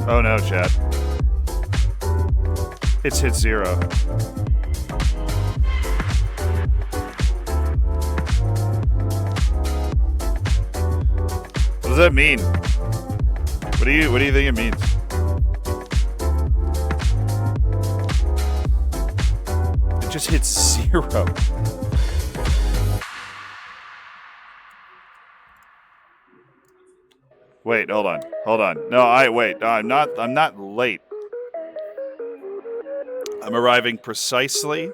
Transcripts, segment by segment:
Oh no, chat. It's hit 0. What does that mean? What do you think it means? It just hit 0. Wait, hold on. No, wait. No, I'm not late. I'm arriving precisely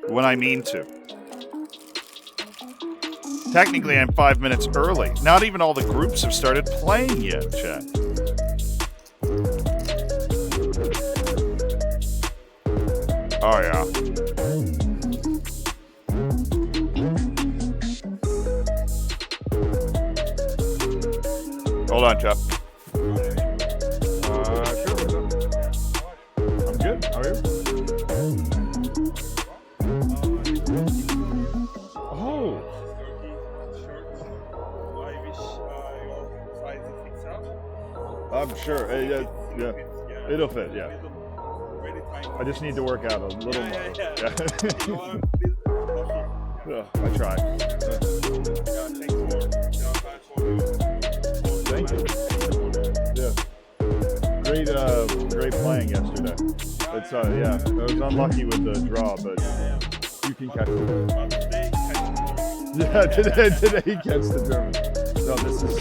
when I mean to. Technically, I'm 5 minutes early. Not even all the groups have started playing yet, chat. Oh, yeah. Hold on, Chuck. Sure. I'm good. How are you? Oh. I'm sure. Yeah. It'll fit, yeah. I just need to work out a little more. Yeah. I try. Thank you. Yeah. Great playing yesterday. It's yeah. I was unlucky with the draw, but you can catch it. Yeah, today he catch the German. No, this is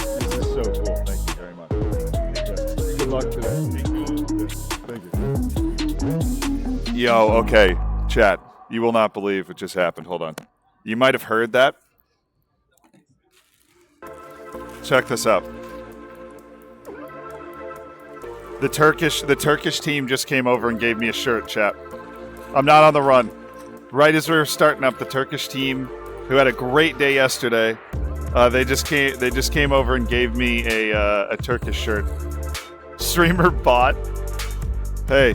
so cool. Thank you very much. Yeah. Good luck today. Thank you. Yo, okay, chat. You will not believe what just happened. Hold on. You might have heard that. Check this out. The Turkish team just came over and gave me a shirt, chat. I'm not on the run. Right as we were starting up, the Turkish team, who had a great day yesterday, they just came over and gave me a Turkish shirt. Streamer bot. Hey,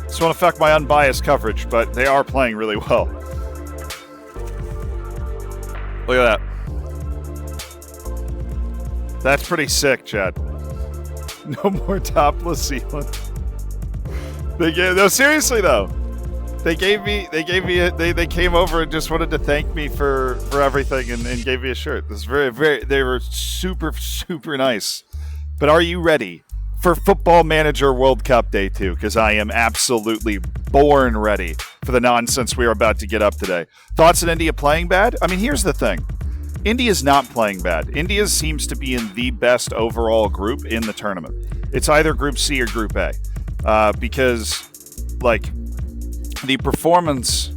this won't affect my unbiased coverage, but they are playing really well. Look at that. That's pretty sick, Chad. No more topless ceiling. No, seriously though. They came over and just wanted to thank me for everything and gave me a shirt. This is they were super, super nice. But are you ready for Football Manager World Cup Day 2? Because I am absolutely born ready for the nonsense we are about to get up today. Thoughts on India playing bad? I mean, here's the thing. India's not playing bad. India seems to be in the best overall group in the tournament. It's either Group C or Group A. Because, like, the performance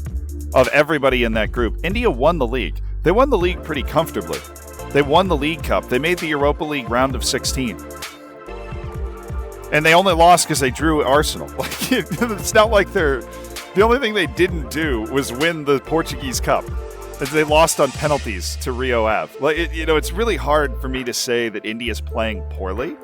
of everybody in that group, India won the league. They won the league pretty comfortably. They won the League Cup. They made the Europa League round of 16. And they only lost because they drew Arsenal. Like, it's not like they're... The only thing they didn't do was win the Portuguese Cup. They lost on penalties to Rio Ave. Like, it's really hard for me to say that India's playing poorly.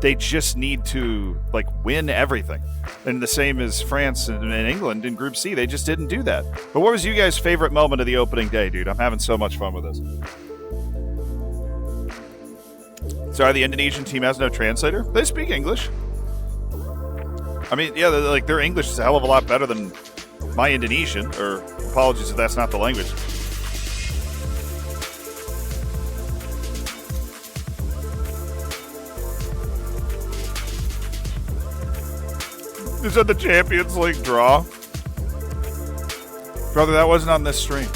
They just need to, like, win everything. And the same as France and England in Group C. They just didn't do that. But what was you guys' favorite moment of the opening day, dude? I'm having so much fun with this. Sorry, the Indonesian team has no translator? They speak English. I mean, yeah, their English is a hell of a lot better than my Indonesian, or apologies if that's not the language. Is that the Champions League draw? Brother, that wasn't on this stream.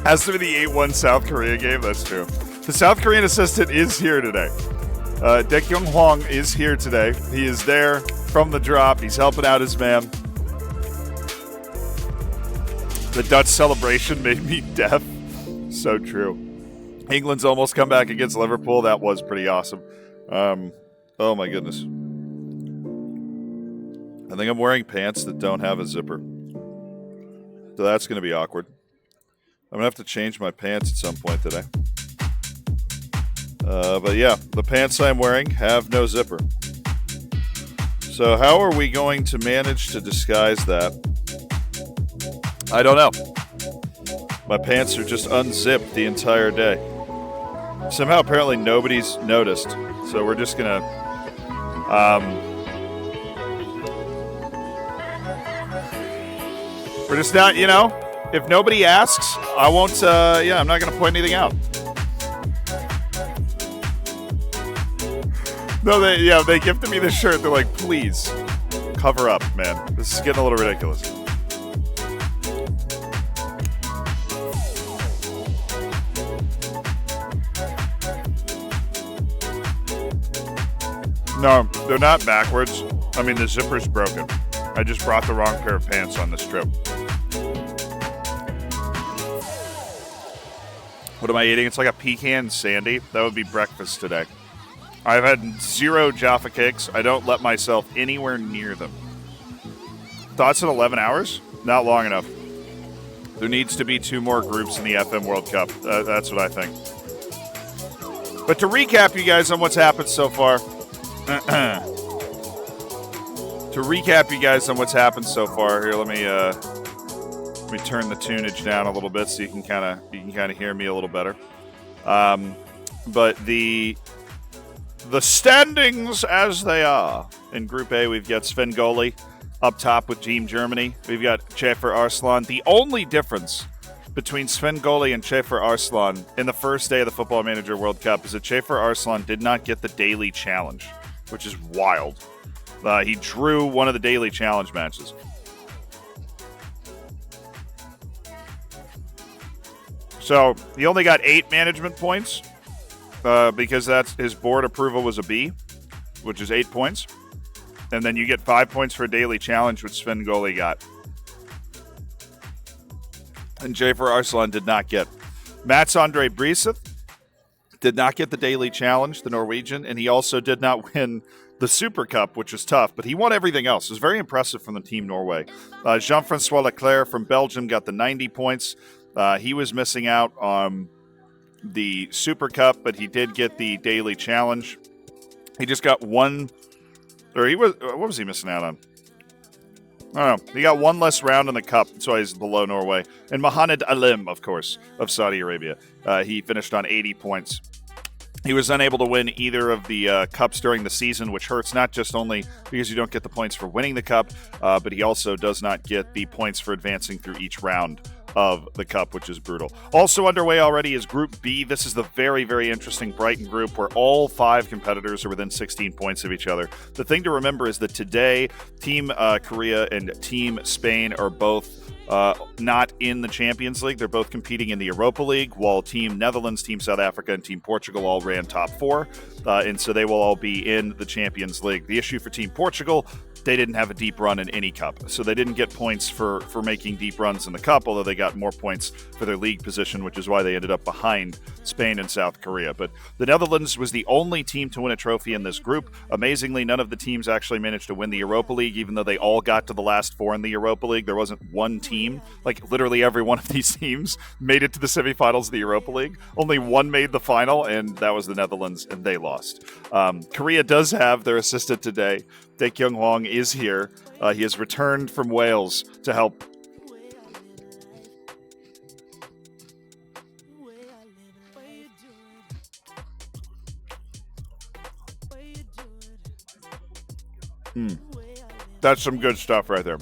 As to the 8-1 South Korea game, that's true. The South Korean assistant is here today. Dek Young Hwang is here today. He is there from the drop. He's helping out his man. The Dutch celebration made me deaf. So true. England's almost come back against Liverpool. That was pretty awesome. Oh my goodness. I think I'm wearing pants that don't have a zipper. So that's going to be awkward. I'm going to have to change my pants at some point today. But yeah, the pants I'm wearing have no zipper. So how are we going to manage to disguise that? I don't know. My pants are just unzipped the entire day. Somehow apparently nobody's noticed. So we're just going to We're just not, if nobody asks, I won't, I'm not going to point anything out. No, they gifted me this shirt. They're like, please, cover up, man. This is getting a little ridiculous. No, they're not backwards. I mean, the zipper's broken. I just brought the wrong pair of pants on this trip. What am I eating? It's like a pecan sandy. That would be breakfast today. I've had 0 Jaffa cakes. I don't let myself anywhere near them. Thoughts in 11 hours? Not long enough. There needs to be 2 more groups in the FM World Cup. That's what I think. But to recap you guys on what's happened so far. Here, let me turn the tunage down a little bit so you can kind of hear me a little better. But the standings as they are in Group A, we've got Svengoli up top with Team Germany. We've got Schäfer Arslan. The only difference between Svengoli and Schäfer Arslan in the first day of the Football Manager World Cup is that Schäfer Arslan did not get the daily challenge, which is wild. He drew one of the daily challenge matches. So he only got 8 management points because his board approval was a B, which is 8 points. And then you get 5 points for a daily challenge, which Svengoli got. And Schäfer Arslan did not get. Mats Andre Briseth did not get the daily challenge, the Norwegian, and he also did not win the Super Cup, which was tough, but he won everything else. It was very impressive from the Team Norway. Jean-Francois Leclerc from Belgium got the 90 points. He was missing out on the Super Cup, but he did get the daily challenge. He just got one, or what was he missing out on? I don't know. He got one less round in the Cup, so he's below Norway. And Mohamed Alim, of course, of Saudi Arabia. He finished on 80 points. He was unable to win either of the Cups during the season, which hurts not just only because you don't get the points for winning the Cup, but he also does not get the points for advancing through each round of the Cup, which is brutal. Also underway already is Group B. This is the very, very interesting Brighton group where all 5 competitors are within 16 points of each other. The thing to remember is that today, Team Korea and Team Spain are both not in the Champions League. They're both competing in the Europa League, while Team Netherlands, Team South Africa, and Team Portugal all ran top 4, and so they will all be in the Champions League. The issue for Team Portugal, they didn't have a deep run in any cup, so they didn't get points for making deep runs in the cup, although they got more points for their league position, which is why they ended up behind Spain and South Korea. But the Netherlands was the only team to win a trophy in this group. Amazingly, none of the teams actually managed to win the Europa League, even though they all got to the last 4 in the Europa League. There wasn't one team, like literally every one of these teams made it to the semifinals of the Europa League. Only one made the final, and that was the Netherlands, and they lost. Korea does have their assistant today. Tae Kyung Hwang is here. He has returned from Wales to help. That's some good stuff right there.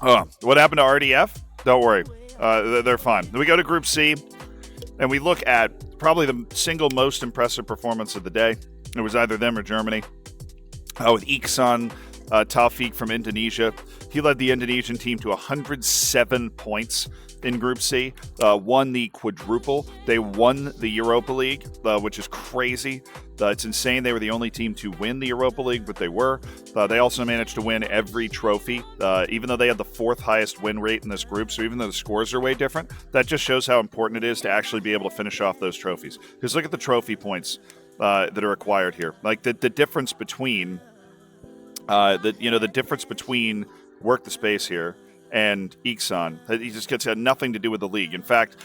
What happened to RDF? Don't worry. They're fine. We go to Group C, and we look at probably the single most impressive performance of the day. It was either them or Germany. With Iksan Taufik from Indonesia. He led the Indonesian team to 107 points in Group C, won the quadruple. They won the Europa League, which is crazy. It's insane. They were the only team to win the Europa League, but they were. They also managed to win every trophy, even though they had the 4th highest win rate in this group. So even though the scores are way different, that just shows how important it is to actually be able to finish off those trophies. Because look at the trophy points that are acquired here. Like the difference between the difference between Work the Space here and Iksan, he just gets nothing to do with the league. In fact,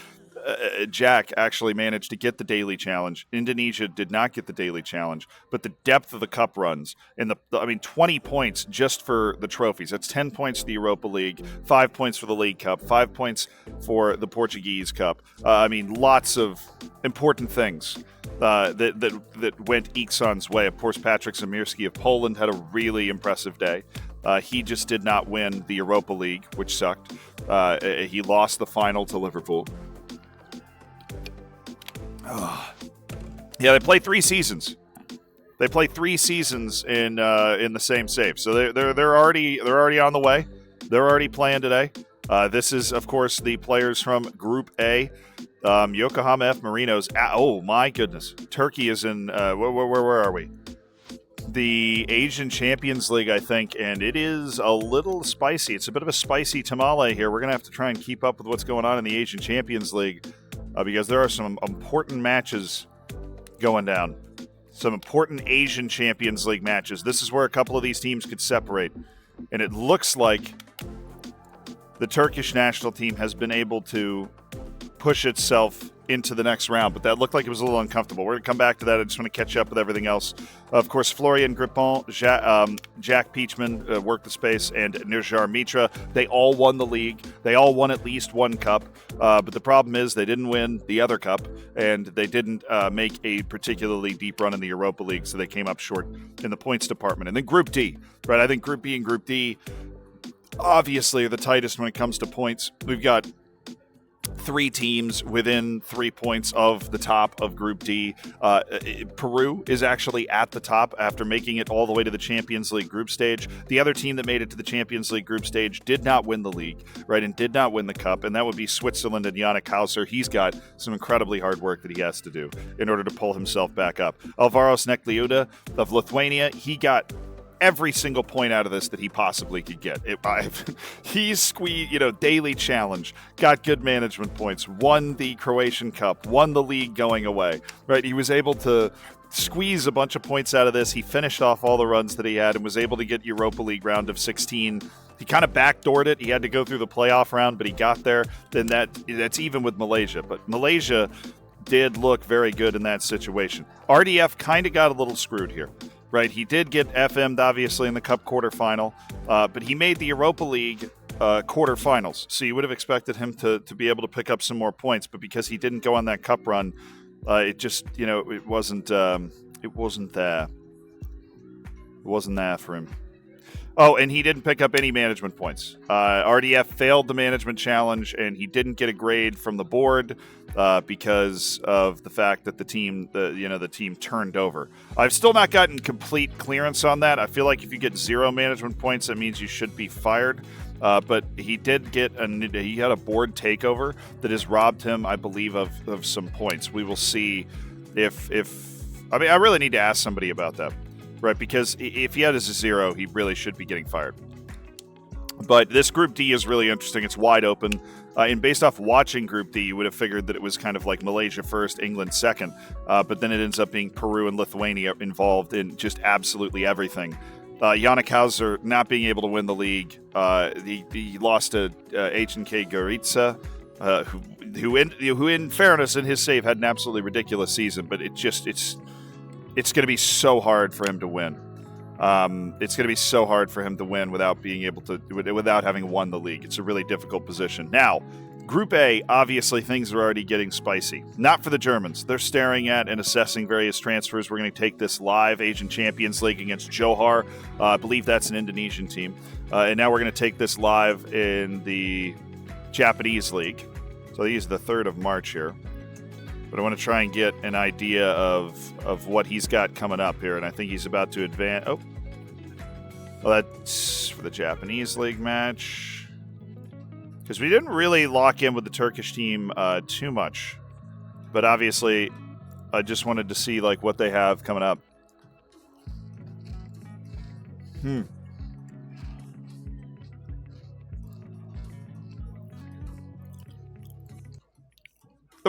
Jack actually managed to get the daily challenge. Indonesia did not get the daily challenge, but the depth of the cup runs and 20 points just for the trophies. That's 10 points for the Europa League, 5 points for the League Cup, 5 points for the Portuguese Cup. Lots of important things that went Ikson's way. Of course, Patrick Zamirski of Poland had a really impressive day. He just did not win the Europa League, which sucked. He lost the final to Liverpool. Yeah, they play 3 seasons. They play 3 seasons in the same save, so they're already on the way. They're already playing today. This is, of course, the players from Group A. Yokohama F. Marinos. Oh my goodness, Turkey is in. Where are we? The Asian Champions League, I think, and it is a little spicy. It's a bit of a spicy tamale here. We're gonna have to try and keep up with what's going on in the Asian Champions League because there are some important matches going down. Some important Asian Champions League matches. This is where a couple of these teams could separate. And it looks like the Turkish national team has been able to push itself into the next round, but that looked like it was a little uncomfortable. We're going to come back to that. I just want to catch up with everything else. Of course, Florian Grippon, Jack Peachman worked the space, and Nirjar Mitra. They all won the league. They all won at least one cup, but the problem is they didn't win the other cup, and they didn't make a particularly deep run in the Europa League, so they came up short in the points department. And then Group D, right? I think Group B and Group D obviously are the tightest when it comes to points. We've got 3 teams within 3 points of the top of Group D. Peru is actually at the top after making it all the way to the Champions League group stage. The other team that made it to the Champions League group stage did not win the league, right, and did not win the cup, and that would be Switzerland and Yannick Hauser. He's got some incredibly hard work that he has to do in order to pull himself back up. Alvaros Nekliuda of Lithuania, he got every single point out of this that he possibly could get. He squeezed, daily challenge, got good management points, won the Croatian Cup, won the league going away, right? He was able to squeeze a bunch of points out of this. He finished off all the runs that he had and was able to get Europa League round of 16. He kind of backdoored it. He had to go through the playoff round, but he got there. Then that's even with Malaysia. But Malaysia did look very good in that situation. RDF kind of got a little screwed here. Right, he did get FM'd, obviously, in the Cup quarterfinal, but he made the Europa League quarterfinals, so you would have expected him to be able to pick up some more points, but because he didn't go on that Cup run, it just, it wasn't there for him. Oh, and he didn't pick up any management points. RDF failed the management challenge, and he didn't get a grade from the board because of the fact that the team turned over. I've still not gotten complete clearance on that. I feel like if you get 0 management points, that means you should be fired. But he did get he had a board takeover that has robbed him, I believe, of some points. We will see if I really need to ask somebody about that. Right, because if he had as a 0, he really should be getting fired. But this Group D is really interesting. It's wide open. And based off watching Group D, you would have figured that it was kind of like Malaysia first, England second. But then it ends up being Peru and Lithuania involved in just absolutely everything. Yannick Hauser not being able to win the league. He lost to H&K Gorica, who in fairness, in his save, had an absolutely ridiculous season. But it's going to be so hard for him to win. It's going to be so hard for him to win without having won the league. It's a really difficult position. Now, Group A, obviously things are already getting spicy. Not for the Germans. They're staring at and assessing various transfers. We're going to take this live Asian Champions League against Johor. I believe that's an Indonesian team. And now we're going to take this live in the Japanese League. So these are the 3rd of March here. But I want to try and get an idea of what he's got coming up here. And I think he's about to advance. Oh. Well, that's for the Japanese League match. Because we didn't really lock in with the Turkish team too much. But obviously, I just wanted to see what they have coming up. The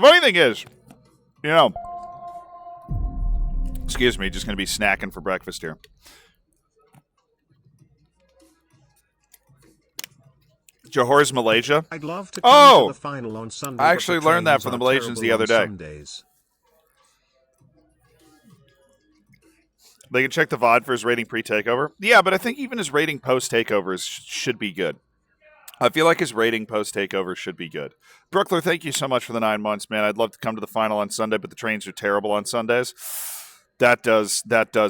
funny thing is, excuse me, just going to be snacking for breakfast here. Johor's Malaysia. I'd love to come to the final on Sunday. I actually learned that from the Malaysians the other day. They can check the VOD for his rating pre-takeover. Yeah, but I think even his rating post-takeover should be good. I feel like his rating post-takeover should be good. Brookler, thank you so much for the 9 months, man. I'd love to come to the final on Sunday, but the trains are terrible on Sundays. That does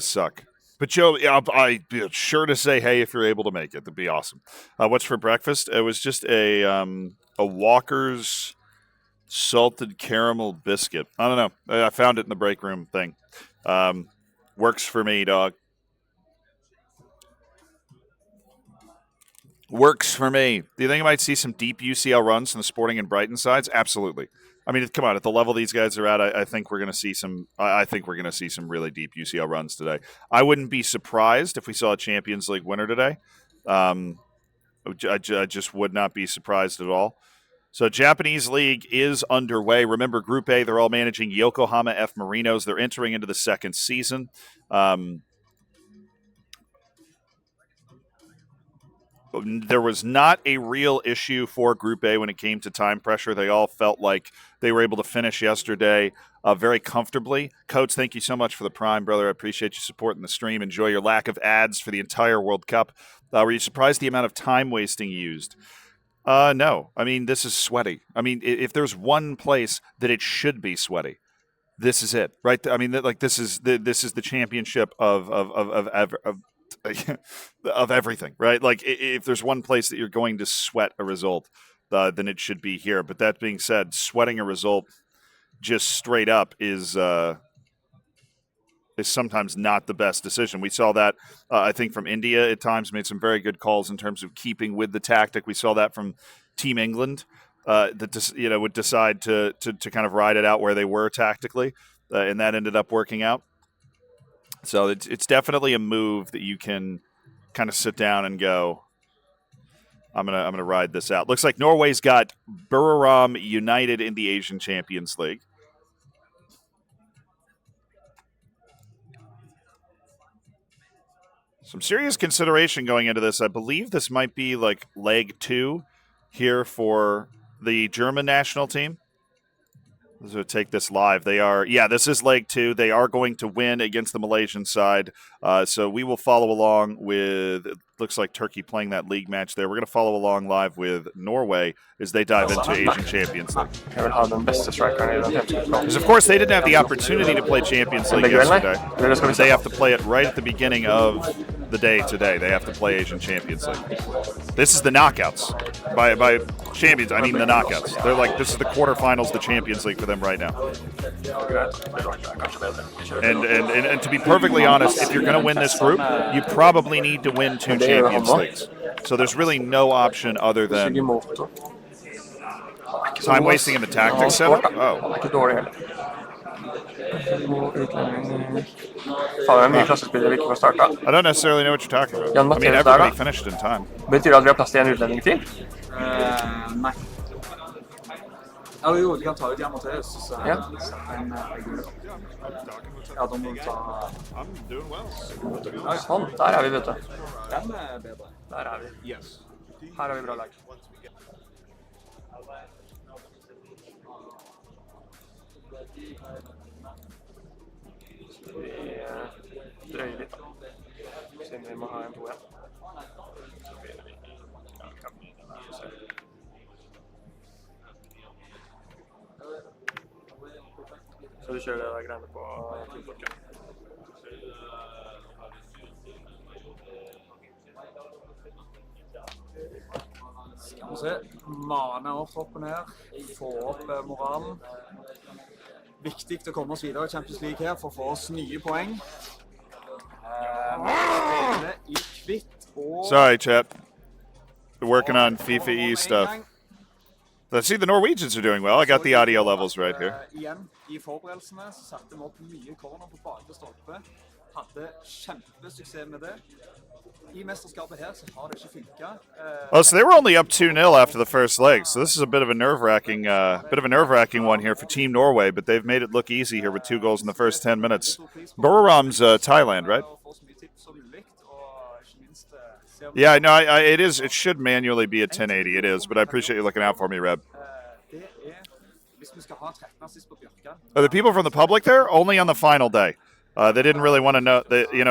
suck. But Joe, I'd be sure to say hey if you're able to make it. That'd be awesome. What's for breakfast? It was just a Walker's salted caramel biscuit. I don't know. I found it in the break room thing. Works for me, dog. Works for me. Do you think I might see some deep UCL runs from the Sporting and Brighton sides? Absolutely. I mean, come on, at the level these guys are at, I think we're going to see some. I think we're going to see some really deep UCL runs today. I wouldn't be surprised if we saw a Champions League winner today. I just would not be surprised at all. So Japanese League is underway. Remember, Group A, they're all managing Yokohama F. Marinos. They're entering into the second season. There was not a real issue for Group A when it came to time pressure. They all felt like they were able to finish yesterday very comfortably. Coates, thank you so much for the Prime, brother. I appreciate you supporting the stream. Enjoy your lack of ads for the entire World Cup. Were you surprised the amount of time wasting used? No. I mean, this is sweaty. I mean, if there's one place that it should be sweaty, this is it, right? I mean, like this is the championship of everything, right? Like if there's one place that you're going to sweat a result, then it should be here. But that being said, sweating a result just straight up is sometimes not the best decision. We saw that, I think, from India at times, made some very good calls in terms of keeping with the tactic. We saw that from Team England, that would decide to kind of ride it out where they were tactically, and that ended up working out. So it's definitely a move that you can kind of sit down and go, I'm gonna ride this out. Looks like Norway's got Buriram United in the Asian Champions League. Some serious consideration going into this. I believe this might be like leg 2 here for the German national team. So take this live. This is leg 2. They are going to win against the Malaysian side. So we will follow along with, it looks like Turkey playing that league match there. We're going to follow along live with Norway as they dive into Asian Champions League. Because, of course, they didn't have the opportunity to play Champions League yesterday. They have to play it right at the beginning of the day today. They have to play Asian Champions League. This is the knockouts. By champions, I mean the knockouts. They're like, this is the quarterfinals, the Champions League for them right now. And to be perfectly honest, if you're going to win this group, you probably need to win 2 Champions Leagues. So there's really no option other than time wasting in the tactics center. Oh. I don't necessarily know what you're talking about. I mean, everybody finished in time. Betyr det at vi har plass til en utlending til? Nei. Jo, de kan ta ut Jan Mathias. Ja. Ja, da må vi ta... Sånn, der vi, vet du. Den bedre. Der vi. Yes. Her vi bra lag. Vi drøyer litt, siden vi må ha en 2 igjen. Så du kjører det der greiene på tilfolket? Skal vi se, mane opp troppen her, få opp moralen. Viktig å komme oss videre i Champions League her for å få oss nye poeng. I kvitt og... Sorry, chat. They're working on FIFA E stuff. Let's see, the Norwegians are doing well. I got the audio levels right here. Igjen, i forberedelsene så satte vi opp mye corner på bakre stolpe. Hadde kjempesuksess med det. I mesterskapet her så har det ikke funket. Oh, so they were only up 2-0 after the first leg. So this is a bit of a nerve-wracking one here for Team Norway, but they've made it look easy here with 2 goals in the first 10 minutes. Buriram's Thailand, right? Yeah, no, it is. It should manually be a 1080. It is, but I appreciate you looking out for me, Reb. Are the people from the public there? Only on the final day. They didn't really want to know,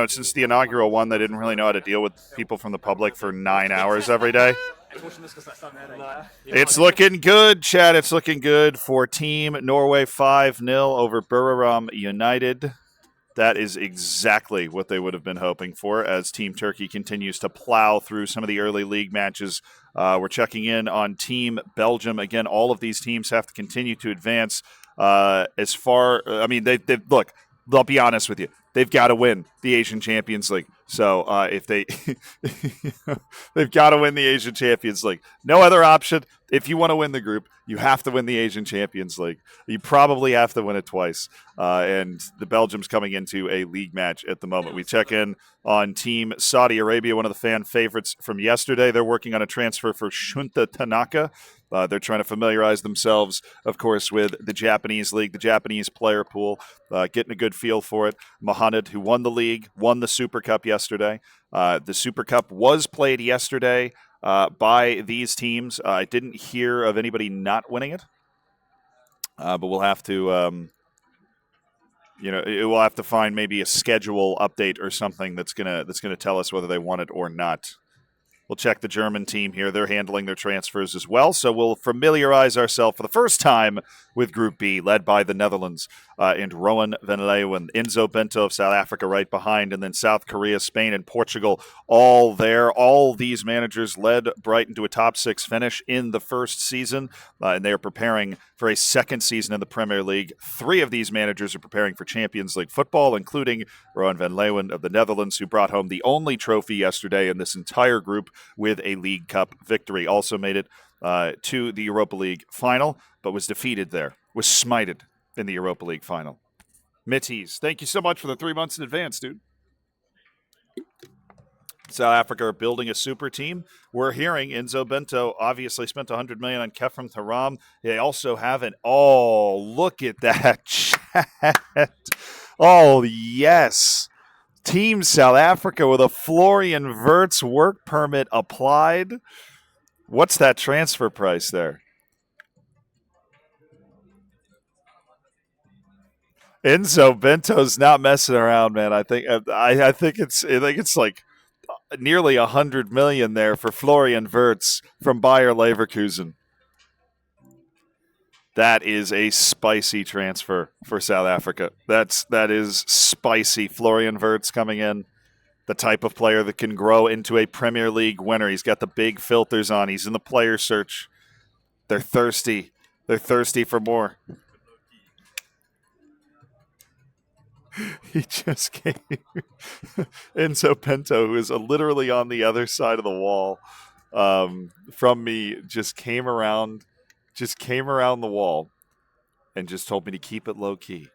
since the inaugural one, they didn't really know how to deal with people from the public for 9 hours every day. It's looking good, Chad. It's looking good for Team Norway 5-0 over Buriram United. That is exactly what they would have been hoping for as Team Turkey continues to plow through some of the early league matches. We're checking in on Team Belgium. Again, all of these teams have to continue to advance as far. I mean, they look, they'll be honest with you. They've got to win the Asian Champions League. So if they, they've got to win the Asian Champions League. No other option. If you want to win the group, you have to win the Asian Champions League. You probably have to win it twice. And the Belgium's coming into a league match at the moment. We check in on Team Saudi Arabia, one of the fan favorites from yesterday. They're working on a transfer for Shunta Tanaka. They're trying to familiarize themselves, of course, with the Japanese league, the Japanese player pool, getting a good feel for it. Mohamed, who won the league, won the Super Cup yesterday. The Super Cup was played yesterday by these teams. I didn't hear of anybody not winning it, but we'll have to, we'll have to find maybe a schedule update or something that's gonna tell us whether they won it or not. We'll check the German team here. They're handling their transfers as well. So we'll familiarize ourselves for the first time with Group B, led by the Netherlands and Rowan van Leeuwen. Enzo Bento of South Africa right behind, and then South Korea, Spain, and Portugal all there. All these managers led Brighton to a top 6 finish in the first season, and they are preparing for a second season in the Premier League. 3 of these managers are preparing for Champions League football, including Rowan van Leeuwen of the Netherlands, who brought home the only trophy yesterday in this entire group with a League Cup victory. Also made it to the Europa League final, but was defeated there, was smited in the Europa League final. Mitties, thank you so much for the 3 months in advance, dude. South Africa are building a super team. We're hearing Enzo Bento obviously spent $100 million on Kefram Thuram. They also have look at that chat. Oh, yes. Team South Africa with a Florian Wirtz work permit applied. What's that transfer price there? Enzo Bento's not messing around, man. I think it's like nearly $100 million there for Florian Wirtz from Bayer Leverkusen. That is a spicy transfer for South Africa. That is spicy. Florian Wirtz coming in, the type of player that can grow into a Premier League winner. He's got the big filters on. He's in the player search. They're thirsty. They're thirsty for more. He just came. Enzo Bento, who is literally on the other side of the wall from me, just came around the wall and just told me to keep it low key.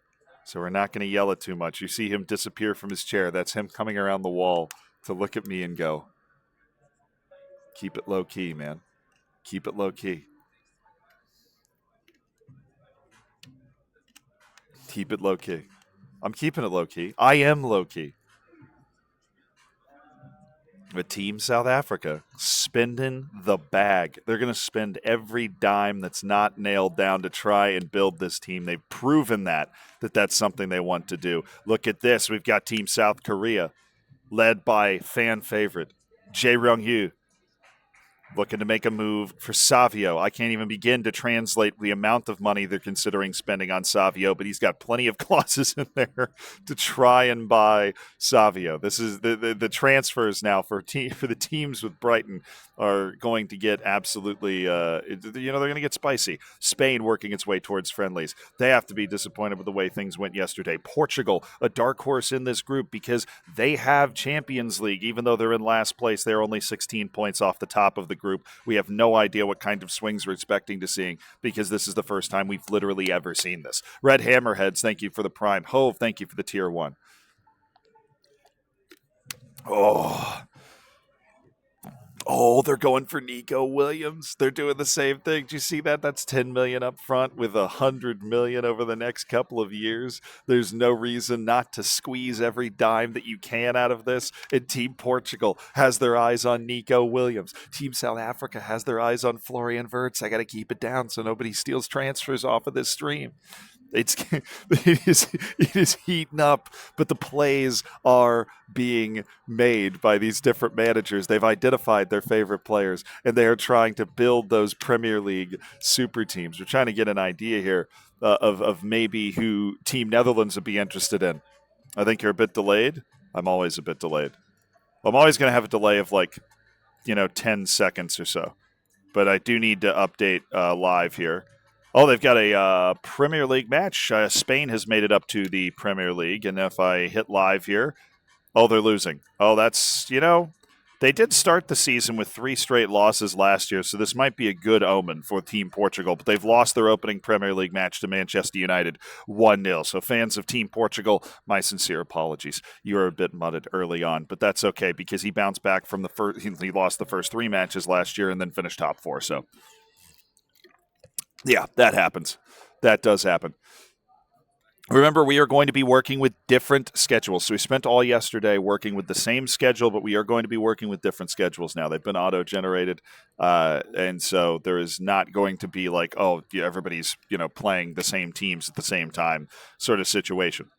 So we're not going to yell it too much. You see him disappear from his chair. That's him coming around the wall to look at me and go, keep it low key, man. Keep it low key. Keep it low key. I'm keeping it low key. I am low key. But Team South Africa spending the bag. They're going to spend every dime that's not nailed down to try and build this team. They've proven that's something they want to do. Look at this. We've got Team South Korea, led by fan favorite Jae Ryung-hyu, looking to make a move for Savio. I can't even begin to translate the amount of money they're considering spending on Savio, but he's got plenty of clauses in there to try and buy Savio. This is the transfers now for the teams with Brighton are going to get absolutely, they're going to get spicy. Spain working its way towards friendlies. They have to be disappointed with the way things went yesterday. Portugal, a dark horse in this group because they have Champions League. Even though they're in last place, they're only 16 points off the top of the group. We have no idea what kind of swings we're expecting to see because this is the first time we've literally ever seen this. Red Hammerheads, thank you for the Prime. Hove, thank you for the Tier 1. Oh, they're going for Nico Williams. They're doing the same thing. Do you see that? That's $10 million up front with $100 million over the next couple of years. There's no reason not to squeeze every dime that you can out of this. And Team Portugal has their eyes on Nico Williams. Team South Africa has their eyes on Florian Wirtz. I got to keep it down so nobody steals transfers off of this stream. It's it is heating up, but the plays are being made by these different managers. They've identified their favorite players, and they are trying to build those Premier League super teams. We're trying to get an idea here of maybe who Team Netherlands would be interested in. I think you're a bit delayed. I'm always a bit delayed. I'm always going to have a delay of 10 seconds or so. But I do need to update live here. Oh, they've got a Premier League match. Spain has made it up to the Premier League. And if I hit live here, they're losing. That's, they did start the season with 3 straight losses last year, so this might be a good omen for Team Portugal. But they've lost their opening Premier League match to Manchester United 1-0. So fans of Team Portugal, my sincere apologies. You were a bit mudded early on, but that's okay because he bounced back from the first. He lost the first 3 matches last year and then finished top 4. So yeah, that happens. That does happen. Remember, we are going to be working with different schedules. So we spent all yesterday working with the same schedule, but we are going to be working with different schedules now. They've been auto-generated, and so there is not going to be everybody's playing the same teams at the same time sort of situation.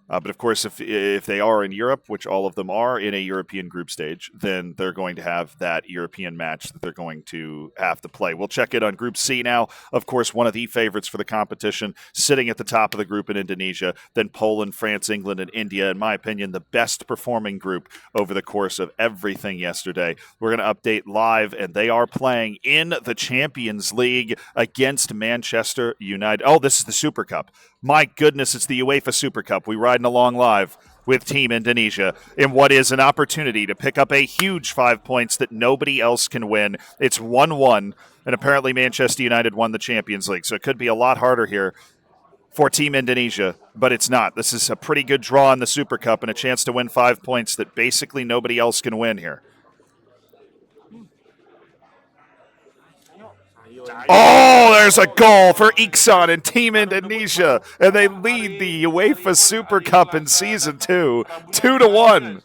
But of course, if they are in Europe, which all of them are in a European group stage, then they're going to have that European match that they're going to have to play. We'll check it on Group C now. Of course, one of the favorites for the competition, sitting at the top of the group in Indonesia, then Poland, France, England, and India. In my opinion, the best performing group over the course of everything yesterday. We're going to update live, and they are playing in the Champions League against Manchester United. Oh, this is the Super Cup. My goodness, it's the UEFA Super Cup. We riding along live with Team Indonesia in what is an opportunity to pick up a huge 5 points that nobody else can win. It's 1-1, and apparently Manchester United won the Champions League, so it could be a lot harder here for Team Indonesia, but it's not. This is a pretty good draw in the Super Cup and a chance to win 5 points that basically nobody else can win here. Oh, there's a goal for Iksan and Team Indonesia, and they lead the UEFA Super Cup in Season 2, 2-1.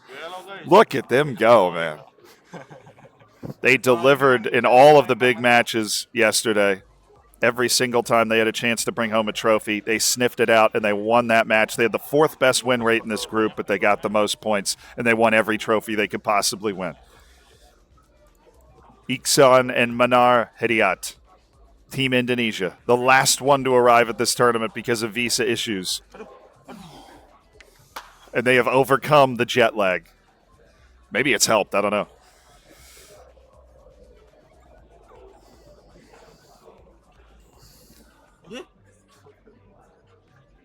Look at them go, man. They delivered in all of the big matches yesterday. Every single time they had a chance to bring home a trophy, they sniffed it out, and they won that match. They had the 4th best win rate in this group, but they got the most points, and they won every trophy they could possibly win. Iksan and Manar Hediat. Team Indonesia, the last one to arrive at this tournament because of visa issues. And they have overcome the jet lag. Maybe it's helped, I don't know.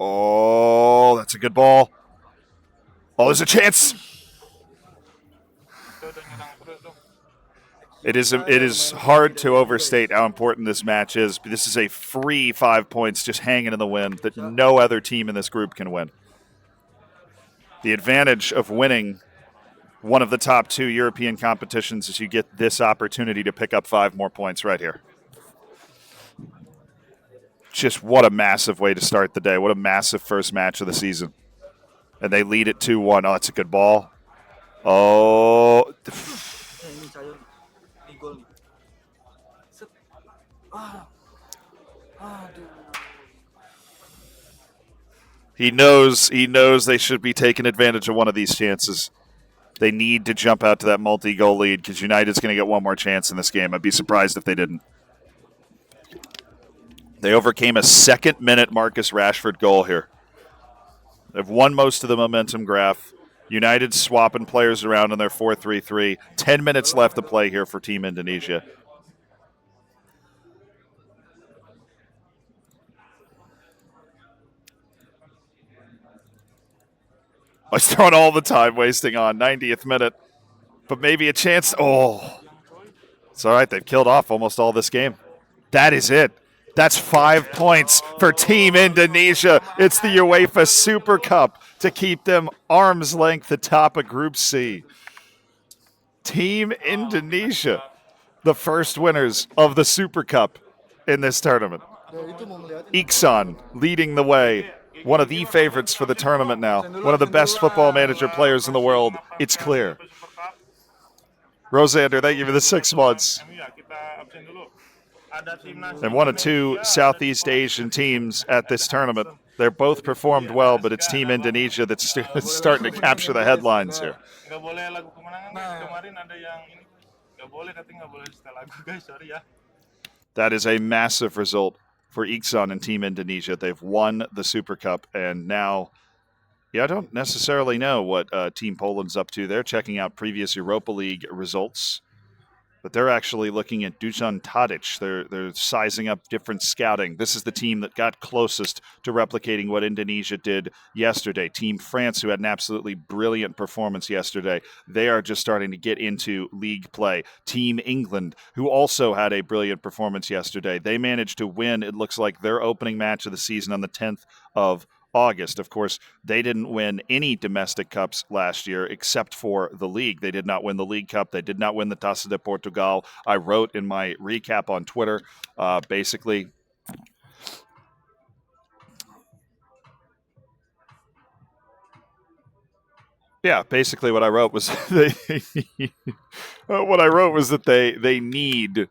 Oh, that's a good ball. Oh, there's a chance. It is hard to overstate how important this match is. This is a free 5 points just hanging in the wind that no other team in this group can win. The advantage of winning one of the top 2 European competitions is you get this opportunity to pick up 5 more points right here. Just what a massive way to start the day. What a massive first match of the season. And they lead it 2-1. Oh, that's a good ball. Oh. He knows they should be taking advantage of one of these chances. They need to jump out to that multi-goal lead because United's going to get one more chance in this game. I'd be surprised if they didn't. They overcame a second-minute Marcus Rashford goal here. They've won most of the momentum graph. United swapping players around in their 4-3-3. 10 minutes left to play here for Team Indonesia. He's throwing all the time wasting on 90th minute. But maybe a chance. Oh. It's all right. They've killed off almost all this game. That is it. That's 5 points for Team Indonesia. It's the UEFA Super Cup to keep them arm's length atop of Group C. Team Indonesia, the first winners of the Super Cup in this tournament. Iksan leading the way. One of the favorites for the tournament now. One of the best football manager players in the world. It's clear. Rosander, thank you for the 6 months. And one of two Southeast Asian teams at this tournament. They're both performed well, but it's Team Indonesia that's starting to capture the headlines here. That is a massive result for Iksan and Team Indonesia. They've won the Super Cup, and now, I don't necessarily know what Team Poland's up to. They're checking out previous Europa League results. But they're actually looking at Dusan Tadic. They're sizing up different scouting. This is the team that got closest to replicating what Indonesia did yesterday. Team France, who had an absolutely brilliant performance yesterday, they are just starting to get into league play. Team England, who also had a brilliant performance yesterday, they managed to win, it looks like, their opening match of the season on the 10th of August. Of course, they didn't win any domestic cups last year except for the league. They did not win the League Cup. They did not win the Taça de Portugal. I wrote in my recap on Twitter, basically, what I wrote was they need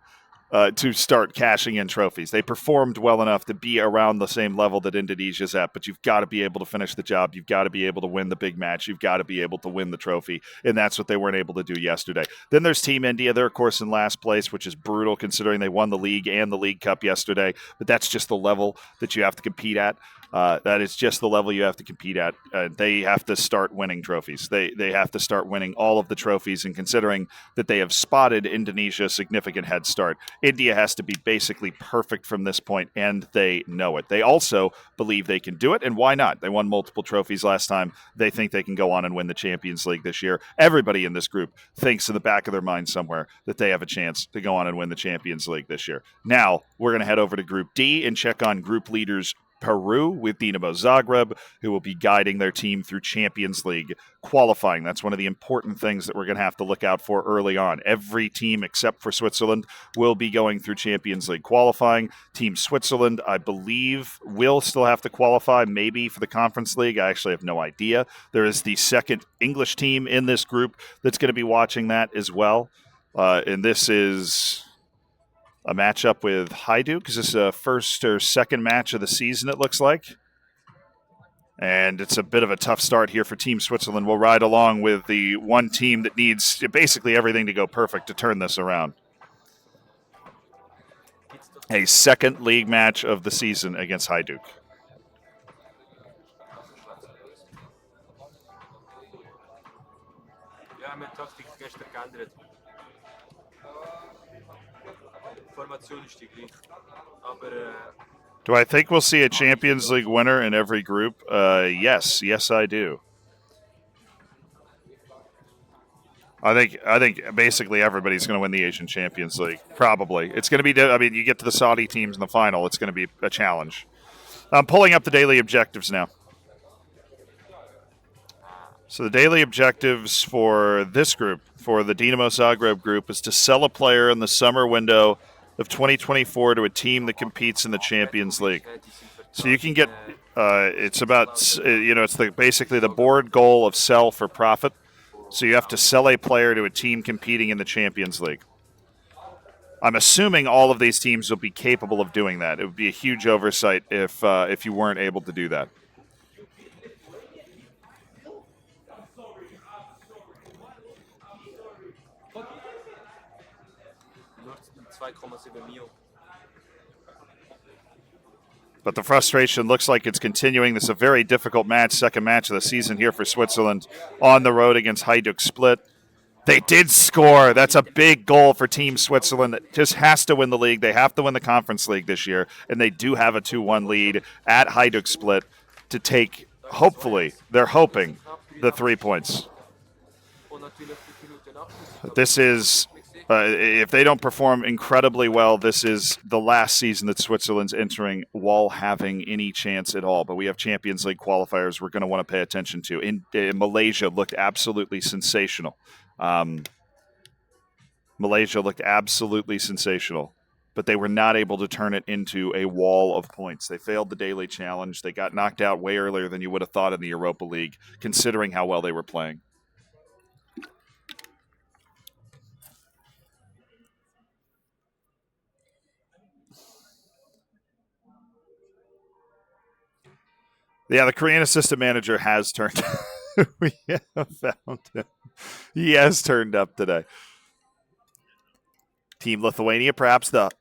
to start cashing in trophies. They performed well enough to be around the same level that Indonesia's at, but you've got to be able to finish the job. You've got to be able to win the big match. You've got to be able to win the trophy, and that's what they weren't able to do yesterday. Then there's Team India. They're, of course, in last place, which is brutal considering they won the league and the League Cup yesterday, but that's just the level that you have to compete at. That is just the level you have to compete at. They have to start winning trophies. They have to start winning all of the trophies, and considering that they have spotted Indonesia a significant head start, India has to be basically perfect from this point, and they know it. They also believe they can do it, and why not? They won multiple trophies last time. They think they can go on and win the Champions League this year. Everybody in this group thinks in the back of their mind somewhere that they have a chance to go on and win the Champions League this year. Now, we're going to head over to Group D and check on group leaders Peru with Dinamo Zagreb, who will be guiding their team through Champions League qualifying. That's one of the important things that we're going to have to look out for early on. Every team except for Switzerland will be going through Champions League qualifying. Team Switzerland, I believe, will still have to qualify, maybe for the Conference League. I actually have no idea. There is the second English team in this group that's going to be watching that as well. And this is a matchup with Hajduk. Is this a first or second match of the season, it looks like? And it's a bit of a tough start here for Team Switzerland. We'll ride along with the one team that needs basically everything to go perfect to turn this around. A second league match of the season against Hajduk. Do I think we'll see a Champions League winner in every group? Yes, I do. I think basically everybody's going to win the Asian Champions League. Probably. It's going to be, I mean, you get to the Saudi teams in the final, it's going to be a challenge. I'm pulling up the daily objectives now. So the daily objectives for this group, for the Dinamo Zagreb group, is to sell a player in the summer window of 2024 to a team that competes in the Champions League. So you can get, it's about, it's basically the board goal of sell for profit. So you have to sell a player to a team competing in the Champions League. I'm assuming all of these teams will be capable of doing that. It would be a huge oversight if you weren't able to do that. But the frustration looks like it's continuing. This is a very difficult match, second match of the season here for Switzerland on the road against Hajduk Split. They did score. That's a big goal for Team Switzerland that just has to win the league. They have to win the Conference League this year, and they do have a 2-1 lead at Hajduk Split to take, hopefully, they're hoping, the 3 points. This is... if they don't perform incredibly well, this is the last season that Switzerland's entering while having any chance at all. But we have Champions League qualifiers we're going to want to pay attention to. In Malaysia looked absolutely sensational. Malaysia looked absolutely sensational, but they were not able to turn it into a wall of points. They failed the daily challenge. They got knocked out way earlier than you would have thought in the Europa League, considering how well they were playing. Yeah, the Korean assistant manager has turned. We have found him. He has turned up today. Team Lithuania, perhaps the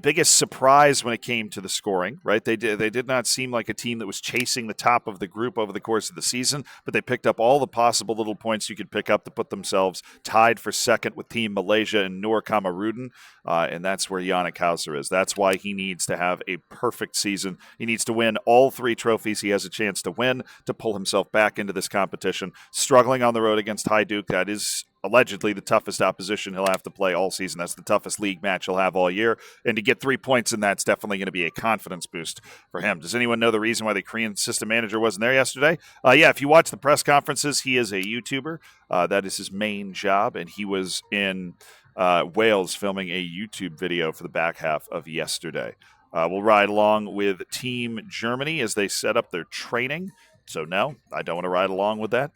biggest surprise when it came to the scoring, right? They did not seem like a team that was chasing the top of the group over the course of the season, but they picked up all the possible little points you could pick up to put themselves tied for second with Team Malaysia and Noor Kamarudin, and that's where Yannick Hauser is. That's why he needs to have a perfect season. He needs to win all 3 trophies he has a chance to win to pull himself back into this competition. Struggling on the road against Hajduk, that is allegedly the toughest opposition he'll have to play all season. That's the toughest league match he'll have all year. And to get 3 points in that's definitely going to be a confidence boost for him. Does anyone know the reason why the Korean system manager wasn't there yesterday? Yeah, if you watch the press conferences, he is a YouTuber. That is his main job. And he was in Wales filming a YouTube video for the back half of yesterday. We'll ride along with Team Germany as they set up their training. So no, I don't want to ride along with that.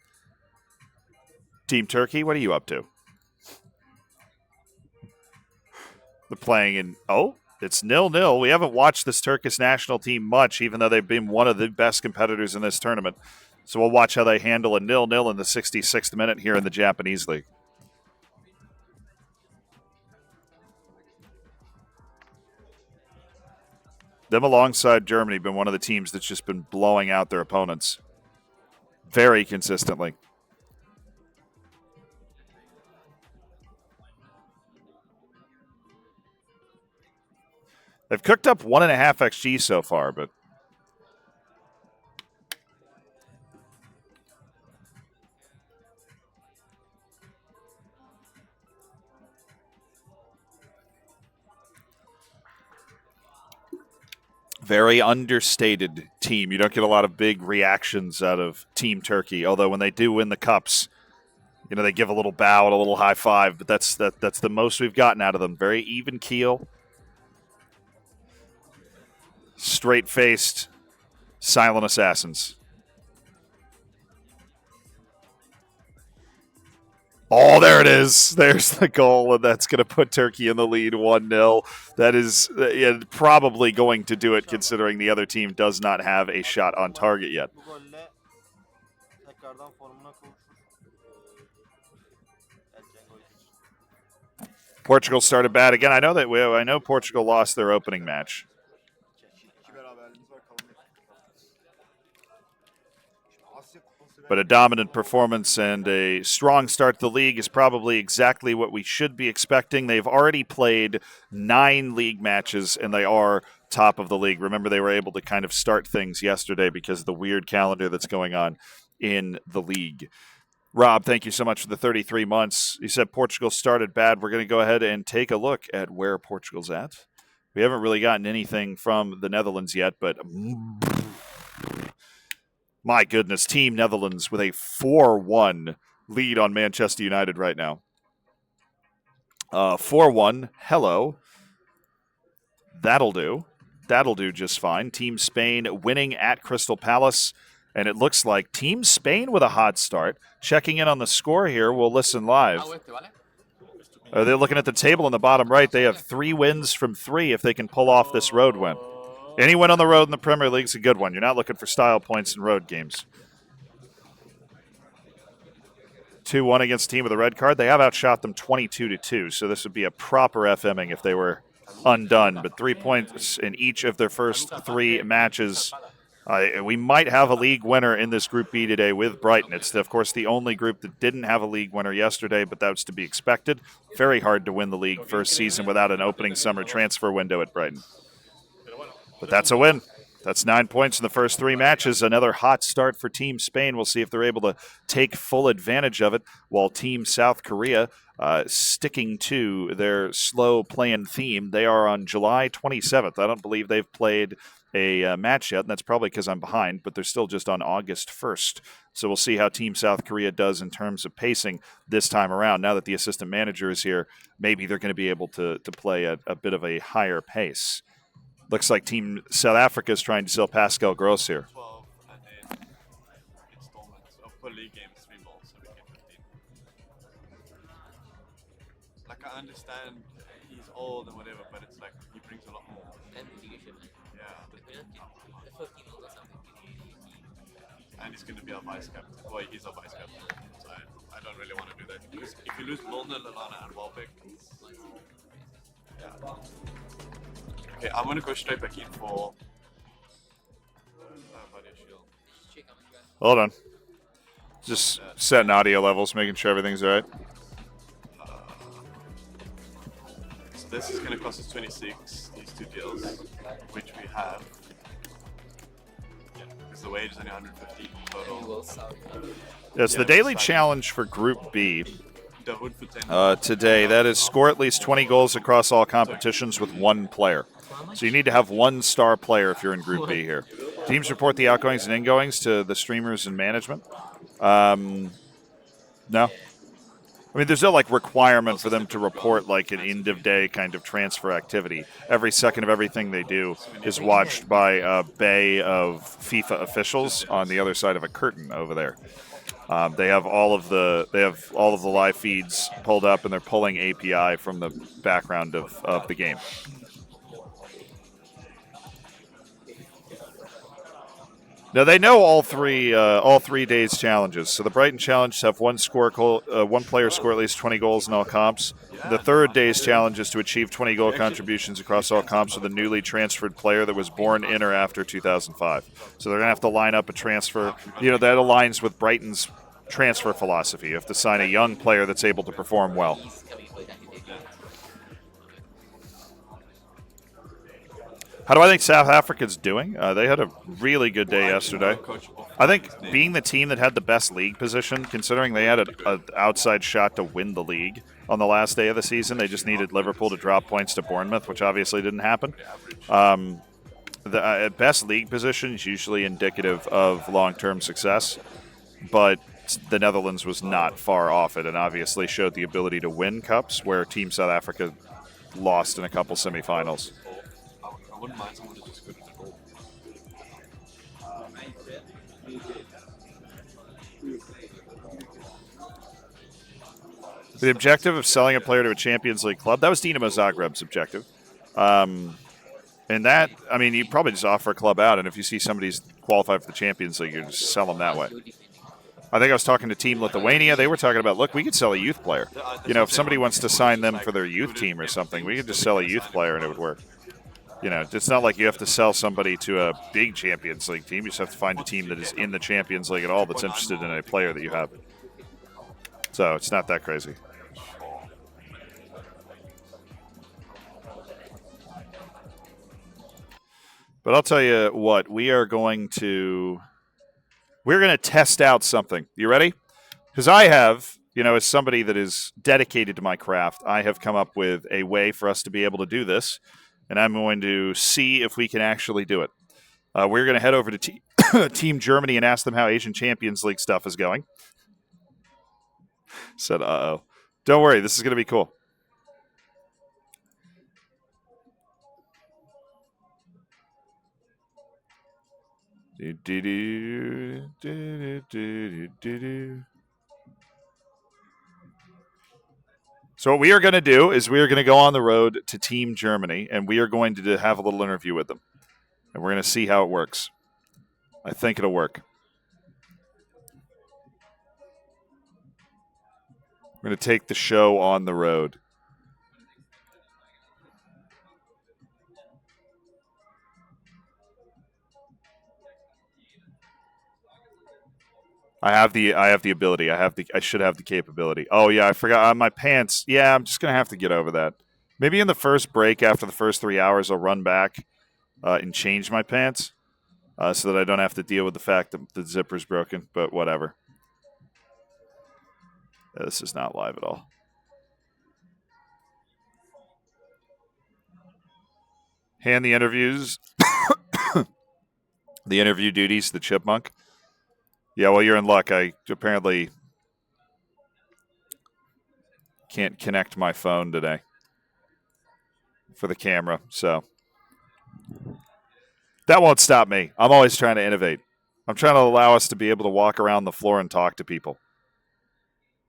Team Turkey, what are you up to? They're playing in, it's 0-0. We haven't watched this Turkish national team much, even though they've been one of the best competitors in this tournament. So we'll watch how they handle a 0-0 in the 66th minute here in the Japanese league. Them alongside Germany been one of the teams that's just been blowing out their opponents very consistently. They've cooked up 1.5 XG so far, but very understated team. You don't get a lot of big reactions out of Team Turkey, although when they do win the cups, they give a little bow and a little high five, but that's the most we've gotten out of them. Very even keel. Straight-faced, silent assassins. Oh, there it is. There's the goal, and that's going to put Turkey in the lead 1-0. That is probably going to do it, considering the other team does not have a shot on target yet. Portugal started bad again. I know Portugal lost their opening match. But a dominant performance and a strong start to the league is probably exactly what we should be expecting. They've already played 9 league matches, and they are top of the league. Remember, they were able to kind of start things yesterday because of the weird calendar that's going on in the league. Rob, thank you so much for the 33 months. You said Portugal started bad. We're going to go ahead and take a look at where Portugal's at. We haven't really gotten anything from the Netherlands yet, but my goodness, Team Netherlands with a 4-1 lead on Manchester United right now. 4-1. Hello. That'll do. That'll do just fine. Team Spain winning at Crystal Palace. And it looks like Team Spain with a hot start. Checking in on the score here. We'll listen live. They're looking at the table in the bottom right. They have 3 wins from 3 if they can pull off this road win. Any win on the road in the Premier League is a good one. You're not looking for style points in road games. 2-1 against a team with a red card. They have outshot them 22-2, so this would be a proper FMing if they were undone. But 3 points in each of their first 3 matches. We might have a league winner in this Group B today with Brighton. It's, of course, the only group that didn't have a league winner yesterday, but that was to be expected. Very hard to win the league first season without an opening summer transfer window at Brighton. But that's a win. That's 9 points in the first 3 matches. Another hot start for Team Spain. We'll see if they're able to take full advantage of it, while Team South Korea, sticking to their slow playing theme, they are on July 27th. I don't believe they've played a match yet, and that's probably because I'm behind, but they're still just on August 1st. So we'll see how Team South Korea does in terms of pacing this time around. Now that the assistant manager is here, maybe they're going to be able to play at a bit of a higher pace. Looks like Team South Africa is trying to sell Pascal Gross here. 12 and then installments of per league games 3 balls, so we get 15. Like, I understand he's old and whatever, but it's like he brings a lot more. Yeah. and he's going to be our vice captain. Well, he's our vice captain, so I don't really want to do that. Because if you lose Milner, Lallana, and Welbeck, yeah. Okay, I'm going to go straight back in for Body Shield. Hold on. Just setting audio levels, making sure everything's all right. So this is going to cost us 26, these 2 deals, which we have. Yeah, because the wage is only 150 total. It's the daily challenge for Group B Dawood for 10. today. That is score at least 20 goals across all competitions with 1 player. So you need to have 1 star player if you're in Group B here. Teams report the outgoings and ingoings to the streamers and management. No. I mean, there's no like requirement for them to report like an end of day kind of transfer activity. Every second of everything they do is watched by a bay of FIFA officials on the other side of a curtain over there. They have all of the live feeds pulled up, and they're pulling API from the background of the game. Now they know all three days challenges. So the Brighton challenge have one player score at least 20 goals in all comps. The third day's challenge is to achieve 20 goal contributions across all comps with a newly transferred player that was born in or after 2005. So they're gonna have to line up a transfer. You know, that aligns with Brighton's transfer philosophy. You have to sign a young player that's able to perform well. How do I think South Africa's doing? They had a really good day yesterday. I think being the team that had the best league position, considering they had an outside shot to win the league on the last day of the season, they just needed Liverpool to drop points to Bournemouth, which obviously didn't happen. The best league position is usually indicative of long-term success, but the Netherlands was not far off it and obviously showed the ability to win cups, where Team South Africa lost in a couple semifinals. I wouldn't mind someone to just go to the goal. The objective of selling a player to a Champions League club, that was Dinamo Zagreb's objective. And that, I mean, you probably just offer a club out, and if you see somebody's qualified for the Champions League, you just sell them that way. I think I was talking to Team Lithuania. They were talking about, look, we could sell a youth player. You know, if somebody wants to sign them for their youth team or something, we could just sell a youth player and it would work. You know, it's not like you have to sell somebody to a big Champions League team. You just have to find a team that is in the Champions League at all that's interested in a player that you have. So it's not that crazy. But I'll tell you what, we're going to test out something. You ready? Because I have, you know, as somebody that is dedicated to my craft, I have come up with a way for us to be able to do this. And I'm going to see if we can actually do it. We're going to head over to Team Germany and ask them how Asian Champions League stuff is going. Said, uh-oh. Don't worry, this is going to be cool. So what we are going to do is we are going to go on the road to Team Germany, and we are going to have a little interview with them. And we're going to see how it works. I think it'll work. We're going to take the show on the road. I have the ability. I should have the capability. Oh yeah, I forgot my pants. Yeah, I'm just gonna have to get over that. Maybe in the first break after the first 3 hours, I'll run back and change my pants so that I don't have to deal with the fact that the zipper's broken. But whatever. Yeah, this is not live at all. Hand the interviews, the interview duties, to the chipmunk. Yeah, well, you're in luck. I apparently can't connect my phone today for the camera, so that won't stop me. I'm always trying to innovate. I'm trying to allow us to be able to walk around the floor and talk to people.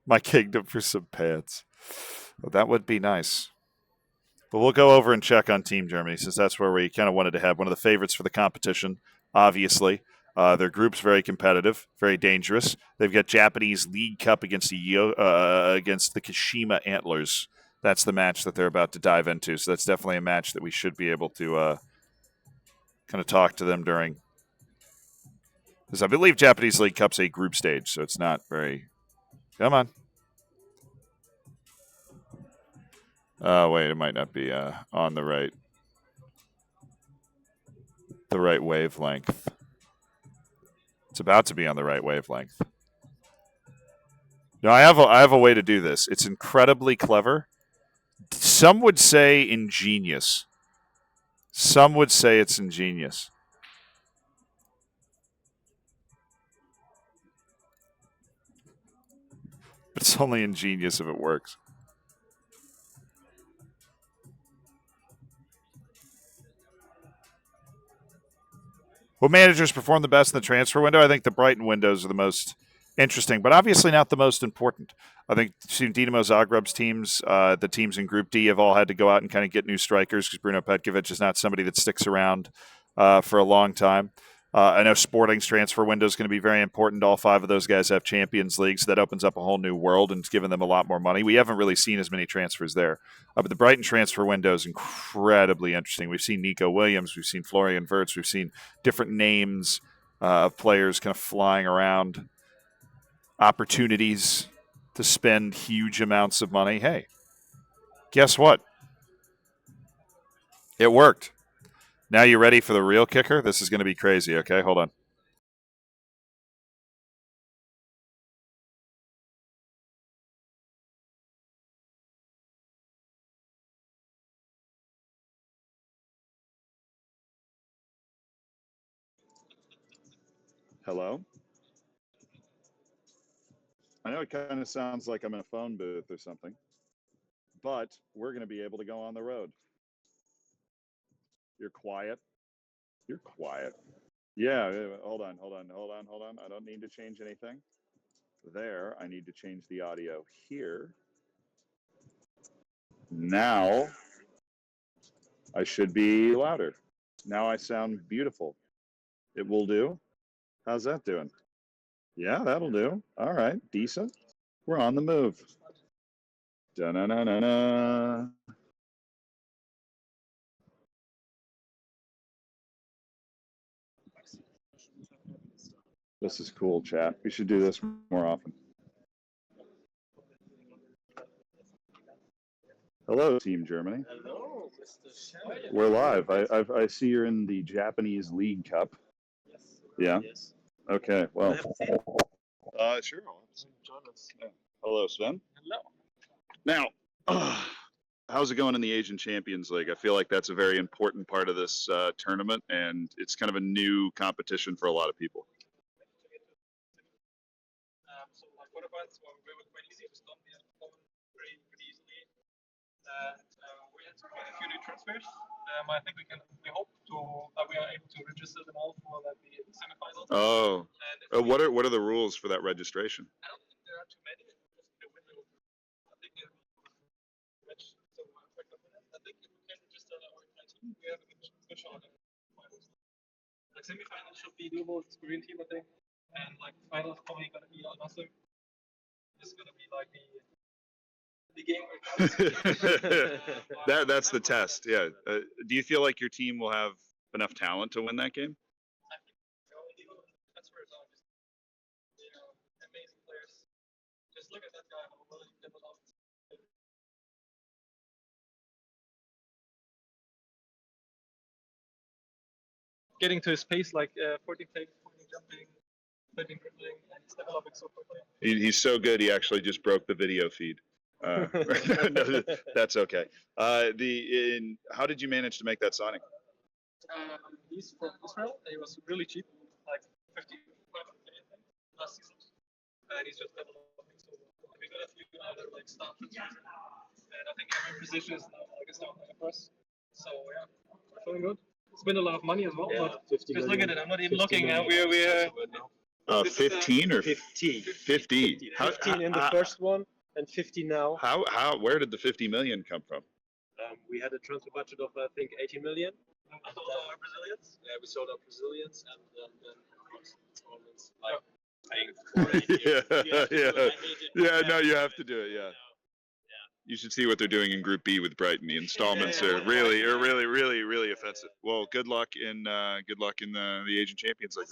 My kingdom for some pants. Well, that would be nice. But we'll go over and check on Team Germany, since that's where we kind of wanted to have one of the favorites for the competition, obviously. Their group's very competitive, very dangerous. They've got Japanese League Cup against the Kashima Antlers. That's the match that they're about to dive into. So that's definitely a match that we should be able to kind of talk to them during. Because I believe Japanese League Cup's a group stage, so it's not very. Come on. Oh wait, it might not be on the right wavelength. It's about to be on the right wavelength. No, I have a way to do this. It's incredibly clever. Some would say ingenious. Some would say it's ingenious. But it's only ingenious if it works. What managers perform the best in the transfer window? I think the Brighton windows are the most interesting, but obviously not the most important. I think Dinamo Zagreb's teams, the teams in Group D, have all had to go out and kind of get new strikers because Bruno Petkovic is not somebody that sticks around for a long time. I know Sporting's transfer window is going to be very important. All 5 of those guys have Champions League, so that opens up a whole new world and it's given them a lot more money. We haven't really seen as many transfers there. But the Brighton transfer window is incredibly interesting. We've seen Nico Williams, we've seen Florian Wirtz, we've seen different names of players kind of flying around, opportunities to spend huge amounts of money. Hey, guess what? It worked. Now you ready for the real kicker? This is going to be crazy, okay? Hold on. Hello? I know it kind of sounds like I'm in a phone booth or something, but we're going to be able to go on the road. You're quiet. You're quiet. Yeah, hold on. I don't need to change anything. There, I need to change the audio here. Now, I should be louder. Now I sound beautiful. It will do. How's that doing? Yeah, that'll do. All right, decent. We're on the move. Da-na-na-na-na. This is cool, chat. We should do this more often. Hello, Team Germany. Hello, Mr. We're live. I see you're in the Japanese League Cup. Yes. Yeah. Yes. Okay. Well. Sure. Join us. Yeah. Hello, Sven. Hello. Now, how's it going in the Asian Champions League? I feel like that's a very important part of this tournament, and it's kind of a new competition for a lot of people. So my quarterfinals were quite easy to start. We had performed pretty easily. We had quite a few new transfers. I think we hope that we are able to register them all for the semifinals. Oh, what are the rules for that registration? I don't think there are too many. Just the window. I think so I think if we can register our entire team, we have a good shot at finals. Like semifinals should be doable. It's a Korean team, I think. And like finals probably gonna be Al-Nassr. It's gonna be like the game. That's the test. Yeah. Do you feel like your team will have enough talent to win that game? I think that's where it's all just amazing players. Just look at that guy how well he developed. Getting to his pace, like 14 taking, 14 jumping, 13 dribbling, and he's developing so quickly. He's so good. He actually just broke the video feed. No, that's okay. How did you manage to make that signing? He's from Israel. He was really cheap, like 55 last season, and he's just developing. So we got a few other like staff transfers, and I think every position is now like a start for us. So yeah, we're feeling good. It's been a lot of money as well, but just look at it. I'm not even looking. We're 15 or 50. 50. 15 in the first one and 50 now. Where did the 50 million come from? We had a transfer budget of I think 80 million. we sold our Brazilians. Yeah, we sold our Brazilians and then tournaments. Like paying for it. Yeah, no, you have to do it, yeah. You should see what they're doing in Group B with Brighton. The installments are really offensive. Well, good luck in the Asian Champions League.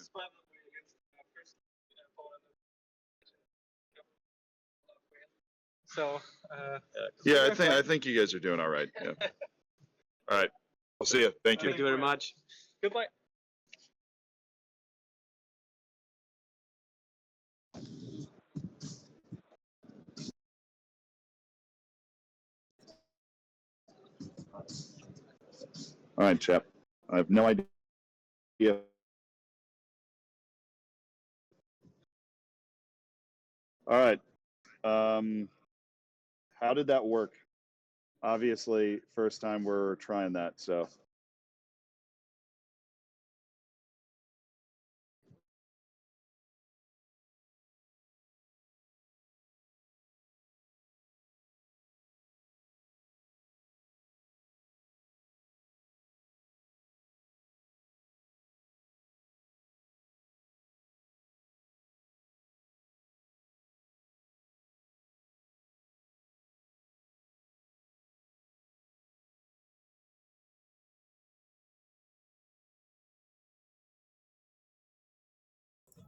So Yeah, I think you guys are doing all right. Yeah. All right. I'll see you. Thank you. Thank you very much. goodbye. All right, chap. I have no idea. All right. How did that work? Obviously, first time we're trying that, so.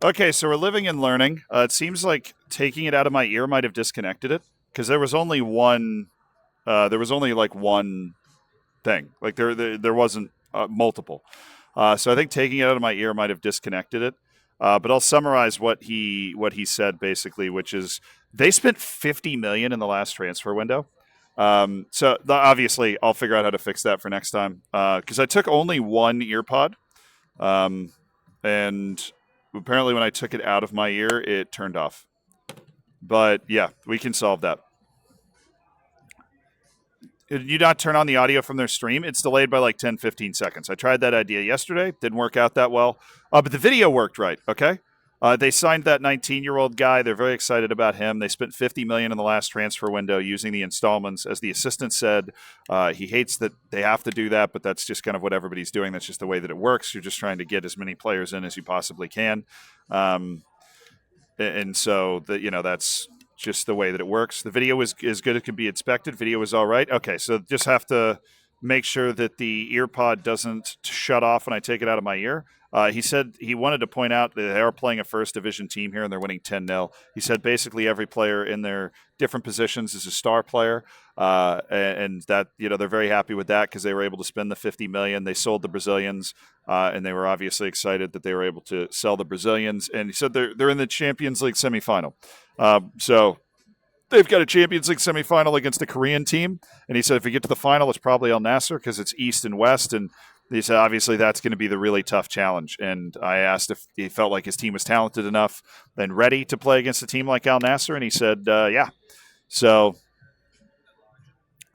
Okay, so we're living and learning. It seems like taking it out of my ear might have disconnected it because there was only one. There was only like one thing. Like there wasn't multiple. So I think taking it out of my ear might have disconnected it. But I'll summarize what he said basically, which is they spent $50 million in the last transfer window. So obviously I'll figure out how to fix that for next time because I took only one ear pod, and apparently when I took it out of my ear, it turned off. But yeah, we can solve that. Did you not turn on the audio from their stream? It's delayed by like 10, 15 seconds. I tried that idea yesterday. Didn't work out that well. But the video worked right, okay? They signed that 19-year-old guy. They're very excited about him. They spent $50 million in the last transfer window using the installments. As the assistant said, he hates that they have to do that, but that's just kind of what everybody's doing. That's just the way that it works. You're just trying to get as many players in as you possibly can. And so, that's just the way that it works. The video is as good as it can be expected. Video is all right. Okay, so just have to make sure that the ear pod doesn't shut off when I take it out of my ear. He said he wanted to point out that they are playing a first division team here and they're winning 10-0. He said basically every player in their different positions is a star player. And that, they're very happy with that because they were able to spend the $50 million. They sold the Brazilians, and they were obviously excited that they were able to sell the Brazilians. And he said they're in the Champions League semifinal. So they've got a Champions League semifinal against a Korean team. And he said if we get to the final, it's probably Al Nassr because it's East and West. And he said obviously that's going to be the really tough challenge. And I asked if he felt like his team was talented enough and ready to play against a team like Al Nassr. And he said, yeah. So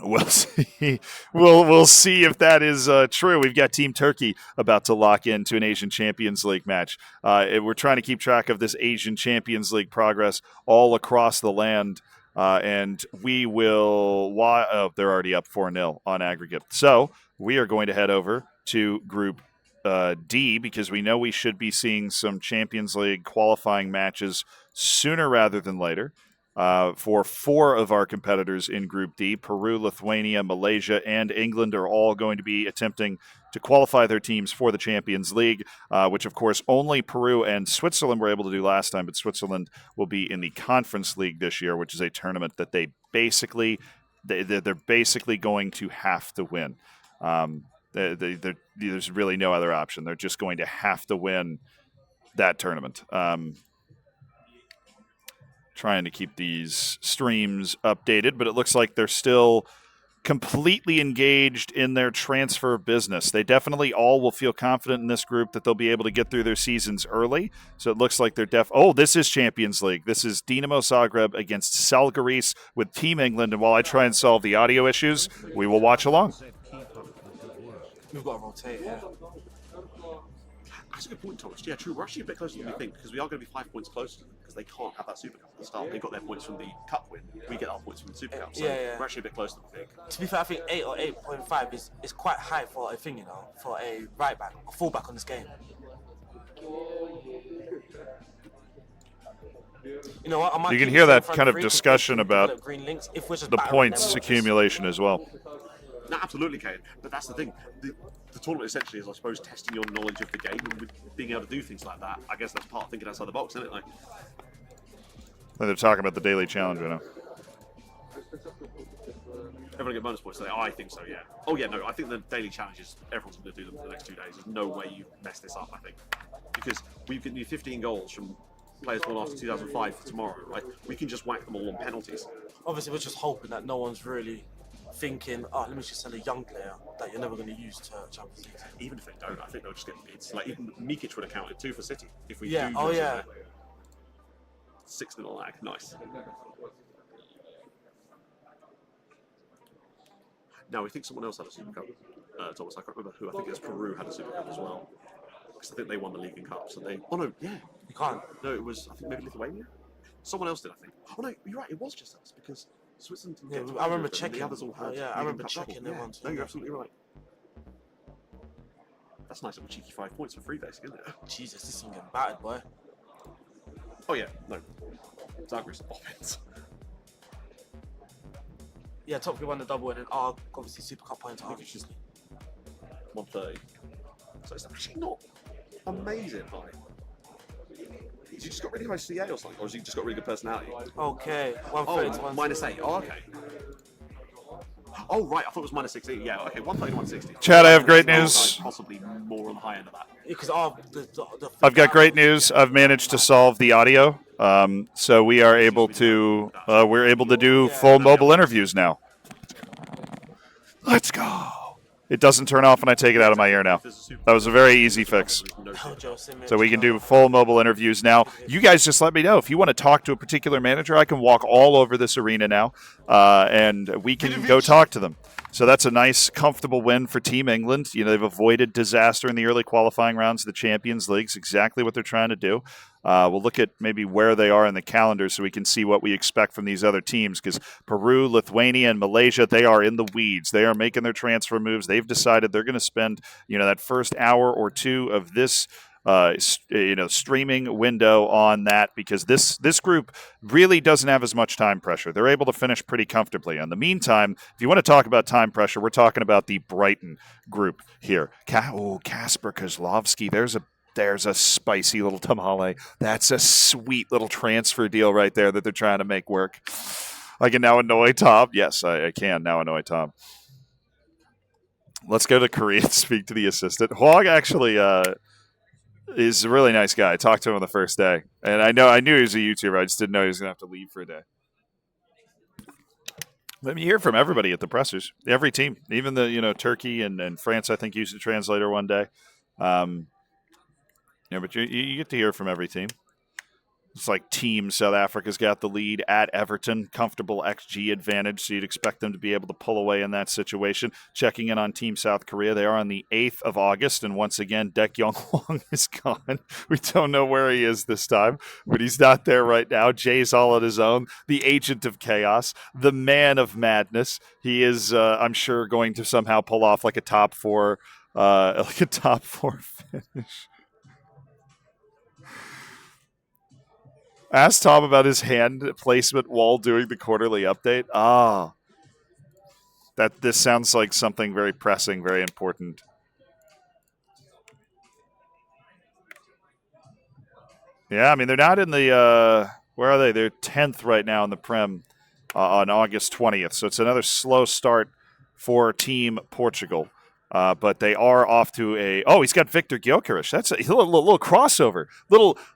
we'll see. We'll see if that is true. We've got Team Turkey about to lock into an Asian Champions League match. We're trying to keep track of this Asian Champions League progress all across the land. And we will. They're already up 4-0 on aggregate. So we are going to head over to Group D because we know we should be seeing some Champions League qualifying matches sooner rather than later. For 4 of our competitors in Group D, Peru, Lithuania, Malaysia, and England are all going to be attempting to qualify their teams for the Champions League, which, of course, only Peru and Switzerland were able to do last time, but Switzerland will be in the Conference League this year, which is a tournament that they're basically going to have to win. There's really no other option. They're just going to have to win that tournament. Trying to keep these streams updated, but it looks like they're still completely engaged in their transfer business. They definitely all will feel confident in this group that they'll be able to get through their seasons early. So it looks like they're this is Champions League. This is Dinamo Zagreb against Žalgiris with Team England. And while I try and solve the audio issues, we will watch along. We've got to rotate, yeah. That's a good point, Thomas. Yeah, true. We're actually a bit closer than we think because we are going to be 5 points closer to them because they can't have that Super Cup at the start. They got their points from the Cup win. We get our points from the Super Cup. So we're actually a bit closer than we think. To be fair, I think 8 or 8.5 is quite high for a thing, for a right back, a full back on this game. You know what? I might You can keep hear the that same kind of front three 'cause discussion they can about develop green links. If we're just the battering points them, we'll just- accumulation as well. No, absolutely, Kane. But that's the thing. The tournament essentially is, I suppose, testing your knowledge of the game, and with being able to do things like that. I guess that's part of thinking outside the box, isn't it? Like, And they're talking about the daily challenge right now. everyone get bonus points. So I think so, yeah. Oh yeah, no, I think the daily challenges, everyone's going to do them for the next 2 days. There's no way you mess this up, I think, because we've given you 15 goals from players born after 2005 for tomorrow, right? We can just whack them all on penalties. Obviously, we're just hoping that no one's really thinking, oh, let me just send a young player that you're never going to use to Champions League. Even if they don't, I think they'll just get bids. Like, even Mikic would have counted 2 for City if we Yeah, do. oh use yeah. it. 6-0 lag, nice. Now, we think someone else had a Super Cup, Thomas. I can't remember who. I think it was Peru had a Super Cup as well. Because I think they won the League and Cup. So they. Oh no, yeah. You can't. No, it was, I think, maybe Lithuania? Someone else did, I think. Oh no, you're right, it was just us, because Switzerland didn't Yeah, get to I remember Euro, but checking. The others all had Yeah, I League remember and Cup checking double. them once. No, you're absolutely right. That's nice, little cheeky 5 points for free basic, isn't it? Jesus, this thing getting battered, boy. Oh yeah, no. Zagreus offense. Yeah, top three won the double, and then obviously Super Cup points. I think it's just 130. So it's actually not amazing high. Has he just got really high CA or something? Or has he just got really good personality? Okay, 130 to Oh, 160. -8. Oh, okay. Oh, right. I thought it was -16. Yeah, okay. 130 to 160. Chad, I have great Oh, news. possibly more on the high end of that. Because I've got great news. I've managed to solve the audio, so we are able to we're able to do full mobile interviews now. Let's go. It doesn't turn off when I take it out of my ear now. That was a very easy fix. So we can do full mobile interviews now. You guys just let me know. If you want to talk to a particular manager, I can walk all over this arena now, and we can go talk to them. So that's a nice, comfortable win for Team England. You know, they've avoided disaster in the early qualifying rounds of the Champions League. It's exactly what they're trying to do. We'll look at maybe where they are in the calendar so we can see what we expect from these other teams, because Peru, Lithuania, and Malaysia, they are in the weeds. They are making their transfer moves. They've decided they're going to spend, that first hour or two of this streaming window on that, because this group really doesn't have as much time pressure. They're able to finish pretty comfortably. In the meantime, if you want to talk about time pressure, we're talking about the Brighton group here. Kasper Kozlowski, there's a spicy little tamale. That's a sweet little transfer deal right there that they're trying to make work. I can now annoy Tom. Yes, I can now annoy Tom. Let's go to Korea and speak to the assistant. Hwag actually is a really nice guy. I talked to him on the first day. And I knew he was a YouTuber. I just didn't know he was going to have to leave for a day. Let me hear from everybody at the pressers. Every team. Even the, Turkey and France, I think, used a translator one day. But you get to hear from every team. It's like Team South Africa's got the lead at Everton. Comfortable XG advantage, so you'd expect them to be able to pull away in that situation. Checking in on Team South Korea. They are on the 8th of August, and once again, Dek Young-Hwang is gone. We don't know where he is this time, but he's not there right now. Jay's all on his own. The agent of chaos. The man of madness. He is, I'm sure, going to somehow pull off like a top four finish. Ask Tom about his hand placement while doing the quarterly update. This sounds like something very pressing, very important. Yeah, I mean, they're not in the, where are they? They're 10th right now in the Prem on August 20th. So it's another slow start for Team Portugal. But they are off to he's got Victor Gyökeres. That's a little crossover.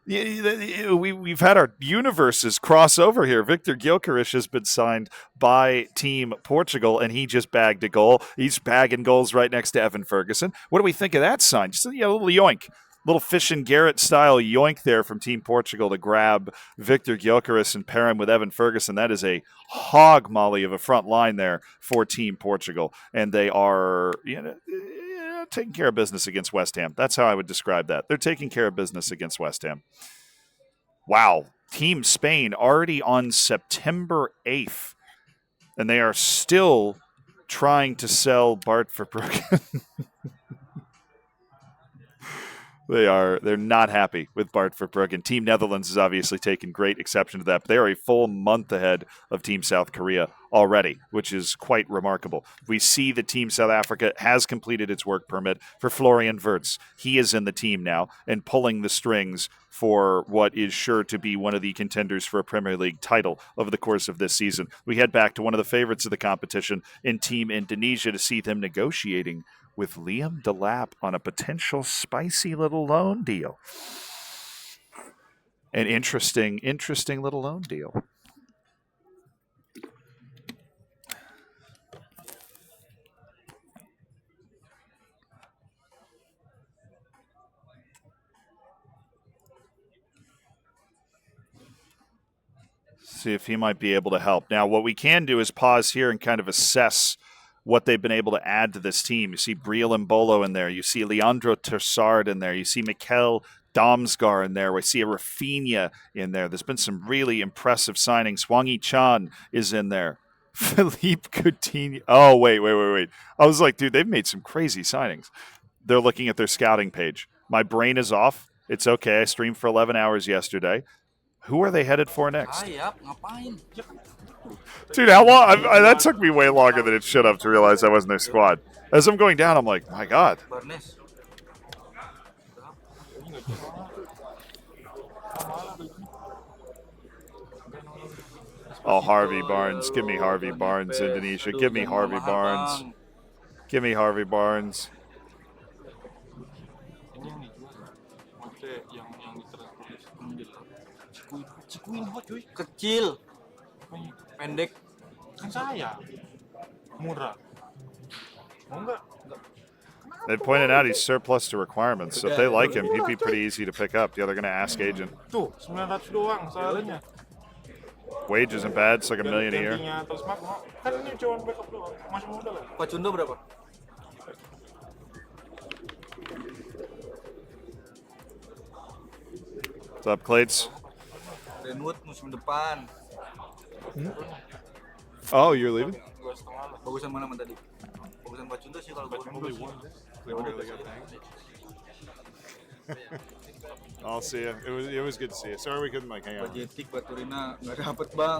We've had our universes cross over here. Victor Gyökeres has been signed by Team Portugal, and he just bagged a goal. He's bagging goals right next to Evan Ferguson. What do we think of that sign? Just a little yoink. Little Fish and Garrett style yoink there from Team Portugal to grab Victor Gyökeres and pair him with Evan Ferguson. That is a hog molly of a front line there for Team Portugal. And they are taking care of business against West Ham. That's how I would describe that. They're taking care of business against West Ham. Wow. Team Spain already on September 8th. And they are still trying to sell Bart Verbruggen. They're not happy with Bart Verbrugge. And Team Netherlands has obviously taken great exception to that. But they are a full month ahead of Team South Korea already, which is quite remarkable. We see that Team South Africa has completed its work permit for Florian Wirtz. He is in the team now and pulling the strings for what is sure to be one of the contenders for a Premier League title over the course of this season. We head back to one of the favorites of the competition in Team Indonesia to see them negotiating with Liam Delap on a potential spicy little loan deal. An interesting little loan deal. See if he might be able to help. Now, what we can do is pause here and kind of assess what they've been able to add to this team. You see Briel Mbolo in there. You see Leandro Tersard in there. You see Mikel Damsgaard in there. We see a Rafinha in there. There's been some really impressive signings. Hwang Hee-chan is in there. Philippe Coutinho. Oh, wait. I was like, dude, they've made some crazy signings. They're looking at their scouting page. My brain is off. It's okay. I streamed for 11 hours yesterday. Who are they headed for next? Dude, how long? That took me way longer than it should have to realize I wasn't their squad. As I'm going down, I'm like, my God. Oh, Harvey Barnes. Give me Harvey Barnes, Indonesia. Give me Harvey Barnes. Give me Harvey Barnes. Kecil, pendek, kan saya murah. They pointed out he's surplus to requirements, so if they like him, he'd be pretty easy to pick up. Yeah, they're going to ask agent. Tuh, 900 doang salahnya. Wage isn't bad, it's like $1 million a year. Kan ini cuma backup doang, masih muda lah. Pacundo berapa? What's up, Clates? Renwood musim depan. Oh, you're leaving? Bagusan mana tadi? Bagusan Pacundo sih kalau I'll see you. It was good to see you. Sorry we couldn't hang out.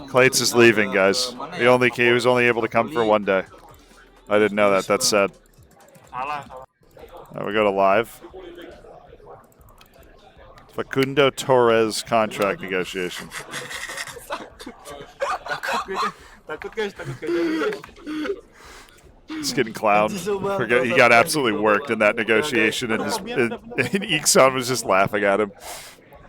Clates is leaving, guys. He was only able to come for one day. I didn't know that. That's sad. We go to live. Facundo Torres contract negotiation. He's getting clowned. He got absolutely worked in that negotiation, and Iksan was just laughing at him.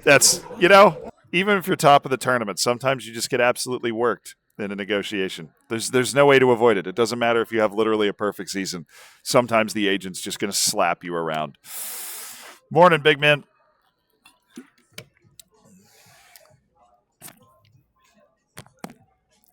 That's, even if you're top of the tournament, sometimes you just get absolutely worked in a negotiation. There's no way to avoid it. It doesn't matter if you have literally a perfect season. Sometimes the agent's just going to slap you around. Morning, big man.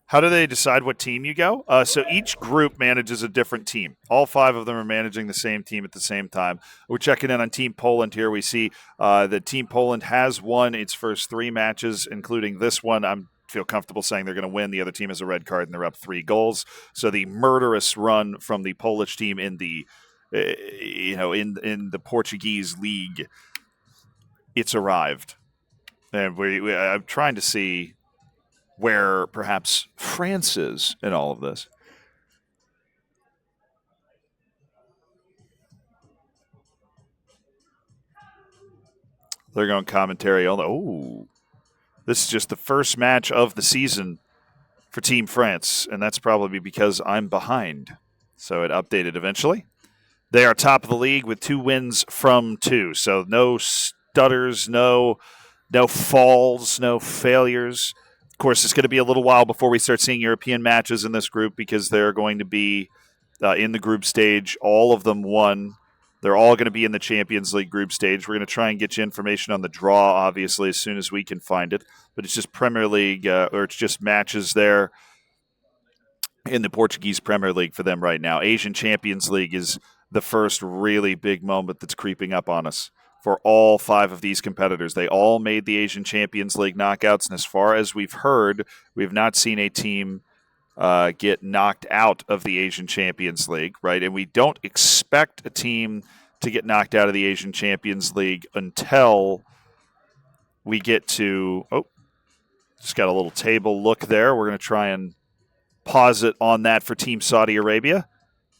How do they decide what team you go? So each group manages a different team. All 5 of them are managing the same team at the same time. We're checking in on Team Poland here. We see that Team Poland has won its first 3 matches, including this one. I feel comfortable saying they're going to win. The other team has a red card, and they're up 3 goals. So the murderous run from the Polish team in the in the Portuguese league, it's arrived. And I'm trying to see where perhaps France is in all of this. They're going commentary on this is just the first match of the season for Team France, and that's probably because I'm behind. So it updated eventually. They are top of the league with 2 wins from 2. So no stutters, no falls, no failures. Of course, it's going to be a little while before we start seeing European matches in this group because they're going to be in the group stage. All of them won. They're all going to be in the Champions League group stage. We're going to try and get you information on the draw, obviously, as soon as we can find it. But it's just Premier League, or it's just matches there in the Portuguese Premier League for them right now. Asian Champions League is the first really big moment that's creeping up on us. For all 5 of these competitors. They all made the Asian Champions League knockouts, and as far as we've heard, we've not seen a team get knocked out of the Asian Champions League, right? And we don't expect a team to get knocked out of the Asian Champions League until we get to... Oh, just got a little table look there. We're going to try and pause it on that for Team Saudi Arabia.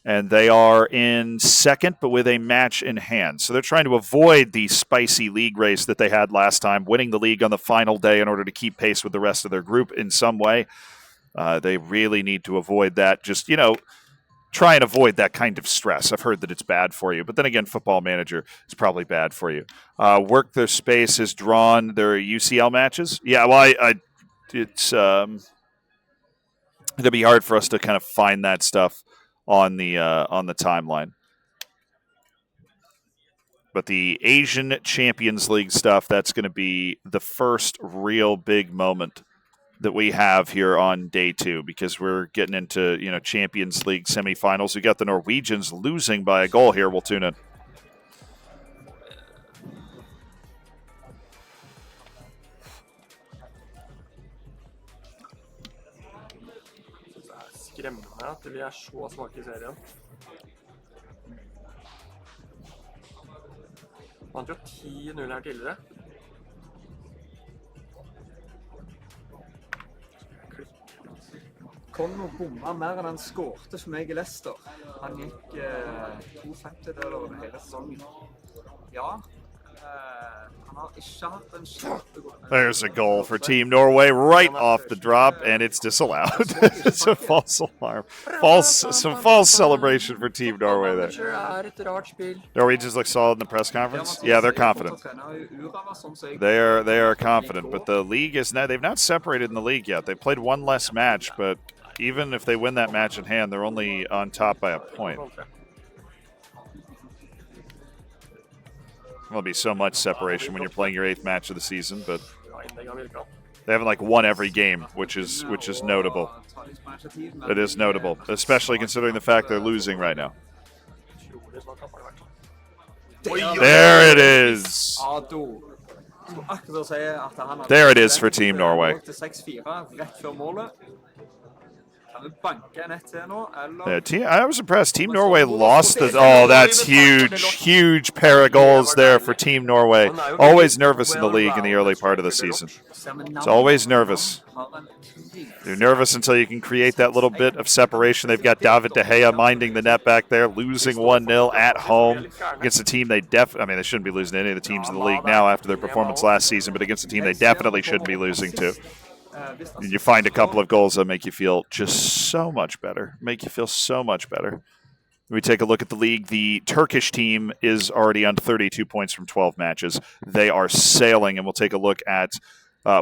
And they are in second, but with a match in hand. So they're trying to avoid the spicy league race that they had last time, winning the league on the final day in order to keep pace with the rest of their group in some way. They really need to avoid that. Just, try and avoid that kind of stress. I've heard that it's bad for you. But then again, Football Manager is probably bad for you. Work Their Space has drawn their UCL matches. Yeah, well, it's it'll be hard for us to kind of find that stuff on the timeline. But the Asian Champions League stuff, that's going to be the first real big moment that we have here on day 2, because we're getting into, Champions League semifinals. We got the Norwegians losing by a goal here. We'll tune in. Skremmende at vi så svake I serien. Vant jo 10-0 her tidligere. Conor bomma mer enn han skårte for meg I Leicester. Han gikk 2,50 over hele sesongen. Ja, han har ikke hatt en kjempegod... There's a goal for Team Norway right off the drop, and it's disallowed. It's a false alarm. Some false celebration for Team Norway there. Norwegians look solid in the press conference. Yeah, they're confident. They are confident, but the league is not. They've not separated in the league yet. They played one less match, but even if they win that match in hand, they're only on top by a point. There'll be so much separation when you're playing your 8th match of the season, but they haven't won every game, which is notable. It is notable, especially considering the fact they're losing right now. There it is. There it is for Team Norway. Yeah, I was impressed. Team Norway lost the... Oh, that's huge pair of goals there for Team Norway. Always nervous in the league in the early part of the season. It's always nervous. You're nervous until you can create that little bit of separation. They've got David De Gea minding the net back there, losing 1-0 at home against a team they they shouldn't be losing to any of the teams in the league now after their performance last season, but against a team they definitely shouldn't be losing to. And you find a couple of goals that make you feel just so much better. Make you feel so much better. We take a look at the league. The Turkish team is already on 32 points from 12 matches. They are sailing, and we'll take a look at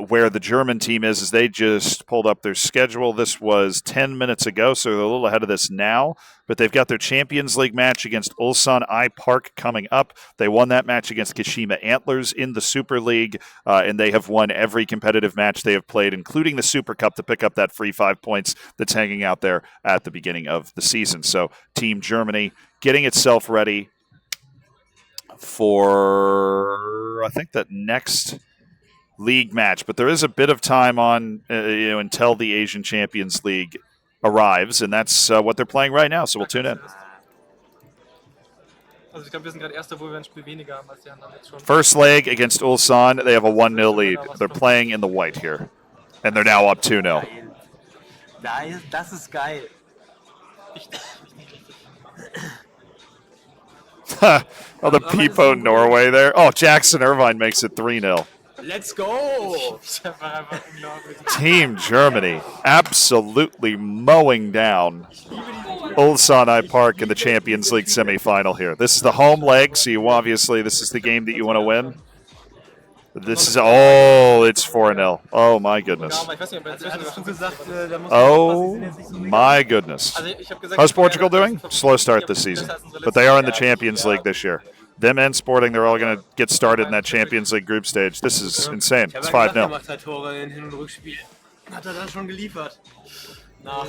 where the German team is, as they just pulled up their schedule. This was 10 minutes ago, so they're a little ahead of this now. But they've got their Champions League match against Ulsan I Park coming up. They won that match against Kashima Antlers in the Super League, and they have won every competitive match they have played, including the Super Cup, to pick up that free 5 points that's hanging out there at the beginning of the season. So Team Germany getting itself ready for, I think, that next league match, but there is a bit of time on until the Asian Champions League arrives, and that's what they're playing right now, so we'll tune in. First leg against Ulsan, they have a 1-0 lead. They're playing in the white here, and they're now up 2-0. Das ist geil. Oh, the Peepo Norway there. Oh, Jackson Irvine makes it 3-0. Let's go! Team Germany absolutely mowing down Ulsan I Park in the Champions League semifinal here. This is the home leg, so this is the game that you want to win. This is, it's 4-0. Oh, my goodness. Oh, my goodness. How's Portugal doing? Slow start this season, but they are in the Champions League this year. Them and Sporting, they're all going to get started in that Champions League group stage. This is insane. It's 5-0. Hat das schon geliefert? Nach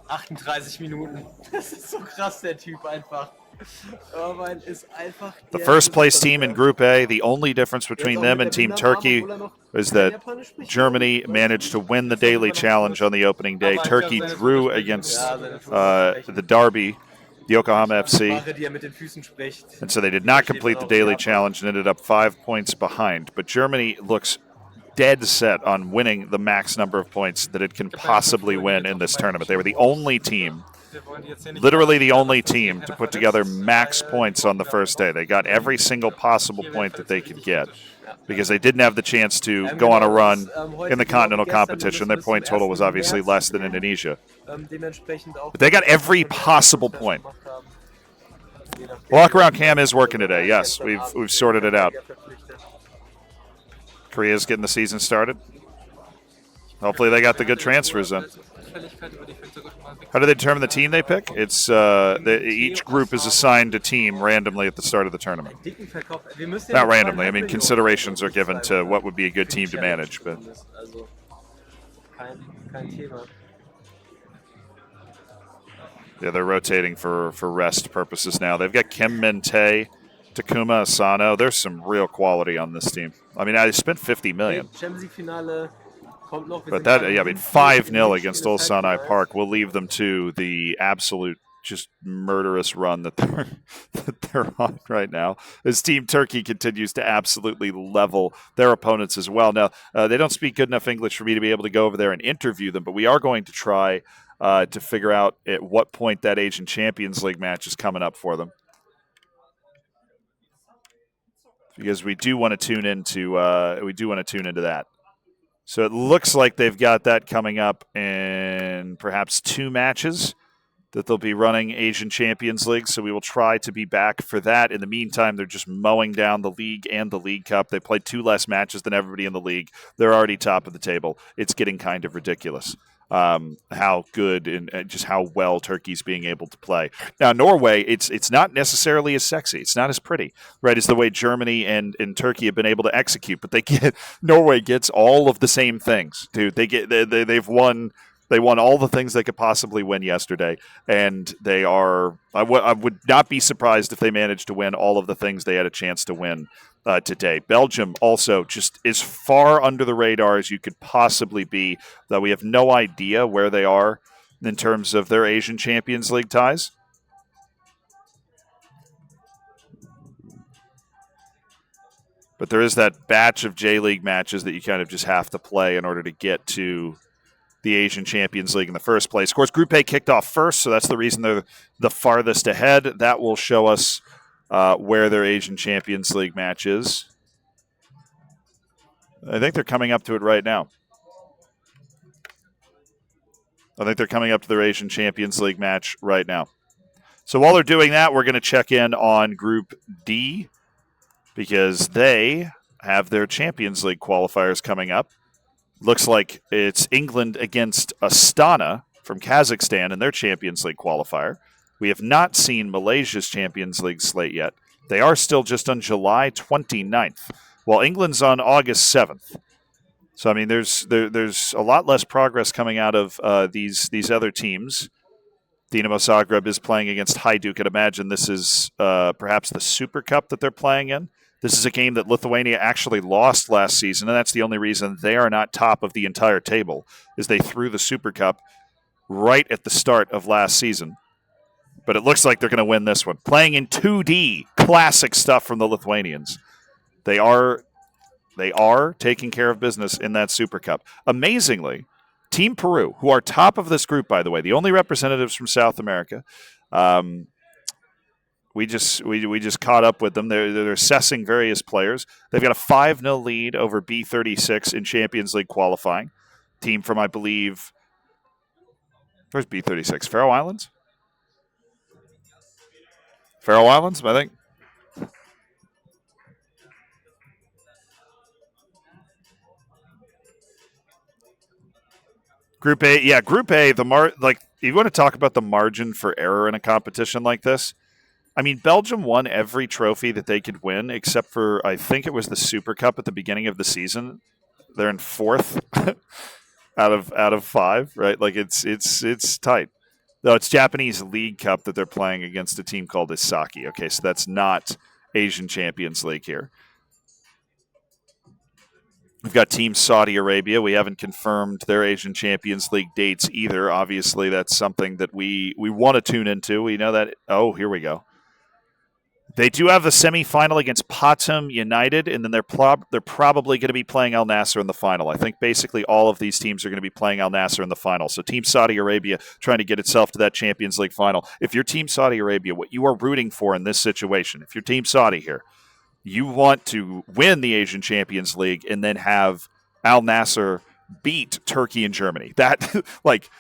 38 Minuten. Das ist so krass, der Typ einfach. The first place team in Group A, the only difference between them and Team Turkey is that Germany managed to win the daily challenge on the opening day. Turkey drew against the derby, Yokohama FC. Sprache, die mit den Füßen spricht. And so they did not complete the daily challenge and ended up 5 points behind. But Germany looks dead set on winning the max number of points that it can possibly win in this tournament. They were the only team, literally the only team, to put together max points on the first day. They got every single possible point that they could get because they didn't have the chance to go on a run in the continental competition. Their point total was obviously less than Indonesia. But they got every possible point. Walk around cam is working today. Yes, we've sorted it out. Korea's getting the season started. Hopefully they got the good transfers in. How do they determine the team they pick? It's each group is assigned a team randomly at the start of the tournament. Not randomly. I mean, considerations are given to what would be a good team to manage. But yeah, they're rotating for rest purposes now. They've got Kim Min-tae, Takuma Asano. There's some real quality on this team. I mean, I spent $50 million. But that, yeah, I mean, 5-0 against Ulsanai Park will leave them to the absolute just murderous run that they're on right now. As Team Turkey continues to absolutely level their opponents as well. Now, they don't speak good enough English for me to be able to go over there and interview them, but we are going to try to figure out at what point that Asian Champions League match is coming up for them. Because we do want to tune into that. So it looks like they've got that coming up in perhaps 2 matches that they'll be running Asian Champions League. So we will try to be back for that. In the meantime, they're just mowing down the league and the League Cup. They played 2 less matches than everybody in the league. They're already top of the table. It's getting kind of ridiculous. How good and just how well Turkey's being able to play. Now, Norway, it's not necessarily as sexy. It's not as pretty, right, as the way Germany and Turkey have been able to execute. But Norway gets all of the same things, dude. They've won. They won all the things they could possibly win yesterday, and they are. I would not be surprised if they managed to win all of the things they had a chance to win today. Belgium also just as far under the radar as you could possibly be, though we have no idea where they are in terms of their Asian Champions League ties. But there is that batch of J-League matches that you kind of just have to play in order to get to the Asian Champions League in the first place. Of course, Group A kicked off first, so that's the reason they're the farthest ahead. That will show us where their Asian Champions League match is. I think they're coming up to it right now. I think they're coming up to their Asian Champions League match right now. So while they're doing that, we're going to check in on Group D because they have their Champions League qualifiers coming up. Looks like it's England against Astana from Kazakhstan in their Champions League qualifier. We have not seen Malaysia's Champions League slate yet. They are still just on July 29th, while England's on August 7th. So, I mean, there's a lot less progress coming out of these other teams. Dinamo Zagreb is playing against Hajduk. I'd imagine this is perhaps the Super Cup that they're playing in. This is a game that Lithuania actually lost last season, and that's the only reason they are not top of the entire table, is they threw the Super Cup right at the start of last season. But it looks like they're going to win this one. Playing in 2D, classic stuff from the Lithuanians. They are taking care of business in that Super Cup. Amazingly, Team Peru, who are top of this group, by the way, the only representatives from South America, we just caught up with them. They're assessing various players. They've got a 5-0 lead over B36 in Champions League qualifying. Team from, I believe, where's B36? Faroe Islands? Faroe Islands, I think. Group A, yeah, Group A. You want to talk about the margin for error in a competition like this? I mean, Belgium won every trophy that they could win, except for I think it was the Super Cup at the beginning of the season. They're in 4th out of 5, right? Like it's tight. No, it's Japanese League Cup that they're playing against a team called Isaki. Okay, so that's not Asian Champions League here. We've got Team Saudi Arabia. We haven't confirmed their Asian Champions League dates either. Obviously, that's something that we want to tune into. We know that. Oh, here we go. They do have the semifinal against Patum United, and then they're probably going to be playing Al Nassr in the final. I think basically all of these teams are going to be playing Al Nassr in the final. So Team Saudi Arabia trying to get itself to that Champions League final. If you're Team Saudi Arabia, what you are rooting for in this situation, if you're Team Saudi here, you want to win the Asian Champions League and then have Al Nassr beat Turkey and Germany. That, like,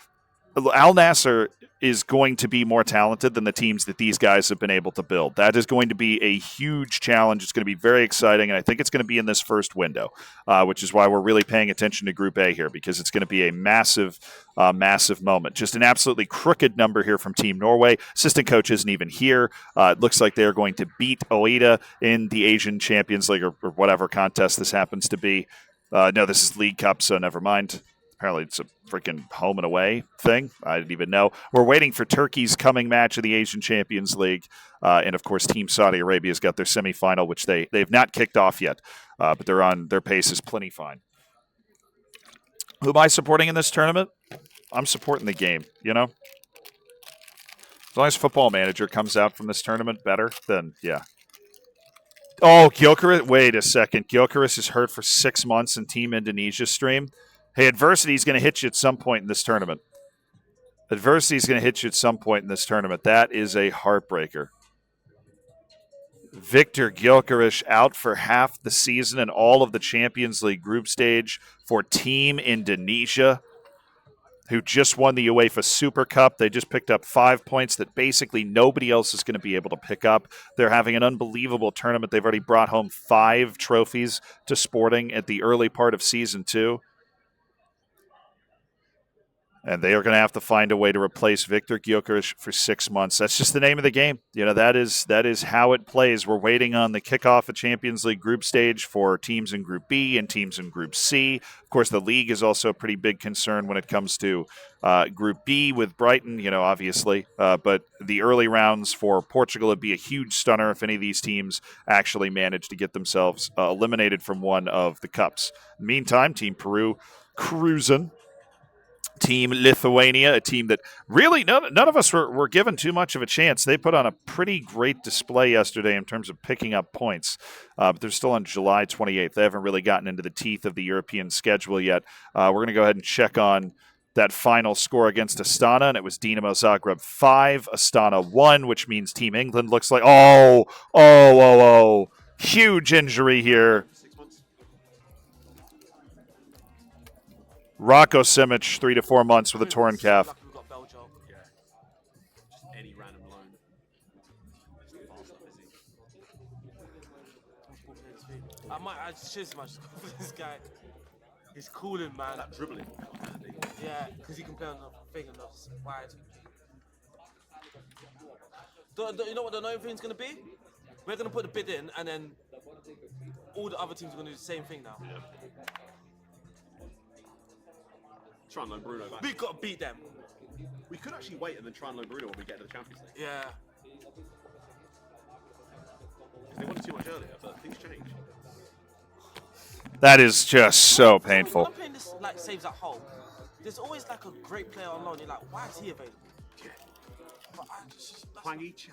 Al Nassr is going to be more talented than the teams that these guys have been able to build. That is going to be a huge challenge. It's going to be very exciting, and I think it's going to be in this first window, which is why we're really paying attention to Group A here, because it's going to be a massive, massive moment. Just an absolutely crooked number here from Team Norway. Assistant coach isn't even here. It looks like they're going to beat Oita in the Asian Champions League or whatever contest this happens to be. No, this is League Cup, so never mind. Apparently it's a freaking home and away thing. I didn't even know. We're waiting for Turkey's coming match of the Asian Champions League. And, of course, Team Saudi Arabia's got their semifinal, which they've not kicked off yet. But they're on their pace is plenty fine. Who am I supporting in this tournament? I'm supporting the game, you know? As long as Football Manager comes out from this tournament better, then, yeah. Oh, Gyökeres. Wait a second. Gyökeres is hurt for 6 months in Team Indonesia stream. Hey, adversity is going to hit you at some point in this tournament. Adversity is going to hit you at some point in this tournament. That is a heartbreaker. Victor Gyökeres out for half the season and all of the Champions League group stage for Team Indonesia, who just won the UEFA Super Cup. They just picked up 5 points that basically nobody else is going to be able to pick up. They're having an unbelievable tournament. They've already brought home 5 trophies to Sporting at the early part of Season 2. And they are going to have to find a way to replace Victor Gyökeres for 6 months. That's just the name of the game. You know, that is how it plays. We're waiting on the kickoff of Champions League group stage for teams in Group B and teams in Group C. Of course, the league is also a pretty big concern when it comes to Group B with Brighton, you know, obviously. But the early rounds for Portugal would be a huge stunner if any of these teams actually manage to get themselves eliminated from one of the cups. Meantime, Team Peru cruising. Team Lithuania, a team that really none of us were given too much of a chance. They put on a pretty great display yesterday in terms of picking up points. But they're still on July 28th. They haven't really gotten into the teeth of the European schedule yet. We're going to go ahead and check on that final score against Astana, and it was Dinamo Zagreb 5, Astana 1, which means Team England looks like, huge injury here. Rocco Simic, 3 to 4 months with a torn calf. Any random loan. I just this guy. He's cooling, man. That dribbling. Yeah, because he can play on the thing and that's wide. You know what the annoying thing's going to be? We're going to put the bid in, and then all the other teams are going to do the same thing now. Yeah. Try and loan Bruno back. We got to beat them. We could actually wait and then try and loan Bruno when we get to the Champions League. Yeah. They won too much earlier, but things change. That is just so painful. When I'm playing this like saves at home, there's always like a great player on loan. You're like, why is he available? Yeah. But Hwangi Chan.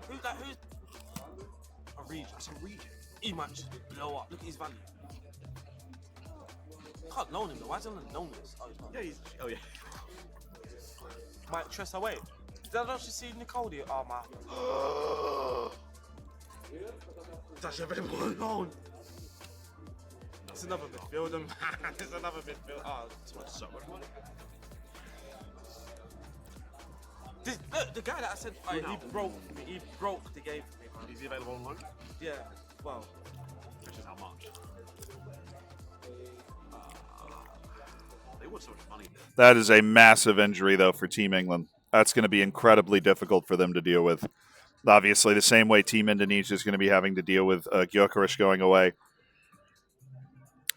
Who's a region? That's a region. He might just blow up. Look at his value. Can't loan him though. Why is he on the loan list? Oh, yeah. Might trust away. Did I not just see Nicole there? Oh, man. It's actually available on loan. It's another midfielder, man. It's another midfielder. Oh, it's so much money. Look, the guy that I said he broke the game for me, man. Is he available on loan? Yeah, well. Which is how much? They want so much money. That is a massive injury, though, for Team England. That's going to be incredibly difficult for them to deal with. Obviously, the same way Team Indonesia is going to be having to deal with Gyökeres going away.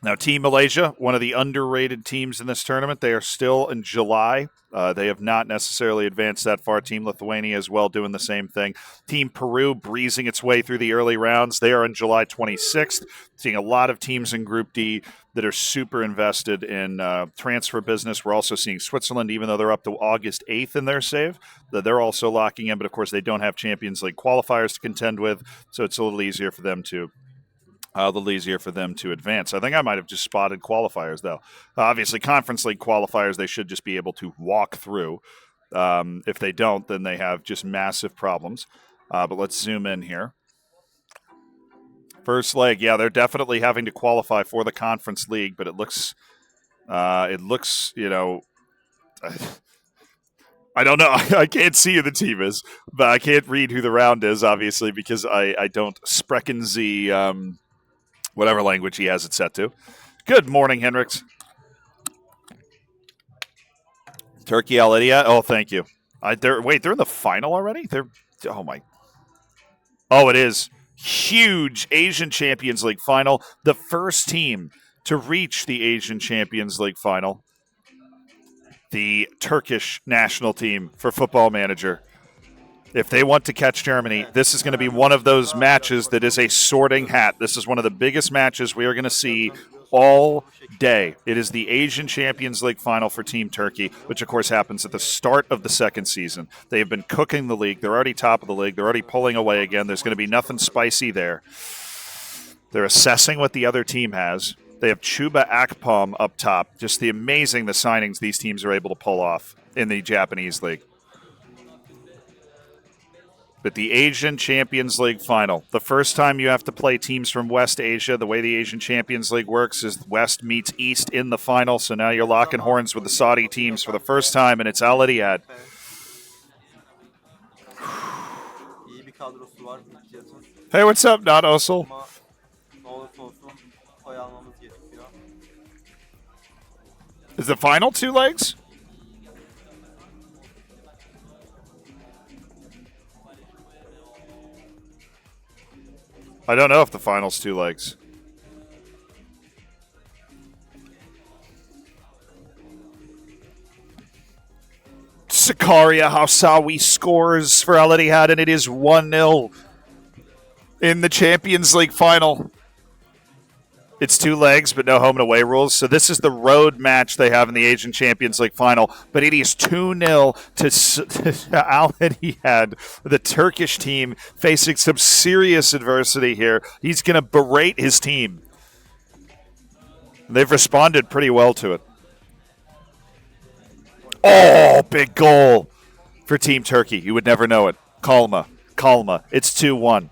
Now, Team Malaysia, one of the underrated teams in this tournament, they are still in July. They have not necessarily advanced that far. Team Lithuania as well doing the same thing. Team Peru breezing its way through the early rounds. They are on July 26th. Seeing a lot of teams in Group D that are super invested in transfer business. We're also seeing Switzerland, even though they're up to August 8th in their save, that they're also locking in. But, of course, they don't have Champions League qualifiers to contend with, so it's a little easier for them to advance. I think I might have just spotted qualifiers, though. Obviously, Conference League qualifiers, they should just be able to walk through. If they don't, then they have just massive problems. But let's zoom in here. First leg, yeah, they're definitely having to qualify for the Conference League, but it looks, you know, I don't know. I can't see who the team is, but I can't read who the round is, obviously, because I don't sprechen Sie, whatever language he has it set to. Good morning, Hendricks. Turkey Al Ittihad. Oh, thank you. They're in the final already? Oh, it is. Huge Asian Champions League final. The first team to reach the Asian Champions League final. The Turkish national team for Football Manager. If they want to catch Germany, this is going to be one of those matches that is a sorting hat. This is one of the biggest matches we are going to see all day. It is the Asian Champions League final for Team Turkey, which, of course, happens at the start of the second season. They have been cooking the league. They're already top of the league. They're already pulling away again. There's going to be nothing spicy there. They're assessing what the other team has. They have Chuba Akpom up top. Just the signings these teams are able to pull off in the Japanese league. But the Asian Champions League final, the first time you have to play teams from West Asia, the way the Asian Champions League works is West meets East in the final. So now you're locking horns with the Saudi teams for the first time, and it's Al Ittihad. Hey, what's up, Not Osul? Is the final 2 legs? I don't know if the final's 2 legs. Sakaria Hausawi scores for Al Ittihad, and it is 1-0 in the Champions League final. It's 2 legs, but no home and away rules. So this is the road match they have in the Asian Champions League final. But it is 2-0 to Al Ittihad, the Turkish team, facing some serious adversity here. He's going to berate his team. They've responded pretty well to it. Oh, big goal for Team Turkey. You would never know it. Kalma. It's 2-1.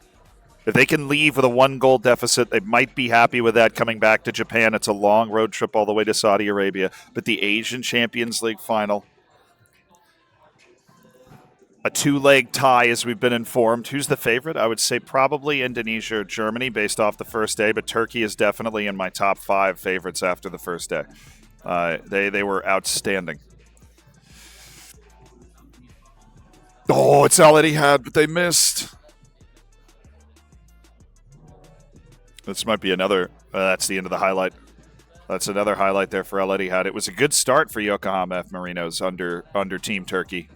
If they can leave with a 1-goal deficit, they might be happy with that coming back to Japan. It's a long road trip all the way to Saudi Arabia. But the Asian Champions League final, a 2-leg tie, as we've been informed. Who's the favorite? I would say probably Indonesia or Germany based off the first day, but Turkey is definitely in my top 5 favorites after the first day. They were outstanding. Oh, it's Al Ittihad, but they missed. This might be another. That's the end of the highlight. That's another highlight there for Al Ittihad. It was a good start for Yokohama F. Marinos under Team Turkey.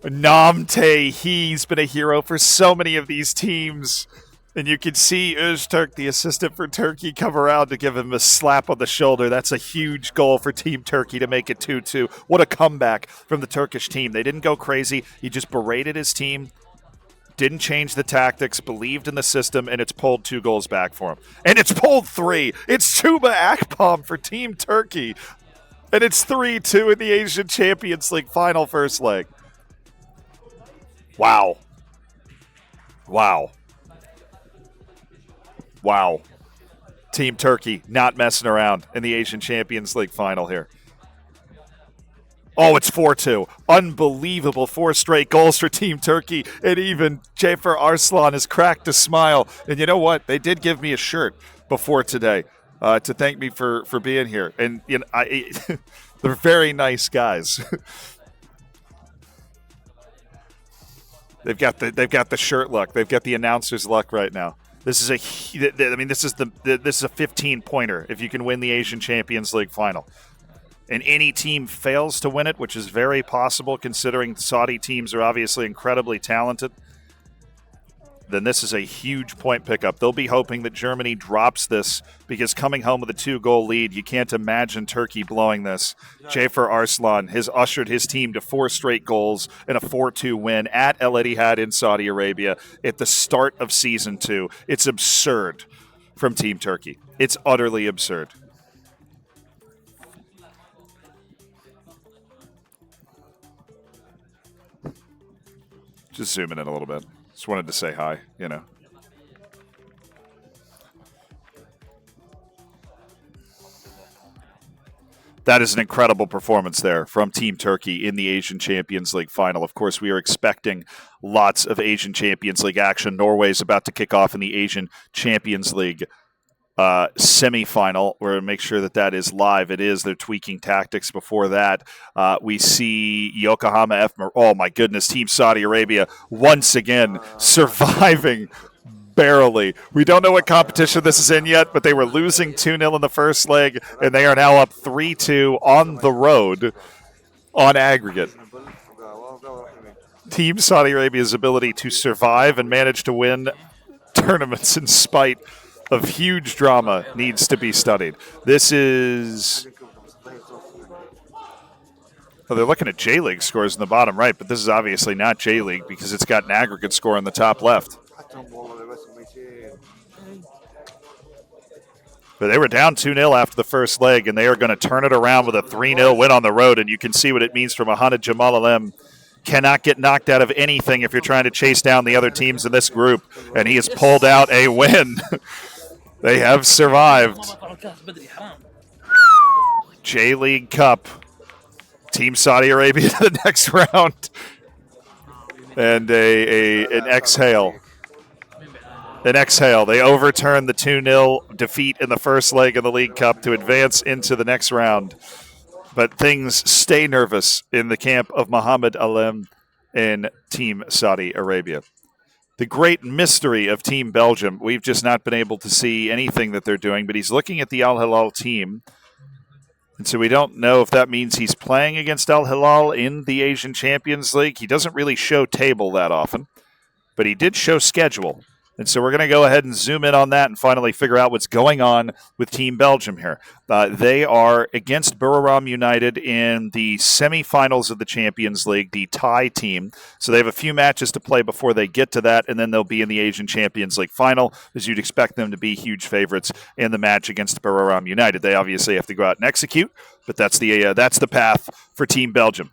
Namte, he's been a hero for so many of these teams. And you can see Öztürk, the assistant for Turkey, come around to give him a slap on the shoulder. That's a huge goal for Team Turkey to make it 2-2. What a comeback from the Turkish team. They didn't go crazy. He just berated his team. Didn't change the tactics, believed in the system, and it's pulled 2 goals back for him. And it's pulled 3. It's Chuba Akpom for Team Turkey. And it's 3-2 in the Asian Champions League final first leg. Wow. Team Turkey not messing around in the Asian Champions League final here. Oh, it's 4-2. Unbelievable 4 straight goals for Team Turkey. And even Jafer Arslan has cracked a smile. And you know what? They did give me a shirt before today to thank me for being here. And you know, they're very nice guys. They've got the shirt luck. They've got the announcer's luck right now. This is this is this is a 15-pointer if you can win the Asian Champions League final. And any team fails to win it, which is very possible considering Saudi teams are obviously incredibly talented, then this is a huge point pickup. They'll be hoping that Germany drops this because coming home with a 2-goal lead, you can't imagine Turkey blowing this. Jafer Arslan has ushered his team to 4 straight goals and a 4-2 win at El Ittihad in Saudi Arabia at the start of Season 2. It's absurd from Team Turkey. It's utterly absurd. Just zooming in a little bit. Just wanted to say hi, you know. That is an incredible performance there from Team Turkey in the Asian Champions League final. Of course, we are expecting lots of Asian Champions League action. Norway is about to kick off in the Asian Champions League semi-final. We're going to make sure that is live. It is. They're tweaking tactics before that. We see Yokohama F. Oh, my goodness. Team Saudi Arabia once again surviving barely. We don't know what competition this is in yet, but they were losing 2-0 in the first leg, and they are now up 3-2 on the road on aggregate. Team Saudi Arabia's ability to survive and manage to win tournaments in spite of huge drama needs to be studied. This is... Well, they're looking at J-League scores in the bottom right, but this is obviously not J-League because it's got an aggregate score in the top left. But they were down 2-0 after the first leg, and they are going to turn it around with a 3-0 win on the road, and you can see what it means for Mohamed Jamal Alem. Cannot get knocked out of anything if you're trying to chase down the other teams in this group, and he has pulled out a win. They have survived. J-League Cup. Team Saudi Arabia to the next round. And an exhale. An exhale. They overturned the 2-0 defeat in the first leg of the League Cup to advance into the next round. But things stay nervous in the camp of Mohamed Alem in Team Saudi Arabia. The great mystery of Team Belgium, we've just not been able to see anything that they're doing, but he's looking at the Al Hilal team. And so we don't know if that means he's playing against Al Hilal in the Asian Champions League. He doesn't really show table that often, but he did show schedule. And so we're going to go ahead and zoom in on that and finally figure out what's going on with Team Belgium here. They are against Buriram United in the semifinals of the Champions League, the Thai team. So they have a few matches to play before they get to that, and then they'll be in the Asian Champions League final, as you'd expect them to be huge favorites in the match against Buriram United. They obviously have to go out and execute, but that's the path for Team Belgium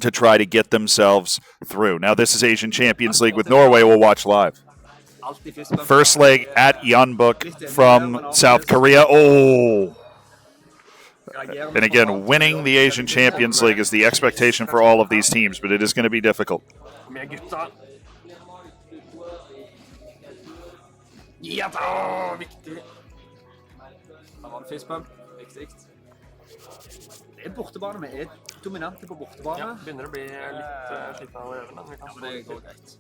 to try to get themselves through. Now, this is Asian Champions League with Norway. We'll watch live. First leg at Yeonbuk from South Korea. Oh! And again, winning the Asian Champions League is the expectation for all of these teams, but it is going to be difficult. Det er bortebane. Vi er dominante på bortebane. Ja, begynner å bli litt sliten av øvene, men vi kan det går greit.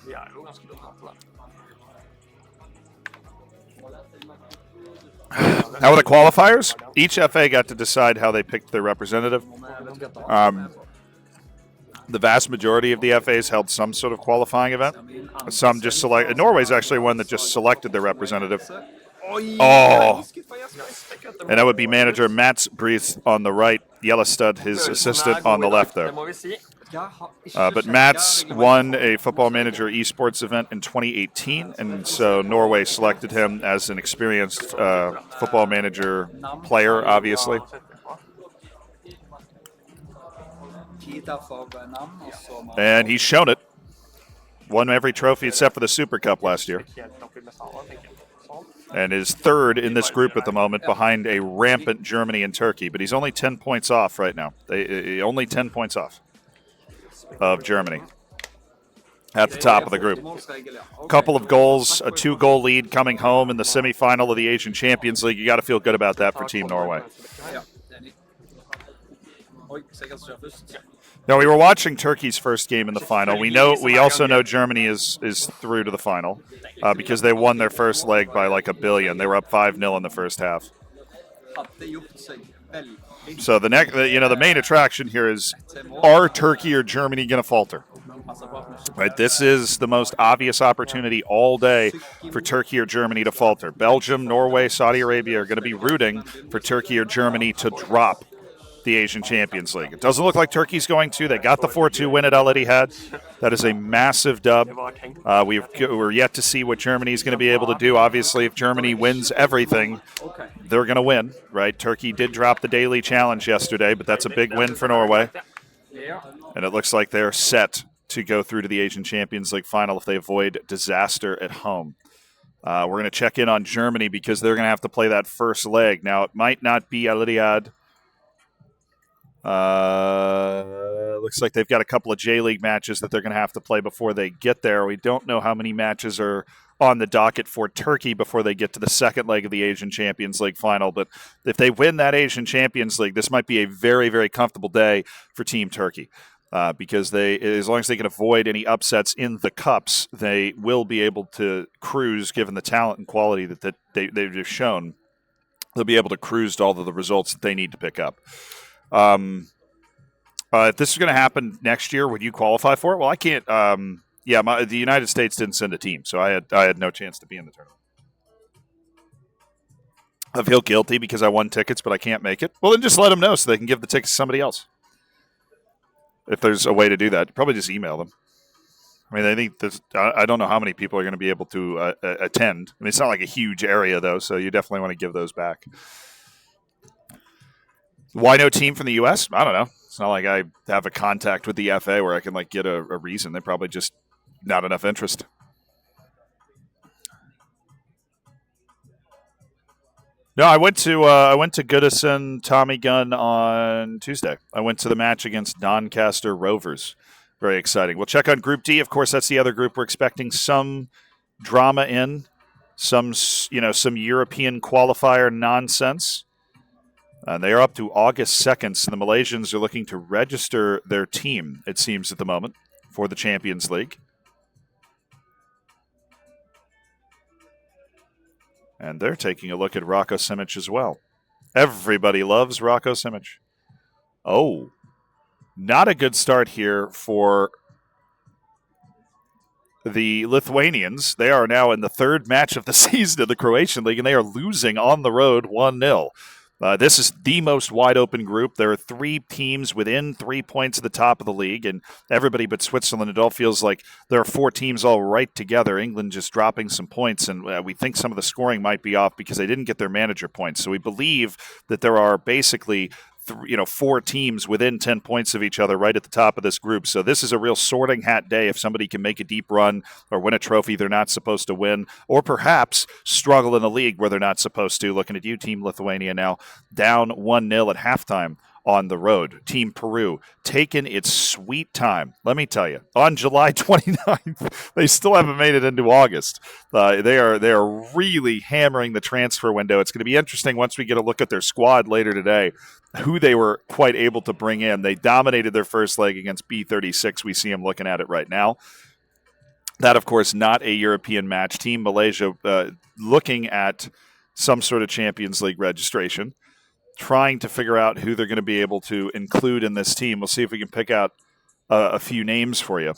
Vi er jo ganske dominante der. How are the qualifiers? Each FA got to decide how they picked their representative. The vast majority of the FAs held some sort of qualifying event. Some just select. Norway's actually one that just selected their representative. Oh! And that would be manager Mats Breith on the right, Yellowstud, his assistant, on the left there. But Mats won a Football Manager esports event in 2018, and so Norway selected him as an experienced Football Manager player, obviously. And he's shown it. Won every trophy except for the Super Cup last year. And is third in this group at the moment behind a rampant Germany and Turkey. But he's only 10 points off right now. Only 10 points off of Germany at the top of the group. A couple of goals, a 2-goal lead coming home in the semifinal of the Asian Champions League. You got to feel good about that for Team Norway. No, we were watching Turkey's first game in the final. We also know Germany is through to the final because they won their first leg by like 1 billion. They were up 5-0 in the first half. So the main attraction here is, are Turkey or Germany going to falter? Right, this is the most obvious opportunity all day for Turkey or Germany to falter. Belgium, Norway, Saudi Arabia are going to be rooting for Turkey or Germany to drop the Asian Champions League. It doesn't look like Turkey's going to. They got the 4-2 win at Al Ittihad. That is a massive dub. We're yet to see what Germany's going to be able to do. Obviously, if Germany wins everything, they're going to win, right? Turkey did drop the daily challenge yesterday, but that's a big win for Norway. And it looks like they're set to go through to the Asian Champions League final if they avoid disaster at home. We're going to check in on Germany because they're going to have to play that first leg. Now, it might not be Al Ittihad. Looks like they've got a couple of J-League matches that they're going to have to play before they get there. We don't know how many matches are on the docket for Turkey before they get to the second leg of the Asian Champions League final. But if they win that Asian Champions League, this might be a very, very comfortable day for Team Turkey. Because as long as they can avoid any upsets in the cups, they will be able to cruise, given the talent and quality that they've just shown. They'll be able to cruise to all of the results that they need to pick up. If this is going to happen next year, would you qualify for it? Well, I can't. The United States didn't send a team, so I had no chance to be in the tournament. I feel guilty because I won tickets, but I can't make it. Well, then just let them know so they can give the tickets to somebody else. If there's a way to do that, probably just email them. I mean, I think I don't know how many people are going to be able to attend. I mean, it's not like a huge area, though, so you definitely want to give those back. Why no team from the U.S.? I don't know. It's not like I have a contact with the FA where I can get a reason. They're probably just not enough interest. No, I went to Goodison Tommy Gun on Tuesday. I went to the match against Doncaster Rovers. Very exciting. We'll check on Group D. Of course, that's the other group we're expecting some drama in, some European qualifier nonsense. They are up to August 2nd, so the Malaysians are looking to register their team, it seems, at the moment, for the Champions League. And they're taking a look at Rocco Simic as well. Everybody loves Rocco Simic. Oh, not a good start here for the Lithuanians. They are now in the third match of the season of the Croatian League, and they are losing on the road 1-0. This is the most wide-open group. There are 3 teams within 3 points of the top of the league, and everybody but Switzerland. It all feels like there are 4 teams all right together. England just dropping some points, and we think some of the scoring might be off because they didn't get their manager points. So we believe that there are basically 4 teams within 10 points of each other right at the top of this group. So this is a real sorting hat day if somebody can make a deep run or win a trophy they're not supposed to win, or perhaps struggle in a league where they're not supposed to. Looking at you, Team Lithuania, now down 1-0 at halftime on the road. Team Peru taking its sweet time. Let me tell you, on July 29th, they still haven't made it into August. They are really hammering the transfer window. It's going to be interesting once we get a look at their squad later today, who they were quite able to bring in. They dominated their first leg against B36. We see them looking at it right now. That, of course, not a European match. Team Malaysia looking at some sort of Champions League registration, trying to figure out who they're going to be able to include in this team. We'll see if we can pick out a few names for you.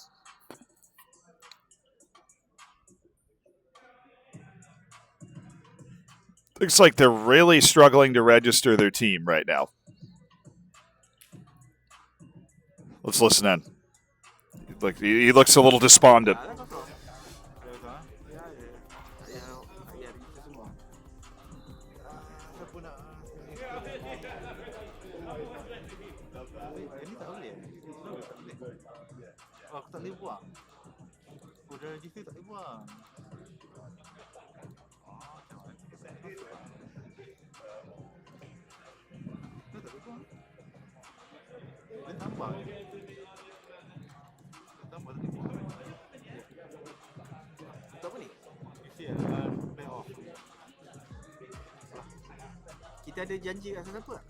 Looks like they're really struggling to register their team right now. Let's listen in. He looks a little despondent. Tak boleh buang. Udah gitu tak boleh buang. Tak boleh buang. Boleh tambah. Tambah tak boleh buang. Tak boleh. Play off. Kita ada janji kat siapa tak?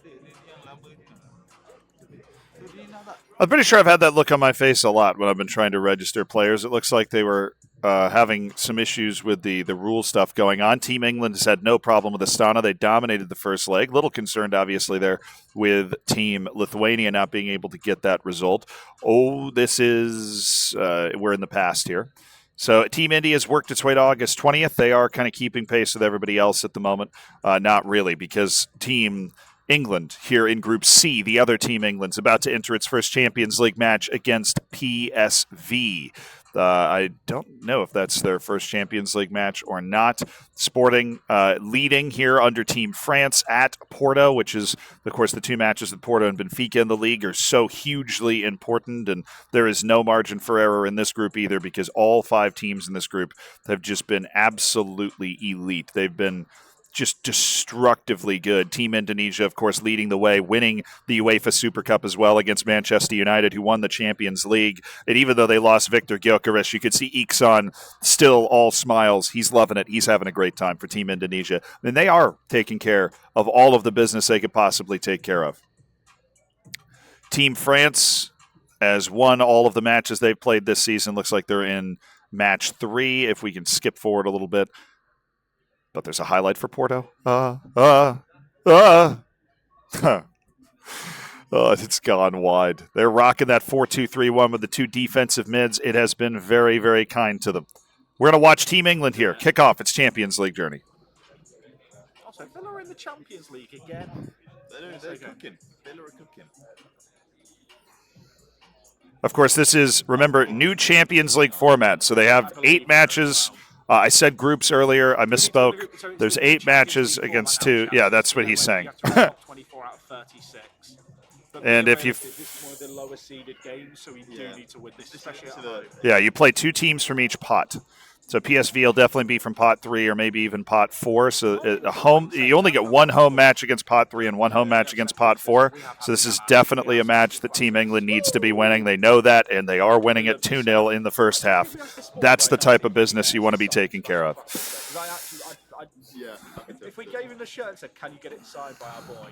Yang I'm pretty sure I've had that look on my face a lot when I've been trying to register players. It looks like they were having some issues with the rule stuff going on. Team England has had no problem with Astana. They dominated the first leg. Little concerned, obviously, there with Team Lithuania not being able to get that result. Oh, this is we're in the past here. So Team India has worked its way to August 20th. They are kind of keeping pace with everybody else at the moment. Not really, because Team England here in Group C, the other Team England's about to enter its first Champions League match against PSV. I don't know if that's their first Champions League match or not. Sporting leading here under Team France at Porto, which is, of course, the two matches with Porto and Benfica in the league are so hugely important, and there is no margin for error in this group either because all 5 teams in this group have just been absolutely elite. They've been just destructively good. Team Indonesia, of course, leading the way, winning the UEFA Super Cup as well against Manchester United, who won the Champions League. And even though they lost Victor Gyökeres, you could see Iksan still all smiles. He's loving it. He's having a great time for Team Indonesia. And they are taking care of all of the business they could possibly take care of. Team France has won all of the matches they've played this season. Looks like they're in match 3, if we can skip forward a little bit. But there's a highlight for Porto. It's gone wide. They're rocking that 4-2-3-1 with the 2 defensive mids. It has been very, very kind to them. We're going to watch Team England here kick off its Champions League journey. Also, Villa are in the Champions League again. They're cooking. Villa are cooking. Of course, this is, remember, new Champions League format. So they have 8 matches. I said groups earlier. I misspoke. There's 8 matches against 2. Yeah, that's what he's saying. 24 out of 36. And if you, this is one of the lower seeded games, so we do need to win this, especially at home. yeah, you play 2 teams from each pot. So PSV will definitely be from pot 3 or maybe even pot 4. So a home, you only get 1 home match against pot 3 and 1 home match against pot 4. So this is definitely a match that Team England needs to be winning. They know that, and they are winning it 2-0 in the first half. That's the type of business you want to be taking care of. If we gave him the shirt and said, "Can you get it signed by our boy?"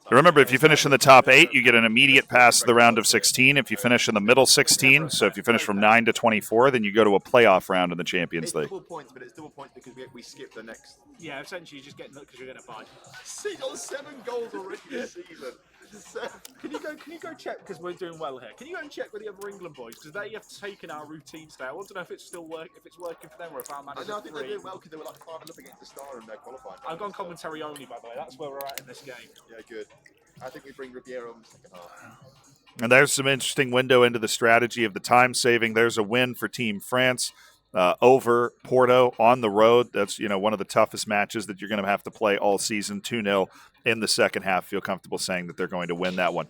Remember, if you finish in the top 8, you get an immediate pass to the round of 16. If you finish in the middle 16, so if you finish from 9 to 24, then you go to a playoff round in the Champions League. It's double points, but it's double points because we skip the next. Yeah, essentially, you just get because you're going to buy. See, got 7 goals already this season. Can you go check, because we're doing well here? Can you go and check with the other England boys, because they have taken our routine today. I want to know if it's still working for them or if our manager's I think they're doing well because they were like 5-0 against the Star in their qualifying. I've gone commentary only, by the way. That's where we're at in this game. Yeah, good. I think we bring Ribeiro in the second half. And there's some interesting window into the strategy of the time saving. There's a win for Team France over Porto on the road. That's one of the toughest matches that you're going to have to play all season. 2-0 in the second half. Feel comfortable saying that they're going to win that one.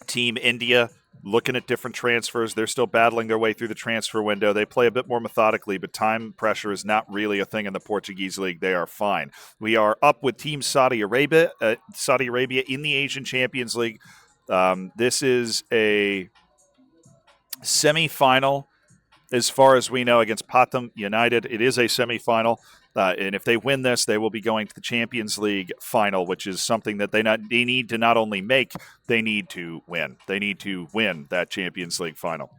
Team India looking at different transfers. They're still battling their way through the transfer window. They play a bit more methodically, but time pressure is not really a thing in the Portuguese league. They are fine. We are up with Team Saudi Arabia in the Asian Champions League. This is a semi-final as far as we know against Pathum United. It is a semi-final. And if they win this, they will be going to the Champions League final, which is something that they need to not only make, they need to win. They need to win that Champions League final.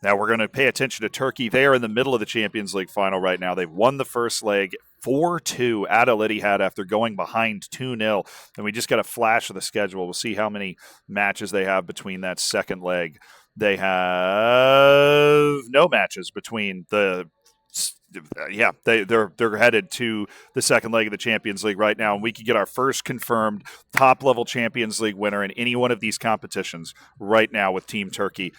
Now we're going to pay attention to Turkey. They are in the middle of the Champions League final right now. They've won the first leg 4-2 at Al Ittihad after going behind 2-0. And we just got a flash of the schedule. We'll see how many matches they have between that second leg. They have no matches between the they're headed to the second leg of the Champions League right now, and we could get our first confirmed top-level Champions League winner in any one of these competitions right now with Team Turkey.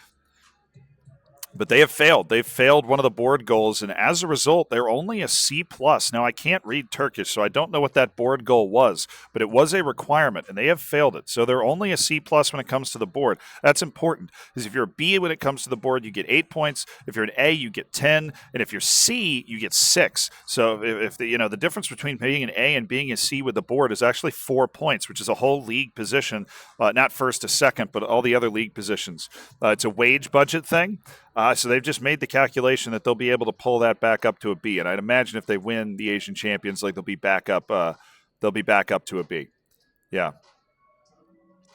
But they have failed. They've failed one of the board goals, and as a result, they're only a C+. Now, I can't read Turkish, so I don't know what that board goal was, but it was a requirement, and they have failed it. So they're only a C+ when it comes to the board. That's important, because if you're a B when it comes to the board, you get 8 points. If you're an A, you get 10, and if you're C, you get 6. So if the difference between being an A and being a C with the board is actually 4 points, which is a whole league position, not first to second, but all the other league positions. It's a wage budget thing. So they've just made the calculation that they'll be able to pull that back up to a B. And I'd imagine if they win the Asian Champions League, they'll be back up they'll be back up to a B. Yeah.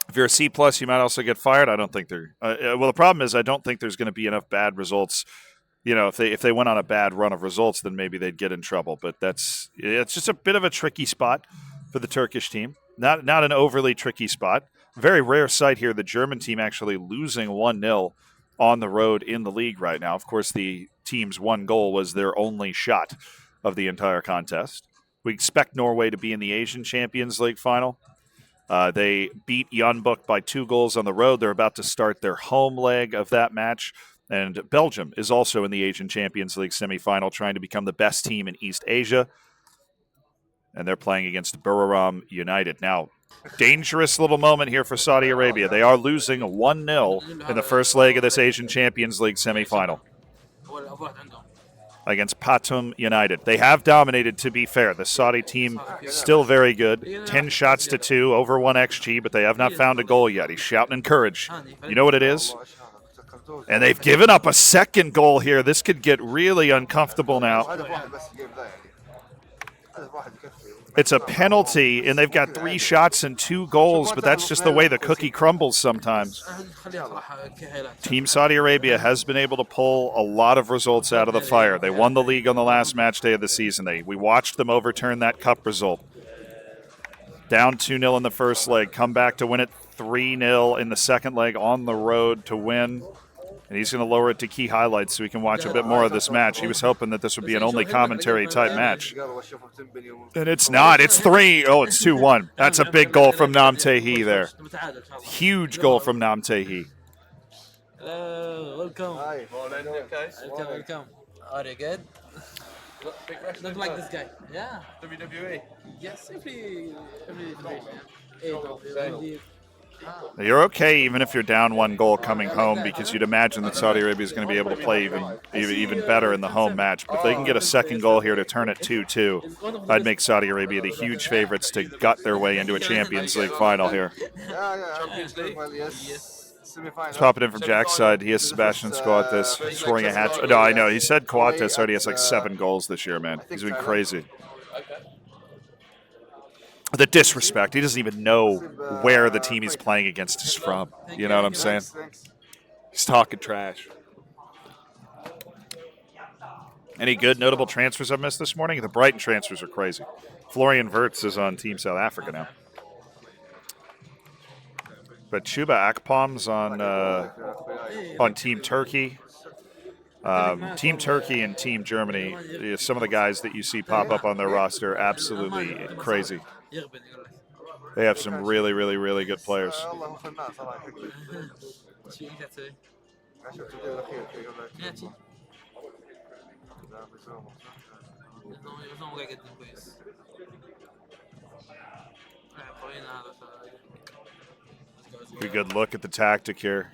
If you're a C+, you might also get fired. I don't think they're well, the problem is I don't think there's going to be enough bad results. You know, if they went on a bad run of results, then maybe they'd get in trouble. But it's just a bit of a tricky spot for the Turkish team. Not an overly tricky spot. Very rare sight here. The German team actually losing 1-0 on the road in the league right now. Of course, the team's one goal was their only shot of the entire contest. We expect Norway to be in the Asian Champions League final. They beat Jeonbuk by 2 goals on the road. They're about to start their home leg of that match. And Belgium is also in the Asian Champions League semifinal, trying to become the best team in East Asia. And they're playing against Buriram United. Now, dangerous little moment here for Saudi Arabia. They are losing 1-0 in the first leg of this Asian Champions League semifinal against Patum United. They have dominated, to be fair. The Saudi team still very good. 10 shots to 2, over 1 XG, but they have not found a goal yet. He's shouting encourage. You know what it is? And they've given up a second goal here. This could get really uncomfortable now. It's a penalty, and they've got 3 shots and 2 goals, but that's just the way the cookie crumbles sometimes. Team Saudi Arabia has been able to pull a lot of results out of the fire. They won the league on the last match day of the season. We watched them overturn that cup result. Down 2-0 in the first leg, come back to win it 3-0 in the second leg on the road to win. And he's going to lower it to key highlights so we can watch a bit more of this match. He was hoping that this would be an only commentary type match. And it's not. It's 3. Oh, it's 2-1. That's a big goal from Nam Tae-hee there. Huge goal from Nam Tae-hee. Welcome. Hi. Welcome. Are you good? Look like this guy. Yeah. WWE. Yes, every You're okay even if you're down 1 goal coming home, because you'd imagine that Saudi Arabia is going to be able to play even better in the home match. But if they can get a second goal here to turn it 2-2, I'd make Saudi Arabia the huge favorites to gut their way into a Champions League final here. He's popping in from Jack's side. He has Sebastian Coates scoring a hat trick. No, I know. He said Coates already has like 7 goals this year, man. He's been crazy. The disrespect. He doesn't even know where the team he's playing against is from. You know what I'm saying? He's talking trash. Any good notable transfers I've missed this morning? The Brighton transfers are crazy. Florian Wirtz is on Team South Africa now. But Chuba Akpom's on Team Turkey. Team Turkey and Team Germany, some of the guys that you see pop up on their roster are absolutely crazy. They have some really, really, really good players. A good look at the tactic here.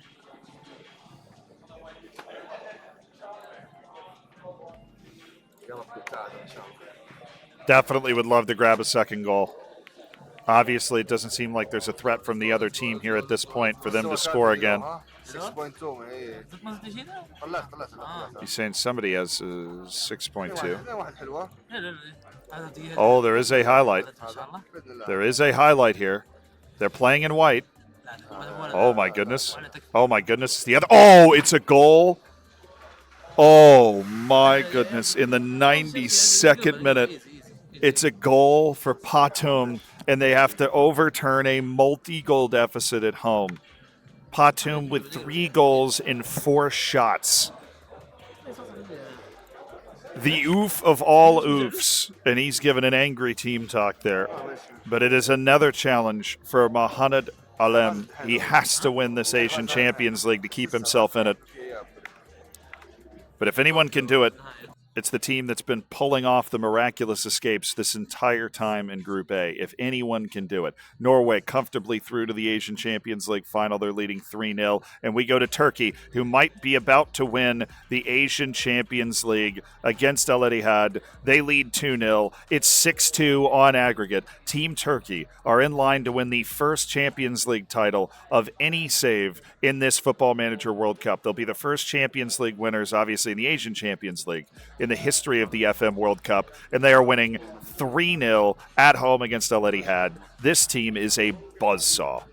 Definitely would love to grab a second goal. Obviously, it doesn't seem like there's a threat from the other team here at this point for them to score again. He's saying somebody has 6.2. Oh, there is a highlight. There is a highlight here. They're playing in white. Oh, my goodness. Oh, my goodness. The other. Oh, it's a goal. Oh, my goodness. In the 92nd minute, it's a goal for Patum, and they have to overturn a multi-goal deficit at home. Patum with 3 goals in 4 shots. The oof of all oofs, and he's given an angry team talk there. But it is another challenge for Mohamed Alem. He has to win this Asian Champions League to keep himself in it. But if anyone can do it, it's the team that's been pulling off the miraculous escapes this entire time in Group A. If anyone can do it. Norway comfortably through to the Asian Champions League final. They're leading 3-0. And we go to Turkey, who might be about to win the Asian Champions League against Al Ittihad. They lead 2-0. It's 6-2 on aggregate. Team Turkey are in line to win the first Champions League title of any save in this Football Manager World Cup. They'll be the first Champions League winners, obviously, in the Asian Champions League in the history of the FM World Cup, and they are winning 3-0 at home against Al Ittihad. This team is a buzzsaw.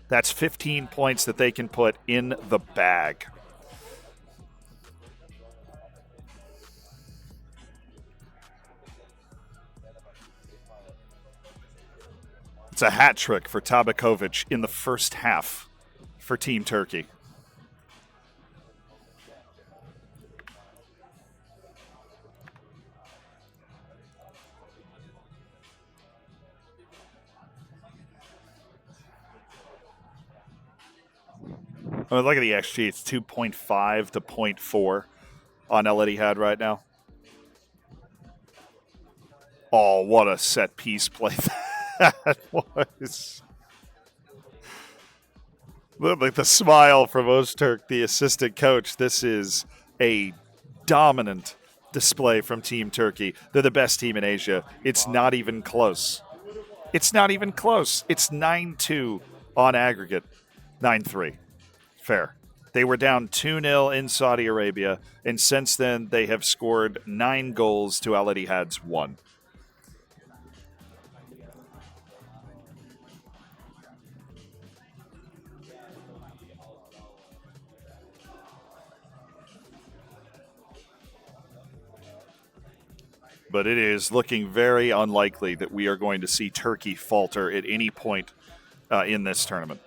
That's 15 points that they can put in the bag. It's a hat trick for Tabakovic in the first half for Team Turkey. Oh, look at the XG. It's 2.5 to 0.4 on Al Ittihad right now. Oh, what a set piece play that was. Look like the smile from Öztürk, the assistant coach. This is a dominant display from Team Turkey. They're the best team in Asia. It's not even close. It's not even close. It's 9-2 on aggregate. 9-3. Fair. They were down 2-0 in Saudi Arabia, and since then they have scored 9 goals to Al Ittihad's 1. But it is looking very unlikely that we are going to see Turkey falter at any point in this tournament.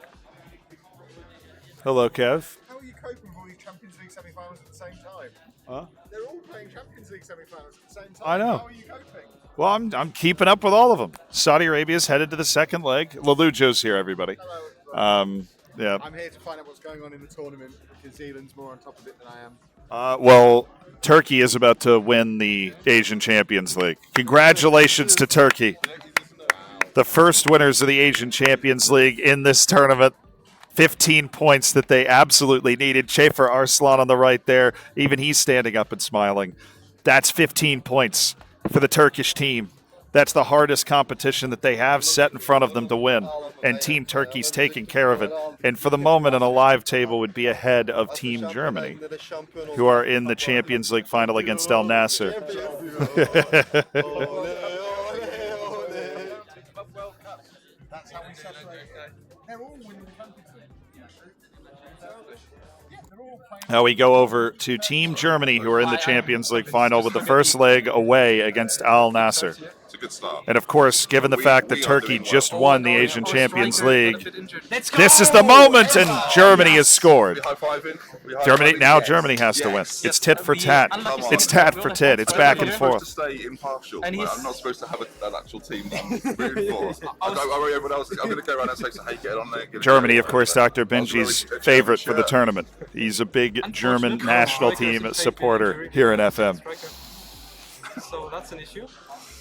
Hello, Kev. How are you coping with all these Champions League semi-finals at the same time? Huh? They're all playing Champions League semi-finals at the same time. I know. How are you coping? Well, I'm keeping up with all of them. Saudi Arabia's headed to the second leg. Lalujo's here, everybody. Hello. Yeah. I'm here to find out what's going on in the tournament because Zealand's more on top of it than I am. Well, Turkey is about to win the Asian Champions League. Congratulations to Turkey. The first winners of the Asian Champions League in this tournament. 15 points that they absolutely needed. Schaefer Arslan on the right there. Even he's standing up and smiling. That's 15 points for the Turkish team. That's the hardest competition that they have set in front of them to win. And Team Turkey's taking care of it. And for the moment, on a live table would be ahead of Team Germany, who are in the Champions League final against Al Nassr. Now we go over to Team Germany, who are in the Champions League final with the first leg away against Al Nassr. It's a good start. And of course, given the fact that Turkey just won the Asian Champions League, this is the moment, and Germany has scored. Germany has to win. It's tit for tat. It's tat for tit. It's back and forth. I'm supposed to stay impartial. I'm not supposed to have an actual team that I'm rooting for. I'm going to go around and say, hey, get on there. Germany, of course, Dr. Benji's favorite for the tournament. He's a big German national team supporter here in FM. So that's an issue.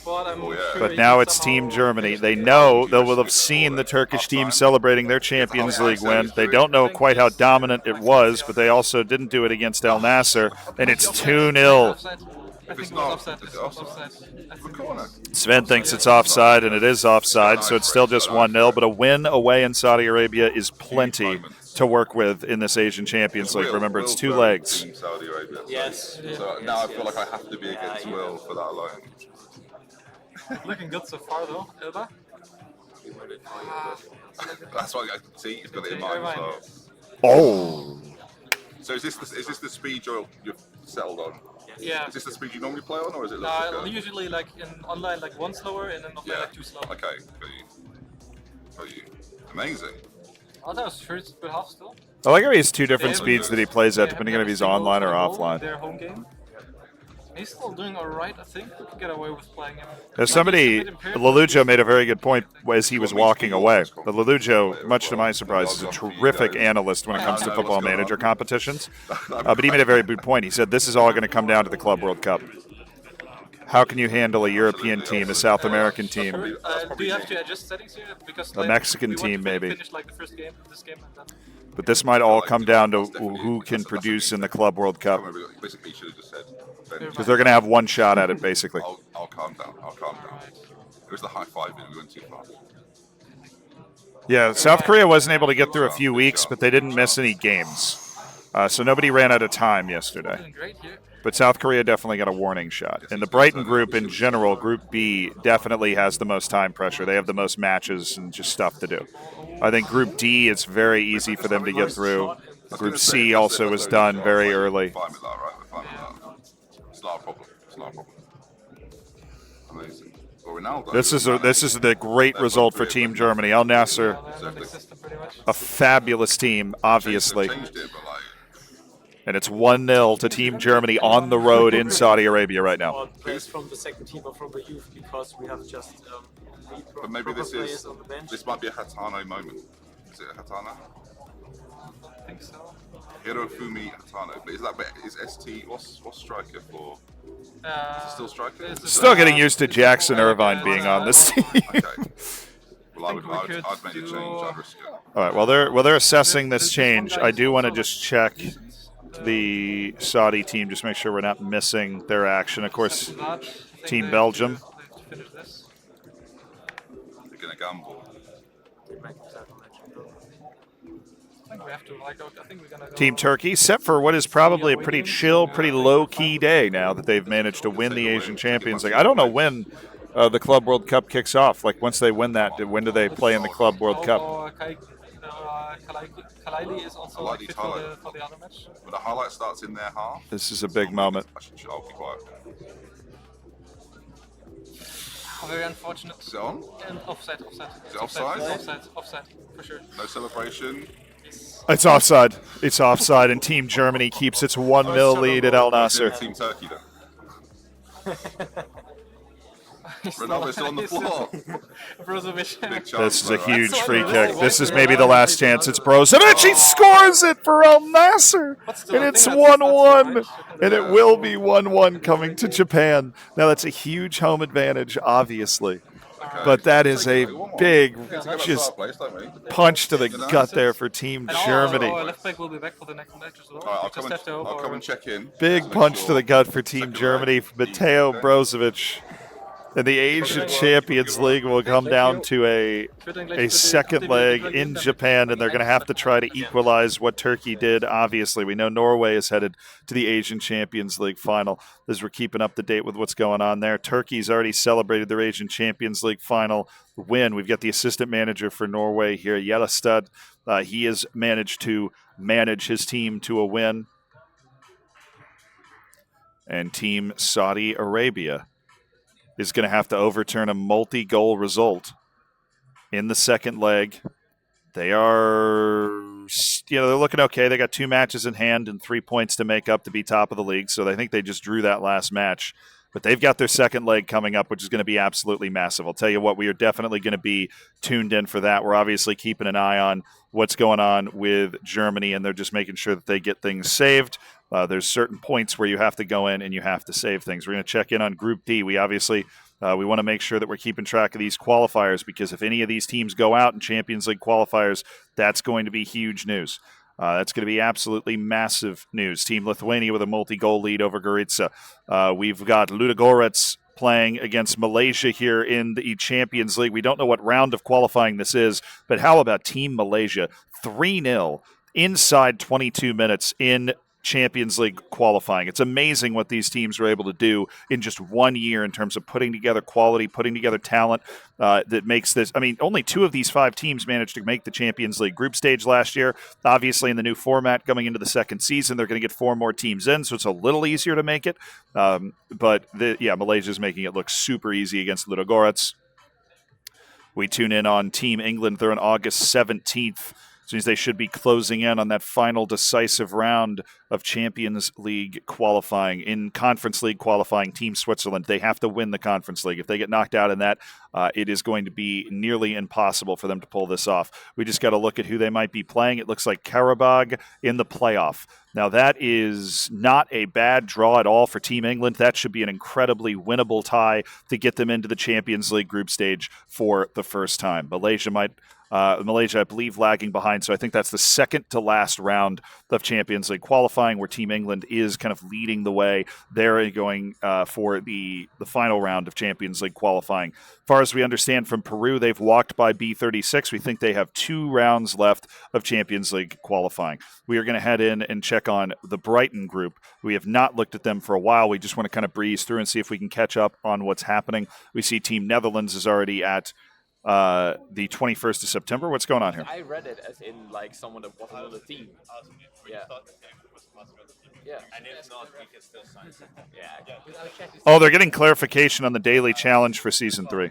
But, but now it's Team Germany. They know they will have seen the Turkish team celebrating their Champions League win. They don't know quite how dominant it was, but they also didn't do it against Al Nassr, and it's 2-0. Sven thinks it's offside, and it is offside, so it's still just 1-0, but a win away in Saudi Arabia is plenty to work with in this Asian Champions League. Remember, it's 2 legs. Yes. So now I feel like I have to be against Will for that alone. Looking good so far, though, Elba. That's why I see he's got it in mind. So. Oh. So is this the speed you're settled on? Yeah. Is this the speed you normally play on, or is it? No, usually like in online like 1 slower, and then offline like 2 slower. Okay. Got you. Amazing. Oh, that was first but half still. I like how he has 2 different speeds that he plays at, depending on if he's online or offline. Their home game. He's still doing alright, I think. We can get away with playing him. There's somebody, Lalujo made a very good point as he was walking away. The Lalujo, much to my surprise, is a terrific analyst when it comes to football manager competitions. But he made a very good point. He said this is all going to come down to the Club World Cup. How can you handle a European team, a South American team? Do you have to adjust settings here? Because a Mexican team, maybe. Finish like the first game, this game, and then... But this might all come down to who can produce in the Club World Cup. Basically, should have just said. Because they're going to have one shot at it, basically. I'll calm down. It was the high five, and we went too far. Yeah, South Korea wasn't able to get through a few weeks, but they didn't miss any games. So nobody ran out of time yesterday. but South Korea definitely got a warning shot. And the Brighton group in general, Group B, definitely has the most time pressure. They have the most matches and just stuff to do. I think Group D, it's very easy for them to get through. Group C also was done very early. Fine with that, right? We're fine with that. It's not a problem. It's not a problem. Amazing. Well, Ronaldo, This is the great result for Team Germany. Al Nasser, a fabulous team, obviously. And it's 1-0 to Team Germany on the road in Saudi Arabia right now. Or players from the second team or from the youth, because we have just but maybe this might be a Hatano moment. Is it a Hatano? I think so. Hirofumi Hatano. But is ST what's striker for? Is it still striker? Still getting used to Jackson Irvine being on this team. Okay. Well, I'd make a change. I'd risk it. All right. While they're assessing this change, I do want to just check the Saudi team, just make sure we're not missing their action. Of course, Team Belgium. They're gonna gamble. Team Turkey, set for what is probably a pretty chill, pretty low-key day now that they've managed to win the Asian Champions League. I don't know when the Club World Cup kicks off. Like, once they win that, when do they play in the Club World Cup? Kalaili is also fit for the other match. But the highlight starts in their half. This is a big moment. I'll be quiet. Very unfortunate. Is it on? And offside. Is it offside? Offside, for sure. No celebration. It's offside. It's offside, and Team Germany keeps its 1-0 lead at Al Nasser. Team Turkey then. Ronaldo's still on the floor. This is a huge free kick. This is maybe the last chance. It's Brozovic. He scores it for Al Nasser. And it's 1-1. And it will be 1-1 coming to Japan. Now, that's a huge home advantage, obviously. But that is a big just punch to the gut there for Team Germany. Left back will be back for the next match as well. I'll come and check in. Big punch to the gut for Team Germany. Mateo Brozovic. And the Asian Champions League will come down to a second leg in Japan, and they're going to have to try to equalize what Turkey did. Obviously, we know Norway is headed to the Asian Champions League final as we're keeping up to date with what's going on there. Turkey's already celebrated their Asian Champions League final win. We've got the assistant manager for Norway here, Yellestad. He has managed to manage his team to a win. And Team Saudi Arabia is going to have to overturn a multi-goal result in the second leg. They are, they're looking okay. They got 2 matches in hand and 3 points to make up to be top of the league. So I think they just drew that last match. But they've got their second leg coming up, which is going to be absolutely massive. I'll tell you what, we are definitely going to be tuned in for that. We're obviously keeping an eye on what's going on with Germany, and they're just making sure that they get things saved. There's certain points where you have to go in and you have to save things. We're going to check in on Group D. We obviously we want to make sure that we're keeping track of these qualifiers, because if any of these teams go out in Champions League qualifiers, that's going to be huge news. That's going to be absolutely massive news. Team Lithuania with a multi-goal lead over Gorica. We've got Ludogorets playing against Malaysia here in the Champions League. We don't know what round of qualifying this is, but how about Team Malaysia? 3-0 inside 22 minutes in Champions League qualifying. It's amazing what these teams are able to do in just 1 year in terms of putting together quality, putting together talent that makes this. I mean, only 2 of these 5 teams managed to make the Champions League group stage last year. Obviously, in the new format coming into the second season, they're going to get 4 more teams in, so it's a little easier to make it. But Malaysia's making it look super easy against Ludogorets. We tune in on Team England. They're on August 17th. Which means they should be closing in on that final decisive round of Champions League qualifying. In Conference League qualifying, Team Switzerland, they have to win the Conference League. If they get knocked out in that, it is going to be nearly impossible for them to pull this off. We just got to look at who they might be playing. It looks like Karabag in the playoff. Now, that is not a bad draw at all for Team England. That should be an incredibly winnable tie to get them into the Champions League group stage for the first time. Malaysia, I believe, lagging behind, so I think that's the second to last round of Champions League qualifying. qualifying, where Team England is kind of leading the way. They're going for the final round of Champions League qualifying. As far as we understand from Peru, they've walked by B36. We think they have 2 rounds left of Champions League qualifying. We are going to head in and check on the Brighton group. We have not looked at them for a while. We just want to kind of breeze through and see if we can catch up on what's happening. We see Team Netherlands is already at the 21st of September. What's going on here? I read it as in like someone that wasn't on the team. Yeah. Yeah. And if not, we can still sign it. Yeah. Oh, they're getting clarification on the daily challenge for Season 3.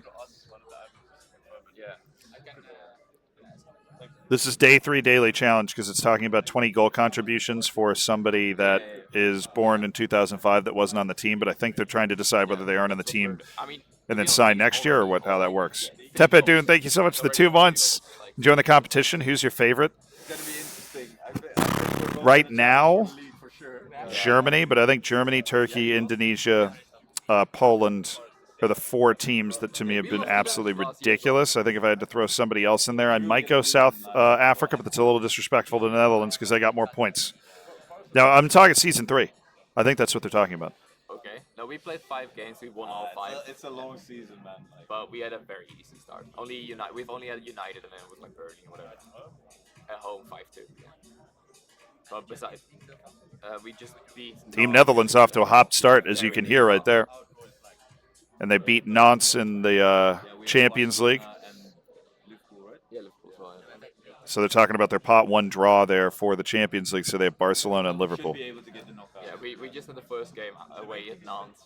This is Day 3 daily challenge because it's talking about 20 goal contributions for somebody that is born in 2005 that wasn't on the team, but I think they're trying to decide whether they aren't on the team and then sign next year or how that works. Tepe Dune, thank you so much for the 2 months. Enjoying the competition. Who's your favorite? Right now, Germany, but I think Germany, Turkey, Indonesia, Poland are the 4 teams that to me have been absolutely ridiculous. I think if I had to throw somebody else in there, I might go South Africa, but that's a little disrespectful to the Netherlands because they got more points. Now, I'm talking Season 3. I think that's what they're talking about. Okay. No, we played 5 games. We won all 5. It's a long season, man. But we had a very easy start. We've only had United, and then it was like Burnley or whatever. At home, 5-2. Yeah. But besides, we just beat Team Netherlands off to a hot start, as you can hear right there. And they beat Nantes in the Champions League. So they're talking about their pot 1 draw there for the Champions League. So they have Barcelona and Liverpool. Yeah, we just had the first game away at Nantes.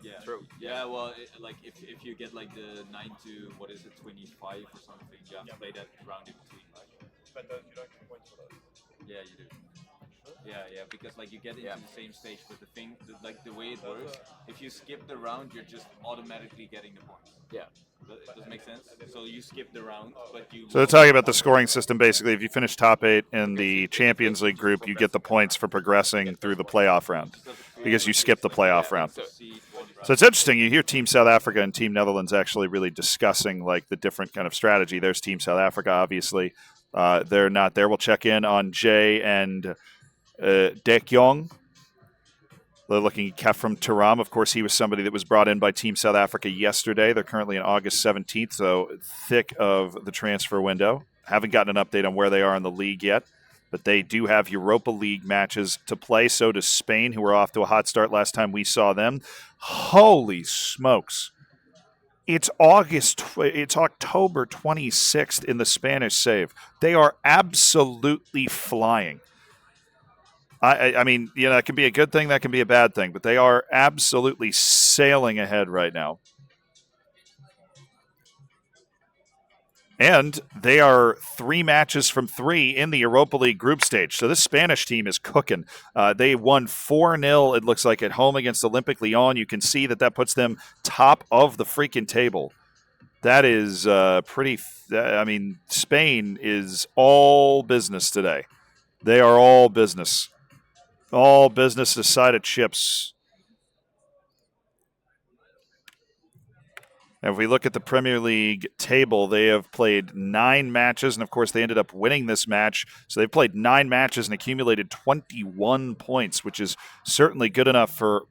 Yeah. True. Yeah, well, like if you get like the 9 to 25 or something, you have to play that round in between. But you don't get points for those. Yeah, you do. Yeah, because like you get into the same stage, but the way it works, if you skip the round, you're just automatically getting the points. Yeah. Does it make sense? So you skip the round, but you. So they're talking about the scoring system. Basically, if you finish top 8 in the Champions League group, you get the points for progressing through the playoff round because you skip the playoff round. So it's interesting. You hear Team South Africa and Team Netherlands actually really discussing like the different kind of strategy. There's Team South Africa, obviously. They're not there. We'll check in on Jay and Dek Jong. They're looking at Kefram Turam. Of course, he was somebody that was brought in by Team South Africa yesterday. They're currently on August 17th, so thick of the transfer window. Haven't gotten an update on where they are in the league yet, but they do have Europa League matches to play. So does Spain, who were off to a hot start last time we saw them. Holy smokes. It's October 26th in the Spanish save. They are absolutely flying. I mean, you know, that can be a good thing, that can be a bad thing, but they are absolutely sailing ahead right now. And they are 3 matches from 3 in the Europa League group stage. So this Spanish team is cooking. They won 4-0, it looks like, at home against Olympic Lyon. You can see that puts them top of the freaking table. That is pretty I mean, Spain is all business today. They are all business. All business this side of chips. And if we look at the Premier League table, they have played 9 matches, and of course they ended up winning this match. So they've played 9 matches and accumulated 21 points, which is certainly good enough for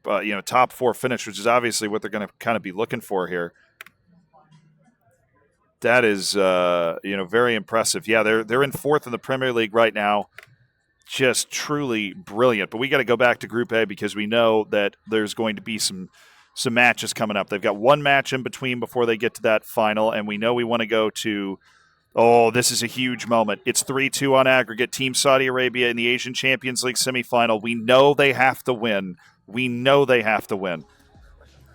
top 4 finish, which is obviously what they're going to kind of be looking for here. That is very impressive. Yeah, they're in 4th in the Premier League right now. Just truly brilliant. But we got to go back to Group A because we know that there's going to be some matches coming up. They've got 1 match in between before they get to that final, and we know we want to go to, this is a huge moment. It's 3-2 on aggregate. Team Saudi Arabia in the Asian Champions League semifinal. We know they have to win.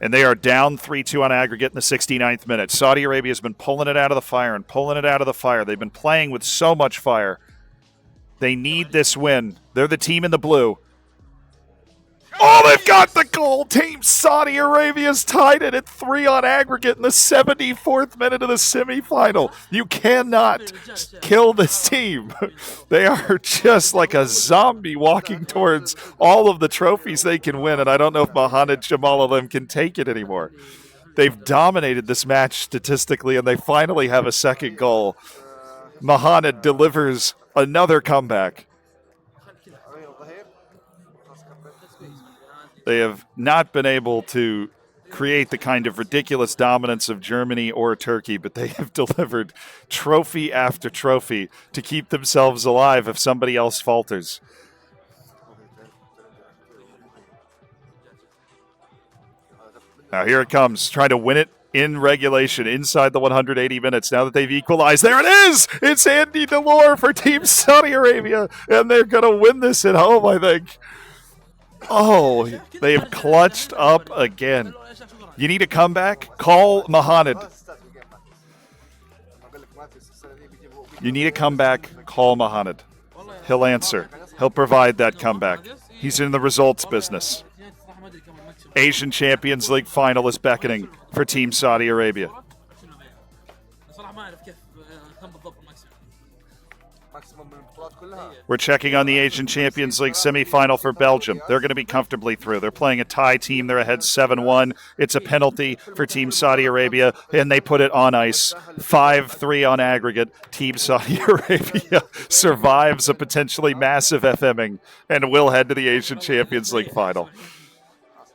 And they are down 3-2 on aggregate in the 69th minute. Saudi Arabia has been pulling it out of the fire. They've been playing with so much fire. They need this win. They're the team in the blue. Oh, they've got the goal. Team Saudi Arabia's tied it at 3 on aggregate in the 74th minute of the semifinal. You cannot kill this team. They are just like a zombie walking towards all of the trophies they can win, and I don't know if Mohamed Jamaluddin can take it anymore. They've dominated this match statistically, and they finally have a second goal. Mohamed delivers another comeback. They have not been able to create the kind of ridiculous dominance of Germany or Turkey, but they have delivered trophy after trophy to keep themselves alive if somebody else falters. Now here it comes, trying to win it in regulation inside the 180 minutes. Now that they've equalized, there it is! It's Andy Delore for Team Saudi Arabia, and they're going to win this at home, I think. Oh, they've clutched up again. You need a comeback? Call Mohamed. You need a comeback? Call Mohamed. He'll answer. He'll provide that comeback. He's in the results business. Asian Champions League final is beckoning for Team Saudi Arabia. We're checking on the Asian Champions League semifinal for Belgium. They're going to be comfortably through. They're playing a Thai team. They're ahead 7-1. It's a penalty for Team Saudi Arabia, and they put it on ice. 5-3 on aggregate. Team Saudi Arabia survives a potentially massive FMing and will head to the Asian Champions League final.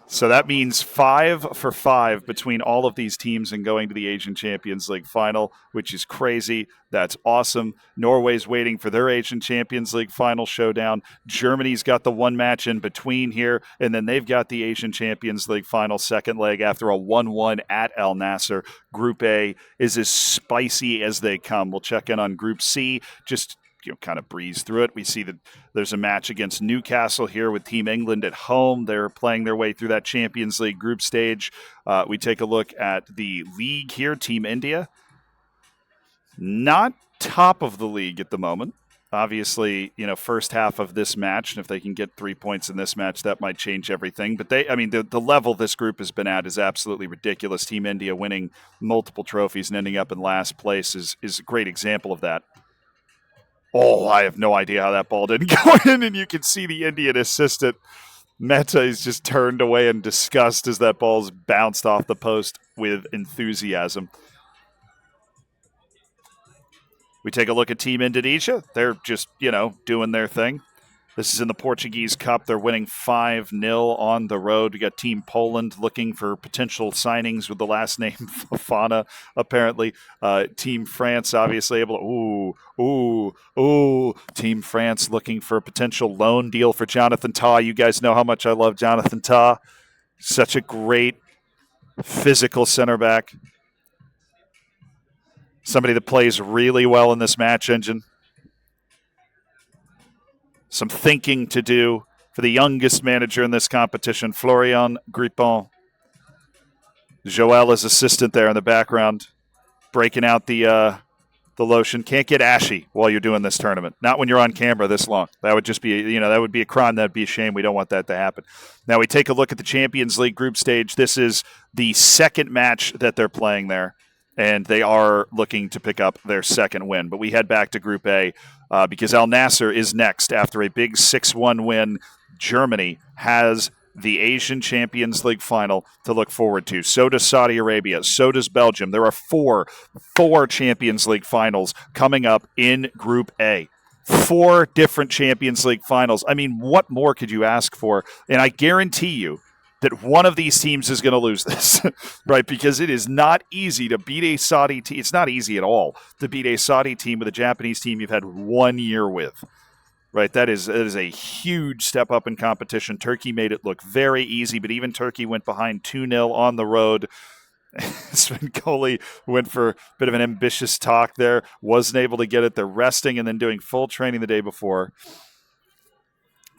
So that means 5 for 5 between all of these teams and going to the Asian Champions League final, which is crazy. That's awesome. Norway's waiting for their Asian Champions League final showdown. Germany's got the one match in between here, and then they've got the Asian Champions League final second leg after a 1-1 at Al Nassr. Group A is as spicy as they come. We'll check in on Group C, just kind of breeze through it. We see that there's a match against Newcastle here with Team England at home. They're playing their way through that Champions League group stage. We take a look at the league here. Team India, not top of the league at the moment. Obviously, first half of this match, and if they can get 3 points in this match, that might change everything. But the level this group has been at is absolutely ridiculous. Team India winning multiple trophies and ending up in last place is a great example of that. Oh, I have no idea how that ball didn't go in, and you can see the Indian assistant, Mehta, is just turned away in disgust as that ball's bounced off the post with enthusiasm. We take a look at Team Indonesia. They're just, doing their thing. This is in the Portuguese Cup. They're winning 5-0 on the road. We got Team Poland looking for potential signings with the last name Fofana, apparently. Team France, obviously, able to... Team France looking for a potential loan deal for Jonathan Tah. You guys know how much I love Jonathan Tah. Such a great physical center back. Somebody that plays really well in this match engine. Some thinking to do for the youngest manager in this competition, Florian Grippon. Joel is assistant there in the background, breaking out the lotion. Can't get ashy while you're doing this tournament. Not when you're on camera this long. That would just be, that would be a crime. That would be a shame. We don't want that to happen. Now we take a look at the Champions League group stage. This is the second match that they're playing there, and they are looking to pick up their second win. But we head back to Group A because Al Nassr is next after a big 6-1 win. Germany has the Asian Champions League final to look forward to. So does Saudi Arabia. So does Belgium. There are four Champions League finals coming up in Group A. 4 different Champions League finals. I mean, what more could you ask for? And I guarantee you that one of these teams is going to lose this, right? Because it is not easy to beat a Saudi team. It's not easy at all to beat a Saudi team with a Japanese team you've had 1 year with, right? That is a huge step up in competition. Turkey made it look very easy, but even Turkey went behind 2-0 on the road. Sven Kohli went for a bit of an ambitious talk there, wasn't able to get it. They're resting and then doing full training the day before.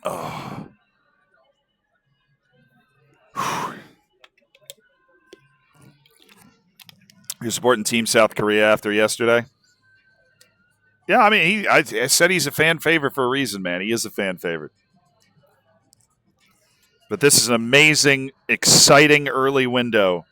Oh. You're supporting Team South Korea after yesterday? Yeah, I mean, I said he's a fan favorite for a reason, man. He is a fan favorite. But this is an amazing, exciting early window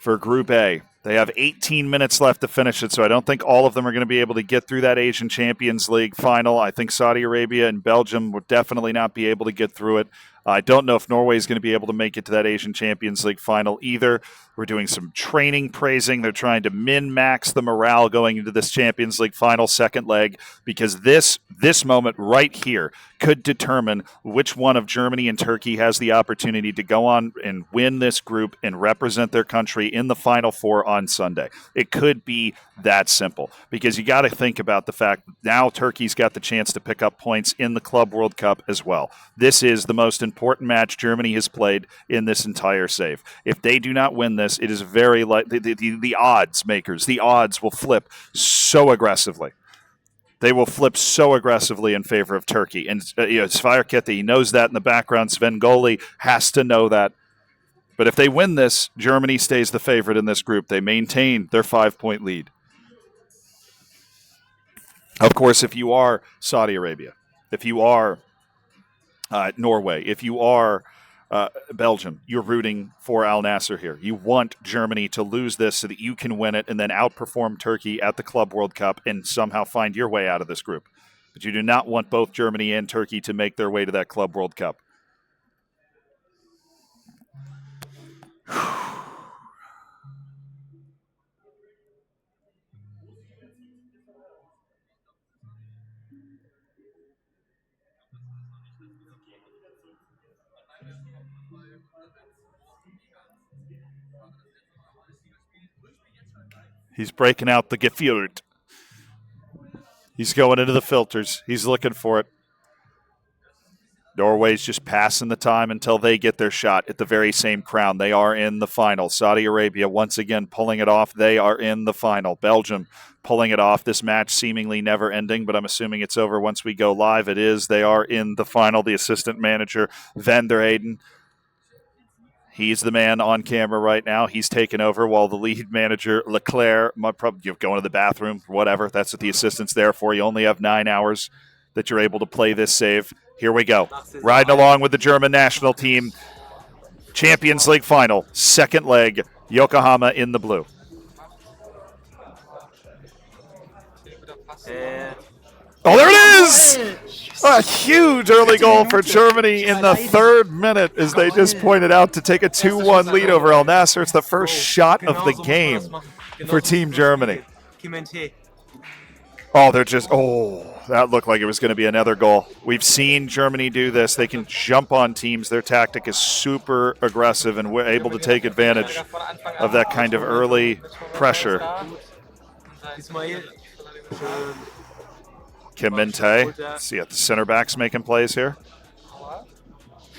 for Group A. They have 18 minutes left to finish it, so I don't think all of them are going to be able to get through that Asian Champions League final. I think Saudi Arabia and Belgium will definitely not be able to get through it. I don't know if Norway is going to be able to make it to that Asian Champions League final either. We're doing some training praising. They're trying to min-max the morale going into this Champions League final second leg, because this moment right here could determine which one of Germany and Turkey has the opportunity to go on and win this group and represent their country in the Final Four on Sunday. It could be that simple, because you got to think about the fact now Turkey's got the chance to pick up points in the Club World Cup as well. This is the most important match Germany has played in this entire save. If they do not win this, it is very likely the odds makers, the odds will flip so aggressively. They will flip so aggressively in favor of Turkey. And Sveirkette, he knows that in the background. Sven Goli has to know that. But if they win this, Germany stays the favorite in this group. They maintain their 5-point lead. Of course, if you are Saudi Arabia, if you are Norway, if you are Belgium, you're rooting for Al Nassr here. You want Germany to lose this so that you can win it and then outperform Turkey at the Club World Cup and somehow find your way out of this group. But you do not want both Germany and Turkey to make their way to that Club World Cup. He's breaking out the Gefühlt. He's going into the filters. He's looking for it. Norway's just passing the time until they get their shot at the very same crown. They are in the final. Saudi Arabia once again pulling it off. They are in the final. Belgium pulling it off. This match seemingly never ending, but I'm assuming it's over once we go live. It is. They are in the final. The assistant manager, Van der Eyden, he's the man on camera right now. He's taken over while the lead manager, Leclerc, you're going to the bathroom, whatever. That's what the assistant's there for. You only have 9 hours that you're able to play this save. Here we go. Riding along with the German national team. Champions League final. Second leg. Yokohama in the blue. Oh, there it is! A huge early goal for Germany in the 3rd minute, as they just pointed out, to take a 2-1 lead over Al Nassr. It's the first shot of the game for Team Germany. Oh, that looked like it was going to be another goal. We've seen Germany do this. They can jump on teams. Their tactic is super aggressive, and we're able to take advantage of that kind of early pressure. Kim Min-tae. See the center backs making plays here.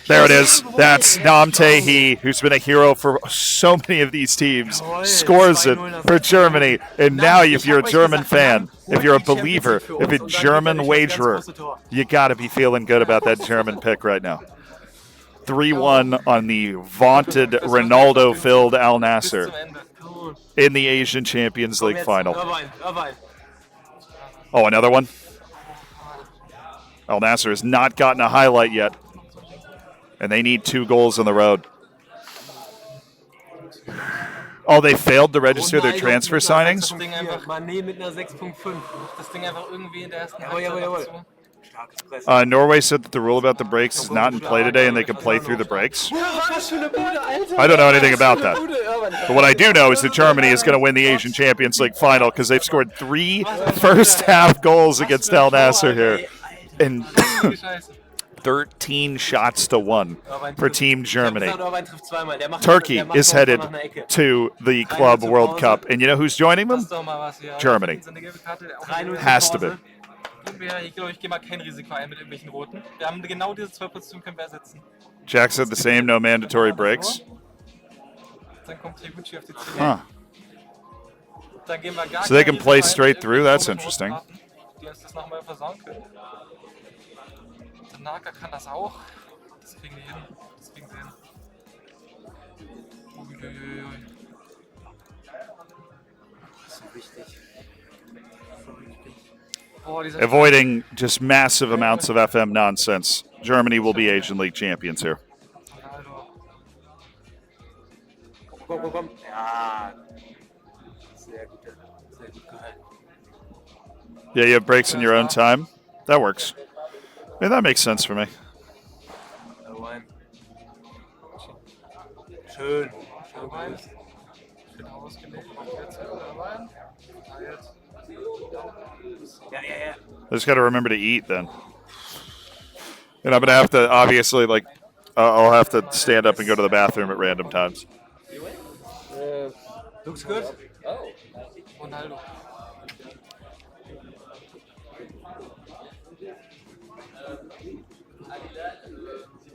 There it is. That's Nam Tae-hee, who's been a hero for so many of these teams, scores it for Germany. And now if you're a German fan, if you're a believer, if a German wagerer, you got to be feeling good about that German pick right now. 3-1 on the vaunted Ronaldo-filled Al Nassr in the Asian Champions League final. Oh, another one? Al Nassr has not gotten a highlight yet. And they need 2 goals on the road. Oh, they failed to register their transfer signings? Norway said that the rule about the breaks is not in play today and they can play through the breaks. I don't know anything about that. But what I do know is that Germany is going to win the Asian Champions League final because they've scored 3 first-half goals against Al Nassr here. And 13 shots to 1 for Team Germany. Turkey is headed to the Club World Cup. And you know who's joining them? Germany. Has to be. Jack said the same, no mandatory breaks. Huh. So they can play straight through? That's interesting. Naka kann das auch. Das kriegen die hin. Das kriegen sie hin. Das ist so wichtig. Avoiding just massive amounts of FM nonsense. Germany will be Asian League champions here. Yeah, you have breaks in your own time. That works. I mean, that makes sense for me. Schön. Schön groß. Schön ausgelegt. Jetzt rein. Yeah. I just got to remember to eat then. And I'm going to have to, obviously, like, I'll have to stand up and go to the bathroom at random times. Looks good. Oh. Ronaldo.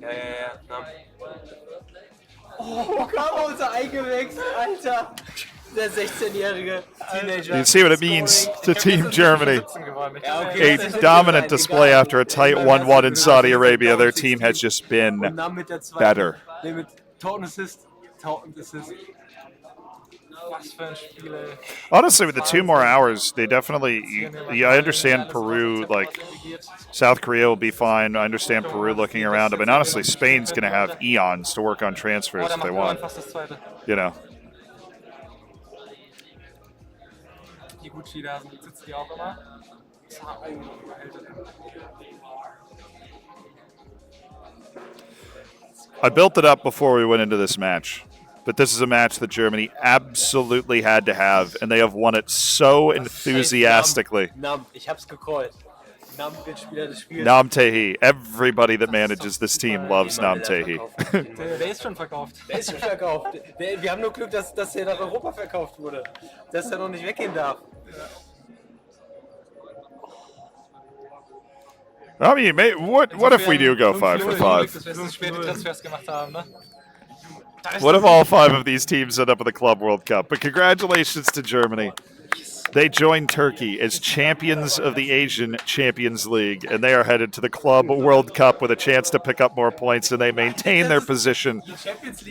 Ja. Oh, Karo eingewechselt, Alter. Der 16-jährige Teenager. You see what it means to Team Germany. A dominant display after a tight 1-1 in Saudi Arabia. Their team has just been better. Honestly, with the 2 more hours, they definitely. Yeah, I understand Peru, like South Korea will be fine. I understand Peru looking around. I mean, honestly, Spain's going to have eons to work on transfers if they want. You know. Die Gucci da sitzt die auch immer. I built it up before we went into this match. But this is a match that Germany absolutely had to have, and they have won it so enthusiastically. Ich hab's gecallt. Nam wird Spieler des Spiels. Nam Tehi. Everybody that manages this team loves Nam Tehi. Der ist schon verkauft. Der ist schon verkauft. Wir haben nur Glück, dass der nach Europa verkauft wurde. Dass er noch nicht weggehen darf. I mean, what if we do go 5 for 5? Dass wir so späte Transfers gemacht haben, ne? What if all 5 of these teams end up in the Club World Cup? But congratulations to Germany. They joined Turkey as champions of the Asian Champions League, and they are headed to the Club World Cup with a chance to pick up more points, and they maintain their position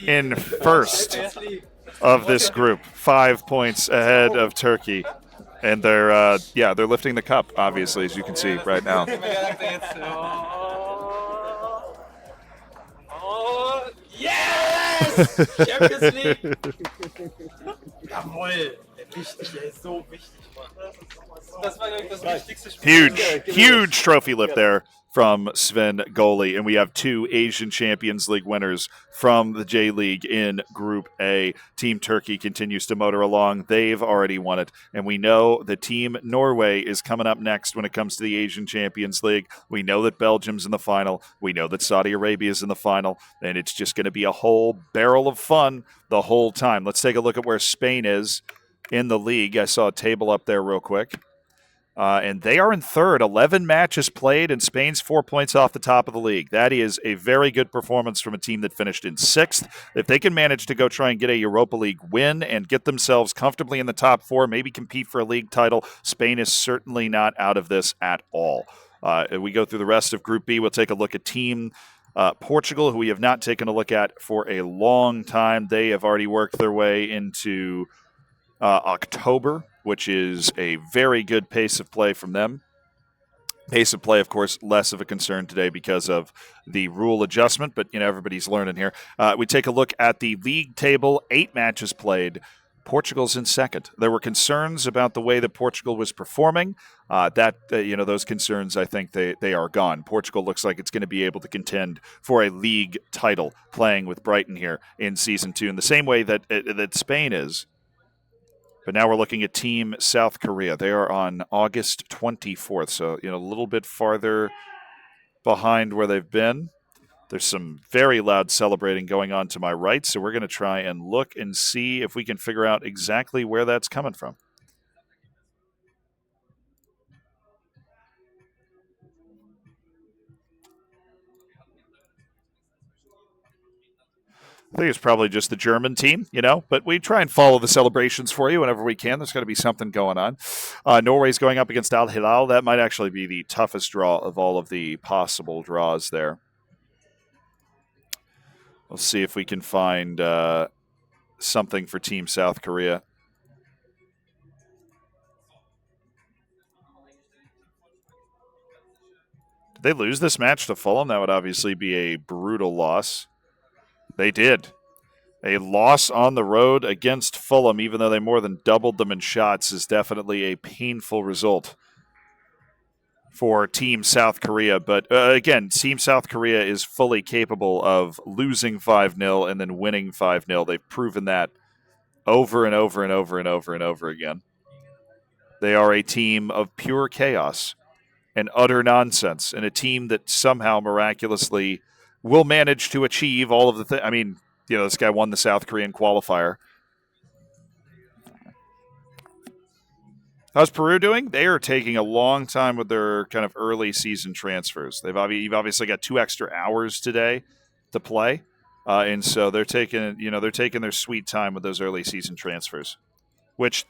in first of this group, 5 points ahead of Turkey. And they're lifting the cup, obviously, as you can see right now. Yes! Champions League! Jawohl! Wichtig, der ist so wichtig, Mann. Das war das wichtigste Spiel. Huge trophy lift there from Sven Goli. And we have 2 Asian Champions League winners from the J-League in Group A. Team Turkey continues to motor along. They've already won it. And we know the Team Norway is coming up next when it comes to the Asian Champions League. We know that Belgium's in the final. We know that Saudi Arabia is in the final. And it's just going to be a whole barrel of fun the whole time. Let's take a look at where Spain is in the league. I saw a table up there real quick. And they are in third, 11 matches played, and Spain's 4 points off the top of the league. That is a very good performance from a team that finished in 6th. If they can manage to go try and get a Europa League win and get themselves comfortably in the top 4, maybe compete for a league title, Spain is certainly not out of this at all. We go through the rest of Group B. We'll take a look at Team Portugal, who we have not taken a look at for a long time. They have already worked their way into October, which is a very good pace of play from them. Pace of play, of course, less of a concern today because of the rule adjustment, but everybody's learning here. We take a look at the league table, 8 matches played. Portugal's in second. There were concerns about the way that Portugal was performing. Those concerns, I think they are gone. Portugal looks like it's going to be able to contend for a league title playing with Brighton here in Season 2 in the same way that Spain is. But now we're looking at Team South Korea. They are on August 24th, so a little bit farther behind where they've been. There's some very loud celebrating going on to my right, so we're going to try and look and see if we can figure out exactly where that's coming from. I think it's probably just the German team, but we try and follow the celebrations for you whenever we can. There's got to be something going on. Norway's going up against Al Hilal. That might actually be the toughest draw of all of the possible draws there. We'll see if we can find something for Team South Korea. Did they lose this match to Fulham? That would obviously be a brutal loss. They did. A loss on the road against Fulham, even though they more than doubled them in shots, is definitely a painful result for Team South Korea. But again, Team South Korea is fully capable of losing 5-0 and then winning 5-0. They've proven that over and over and over and over and over again. They are a team of pure chaos and utter nonsense, and a team that somehow miraculously will manage to achieve all of the things. I mean, this guy won the South Korean qualifier. How's Peru doing? They are taking a long time with their kind of early season transfers. You've obviously got 2 extra hours today to play, and so they're taking their sweet time with those early season transfers, which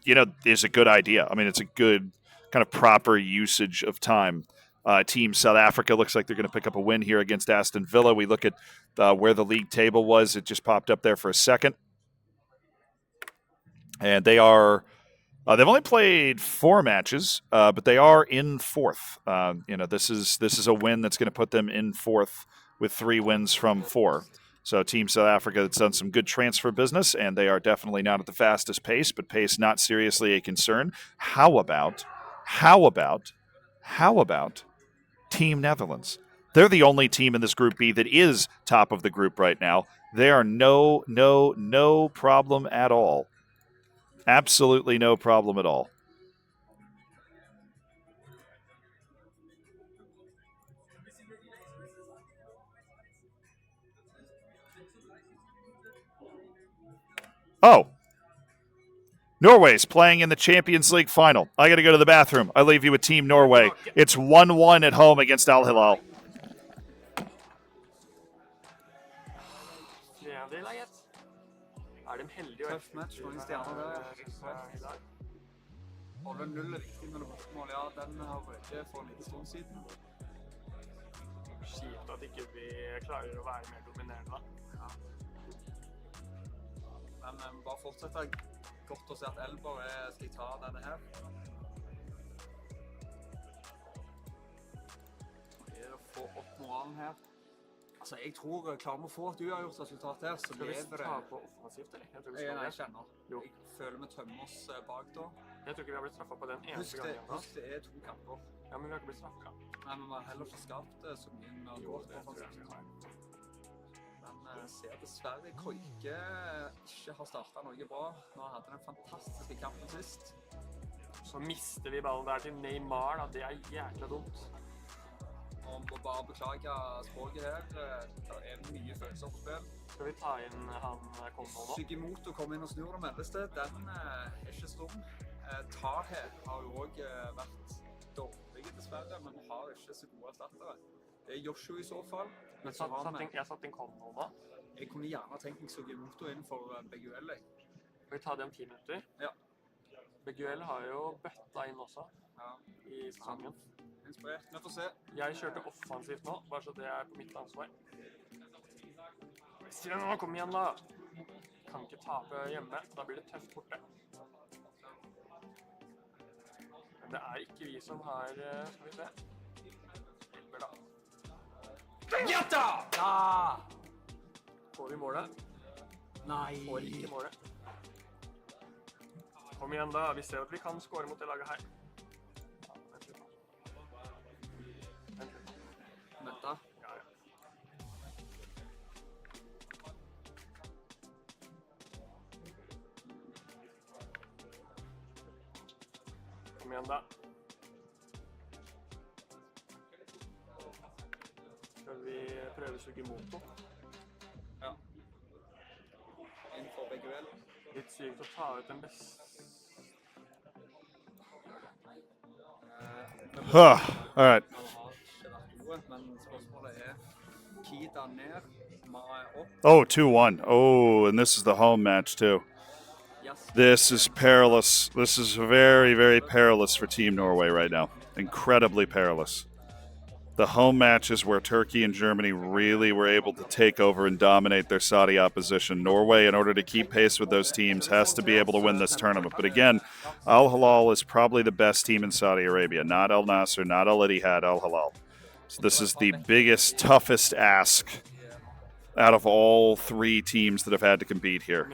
is a good idea. I mean, it's a good kind of proper usage of time. Team South Africa looks like they're going to pick up a win here against Aston Villa. We look at where the league table was. It just popped up there for a second, and they are. They've only played 4 matches, but they are in 4th. This is a win that's going to put them in 4th with 3 wins from 4. So Team South Africa that's done some good transfer business, and they are definitely not at the fastest pace, but pace not seriously a concern. How about Team Netherlands? They're the only team in this Group B that is top of the group right now. They are no problem at all. Absolutely no problem at all. Oh. Norway's playing in the Champions League final. I got to go to the bathroom. I leave you with Team Norway. It's 1-1 at home against Al Hilal. Tøff match, mange stjerner der. Holder 0 riktig med bortmål. Ja, den har vi ikke for en liten stund siden. Kjipt at ikke vi klarer å være mer dominerende. Ja. Men bare fortsette. Godt å se at Elber skal ta denne her. Det å få opp moralen her. Altså, jeg tror klarer vi å få et uavgjort resultat her, så lever det... Skal vi ta på offensivt, eller? Jeg tror vi skal Nei, jeg kjenner. Jeg føler vi tømmer oss bak da. Jeg tror ikke vi har blitt straffet på den eneste gangen. Husk, det er 2 kamper. Ja, men vi har ikke blitt straffet. Nei, men vi har heller ikke skapt så mye mer godt offensivt. Men ser dessverre Koike ikke har startet noe bra. Nå hadde den fantastiske kampen sist. Så mister vi ballen der til Neymar, da. Det er jækla dumt. Og må bare beklage språket her. Det mye følelser på spill. Skal vi ta inn han Kondo nå? Sugimoto kom inn og snur det meldes det. Den ikke stum. Tahe har jo også vært dårlig dessverre, men vi har ikke så gode erstattere. Det er Joshua i så fall. Men jeg satt inn Kondo nå. Jeg kunne gjerne tenkt meg Sugimoto inn for Beguel. Skal vi ta det om 10 minutter? Ja. Beguel har jo bøtta inn også i sesongen. Inspirert, vi får se. Jeg kjørte offensivt nå, bare så det er på mitt ansvar. Stilen nå, kom igjen da! Kan ikke tape hjemme, da blir det tøft borte. Men det er ikke vi som har, skal vi se. Hjelper da. Gjetta! Ja! Får vi målet? Nei. Får ikke målet. Kom igjen da, vi ser at vi kan score mot det laget her. Venta. Ja. Kom igjen da. Skal vi prøve Sugimoto? Ja. Inn for Beguel. Litt sykt å ta ut den beste. All right. Men spørsmålet Kita ned, Mai opp. Oh, 2-1. Oh, and this is the home match too. This is perilous. This is very, very perilous for Team Norway right now. Incredibly perilous. The home match is where Turkey and Germany really were able to take over and dominate their Saudi opposition. Norway, in order to keep pace with those teams, has to be able to win this tournament. But again, Al Hilal is probably the best team in Saudi Arabia. Not Al Nasser, not Al Ittihad, Al Hilal. So this is the biggest, toughest ask out of all 3 teams that have had to compete here.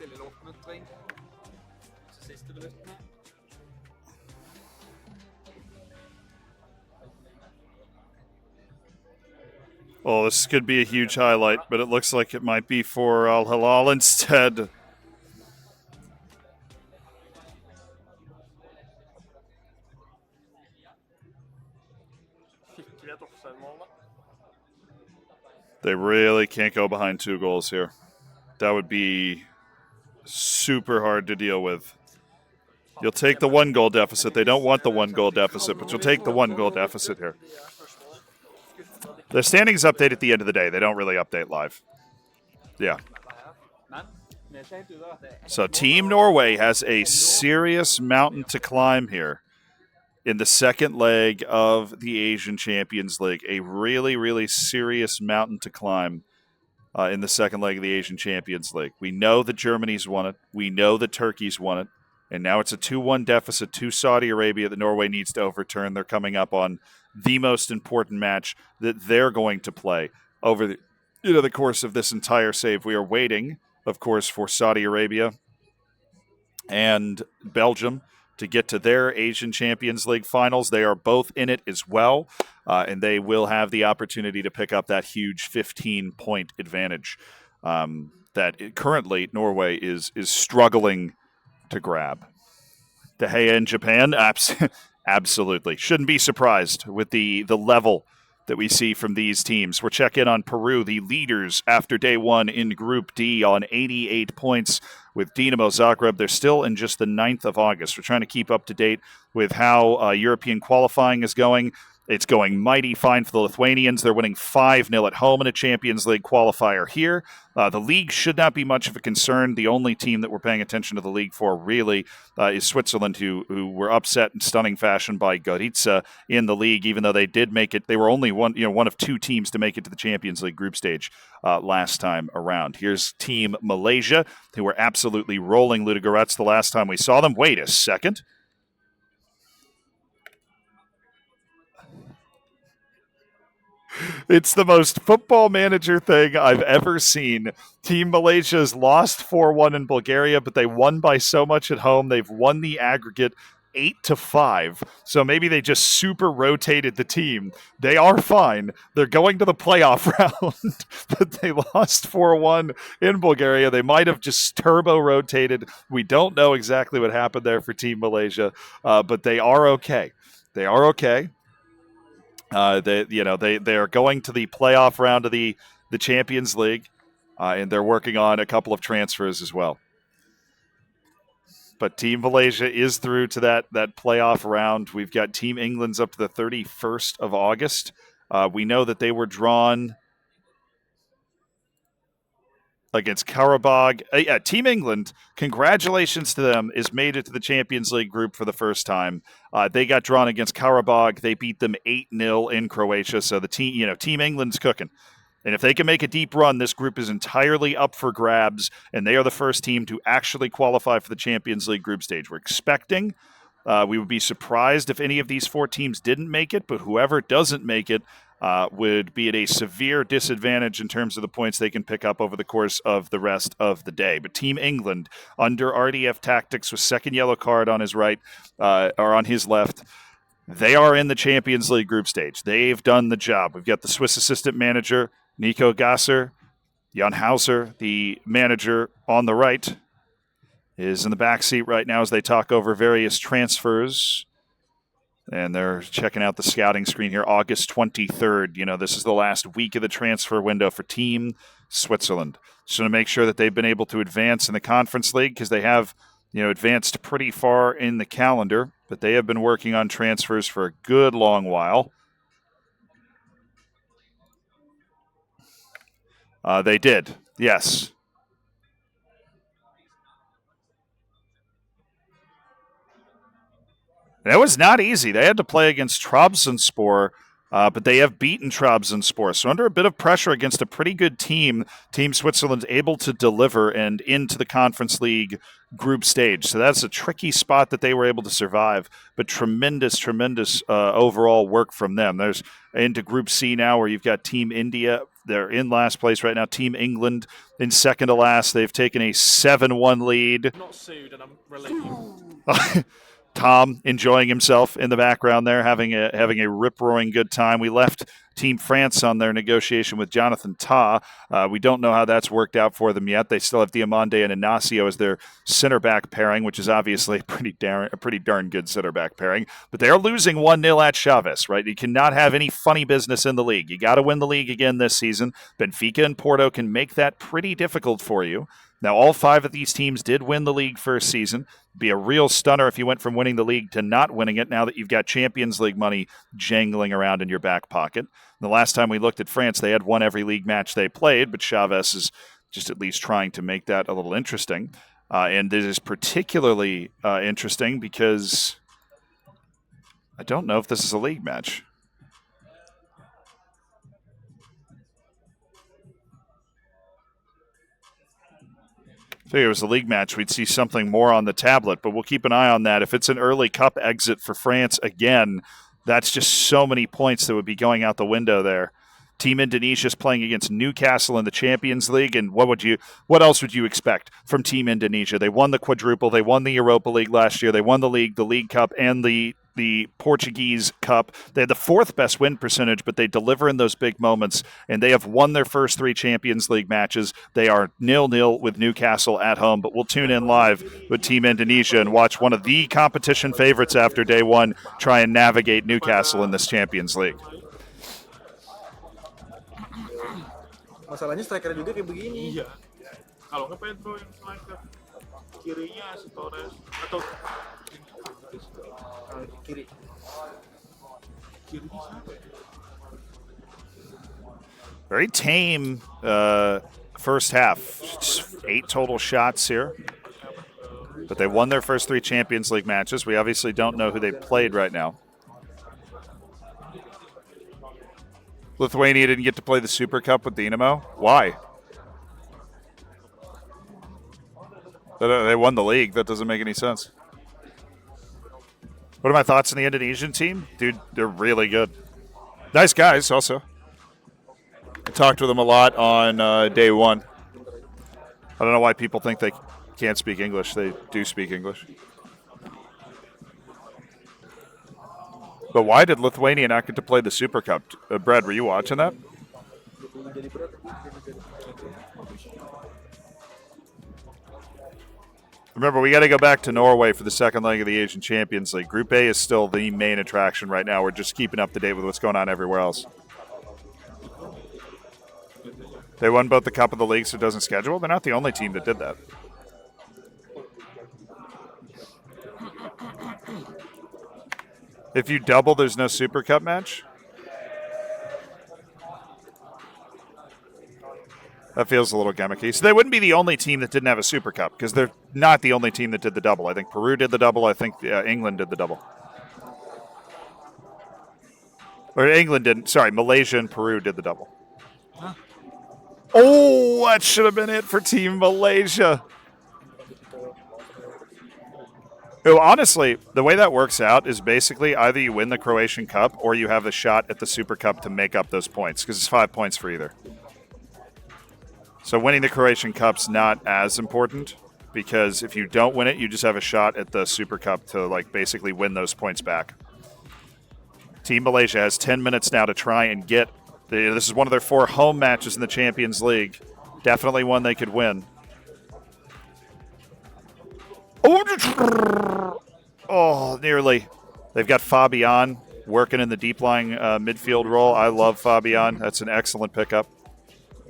stille eller oppmuntring. Så siste minuttene. Oh, this could be a huge highlight, but it looks like it might be for Al Hilal instead. They really can't go behind 2 goals here. That would be super hard to deal with. You'll take the 1 goal deficit. They don't want the 1 goal deficit, but you'll take the 1 goal deficit here. The standings update at the end of the day. They don't really update live. Yeah. So Team Norway has a serious mountain to climb here in the second leg of the Asian Champions League. A really, really serious mountain to climb in the second leg of the Asian Champions League. We know that Germany's won it. We know that Turkey's won it. And now it's a 2-1 deficit to Saudi Arabia that Norway needs to overturn. They're coming up on the most important match that they're going to play over the course of this entire save. We are waiting, of course, for Saudi Arabia and Belgium to get to their Asian Champions League finals. They are both in it as well, and they will have the opportunity to pick up that huge 15-point advantage that currently Norway is struggling to grab. De Gea in Japan, absolutely. Shouldn't be surprised with the level that we see from these teams. We're checking on Peru, the leaders after day 1 in Group D on 88 points with Dinamo Zagreb. They're still in just the 9th of August. We're trying to keep up to date with how European qualifying is going. It's going mighty fine for the Lithuanians. They're winning 5-0 at home in a Champions League qualifier here. The league should not be much of a concern. The only team that we're paying attention to the league for really is Switzerland, who were upset in stunning fashion by Gorica in the league, even though they did make it. They were only one of 2 teams to make it to the Champions League group stage last time around. Here's Team Malaysia, who were absolutely rolling Ludogorets the last time we saw them. Wait a second. It's the most Football Manager thing I've ever seen. Team Malaysia's lost 4-1 in Bulgaria, but they won by so much at home. They've won the aggregate 8-5. So maybe they just super rotated the team. They are fine. They're going to the playoff round, but they lost 4-1 in Bulgaria. They might have just turbo rotated. We don't know exactly what happened there for Team Malaysia, but they are okay. They are okay. They are going to the playoff round of the Champions League, and they're working on a couple of transfers as well. But Team Malaysia is through to that playoff round. We've got Team England's up to the 31st of August. We know that they were drawn against Karabakh. Team England, congratulations to them, is made it to the Champions League group for the first time. They got drawn against Karabakh. They beat them 8-0 in Croatia. So the Team England's cooking. And if they can make a deep run, this group is entirely up for grabs, and they are the first team to actually qualify for the Champions League group stage. We're expecting. We would be surprised if any of these 4 teams didn't make it, but whoever doesn't make it would be at a severe disadvantage in terms of the points they can pick up over the course of the rest of the day. But Team England, under RDF tactics with second yellow card on his right, or on his left, they are in the Champions League group stage. They've done the job. We've got the Swiss assistant manager, Nico Gasser. Jan Hauser, the manager on the right, is in the back seat right now as they talk over various transfers. And they're checking out the scouting screen here. August 23rd. This is the last week of the transfer window for Team Switzerland. Just want to make sure that they've been able to advance in the Conference League because they have, advanced pretty far in the calendar. But they have been working on transfers for a good long while. They did, yes. That was not easy. They had to play against Trabzonspor, but they have beaten Trabzonspor. So under a bit of pressure against a pretty good team, Team Switzerland's able to deliver and into the Conference League group stage. So that's a tricky spot that they were able to survive, but tremendous overall work from them. There's into Group C now where you've got Team India They're in last place right now. Team England in second to last. They've taken a 7-1 lead. Not sued, and I'm relieved. Tom enjoying himself in the background there, having a rip-roaring good time. We left Team France on their negotiation with Jonathan Ta. We don't know how that's worked out for them yet. They still have Diamande and Inacio as their center back pairing, which is obviously a pretty darn good center back pairing. But they are losing 1-0 at Chaves, right? You cannot have any funny business in the league. You got to win the league again this season. Benfica and Porto can make that pretty difficult for you. Now, all 5 of these teams did win the league first season. Be a real stunner if you went from winning the league to not winning it now that you've got Champions League money jangling around in your back pocket. The last time we looked at France, they had won every league match they played, but Chaves is just at least trying to make that a little interesting. And this is particularly interesting because I don't know if this is a league match. If it was a league match, we'd see something more on the tablet, but we'll keep an eye on that. If it's an early cup exit for France again, that's just so many points that would be going out the window there. Team Indonesia is playing against Newcastle in the Champions League, and what else would you expect from Team Indonesia? They won the quadruple, they won the Europa League last year, they won the League Cup, and the Portuguese Cup. They had the 4th best win percentage, but they deliver in those big moments, and they have won their first 3 Champions League matches. They are 0-0 with Newcastle at home, but we'll tune in live with Team Indonesia and watch one of the competition favorites after day 1 try and navigate Newcastle in this Champions League. Masalahnya striker juga kayak begini. Iya. Kalau nggak Pedro yang striker, kirinya si Torres atau kiri. Kirinya siapa? Very tame first half. Just 8 total shots here. But they won their first 3 Champions League matches. We obviously don't know who they played right now. Lithuania didn't get to play the Super Cup with Dinamo. Why? They won the league. That doesn't make any sense. What are my thoughts on the Indonesian team? Dude, they're really good. Nice guys, also. I talked with them a lot on day 1. I don't know why people think they can't speak English. They do speak English. But why did Lithuania not get to play the Super Cup? Brad, were you watching that? Remember, we got to go back to Norway for the second leg of the Asian Champions League. Group A is still the main attraction right now. We're just keeping up to date with what's going on everywhere else. They won both the Cup of the League, so it doesn't schedule. They're not the only team that did that. If you double, there's no Super Cup match? That feels a little gimmicky. So they wouldn't be the only team that didn't have a Super Cup, because they're not the only team that did the double. I think Peru did the double. I think England did the double. Or England didn't. Sorry, Malaysia and Peru did the double. Huh? Oh, that should have been it for Team Malaysia. Oh, honestly, the way that works out is basically either you win the Croatian Cup or you have a shot at the Super Cup to make up those points, because it's 5 points for either. So winning the Croatian Cup's not as important, because if you don't win it, you just have a shot at the Super Cup to basically win those points back. Team Malaysia has 10 minutes now to try and get. This is one of their 4 home matches in the Champions League. Definitely one they could win. Oh, nearly. They've got Fabian working in the deep-lying midfield role. I love Fabian. That's an excellent pickup.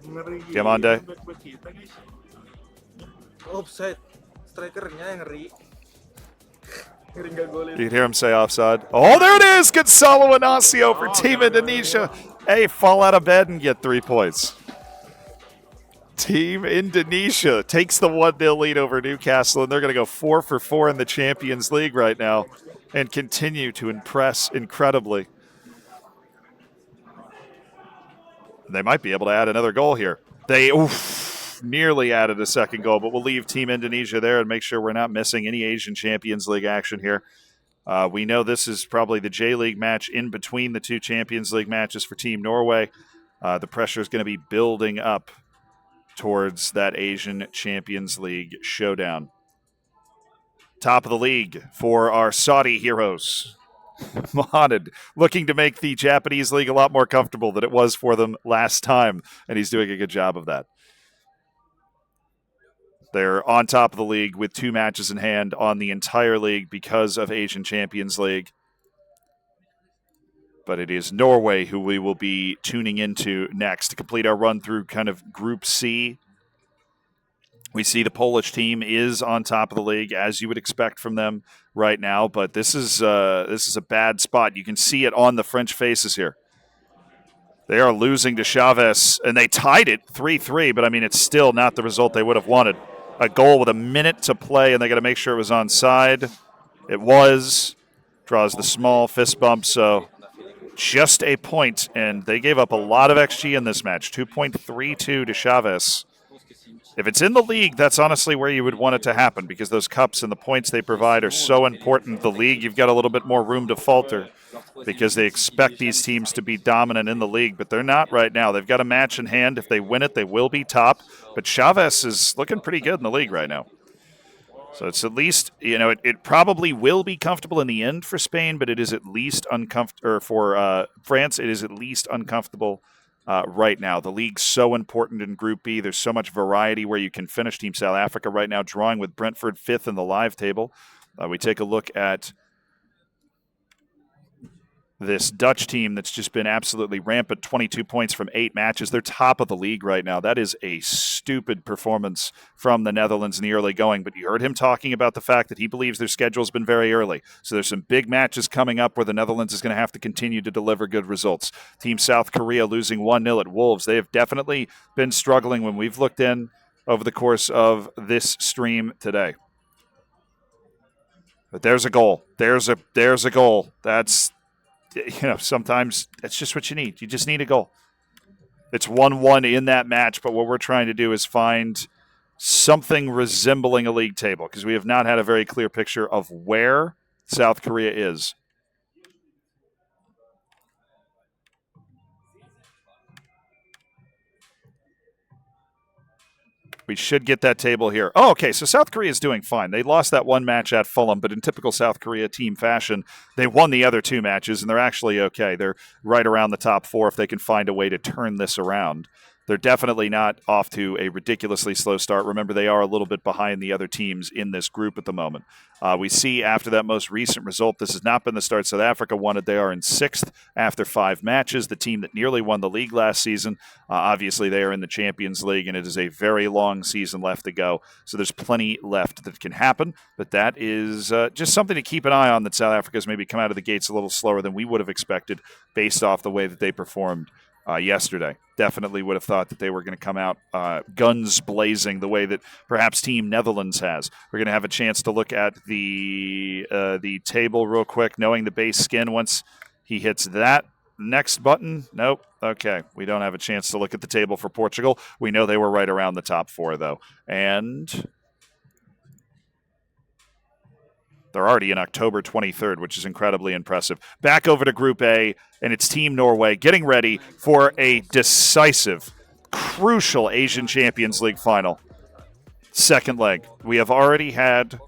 Diamande. Offside. Strikernya yang ngeri. You can hear him say offside. Oh, there it is! Gonzalo Inacio for Team Indonesia. Hey, fall out of bed and get 3 points. Team Indonesia takes the 1-0 lead over Newcastle, and they're going to go 4 for 4 in the Champions League right now and continue to impress incredibly. And they might be able to add another goal here. They nearly added a second goal, but we'll leave Team Indonesia there and make sure we're not missing any Asian Champions League action here. We know this is probably the J-League match in between the 2 Champions League matches for Team Norway. the pressure is going to be building up towards that Asian Champions League showdown. Top of the league for our Saudi heroes. Mohamed looking to make the Japanese league a lot more comfortable than it was for them last time, and he's doing a good job of that. They're on top of the league with 2 matches in hand on the entire league because of Asian Champions League. But it is Norway who we will be tuning into next to complete our run through kind of Group C. We see the Polish team is on top of the league, as you would expect from them right now. But this is a bad spot. You can see it on the French faces here. They are losing to Chavez, and they tied it 3-3, but I mean, it's still not the result they would have wanted. A goal with a minute to play, and they got to make sure it was onside. It was. Draws the small fist bump, so just a point, and they gave up a lot of XG in this match, 2.32 to Chavez. If it's in the league, that's honestly where you would want it to happen, because those cups and the points they provide are so important. The league, you've got a little bit more room to falter, because they expect these teams to be dominant in the league, but they're not right now. They've got a match in hand. If they win it, they will be top, but Chavez is looking pretty good in the league right now. So it's at least, it probably will be comfortable in the end for Spain, but it is at least uncomfortable, or for France, it is at least uncomfortable right now. The league's so important in Group B. There's so much variety where you can finish. Team South Africa right now drawing with Brentford 5th in the live table. We take a look at this Dutch team that's just been absolutely rampant, 22 points from 8 matches. They're top of the league right now. That is a stupid performance from the Netherlands in the early going, but you heard him talking about the fact that he believes their schedule's been very early. So there's some big matches coming up where the Netherlands is going to have to continue to deliver good results. Team South Korea losing 1-0 at Wolves. They have definitely been struggling when we've looked in over the course of this stream today. But there's a goal. There's a goal. That's, sometimes that's just what you need. You just need a goal. It's 1-1 in that match, but what we're trying to do is find something resembling a league table, because we have not had a very clear picture of where South Korea is. We should get that table here. Oh, okay, so South Korea is doing fine. They lost that one match at Fulham, but in typical South Korea team fashion, they won the other 2 matches, and they're actually okay. They're right around the top 4 if they can find a way to turn this around. They're definitely not off to a ridiculously slow start. Remember, they are a little bit behind the other teams in this group at the moment. We see after that most recent result, this has not been the start South Africa wanted. They are in 6th after 5 matches, the team that nearly won the league last season. Obviously, they are in the Champions League, and it is a very long season left to go. So there's plenty left that can happen, but that is just something to keep an eye on, that South Africa's maybe come out of the gates a little slower than we would have expected based off the way that they performed yesterday. Definitely would have thought that they were going to come out guns blazing the way that perhaps Team Netherlands has. We're going to have a chance to look at the table real quick, knowing the base skin once he hits that next button. Nope. Okay. We don't have a chance to look at the table for Portugal. We know they were right around the top 4, though. And they're already in October 23rd, which is incredibly impressive. Back over to Group A, and it's Team Norway getting ready for a decisive, crucial Asian Champions League final. Second leg. We have already had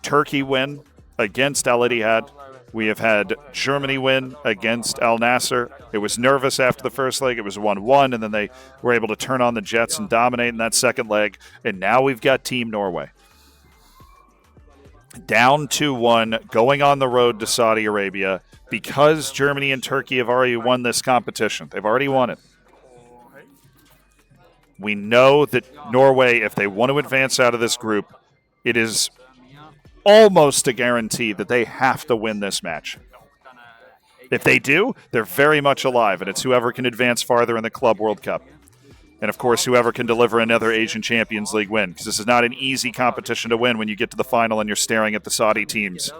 Turkey win against Al Ittihad. We have had Germany win against Al Nassr. It was nervous after the first leg. It was 1-1, and then they were able to turn on the Jets and dominate in that second leg. And now we've got Team Norway down 2-1, going on the road to Saudi Arabia, because Germany and Turkey have already won this competition. They've already won it. We know that Norway, if they want to advance out of this group, it is almost a guarantee that they have to win this match. If they do, they're very much alive, and it's whoever can advance farther in the Club World Cup. And, of course, whoever can deliver another Asian Champions League win, because this is not an easy competition to win when you get to the final and you're staring at the Saudi teams.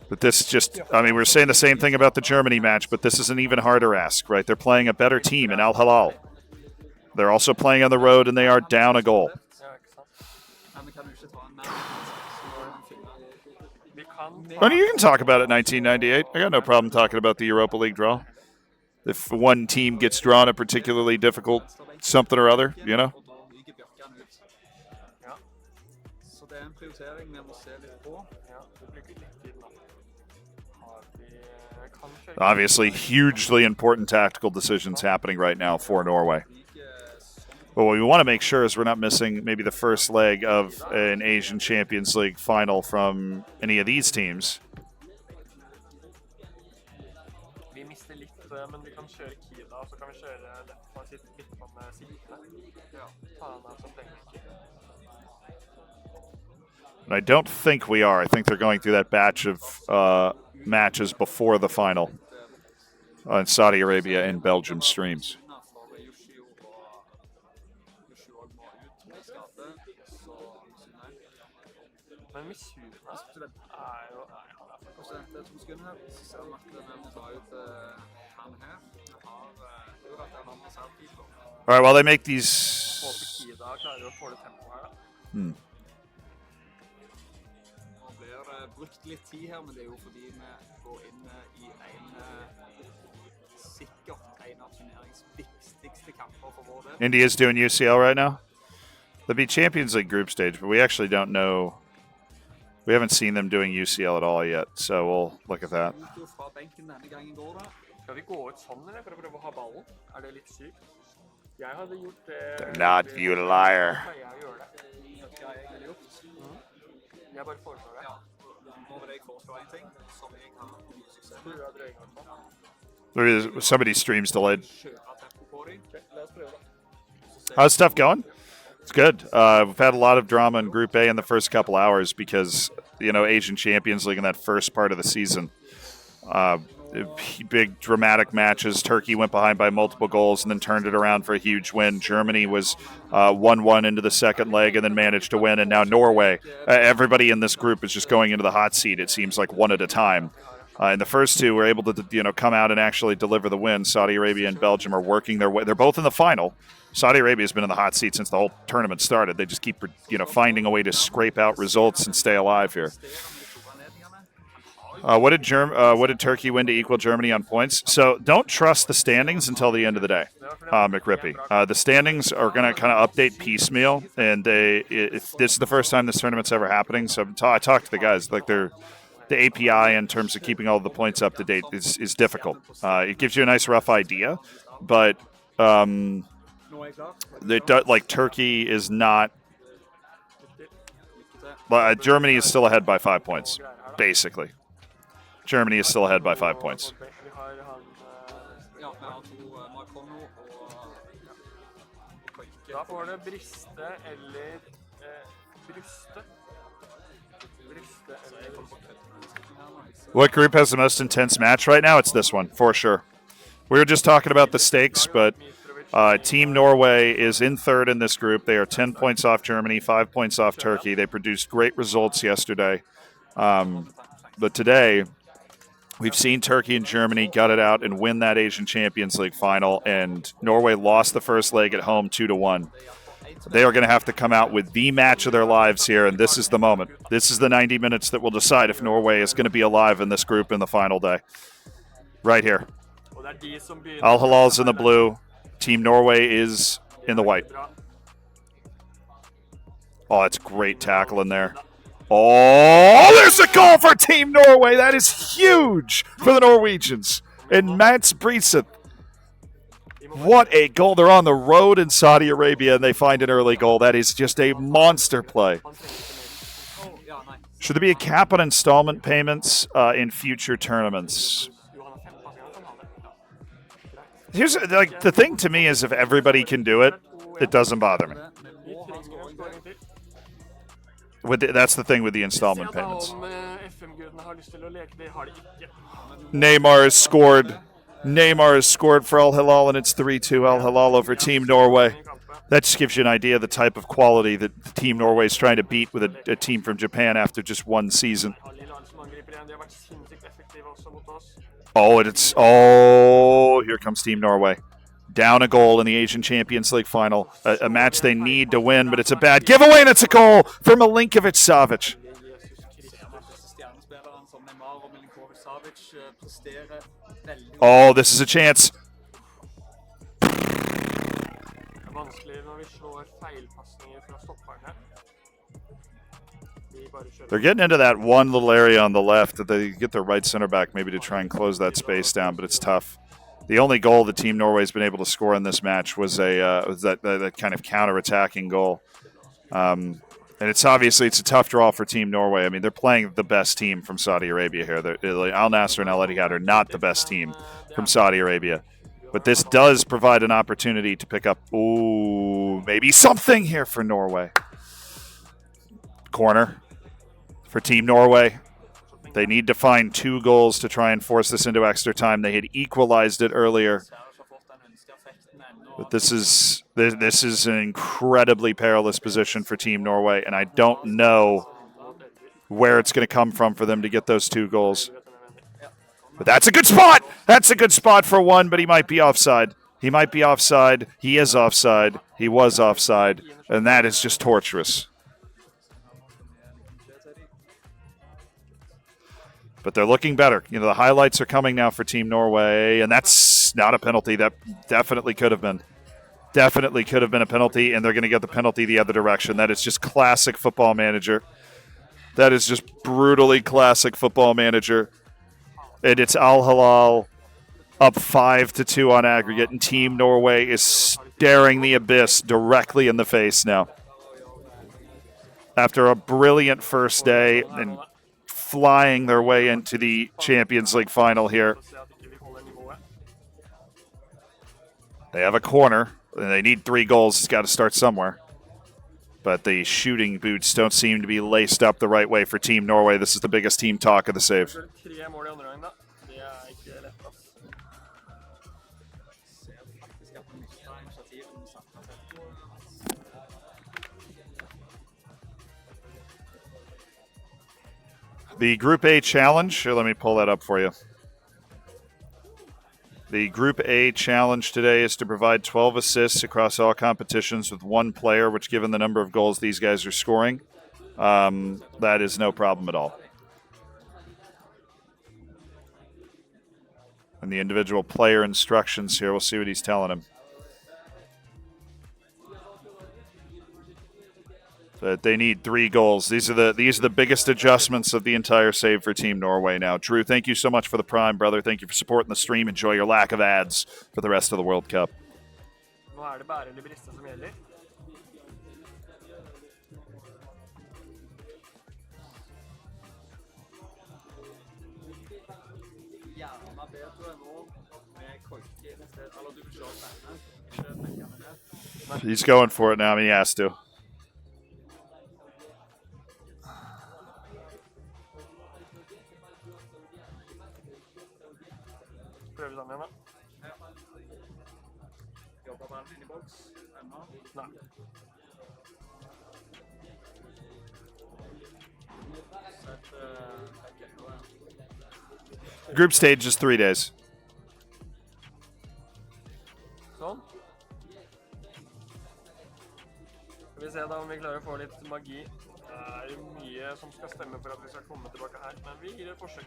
But this just, we were saying the same thing about the Germany match, but this is an even harder ask, right? They're playing a better team in Al Hilal. They're also playing on the road, and they are down a goal. You can talk about it, 1998. I got no problem talking about the Europa League draw. if one team gets drawn a particularly difficult something or other, you know? Ja. Så det en prioritering vi må se litt på. Ja, det bruker litt tid da. Har vi kanskje... Obviously, hugely important tactical decisions happening right now for Norway. But what we want to make sure is we're not missing maybe the first leg of an Asian Champions League final from any of these teams. Vi mister litt, men vi kan kjøre Kida, så kan vi kjøre defensivt litt med Sikte. Ja. Ta han der som playmaker. And I don't think we are. I think they're going through that batch of matches before the final on Saudi Arabia and Belgium streams. Men Missouri er jo... Det er 2 sekunder. Så ser vi at vi må ta ut han her. Vi har at det er han reservekeeper. All right, while they make these... Håper Kida klarer å få det tempo her da. Nå blir det brukt litt tid her, men det er jo fordi vi går inn i sikkert en av turneringens viktigste kamper for vår del. India's doing UCL right now. They'll be Champions League group stage, but we actually don't know. We haven't seen them doing UCL at all yet, so we'll look at that. Fra benken denne gangen går det. Skal vi gå ut sånn eller for å prøve å ha ballen? Er det litt sykt? Jeg hadde gjort det... They're not, you liar. Jeg gjør det. Hva jeg har gjort? Jeg bare foreslår det. Ja, nå vil jeg foreslå en ting som jeg har mye suksess med. Du har drøying i hvert fall. There is somebody's stream's delayed. Kjøre tempo på dem. La oss prøve da. How's stuff going? It's good. We've had a lot of drama in Group A in the first couple hours because, you know, Asian Champions League in that first part of the season. Big dramatic matches. Turkey went behind by multiple goals and then turned it around for a huge win. Germany was 1-1 into the second leg and then managed to win. And now Norway. Everybody in this group is just going into the hot seat, it seems like, one at a time. And the first two were able to, you know, come out and actually deliver the win. Saudi Arabia and Belgium are working their way. They're both in the final. Saudi Arabia has been in the hot seat since the whole tournament started. They just keep, you know, finding a way to scrape out results and stay alive here. What did Turkey win to equal Germany on points? So don't trust the standings until the end of the day, McRippy. The standings are going to kind of update piecemeal, and this is the first time this tournament's ever happening. So I talked to the guys, like the API in terms of keeping all the points up to date is difficult. It gives you a nice rough idea, but like Turkey is not. Germany is still ahead by 5 points, basically. Germany is still ahead by 5 points. Da får det briste eller bryste. What group has the most intense match right now? It's this one, for sure. We were just talking about the stakes, but Team Norway is in third in this group. They are 10 points off Germany, 5 points off Turkey. They produced great results yesterday. But today, we've seen Turkey and Germany gut it out and win that Asian Champions League final, and Norway lost the first leg at home 2-1. They are going to have to come out with the match of their lives here, and this is the moment. This is the 90 minutes that will decide if Norway is going to be alive in this group in the final day. Right here. Al Hilal's in the blue. Team Norway is in the white. Oh, that's great tackle in there. Oh, there's a goal for Team Norway. That is huge for the Norwegians. And Mats Briseth. What a goal. They're on the road in Saudi Arabia, and they find an early goal. That is just a monster play. Should there be a cap on installment payments in future tournaments? Here's like the thing to me is if everybody can do it, it doesn't bother me. That's the thing with the installment payments. Neymar has scored. Neymar has scored for Al Hilal, and it's 3-2 Al Hilal over Team Norway. That just gives you an idea of the type of quality that Team Norway is trying to beat with a team from Japan after just one season. Here comes Team Norway. Down a goal in the Asian Champions League final. A match they need to win, but it's a bad giveaway, and it's a goal for Milinkovic-Savic. Oh, this is a chance. vi slår feilpasninger fra stopperne. They're getting into that one little area on the left that they get their right center back maybe to try and close that space down, but it's tough. The only goal the Team Norway's been able to score in this match was that kind of counter-attacking goal. And it's obviously a tough draw for Team Norway. I mean, they're playing the best team from Saudi Arabia here. Al Nassr and Al Ittihad are not the best team from Saudi Arabia. But this does provide an opportunity to pick up, maybe something here for Norway. Corner for Team Norway. They need to find 2 goals to try and force this into extra time. They had equalized it earlier. But this is an incredibly perilous position for Team Norway, and I don't know where it's going to come from for them to get those 2 goals. But that's a good spot! That's a good spot for one, but he might be offside. He might be offside. He is offside. He was offside. And that is just torturous. But they're looking better. You know, the highlights are coming now for Team Norway, and that's not a penalty. That definitely could have been. Definitely could have been a penalty, and they're going to get the penalty the other direction. That is just classic Football Manager. That is just brutally classic Football Manager. And it's Al Hilal up 5-2 on aggregate, and Team Norway is staring the abyss directly in the face now. After a brilliant first day and flying their way into the Champions League final here. They have a corner, and they need 3 goals. It's got to start somewhere. But the shooting boots don't seem to be laced up the right way for Team Norway. This is the biggest team talk of the save. The Group A challenge, let me pull that up for you. The Group A challenge today is to provide 12 assists across all competitions with 1 player, which given the number of goals these guys are scoring, that is no problem at all. And the individual player instructions here, we'll see what he's telling him. But they need 3 goals. These are the biggest adjustments of the entire save for Team Norway now. Drew, thank you so much for the Prime, brother. Thank you for supporting the stream. Enjoy your lack of ads for the rest of the World Cup. He's going for it now. I mean, he has to. Group stage is 3 days. Sånn. Skal vi se da om vi klarer å få litt magi. Det mye som skal stemme for at vi skal komme tilbake her, men vi gir et forsøk.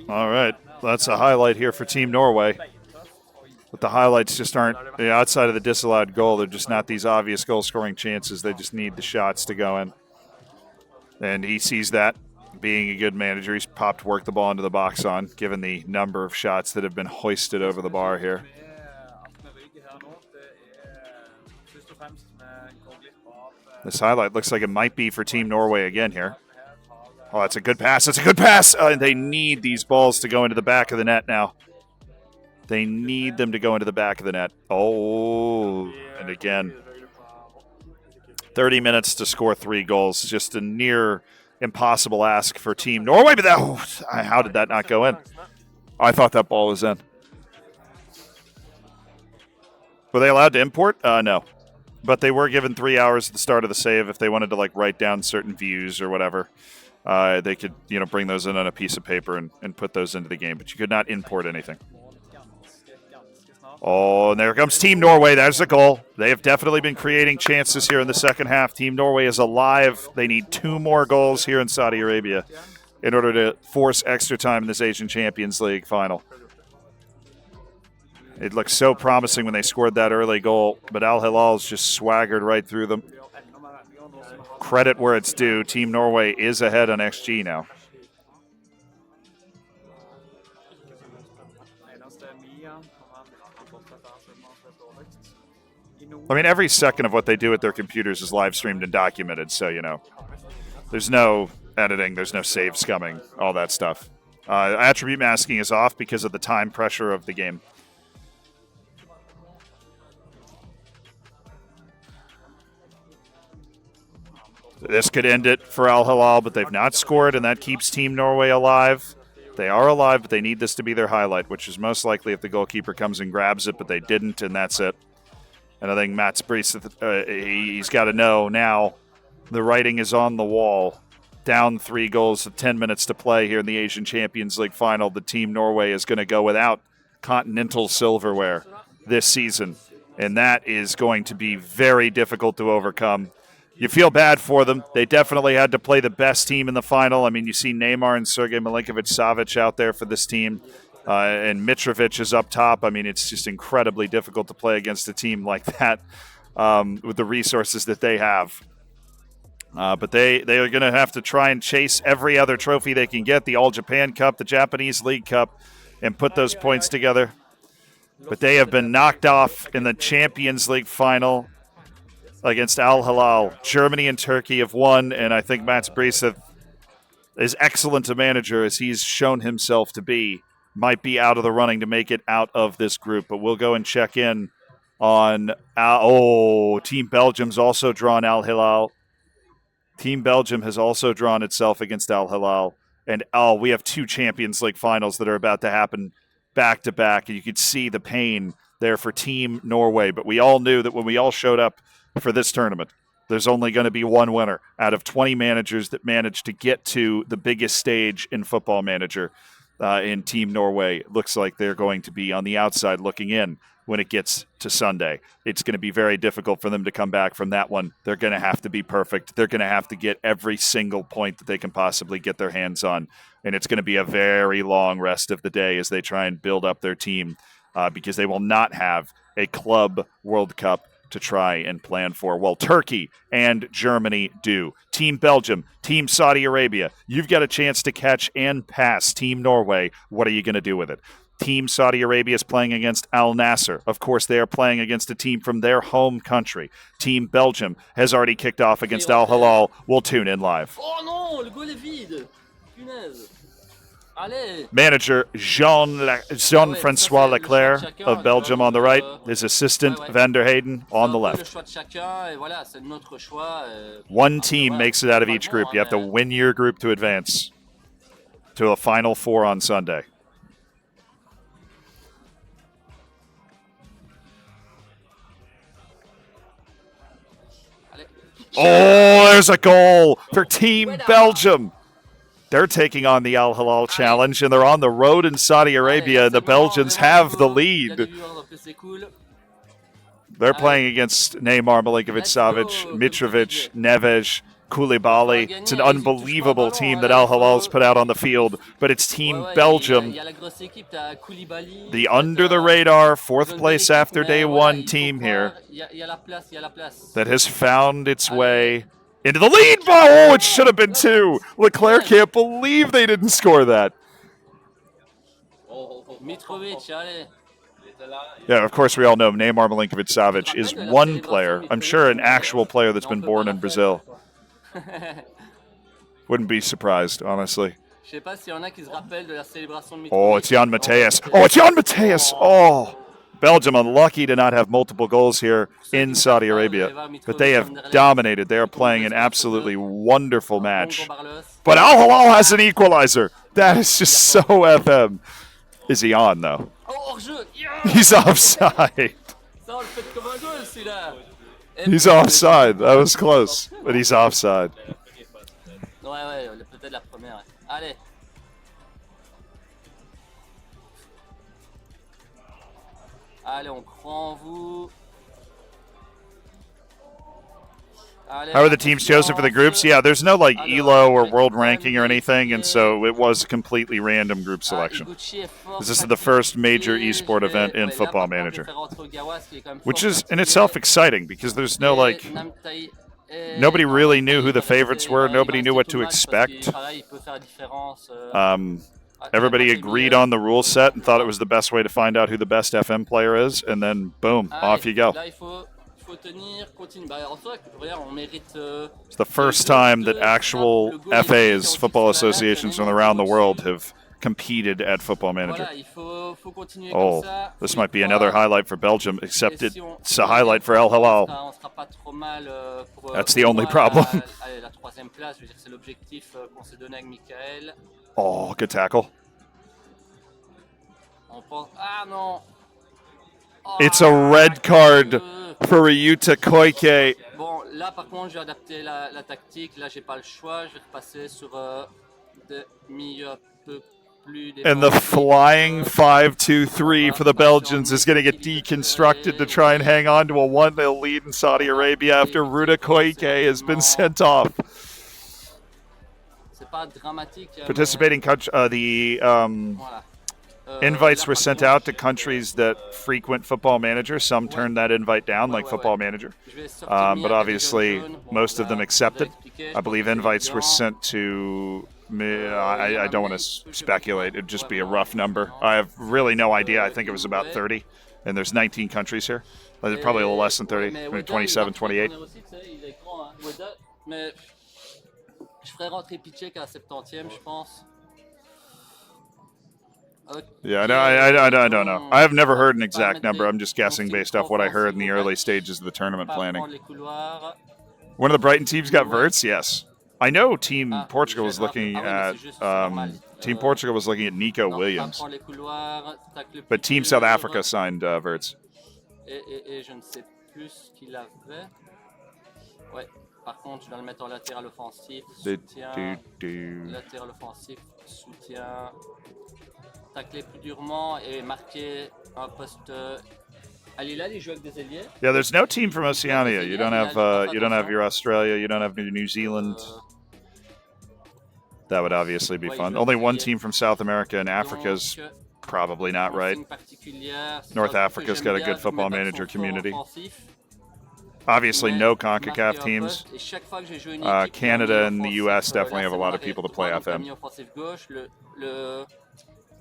All right, that's a highlight here for Team Norway. But the highlights just aren't, outside of the disallowed goal, they're just not these obvious goal-scoring chances. They just need the shots to go in. And he sees that. Being a good manager, he's worked the ball into the box on, given the number of shots that have been hoisted over the bar here. This highlight looks like it might be for Team Norway again here. Oh, that's a good pass. That's a good pass. They need these balls to go into the back of the net now. They need them to go into the back of the net. Oh, and again, 30 minutes to score 3 goals. Just a near impossible ask for Team Norway. But how did that not go in? Oh, I thought that ball was in. Were they allowed to import? No. But they were given 3 hours at the start of the save if they wanted to write down certain views or whatever. They could bring those in on a piece of paper and put those into the game. But you could not import anything. Oh, and there comes Team Norway. There's a goal. They have definitely been creating chances here in the second half. Team Norway is alive. They need 2 more goals here in Saudi Arabia in order to force extra time in this Asian Champions League final. It looked so promising when they scored that early goal, but Al Hilal's just swaggered right through them. Credit where it's due. Team Norway is ahead on XG now. I mean, every second of what they do with their computers is live streamed and documented, so, you know, there's no editing, there's no save scumming, all that stuff. Attribute masking is off because of the time pressure of the game. This could end it for Al Hilal, but they've not scored, and that keeps Team Norway alive. They are alive, but they need this to be their highlight, which is most likely if the goalkeeper comes and grabs it, but they didn't, and that's it. And I think Mats Brees, he's got to know now the writing is on the wall. Down 3 goals with 10 minutes to play here in the Asian Champions League final. The Team Norway is going to go without continental silverware this season, and that is going to be very difficult to overcome. You feel bad for them. They definitely had to play the best team in the final. I mean, you see Neymar and Sergej Milinkovic-Savic out there for this team, and Mitrovic is up top. I mean, it's just incredibly difficult to play against a team like that with the resources that they have. But they are going to have to try and chase every other trophy they can get, the All-Japan Cup, the Japanese League Cup, and put those points together. But they have been knocked off in the Champions League final against Al Hilal. Germany and Turkey have won, and I think Mats Brees is excellent a manager as he's shown himself to be. Might be out of the running to make it out of this group, but we'll go and check in on Team Belgium's also drawn Al Hilal. Team Belgium has also drawn itself against Al Hilal, and we have 2 Champions League finals that are about to happen back to back, and you could see the pain there for Team Norway, but we all knew that when we all showed up for this tournament, there's only going to be one winner out of 20 managers that managed to get to the biggest stage in Football Manager. In Team Norway, it looks like they're going to be on the outside looking in when it gets to Sunday. It's going to be very difficult for them to come back from that one. They're going to have to be perfect. They're going to have to get every single point that they can possibly get their hands on, and it's going to be a very long rest of the day as they try and build up their team because they will not have a Club World Cup to try and plan for. Well, Turkey and Germany do. Team Belgium, Team Saudi Arabia, you've got a chance to catch and pass Team Norway. What are you going to do with it? Team Saudi Arabia is playing against Al Nassr. Of course, they are playing against a team from their home country. Team Belgium has already kicked off against Al Hilal. We'll tune in live. Oh non, le goal est vide. Punaise. Allez. Manager Jean-Francois Leclerc of Belgium on the right, his assistant Van der Hayden on the left. One team makes it out of each group. You have to win your group to advance to a Final Four on Sunday. Oh, there's a goal for Team Belgium. They're taking on the Al Hilal challenge, and they're on the road in Saudi Arabia, and the Belgians have the lead. They're playing against Neymar, Milinkovic-Savic, Mitrovic, Neves, Koulibaly. It's an unbelievable team that Al Hilal's put out on the field, but it's Team Belgium, the under-the-radar, 4th place after day 1 team here that has found its way into the lead. Oh, it should have been 2. Leclerc can't believe they didn't score that. Yeah, of course we all know Neymar Milinkovic-Savic is one player. I'm sure an actual player that's been born in Brazil. Wouldn't be surprised, honestly. Oh, it's Jan Mateus. Oh, it's Jan Mateus. Oh, Belgium unlucky to not have multiple goals here in Saudi Arabia, but they have dominated. They are playing an absolutely wonderful match. But Al Hilal has an equalizer. That is just so FM. Is he on, though? He's offside. He's offside. That was close, but he's offside. Allez, on croit en vous. How are the teams chosen for the groups? Yeah, there's no like ELO or world ranking or anything, and so it was a completely random group selection. This is the first major esport event in Football Manager, which is in itself exciting because there's no like, nobody really knew who the favorites were. Nobody knew what to expect. Everybody agreed on the rule set and thought it was the best way to find out who the best FM player is, and then boom, off you go. It's the first time that actual FAs, football associations from around the world, have competed at Football Manager. Oh, this might be another highlight for Belgium, except it's a highlight for El Hilal. That's the only problem. Oh, good tackle. It's a red card for Ryuta Koike. Bon, là par contre, je vais adapter la tactique. Là, j'ai pas le choix. Je vais repasser sur des milieux un peu plus. And the flying 5-2-3 for the Belgians is going to get deconstructed to try and hang on to a 1-0 lead in Saudi Arabia after Ryuta Koike has been sent off. Participating country, invites were sent out to countries that frequent Football Manager. Some turned that invite down, like Football Manager. But obviously, most of them accepted. I believe invites were sent to... I don't want to speculate. It'd just be a rough number. I have really no idea. I think it was about 30. And there's 19 countries here. Probably a little less than 30. Maybe 27, 28. Je ferais rentrer Pichek à 70e, je pense. Yeah, I don't know. I have never heard an exact number. I'm just guessing based off what I heard in the early stages of the tournament planning. One of the Brighton teams got Verts? Yes. I know Team Portugal was looking at Nico Williams. But Team South Africa signed Verts. Par contre, je dois le mettre en latéral offensif, soutien, latéral offensif, soutien, tacler plus durement et marquer un poste. Allez là, les joueurs avec des ailiers. Yeah, there's no team from Oceania. You don't have your Australia. You don't have your New Zealand. That would obviously be fun. Only one team from South America, and Africa's probably not right. North Africa's got a good Football Manager community. Obviously, no CONCACAF teams. Canada and the US definitely have a lot of people to play FM.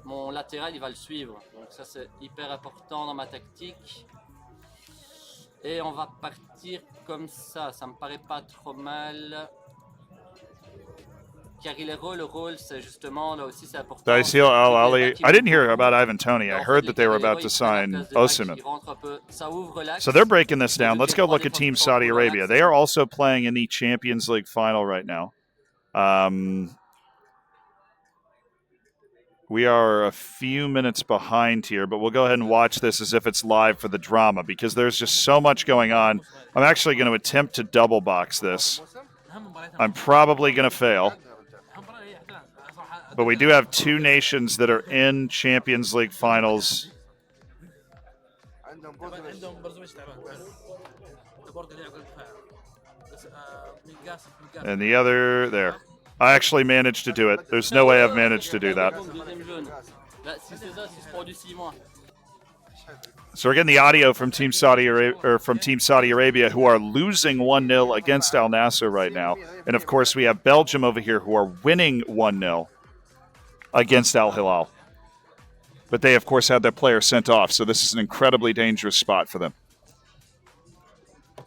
Mon latéral, il va le suivre. Donc ça, c'est hyper important dans ma tactique. Et on va partir comme ça. Ça me paraît pas trop mal. Le rôle, c'est justement, là aussi, c'est important. Daisil Al Ali. I didn't hear about Ivan Toney. I heard that they were about to sign Osimhen. So they're breaking this down. Let's go look at Team Saudi Arabia. They are also playing in the Champions League final right now. We are a few minutes behind here, but we'll go ahead and watch this as if it's live for the drama because there's just so much going on. I'm actually going to attempt to double box this. I'm probably going to fail. But we do have two nations that are in Champions League finals. And the other, there. I actually managed to do it. There's no way I've managed to do that. So we're getting the audio from Team Saudi Arabia, who are losing 1-0 against Al Nassr right now. And of course, we have Belgium over here who are winning 1-0 against Al Hilal. But they, of course, had their player sent off, so this is an incredibly dangerous spot for them.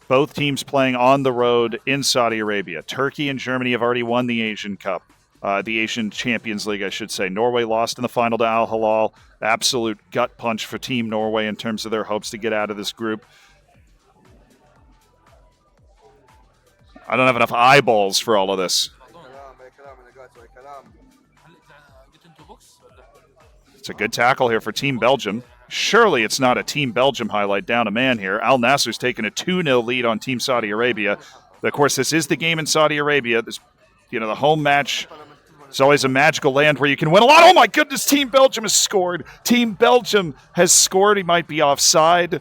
Both teams playing on the road in Saudi Arabia. Turkey and Germany have already won the Asian Cup, the Asian Champions League, I should say. Norway lost in the final to Al Hilal. Absolute gut punch for Team Norway in terms of their hopes to get out of this group. I don't have enough eyeballs for all of this. It's a good tackle here for Team Belgium. Surely it's not a Team Belgium highlight down a man here. Al Nassr's taken a 2-0 lead on Team Saudi Arabia. Of course, this is the game in Saudi Arabia. This, the home match. It's always a magical land where you can win a lot. Oh my goodness, Team Belgium has scored. Team Belgium has scored. He might be offside.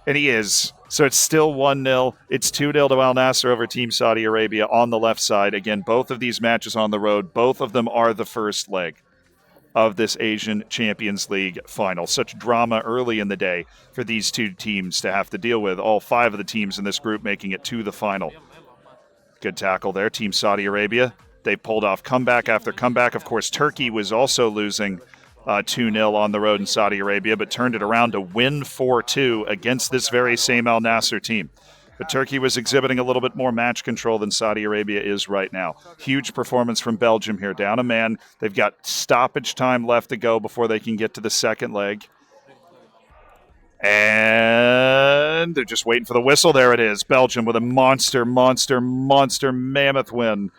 And he is. So it's still 1-0. It's 2-0 to Al Nassr over Team Saudi Arabia on the left side. Again, both of these matches on the road. Both of them are the first leg of this Asian Champions League final. Such drama early in the day for these two teams to have to deal with. All 5 of the teams in this group making it to the final. Good tackle there. Team Saudi Arabia. They pulled off comeback after comeback. Of course, Turkey was also losing 2-0 on the road in Saudi Arabia, but turned it around to win 4-2 against this very same Al Nassr team. But Turkey was exhibiting a little bit more match control than Saudi Arabia is right now. Huge performance from Belgium here. Down a man. They've got stoppage time left to go before they can get to the second leg. And they're just waiting for the whistle. There it is. Belgium with a monster mammoth win.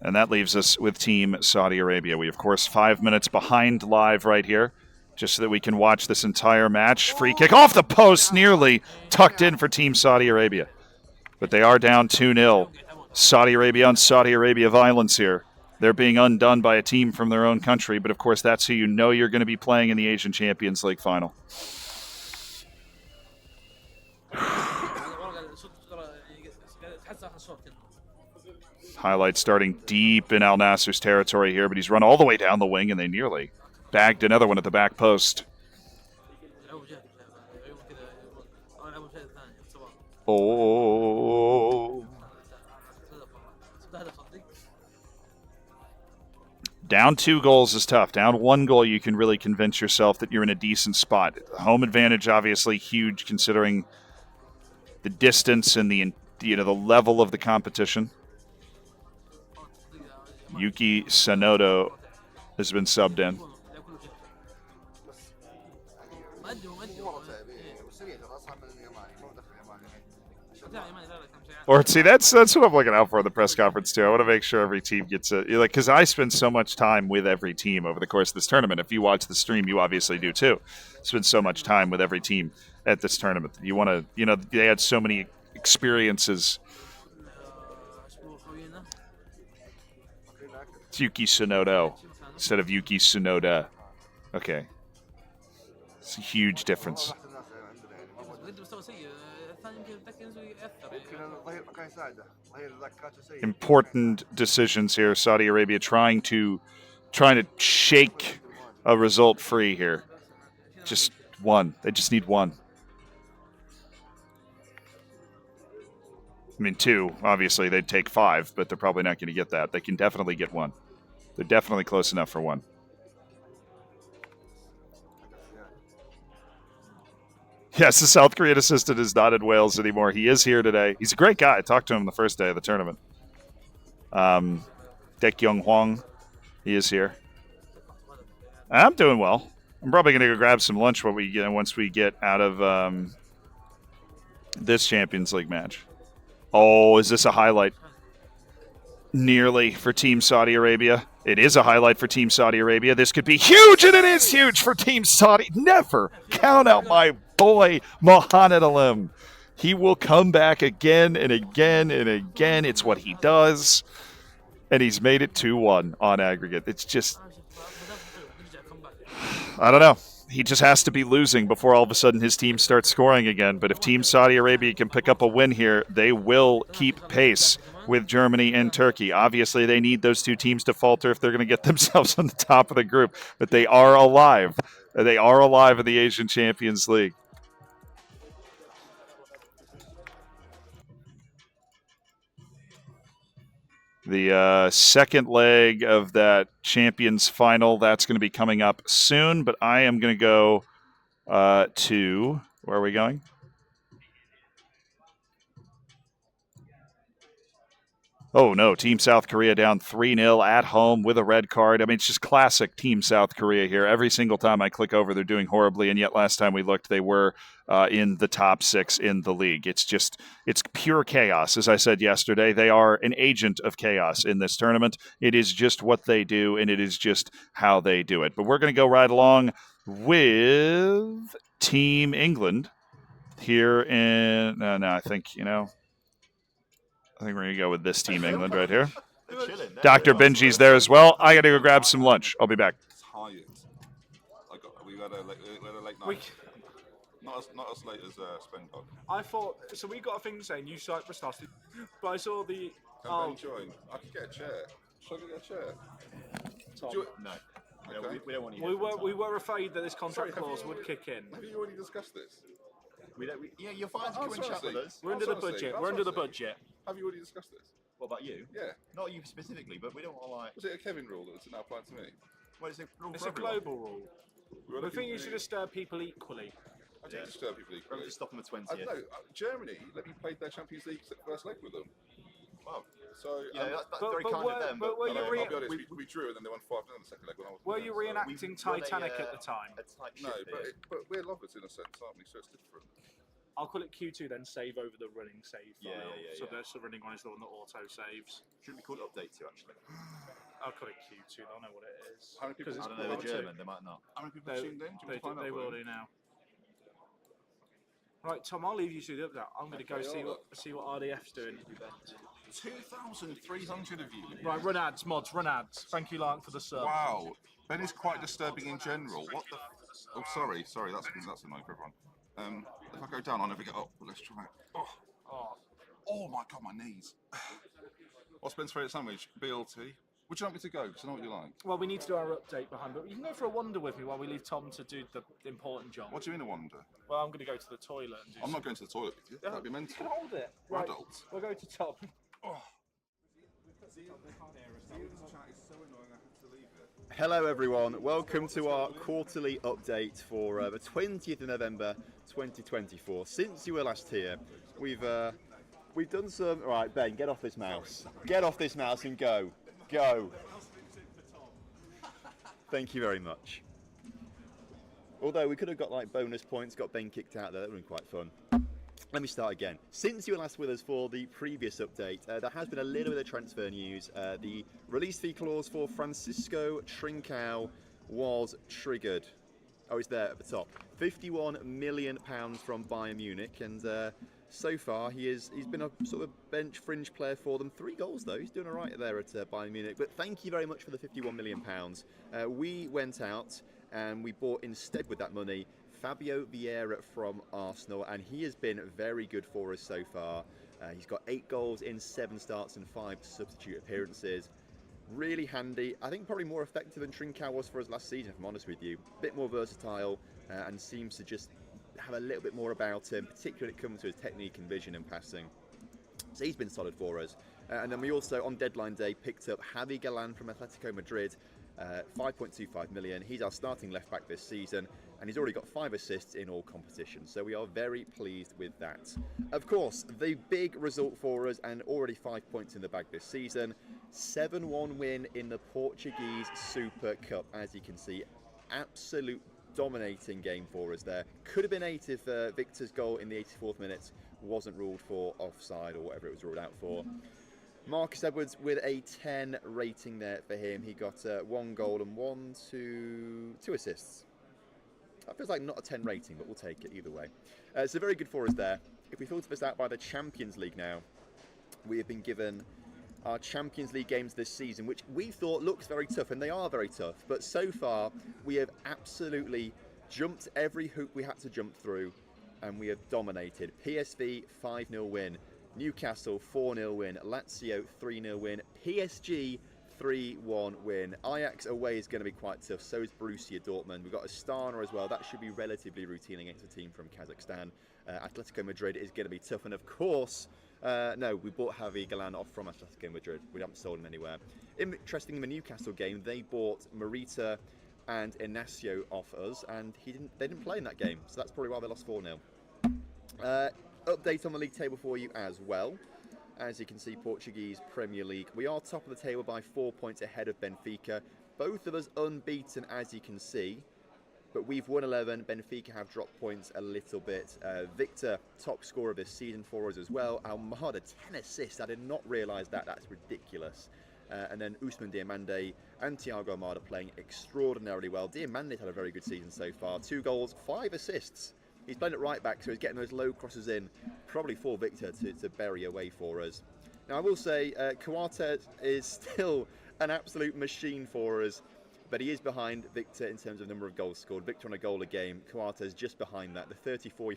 And that leaves us with Team Saudi Arabia. We, of course, 5 minutes behind live right here, just so that we can watch this entire match. Free kick off the post, nearly tucked in for Team Saudi Arabia. But they are down 2-0. Saudi Arabia on Saudi Arabia violence here. They're being undone by a team from their own country, but of course that's who you know you're going to be playing in the Asian Champions League final. Highlight starting deep in Al Nassr's territory here, but he's run all the way down the wing, and they nearly bagged another one at the back post. Oh. Down 2 goals is tough. Down 1 goal, you can really convince yourself that you're in a decent spot. Home advantage, obviously, huge considering the distance and the level of the competition. Yuki Sanodo has been subbed in. Or see, that's what I'm looking out for in the press conference too. I want to make sure every team gets because I spend so much time with every team over the course of this tournament. If you watch the stream, you obviously do too. Spend so much time with every team at this tournament. You want to, they had so many experiences. It's Yuki Tsunoda instead of Yuki Tsunoda. Okay. It's a huge difference. Important decisions here. Saudi Arabia trying to shake a result free here. Just one. They just need one. I mean, 2. Obviously, they'd take 5, but they're probably not going to get that. They can definitely get 1. They're definitely close enough for 1. Yes, the South Korean assistant is not in Wales anymore. He is here today. He's a great guy. I talked to him the first day of the tournament. Dek Young Hwang, he is here. I'm doing well. I'm probably going to go grab some lunch once we get out of this Champions League match. Oh, is this a highlight? Nearly for Team Saudi Arabia. It is a highlight for Team Saudi Arabia. This could be huge, and it is huge for Team Saudi. Never count out my boy, Mohamed Alim. He will come back again and again and again. It's what he does. And he's made it 2-1 on aggregate. It's just, I don't know. He just has to be losing before all of a sudden his team starts scoring again. But if Team Saudi Arabia can pick up a win here, they will keep pace with Germany and Turkey. Obviously, they need those 2 teams to falter if they're going to get themselves on the top of the group. But they are alive. They are alive in the Asian Champions League. The second leg of that Champions Final, that's going to be coming up soon. But I am going to go to, where are we going? Oh, no. Team South Korea down 3-0 at home with a red card. I mean, it's just classic Team South Korea here. Every single time I click over, they're doing horribly. And yet last time we looked, they were in the top 6 in the league. It's pure chaos. As I said yesterday, they are an agent of chaos in this tournament. It is just what they do, and it is just how they do it. But we're going to go right along with Team England here in, I think we're going to go with this Team England right here. Dr. Benji's there as well. I got to go grab some lunch. I'll be back. We, not as late as Spendog. I thought so. We got a thing saying New Cyprus started, but I saw the. Can Ben join? I could get a chair. Should I get a chair? Tom. No. Okay. We don't want We were afraid that this contract clause would kick in. Have you already discussed this? Yeah, you're fine to come and chat with us. We're under the budget. We're under the budget. Have you already discussed this? What about you? Yeah. Not you specifically, but we don't want to like. Was it a Kevin rule that was now applied to me? Well, it's a rule It's for a everyone. global rule. I think you should disturb people equally. I do disturb people equally. Probably stop them at 20. No, Germany let me play their Champions League first leg with them. Wow. So that's very kind of them. But were you I'll be honest, we drew and then they won 5-0 in the second leg when I was. Were you reenacting Titanic at the time? No, but we're lovers in a sense, aren't we? So it's different. I'll call it Q2 then save over the running save file. Yeah. So the running one is the one that auto saves. Should we call it update 2 actually? I'll call it Q2. They'll know what it is. How many people? I don't know. They're German. They might not. How many people tuned in? They will do now. Right, Tom, I'll leave you to the update. I'm going to go see what RDF's doing. 2,300 of you. Right, run ads, mods, run ads. Thank you, Lark, for the sub. Wow, Ben is quite disturbing in general. What the? Oh, sorry, that's annoying for everyone. If I go down, I'll never get up. But let's try it. Oh my God, my knees. What's Ben's favourite sandwich? BLT. Would you like me to go? Because I know what you like. Well, we need to do our update behind, but you can go for a wander with me while we leave Tom to do the important job. What do you mean a wander? Well, I'm going to go to the toilet and do I'm not going to the toilet with you. That'd be mental. You can hold it. We're Right, adults. we'll go to Tom. Hello everyone, welcome to our quarterly update for the 20th of November 2024. Since you were last here, we've done some... Right, Ben, get off this mouse. Get off this mouse and go. Go. Thank you very much. Although we could have got like bonus points, got Ben kicked out there, that would have been quite fun. Let me start again. Since you were last with us for the previous update, there has been a little bit of transfer news. The release fee clause for Francisco Trincao was triggered. Oh, it's there at the top. £51 million from Bayern Munich, and so far he's been a sort of bench fringe player for them. 3 goals though, he's doing all right there at Bayern Munich. But thank you very much for the £51 million. We went out and we bought instead with that money Fabio Vieira from Arsenal, and he has been very good for us so far. He's got 8 goals in 7 starts and 5 substitute appearances. Really handy. I think probably more effective than Trincao was for us last season, if I'm honest with you. A bit more versatile and seems to just have a little bit more about him, particularly when it comes to his technique and vision and passing. So he's been solid for us. And then we also, on deadline day, picked up Javi Galan from Atletico Madrid. 5.25 million. He's our starting left back this season, and he's already got 5 assists in all competitions, so we are very pleased with that. Of course, the big result for us, and already 5 points in the bag this season, 7-1 win in the Portuguese Super Cup. As you can see, absolute dominating game for us there. Could have been 8 if Victor's goal in the 84th minute wasn't ruled for offside or whatever it was ruled out for. Marcus Edwards with a 10 rating there for him. He got 1 goal and 2 assists. That feels like not a 10 rating, but we'll take it either way. So very good for us there. If we filter this out by the Champions League now, we have been given our Champions League games this season, which we thought looks very tough, and they are very tough. But so far, we have absolutely jumped every hoop we had to jump through, and we have dominated. PSV 5-0 win. Newcastle 4-0 win, Lazio 3-0 win, PSG 3-1 win. Ajax away is going to be quite tough, so is Borussia Dortmund. We've got Astana as well, that should be relatively routine against a team from Kazakhstan. Atletico Madrid is going to be tough, and of course, no, we bought Javi Galan off from Atletico Madrid. We haven't sold him anywhere. Interesting in the Newcastle game, they bought Morita and Inacio off us, and they didn't play in that game, so that's probably why they lost 4-0. Update on the league table for you as well. As you can see, Portuguese Premier League. We are top of the table by 4 points ahead of Benfica. Both of us unbeaten, as you can see. But we've won 11. Benfica have dropped points a little bit. Victor, top scorer this season for us as well. Almada, 10 assists. I did not realise that. That's ridiculous. And then Ousmane Diomande and Thiago Almada playing extraordinarily well. Diomande had a very good season so far. 2 goals, 5 assists. He's playing at right back, so he's getting those low crosses in, probably for Victor to bury away for us. Now, I will say, Kouyaté is still an absolute machine for us. but he is behind Victor in terms of number of goals scored. Victor on a goal a game. Coates just behind that. The 34.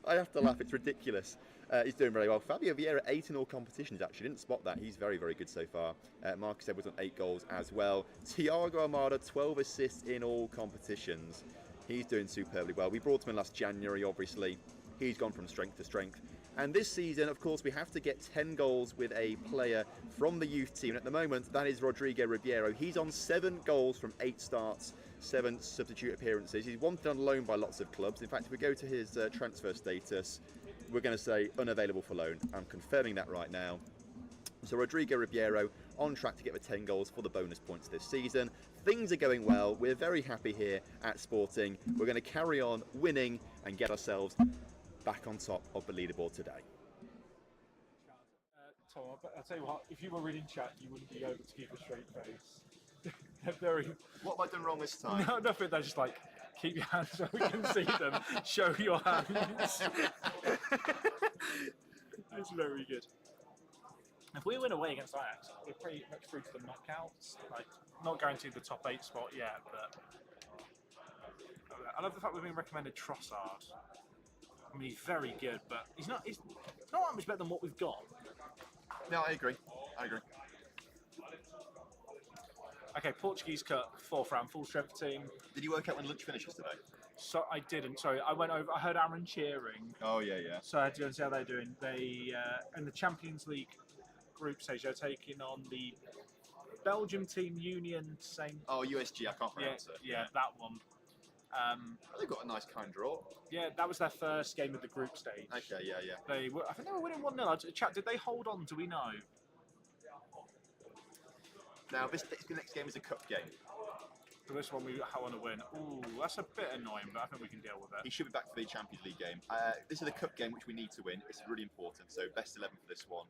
I have to laugh. It's ridiculous. He's doing very well. Fabio Vieira 8 in all competitions. Actually, didn't spot that. He's very, very good so far. Marcus Edwards on 8 goals as well. Thiago Almada 12 assists in all competitions. He's doing superbly well. We brought him in last January, obviously. He's gone from strength to strength. And this season, of course, we have to get 10 goals with a player from the youth team. And at the moment, that is Rodrigo Ribeiro. He's on 7 goals from 8 starts, 7 substitute appearances. He's wanted on loan by lots of clubs. In fact, if we go to his transfer status, we're going to say unavailable for loan. I'm confirming that right now. So Rodrigo Ribeiro on track to get the 10 goals for the bonus points this season. Things are going well. We're very happy here at Sporting. We're going to carry on winning and get ourselves back on top of the leaderboard today. Tom, I'll tell you what, if you were reading chat, you wouldn't be able to keep a straight face. They're very... What have I done wrong this time? No, nothing. They're just like, keep your hands so we can see them. Show your hands. It's very good. If we win away against Ajax, we're pretty much through to the knockouts. Like, not guaranteed the top 8 spot yet, but I love the fact we've been recommended Trossard. I mean, he's very good, but he's not that much better than what we've got. No, I agree. I agree. Okay, Portuguese Cup, 4th round, full strength team. Did you work out when lunch finishes today? So I didn't. Sorry, I went over. I heard Aaron cheering. Oh yeah, yeah. So I had to go and see how they're doing. They in the Champions League group stage, they're taking on the Belgium team Union. Same. Oh, USG. I can't pronounce it. Yeah, that one. They've got a nice kind draw. Yeah, that was their first game of the group stage. Okay, yeah, yeah. I think they were winning 1-0. Chat, did they hold on? Do we know? Now, the next game is a cup game. So this one we want to win. Ooh, that's a bit annoying, but I think we can deal with it. He should be back for the Champions League game. This is a cup game which we need to win. It's really important. So best 11 for this one.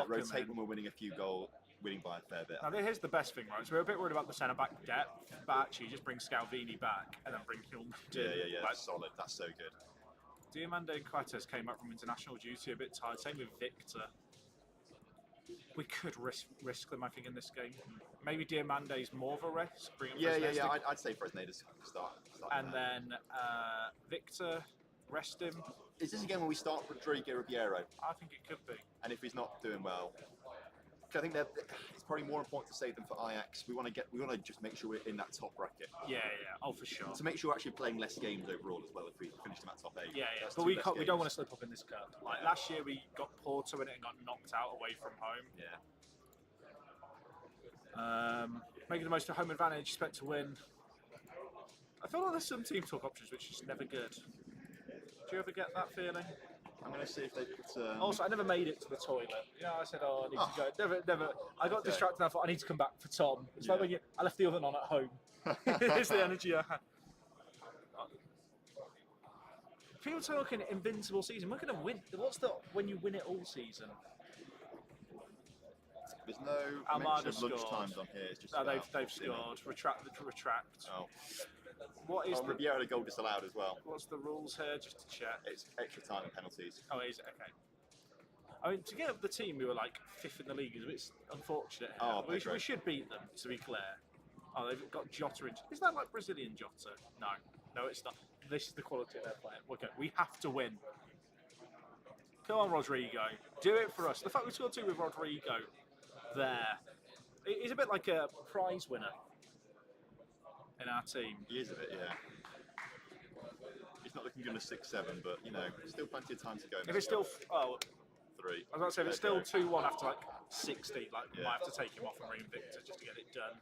Rotate when we're winning a few goals, winning by a fair bit. Now here's the best thing, right? So we're a bit worried about the centre back depth, but actually just bring Scalvini back and then bring Hilton. Yeah. That's solid. That's so good. Diamande and Quates came up from international duty a bit tired. Same with Victor. We could risk them, I think, in this game. Maybe Diamande's more of a risk. Yeah. I'd say Fresneda to start. And then Victor, rest him. Is this a game where we start Rodrigo Ribeiro? I think it could be. And if he's not doing well, I think it's probably more important to save them for Ajax. We want to just make sure we're in that top bracket. Yeah. Oh, for sure. To make sure we're actually playing less games overall as well if we finish them at top 8. Yeah. But we don't want to slip up in this cup. Like last year, we got Porto in it and got knocked out away from home. Yeah. Making the most of home advantage, expect to win. I feel like there's some team talk options which is never good. Do you ever get that feeling? I'm going to see if they put... Also, I never made it to the toilet. You know, I said, I need to go. Never. I got distracted and I thought, I need to come back for Tom. It's like when I left the oven on at home. It's the energy I had. People talking invincible season. We're going to win. What's when you win it all season? There's no mention of lunch times on here. It's just they've scored. Retract. Oh. What is Ribeiro had a goal disallowed as well. What's the rules here, just to check? It's extra time and penalties. Oh, is it? Okay. I mean, to get up the team, we were like 5th in the league. Is a bit unfortunate. We should beat them, to be clear. Oh, they've got Jota in. Is that like Brazilian Jota? No, it's not. This is the quality of their play. Okay, we have to win. Come on, Rodrigo. Do it for us. The fact we scored 2 with Rodrigo there. He's a bit like a prize winner in our team. He is a bit, yeah. It's not looking good in a 6-7, but still plenty of time to go. If it's still 3, I was about to say if it's still 2-1 after like 60, we might have to take him off and bring Victor just to get it done.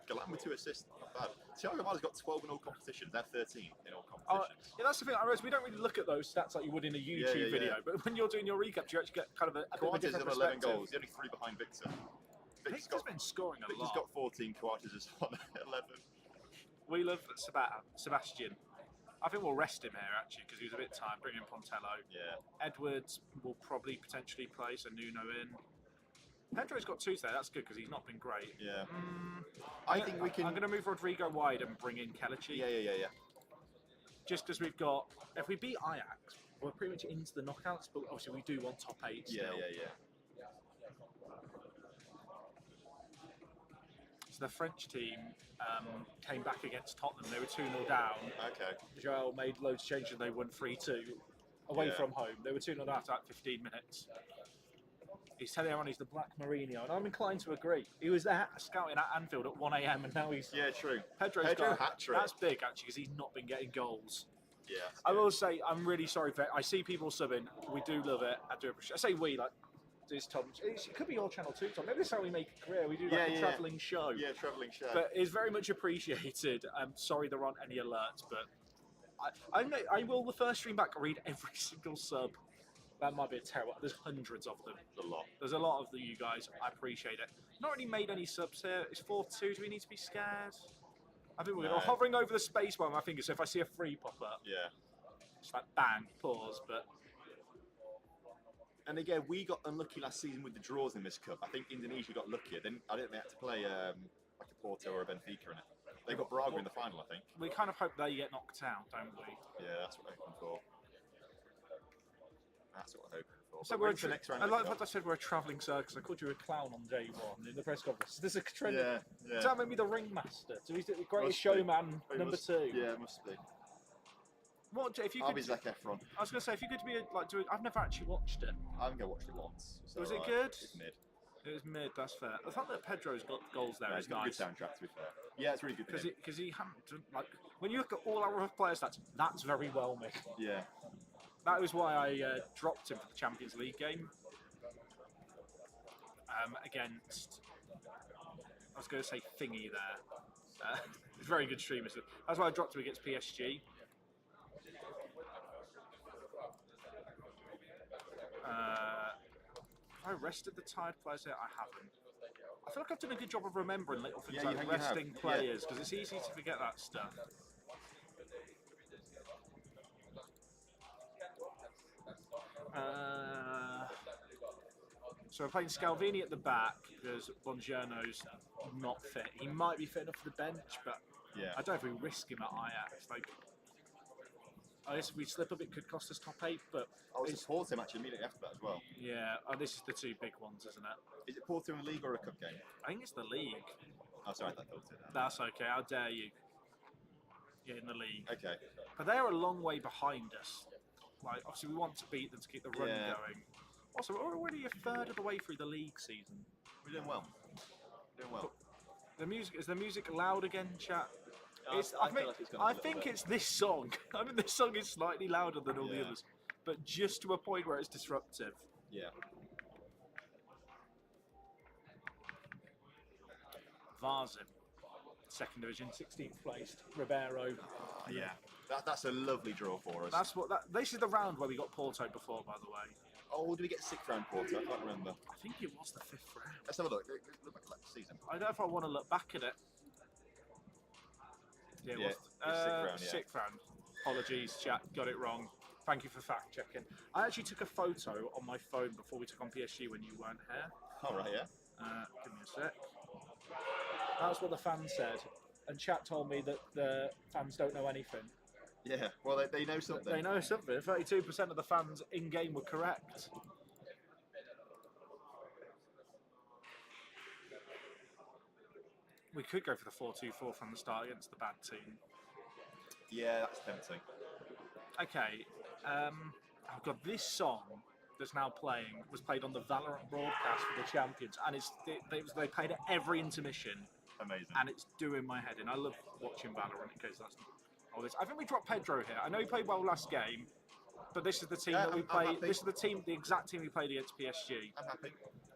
Galan with 2 assists, not bad. Thiago Almada's got 12 in all competitions. They're 13 in all competitions. Yeah, that's the thing. I realize we don't really look at those stats like you would in a YouTube video, but when you're doing your recaps, you actually get kind of a bit of a different perspective. 11 goals. He's only 3 behind Victor. Victor's been scoring a lot. Victor's got 14. Coates is on 11. We love Sebastian. I think we'll rest him here actually because he was a bit tired. Bring in Pontello. Yeah. Edwards will probably potentially play, so Nuno in. Pedro's got 2 there. That's good because he's not been great. Yeah. I think we can. I'm going to move Rodrigo wide and bring in Kelechi. Yeah. Just because we've got, if we beat Ajax, we're pretty much into the knockouts. But obviously we do want top 8 still. Yeah. So the French team came back against Tottenham. They were 2-0 down. Okay. Joel made loads of changes and they won 3-2 away Yeah. from home. They were 2-0 down after like 15 minutes. He's telling everyone he's the Black Mourinho, and I'm inclined to agree. He was there scouting at Anfield at 1 a.m. and now he's... Yeah, true. Pedro hat-trick. That's big, actually, because he's not been getting goals. Yeah. I will say, I'm really sorry for it. I see people subbing. We do love it. I do appreciate it. I say we, like, this Tom. It could be your channel too, Tom. Maybe this is how we make a career. We do like a travelling show. Yeah, travelling show. But it's very much appreciated. I'm sorry there aren't any alerts, but I will, the first stream back, read every single sub. That might be a terrible. There's hundreds of them. A lot. There's a lot of you guys. I appreciate it. Not really made any subs here. It's 4-2. Do we need to be scared? I think we're hovering over the space bar with my finger, so if I see a free pop up, it's like bang, pause. But and again, we got unlucky last season with the draws in this cup. I think Indonesia got luckier. Then I don't think they had to play like a Porto or a Benfica in it. They got Braga in the final, I think. We kind of hope they get knocked out, don't we? Yeah, that's what we're hoping for. That's what we're hoping for. So we're next round. I like what I said. We're a travelling circus. I called you a clown on day one in the press conference. There's a trend. Yeah. Does that make me the ringmaster? So he's the greatest showman, number 2. Yeah, it must be. What if you I'll could? be Zac Efron. I was going to say if you could be like doing. I've never actually watched it. I think I watched it once. So Was it good? It's mid. It was mid. That's fair. The fact that Pedro's got goals there is it's got nice. a good soundtrack, to be fair. Yeah, it's really good. Because he hadn't done, like when you look at all our other players' stats, that's very well made. Yeah. That was why I dropped him for the Champions League game against. I was going to say Thingy there. He's a very good streamer. So that's why I dropped him against PSG. I rested the tired players there. I haven't. I feel like I've done a good job of remembering little things like resting players because it's easy to forget that stuff. So we're playing Scalvini at the back because Bongiorno's not fit. He might be fit enough for the bench, but I don't know if we risk him at Ajax. Like, I guess if we slip up, it could cost us top 8. But it's Porto match immediately after that as well. Yeah, this is the 2 big ones, isn't it? Is it Porto in the league or a cup game? I think it's the league. Oh, sorry, I thought Porto. That's okay. How dare you? Yeah, in the league. Okay. But they're a long way behind us. Like, obviously, we want to beat them to keep the run going. Also, we're already a third of the way through the league season. We're doing well. Doing well. Is the music loud again, chat? I think it's this song. I mean, this song is slightly louder than all the others, but just to a point where it's disruptive. Yeah. Varzim, 2nd division, 16th placed. Ribeiro. Yeah. That's a lovely draw for us. That's what. This is the round where we got Porto before, by the way. Oh, did we get 6th round Porto? I can't remember. I think it was the 5th round. Let's have a look. Look back at the season. I don't know if I want to look back at it. Yeah, it was 6th round. 6th round. Apologies, chat. Got it wrong. Thank you for fact checking. I actually took a photo on my phone before we took on PSG when you weren't here. All right, yeah. Give me a sec. That's what the fans said, and chat told me that the fans don't know anything. Yeah, well, they know something. They know something. 32% of the fans in-game were correct. We could go for the 4-2-4 from the start against the bad team. Yeah, that's tempting. Okay. Oh god, this song that's now playing was played on the Valorant broadcast for the Champions, and they played it every intermission. Amazing. And it's doing my head in. I love watching Valorant in case that's not all this. I think we dropped Pedro here. I know he played well last game, but this is the team that we played. This is the exact team we played against PSG. I'm happy.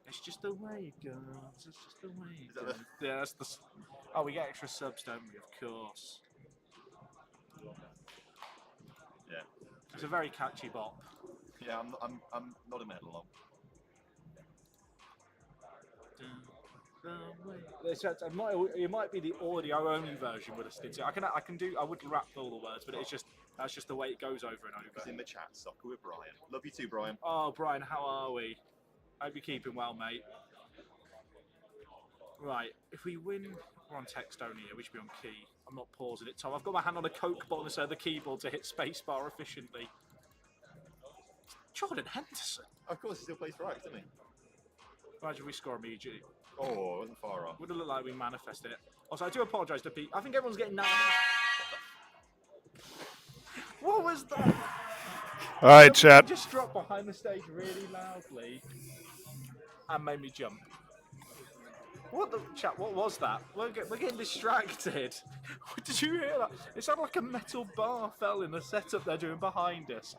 It's just the way it goes. It's just the way it goes. Yeah, that's the. Oh, we get extra subs, don't we? Of course. Yeah. It's a very catchy bop. Yeah, I'm not a medal along. It might be the audio only version with a stint. I would rap all the words, but that's just the way it goes over and over. It's in the chat, soccer with Brian. Love you too, Brian. Oh, Brian, how are we? Hope you're keeping well, mate. Right, if we win, we're on text only here. We should be on key. I'm not pausing it, Tom. I've got my hand on a Coke button instead of the keyboard to hit spacebar efficiently. Jordan Henderson. Of course, he still plays for Ajax, doesn't he? Imagine we score immediately. Oh, wasn't far off. Would have looked like we manifested it. Also, I do apologise to Pete. I think everyone's getting now. What was that? All right, chat. Just dropped behind the stage really loudly and made me jump. What the chat? What was that? We're getting distracted. Did you hear that? It sounded like a metal bar fell in the setup they're doing behind us.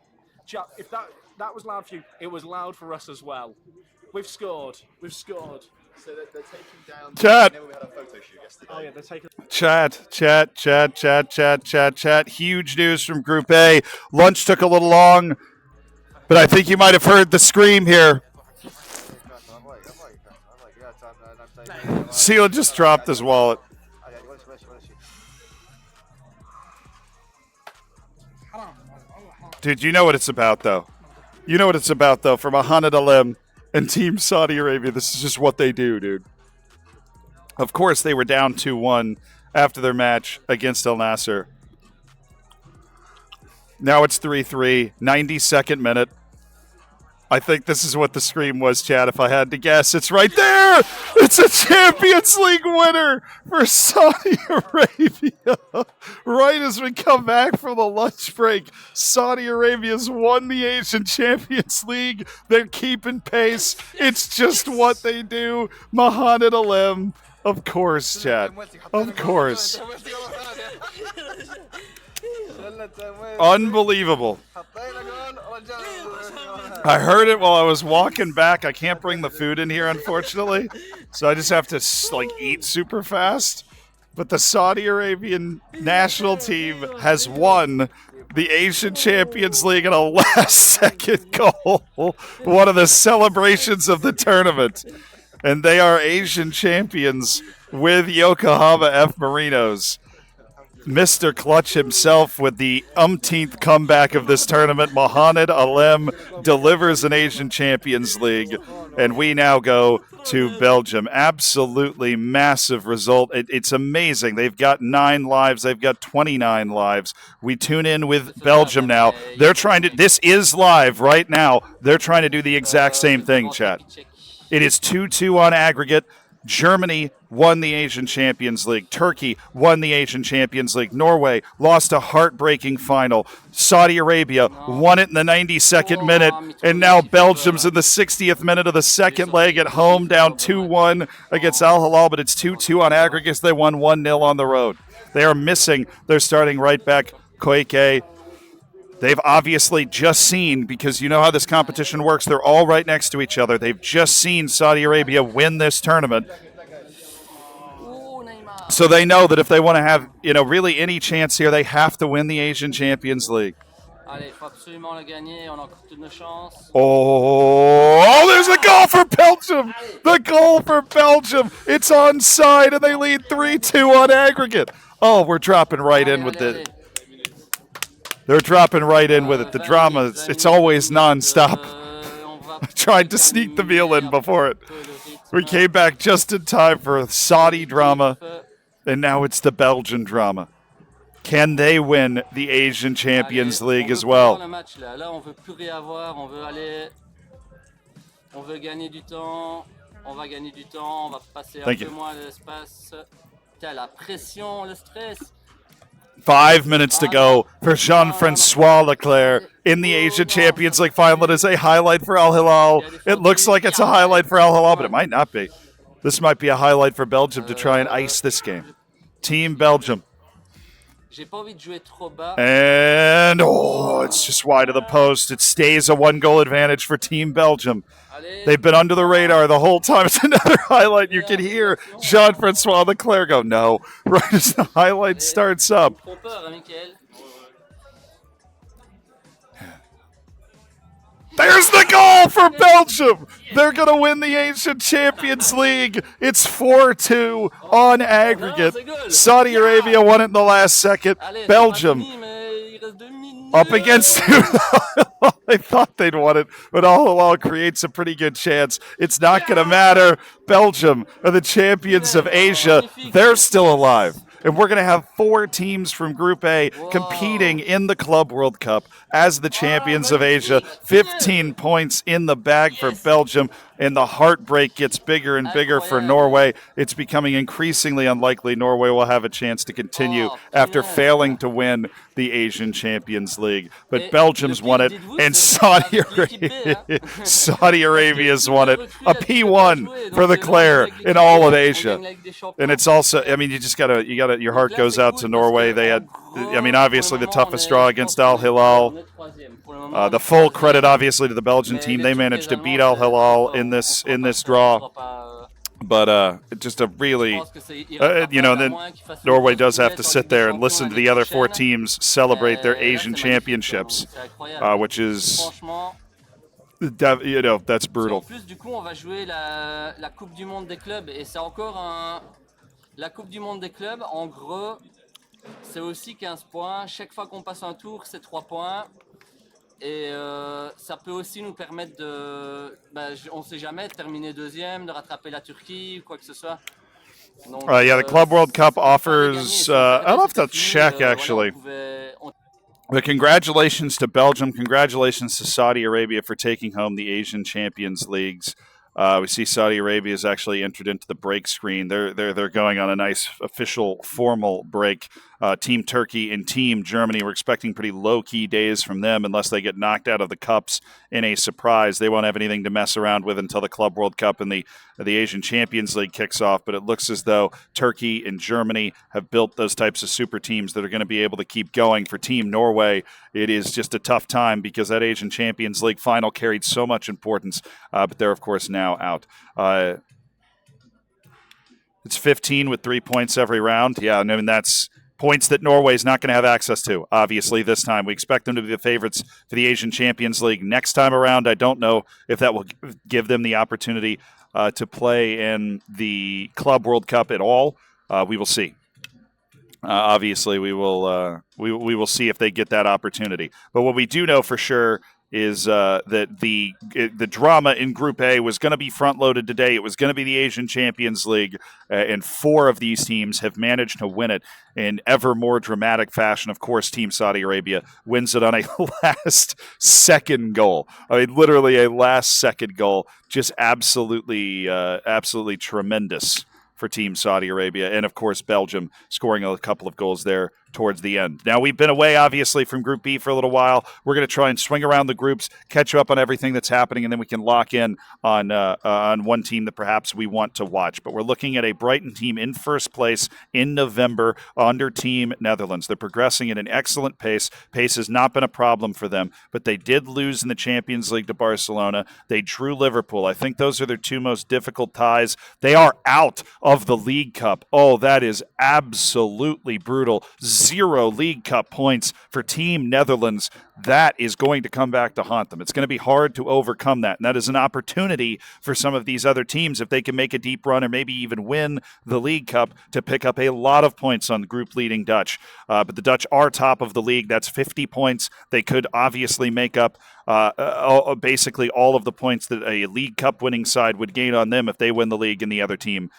Chat, if that was loud for you, it was loud for us as well. We've scored. We've scored. So they're taking down. Chat. Remember we had a photo shoot yesterday. Oh yeah, they're taking. Chat. Huge news from Group A. Lunch took a little long, but I think you might have heard the scream here. Seal just dropped his wallet. Dude, you know what it's about, though. You know what it's about, though. For Mohamed Alim and Team Saudi Arabia, this is just what they do, dude. Of course, they were down 2-1 after their match against Al Nassr. Now it's 3-3, 92nd minute. I think this is what the scream was, Chad, if I had to guess. It's right there! It's a Champions League winner for Saudi Arabia. Right as we come back from the lunch break, Saudi Arabia's won the Asian Champions League. They're keeping pace. It's just what they do. Mohamed Alim, of course, Chad. Of course. Unbelievable. I heard it while I was walking back. I can't bring the food in here, unfortunately, so I just have to eat super fast. But the Saudi Arabian national team has won the Asian Champions League in a last-second goal, one of the celebrations of the tournament. And they are Asian champions with Yokohama F. Marinos. Mr. Clutch himself with the umpteenth comeback of this tournament. Mohamed Alim delivers an Asian Champions League, and we now go to Belgium. Absolutely massive result. It's amazing. They've got 9 lives. They've got 29 lives. We tune in with Belgium now. They're trying to, this is live right now. They're trying to do the exact same thing, chat. It is 2-2 on aggregate. Germany won the Asian Champions League. Turkey won the Asian Champions League. Norway lost a heartbreaking final. Saudi Arabia won it in the 92nd minute. And now Belgium's in the 60th minute of the second leg at home, down 2-1 against Al Hilal. But it's 2-2 on aggregates. They won 1-0 on the road. They are missing their starting right back, Koike. They've obviously just seen, because you know how this competition works, they're all right next to each other. They've just seen Saudi Arabia win this tournament. So they know that if they want to have, really any chance here, they have to win the Asian Champions League. Oh, there's a goal for Belgium! The goal for Belgium! It's onside, and they lead 3-2 on aggregate. Oh, we're dropping right in with it. They're dropping right in with it. The drama, it's always nonstop. I tried to sneak the meal in before it. We came back just in time for Saudi drama, and now it's the Belgian drama. Can they win the Asian Champions League as well? Thank you. 5 minutes to go for Jean-Francois Leclerc in the Asian Champions League final. It is a highlight for Al Hilal. It looks like it's a highlight for Al Hilal, but it might not be. This might be a highlight for Belgium to try and ice this game. Team Belgium. And, it's just wide of the post. It stays a 1-goal advantage for Team Belgium. They've been under the radar the whole time. It's another highlight. You can hear Jean-Francois Leclerc go, no, right as the highlight starts up. There's the goal for Belgium. They're going to win the Asian Champions League. It's 4-2 on aggregate. Saudi Arabia won it in the last second. Belgium up against they thought they'd won it, but Al Hilal creates a pretty good chance. It's not going to matter. Belgium are the champions of Asia. They're still alive. And we're going to have 4 teams from Group A competing in the Club World Cup as the champions of Asia. 15 points in the bag for Belgium. and the heartbreak gets bigger and bigger for Norway. It's becoming increasingly unlikely Norway will have a chance to continue after failing to win the Asian Champions League. But Belgium's won it, and Saudi Arabia's won it. A P1 for the Claire in all of Asia. And it's also, I mean, you gotta, your heart goes out to Norway. They had, I mean, obviously the toughest draw against Al Hilal. The full credit, obviously, to the Belgian team. They managed to beat Al Hilal in this draw. But just a really, then Norway does have to sit there and listen to the other 4 teams celebrate their Asian championships, which is, that's brutal. En plus, du coup, on va jouer la Coupe du Monde des clubs et c'est encore la Coupe du Monde des clubs. En gros, c'est aussi 15 points. Chaque fois qu'on passe un tour, c'est 3 points. Et ça peut aussi nous permettre de, on ne sait jamais, de terminer deuxième, de rattraper la Turquie ou quoi que ce soit. Donc, the Club World Cup offers, I'll have to check actually. But congratulations to Belgium, congratulations to Saudi Arabia for taking home the Asian Champions Leagues. We see Saudi Arabia has actually entered into the break screen. They're going on a nice official formal break. Team Turkey and Team Germany, we're expecting pretty low-key days from them unless they get knocked out of the cups in a surprise. They won't have anything to mess around with until the Club World Cup and the Asian Champions League kicks off. But it looks as though Turkey and Germany have built those types of super teams that are going to be able to keep going. For Team Norway, it is just a tough time because that Asian Champions League final carried so much importance, but they're, of course, now out. It's 15 with 3 points every round. Yeah, I mean, that's points that Norway's not going to have access to, obviously, this time. We expect them to be the favorites for the Asian Champions League next time around. I don't know if that will give them the opportunity to play in the Club World Cup at all. We will see. Obviously, we will see if they get that opportunity. But what we do know for sure is that the drama in Group A was going to be front-loaded today. It was going to be the Asian Champions League, and 4 of these teams have managed to win it in ever more dramatic fashion. Of course, Team Saudi Arabia wins it on a last-second goal. I mean, literally a last-second goal. Just absolutely tremendous for Team Saudi Arabia. And, of course, Belgium scoring a couple of goals there towards the end. Now, we've been away, obviously, from Group B for a little while. We're going to try and swing around the groups, catch up on everything that's happening, and then we can lock in on one team that perhaps we want to watch. But we're looking at a Brighton team in first place in November under Team Netherlands. They're progressing at an excellent pace. Pace has not been a problem for them, but they did lose in the Champions League to Barcelona. They drew Liverpool. I think those are their 2 most difficult ties. They are out of the League Cup. Oh, that is absolutely brutal. 0 League Cup points for Team Netherlands. That is going to come back to haunt them. It's going to be hard to overcome that. And that is an opportunity for some of these other teams, if they can make a deep run or maybe even win the League Cup, to pick up a lot of points on group-leading Dutch. But the Dutch are top of the league. That's 50 points. They could obviously make up basically all of the points that a League Cup winning side would gain on them if they win the league and the other team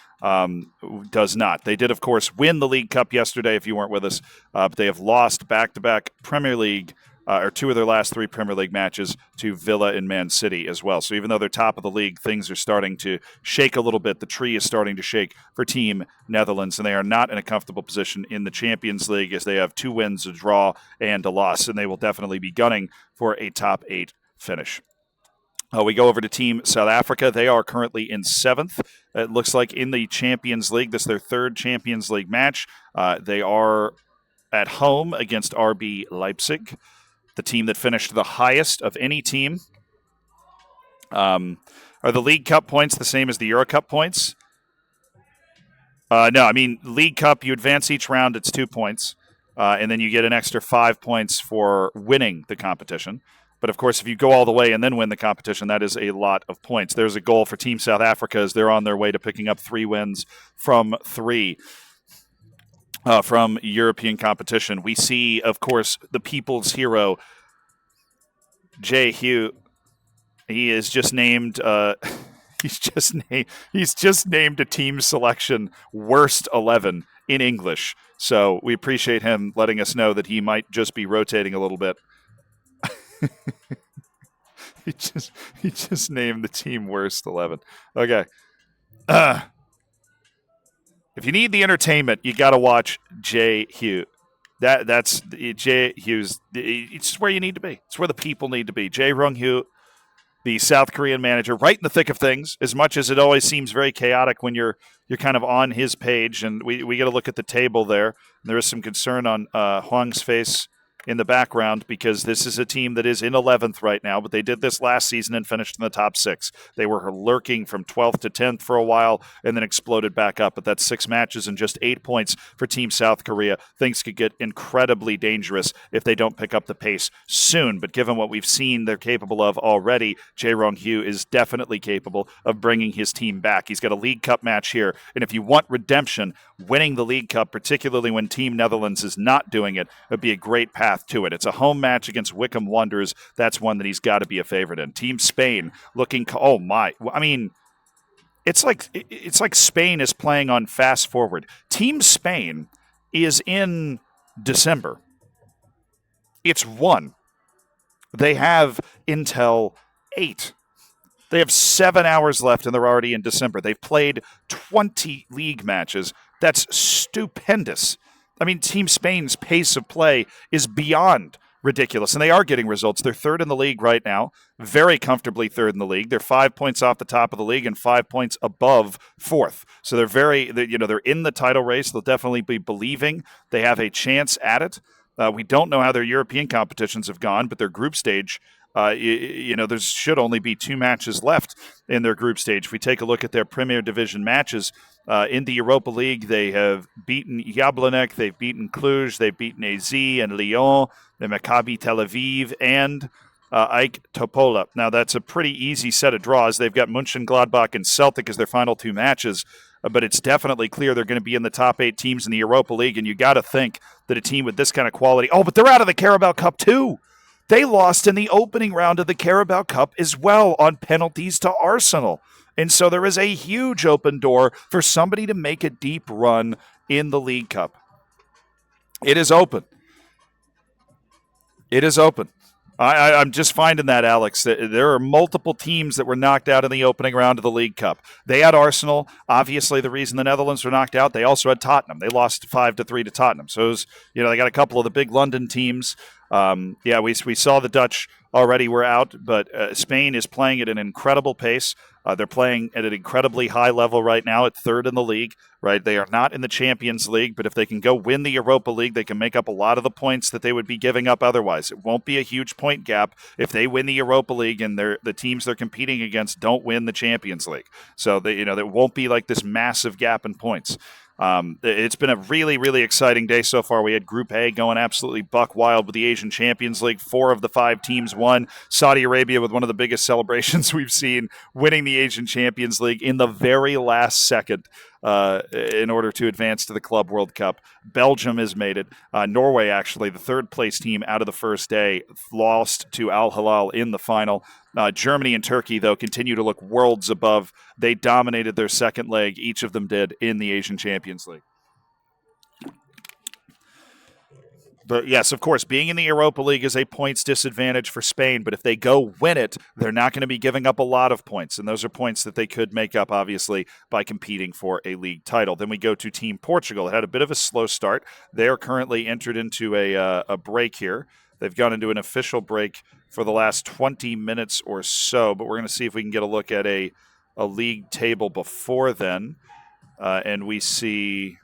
does not. They did, of course, win the League Cup yesterday, if you weren't with us, but they have lost back-to-back Premier League or 2 of their last 3 Premier League matches to Villa and Man City as well. So even though they're top of the league, things are starting to shake a little bit. The tree is starting to shake for Team Netherlands, and they are not in a comfortable position in the Champions League as they have 2 wins, a draw, and a loss, and they will definitely be gunning for a top 8 finish. We go over to Team South Africa. They are currently in 7th. It looks like in the Champions League. This is their 3rd Champions League match. They are at home against RB Leipzig, the team that finished the highest of any team. Are the League Cup points the same as the Euro Cup points? No, I mean, League Cup, you advance each round, it's 2 points. And then you get an extra 5 points for winning the competition. But, of course, if you go all the way and then win the competition, that is a lot of points. There's a goal for Team South Africa as they're on their way to picking up 3 wins from 3. From European competition. We see, of course, the people's hero, Jay Hugh. He is just named. He's just named a team selection worst 11 in English. So we appreciate him letting us know that he might just be rotating a little bit. he just named the team worst 11. Okay. If you need the entertainment, you got to watch Jay Hughes. That's Jay Hughes. It's where you need to be. It's where the people need to be. Jae Rung-hyu, the South Korean manager, right in the thick of things. As much as it always seems very chaotic when you're kind of on his page, and we got to look at the table there. There is some concern on Hwang's face in the background because this is a team that is in 11th right now, but they did this last season and finished in the top 6. They were lurking from 12th to 10th for a while and then exploded back up. But that's 6 matches and just 8 points for Team South Korea. Things could get incredibly dangerous if they don't pick up the pace soon. But given what we've seen they're capable of already, Jae Rung-hyu is definitely capable of bringing his team back. He's got a League Cup match here. And if you want redemption, winning the League Cup, particularly when Team Netherlands is not doing it, would be a great path to it. It's a home match against Wickham Wanderers. That's one that he's got to be a favorite in. Team Spain looking, oh my, I mean, it's like Spain is playing on fast forward. Team Spain is in December. It's 1. They have until 8. They have 7 hours left, and they're already in December. They've played 20 league matches. That's stupendous. I mean, Team Spain's pace of play is beyond ridiculous, and they are getting results. They're 3rd in the league right now, very comfortably 3rd in the league. They're 5 points off the top of the league and 5 points above 4th. So they're in the title race. They'll definitely be believing they have a chance at it. We don't know how their European competitions have gone, but their group stage, there should only be 2 matches left in their group stage. If we take a look at their Premier Division matches, in the Europa League, they have beaten Jablonec, they've beaten Cluj, they've beaten AZ and Lyon, the Maccabi Tel Aviv, and Ike Topola. Now, that's a pretty easy set of draws. They've got Mönchengladbach and Celtic as their final 2 matches, but it's definitely clear they're going to be in the top 8 teams in the Europa League, and you got to think that a team with this kind of quality... Oh, but they're out of the Carabao Cup, too! They lost in the opening round of the Carabao Cup as well on penalties to Arsenal. And so there is a huge open door for somebody to make a deep run in the League Cup. It is open. It is open. I'm just finding that, Alex. There are multiple teams that were knocked out in the opening round of the League Cup. They had Arsenal. Obviously, the reason the Netherlands were knocked out, they also had Tottenham. They lost 5-3 to Tottenham. So, they got a couple of the big London teams. We saw the Dutch already were out, but Spain is playing at an incredible pace. They're playing at an incredibly high level right now at 3rd in the league, right? They are not in the Champions League, but if they can go win the Europa League, they can make up a lot of the points that they would be giving up otherwise. It won't be a huge point gap if they win the Europa League and the teams they're competing against don't win the Champions League. So, there won't be like this massive gap in points. It's been a really, really exciting day so far. We had Group A going absolutely buck wild with the Asian Champions League. 4 of the 5 teams won. Saudi Arabia with one of the biggest celebrations we've seen, winning the Asian Champions League in the very last second in order to advance to the Club World Cup. Belgium has made it. Norway, actually, the 3rd place team out of the first day, lost to Al Hilal in the final. Germany and Turkey, though, continue to look worlds above. They dominated their second leg, each of them did, in the Asian Champions League. But yes, of course, being in the Europa League is a points disadvantage for Spain, but if they go win it, they're not going to be giving up a lot of points, and those are points that they could make up, obviously, by competing for a league title. Then we go to Team Portugal. It had a bit of a slow start. They are currently entered into a break here. They've gone into an official break for the last 20 minutes or so, but we're going to see if we can get a look at a league table before then. And we see...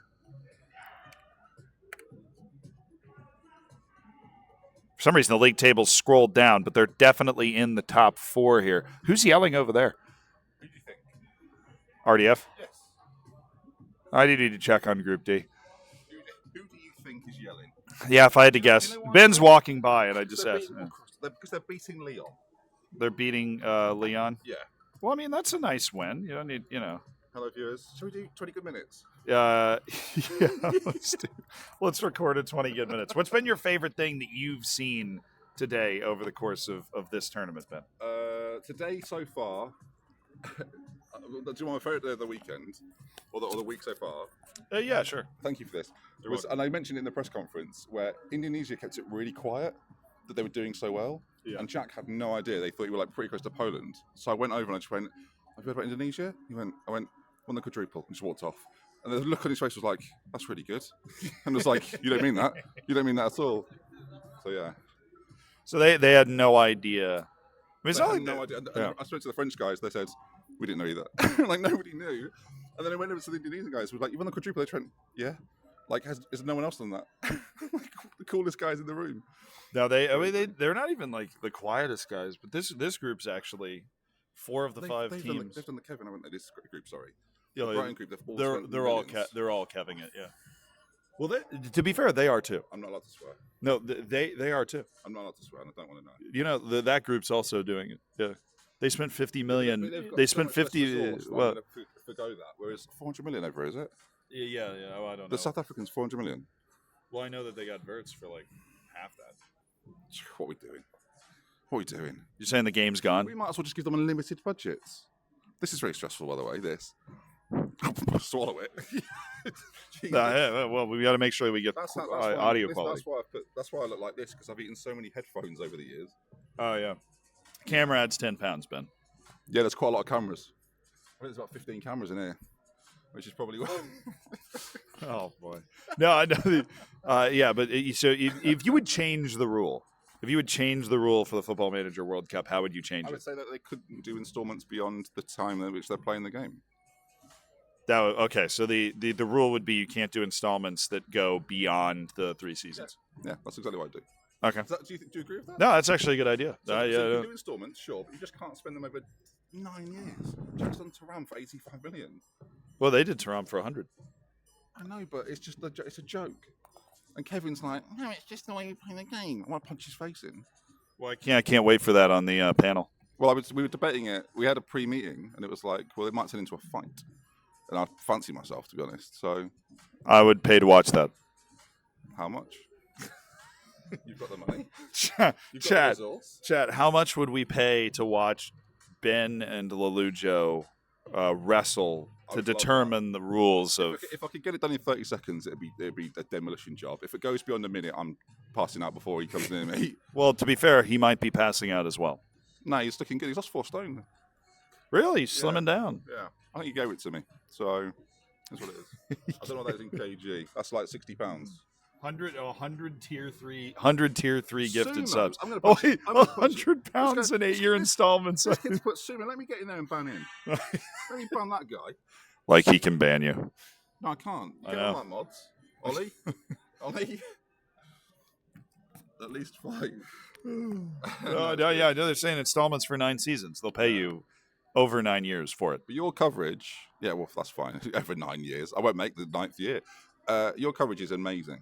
For some reason, the league table's scrolled down, but they're definitely in the top 4 here. Who's yelling over there? Who do you think? RDF? Yes. I need to check on Group D. Who do you think is yelling? Yeah, if I had to guess. Ben's walking by, and I just asked. Because they're beating Leon. They're beating Leon? Yeah. Well, I mean, that's a nice win. You don't need, Hello, viewers. Shall we do 20 good minutes? Yeah, let's record it 20 good minutes. What's been your favorite thing that you've seen today over the course of this tournament, Ben? Today so far, do you want my favorite day of the weekend? Or the week so far? Yeah, sure. Thank you for this. And I mentioned in the press conference where Indonesia kept it really quiet, that they were doing so well. and Jack had no idea. They thought you were like pretty close to Poland. So I went over and I just went, "Have you heard about Indonesia?" I went, "Won the quadruple," and just walked off. And the look on his face was like, "That's really good," and was like, "You don't mean that? You don't mean that at all." So yeah. So they had no idea. I mean, it's They not had like no that- idea. And yeah. I spoke to the French guys. They said, "We didn't know either." Like nobody knew. And then I went over to the Indonesian guys. Was like, "You won the quadruple?" They went, "Yeah." Like, has no one else done that? Like, the coolest guys in the room. No, they're not even like the quietest guys, but this group's actually 4 of the 5 they've teams. They've done the Kevin, haven't they? This group, sorry. Yeah, The Brighton group. they're all Keving it. Yeah. Well, to be fair, they are too. I'm not allowed to swear. No, they are too. I'm not allowed to swear, and I don't want to know. You know, that group's also doing it. Yeah. They spent 50 million. They spent 50. Well, forgo that. Whereas 400 million over, is it? yeah. Oh, I don't know. The South Africans 400 million. Well, I know that they got Verts for like half that. What are we doing? What are we doing? You're saying the game's gone? We might as well just give them unlimited budgets. This is very stressful, by the way. This. Swallow it. Well, we got to make sure we get audio quality. That's why I look like this, because I've eaten so many headphones over the years. Oh yeah. Camera adds 10 pounds, Ben. Yeah, there's quite a lot of cameras. I think there's about 15 cameras in here, which is probably why. Oh boy. No, I know. Yeah, but so if you would change the rule, for the Football Manager World Cup, how would you change I it? would say that they couldn't do installments beyond the time in which they're playing the game. Okay, so the rule would be you can't do installments that go beyond the 3 seasons. Yeah, that's exactly what I do. Okay. Do you agree with that? No, that's actually a good idea. So you can do installments, sure, but you just can't spend them over 9 years. Jack's done Turan for 85 million. Well, they did Turan for 100. I know, but it's just it's a joke. And Kevin's like, "No, it's just the way you play the game. I want to punch his face in." Well, I can't wait for that on the panel. Well, we were debating it. We had a pre-meeting, and it was like, well, it might turn into a fight. And I fancy myself, to be honest. So I would pay to watch that. How much? You've got the money. Chat. How much would we pay to watch Ben and Lelujo wrestle to determine the rules of? If I could get it done in 30 seconds, it'd be a demolition job. If it goes beyond a minute, I'm passing out before he comes near me. Well, to be fair, he might be passing out as well. No, he's looking good. He's lost 4 stone. Really? He's slimming down. Yeah. I think you gave it to me. So that's what it is. I don't know what that is in kg. That's like £60. 100 tier 3. 100 tier 3 gifted Sumo. subs. I'm gonna put, wait, I'm gonna put, £100 in 8-year installments. Let's get to put Sumo. Let me get in there and ban him. Let me ban that guy. Like he can ban you. No, I can't. I Get know. on that mods. Ollie. Ollie. At least 5. No, they're saying installments for 9 seasons. They'll pay you over 9 years for it. But your coverage, yeah, well, that's fine. Over 9 years. I won't make the 9th year. Your coverage is amazing.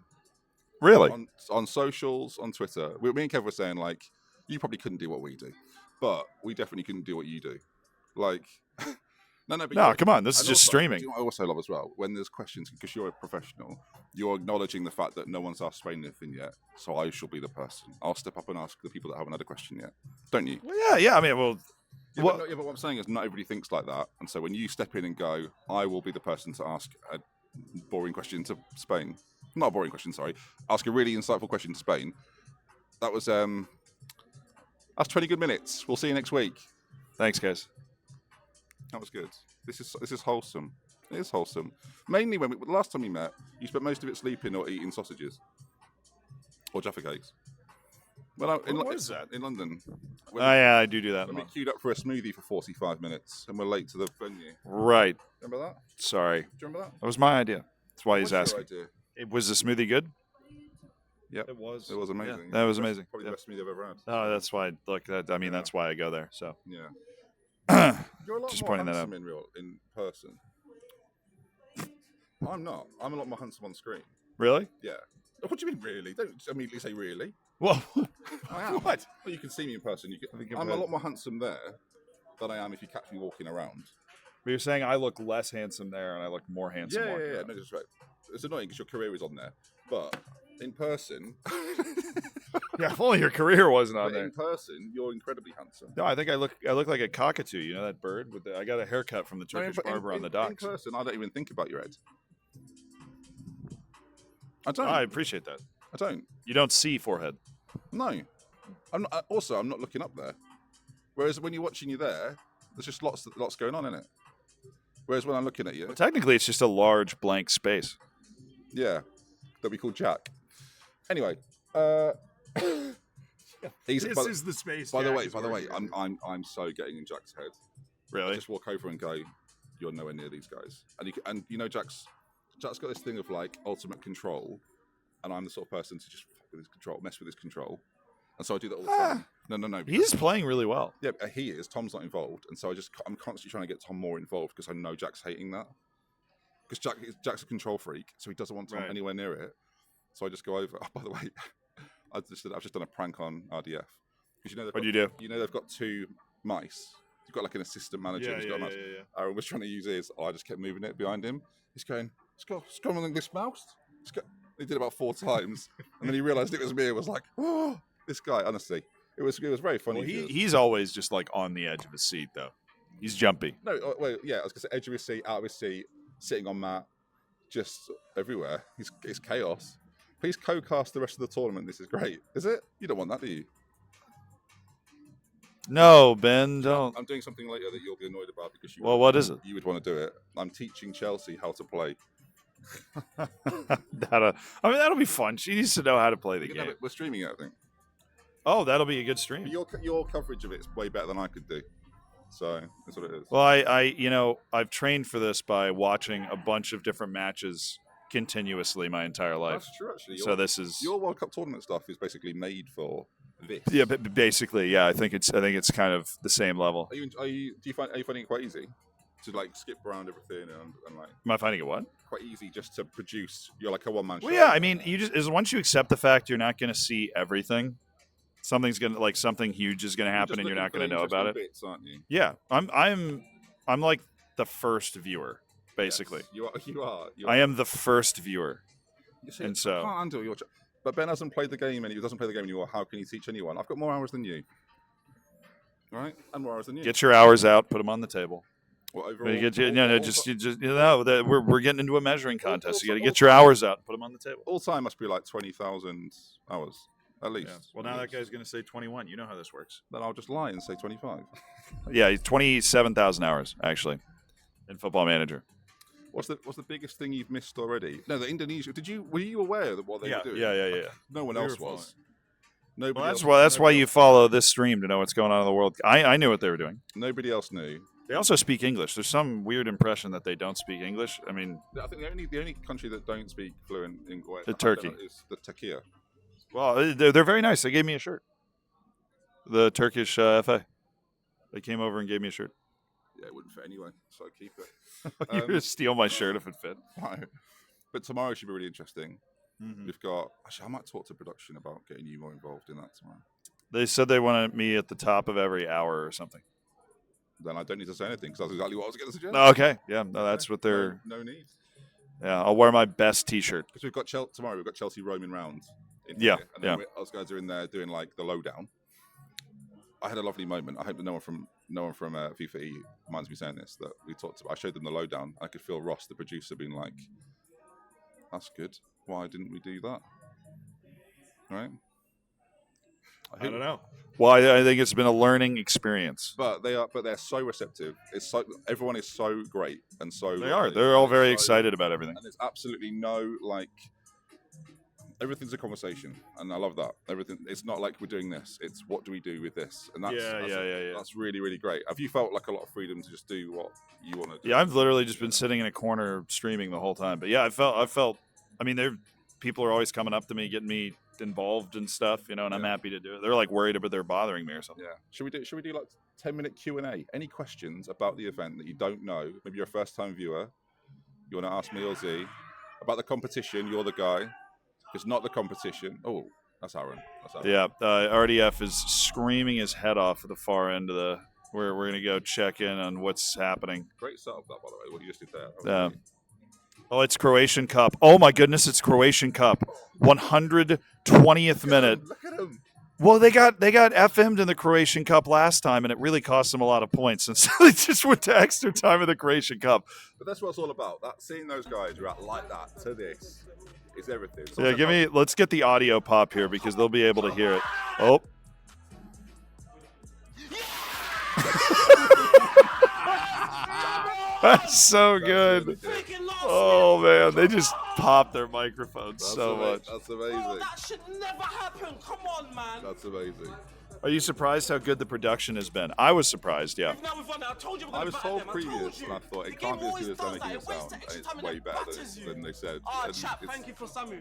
Really? On socials, on Twitter. Me and Kev were saying, like, you probably couldn't do what we do, but we definitely couldn't do what you do. Like, no, come on. This is just streaming. Do you know what I also love as well? When there's questions, because you're a professional, you're acknowledging the fact that no one's asked Spain anything yet, so I shall be the person. I'll step up and ask the people that haven't had a question yet. Don't you? Well, yeah. I mean, well... Yeah, but what I'm saying is not everybody thinks like that. And so when you step in and go, I will be the person to ask a boring question to Spain. Not a boring question, sorry. Ask a really insightful question to Spain. That was that's 20 good minutes. We'll see you next week. Thanks, guys. That was good. This is wholesome. It is wholesome. Mainly the last time we met, you spent most of it sleeping or eating sausages. Or Jaffa cakes. What was that? In London. Yeah, I do that. When we queued up for a smoothie for 45 minutes and we're late to the venue. Right. Remember that? Sorry. Do you remember that? That was my idea. That's why he's What's your asking. idea? Was the smoothie good? Yep. It was. It was amazing. Yeah, that was amazing. Probably the best smoothie I've ever had. Oh, that's why. Look, that's why I go there. So. Yeah. You're a lot Just more pointing that out. handsome in person. I'm not. I'm a lot more handsome on screen. Really? Yeah. What do you mean, really? Don't immediately say really. Well, I am. What? Well, you can see me in person. I'm a lot more handsome there than I am if you catch me walking around. But you're saying I look less handsome there and I look more handsome. Yeah, walking yeah. around. No disrespect. It's annoying because your career is on there, but in person. Yeah, if only your career wasn't on But there. in person, you're incredibly handsome. No, I think I look like a cockatoo. You know that bird with I got a haircut from the Turkish barber on the docks. In person, I don't even think about your head. I don't. I appreciate that. I don't. You don't see forehead. No. I'm not looking up there. Whereas when you're watching you there, there's just lots going on in it. Whereas when I'm looking at you, Well, technically, it's just a large blank space. Yeah, that we call Jack. Anyway, This is the space. By the Jack way, is working on. I'm so getting in Jack's head. Really? I just walk over and go, "You're nowhere near these guys." And you know, Jack's got this thing of like ultimate control, and I'm the sort of person to just fuck with his control, mess with his control, and so I do that all the time. No. He's playing really well. Yeah, he is. Tom's not involved, and so I'm constantly trying to get Tom more involved because I know Jack's hating that. Because Jack's a control freak, so he doesn't want Tom anywhere near it. So I just go over. Oh, by the way, I've just done a prank on RDF. Because What do you do? You know they've got 2 mice. You've got like an assistant manager. Yeah, who's got a mouse. Aaron was trying to use his. I just kept moving it behind him. He's going, "Let's go on this mouse." He did it about 4 times, and then he realised it was me. It was like, "Oh, this guy." Honestly, it was very funny. Well, he's always just like on the edge of his seat, though. He's jumpy. No, well, yeah, I was gonna say edge of his seat, out of his seat, sitting on mat, just everywhere. It's chaos. Please co-cast the rest of the tournament. This is great. Is it? You don't want that, do you? No, Ben, don't. I'm doing something later that you'll be annoyed about because you. Well, what is it? You would want to do it. I'm teaching Chelsea how to play. That'll be fun. She needs to know how to play the game. We're streaming it, I think. Oh, that'll be a good stream. Your coverage of it is way better than I could do. So that's what it is. Well, I've trained for this by watching a bunch of different matches continuously my entire life. That's true, actually. So this is your World Cup tournament stuff is basically made for this. Yeah, but basically, yeah. I think it's kind of the same level. Are you finding it quite easy to like skip around everything and like? Am I finding it what? Quite easy just to produce. You're like a one-man show. Well, yeah. I mean, once you accept the fact you're not going to see everything, something huge is going to happen, and you're not going to know about it. Bits, aren't you? Yeah, I'm like the first viewer, basically. Yes, you are. I am the first viewer, See, and so. I can't handle your. But Ben hasn't played the game, and he doesn't play the game anymore. How can he teach anyone? I've got more hours than you. Right, and more hours than you. Get your hours out. Put them on the table. Well, overall, we're getting into a measuring contest. You got to get your hours out and put them on the table. All time must be like 20,000 hours at least. Yeah. Well, now that guy's going to say 21. You know how this works. Then I'll just lie and say 25. Yeah, 27,000 hours actually in Football Manager. What's the biggest thing you've missed already? No, the Indonesia. Were you aware of what they were doing? Yeah. No one else was. Nobody. That's why you follow this stream to know what's going on in the world. I knew what they were doing. Nobody else knew. They also speak English. There's some weird impression that they don't speak English. I mean, I think the only country that don't speak fluent English Turkey is the Turkey. Well, they're very nice. They gave me a shirt. The Turkish FA. They came over and gave me a shirt. Yeah, it wouldn't fit anyway, so keep it. You're going to steal my shirt if it fit. No. But tomorrow should be really interesting. Mm-hmm. We've got... Actually, I might talk to production about getting you more involved in that tomorrow. They said they wanted me at the top of every hour or something. Then I don't need to say anything, because that's exactly what I was going to suggest. Okay, yeah, no, that's what they're... No need. Yeah, I'll wear my best T-shirt. Because we've got tomorrow, we've got Chelsea roaming round. Yeah, and then us guys are in there doing like the lowdown. I had a lovely moment. I hope that no one from FIFA E minds me saying this. That we talked about. I showed them the lowdown. I could feel Ross, the producer, being like, "That's good. Why didn't we do that?" Right? I don't know. Well, I think it's been a learning experience. But they're so receptive. Everyone is so great and so. They are. They're all very excited about everything. And there's absolutely no like. Everything's a conversation, and I love that. Everything. It's not like we're doing this. It's what do we do with this, and that's That's really, really great. Have you felt like a lot of freedom to just do what you want to do? Yeah, I've literally just been sitting in a corner streaming the whole time. But yeah, I felt. I mean, people are always coming up to me, getting me involved and stuff, and I'm happy to do it. They're like worried about they're bothering me or something. Yeah. Should we do like 10-minute Q&A? Any questions about the event that you don't know? Maybe you're a first-time viewer. You want to ask me or Z about the competition? You're the guy. It's not the competition. Oh, that's Aaron. Yeah, RDF is screaming his head off at the far end of the. We're going to go check in on what's happening. Great setup, that, by the way. What you just did there. Oh, it's Croatian Cup. Oh my goodness, it's Croatian Cup. 120th minute. Look at him. Well, they got FM'd in the Croatian Cup last time, and it really cost them a lot of points, and so they just went to extra time in the Croatian Cup. But that's what it's all about. Seeing those guys react like that to this is everything. Yeah, let's get the audio pop here because they'll be able to hear it. Oh, That's so good. Oh man, they just pop their microphones so much. That's amazing. Bro, that should never happen. Come on, man. That's amazing. Are you surprised how good the production has been? I was surprised, yeah. Now we've won it. I told you we're I gonna was batter told them. I previous, told you. and I thought The it can't be game as good as always they're does making that. it It wastes sound. extra It's time and way it better batters you. than they said. Ah, And chap, it's- thank you for Samu.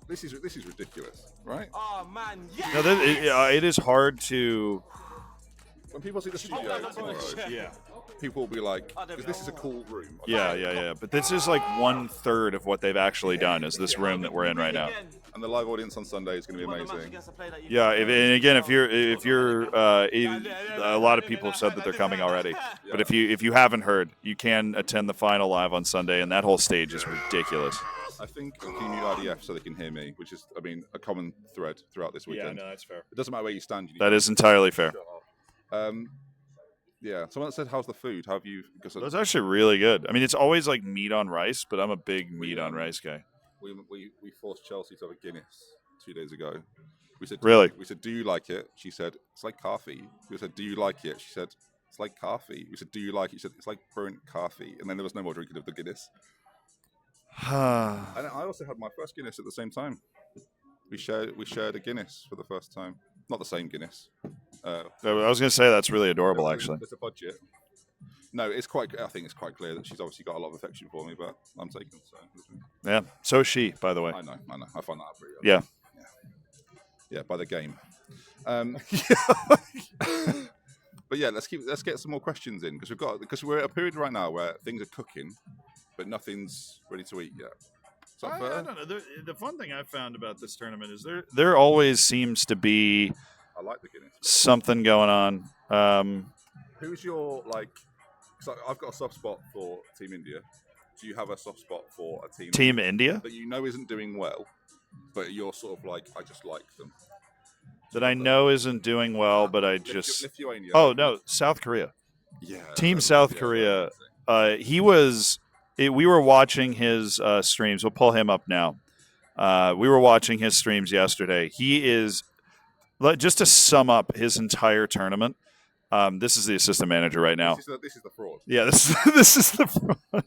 This is ridiculous, right? Oh man, yes. No, it is hard to. When people see the studio tomorrow, Yeah. people will be like, "Because this is a cool room." Yeah. But this is like 1/3 of what they've actually done. Is this room that we're in right now? And the live audience on Sunday is going to be amazing. Yeah, and again, if you're, a lot of people have said that they're coming already. But if you haven't heard, you can attend the final live on Sunday, and that whole stage is ridiculous. I think can you mute IDF so they can hear me, which is, I mean, a common thread throughout this weekend. that's fair. It doesn't matter where you stand. You need That to is entirely fair. shut up. Yeah. Someone said, "How's the food? How have you?" Because That's actually really good. I mean, it's always like meat on rice, but I'm a big meat on rice guy. we forced Chelsea to have a Guinness 2 days ago. We said, Really? We said, "Do you like it?" She said, "It's like coffee." We said, "Do you like it?" She said, "It's like coffee." We said, "Do you like it?" She said, "It's like burnt coffee." And then there was no more drinking of the Guinness. And I also had my first Guinness at the same time. We shared a Guinness for the first time. Not the same Guinness. I was going to say that's really adorable, actually. It's a budget. No, I think it's quite clear that she's obviously got a lot of affection for me, but I'm taken. So. Yeah, so is she, by the way. I know. I find that out pretty Yeah. Yeah, by the game. But yeah, let's get some more questions in because we're at a period right now where things are cooking, but nothing's ready to eat yet. Is that fair? I don't know. The fun thing I've found about this tournament is there always seems to be I like the Guinness. something going on. Who's your Because I've got a soft spot for Team India. Do you have a soft spot for a Team India that you know isn't doing well, but you're sort of like, I just like them? that I know isn't doing well, but I just Lithuania. Oh no, South Korea. Yeah. Team South Korea. We were watching his streams. We'll pull him up now. We were watching his streams yesterday. He is, just to sum up his entire tournament. This is the assistant manager right now. This is the fraud. Yeah, this is the fraud.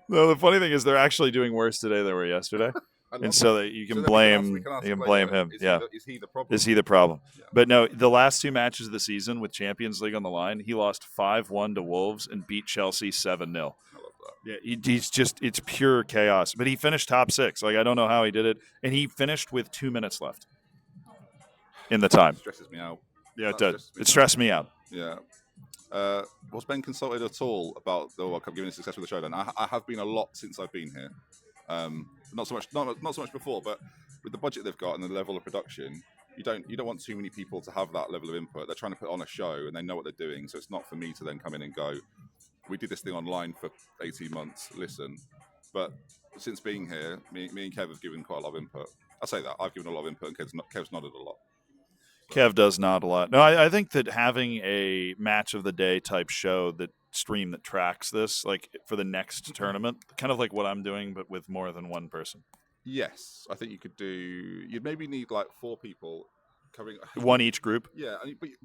No, the funny thing is they're actually doing worse today than they were yesterday, and so that you can blame him. Is he the problem? Is he the problem? Yeah. But no, the last two matches of the season with Champions League on the line, he lost 5-1 to Wolves and beat Chelsea 7-0. Yeah, it's pure chaos. But he finished top 6. I don't know how he did it, and he finished with 2 minutes left in the time. It stresses me out. Yeah, it does. It stressed me out. Yeah. Was Ben consulted at all about the World Cup, given his success with the showdown? I have been a lot since I've been here. Not so much before, but with the budget they've got and the level of production, you don't want too many people to have that level of input. They're trying to put on a show and they know what they're doing, so it's not for me to then come in and go, we did this thing online for 18 months, listen. But since being here, me and Kev have given quite a lot of input. I say that, I've given a lot of input and Kev's nodded a lot. Kev does nod a lot. No, I think that having a match of the day type show that tracks this, like for the next tournament, kind of like what I'm doing, but with more than one person. Yes, I think you could do. You'd maybe need like 4 people covering one each group. Yeah,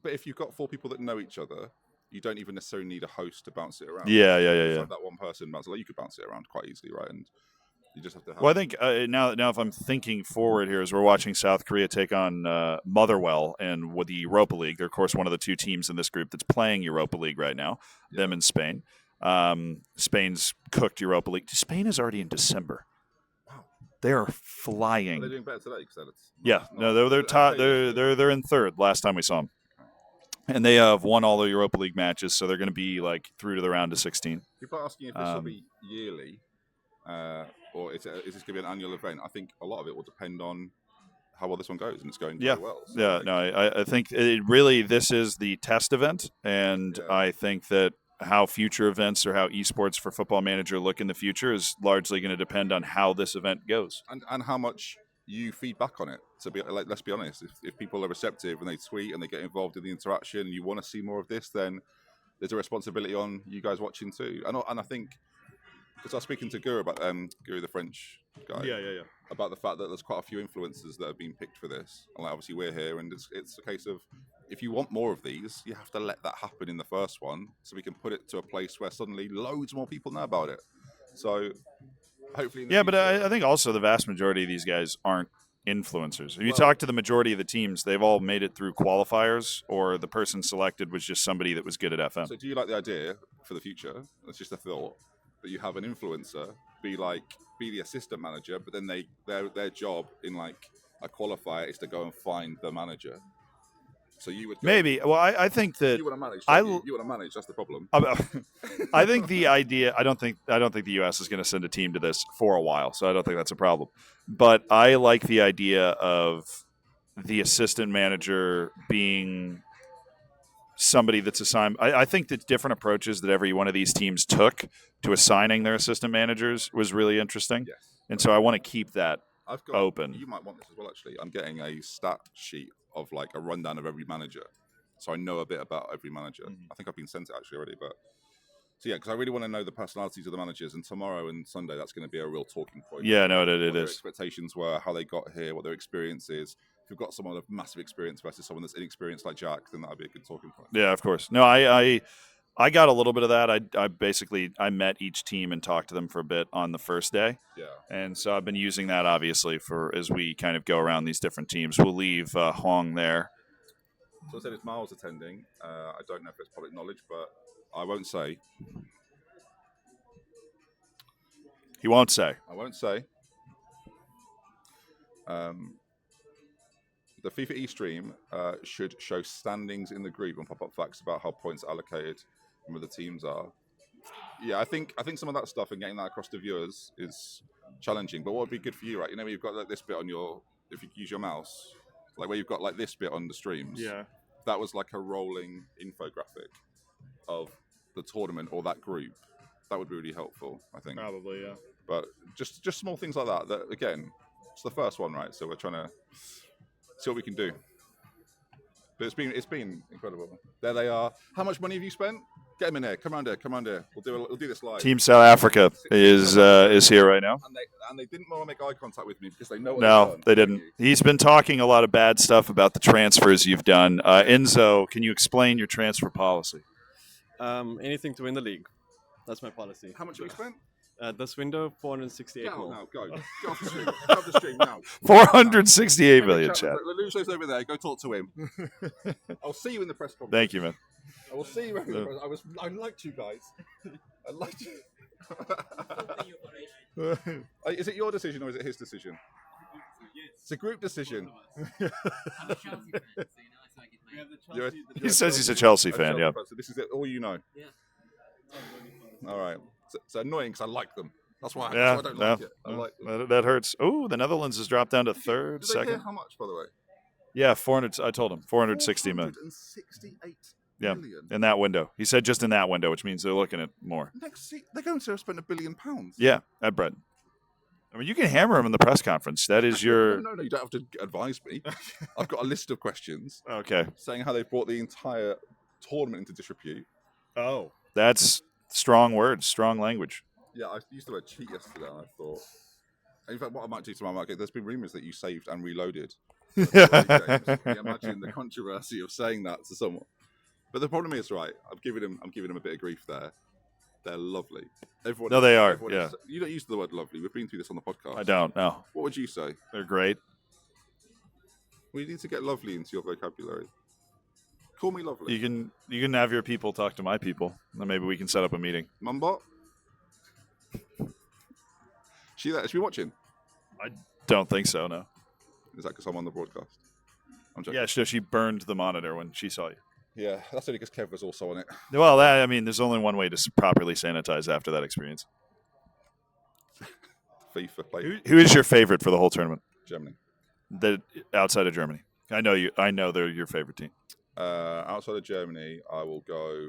but if you've got 4 people that know each other, you don't even necessarily need a host to bounce it around. Yeah. Have that one person bounce it. Like you could bounce it around quite easily, right? And you just have to. Well, I think now if I'm thinking forward here, as we're watching South Korea take on Motherwell and with the Europa League, they're of course one of the 2 teams in this group that's playing Europa League right now. Yeah. Them in Spain. Spain's cooked Europa League. Spain is already in December. Wow, they are flying. Are they doing better today? They're in 3rd. Last time we saw them. And they have won all the Europa League matches, so they're going to be like through to the round of 16. People are asking if this will be yearly, or is this going to be an annual event? I think a lot of it will depend on how well this one goes, and it's going very well. So I think this is the test event, and I think that how future events or how esports for Football Manager look in the future is largely going to depend on how this event goes. And how much you feed back on it. To be like, let's be honest, if people are receptive and they tweet and they get involved in the interaction and you want to see more of this, then there's a responsibility on you guys watching too. And I think because I was speaking to Guru about Guru, the French guy. Yeah. About the fact that there's quite a few influencers that have been picked for this, and like, obviously we're here, and it's a case of if you want more of these, you have to let that happen in the first one, so we can put it to a place where suddenly loads more people know about it. So hopefully, in the but I think also the vast majority of these guys aren't influencers. If you talk to the majority of the teams, they've all made it through qualifiers, or the person selected was just somebody that was good at FM. So do you like the idea for the future? It's just a thought that you have an influencer be the assistant manager, but then their job in like a qualifier is to go and find the manager. So you would maybe. Well, I think that you want to manage. You want to manage. That's the problem. I think the idea. I don't think the U.S. is going to send a team to this for a while, so I don't think that's a problem. But I like the idea of the assistant manager being somebody that's assigned. I think that different approaches that every one of these teams took to assigning their assistant managers was really interesting, and so I want to keep that open. You might want this as well. Actually, I'm getting a stat sheet of like a rundown of every manager, so I know a bit about every manager. I think I've been sent it actually already, but so yeah, because I really want to know the personalities of the managers, and tomorrow and Sunday that's going to be a real talking point. Yeah, no, it what their is. Expectations were, how they got here, what their experience is. If you've got someone of massive experience versus someone that's inexperienced like Jack, then that'd be a good talking point. Yeah, of course. No, I got a little bit of that. I met each team and talked to them for a bit on the first day. Yeah. And so I've been using that obviously for as we kind of go around these different teams. We'll leave Hong there. So I said it's Miles attending. I don't know if it's public knowledge, but I won't say. He won't say. I won't say. The FIFA e-stream should show standings in the group and pop up facts about how points are allocated and where the teams are. Yeah, I think some of that stuff and getting that across to viewers is challenging. But what would be good for you, right? You know, you've got like this bit on your, if you use your mouse, like where you've got like this bit on the streams. Yeah. That was like a rolling infographic of the tournament or that group. That would be really helpful, I think. Probably, yeah. But just small things like that. That again, it's the first one, right? So we're trying to see what we can do. But it's been incredible. There they are. How much money have you spent? Get them in here. Come around here. We'll do this live. Team South Africa is here right now. And they didn't want to make eye contact with me because they know what No, they didn't. He's been talking a lot of bad stuff about the transfers you've done. Enzo, can you explain your transfer policy? Anything to win the league. That's my policy. How much have you spent? This window, 468 Go mil. now, go off the stream. Go off the stream now. 468 million, chat. Lelucho's over there. Go talk to him. I'll see you in the press conference. Thank you, man. I will see you in the press. I liked you guys. I liked you. Is it your decision or is it his decision? It's a group decision. He says he's a Chelsea fan, yeah. So this is it, all you know. Yeah. All right. It's annoying because I like them. That's why, I don't like it. I like them. That hurts. Oh, the Netherlands has dropped down to third, Did they second. hear how much, by the way? Yeah, 400. I told him 460 million. 468 Yeah, million. in that window. He said just in that window, which means they're looking at more. They're going to spend £1 billion. Yeah, at Breton. I mean, you can hammer him in the press conference. That is your. No, you don't have to advise me. I've got a list of questions. Okay. Saying how they've brought the entire tournament into disrepute. Oh. That's strong words, strong language. Yeah, I used the word cheat yesterday, and I thought. In fact, what I might do tomorrow, there's been rumours that you saved and reloaded. Can you imagine the controversy of saying that to someone? But the problem is, right, I'm giving them a bit of grief there. They're lovely. Everyone. No, they are. Yeah. You don't use the word lovely. We've been through this on the podcast. I don't. No. What would you say? They're great. We need to get lovely into your vocabulary. Call me lovely. You can have your people talk to my people, and then maybe we can set up a meeting. Mumbot? Is she watching? I don't think so. No. Is that because I'm on the broadcast? I'm joking. Yeah, she burned the monitor when she saw you. Yeah, that's only because Kev was also on it. Well, there's only one way to properly sanitize after that experience. FIFA play. Who is your favorite for the whole tournament? Germany. Outside of Germany. I know they're your favorite team. Outside of Germany, I will go.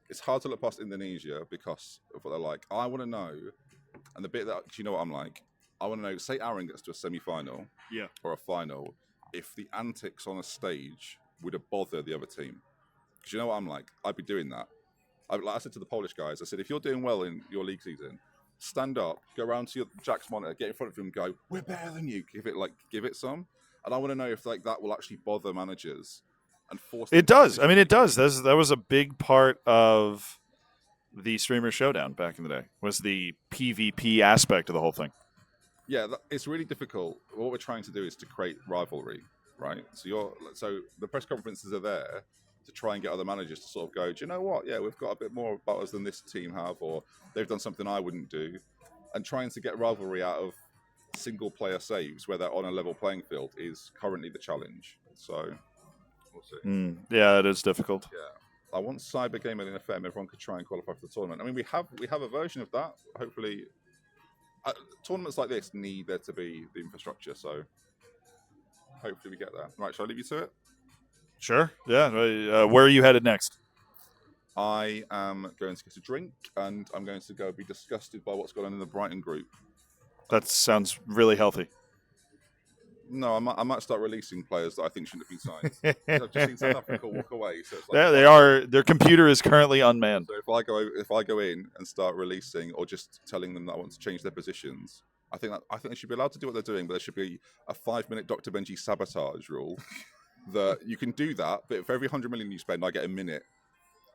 It's hard to look past Indonesia because of what they're like. I want to know, and the bit that you know what I'm like. I want to know. Say Aaron gets to a semi-final, or a final. If the antics on a stage would have bothered the other team, because you know what I'm like. I'd be doing that. Like I said to the Polish guys, I said, if you're doing well in your league season, stand up, go around to your Jack's monitor, get in front of him, and go, "We're better than you." Give it some. And I want to know if that will actually bother managers and force. It does. I mean, it does. That was a big part of the Streamer Showdown back in the day. Was the PvP aspect of the whole thing. Yeah, it's really difficult. What we're trying to do is to create rivalry, right? So the press conferences are there to try and get other managers to sort of go, do you know what? Yeah, we've got a bit more about us than this team have, or they've done something I wouldn't do, and trying to get rivalry out of single player saves where they're on a level playing field is currently the challenge. So we'll see. Yeah, it is difficult. Yeah, I want Cyber Game in FM. Everyone could try and qualify for the tournament. I mean, we have a version of that. Hopefully. Tournaments like this need there to be the infrastructure, so hopefully we get there. Right, shall I leave you to it? Sure. Yeah. Where are you headed next? I am going to get a drink, and I'm going to go be disgusted by what's going on in the Brighton group. That sounds really healthy. No, I might start releasing players that I think shouldn't have been signed. I've just seen South Africa walk away. So it's like, yeah, they are. Their computer is currently unmanned. So if I go in and start releasing, or just telling them that I want to change their positions, I think they should be allowed to do what they're doing, but there should be a 5-minute Dr. Benji sabotage rule that you can do that, but for every 100 million you spend, I get a minute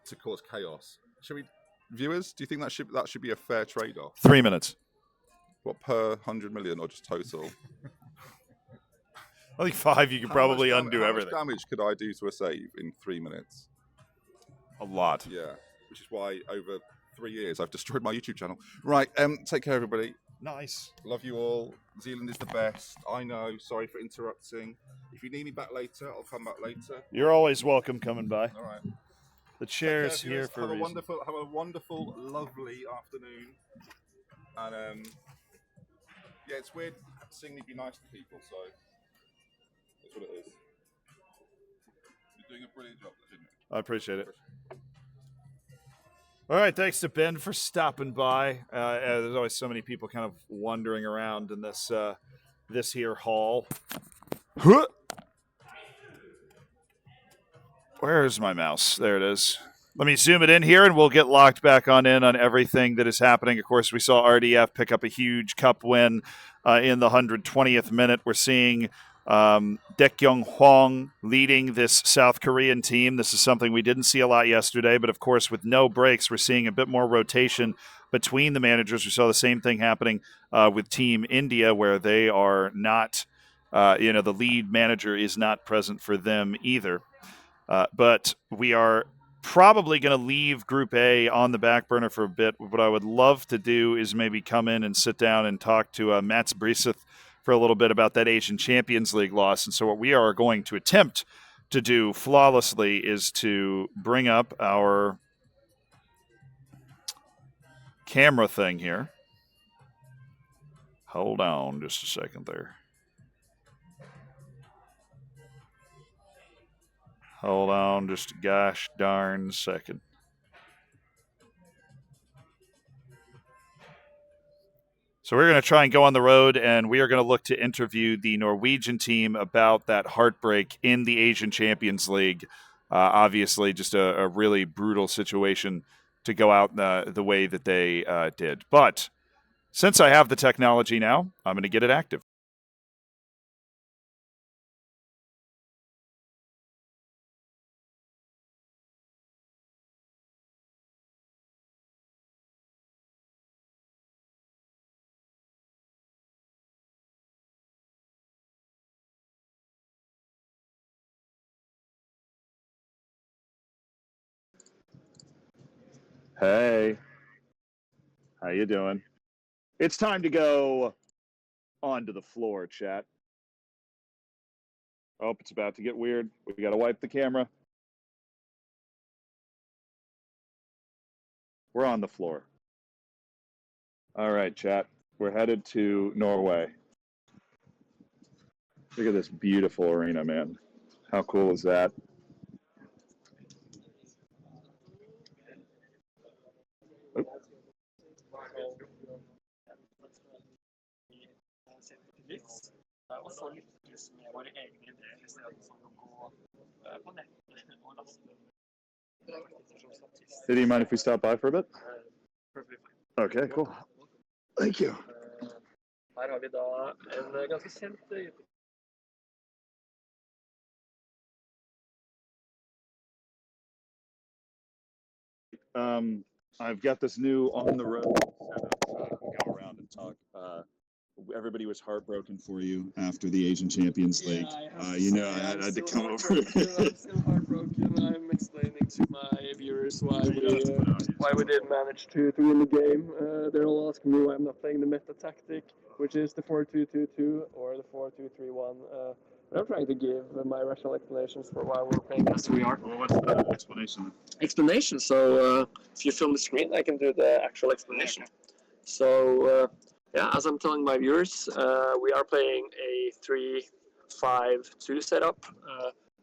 to cause chaos. Should we, viewers? Do you think that should be a fair trade-off? 3 minutes. What, per 100 million or just total? I think 5. You could probably undo everything. How much damage could I do to a save in 3 minutes? A lot. Yeah, which is why over 3 years I've destroyed my YouTube channel. Right, take care, everybody. Nice. Love you all. Zealand is the best. I know. Sorry for interrupting. If you need me back later, I'll come back later. You're always welcome coming by. All right. The chair's here for a reason. Have a wonderful, lovely afternoon. And yeah, it's weird seeing me be nice to people. So. That's what it is. You're doing a brilliant job, didn't you? I appreciate it. All right, thanks to Ben for stopping by. There's always so many people kind of wandering around in this this here hall. Where's my mouse? There it is. Let me zoom it in here, and we'll get locked back in on everything that is happening. Of course, we saw RDF pick up a huge cup win in the 120th minute. We're seeing Dekyung Hwang leading this South Korean team. This is something we didn't see a lot yesterday, but of course with no breaks, we're seeing a bit more rotation between the managers. We saw the same thing happening with Team India, where they are not, the lead manager is not present for them either. But we are probably going to leave Group A on the back burner for a bit. What I would love to do is maybe come in and sit down and talk to Mats Briseth for a little bit about that Asian Champions League loss. And so what we are going to attempt to do flawlessly is to bring up our camera thing here. Hold on just a second there. Hold on just a gosh darn second. So we're going to try and go on the road, and we are going to look to interview the Norwegian team about that heartbreak in the Asian Champions League. Obviously, just a really brutal situation to go out the way that they did. But since I have the technology now, I'm going to get it active. Hey, how you doing? It's time to go onto the floor, chat. Oh, it's about to get weird. We got to wipe the camera. We're on the floor. All right, chat. We're headed to Norway. Look at this beautiful arena, man. How cool is that? Do you mind if we stop by for a bit? Okay, cool. Thank you. Her har vi da en ganske kjent I've got this new on the road setup to go around and talk. Everybody was heartbroken for you after the Asian Champions League. I had to come over. I'm still heartbroken. I'm explaining to my viewers why we did manage to win the game. They're all asking me why I'm not playing the meta tactic, which is the 4-2-2-2 or the 4-2-3-1. I'm trying to give my rational explanations for why we're playing as we are. Well, what's the explanation? Explanation. So if you film the screen, I can do the actual explanation. So yeah, as I'm telling my viewers, we are playing a 3-5-2 setup.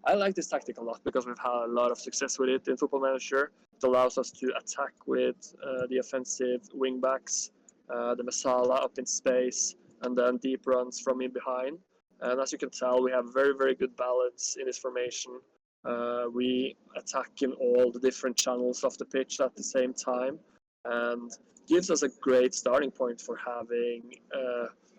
I like this tactic a lot because we've had a lot of success with it in Football Manager. It allows us to attack with the offensive wingbacks, the Masala up in space, and then deep runs from in behind. And as you can tell, we have very, very good balance in this formation. We attack in all the different channels of the pitch at the same time, and gives us a great starting point for having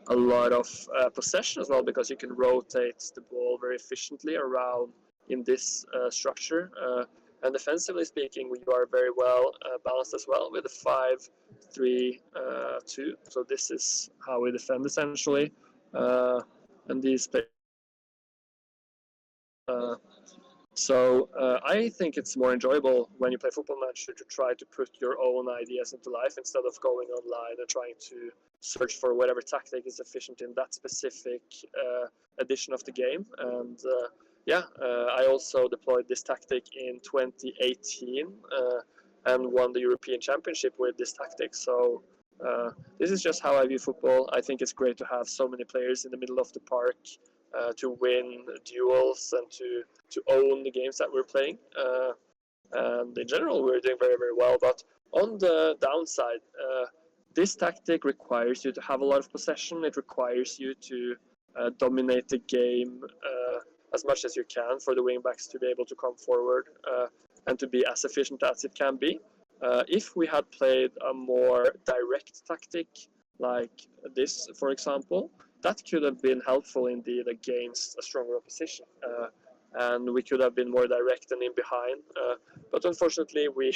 a lot of possession as well, because you can rotate the ball very efficiently around in this structure. And defensively speaking, we are very well balanced as well with a 5-3-2. So this is how we defend essentially. And these So I think it's more enjoyable when you play Football Manager to try to put your own ideas into life instead of going online and trying to search for whatever tactic is efficient in that specific edition of the game. And I also deployed this tactic in 2018 and won the European Championship with this tactic. So this is just how I view football. I think it's great to have so many players in the middle of the park to win duels and to own the games that we're playing. And in general, we're doing very, very well. But on the downside, this tactic requires you to have a lot of possession. It requires you to dominate the game as much as you can for the wingbacks to be able to come forward and to be as efficient as it can be. If we had played a more direct tactic like this, for example, that could have been helpful indeed against a stronger opposition. And we could have been more direct and in behind. But unfortunately, we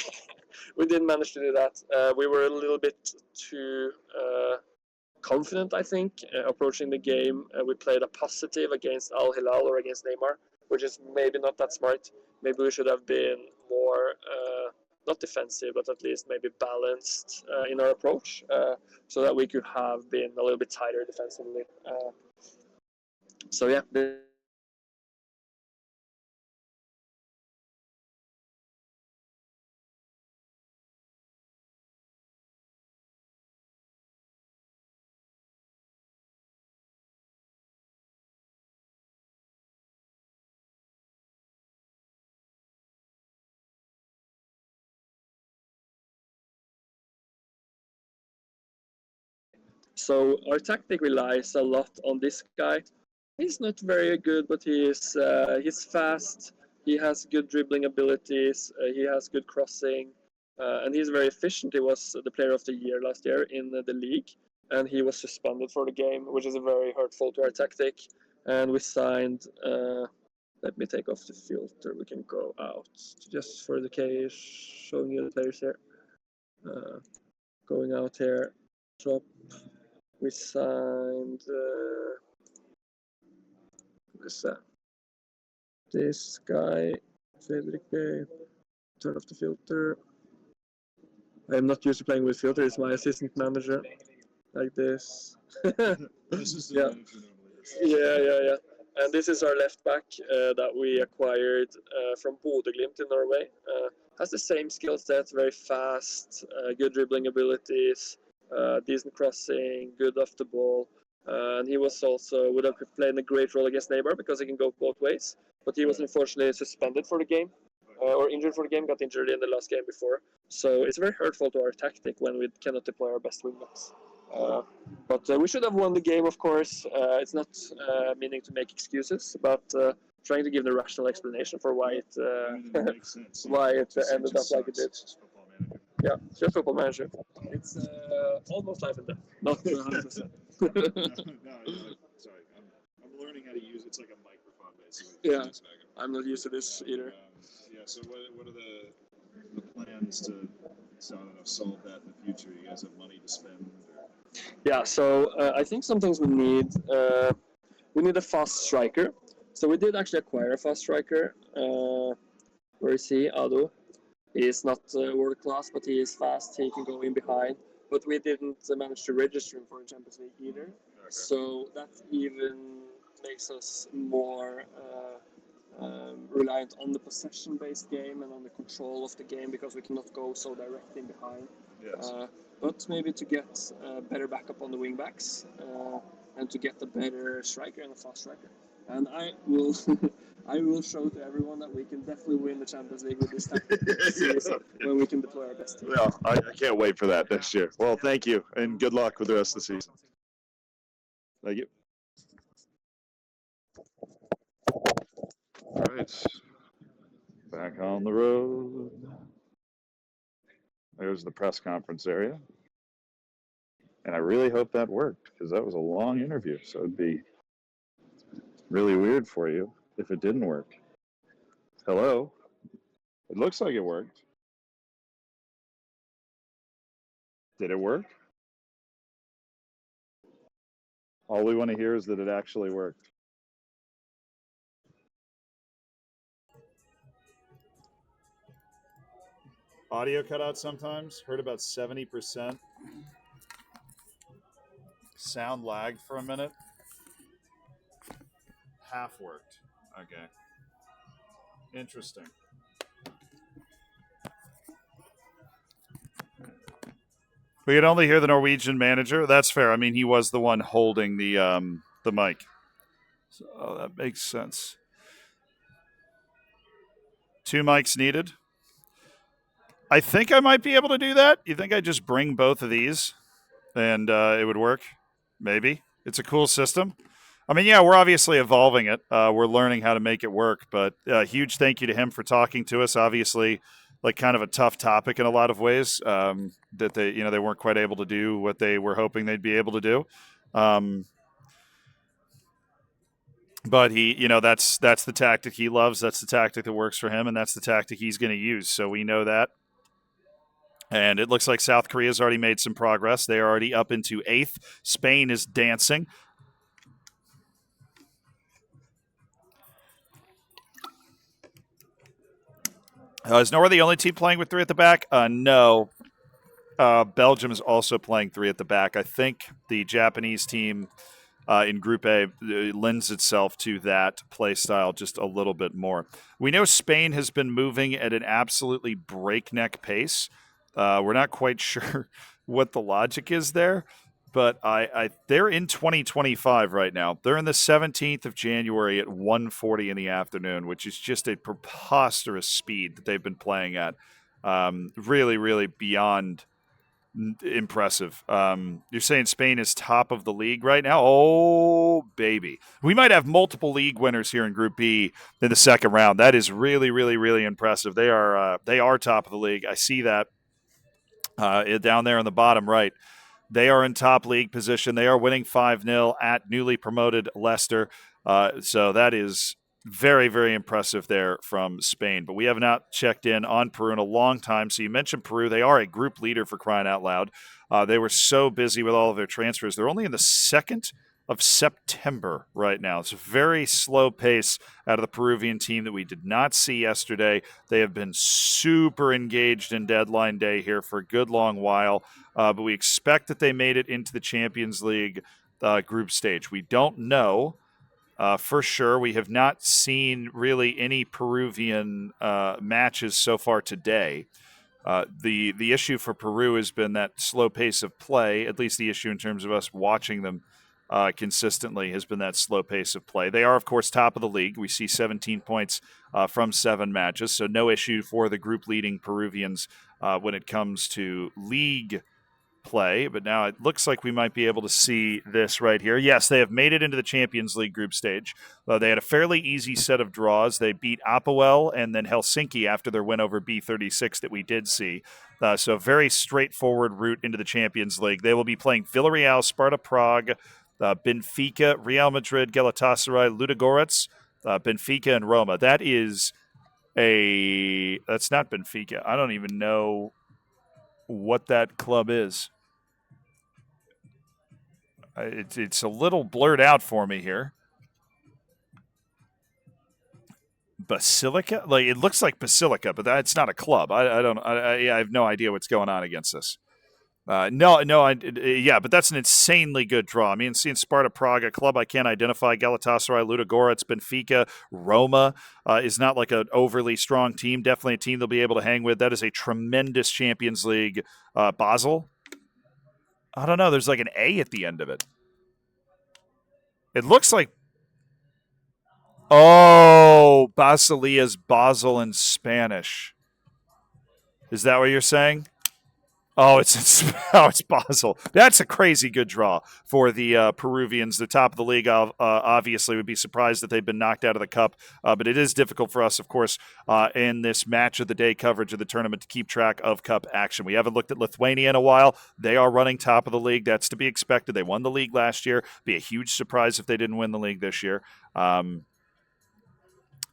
didn't manage to do that. We were a little bit too confident, I think, approaching the game. We played a positive against Al Hilal or against Neymar, which is maybe not that smart. Maybe we should have been more, not defensive, but at least maybe balanced in our approach, so that we could have been a little bit tighter defensively. So yeah. So our tactic relies a lot on this guy. He's not very good, but he's fast. He has good dribbling abilities. He has good crossing, and he's very efficient. He was the player of the year last year in the league, and he was suspended for the game, which is very hurtful to our tactic. And we signed. Let me take off the filter. We can go out just for the case, showing you the players here. Going out here, drop. We signed this guy, JRicky. Turn off the filter. I am not used to playing with filter. It's my assistant manager, like this. This is the manager Yeah. And this is our left back that we acquired from Bodø/Glimt in Norway. Has the same skill sets, very fast, good dribbling abilities. Decent crossing, good off the ball, and he was also would have played a great role against Neymar because he can go both ways. But he was unfortunately suspended for the game or injured for the game. Got injured in the last game before, so it's very hurtful to our tactic when we cannot deploy our best wingbacks. But we should have won the game, of course. It's not meaning to make excuses, but trying to give the rational explanation for why it ended up like it did. Yeah, just Football Manager. It's almost life and death, not 100%. No, sorry. I'm learning how to use it. It's like a microphone, basically. Yeah, I'm not used to this either. Yeah, so what are the plans to, so I don't know, solve that in the future? You guys have money to spend? Yeah, so I think some things we need a fast striker. So we did actually acquire a fast striker. Where is he? Ado. He is not world class, but he is fast. He can go in behind. But we didn't manage to register him for the Champions League either. Okay. So that even makes us more reliant on the possession-based game and on the control of the game, because we cannot go so direct in behind. Yes. But maybe to get better backup on the wing backs and to get a better striker and a fast striker. And I will I will show to everyone that we can definitely win the Champions League with this tactic season when we can deploy our best team. Well, I can't wait for that next year. Well, thank you, and good luck with the rest of the season. Thank you. All right. Back on the road. There's the press conference area. And I really hope that worked, because that was a long interview, so it'd be really weird for you if it didn't work. Hello? It looks like it worked. Did it work? All we want to hear is that it actually worked. Audio cut out sometimes. Heard about 70%. Sound lagged for a minute. Half worked. Okay. Interesting. We could only hear the Norwegian manager. That's fair. I mean, he was the one holding the mic. So that makes sense. 2 mics needed. I think I might be able to do that. You think I just bring both of these and it would work? Maybe. It's a cool system. I mean, yeah, we're obviously evolving it. We're learning how to make it work. But huge thank you to him for talking to us. Obviously, like kind of a tough topic in a lot of ways, that they weren't quite able to do what they were hoping they'd be able to do. But he, that's the tactic he loves. That's the tactic that works for him, and that's the tactic he's going to use. So we know that. And it looks like South Korea's already made some progress. They are already up into 8th. Spain is dancing. Is Norway the only team playing with 3 at the back? No. Belgium is also playing 3 at the back. I think the Japanese team in Group A lends itself to that play style just a little bit more. We know Spain has been moving at an absolutely breakneck pace. We're not quite sure what the logic is there, but they're in 2025 right now. They're in the 17th of January at 1:40 in the afternoon, which is just a preposterous speed that they've been playing at. Really, really beyond impressive. You're saying Spain is top of the league right now? Oh, baby. We might have multiple league winners here in Group B in the second round. That is really, really, really impressive. They are top of the league. I see that down there in the bottom right. They are in top league position. They are winning 5-0 at newly promoted Leicester. So that is very, very impressive there from Spain. But we have not checked in on Peru in a long time. So you mentioned Peru. They are a group leader, for crying out loud. They were so busy with all of their transfers. They're only in the 2nd of September right now. It's a very slow pace out of the Peruvian team that we did not see yesterday. They have been super engaged in deadline day here for a good long while, but we expect that they made it into the Champions League group stage. We don't know for sure. We have not seen really any Peruvian matches so far today. The issue for Peru has been that slow pace of play, at least the issue in terms of us watching them consistently has been that slow pace of play. They are, of course, top of the league. We see 17 points from 7 matches, so no issue for the group leading Peruvians when it comes to league play, but now it looks like we might be able to see this right here. Yes, they have made it into the Champions League group stage. They had a fairly easy set of draws. They beat Apoel and then Helsinki after their win over B36 that we did see. So a very straightforward route into the Champions League. They will be playing Villarreal, Sparta Prague, Benfica, Real Madrid, Galatasaray, Ludogorets, Benfica, and Roma. That's not Benfica. I don't even know what that club is. It's a little blurred out for me here. Basilica? Like, it looks like Basilica, but it's not a club. I have no idea what's going on against this. But that's an insanely good draw. I mean, seeing Sparta Prague, a club I can't identify, Galatasaray, Ludogorets, Benfica, Roma is not like an overly strong team. Definitely a team they'll be able to hang with. That is a tremendous Champions League. Basel? I don't know. There's like an A at the end of it. It looks like... Oh, Basilea's Basel in Spanish. Is that what you're saying? Oh, it's Basel. That's a crazy good draw for the Peruvians. The top of the league, obviously, would be surprised that they've been knocked out of the cup. But it is difficult for us, of course, in this match of the day coverage of the tournament to keep track of cup action. We haven't looked at Lithuania in a while. They are running top of the league. That's to be expected. They won the league last year. Be a huge surprise if they didn't win the league this year.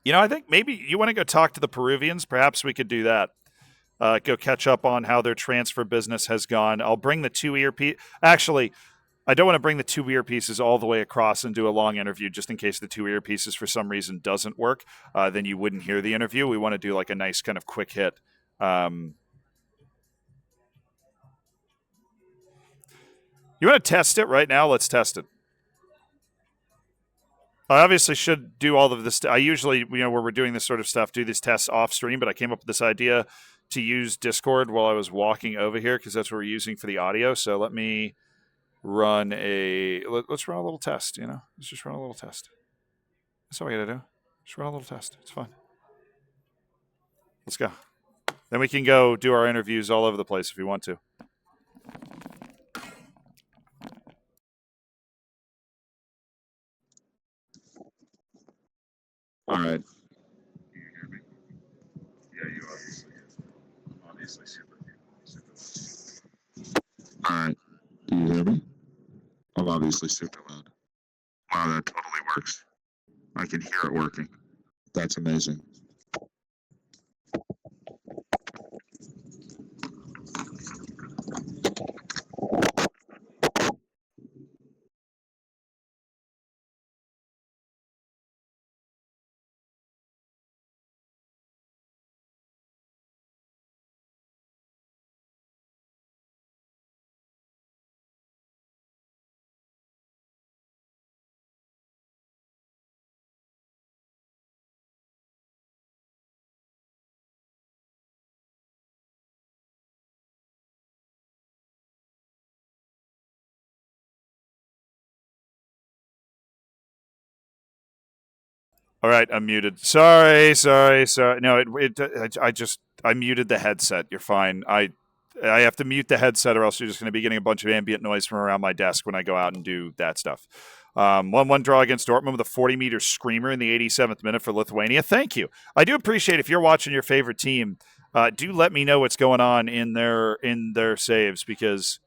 I think maybe you want to go talk to the Peruvians. Perhaps we could do that. Go catch up on how their transfer business has gone. I'll bring the 2 earpieces. Actually, I don't want to bring the 2 earpieces all the way across and do a long interview just in case the 2 earpieces for some reason doesn't work. Then you wouldn't hear the interview. We want to do like a nice kind of quick hit. You want to test it right now? Let's test it. I obviously should do all of this. I usually, where we're doing this sort of stuff, do these tests off stream, but I came up with this idea to use Discord while I was walking over here because that's what we're using for the audio. So let me run let's run a little test, Let's just run a little test. That's all we got to do. Just run a little test. It's fine. Let's go. Then we can go do our interviews all over the place if we want to. All right. Can you hear me? Yeah, you obviously super. All right. Do you hear me? I'm obviously super loud. Wow, that totally works. I can hear it working. That's amazing. All right, I'm muted. Sorry. No, I muted the headset. You're fine. I have to mute the headset or else you're just going to be getting a bunch of ambient noise from around my desk when I go out and do that stuff. 1-1 draw against Dortmund with a 40-meter screamer in the 87th minute for Lithuania. Thank you. I do appreciate if you're watching your favorite team, do let me know what's going on in their saves because...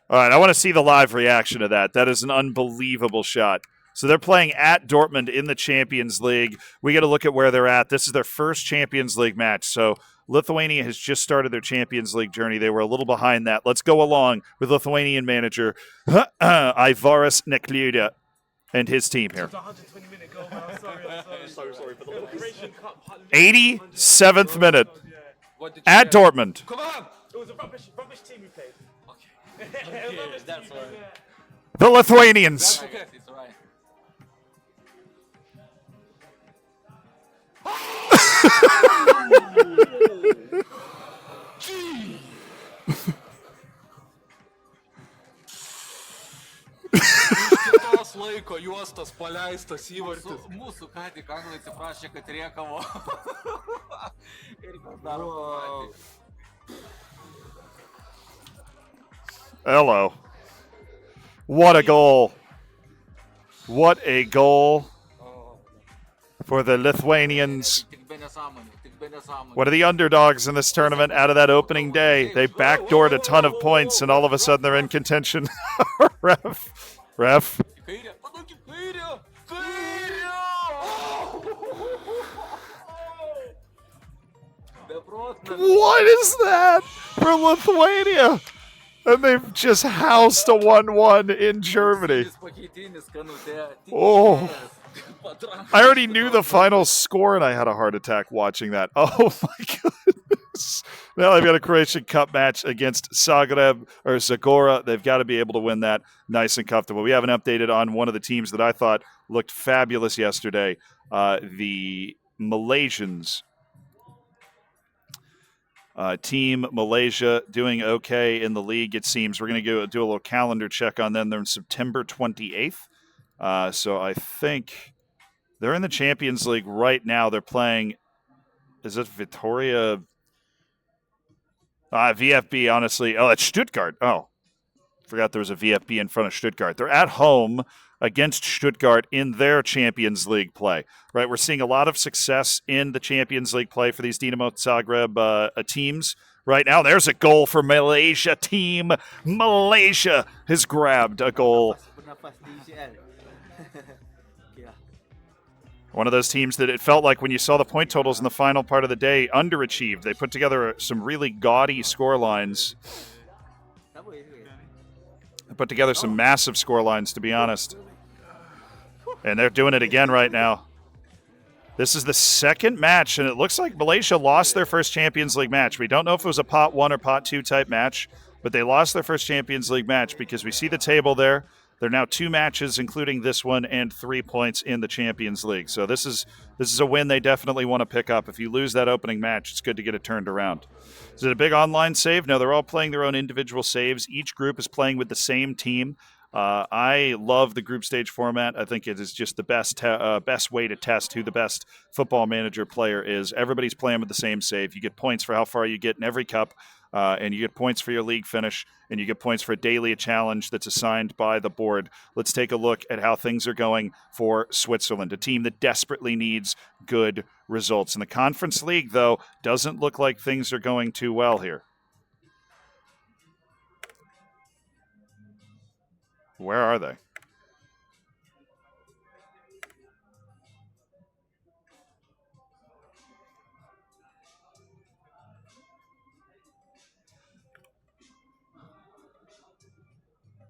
All right, I want to see the live reaction to that. That is an unbelievable shot. So they're playing at Dortmund in the Champions League. We got to look at where they're at. This is their first Champions League match. So Lithuania has just started their Champions League journey. They were a little behind that. Let's go along with Lithuanian manager Aivaras Nekliuda and his team here. 87th minute at Dortmund. Come on! It was a rubbish team we played. Okay, that's right. The Lithuanians. That's okay. It's all right. juostos paleistas įvartis. Mūsų ką tik anglai atsiprašė, kad riekavo. Ir mes darom patį. Hello. What a goal. What a goal for the Lithuanians. What are the underdogs in this tournament out of that opening day? They backdoored a ton of points, and all of a sudden they're in contention. Ref. What is that for Lithuania? And they've just housed a 1-1 in Germany. Oh. I already knew the final score, and I had a heart attack watching that. Oh, my goodness. Now they've got a Croatian Cup match against Zagreb or Zagora. They've got to be able to win that nice and comfortable. We haven't updated on one of the teams that I thought looked fabulous yesterday. The Malaysians. Team Malaysia doing okay in the league, it seems. We're going to go do a little calendar check on them. They're in September 28th. So I think they're in the Champions League right now. They're playing, is it Vitoria? VfB, honestly. Oh, it's Stuttgart. Oh, forgot there was a VfB in front of Stuttgart. They're at home against Stuttgart in their Champions League play. Right, we're seeing a lot of success in the Champions League play for these Dinamo Zagreb teams right now. There's a goal for Malaysia team. Malaysia has grabbed a goal. One of those teams that it felt like when you saw the point totals in the final part of the day, underachieved. They put together some really gaudy score lines. They put together some massive score lines, to be honest. And they're doing it again right now. This is the second match, and it looks like Malaysia lost their first Champions League match. We don't know if it was a pot 1 or pot 2 type match, but they lost their first Champions League match because we see the table there. They're now 2 matches, including this one, and 3 points in the Champions League. So this is a win they definitely want to pick up. If you lose that opening match, it's good to get it turned around. Is it a big online save? No, they're all playing their own individual saves. Each group is playing with the same team. I love the group stage format. I think it is just the best way to test who the best football manager player is. Everybody's playing with the same save. You get points for how far you get in every cup. And you get points for your league finish, and you get points for a daily challenge that's assigned by the board. Let's take a look at how things are going for Switzerland, a team that desperately needs good results. In the Conference League, though, doesn't look like things are going too well here. Where are they?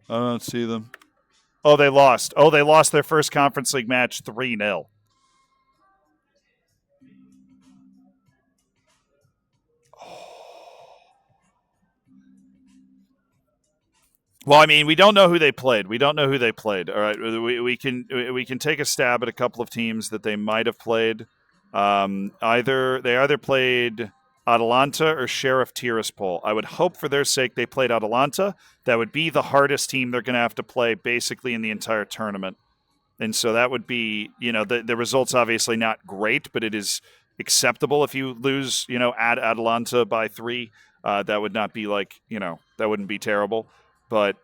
I don't see them. Oh, they lost. Oh, they lost their first Conference League match 3-0. Well, I mean, we don't know who they played. All right, we can take a stab at a couple of teams that they might have played. They either played Atalanta or Sheriff Tiraspol. I would hope for their sake they played Atalanta. That would be the hardest team they're going to have to play basically in the entire tournament. And so that would be, the result's obviously not great, but it is acceptable if you lose, at Atalanta by 3. That would not be that wouldn't be terrible. But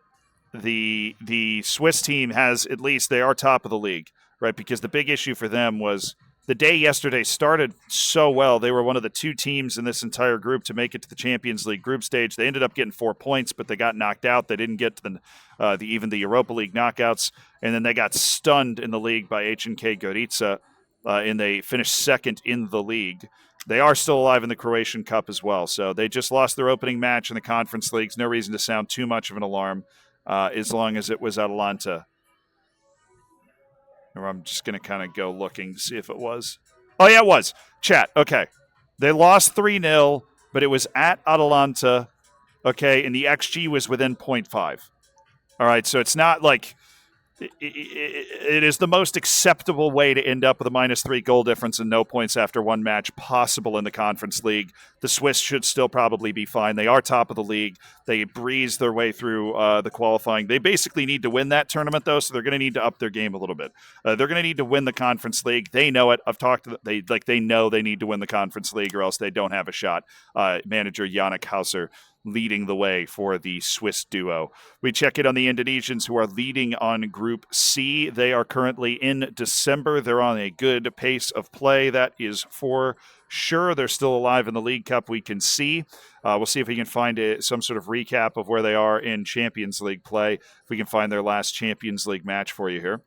the Swiss team has, at least they are top of the league, right? Because the big issue for them was the day yesterday started so well. They were one of the 2 teams in this entire group to make it to the Champions League group stage. They ended up getting 4 points, but they got knocked out. They didn't get to even the Europa League knockouts. And then they got stunned in the league by HNK Gorica, and they finished second in the league. They are still alive in the Croatian Cup as well. So they just lost their opening match in the Conference Leagues. No reason to sound too much of an alarm as long as it was Atalanta. Or I'm just going to kind of go looking to see if it was. Oh, yeah, it was. Chat. Okay. They lost 3-0, but it was at Atalanta. Okay. And the XG was within 0.5. All right. So it's not like it is the most acceptable way to end up with a -3 goal difference and no points after one match possible in the Conference League. The Swiss should still probably be fine. They are top of the league. They breeze their way through the qualifying. They basically need to win that tournament, though, so they're going to need to up their game a little bit. They're going to need to win the Conference League. They know it. I've talked to them. They know they need to win the Conference League or else they don't have a shot. Manager Yannick Hauser leading the way for the Swiss duo. We check in on the Indonesians, who are leading on Group C. They are currently in December. They're on a good pace of play. That is for sure. They're still alive in the League Cup, we can see. We'll see if we can find some sort of recap of where they are in Champions League play. If we can find their last Champions League match for you here.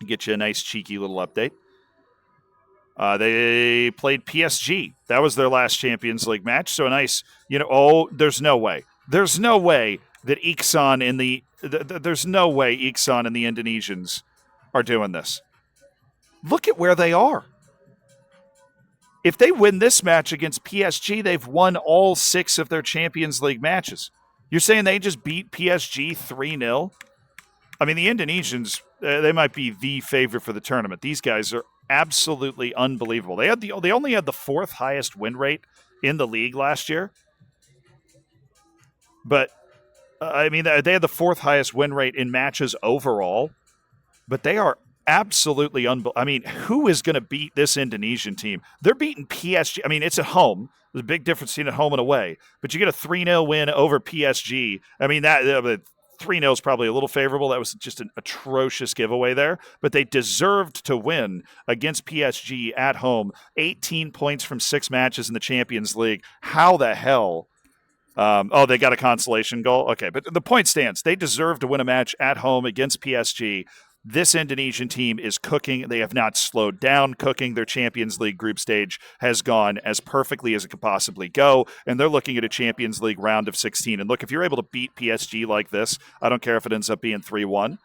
Get you a nice cheeky little update. They played PSG. That was their last Champions League match. So a nice, there's no way. There's no way that Iksan there's no way Iksan and the Indonesians are doing this. Look at where they are. If they win this match against PSG, they've won all 6 of their Champions League matches. You're saying they just beat PSG 3-0? I mean, the Indonesians, they might be the favorite for the tournament. These guys are absolutely unbelievable. They only had the 4th highest win rate in the league last year. But, I mean, they had the 4th highest win rate in matches overall. But they are absolutely unbelievable. I mean, who is going to beat this Indonesian team? They're beating PSG. I mean, it's at home. There's a big difference between at home and away. But you get a 3-0 win over PSG. I mean, that 3-0 is probably a little favorable. That was just an atrocious giveaway there. But they deserved to win against PSG at home. 18 points from 6 matches in the Champions League. How the hell? They got a consolation goal? Okay, but the point stands. They deserve to win a match at home against PSG. This Indonesian team is cooking. They have not slowed down cooking. Their Champions League group stage has gone as perfectly as it could possibly go, and they're looking at a Champions League round of 16. And look, if you're able to beat PSG like this, I don't care if it ends up being 3-1,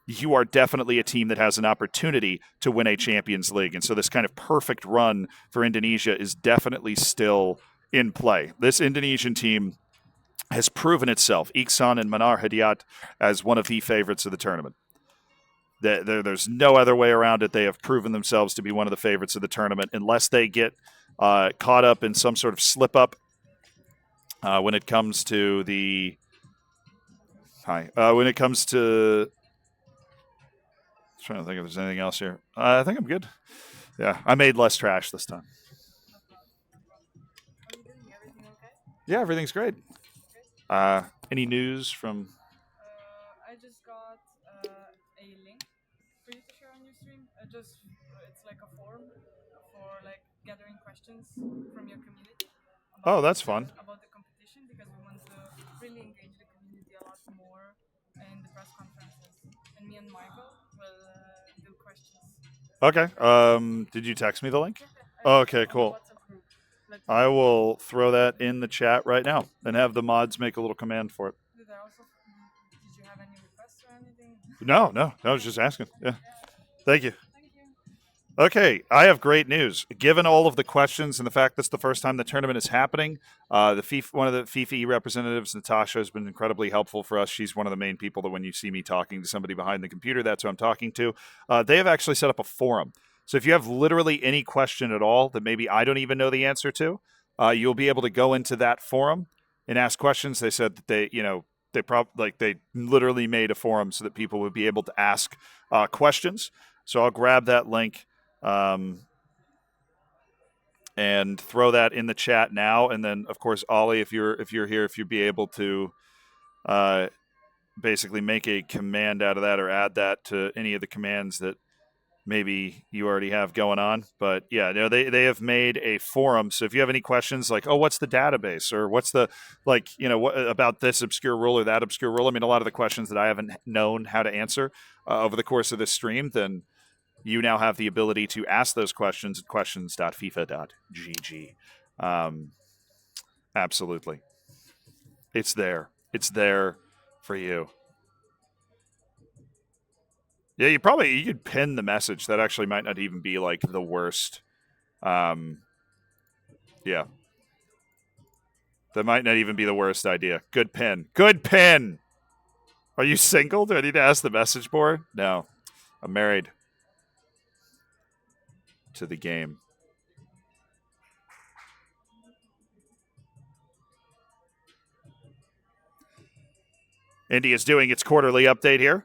you are definitely a team that has an opportunity to win a Champions League. And so this kind of perfect run for Indonesia is definitely still in play. This Indonesian team has proven itself, Iksan and Manar Hadiat, as one of the favorites of the tournament. There's no other way around it. They have proven themselves to be one of the favorites of the tournament, unless they get caught up in some sort of slip-up when it comes to the... when it comes to... I'm trying to think if there's anything else here. I think I'm good. Yeah, I made less trash this time. Yeah, everything's great. Any news from... I just got a link for you to share on your stream. It's like a form for like gathering questions from your community. Oh, that's fun. About the competition, because we want to really engage the community a lot more in the press conferences. And me and Michael will do questions. Okay. Did you text me the link? Okay, cool. I will throw that in the chat right now and have the mods make a little command for it. Did you have any requests or anything? No, I was just asking. Yeah. Thank you. Okay, I have great news. Given all of the questions and the fact that's the first time the tournament is happening, one of the FIFA representatives, Natasha, has been incredibly helpful for us. She's one of the main people that when you see me talking to somebody behind the computer, that's who I'm talking to. They have actually set up a forum. So if you have literally any question at all that maybe I don't even know the answer to, you'll be able to go into that forum and ask questions. They said that they literally made a forum so that people would be able to ask questions. So I'll grab that link and throw that in the chat now. And then, of course, Ollie, if you're here, if you'd be able to basically make a command out of that or add that to any of the commands that maybe you already have going on. But yeah, no, they have made a forum. So if you have any questions like, oh, what's the database, or what's the, what about this obscure rule or that obscure rule? I mean, a lot of the questions that I haven't known how to answer over the course of this stream, then you now have the ability to ask those questions at questions.fifa.gg. Absolutely. It's there. It's there for you. Yeah, you could pin the message. That actually might not even be like the worst. Yeah. That might not even be the worst idea. Good pin. Good pin! Are you single? Do I need to ask the message board? No. I'm married to the game. India's doing its quarterly update here.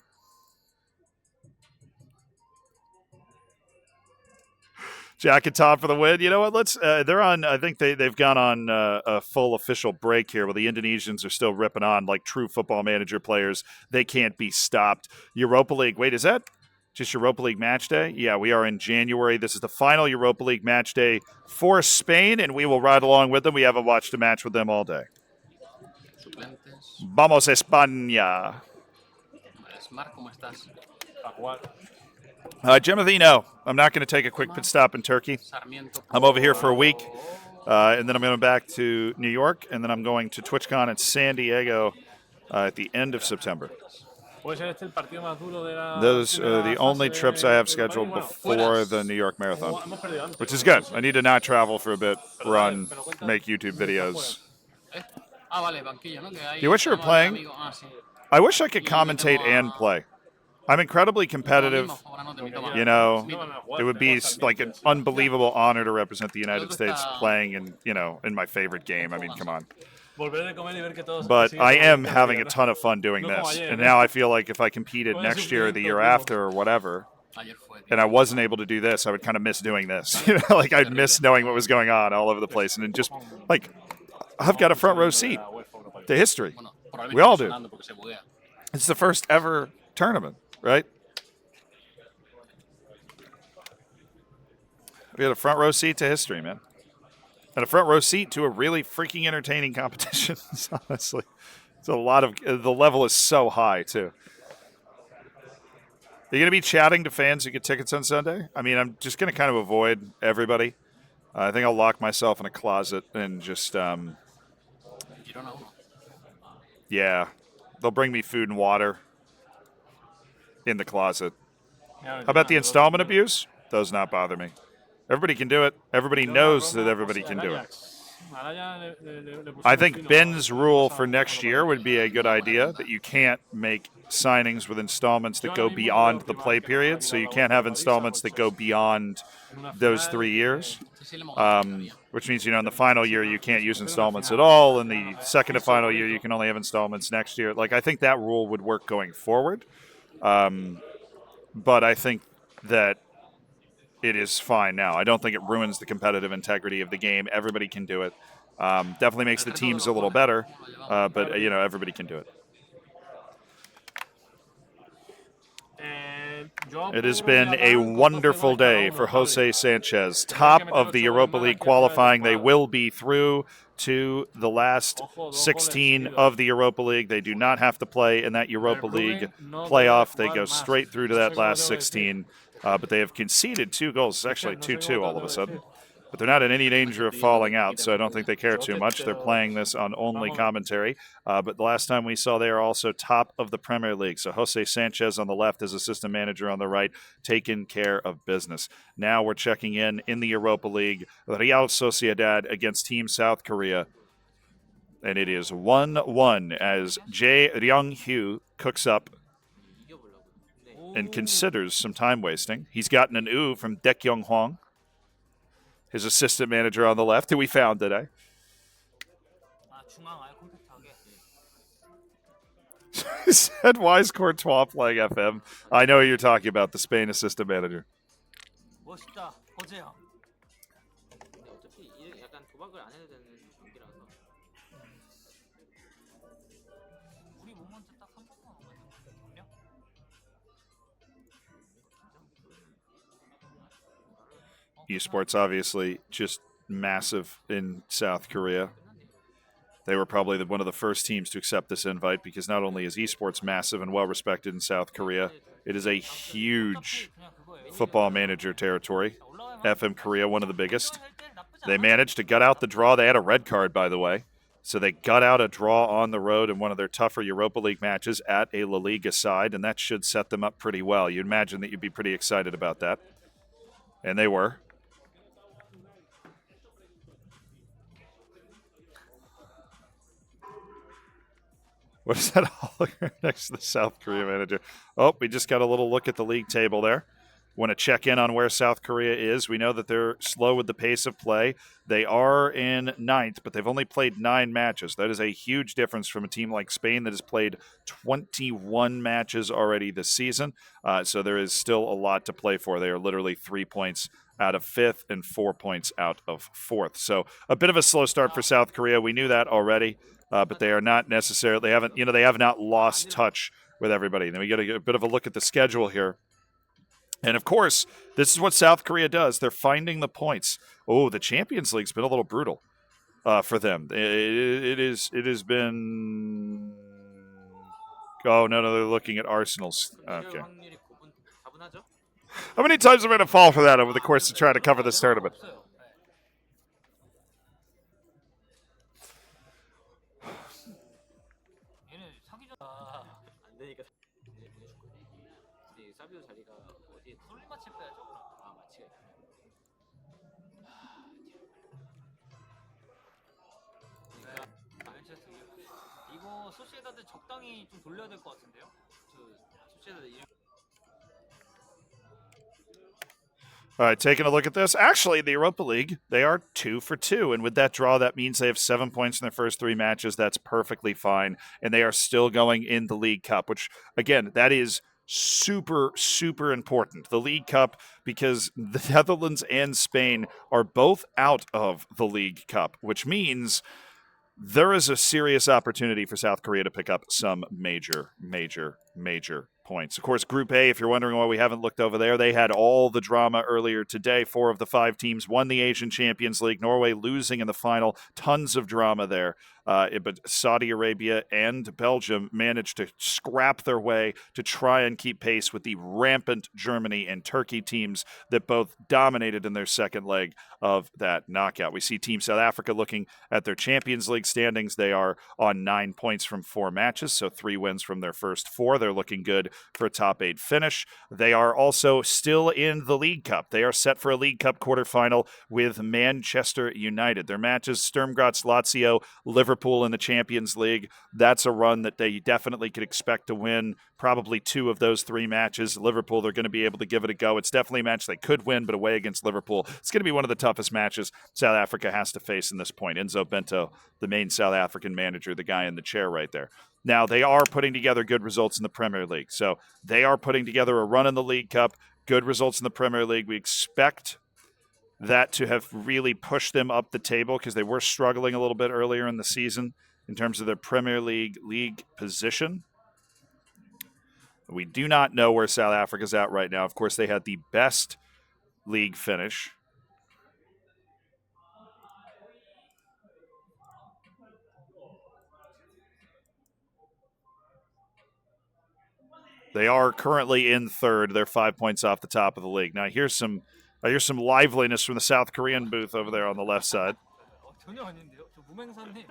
Jack and Tom for the win. You know what? Let's. They're on. I think they've gone on a full official break here. While the Indonesians are still ripping on like true Football Manager players. They can't be stopped. Europa League. Wait, is that just Europa League match day? Yeah, we are in January. This is the final Europa League match day for Spain, and we will ride along with them. We haven't watched a match with them all day. Vamos España. Mark, ¿cómo estás? Jimothy, no. I'm not going to take a quick pit stop in Turkey. I'm over here for a week, and then I'm going back to New York, and then I'm going to TwitchCon in San Diego at the end of September. Those are the only trips I have scheduled before the New York Marathon, which is good. I need to not travel for a bit, run, make YouTube videos. Do you wish you were playing? I wish I could commentate and play. I'm incredibly competitive. You know, it would be like an unbelievable honor to represent the United States playing in my favorite game. I mean, come on. But I am having a ton of fun doing this. And now I feel like if I competed next year or the year after or whatever, and I wasn't able to do this, I would kind of miss doing this. You know, like I'd miss knowing what was going on all over the place. And then just like, I've got a front row seat to history. We all do. It's the first ever tournament, right? We had a front row seat to history, man. And a front row seat to a really freaking entertaining competition, honestly. It's a lot of... The level is so high, too. Are you going to be chatting to fans who get tickets on Sunday? I mean, I'm just going to kind of avoid everybody. I think I'll lock myself in a closet and just... You don't know. Yeah. They'll bring me food and water in the closet. How about the installment abuse? Does not bother me. Everybody can do it. Everybody knows that everybody can do it. I think Ben's rule for next year would be a good idea, that you can't make signings with installments that go beyond the play period, so you can't have installments that go beyond those 3 years, which means, in the final year you can't use installments at all. In the second to final year, you can only have installments next year. Like, I think that rule would work going forward, but I think that it is fine now. I don't think it ruins the competitive integrity of the game. Everybody can do it. Definitely makes the teams a little better, but everybody can do it. It has been a wonderful day for Jose Sanchez. Top of the Europa League qualifying. They will be through to the last 16 of the Europa League. They do not have to play in that Europa League playoff. They go straight through to that last 16. But they have conceded 2 goals. It's actually 2-2 all of a sudden. But they're not in any danger of falling out, so I don't think they care too much. They're playing this on only commentary. But the last time we saw, they are also top of the Premier League. So Jose Sanchez on the left, as assistant manager on the right, taking care of business. Now we're checking in the Europa League. Real Sociedad against Team South Korea. And it is 1-1 as Jae Ryung-hyu cooks up and considers some time wasting. He's gotten an ooh from Dek Young Hwang, his assistant manager on the left, who we found today. He said, why is Courtois playing FM? I know who you're talking about, the Spain assistant manager. Esports, obviously, just massive in South Korea. They were probably one of the first teams to accept this invite, because not only is esports massive and well-respected in South Korea, it is a huge football manager territory. FM Korea, one of the biggest. They managed to gut out the draw. They had a red card, by the way. So they got out a draw on the road in one of their tougher Europa League matches at a La Liga side, and that should set them up pretty well. You'd imagine that you'd be pretty excited about that. And they were. What is that hologram next to the South Korea manager? Oh, we just got a little look at the league table there. Want to check in on where South Korea is. We know that they're slow with the pace of play. They are in ninth, but they've only played 9 matches. That is a huge difference from a team like Spain that has played 21 matches already this season. So there is still a lot to play for. They are literally 3 points out of 5th and 4 points out of 4th. So a bit of a slow start for South Korea. We knew that already, but they are not necessarily, they have not lost touch with everybody. Then we get a bit of a look at the schedule here. And of course, this is what South Korea does. They're finding the points. Oh, the Champions League's been a little brutal for them. It has been. Oh no, they're looking at Arsenal's. Okay. How many times am I going to fall for that over the course of trying to cover this tournament? 사비오 자리가 어디 솔리마치 빼야죠? 아 마치가 맨체스터 이거 소시에다드 적당히 좀 돌려야 될 것 같은데요? 소시에다드 All right, taking a look at this. Actually, the Europa League, they are 2 for 2. And with that draw, that means they have 7 points in their first 3 matches. That's perfectly fine. And they are still going in the League Cup, which, again, that is super, super important. The League Cup, because the Netherlands and Spain are both out of the League Cup, which means there is a serious opportunity for South Korea to pick up some major points. Of course, Group A, if you're wondering why we haven't looked over there, they had all the drama earlier today. 4 of the 5 teams won the Asian Champions League. Norway losing in the final. Tons of drama there. But Saudi Arabia and Belgium managed to scrap their way to try and keep pace with the rampant Germany and Turkey teams that both dominated in their second leg of that knockout. We see Team South Africa looking at their Champions League standings. They are on 9 points from 4 matches, so 3 wins from their first 4. They're looking good for a top 8 finish. They are also still in the League Cup. They are set for a League Cup quarterfinal with Manchester United. Their matches, Sturm Graz, Lazio, Liverpool in the Champions League. That's a run that they definitely could expect to win probably 2 of those 3 matches. Liverpool, they're going to be able to give it a go. It's definitely a match they could win, but away against Liverpool, it's going to be one of the toughest matches South Africa has to face in this point. Enzo Bento, the main South African manager, the guy in the chair right there. Now, they are putting together good results in the Premier League. So they are putting together a run in the League Cup, good results in the Premier League. We expect that to have really pushed them up the table because they were struggling a little bit earlier in the season in terms of their Premier League position. We do not know where South Africa's at right now. Of course, they had the best league finish. They are currently in 3rd. They're 5 points off the top of the league. Now, here's some liveliness from the South Korean booth over there on the left side. 전혀 아닌데요? 저 무맹사님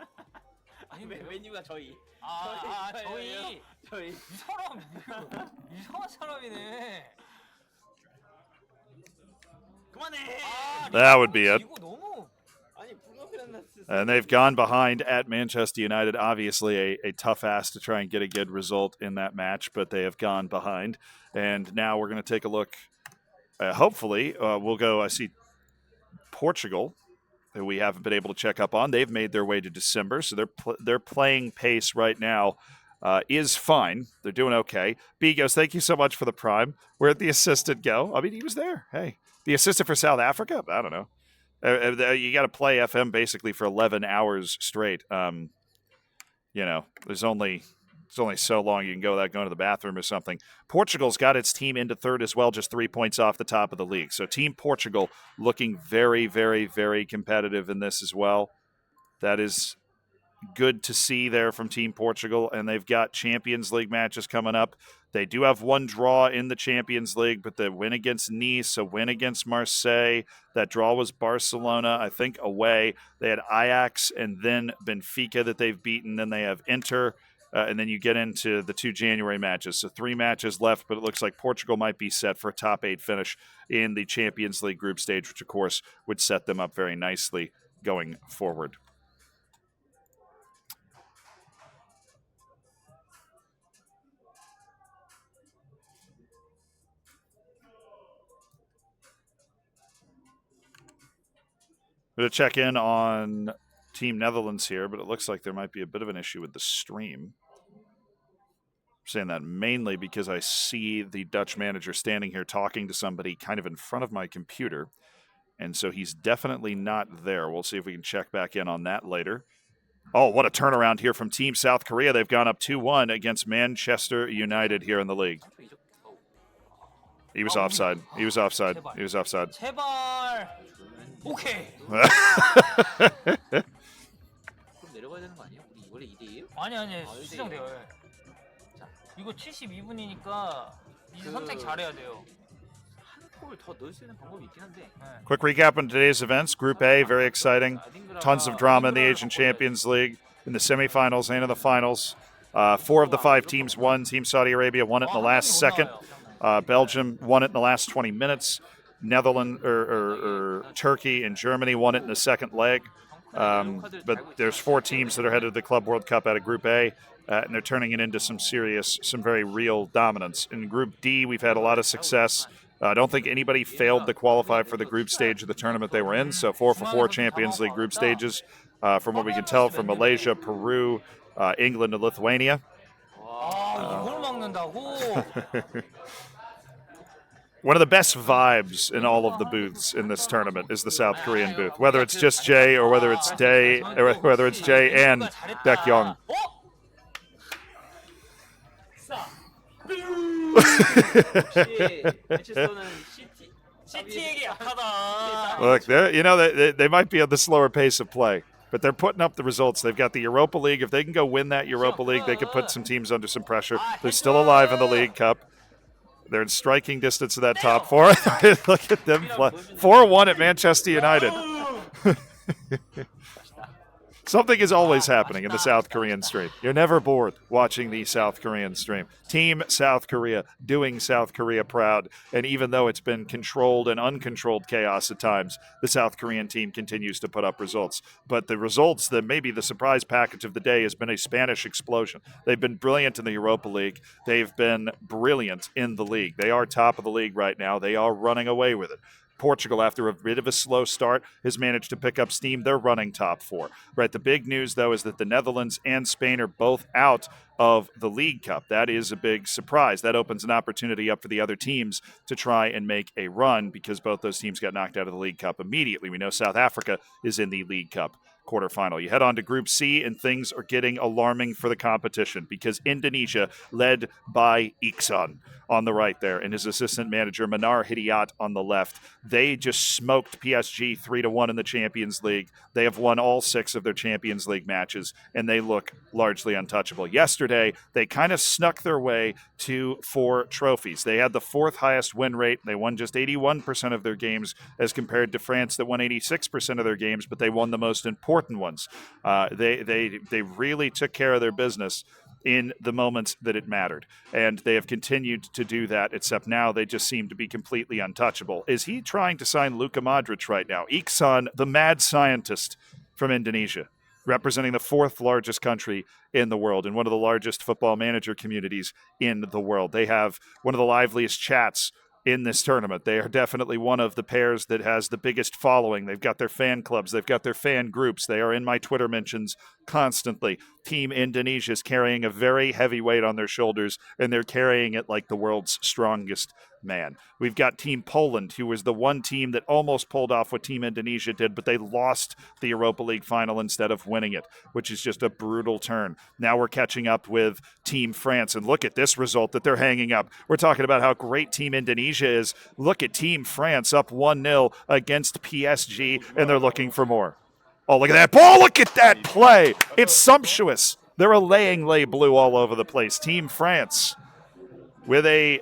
아닌데요? 메뉴가 저희. 저희. 이 사람 이상한 사람이네. 그만해. That would be it. 이거 너무 And they've gone behind at Manchester United. Obviously, a tough ask to try and get a good result in that match, but they have gone behind. And now we're going to take a look. Hopefully, we'll go. I see Portugal, who we haven't been able to check up on. They've made their way to December, so they're playing pace right now. Is fine. They're doing okay. Bigos, thank you so much for the prime. Where'd the assistant go? I mean, he was there. Hey, the assistant for South Africa? I don't know. You got to play FM basically for 11 hours straight. There's only so long you can go without going to the bathroom or something. Portugal's got its team into 3rd as well, just 3 points off the top of the league. So Team Portugal looking very, very, very competitive in this as well. That is good to see there from Team Portugal, and they've got Champions League matches coming up. They do have 1 draw in the Champions League, but the win against Nice, a win against Marseille. That draw was Barcelona, I think, away. They had Ajax and then Benfica that they've beaten. Then they have Inter, and then you get into the 2 January matches. So 3 matches left, but it looks like Portugal might be set for a top 8 finish in the Champions League group stage, which, of course, would set them up very nicely going forward. going to check in on Team Netherlands here, but it looks like there might be a bit of an issue with the stream. I'm saying that mainly because I see the Dutch manager standing here talking to somebody kind of in front of my computer, and so he's definitely not there. We'll see if we can check back in on that later. Oh, what a turnaround here from Team South Korea. They've gone up 2-1 against Manchester United here in the league. He was offside. He was offside. He was offside. 제발. 오케이. 내려가야 되는 거 아니야? 우리 원래 2대1? 아니 수정돼요. 자, 이거 72분이니까 이제 선택 잘해야 돼요. 더 넣을 수 있는 방법이 있긴 한데. Quick recap on today's events. Group A, very exciting. Tons of drama in the Asian Champions League, in the semifinals and in the finals. 4 of the 5 teams won. Team Saudi Arabia won it in the last second. Belgium won it in the last 20 minutes. Netherlands or Turkey and Germany won it in the second leg. But there's 4 teams that are headed to the Club World Cup out of Group A, and they're turning it into some very real dominance. In Group D, we've had a lot of success. I don't think anybody failed to qualify for the group stage of the tournament they were in. So 4 for 4 Champions League group stages, from what we can tell, from Malaysia, Peru, England, and Lithuania. One of the best vibes in all of the booths in this tournament is the South Korean booth, whether it's just Jay or whether it's Jay and Baekhyung. Look, they might be at the slower pace of play, but they're putting up the results. They've got the Europa League. If they can go win that Europa League, they could put some teams under some pressure. They're still alive in the League Cup. They're in striking distance of that top 4. Look at them play. 4-1 at Manchester United. Something is always happening in the South Korean stream. You're never bored watching the South Korean stream. Team South Korea doing South Korea proud. And even though it's been controlled and uncontrolled chaos at times, the South Korean team continues to put up results. But the results, that maybe the surprise package of the day, has been a Spanish explosion. They've been brilliant in the Europa League. They've been brilliant in the league. They are top of the league right now. They are running away with it. Portugal, after a bit of a slow start, has managed to pick up steam. They're running top 4. Right. The big news, though, is that the Netherlands and Spain are both out of the League Cup. That is a big surprise. That opens an opportunity up for the other teams to try and make a run, because both those teams got knocked out of the League Cup immediately. We know South Africa is in the League Cup quarterfinal. You head on to Group C, and things are getting alarming for the competition, because Indonesia, led by Iksan on the right there, and his assistant manager Manar Hidayat on the left, they just smoked PSG 3-1 in the Champions League. They have won all 6 of their Champions League matches, and they look largely untouchable. Yesterday, they kind of snuck their way to 4 trophies. They had the 4th highest win rate. They won just 81% of their games, as compared to France that won 86% of their games, but they won the most important ones. They really took care of their business in the moments that it mattered. And they have continued to do that, except now they just seem to be completely untouchable. Is he trying to sign Luka Modric right now? Iksan, the mad scientist from Indonesia, representing the 4th largest country in the world and one of the largest football manager communities in the world. They have one of the liveliest chats in this tournament. They are definitely one of the pairs that has the biggest following. They've got their fan clubs. They've got their fan groups. They are in my Twitter mentions constantly. Team Indonesia is carrying a very heavy weight on their shoulders, and they're carrying it like the world's strongest man. We've got Team Poland, who was the one team that almost pulled off what Team Indonesia did, but they lost the Europa League final instead of winning it, which is just a brutal turn. Now we're catching up with Team France, and look at this result that they're hanging up. We're talking about how great Team Indonesia is. Look at Team France up 1-0 against PSG, and they're looking for more. Oh, look at that ball. Look at that play. It's sumptuous. They're laying blue all over the place. Team France with a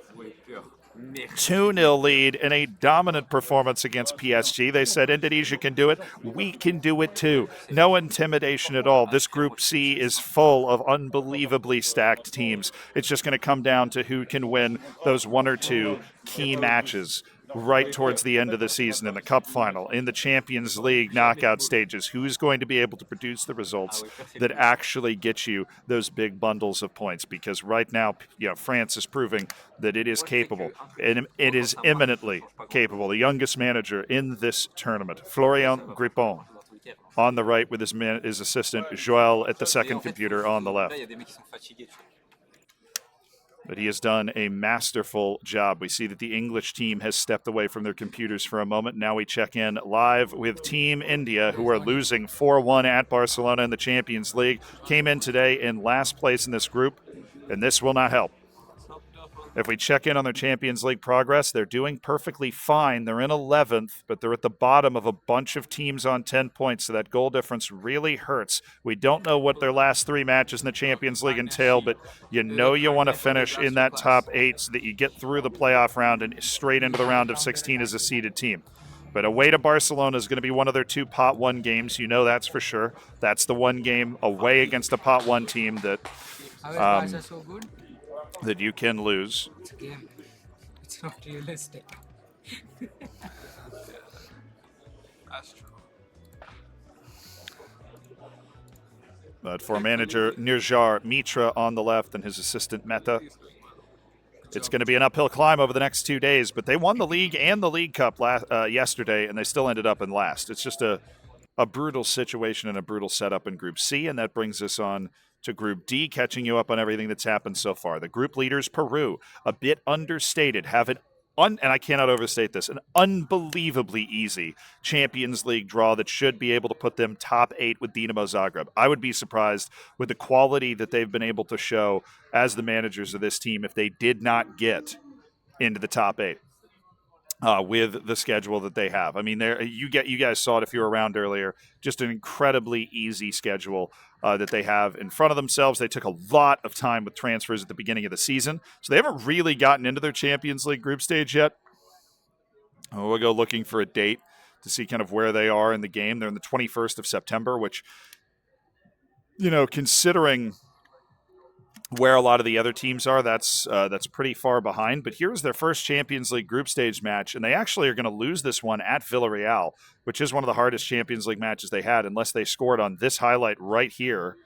2-0 lead and a dominant performance against PSG. They said Indonesia can do it. We can do it too. No intimidation at all. This Group C is full of unbelievably stacked teams. It's just going to come down to who can win those 1 or 2 key matches right towards the end of the season, in the Cup final, in the Champions League knockout stages, who's going to be able to produce the results that actually get you those big bundles of points? Because right now, France is proving that it is capable, and it is imminently capable. The youngest manager in this tournament, Florian Grippon, on the right with his assistant, Joël, at the second computer on the left. But he has done a masterful job. We see that the English team has stepped away from their computers for a moment. Now we check in live with Team India, who are losing 4-1 at Barcelona in the Champions League. Came in today in last place in this group, and this will not help. If we check in on their Champions League progress, they're doing perfectly fine. They're in 11th, but they're at the bottom of a bunch of teams on 10 points, so that goal difference really hurts. We don't know what their last 3 matches in the Champions League entail, but you want to finish in that top 8 so that you get through the playoff round and straight into the round of 16 as a seeded team. But away to Barcelona is going to be one of their 2 Pot 1 games. That's for sure. That's the one game away against a Pot 1 team that that you can lose. It's a game. It's not realistic. That's true. But for manager Nirjar Mitra on the left and his assistant Mehta, it's going to be an uphill climb over the next 2 days. But they won the league and the League Cup yesterday, and they still ended up in last. It's just a brutal situation and a brutal setup in Group C, and that brings us on to Group D, catching you up on everything that's happened so far. The group leaders, Peru, a bit understated, have and I cannot overstate this, an unbelievably easy Champions League draw that should be able to put them top 8 with Dinamo Zagreb. I would be surprised with the quality that they've been able to show as the managers of this team if they did not get into the top 8. With the schedule that they have. I mean, you guys saw it if you were around earlier, just an incredibly easy schedule that they have in front of themselves. They took a lot of time with transfers at the beginning of the season, so they haven't really gotten into their Champions League group stage yet. We'll go looking for a date to see kind of where they are in the game. They're in the 21st of September, which, considering where a lot of the other teams are, that's pretty far behind. But here's their first Champions League group stage match, and they actually are going to lose this one at Villarreal, which is one of the hardest Champions League matches they had, unless they scored on this highlight right here.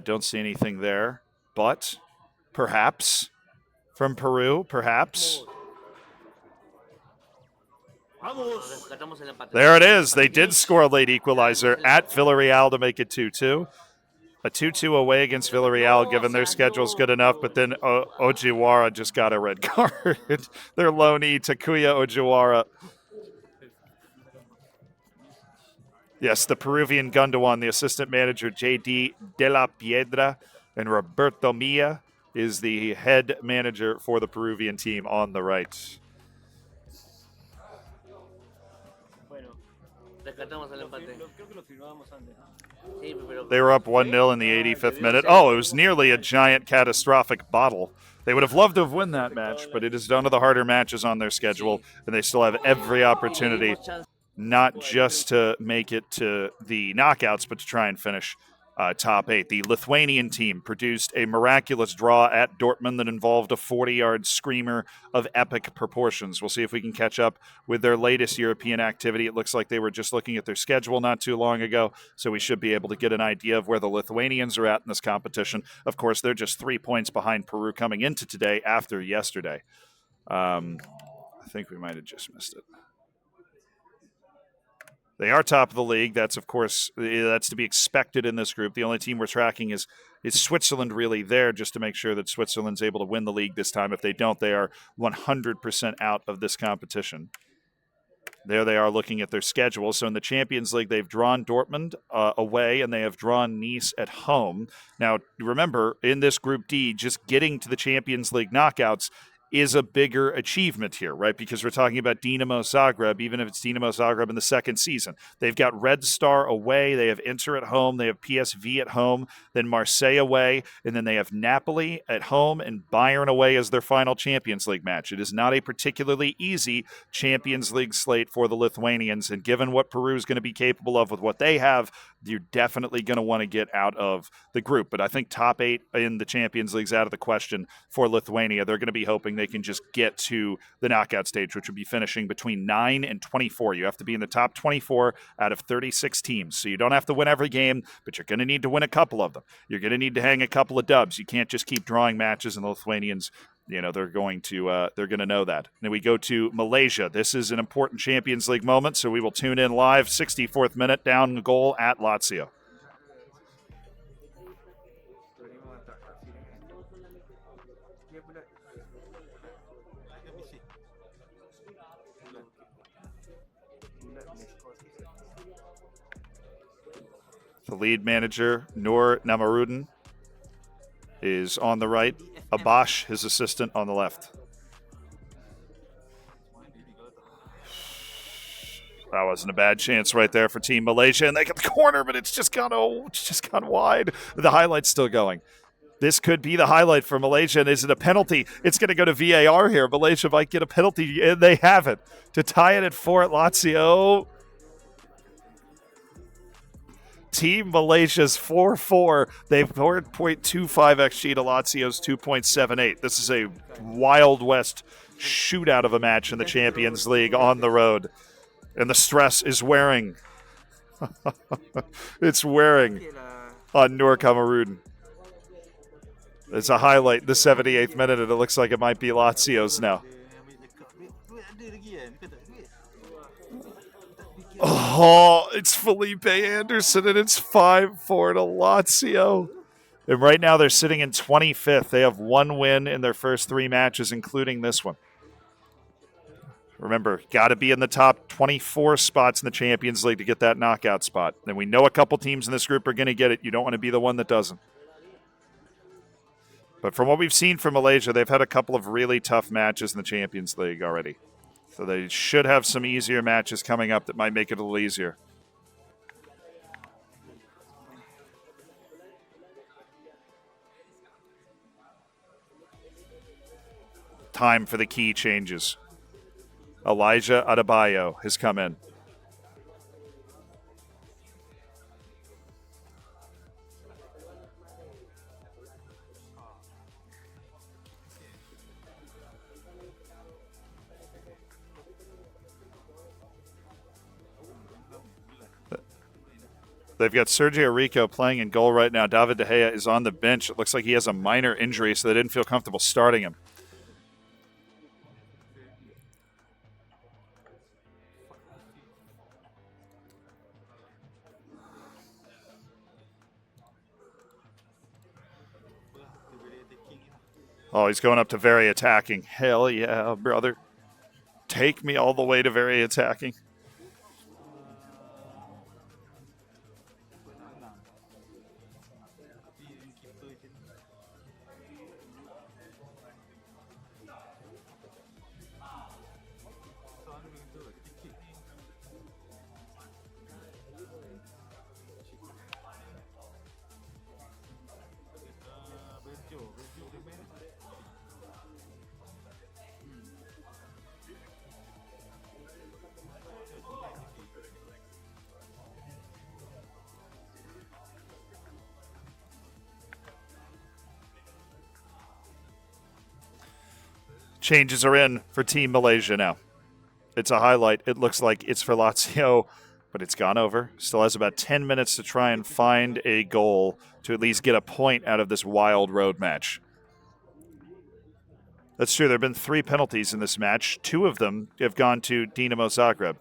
Don't see anything there, but perhaps from Peru, perhaps. There it is. They did score a late equalizer at Villarreal to make it 2-2. A 2-2 away against Villarreal, given their schedule's good enough, but then Ojiwara just got a red card. Their loanee, Takuya Ojiwara. Yes, the Peruvian Gundawan, the assistant manager, J.D. De La Piedra, and Roberto Milla is the head manager for the Peruvian team on the right. They were up 1-0 in the 85th minute. Oh, it was nearly a giant catastrophic bottle. They would have loved to have won that match, but it is one of the harder matches on their schedule, and they still have every opportunity not just to make it to the knockouts, but to try and finish top 8. The Lithuanian team produced a miraculous draw at Dortmund that involved a 40-yard screamer of epic proportions. We'll see if we can catch up with their latest European activity. It looks like they were just looking at their schedule not too long ago, so we should be able to get an idea of where the Lithuanians are at in this competition. Of course, they're just 3 points behind Peru coming into today after yesterday. I think we might have just missed it. They are top of the league. That's, of course, that's to be expected in this group. The only team we're tracking is Switzerland really there just to make sure that Switzerland's able to win the league this time. If they don't, they are 100% out of this competition. There they are looking at their schedule. So in the Champions League, they've drawn Dortmund away, and they have drawn Nice at home. Now, remember, in this Group D, just getting to the Champions League knockouts is a bigger achievement here, right? Because we're talking about Dinamo Zagreb, even if it's Dinamo Zagreb in the second season. They've got Red Star away, they have Inter at home, they have PSV at home, then Marseille away, and then they have Napoli at home and Bayern away as their final Champions League match. It is not a particularly easy Champions League slate for the Lithuanians, and given what Peru is going to be capable of with what they have, you're definitely going to want to get out of the group. But I think top 8 in the Champions League is out of the question for Lithuania. They're going to be hoping they can just get to the knockout stage, which would be finishing between 9 and 24. You have to be in the top 24 out of 36 teams. So you don't have to win every game, but you're going to need to win a couple of them. You're going to need to hang a couple of dubs. You can't just keep drawing matches, and the Lithuanians, they're going to know that. Then we go to Malaysia. This is an important Champions League moment, so we will tune in live. 64th minute, down the goal at Lazio. The lead manager, Noor Namarudin, is on the right. Abash, his assistant, on the left. That wasn't a bad chance right there for Team Malaysia, and they get the corner, but it's just gone wide. The highlight's still going. This could be the highlight for Malaysia, and is it a penalty? It's going to go to VAR here. Malaysia might get a penalty, and they have it to tie it at 4 at Lazio. Team Malaysia's 4-4. They've scored 0.25 XG to Lazio's 2.78. This is a Wild West shootout of a match in the Champions League on the road. And the stress is wearing. It's wearing on Noor Kamarudin. It's a highlight in the 78th minute, and it looks like it might be Lazio's now. Oh, it's Felipe Anderson, and it's 5-4 to Lazio. And right now they're sitting in 25th. They have one win in their first 3 matches, including this one. Remember, got to be in the top 24 spots in the Champions League to get that knockout spot. And we know a couple teams in this group are going to get it. You don't want to be the one that doesn't. But from what we've seen from Malaysia, they've had a couple of really tough matches in the Champions League already. So they should have some easier matches coming up that might make it a little easier. Time for the key changes. Elijah Adebayo has come in. They've got Sergio Rico playing in goal right now. David De Gea is on the bench. It looks like he has a minor injury, so they didn't feel comfortable starting him. Oh, he's going up to very attacking. Hell yeah, brother. Take me all the way to very attacking. Changes are in for Team Malaysia now. It's a highlight. It looks like it's for Lazio, but it's gone over. Still has about 10 minutes to try and find a goal to at least get a point out of this wild road match. That's true. There have been 3 penalties in this match. 2 of them have gone to Dinamo Zagreb.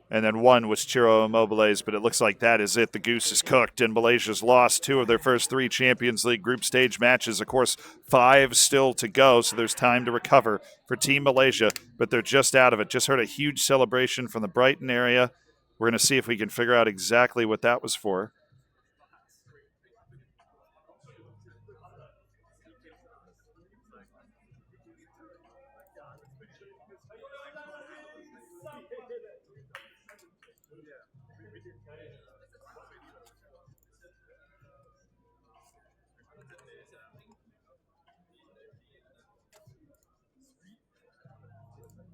And then 1 was Ciro Immobile's, but it looks like that is it. The goose is cooked, and Malaysia's lost 2 of their first 3 Champions League group stage matches. Of course, 5 still to go, so there's time to recover for Team Malaysia, but they're just out of it. Just heard a huge celebration from the Brighton area. We're going to see if we can figure out exactly what that was for.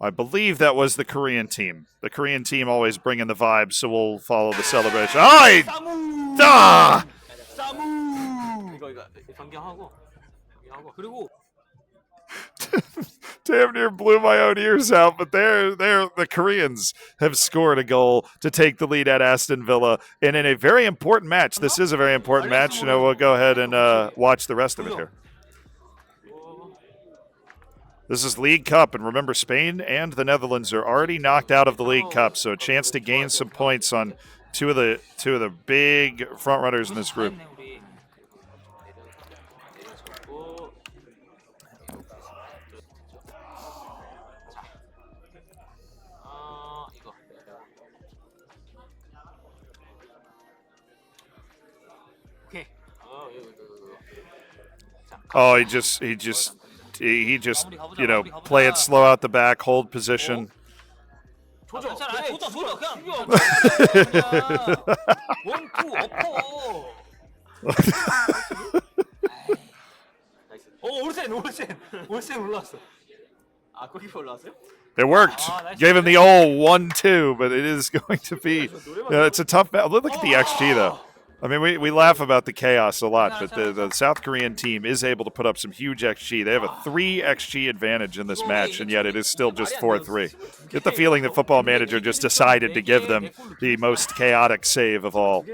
I believe that was the Korean team. The Korean team always bringing the vibes, so we'll follow the celebration. Ay! Ah! 이거 관계하고 그리고 Damn near blew my own ears out, but the Koreans have scored a goal to take the lead at Aston Villa, and in a very important match. This is a very important match. We'll go ahead and watch the rest of it here. This is League Cup, and remember, Spain and the Netherlands are already knocked out of the League Cup, so a chance to gain some points on two of the big front runners in this group. Oh, he just play it slow out the back, hold position. It worked. Gave him the old 1-2, but it is going to be. It's a tough battle. Look at the XG though. I mean, we laugh about the chaos a lot, but the South Korean team is able to put up some huge XG. They have a 3 XG advantage in this match, and yet it is still just 4-3. Get the feeling that Football Manager just decided to give them the most chaotic save of all.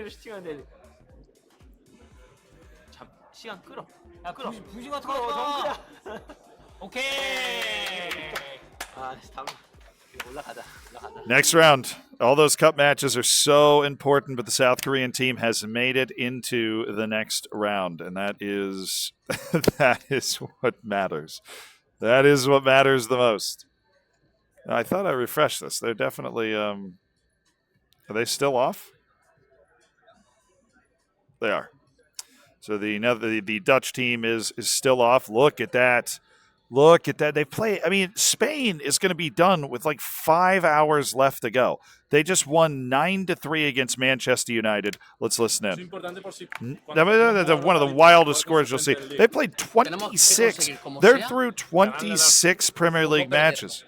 Next round. All those cup matches are so important, but the South Korean team has made it into the next round, and that is what matters. That is what matters the most. I thought I refreshed this. They're definitely are they still off? They are. So the Dutch team is still off. Look at that. Look at that. They play. I mean, Spain is going to be done with like 5 hours left to go. They just won 9-3 against Manchester United. Let's listen in. One of the wildest scores you'll see. They played 26. They're through 26 Premier League matches.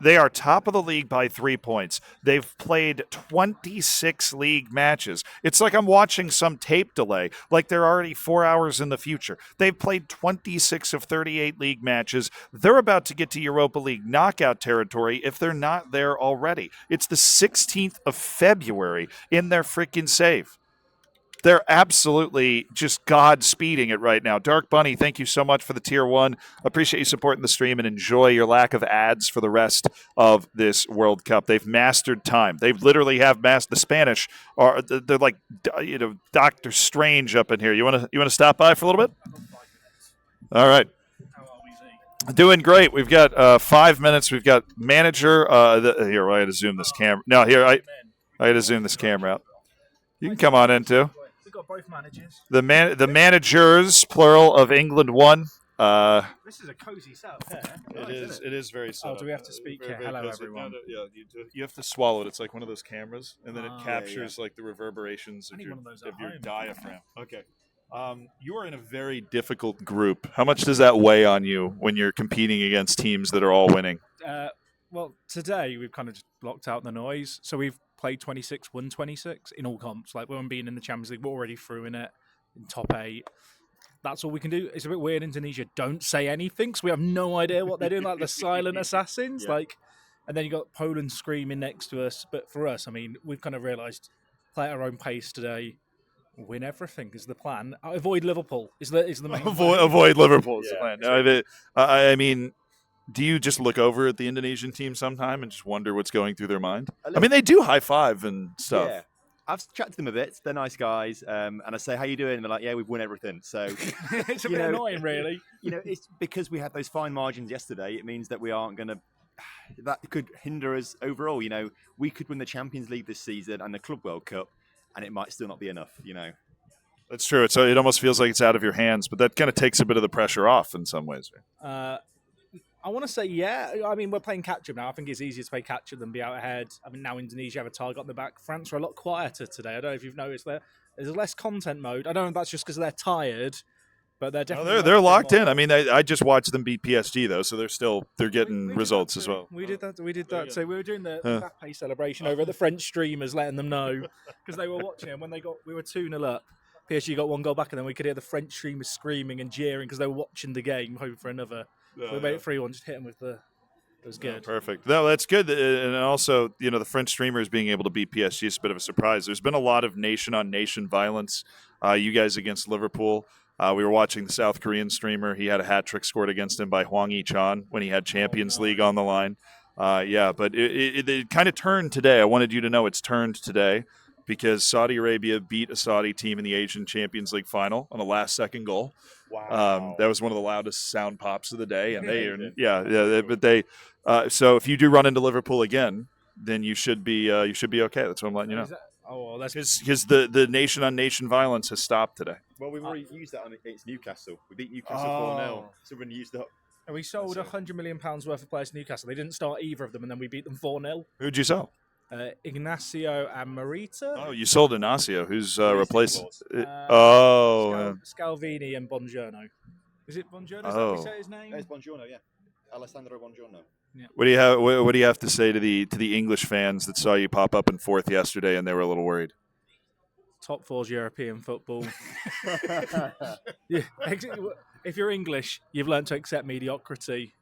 They are top of the league by 3 points. They've played 26 league matches. It's like I'm watching some tape delay, like they're already 4 hours in the future. They've played 26 of 38 league matches. They're about to get to Europa League knockout territory if they're not there already. It's the 16th of February in their freaking save. They're absolutely just God-speeding it right now. Dark Bunny, thank you so much for the Tier 1. Appreciate you supporting the stream and enjoy your lack of ads for the rest of this World Cup. They've mastered time. They literally have mastered. The Spanish are they're like Doctor Strange up in here. You want to stop by for a little bit? All right. Doing great. We've got 5 minutes. We've got manager. Here, I had to zoom this camera. No, here I had to zoom this camera out. You can come on in too. We've got both managers. The managers, plural, of England 1. This is a cozy setup here. It is very set up. Do we have to speak here? Hello, everyone. You have to swallow it. It's like one of those cameras, and then it captures like the reverberations of your diaphragm. Okay. You are in a very difficult group. How much does that weigh on you when you're competing against teams that are all winning? Well, today we've kind of just blocked out the noise. So we've played 26, won 26 in all comps. Like, when being in the Champions League, we're already through in it, in top 8. That's all we can do. It's a bit weird. Indonesia don't say anything, so we have no idea what they're doing, like the silent assassins. Yeah. And then you got Poland screaming next to us. But for us, I mean, we've kind of realised play at our own pace today. Win everything is the plan. Avoid Liverpool is the main plan. Avoid Liverpool is the plan. No, I mean, do you just look over at the Indonesian team sometime and just wonder what's going through their mind? I mean, they do high five and stuff. Yeah. I've chatted to them a bit. They're nice guys. And I say, how you doing? And they're like, yeah, we've won everything. So it's a bit annoying, really. It's because we had those fine margins yesterday. It means that we aren't going to... That could hinder us overall. We could win the Champions League this season and the Club World Cup, and it might still not be enough, That's true. It almost feels like it's out of your hands, but that kind of takes a bit of the pressure off in some ways. I want to say, yeah. I mean, we're playing catch-up now. I think it's easier to play catch-up than be out ahead. I mean, now Indonesia have a target on the back. France are a lot quieter today. I don't know if you've noticed there's less content mode. I don't know if that's just because they're tired, but they're definitely... they're locked in. I mean, I just watched them beat PSG, though, so they're getting results as well. We did that. So we were doing the Mbappe celebration over at the French streamers, letting them know, because they were watching it. When we were 2-0 up, PSG got 1 goal back, and then we could hear the French streamers screaming and jeering because they were watching the game, hoping for another. So we made it 3-1, just hit them with the. It was good. Perfect. No, that's good. And also, the French streamers being able to beat PSG is a bit of a surprise. There's been a lot of nation-on-nation violence. You guys against Liverpool. We were watching the South Korean streamer. He had a hat trick scored against him by Hwang Hee-chan when he had Champions League on the line. But it kind of turned today. I wanted you to know it's turned today because Saudi Arabia beat a Saudi team in the Asian Champions League final on a last-second goal. Wow. That was one of the loudest sound pops of the day, and so if you do run into Liverpool again, then you should be okay. That's what I'm letting you know. That's because the nation-on-nation violence has stopped today. Well, we've already used that against Newcastle. We beat Newcastle 4-0. So we're going to use that. And we sold £100 million worth of players to Newcastle. They didn't start either of them, and then we beat them 4-0. Who'd you sell? Ignacio and Marita. Oh, you sold Ignacio, who's replaced. Scalvini and Buongiorno. Is it Buongiorno? Is that Oh. how you say his name? It's Buongiorno, yeah. Alessandro Buongiorno. Yeah. What do you have to say to the English fans that saw you pop up in fourth yesterday and they were a little worried? Top 4's European football. Yeah, if you're English, you've learned to accept mediocrity.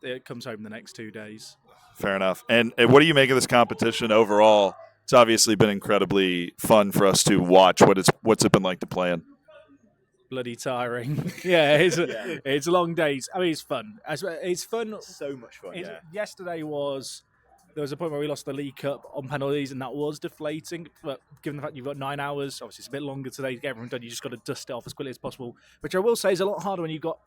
It comes home the next 2 days. Fair enough. And what do you make of this competition overall? It's obviously been incredibly fun for us to watch. What's it been like to play in? Bloody tiring. It's long days. I mean, it's fun. It's fun. So much fun. Yesterday there was a point where we lost the League Cup on penalties, and that was deflating. But given the fact you've got 9 hours, obviously it's a bit longer today to get everything done. You just got to dust it off as quickly as possible. Which I will say is a lot harder when you've got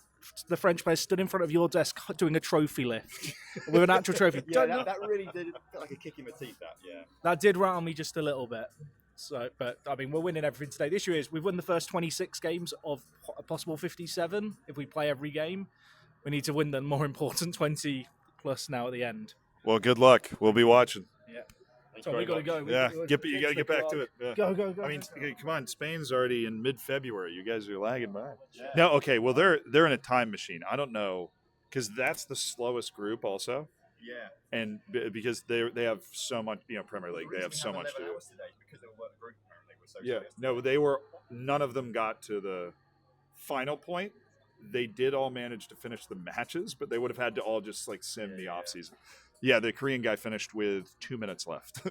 the French players stood in front of your desk doing a trophy lift with an actual trophy. That really did feel like a kick in the teeth. That did rattle me just a little bit. So, but I mean, we're winning everything today. The issue is we've won the first 26 games of a possible 57. If we play every game, we need to win the more important 20 plus now at the end. Well, good luck. We'll be watching. Yeah. So we got to go. You got to get back to it. Yeah. Go. I mean, come on. Spain's already in mid-February. You guys are lagging behind. Yeah. No, okay. Well, they're in a time machine. I don't know because that's the slowest group also. Yeah. And because they have so much, Premier League, they have so much to do. Yeah. No, none of them got to the final point. They did all manage to finish the matches, but they would have had to all just sim the off season. Yeah, the Korean guy finished with 2 minutes left.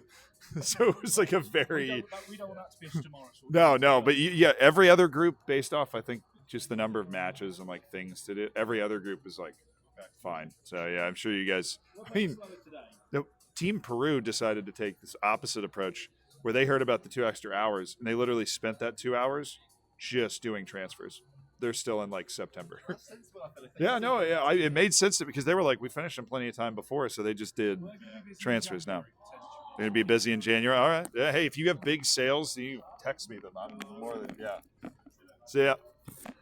So it was like a very... We don't want that to be tomorrow. No, but every other group based off, I think, just the number of matches and things to do. Every other group is fine. So yeah, I'm sure you guys... I mean, Team Peru decided to take this opposite approach where they heard about the 2 extra hours and they literally spent that 2 hours just doing transfers. They're still in September. It made sense because they were we finished in plenty of time before, so they just did transfers now. They're gonna be busy in January. All right. Yeah. Hey, if you have big sales, you text me them. I'm more than So yeah,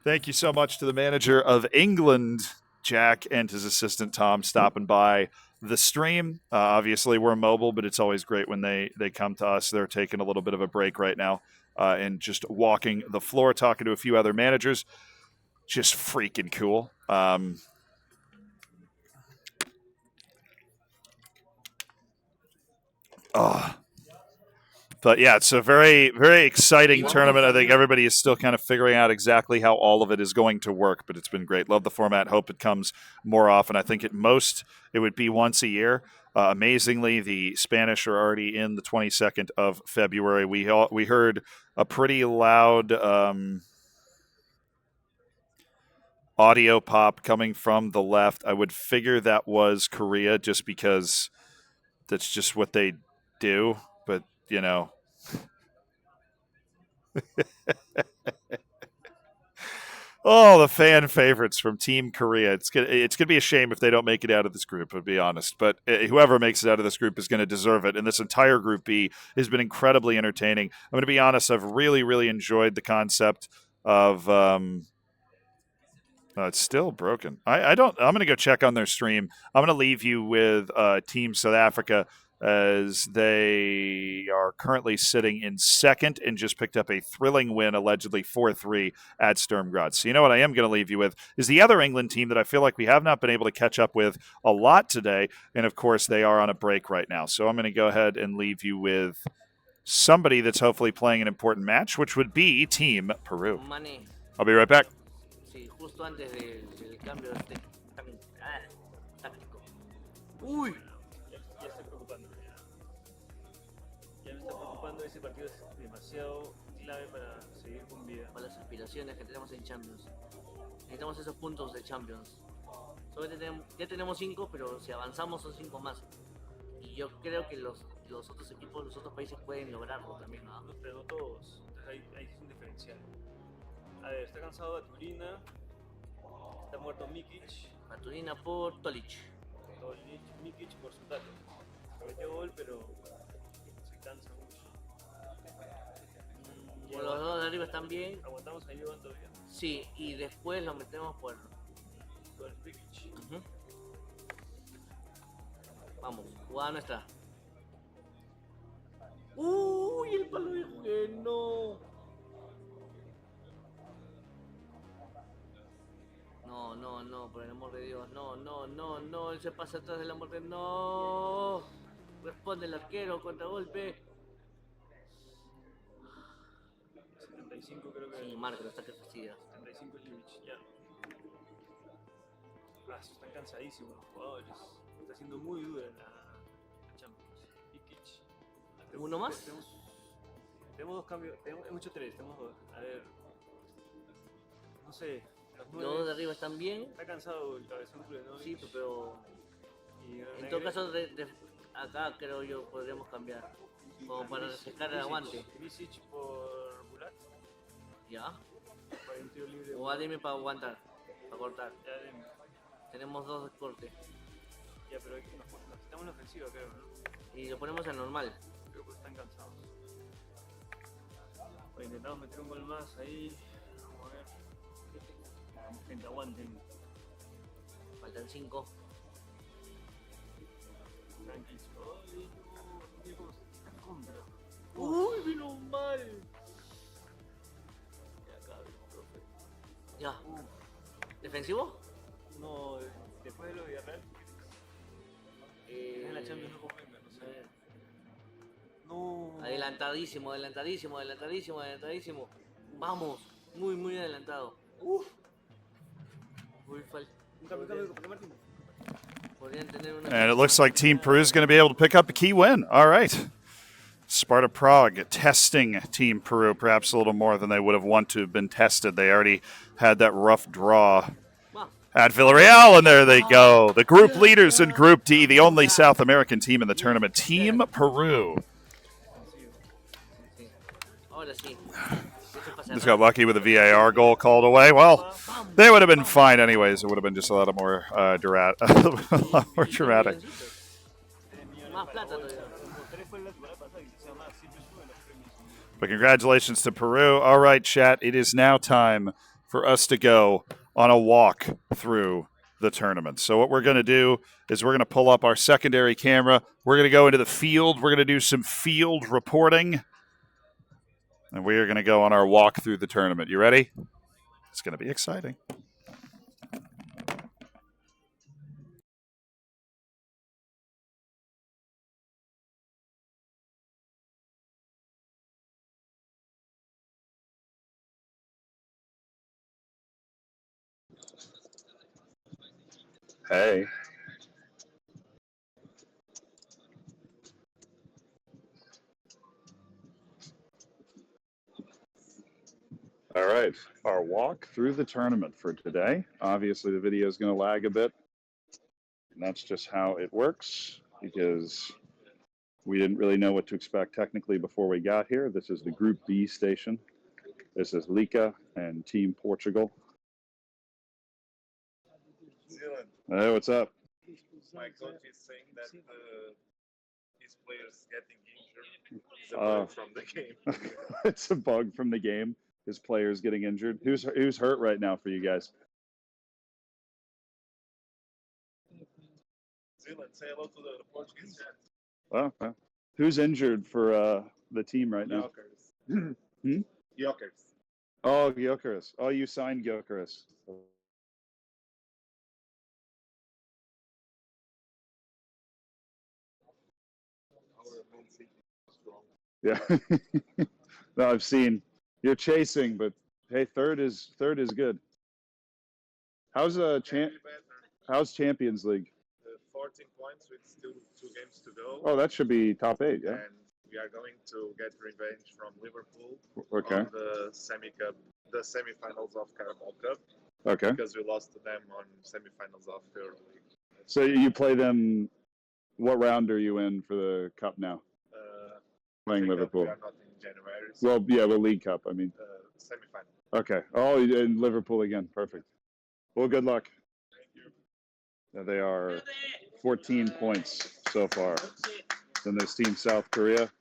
thank you so much to the manager of England, Jack, and his assistant Tom stopping by the stream. Obviously, we're mobile, but it's always great when they come to us. They're taking a little bit of a break right now. And just walking the floor, talking to a few other managers. Just freaking cool. But yeah, it's a very, very exciting tournament. I think everybody is still kind of figuring out exactly how all of it is going to work, but it's been great. Love the format. Hope it comes more often. I think at most it would be once a year. Amazingly, the Spanish are already in the 22nd of February. We heard a pretty loud audio pop coming from the left. I would figure that was Korea just because that's just what they do. But, Oh, the fan favorites from Team Korea. It's gonna be a shame if they don't make it out of this group, to be honest. But whoever makes it out of this group is going to deserve it. And this entire Group B has been incredibly entertaining. I'm going to be honest. I've really, really enjoyed the concept of. It's still broken. I'm going to go check on their stream. I'm going to leave you with Team South Africa as they are currently sitting in second and just picked up a thrilling win, allegedly 4-3 at Sturm Graz. So you know what I am going to leave you with is the other England team that I feel like we have not been able to catch up with a lot today. And, of course, they are on a break right now. So I'm going to go ahead and leave you with somebody that's hopefully playing an important match, which would be Team Peru. Money. I'll be right back. Sí, justo antes del cambio táctico. Uy. Ya estoy preocupando. Ya me está preocupando, ese partido es demasiado clave para seguir con vida. Para las aspiraciones que tenemos en Champions. Necesitamos esos puntos de Champions. Ya tenemos 5, pero si avanzamos son 5 más. Y yo creo que los otros equipos, los otros países pueden lograrlo también, ¿no? Pero no todos. Entonces ahí es un diferencial. A ver, está cansado Baturina. Está muerto Mikic. Baturina por Tolic. Mikic por su dato. Metió gol, pero se cansa mucho. Los dos de arriba están bien. Aguantamos ahí Iván todavía. Sí, y después lo metemos por Mikic. Vamos, jugada nuestra. ¡Uy! El palo de juguete, no. No, por el amor de Dios. No. Él se pasa atrás del amor de... No. Responde el arquero, contragolpe. 75 creo que... Sí, Marco, está que fastidia. 75 es Mikic, ya. Están cansadísimos los jugadores. Está siendo muy dura la Champions. Mikic. ¿Uno más? Tenemos 2 cambios. Hemos hecho 3, tenemos 2. A ver. No sé. Los dos de arriba están bien. Está cansado el cabezón ¿no? Sí, pero. En todo caso, acá creo yo podríamos cambiar. Como para refrescar el aguante. Misic por Bulat. Ya. O Ademi para aguantar. Para cortar. Ya, Ademi. Tenemos 2 de corte. Ya, pero nos quitamos la ofensiva, creo, ¿no? Y lo ponemos en normal. Creo que están cansados. Pues intentamos meter un gol más ahí. Vamos a ver. Gente, aguanten. Faltan 5. Tranquilos. Ay, no. Están contra. Uy, vino mal. Ya cabrón, profe. Ya. ¿Defensivo? No, después de lo de Villarreal. En la Champions no convenga, no sé. No. Adelantadísimo. Vamos. Muy adelantado. Uf. Un cambio, Martín. Podrían tener una. And it looks like Team Peru is going to be able to pick up a key win. All right. Sparta Prague testing Team Peru perhaps a little more than they would have wanted to have been tested. They already had that rough draw at Villarreal, and there they go. The group leaders in Group D, the only South American team in the tournament, Team Peru. Just got lucky with a VAR goal called away. Well, they would have been fine anyways. It would have been just a lot more dramatic. But congratulations to Peru. All right, chat. It is now time for us to go on a walk through the tournament. So what we're going to do is we're going to pull up our secondary camera. We're going to go into the field. We're going to do some field reporting. And we are going to go on our walk through the tournament. You ready? It's going to be exciting. Hey. All right, our walk through the tournament for today. Obviously, the video is going to lag a bit. And that's just how it works because we didn't really know what to expect technically before we got here. This is the Group B station. This is Lika and Team Portugal. Hey, what's up? My coach is saying that his players getting injured is a bug from the game. It's a bug from the game. His players getting injured. Who's hurt right now for you guys? Zealand, say hello to the Portuguese chat. Well, who's injured for the team right now? Gyökeres. Oh, Gyökeres. Oh, you signed Gyökeres. Yeah. No, I've seen you're chasing, but hey, third is good. How's how's Champions League? 14 points with still 2 games to go. Oh, that should be top 8, yeah. And we are going to get revenge from Liverpool Okay. on the semi-finals of Carabao Cup. Okay. Because we lost to them on semi-finals of the Euro League. So you play them. What round are you in for the cup now? Playing Liverpool. We are not in January. So Well, yeah, the League Cup. I mean. Semi-final. Okay. Oh, and Liverpool again. Perfect. Well, good luck. Now they are 14 points so far. Then there's Team South Korea.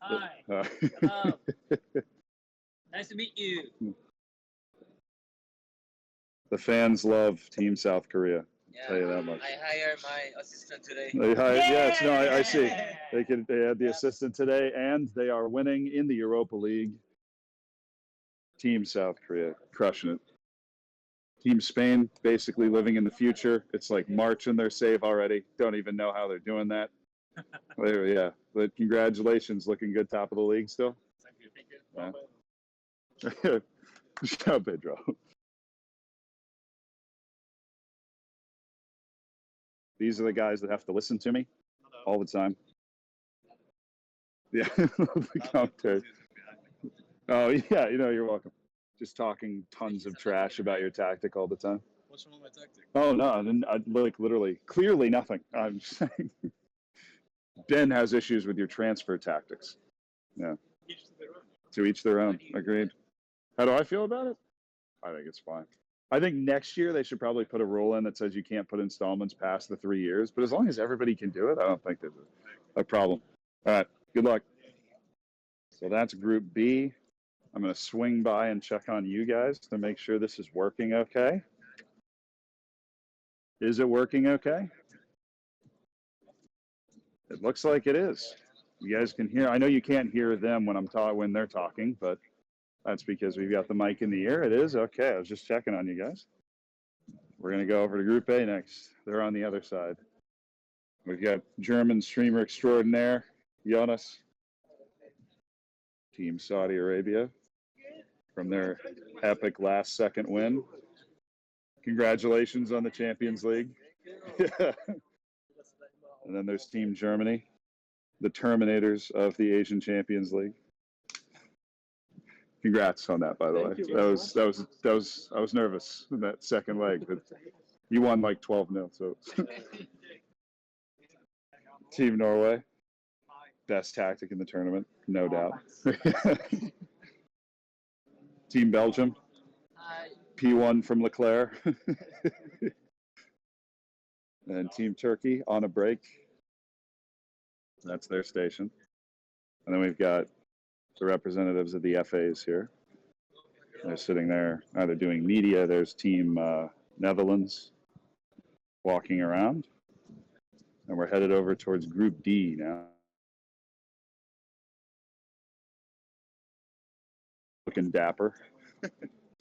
Hi. Hello. Nice to meet you. The fans love Team South Korea. I'll tell you that much. I hired my assistant today. Yes, no, I see. They had the assistant today, and they are winning in the Europa League. Team South Korea crushing it. Team Spain basically living in the future. It's like March and their save already. Don't even know how they're doing that. Yeah, but congratulations, looking good, top of the league still. Thank you. Yeah. Ciao, Pedro. These are the guys that have to listen to me all the time. Yeah, the commentary. Oh yeah, you're welcome. Just talking tons of trash about your tactic all the time. What's wrong with my tactic? Oh no, I like literally, clearly nothing. I'm just saying. Ben has issues with your transfer tactics. Yeah. To each their own. Agreed. How do I feel about it? I think it's fine. I think next year they should probably put a rule in that says you can't put installments past the 3 years. But as long as everybody can do it, I don't think there's a problem. All right. Good luck. So that's Group B. I'm going to swing by and check on you guys to make sure this is working okay. Is it working okay? It looks like it is. You guys can hear. I know you can't hear them when they're talking, but that's because we've got the mic in the ear. It is okay. I was just checking on you guys. We're going to go over to Group A next. They're on the other side. We've got German streamer extraordinaire, Jonas, Team Saudi Arabia, from their epic last-second win. Congratulations on the Champions League. And then there's Team Germany, the Terminators of the Asian Champions League. Congrats on that, by the way. I was nervous in that second leg, but you won like 12-0. So Team Norway, best tactic in the tournament, no doubt. Team Belgium, P1 from Leclerc. And Team Turkey on a break. That's their station. And then we've got the representatives of the FAs here. They're sitting there either doing media. There's Team Netherlands walking around. And we're headed over towards Group D now. Looking dapper.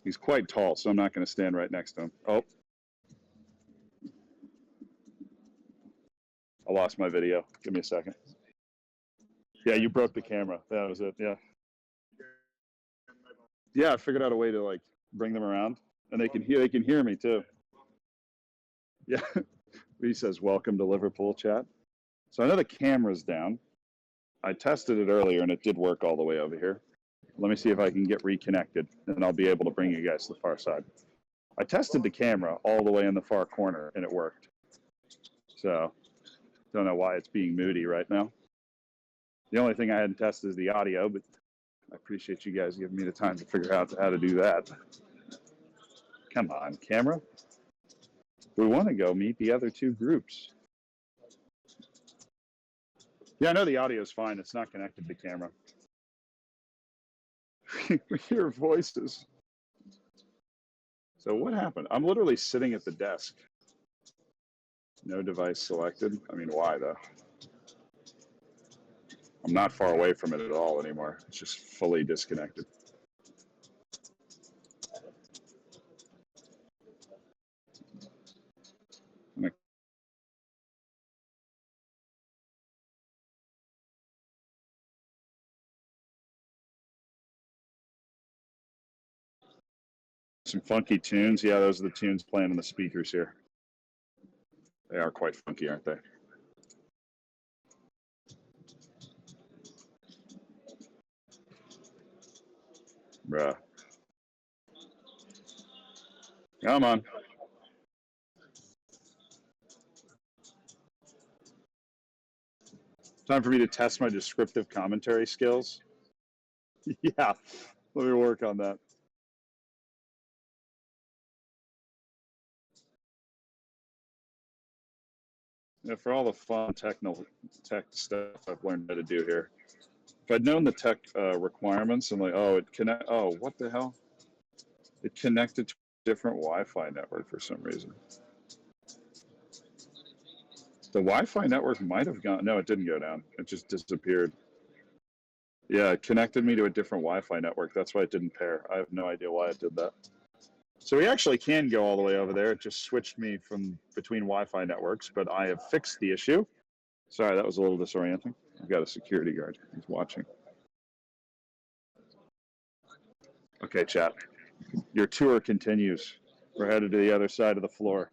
He's quite tall, so I'm not going to stand right next to him. Oh. I lost my video. Give me a second. Yeah, you broke the camera. That was it. Yeah. Yeah, I figured out a way to like bring them around, and they can hear me too. Yeah. He says, "Welcome to Liverpool, chat." So I know the camera's down. I tested it earlier, and it did work all the way over here. Let me see if I can get reconnected, and I'll be able to bring you guys to the far side. I tested the camera all the way in the far corner, and it worked. So don't know why it's being moody right now. The only thing I hadn't tested is the audio, but I appreciate you guys giving me the time to figure out how to do that. Come on, camera. We want to go meet the other two groups. Yeah, I know the audio is fine. It's not connected to the camera. We hear voices. So what happened? I'm literally sitting at the desk. No device selected. I mean, why though? I'm not far away from it at all anymore. It's just fully disconnected. Some funky tunes. Yeah, those are the tunes playing in the speakers here. They are quite funky, aren't they? Bruh. Come on. Time for me to test my descriptive commentary skills. Yeah, let me work on that. Yeah, for all the fun tech stuff I've learned how to do here. If I'd known the tech requirements, I'm like, oh, what the hell? It connected to a different Wi-Fi network for some reason. The Wi-Fi network might have gone, no, it didn't go down. It just disappeared. Yeah, it connected me to a different Wi-Fi network. That's why it didn't pair. I have no idea why it did that. So we actually can go all the way over there. It just switched me from between Wi-Fi networks, but I have fixed the issue. Sorry, that was a little disorienting. I've got a security guard. He's watching. Okay, chat. Your tour continues. We're headed to the other side of the floor.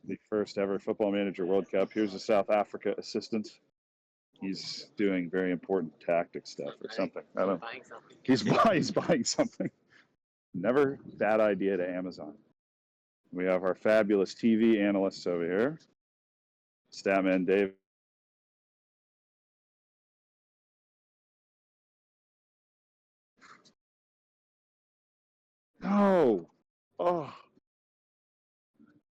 The first ever Football Manager World Cup. Here's the South Africa assistant. He's doing very important tactic stuff or something. I don't know. He's buying something. Never bad idea to Amazon. We have our fabulous TV analysts over here. Statman Dave. No. Oh.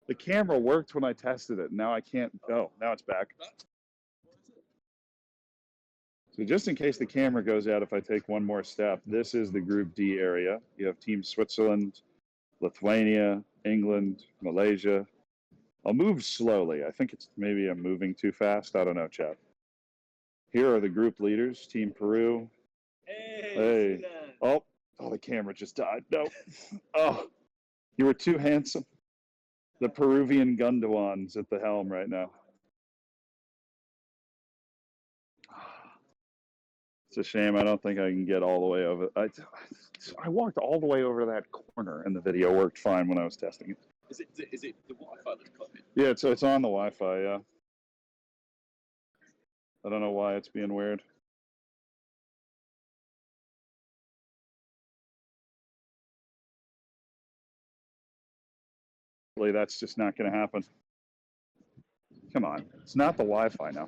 The camera worked when I tested it. Now I can't. Oh, now it's back. So just in case the camera goes out if I take one more step, this is the Group D area. You have Team Switzerland, Lithuania, England, Malaysia. I'll move slowly. I think it's maybe I'm moving too fast. I don't know, chat. Here are the group leaders. Team Peru. Hey. Oh, the camera just died. No. Oh, you were too handsome. The Peruvian Gundawans at the helm right now. It's a shame. I don't think I can get all the way over. I walked all the way over to that corner, and the video worked fine when I was testing it. Is it the Wi-Fi that's cutting? Yeah, it's on the Wi-Fi. Yeah. I don't know why it's being weird. That's just not going to happen. Come on, it's not the Wi-Fi now.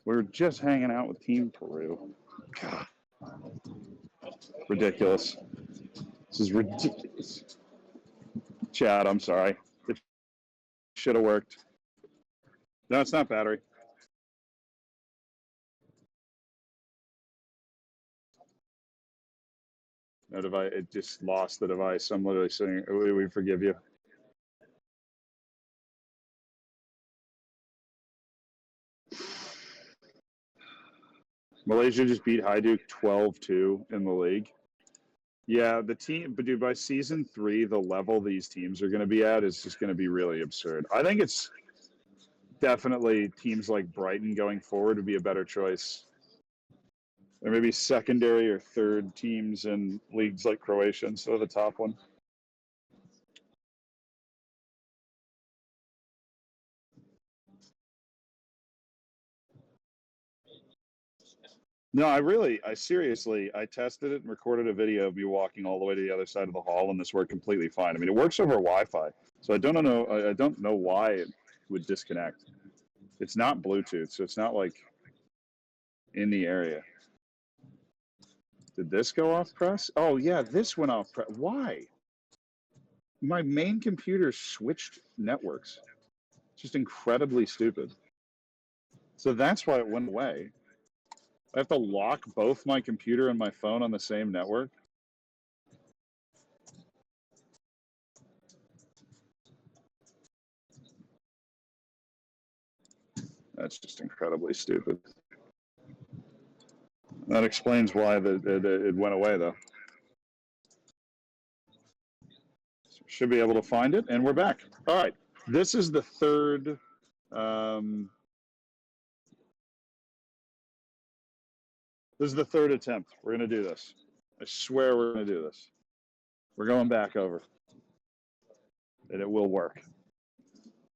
We're just hanging out with Team Peru. God. Ridiculous. This is ridiculous. Chad, I'm sorry. It should have worked. No, it's not battery. No device. It just lost the device. I'm literally saying, we forgive you. Malaysia just beat Hajduk 12-2 in the league. Yeah, the team, but dude, by season 3, the level these teams are going to be at is just going to be really absurd. I think it's definitely teams like Brighton going forward would be a better choice. Or maybe secondary or third teams in leagues like Croatia instead of the top one. No, I seriously, I tested it and recorded a video of me walking all the way to the other side of the hall, and this worked completely fine. I mean, it works over Wi-Fi, so I don't know why it would disconnect. It's not Bluetooth, so it's not like in the area. Did this go off press? Oh yeah, this went off press. Why? My main computer switched networks. Just incredibly stupid. So that's why it went away. I have to lock both my computer and my phone on the same network. That's just incredibly stupid. That explains why it went away, though. So should be able to find it, and we're back. All right, this is the third. This is the third attempt. We're going to do this. I swear we're going to do this. We're going back over. And it will work.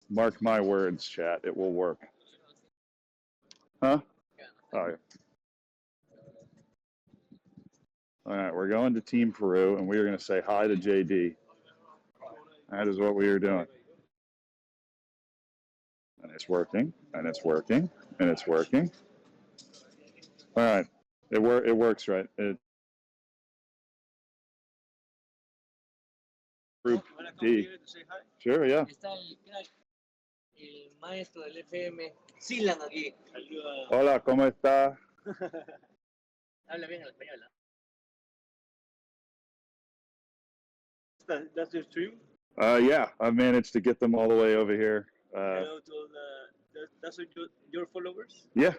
Mark my words, chat. It will work. Huh? Oh, yeah. All right, we're going to Team Peru, and we are going to say hi to JD. That is what we are doing. And it's working, and it's working, and it's working. All right. It works, right? Group D. Sure, yeah. Está el maestro del FM, Silan aquí. Hola, ¿cómo está? Habla bien el español. That's your stream? Yeah, I managed to get them all the way over here. Hello to all that's your followers? Yeah.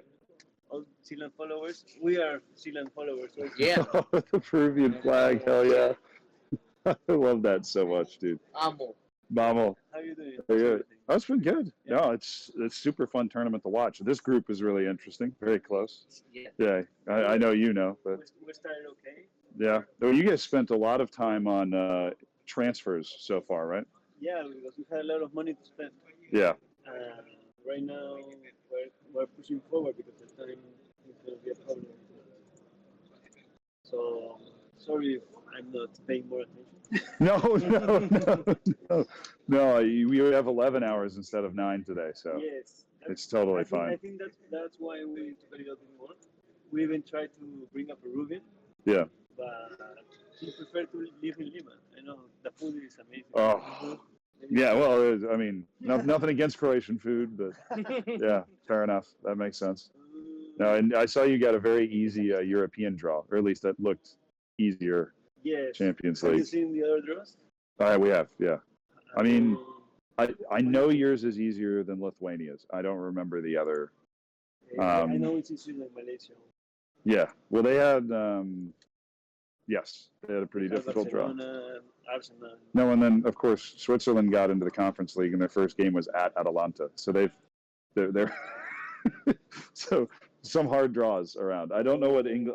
All Sealand followers? We are Sealand followers. Right? Yeah. The Peruvian flag, hell yeah. I love that so much, dude. Amo. Mamo. How are you doing? Good. That's been good. Yeah. No, it's super fun tournament to watch. This group is really interesting. Very close. Yeah. I know you know, but we started okay. yeah. Well, you guys spent a lot of time on transfers so far, right? Yeah, because we had a lot of money to spend. Yeah. Right now we're pushing forward because the time is going to be a problem. So sorry if I'm not paying more attention. No. We have 11 hours instead of 9 today, so yes, it's totally fine. I think that's why we took a little bit more. We even tried to bring a Peruvian. Yeah. But he preferred to live in Lima. I know the food is amazing. Oh. Yeah, well, I mean, nothing against Croatian food, but yeah, fair enough. That makes sense. No, and I saw you got a very easy European draw, or at least that looked easier. Yes. Champions League. Have you League. seen the other draws? We have, yeah. I mean, I know yours is easier than Lithuania's. I don't remember the other. I know it's easier than Malaysia. Yeah, well, they had, yes, they had a pretty difficult draw. Arsenal. No, and then of course Switzerland got into the Conference League, and their first game was at Atalanta. So they're so some hard draws around. I don't know what England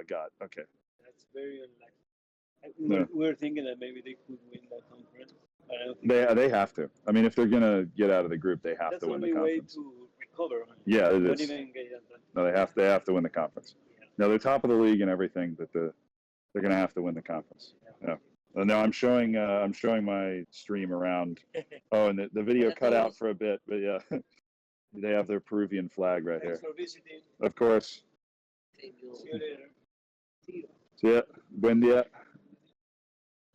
got. Okay. That's very unlikely. We were thinking that maybe they could win that conference. But I don't think They have to. I mean, if they're gonna get out of the group, they have to win the conference. That's the only way to recover. Yeah, it Not is. even get that done. No, they have to win the conference. No, they're top of the league and everything, but they're gonna have to win the conference. Yeah. Now I'm showing my stream around. Oh, and the video cut out for a bit, but yeah, they have their Peruvian flag right here. Thanks for visiting. Of course. Thank you. See you later. See you. See ya. Buen dia.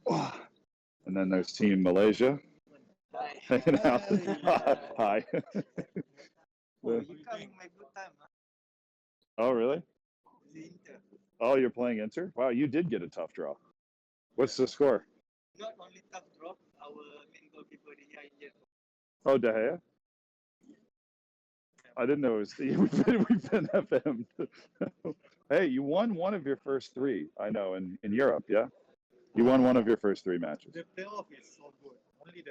And then there's Team Malaysia. Hi. Hanging out. Hi. Oh, you're coming my good time, huh? Oh, really? The Inter. Oh, you're playing Inter? Wow, you did get a tough draw. What's the score? Not only tough drop, our main goalkeeper is injured. Oh, De Gea? I didn't know it was. We've been FM. Hey, you won one of your first 3. I know in Europe, yeah. You won one of your first 3 matches. The playoff is so good. Only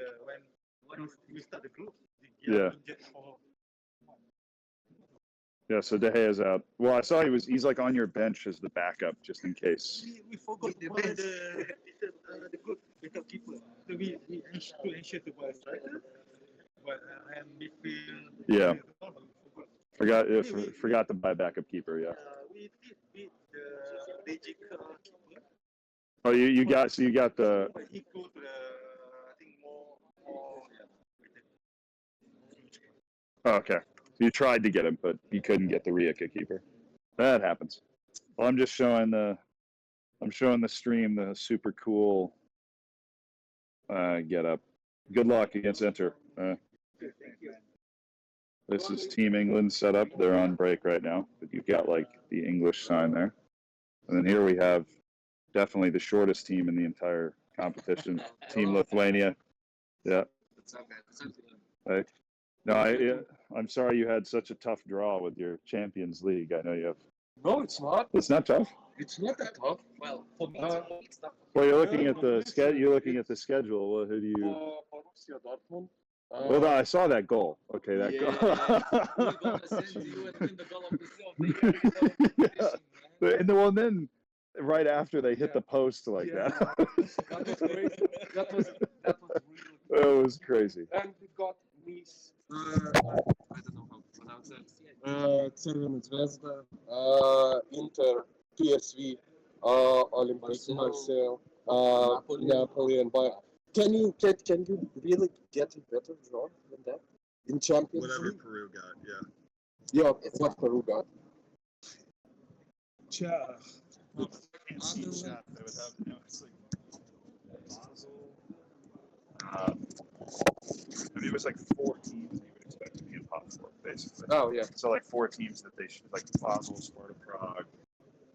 when we start the group. Yeah. Yeah, so De Gea's out. Well, I saw he's like on your bench as the backup just in case. We forgot the good backup keeper. So we should ensure to buy a striker. But I am midfield. Yeah. Forgot to buy backup keeper. Yeah. We did beat the Belgic keeper. Oh, you got the. But he go to the I think more. Oh, okay. You tried to get him, but you couldn't get the Rijeka keeper. That happens. Well, I'm just showing the stream, the super cool get up. Good luck against Inter. This is Team England set up. They're on break right now, but you've got like the English sign there. And then here we have definitely the shortest team in the entire competition, Team Lithuania. Yeah. Right. No, I'm sorry you had such a tough draw with your Champions League. I know you have. No, it's not. It's not tough. It's not that tough. Well, for me, it's tough. Well, you're looking at the schedule. You're looking at the schedule. Well, who do you? Borussia Dortmund. Well, I saw that goal. Okay, that goal. And then right after they hit the post like that. That was crazy. That was It was crazy. And we got Nice. I don't know how to pronounce it. Crvena Zvezda, Inter, PSV, Olympique Marseille, Napoli, and Bayern. Can you really get a better draw than that in Champions Whatever League? Peru got, yeah. Yeah, what Peru got. I mean, it was like 4 teams you would expect to be in top 4, basically. Oh, yeah. So like 4 teams that they should, like Basel, Sparta Prague,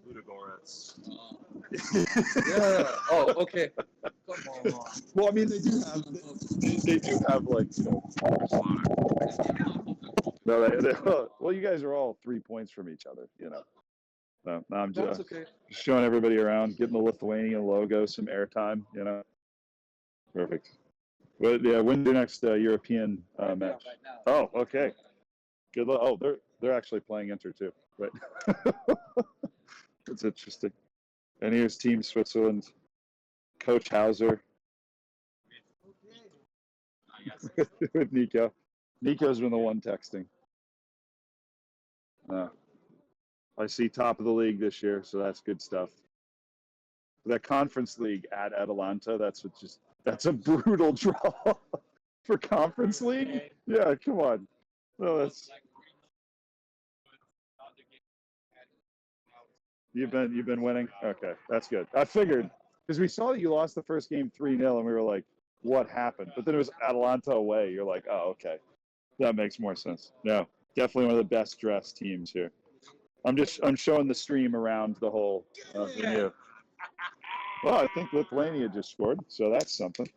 Ludogorets. Yeah. Oh, okay. Come on. Well, I mean, they do have like, you know, no, well, you guys are all 3 points from each other, you know. No, I'm That's just okay. showing everybody around, getting the Lithuanian logo, some airtime, you know. Perfect. But yeah, when's your next European match? Oh, okay. Good luck. Oh, they're actually playing Inter too. Right. That's interesting. And here's Team Switzerland, Coach Hauser with Nico. Nico's been the one texting. I see top of the league this year, so that's good stuff. That Conference League at Atalanta, that's a brutal draw for Conference League. Yeah, come on. No, that's you've been winning. Okay, that's good. I figured because we saw that you lost the first game 3-0, and we were like, what happened? But then it was Atalanta away. You're like, oh, okay, that makes more sense. No, definitely one of the best dressed teams here. I'm showing the stream around the whole venue. Well, I think Lithuania just scored, so that's something.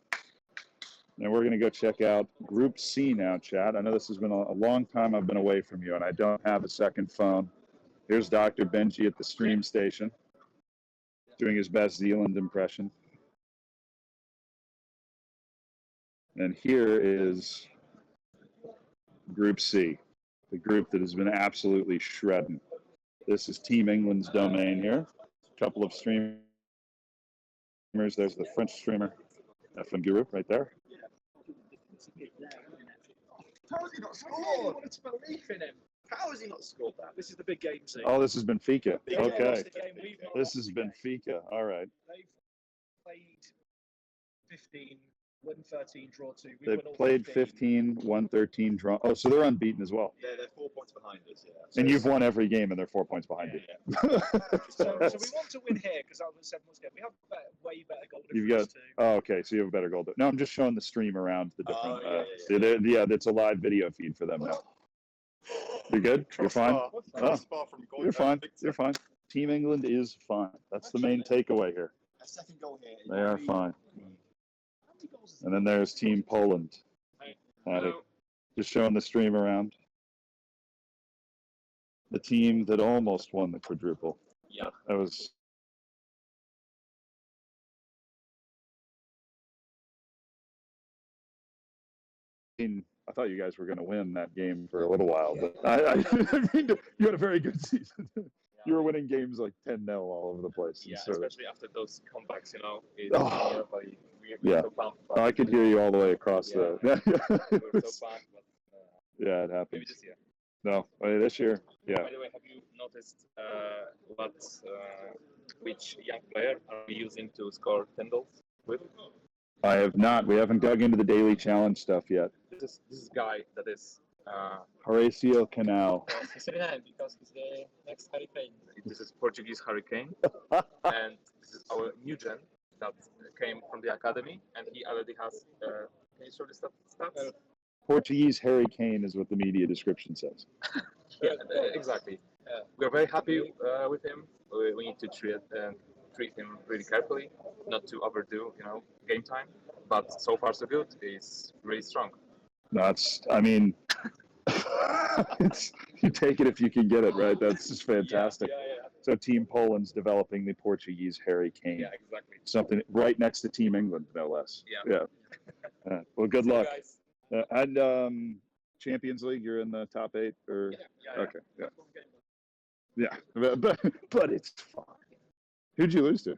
And we're going to go check out Group C now, chat. I know this has been a long time I've been away from you, and I don't have a second phone. Here's Dr. Benji at the stream station doing his best Zealand impression. And here is Group C, the group that has been absolutely shredding. This is Team England's domain here. A couple of streamers. There's the French streamer, FM Guru, right there. How has he not scored? I wanted to believe in him. How has he not scored that? This is the big game scene. Oh, this has been Benfica. They've Okay. lost the game, we've not This lost has the been game. Benfica. All right. They've played 15, won 13, draw 2. We They won all played 15, won 13, draw. Oh, so they're unbeaten as well. Yeah, they're 4 points behind us. Yeah. And you've won every game, and they're 4 points behind you. So we want to win here because that was 7 months ago. We have way better goal You've difference got. too. Oh, okay. So you have a better goal. No, I'm just showing the stream around the different. yeah. That's a live video feed for them now. You're good. You're fine. You're fine. You're fine. Team England is fine. That's the main takeaway here. A second goal here. They are fine. And then there's Team Poland. Just showing the stream around. The team that almost won the quadruple. Yeah. That was. I thought you guys were going to win that game for a little while, but I mean, you had a very good season. You were winning games like 10-0 all over the place. Yeah, so, especially after those comebacks, you know. Yeah. Oh, I could hear you all the way across We were so bad, but yeah, it happens. maybe this year. No, this year, yeah. By the way, have you noticed which young player are we using to score 10 goals with? I have not. We haven't dug into the daily challenge stuff yet. This guy that is. Horacio Canal. He's because he's the next Hurricane. This is Portuguese Hurricane, and this is our new gen that came from the academy, and he already has. Can you show the stats? Portuguese Harry Kane is what the media description says. Yeah, exactly. We're very happy with him. We need to treat him really carefully, not to overdo, game time. But so far so good. He's really strong. That's, I mean, you take it if you can get it, right? That's just fantastic. Yeah. So Team Poland's developing the Portuguese Harry Kane. Yeah, exactly. Something right next to Team England, no less. Yeah. Well, good luck. Guys. And Champions League, you're in the top 8, or Yeah. okay, yeah. But it's fine. Who'd you lose to?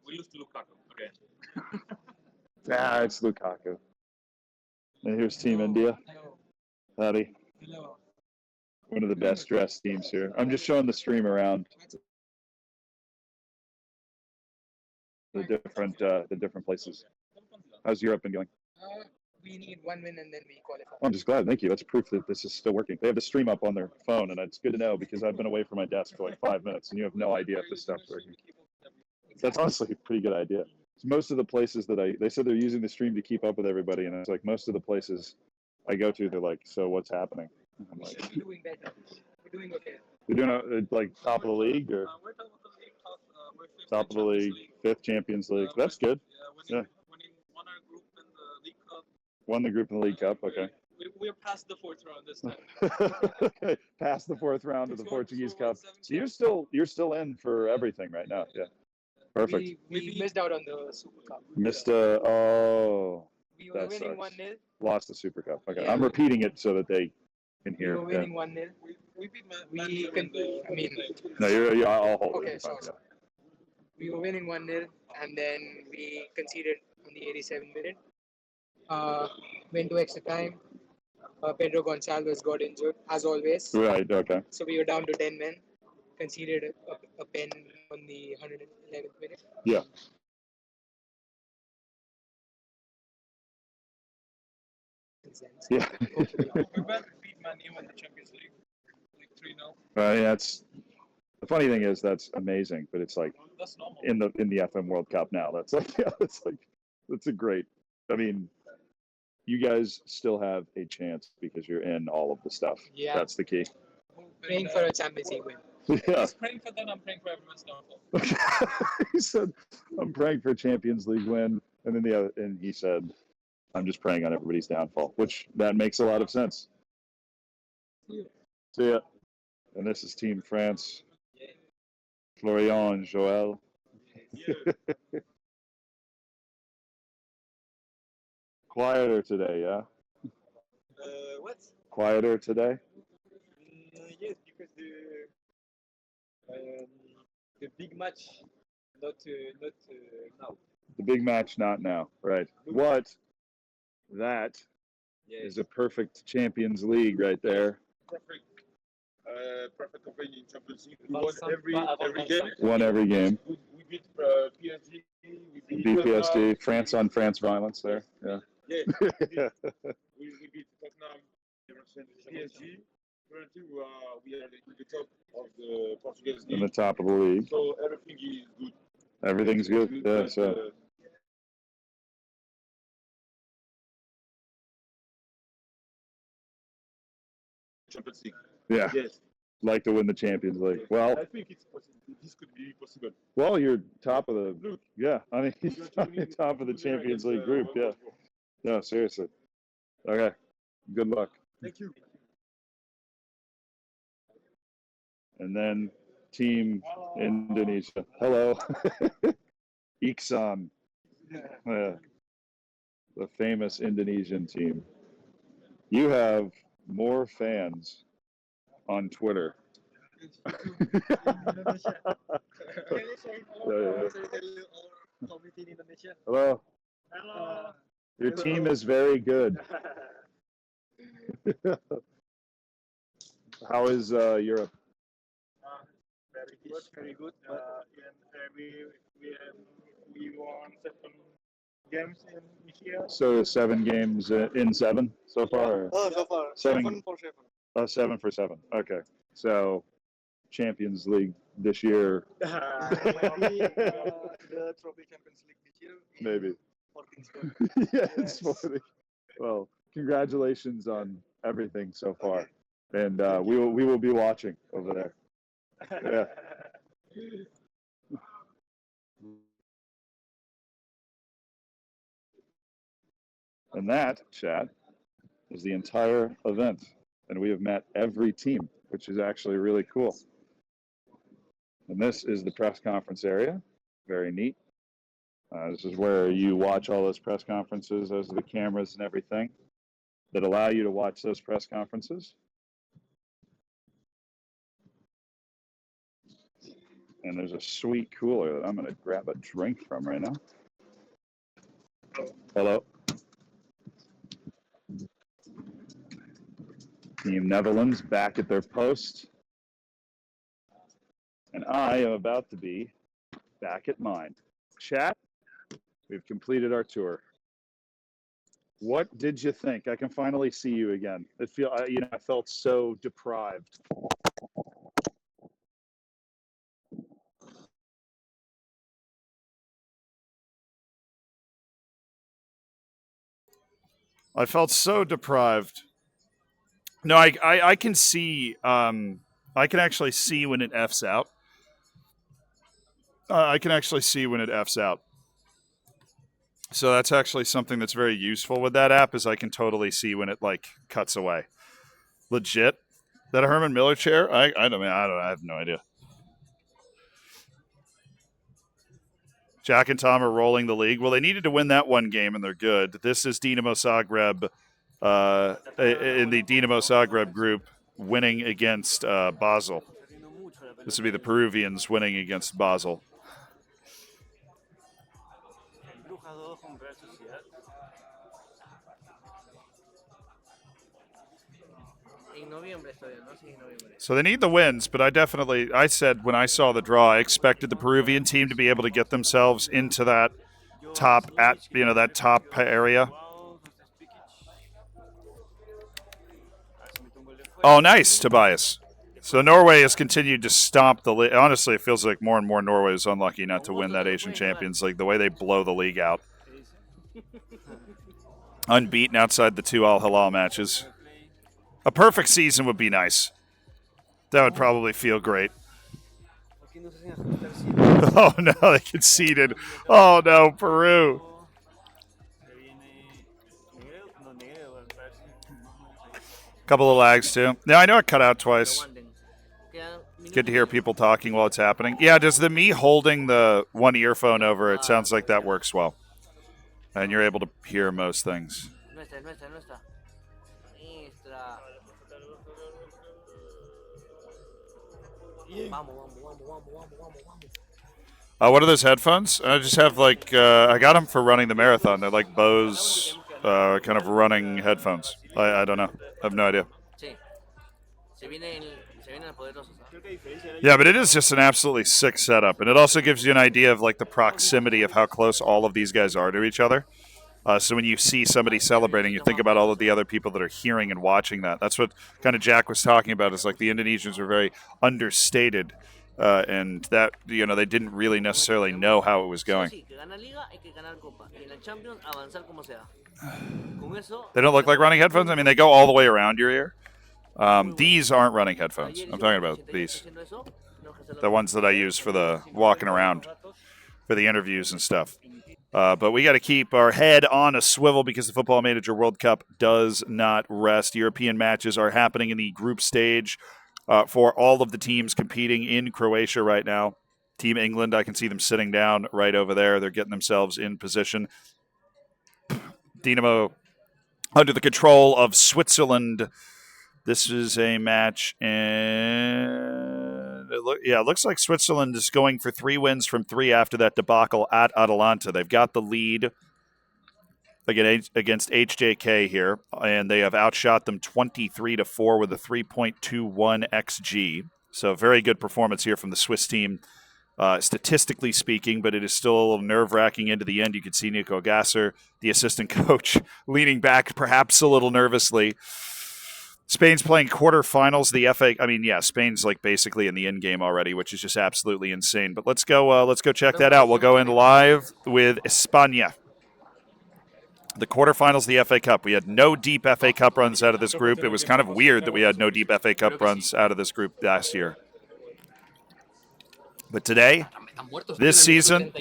We lose to Lukaku again. It's Lukaku. And here's Team India. Howdy. One of the best dressed teams here. I'm just showing the stream around the different places. How's Europe been going? We need 1 win and then we qualify. I'm just glad. Thank you. That's proof that this is still working. They have the stream up on their phone, and it's good to know because I've been away from my desk for like 5 minutes, and you have no idea if this stuff's working. That's honestly a pretty good idea. Most of the places that they said they're using the stream to keep up with everybody, and it's like most of the places I go to, they're like, so what's happening? And I'm like, We're doing better. We're doing okay. you're doing like top of the league or We're top of the league. We're fifth top of the league, fifth Champions League. That's good. Yeah. won our group in the League Cup. Won the group in the League Cup. Okay. We're past the 4th round this time. Okay. Past the 4th round of the Portuguese Cup. So you're still in for everything right now. Yeah. Perfect. We missed out on the Super Cup. Missed oh. We were winning 1-0. Lost the Super Cup. Okay. Yeah. I'm repeating it so that they can hear. We were winning 1-0. We beat Man U. I mean. No, I'll hold okay, it. sorry. We were winning 1-0, and then we conceded on the 87th minute. Went to extra time. Pedro Gonçalves got injured, as always. Right, okay. So we were down to 10 men. Conceded a pen on the 111th minute. Yeah. Yeah. We're about to beat Man U in the Champions League. Like 3-0. Yeah, the funny thing is that's amazing, but it's like That's normal. in the FM World Cup now. That's like that's a great. I mean, you guys still have a chance because you're in all of the stuff. Yeah. That's the key. Praying for a Champions League win. Yeah. He's praying for that. I'm praying for everyone's downfall. He said, "I'm praying for a Champions League win," and then he said, "I'm just praying on everybody's downfall," which that makes a lot of sense. See ya. And this is Team France. Florian, Joel. Quieter today, yeah? What? Quieter today? Yes, because the big match, not now. The big match, not now. Right. What? That is a perfect Champions League right there. Perfect. Perfect campaign in Champions League. We won every game. Won every game. We beat PSG. We beat PSG. France on France violence there. Yeah. Yeah. we beat Tottenham. PSG. Currently, we are in the top of the Portuguese league. In the top of the league. So everything is good. Everything's good. Yeah. So. Champions League. Yeah. Yes. Like to win the Champions League. Well, I think it's possible. This could be possible. well, you're top of the. Look. Yeah, I mean, he's top of the Champions League group. Yeah. No, seriously. Okay. Good luck. Thank you. And then Team Indonesia. Hello. Iksan. Yeah. The famous Indonesian team. You have more fans on Twitter. Hello. Hello. Your team is very good. How is Europe? Very good, very good. And we won 7 games in here. So 7 games in 7 so far? So far, 7 for 7. Oh, 7 for 7. Okay. So Champions League this year. The Trophy Champions League this year. Maybe. 14 squad. Yeah, it's 40. Well, congratulations on everything so far. And we will be watching over there. Yeah. And that, chat, is the entire event. And we have met every team, which is actually really cool. And this is the press conference area. Very neat. This is where you watch all those press conferences. Those are the cameras and everything that allow you to watch those press conferences. And there's a sweet cooler that I'm going to grab a drink from right now. Hello. Team Netherlands back at their post. And I am about to be back at mine. Chat, we've completed our tour. What did you think? I can finally see you again. I felt so deprived. I felt so deprived. No, I can see. I can actually see when it F's out. I can actually see when it F's out. So that's actually something that's very useful with that app is I can totally see when it like cuts away. Legit. That a Herman Miller chair? I have no idea. Jack and Tom are rolling the league. Well, they needed to win that one game, and they're good. This is Dinamo Zagreb in the Dinamo Zagreb group winning against Basel. This would be the Peruvians winning against Basel. So they need the wins, but I said when I saw the draw, I expected the Peruvian team to be able to get themselves into that top area. Oh, nice, Tobias. So Norway has continued to stomp the league. Honestly, it feels like more and more Norway is unlucky not to win that Asian Champions League. The way they blow the league out. Unbeaten outside the 2 Al Hilal matches. A perfect season would be nice. That would probably feel great. Oh no, they conceded. Oh no, Peru. Couple of lags too. Yeah, I know it cut out twice. Good to hear people talking while it's happening. Yeah, does me holding the one earphone over, it sounds like that works well. And you're able to hear most things. What are those headphones? I just have I got them for running the marathon. They're like Bose kind of running headphones. I don't know. I have no idea. Yeah, but it is just an absolutely sick setup. And it also gives you an idea of like the proximity of how close all of these guys are to each other. So when you see somebody celebrating, you think about all of the other people that are hearing and watching that. That's what kind of Jack was talking about, is like the Indonesians are very understated. And that, they didn't really necessarily know how it was going. They don't look like running headphones? I mean, they go all the way around your ear. These aren't running headphones. I'm talking about these. The ones that I use for the walking around, for the interviews and stuff. But we got to keep our head on a swivel because the Football Manager World Cup does not rest. European matches are happening in the group stage for all of the teams competing in Croatia right now. Team England, I can see them sitting down right over there. They're getting themselves in position. Dinamo under the control of Switzerland. This is a match, and it looks like Switzerland is going for 3 wins from 3 after that debacle at Atalanta. They've got the lead against HJK here, and they have outshot them 23-4 with a 3.21 XG. So very good performance here from the Swiss team, statistically speaking, but it is still a little nerve-wracking into the end. You can see Nico Gasser, the assistant coach, leaning back perhaps a little nervously. Spain's playing quarterfinals. The FA, Spain's like basically in the end game already, which is just absolutely insane. But let's go check that out. We'll go in live with España. The quarterfinals of the FA Cup. We had no deep FA Cup runs out of this group. It was kind of weird that we had no deep FA Cup runs out of this group last year. But today, this season,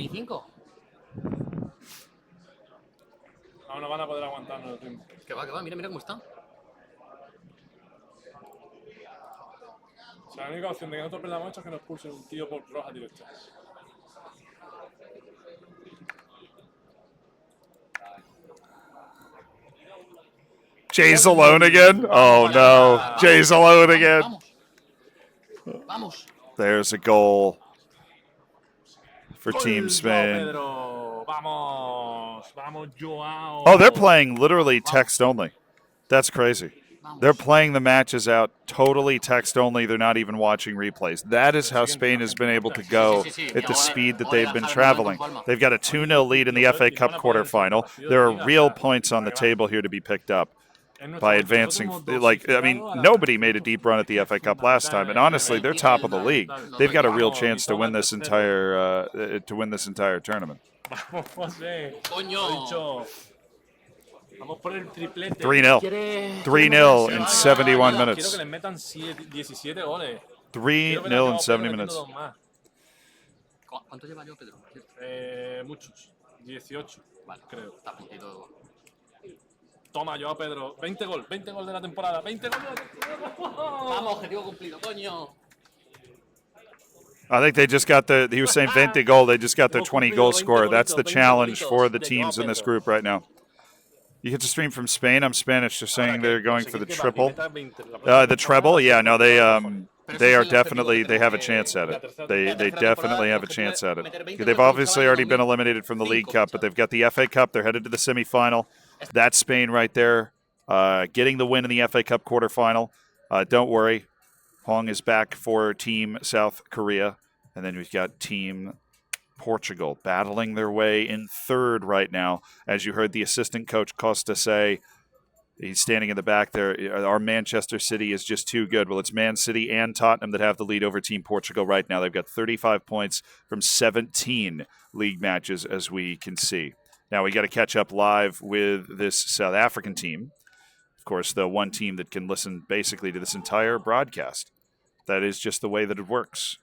La única opción de que nosotros perdamos esto es que nos pulsen un tío por roja directa. Jay's alone again? Oh no. Jay's alone again. There's a goal. for Team Spain. Pedro. Vamos. Vamos, Joao. Oh, they're playing literally text only. That's crazy. They're playing the matches out totally text only. They're not even watching replays. That is how Spain has been able to go at the speed that they've been traveling. They've got a 2-0 lead in the FA Cup quarterfinal. There are real points on the table here to be picked up by advancing. Nobody made a deep run at the FA Cup last time, and honestly, they're top of the league. They've got a real chance to win this entire tournament. 3-0. 3-0 in 71 minutes. 3-0 in 70 minutes. ¿Cuánto lleva yo, Pedro? Muchos. 18, creo. Toma, Joao Pedro. 20 gol de la temporada. 20 gol de la temporada. Vamos, objetivo cumplido, coño. I think they just got he was saying 20 goal, they just got their 20 goal scorer. That's the challenge for the teams in this group right now. You get to stream from Spain. I'm Spanish. They're saying they're going for the triple. The treble, yeah, no, they are definitely, they have a chance at it. They definitely have a chance at it. They've obviously already been eliminated from the League Cup, but they've got the FA Cup. They're headed to the semifinal. That's Spain right there, getting the win in the FA Cup quarterfinal. Don't worry, Hong is back for Team South Korea. And then we've got Team Portugal battling their way in third right now. As you heard the assistant coach Costa say, he's standing in the back there. Our Manchester City is just too good. Well, it's Man City and Tottenham that have the lead over Team Portugal right now. They've got 35 points from 17 league matches, as we can see. Now we got to catch up live with this South African team. Of course, the one team that can listen basically to this entire broadcast. That is just the way that it works.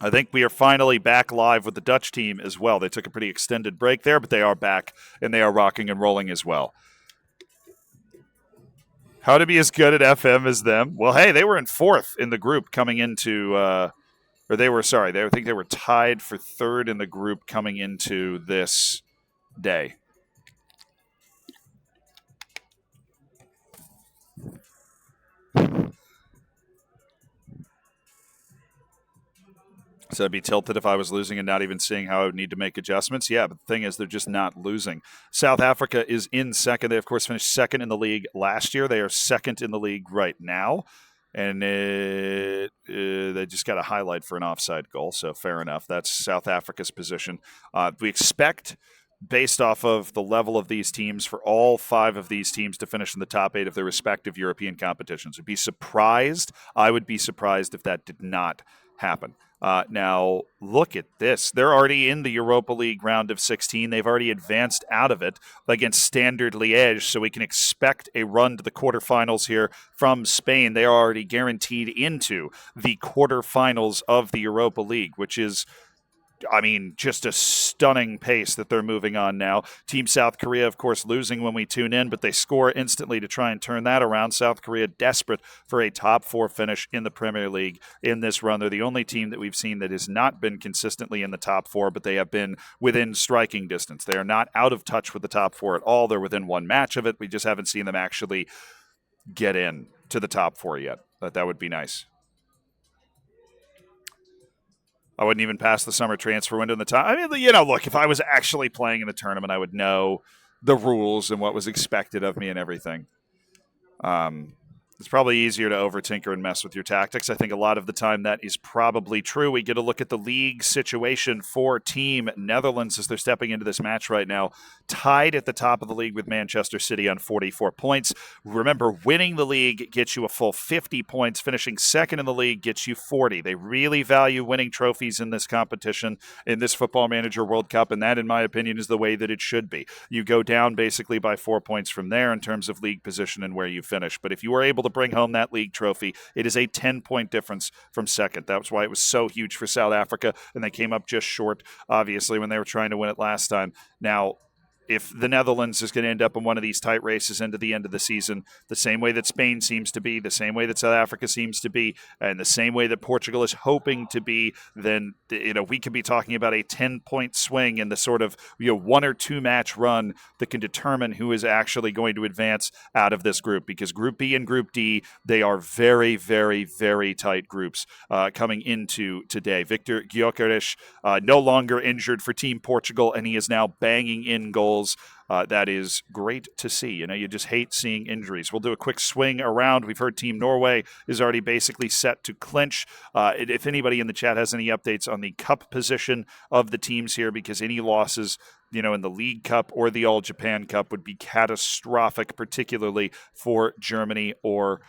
I think we are finally back live with the Dutch team as well. They took a pretty extended break there, but they are back, and they are rocking and rolling as well. How to be as good at FM as them? Well, hey, they were in fourth in the group coming into I think they were tied for third in the group coming into this day. So I'd be tilted if I was losing and not even seeing how I would need to make adjustments. Yeah, but the thing is, they're just not losing. South Africa is in second. They, of course, finished second in the league last year. They are second in the league right now. And they just got a highlight for an offside goal, so fair enough. That's South Africa's position. We expect, based off of the level of these teams, for all 5 of these teams to finish in the top 8 of their respective European competitions. I'd be surprised. I would be surprised if that did not happen. Now, look at this. They're already in the Europa League round of 16. They've already advanced out of it against Standard Liège, so we can expect a run to the quarterfinals here from Spain. They are already guaranteed into the quarterfinals of the Europa League, which is, just a stunning pace that they're moving on now. Team South Korea, of course, losing when we tune in, but they score instantly to try and turn that around. South Korea desperate for a top 4 finish in the Premier League in this run. They're the only team that we've seen that has not been consistently in the top 4, but they have been within striking distance. They are not out of touch with the top 4 at all. They're within one match of it. We just haven't seen them actually get in to the top 4 yet. But that would be nice. I wouldn't even pass the summer transfer window in the time. Look, if I was actually playing in the tournament, I would know the rules and what was expected of me and everything. It's probably easier to over-tinker and mess with your tactics. I think a lot of the time that is probably true. We get a look at the league situation for Team Netherlands as they're stepping into this match right now. Tied at the top of the league with Manchester City on 44 points. Remember, winning the league gets you a full 50 points. Finishing second in the league gets you 40. They really value winning trophies in this competition, in this Football Manager World Cup, and that, in my opinion, is the way that it should be. You go down basically by 4 points from there in terms of league position and where you finish. But if you were able to bring home that league trophy, it is a 10-point difference from second. That's why it was so huge for South Africa, and they came up just short, obviously, when they were trying to win it last time. Now, if the Netherlands is going to end up in one of these tight races into the end of the season, the same way that Spain seems to be, the same way that South Africa seems to be, and the same way that Portugal is hoping to be, then we could be talking about a 10-point swing in the sort of 1 or 2 match run that can determine who is actually going to advance out of this group. Because Group B and Group D, they are very, very, very tight groups coming into today. Victor Gyökeres no longer injured for Team Portugal, and he is now banging in goals. That is great to see. You just hate seeing injuries. We'll do a quick swing around. We've heard Team Norway is already basically set to clinch. If anybody in the chat has any updates on the cup position of the teams here, because any losses, in the League Cup or the All Japan Cup would be catastrophic, particularly for Germany or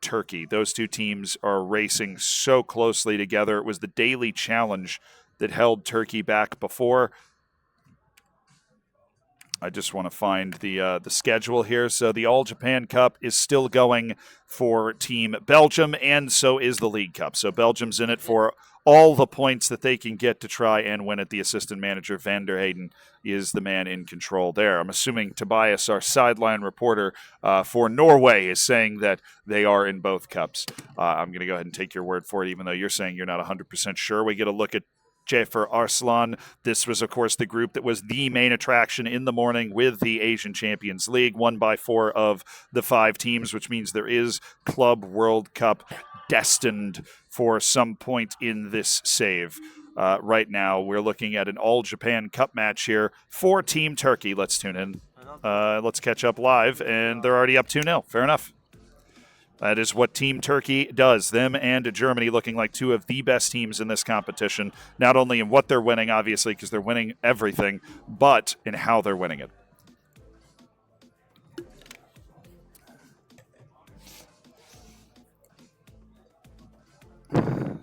Turkey. Those two teams are racing so closely together. It was the daily challenge that held Turkey back before. I just want to find the schedule here. So the All Japan Cup is still going for Team Belgium, and so is the League Cup. So Belgium's in it for all the points that they can get to try and win it. The assistant manager, Van der Hayden, is the man in control there. I'm assuming Tobias, our sideline reporter for Norway, is saying that they are in both cups. I'm going to go ahead and take your word for it, even though you're saying you're not 100% sure. We get a look at JFR Arslan. This was, of course, the group that was the main attraction in the morning with the Asian Champions League, won by 4 of the 5 teams, which means there is Club World Cup destined for some point in this save. Right now, we're looking at an All-Japan Cup match here for Team Turkey. Let's tune in. Let's catch up live, and they're already up 2-0. Fair enough. That is what Team Turkey does. Them and Germany looking like 2 of the best teams in this competition, not only in what they're winning, obviously, because they're winning everything, but in how they're winning it.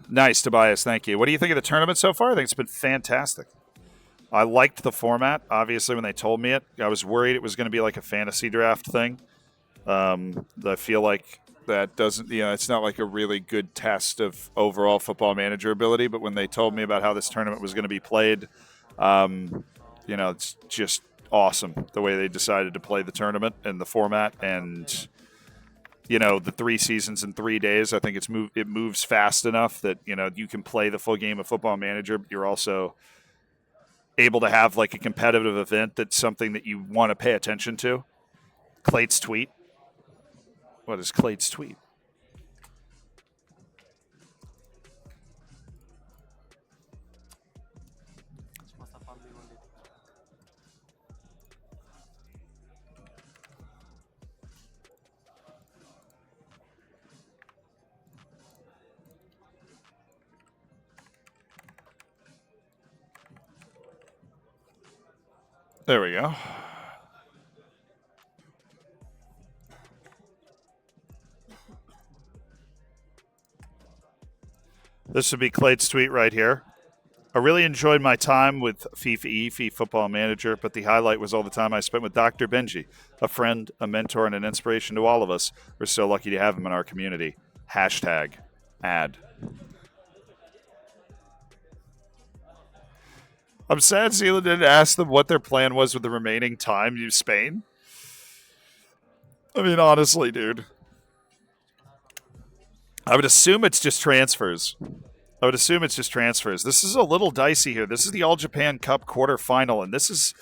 Nice, Tobias. Thank you. What do you think of the tournament so far? I think it's been fantastic. I liked the format. Obviously, when they told me it, I was worried it was going to be like a fantasy draft thing. I feel like that doesn't, it's not like a really good test of overall football manager ability, but when they told me about how this tournament was going to be played, it's just awesome the way they decided to play the tournament and the format, and the 3 seasons in 3 days. I think it moves fast enough that you can play the full game of Football Manager, but you're also able to have like a competitive event that's something that you want to pay attention to. Clate's tweet. What is Clate's tweet? There we go. This would be Clate's tweet right here. I really enjoyed my time with FIFA Football Manager, but the highlight was all the time I spent with Dr. Benji, a friend, a mentor, and an inspiration to all of us. We're so lucky to have him in our community. #ad. I'm sad Zealand didn't ask them what their plan was with the remaining time to Spain. I mean, honestly, dude. I would assume it's just transfers. This is a little dicey here. This is the All Japan Cup quarterfinal, and this is...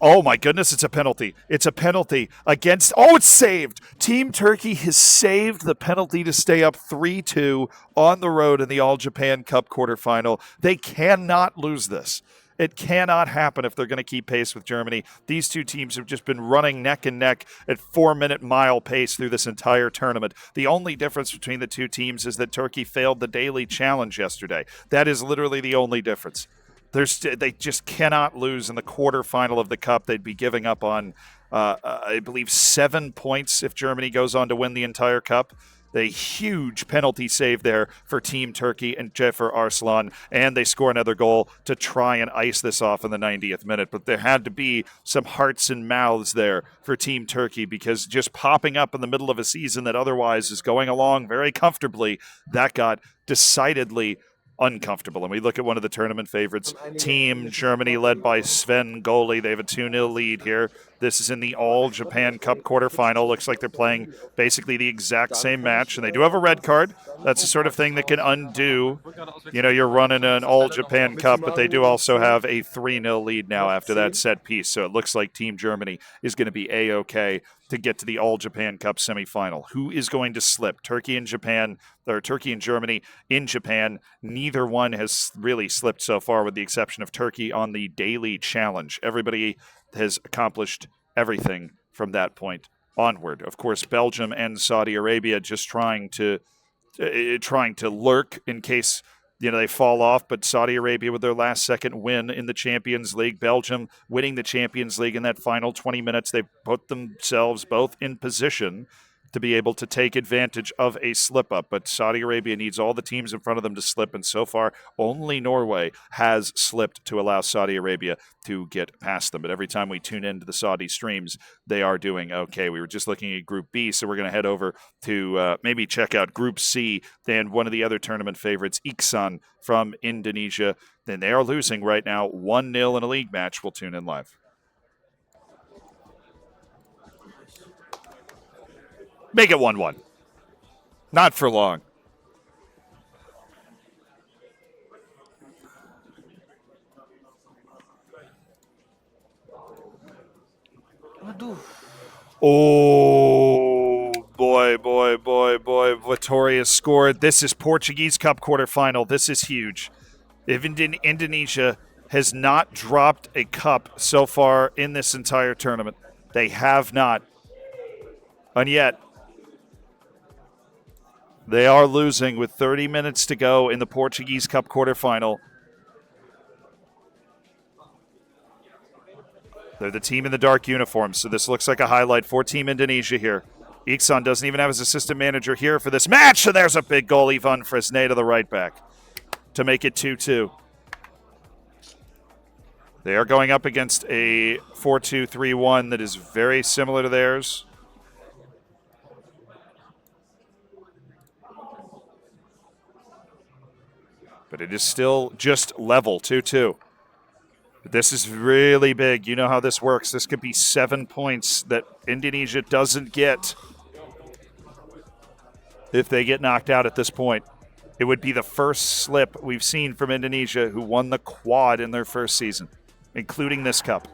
Oh my goodness, it's a penalty. It's a penalty against... Oh, it's saved! Team Turkey has saved the penalty to stay up 3-2 on the road in the All Japan Cup quarterfinal. They cannot lose this. It cannot happen if they're going to keep pace with Germany. These two teams have just been running neck and neck at 4-minute mile pace through this entire tournament. The only difference between the two teams is that Turkey failed the daily challenge yesterday. That is literally the only difference. They just cannot lose in the quarterfinal of the Cup. They'd be giving up on, I believe, 7 points if Germany goes on to win the entire Cup. A huge penalty save there for Team Turkey and JFR Arslan, and they score another goal to try and ice this off in the 90th minute. But there had to be some hearts and mouths there for Team Turkey, because just popping up in the middle of a season that otherwise is going along very comfortably, that got decidedly uncomfortable. And we look at one of the tournament favorites, Team Germany, led by Sven Goalie. They have a 2-0 lead here. This is in the All Japan Cup quarterfinal. Looks like they're playing basically the exact same match, and they do have a red card. That's the sort of thing that can undo, you're running an All Japan Cup, but they do also have a 3-0 lead now after that set piece. So it looks like Team Germany is going to be A-OK to get to the All Japan Cup semifinal. Who is going to slip? Turkey and Japan, or Turkey and Germany in Japan. Neither one has really slipped so far, with the exception of Turkey on the daily challenge. Everybody has accomplished everything from that point onward. Of course, Belgium and Saudi Arabia just trying to lurk in case they fall off, but Saudi Arabia with their last second win in the Champions League, Belgium winning the Champions League in that final 20 minutes, they put themselves both in position to be able to take advantage of a slip-up. But Saudi Arabia needs all the teams in front of them to slip, and so far, only Norway has slipped to allow Saudi Arabia to get past them. But every time we tune into the Saudi streams, they are doing okay. We were just looking at Group B, so we're going to head over to maybe check out Group C and one of the other tournament favorites, Iksan from Indonesia. Then they are losing right now 1-0 in a league match. We'll tune in live. Make it 1-1. Not for long. Oh, boy. Vitoria scored. This is Portuguese Cup quarterfinal. This is huge. If Indonesia has not dropped a cup so far in this entire tournament, they have not. And yet, they are losing with 30 minutes to go in the Portuguese Cup quarterfinal. They're the team in the dark uniforms, so this looks like a highlight for Team Indonesia here. Iksan doesn't even have his assistant manager here for this match, and there's a big goal, Ivan Fresnay to the right back to make it 2-2. They are going up against a 4-2-3-1 that is very similar to theirs. But it is still just level, 2-2. This is really big. You know how this works. This could be 7 points that Indonesia doesn't get if they get knocked out at this point. It would be the first slip we've seen from Indonesia, who won the quad in their first season, including this cup.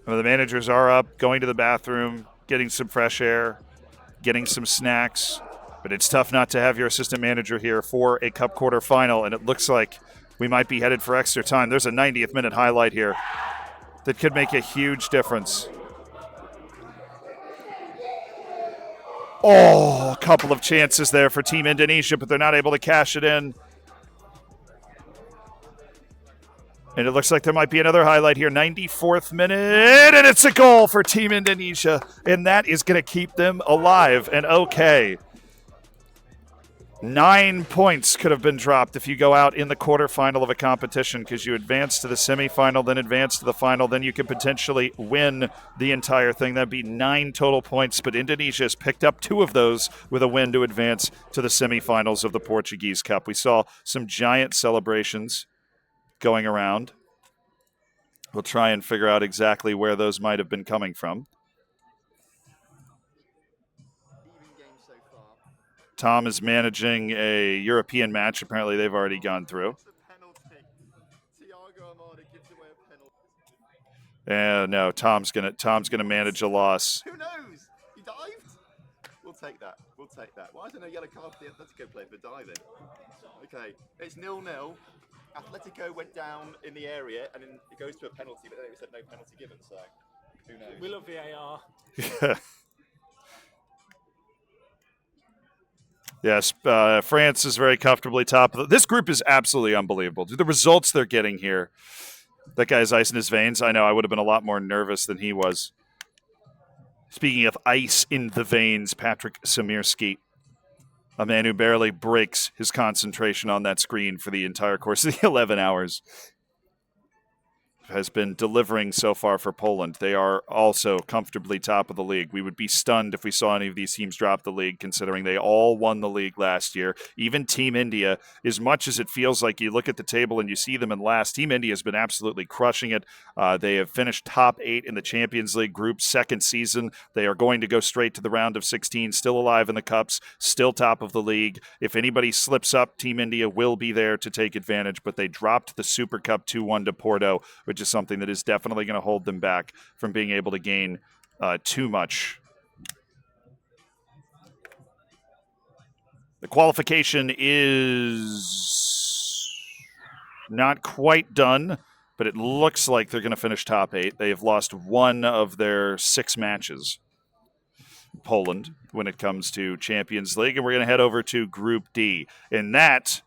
Well, the managers are up, going to the bathroom, getting some fresh air, getting some snacks. But it's tough not to have your assistant manager here for a cup quarterfinal, and it looks like we might be headed for extra time. There's a 90th minute highlight here that could make a huge difference. Oh, a couple of chances there for Team Indonesia, but they're not able to cash it in. And it looks like there might be another highlight here. 94th minute, and it's a goal for Team Indonesia. And that is going to keep them alive and okay. 9 points could have been dropped if you go out in the quarterfinal of a competition, because you advance to the semifinal, then advance to the final, then you could potentially win the entire thing. That'd be 9 total points, but Indonesia has picked up 2 of those with a win to advance to the semifinals of the Portuguese Cup. We saw some giant celebrations going around. We'll try and figure out exactly where those might have been coming from. Tom is managing a European match. Apparently they've already gone through. And no, Tom's gonna manage a loss. Who knows? He dived? We'll take that. Why isn't there a yellow card for the Atletico player for diving? Okay, it's 0-0. Atletico went down in the area, and then it goes to a penalty, but then it said no penalty given, so who knows? We love VAR. Yes, France is very comfortably top. This group is absolutely unbelievable. The results they're getting here. That guy's ice in his veins. I know I would have been a lot more nervous than he was. Speaking of ice in the veins, Patrick Samirsky, a man who barely breaks his concentration on that screen for the entire course of the 11 hours. has been delivering so far for Poland. They are also comfortably top of the league. We would be stunned if we saw any of these teams drop the league, considering they all won the league last year. Even Team India, as much as it feels like you look at the table and you see them in last, Team India has been absolutely crushing it. They have finished top 8 in the Champions League group, second season. They are going to go straight to the round of 16, still alive in the cups, still top of the league. If anybody slips up, Team India will be there to take advantage, but they dropped the Super Cup 2-1 to Porto, which is something that is definitely going to hold them back from being able to gain too much. The qualification is not quite done, but it looks like they're going to finish top 8. They have lost one of their 6 matches, Poland, when it comes to Champions League, and we're going to head over to Group D, and that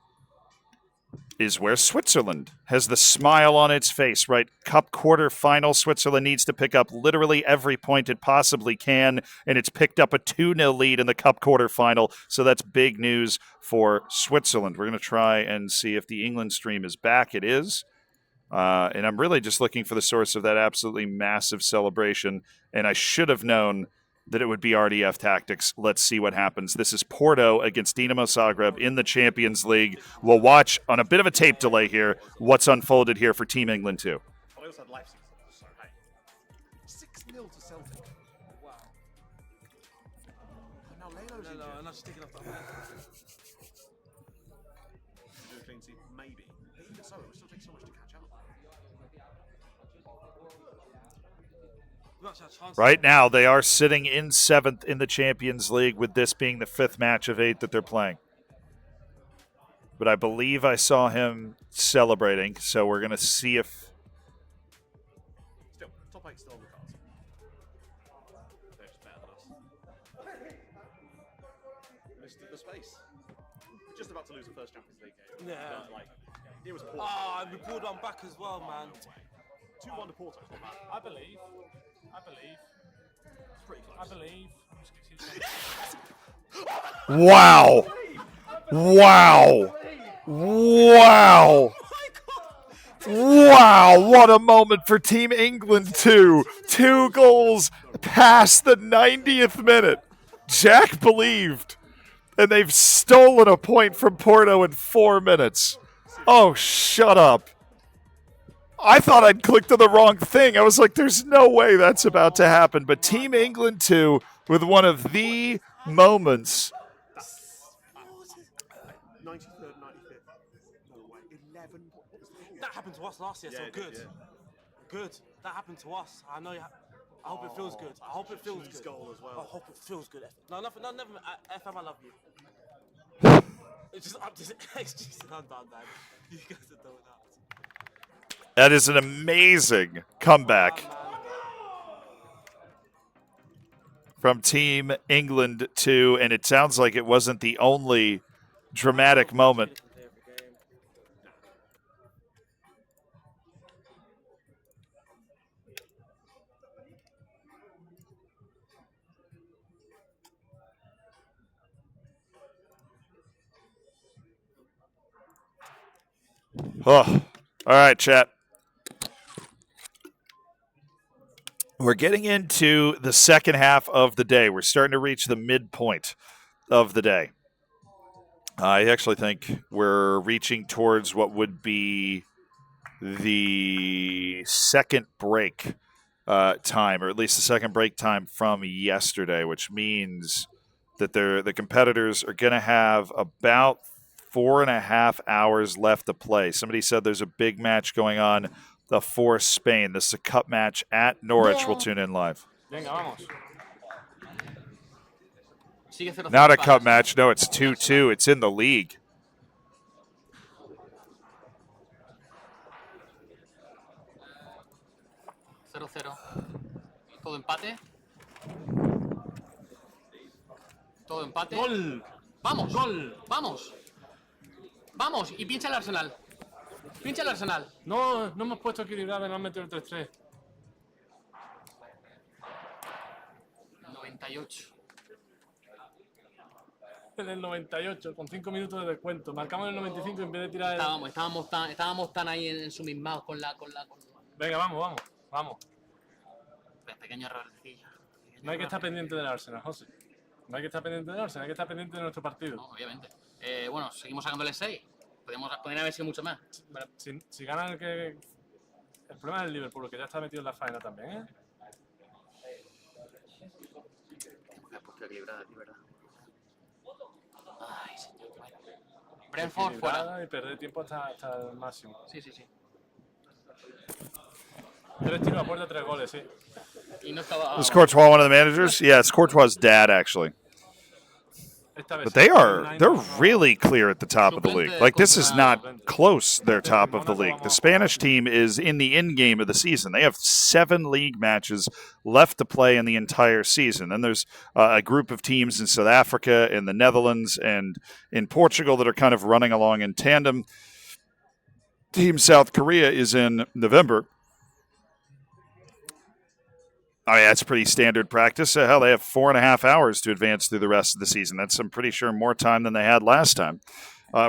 is where Switzerland has the smile on its face, right? Cup quarterfinal, Switzerland needs to pick up literally every point it possibly can, and it's picked up a 2-0 lead in the Cup quarterfinal, so that's big news for Switzerland. We're going to try and see if the England stream is back. It is. And I'm really just looking for the source of that absolutely massive celebration, and I should have known that it would be RDF tactics. Let's see what happens. This is Porto against Dinamo Zagreb in the Champions League. We'll watch on a bit of a tape delay here what's unfolded here for Team England too. I also had Leipzig, so hey. 6-0 to Celtic. Wow. And now Lelo's in. No, just taking off the hand. Do a clean sheet, maybe. But even so, it would still take so much to catch up. Right now, they are sitting in 7th in the Champions League, with this being the 5th match of 8 that they're playing. But I believe I saw him celebrating, so we're going to see if... Still, top 8 still on the cards. They're just better than us. Missed the space. We're just about to lose the first Champions League game. Yeah. But, like, it was Porto. And we pulled one back as well, man. 2-1 to Porto. Not bad. I believe. It's pretty close. I believe. Wow. Wow. Wow. Wow. What a moment for Team England, too. 2 goals past the 90th minute. Jack believed. And they've stolen a point from Porto in 4 minutes. Oh, shut up. I thought I'd clicked on the wrong thing. I was like, there's no way that's about to happen. But Team England, too, with one of the moments. 93rd, 95th. No way. 11. That happened to us last year, so good. Yeah. Good. That happened to us. I know. I hope it feels good. I hope it feels good. Goal as well. I hope it feels good. No, nothing. No, never. FM, I love you. It's just up to excuses. I'm done, man. You guys are doing that. That is an amazing comeback from Team England, too. And it sounds like it wasn't the only dramatic moment. Oh, all right, chat. We're getting into the second half of the day. We're starting to reach the midpoint of the day. I actually think we're reaching towards what would be the second break time, or at least the second break time from yesterday, which means that the competitors are going to have about 4.5 hours left to play. Somebody said there's a big match going on for Spain. This is a cup match at Norwich. We'll tune in live. Venga, vamos. Sigue 0-0 Not a para cup España. match. No, it's 2-2. It's in the league. 0-0. Todo empate. Todo empate. Gol. Vamos. Gol. Vamos. Vamos. Y pincha el Arsenal. Pincha el Arsenal. No, no hemos puesto equilibrado en el meter 3-3. 98. En el 98, con 5 minutos de descuento. Marcamos en el 95 en vez de tirar el... Estábamos tan ahí ensumismados con la Venga, vamos. Pequeño errorcillo. No hay que estar pendiente del Arsenal, José. No hay que estar pendiente del Arsenal, hay que estar pendiente de nuestro partido. No, obviamente. Bueno, seguimos sacándole 6. Podrían haber sido mucho más. Bueno, si gana el que... El problema es el Liverpool, que ya está metido en la faena también, ¿eh? Tenemos que apostar equilibrada aquí, ¿verdad? Ay, señor. Bueno. Brentford fuera. Y perder tiempo hasta el máximo. Sí. 3 tiros a puerta, 3 goles, sí. Y no estaba... Is Courtois one of the managers? Yeah, it's Courtois' dad, actually. But they're really clear at the top of the league. Like, this is not close, their top of the league. The Spanish team is in the end game of the season. They have 7 league matches left to play in the entire season. Then there's a group of teams in South Africa, in the Netherlands, and in Portugal that are kind of running along in tandem. Team South Korea is in November. I mean, that's pretty standard practice. Hell, they have 4.5 hours to advance through the rest of the season. That's, I'm pretty sure, more time than they had last time.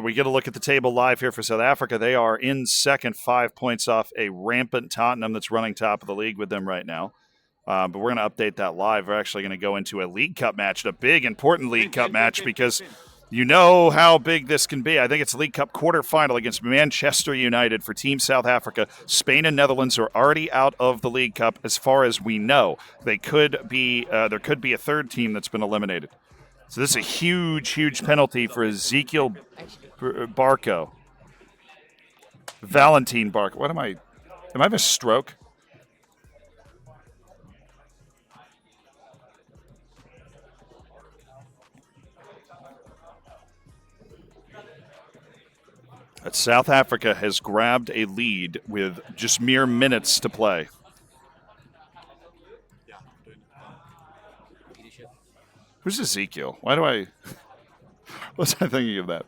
We get a look at the table live here for South Africa. They are in second, 5 points off a rampant Tottenham that's running top of the league with them right now. But we're going to update that live. We're actually going to go into a League Cup match, a big, important League Cup match, because you know how big this can be. I think it's League Cup quarterfinal against Manchester United for Team South Africa. Spain and Netherlands are already out of the League Cup as far as we know. They could be there could be a third team that's been eliminated. So this is a huge penalty for Ezekiel Barco. Valentin Barco. What am I having a stroke? South Africa has grabbed a lead with just mere minutes to play. Who's Ezekiel? Why do I... Was I thinking of that?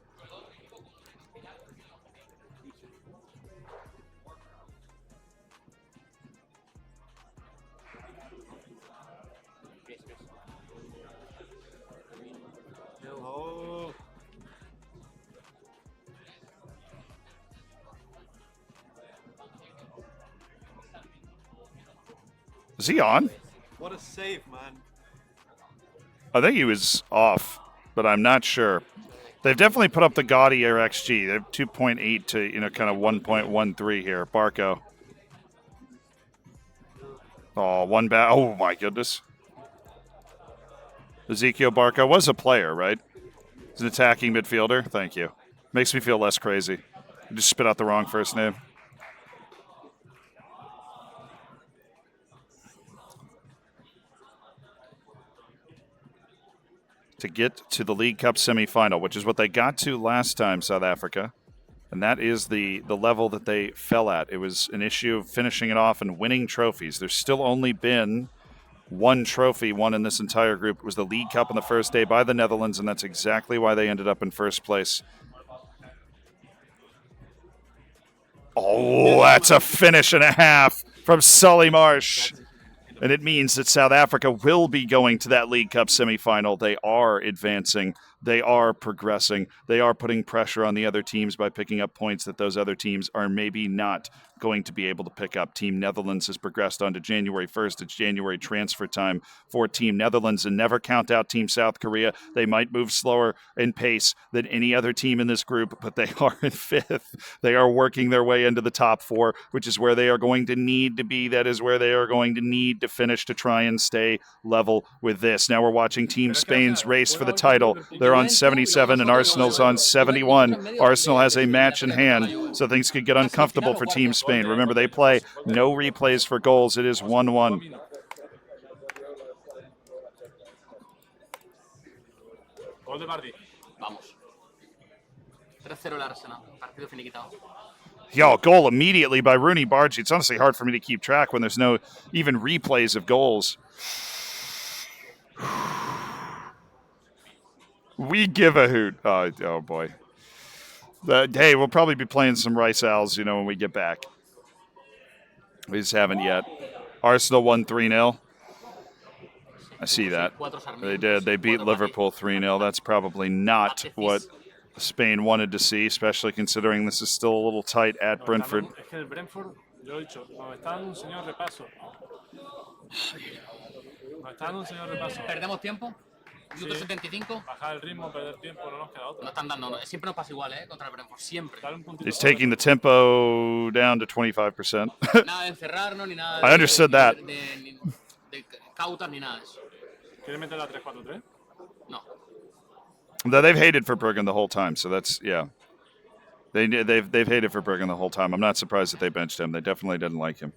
Is he on? What a save, man. I think he was off, but I'm not sure. They've definitely put up the gaudier XG. They have 2.8 to, kind of 1.13 here. Barco. Oh, one back. Oh, my goodness. Ezekiel Barco was a player, right? He's an attacking midfielder. Thank you. Makes me feel less crazy. I just spit out the wrong first name. To get to the League Cup semifinal, which is what they got to last time, South Africa. And that is the level that they fell at. It was an issue of finishing it off and winning trophies. There's still only been one trophy won in this entire group. It was the League Cup on the first day by the Netherlands, and that's exactly why they ended up in first place. Oh, that's a finish and a half from Sully Marsh. And it means that South Africa will be going to that League Cup semifinal. They are advancing. They are progressing. They are putting pressure on the other teams by picking up points that those other teams are maybe not going to be able to pick up. Team Netherlands has progressed on to January 1st. It's January transfer time for Team Netherlands, and never count out Team South Korea. They might move slower in pace than any other team in this group, but they are in 5th. They are working their way into the top 4, which is where they are going to need to be. That is where they are going to need to finish to try and stay level with this. Now we're watching Team Spain's race for the title. They're on 77 and Arsenal's on 71. Arsenal has a match in hand, so things could get uncomfortable for Team Spain. Remember, they play no replays for goals. It is 1-1. Vamos. 3-0 el Arsenal. Partido finiquitado. Yo, goal immediately by Rooney Bargy. It's honestly hard for me to keep track when there's no even replays of goals. We give a hoot. Oh boy. Hey, we'll probably be playing some Rice Owls, when we get back. We just haven't yet. Arsenal won 3-0. I see that. They did. They beat Liverpool 3-0. That's probably not what Spain wanted to see, especially considering this is still a little tight at Brentford. Yo he dicho, nos está dando un señor repaso. Nos está dando un señor repaso. ¿Perdemos tiempo? Minuto Sí. 75. Bajar el ritmo, perder tiempo, no nos queda otra. No están dando, siempre nos pasa igual, contra el Brentford, siempre. He's taking the tempo down to 25%. Nada de encerrarnos, ni nada I understood that. de cautas, ni nada de eso. ¿Quieres meter la 3-4-3? No. Though they've hated Verbruggen the whole time, so that's, yeah. They've hated Verbruggen the whole time. I'm not surprised that they benched him. They definitely didn't like him.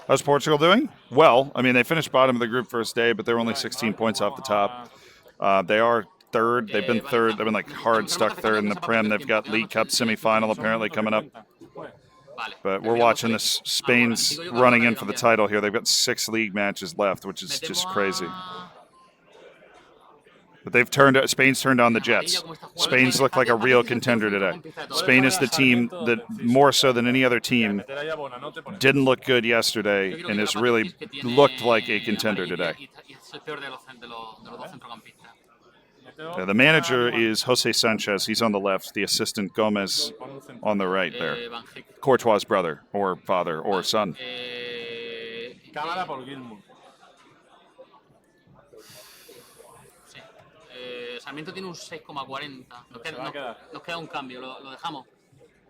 How's Portugal doing? Well, I mean, they finished bottom of the group first day, but they're only 16 points off the top. They are third. They've been third. They've been like hard stuck third in the Prem. They've got League Cup semifinal apparently coming up. But we're watching this. Spain's running in for the title here. They've got 6 league matches left, which is just crazy. But Spain's turned on the Jets. Spain's looked like a real contender today. Spain is the team that, more so than any other team, didn't look good yesterday and has really looked like a contender today. The manager is Jose Sanchez. He's on the left. The assistant, Gomez, on the right there. Courtois' brother or father or son. Cámara por Gilmour. Sarmiento tiene un 6,40. Nos queda un cambio, lo dejamos.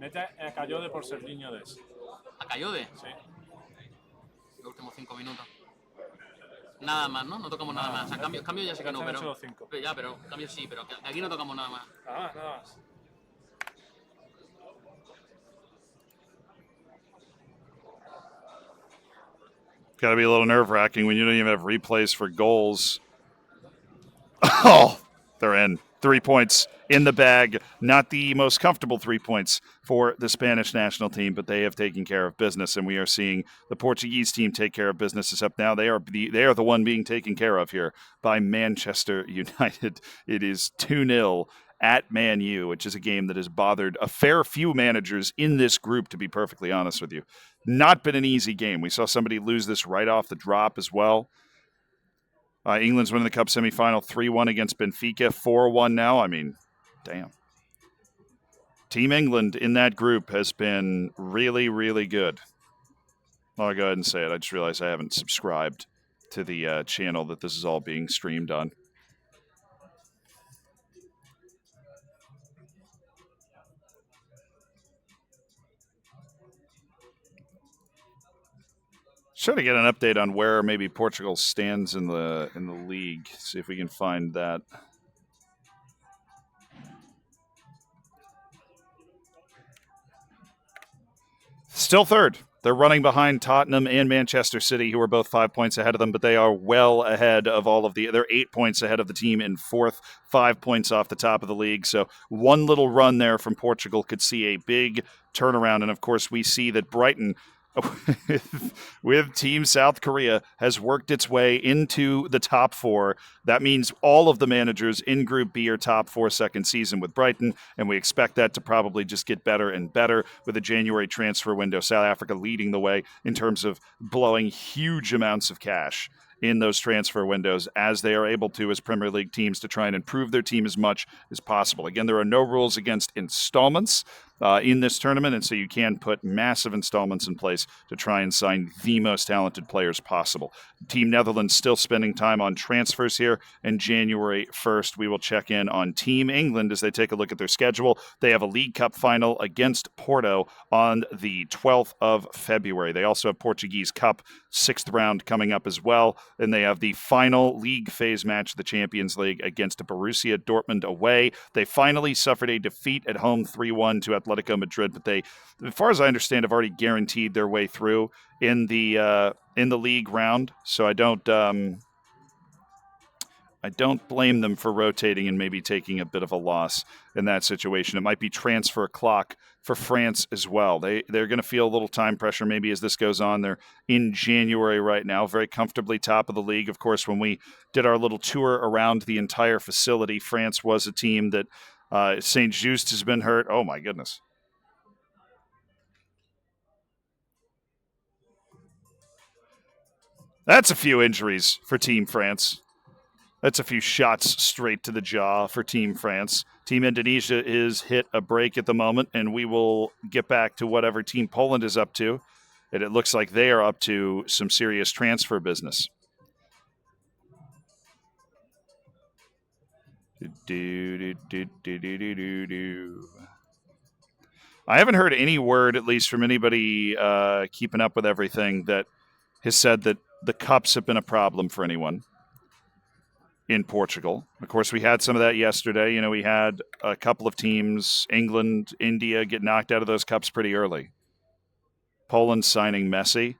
Mete a Cayode por Serginho Des. ¿A Cayode? Sí. Los últimos 5 minutos. Nada más, ¿no? No tocamos nada más. O sea, cambio ya sé que no, pero cambio sí, pero aquí no tocamos nada más. Nada más. Got to be a little nerve-wracking when you don't even have replays for goals. Oh, they're in. 3 points in the bag. Not the most comfortable 3 points for the Spanish national team, but they have taken care of business, and we are seeing the Portuguese team take care of business. Except now they are the one being taken care of here by Manchester United. It is 2-0 at Man U, which is a game that has bothered a fair few managers in this group, to be perfectly honest with you. Not been an easy game. We saw somebody lose this right off the drop as well. England's winning the Cup semifinal 3-1 against Benfica, 4-1 now. I mean, damn. Team England in that group has been really, really good. I'll go ahead and say it. I just realized I haven't subscribed to the channel that this is all being streamed on. Trying to get an update on where maybe Portugal stands in the league. See if we can find that. Still third. They're running behind Tottenham and Manchester City, who are both 5 points ahead of them, but they are well ahead of all of they're 8 points ahead of the team in fourth, 5 points off the top of the league. So one little run there from Portugal could see a big turnaround. And of course, we see that Brighton, with Team South Korea, has worked its way into the top 4. That means all of the managers in Group B are top 4 second season with Brighton, and we expect that to probably just get better and better with the January transfer window. South Africa leading the way in terms of blowing huge amounts of cash in those transfer windows as they are able to as Premier League teams to try and improve their team as much as possible. Again, there are no rules against installments in this tournament, and so you can put massive installments in place to try and sign the most talented players possible. Team Netherlands still spending time on transfers here, and January 1st we will check in on Team England as they take a look at their schedule. They have a League Cup final against Porto on the 12th of February. They also have Portuguese Cup 6th round coming up as well, and they have the final league phase match of the Champions League against Borussia Dortmund away. They finally suffered a defeat at home 3-1 to Atletico Madrid, but they, as far as I understand, have already guaranteed their way through in the league round. So I don't blame them for rotating and maybe taking a bit of a loss in that situation. It might be transfer clock for France as well. They're going to feel a little time pressure maybe as this goes on. They're in January right now, very comfortably top of the league. Of course, when we did our little tour around the entire facility, France was a team that St. Just has been hurt. Oh, my goodness. That's a few injuries for Team France. That's a few shots straight to the jaw for Team France. Team Indonesia is hit a break at the moment, and we will get back to whatever Team Poland is up to. And it looks like they are up to some serious transfer business. I haven't heard any word, at least from anybody keeping up with everything, that has said that the cups have been a problem for anyone in Portugal. Of course, we had some of that yesterday. You know, we had a couple of teams, England, India, get knocked out of those cups pretty early. Poland signing Messi.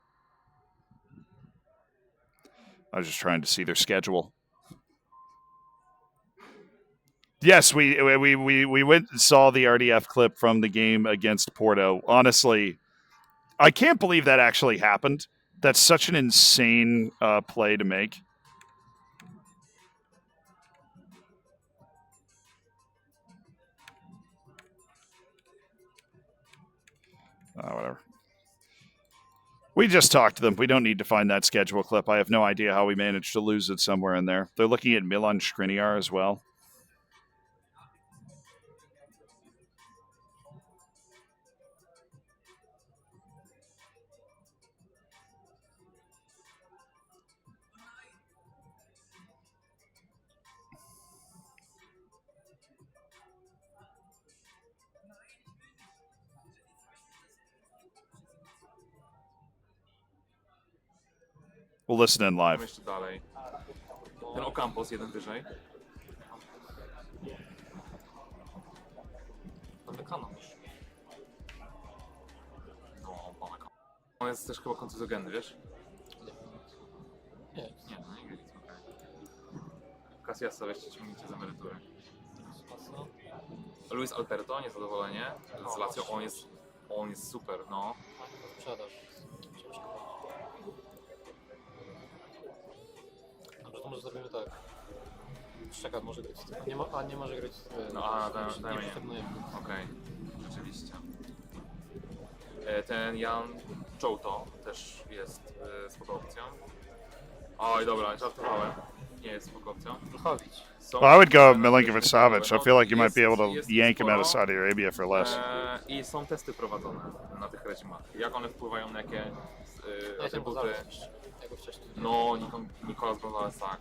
I was just trying to see their schedule. Yes, we went and saw the RDF clip from the game against Porto. Honestly, I can't believe that actually happened. That's such an insane play to make. Whatever. We just talked to them. We don't need to find that schedule clip. I have no idea how we managed to lose it somewhere in there. They're looking at Milan Skriniar as well. We'll listen in live. Jeszcze dalej. Ten Ocampos jeden wyżej. Mamy kanon. No, mamy kanon. On jest też chyba kontuzjogenny, wiesz? Nie. Nie, no nie wiedzieć, okej. Cassiasa weźcie ciągnięcie z emerytury. Luis Alberto, niezadowolenie. Z Lazio, on jest super, no. Sprzedaż. Dobrze, to może zrobimy tak. Czekaj, może grać. Nie może grać. No, dajmy nie. Okej, rzeczywiście. Ten Jan Chouto też jest spoko opcją. Oj, dobra, żartowałem. Nie jest spoko opcją. Well, I would go Milinkovic Savic. I feel like you might be able to yank him out of Saudi Arabia for less. I są testy prowadzone na tych reżimach. Jak one wpływają na jakie atrybuty. No, Nicolas Gonzalez, tak.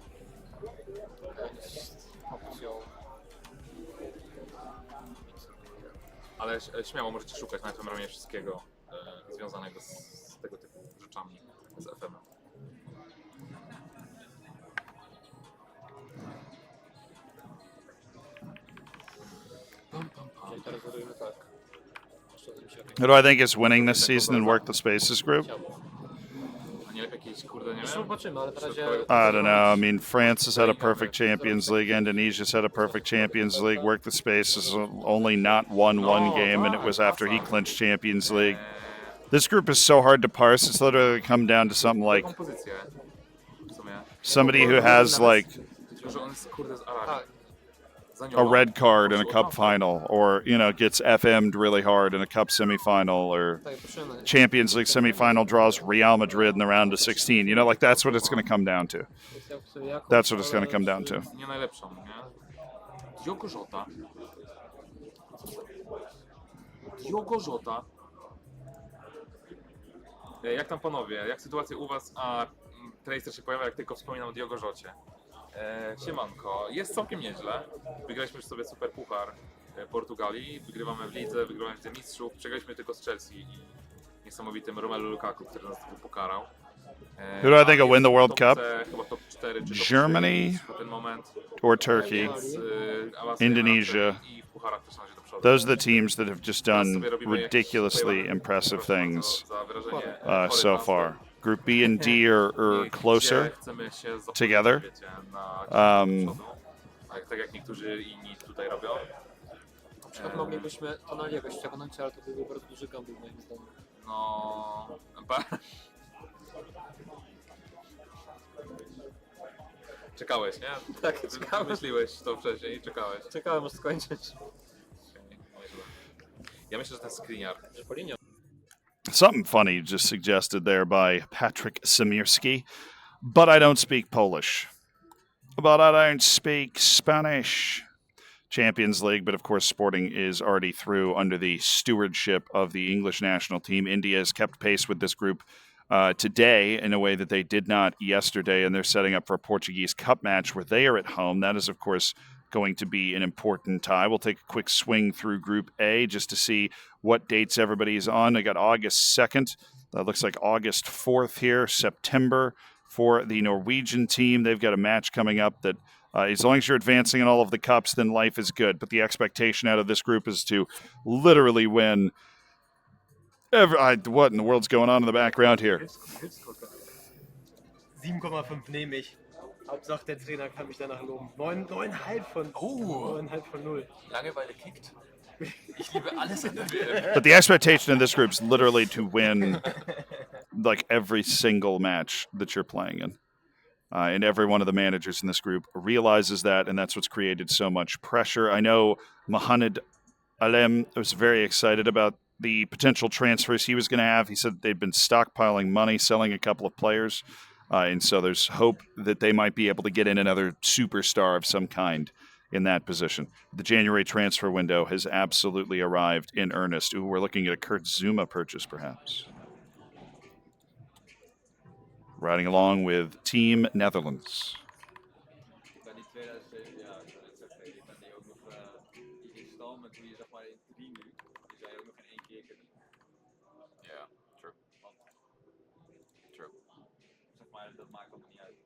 Ale śmiało możecie szukać na tym ramię wszystkiego związanego z tego typu rzeczami z FM-em. Who do I think is winning this season in Work the Spaces group? I don't know. I mean, France has had a perfect Champions League. Indonesia's had a perfect Champions League. Work the Spaces only not won one game, and it was after he clinched Champions League. This group is so hard to parse. It's literally come down to something like somebody who has like a red card in a cup final, or gets FM'd really hard in a cup semifinal, or Champions League semifinal draws Real Madrid in the round of 16. Like that's what it's going to come down to. That's what it's going to come down to. Diogo Jota. Jak tam panowie? Jak sytuacja u was? A Tracer się pojawia, jak tylko wspominam o Diogo Jocie. Siemanko, jest całkiem nieźle. Wygraliśmy już sobie super puchar Portugalii, wygrywamy w lidze, wygrywamy w Lidze Mistrzów, przegraliśmy tylko z Chelsea i niesamowitym Romelu Lukaku, który nas tu pokarał. Who do I think will win the World Cup? Chyba top 4 czy top Germany 4 na ten moment. or Turkey? Indonesia. Those are the teams that have just done ridiculously impressive things so far. Group B and D are closer together. Tak jak niektórzy inni tutaj robią. Na przykład moglibyśmy Tonaliego ściągnąć, ale to byłby bardzo duży gamble moim zdaniem. No... Czekałeś, nie? Tak, czekałem. Myśliłeś to wcześniej i czekałeś. Czekałem aż skończyć. Ja myślę, że ten Skriniar. Something funny just suggested there by Patrick Samirski, but I don't speak Polish. but I don't speak Spanish. Champions League, but of course Sporting is already through under the stewardship of the English national team. India has kept pace with this group today in a way that they did not yesterday, and they're setting up for a Portuguese Cup match where they are at home. That is, of course, going to be an important tie. We'll take a quick swing through Group A just to see what dates everybody's on. I got August 2nd. That looks like August 4th here, September for the Norwegian team. They've got a match coming up that as long as you're advancing in all of the cups, then life is good. But the expectation out of this group is to literally win. What in the world's going on in the background here? 7,5 nehme ich. Hauptsache der Trainer kann mich danach loben. 9,5 von 9,5 von 0. Langeweile kickt. Ich liebe alles in der WM. But the expectation in this group is literally to win like every single match that you're playing in. And every one of the managers in this group realizes that, and that's what's created so much pressure. I know Mohamed Alem was very excited about the potential transfers he was going to have. He said they'd been stockpiling money, selling a couple of players, and so there's hope that they might be able to get in another superstar of some kind in that position. The January transfer window has absolutely arrived in earnest. Ooh, we're looking at a Kurt Zuma purchase, perhaps. Riding along with Team Netherlands. Bij die 2007, ja, ik zou net zeggen, die kan die ook nog die installment die je zeg maar in 3 nu, die zou je ook nog in 1 keer kunnen doen. Ja, true. True. Zeg maar, dat maakt allemaal niet uit.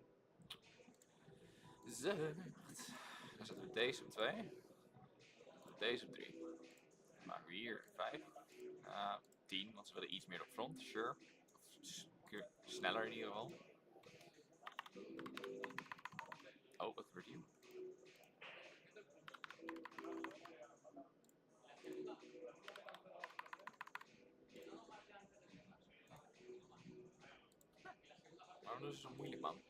Zo. Dan zetten we deze op 2. Deze op 3. Dan maken we hier 5. 10, want ze willen iets meer op front, sure. Sneller in ieder geval. Oh, wat gebeurt hier? Waarom doen ze zo moeilijk, man?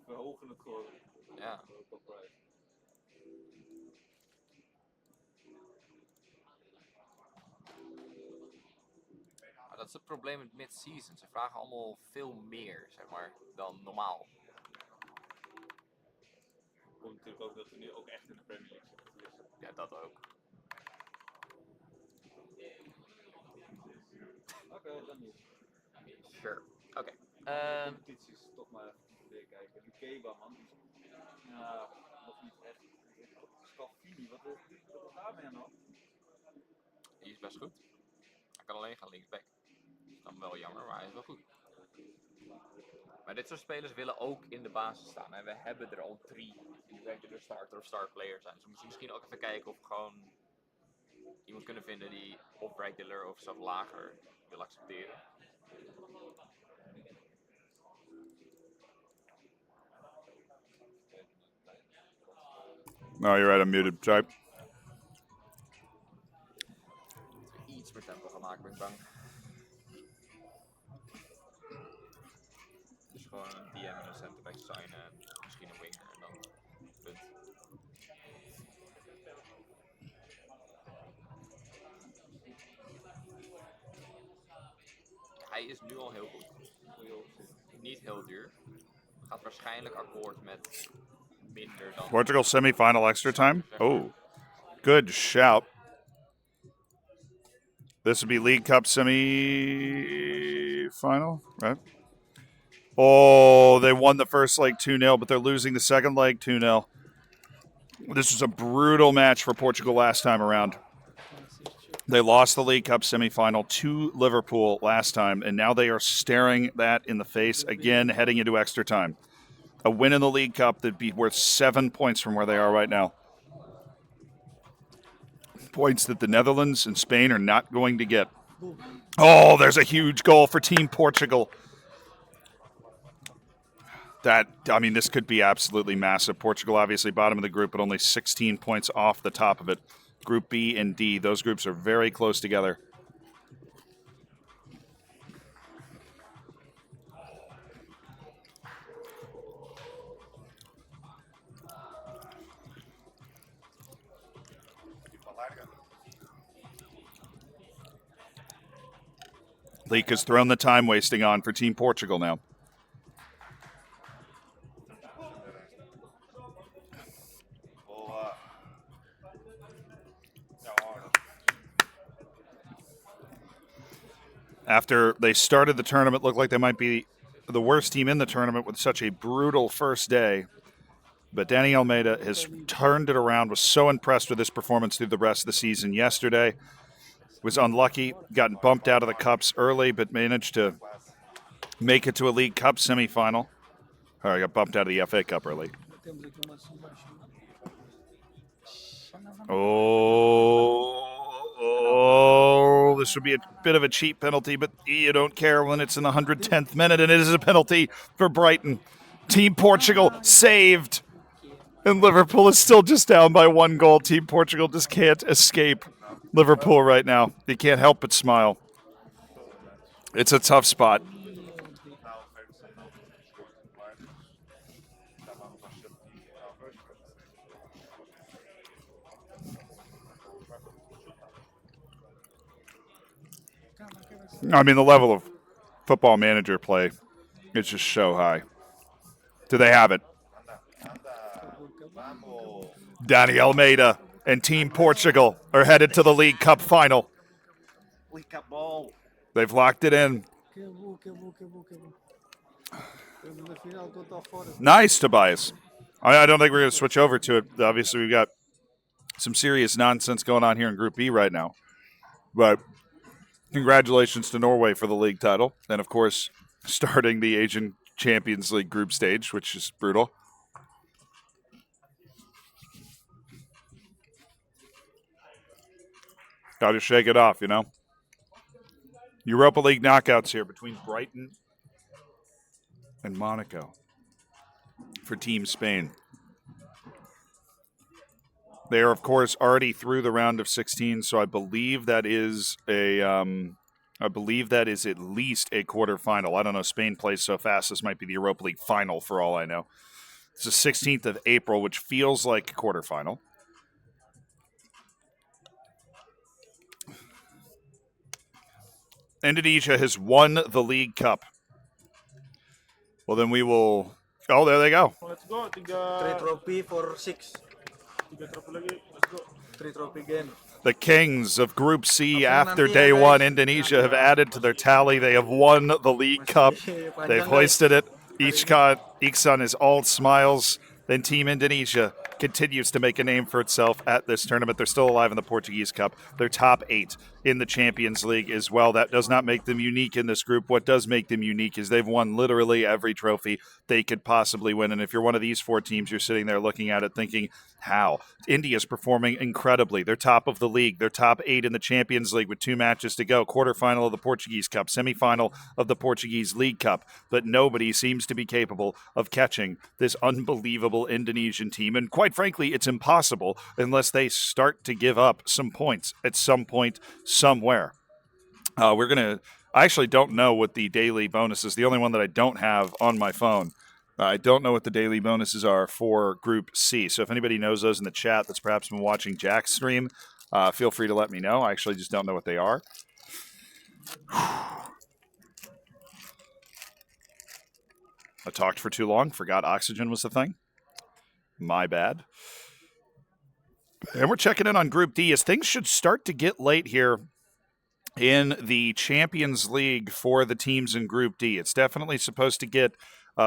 Verhogen het gewoon. Ja. Maar dat is het probleem met mid-season. Ze vragen allemaal veel meer, zeg maar, dan normaal. Komt natuurlijk ook dat we nu ook echt in de Premier League zitten. Ja, dat ook. Oké, dan niet. Sure. Oké. Competities toch maar even kijken. Die Keba, man. Ja, nog niet echt. Scalfini, wat is daarmee aan de hand? Die is best goed. Hij kan alleen gaan linksback. Dat is dan wel jammer, maar hij is wel goed. Maar dit soort spelers willen ook in de basis staan. En we hebben er al 3 die regular starter of star player zijn. Dus we moeten misschien ook even kijken of we gewoon iemand kunnen vinden die of regular of zelfs lager wil accepteren. No, you're right, I'm muted. Sorry. Iets meer tempo gaan maken, ben ik bang. Dus gewoon een DM en een centerback signen, misschien een winger en dan punt. Hij is nu al heel goed. Niet heel duur. Gaat waarschijnlijk akkoord met minder dan... Portugal semi-final extra time? Oh, good shout. This would be League Cup semi-final, right? Oh, they won the first leg 2-0, but they're losing the second leg 2-0. This was a brutal match for Portugal last time around. They lost the League Cup semi-final to Liverpool last time, and now they are staring that in the face again, heading into extra time. A win in the League Cup that'd be worth 7 points from where they are right now. Points that the Netherlands and Spain are not going to get. Oh, there's a huge goal for Team Portugal. This could be absolutely massive. Portugal obviously bottom of the group, but only 16 points off the top of it. Group B and D, those groups are very close together. Leak has thrown the time wasting on for Team Portugal now. After they started the tournament, looked like they might be the worst team in the tournament with such a brutal first day. But Danny Almeida has turned it around, was so impressed with his performance through the rest of the season yesterday. Was unlucky, got bumped out of the Cups early, but managed to make it to a League Cup semifinal. I got bumped out of the FA Cup early. Oh, this would be a bit of a cheap penalty, but you don't care when it's in the 110th minute, and it is a penalty for Brighton. Team Portugal saved, and Liverpool is still just down by 1 goal. Team Portugal just can't escape Liverpool right now. They can't help but smile. It's a tough spot. I mean, the level of Football Manager play is just so high. Do they have it? Danny Almeida and Team Portugal are headed to the League Cup final. League Cup ball. They've locked it in. Nice, Tobias. I don't think we're going to switch over to it. Obviously, we've got some serious nonsense going on here in Group B right now. But congratulations to Norway for the league title. And, of course, starting the Asian Champions League group stage, which is brutal. Got to shake it off, you know. Europa League knockouts here between Brighton and Monaco for Team Spain. They are, of course, already through the round of 16, so I believe that is at least a quarterfinal. I don't know. Spain plays so fast. This might be the Europa League final for all I know. It's the 16th of April, which feels like a quarterfinal. Indonesia has won the League Cup. Well, then we will... Oh, there they go. Let's go. 3 trophy for 6. 3 trophy lagi. Let's go. 3 trophy again. The Kings of Group C after day one, Indonesia, have added to their tally. They have won the League Cup. They've hoisted it. Iksan is all smiles. Then Team Indonesia continues to make a name for itself at this tournament. They're still alive in the Portuguese Cup. They're top 8 in the Champions League as well. That does not make them unique in this group. What does make them unique is they've won literally every trophy they could possibly win. And if you're one of these 4 teams, you're sitting there looking at it thinking, how? India's performing incredibly. They're top of the league. They're top 8 in the Champions League with 2 matches to go. Quarterfinal of the Portuguese Cup, semifinal of the Portuguese League Cup. But nobody seems to be capable of catching this unbelievable Indonesian team. And quite frankly, it's impossible unless they start to give up some points at some point, somewhere. I actually don't know what the daily bonus is. The only one that I don't have on my phone. I don't know what the daily bonuses are for Group C. So if anybody knows those in the chat that's perhaps been watching Jack's stream, feel free to let me know. I actually just don't know what they are. I talked for too long. Forgot oxygen was the thing. My bad. And we're checking in on Group D as things should start to get late here in the Champions League for the teams in Group D. It's definitely supposed to get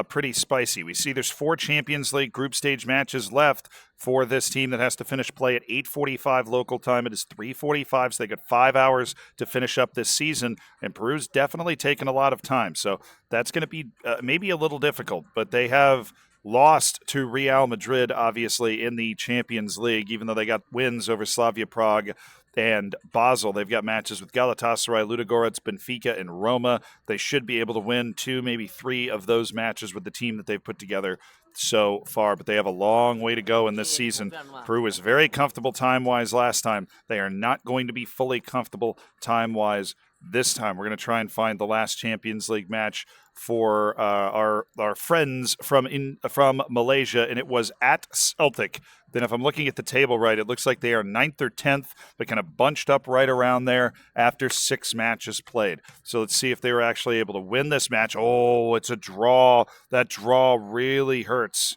pretty spicy. We see there's 4 Champions League group stage matches left for this team that has to finish play at 8:45 local time. It is 3:45, so they got 5 hours to finish up this season, and Peru's definitely taken a lot of time. So that's going to be maybe a little difficult, but they have lost to Real Madrid, obviously, in the Champions League, even though they got wins over Slavia Prague and Basel. They've got matches with Galatasaray, Ludogorets, Benfica, and Roma. They should be able to win 2, maybe 3 of those matches with the team that they've put together so far, but they have a long way to go in this season. Peru was very comfortable time-wise last time. They are not going to be fully comfortable time-wise this time. We're going to try and find the last Champions League match for our friends from Malaysia, and it was at Celtic. Then if I'm looking at the table right, it looks like they are 9th or 10th, but kind of bunched up right around there after 6 matches played. So let's see if they were actually able to win this match. Oh, it's a draw. That draw really hurts.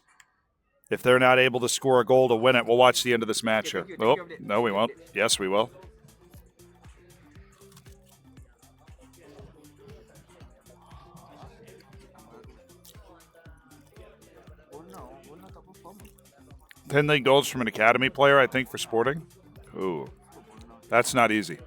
If they're not able to score a goal to win it, we'll watch the end of this match here. Oh, no, we won't. Yes, we will. 10 league goals from an academy player, I think, for Sporting. Ooh, that's not easy.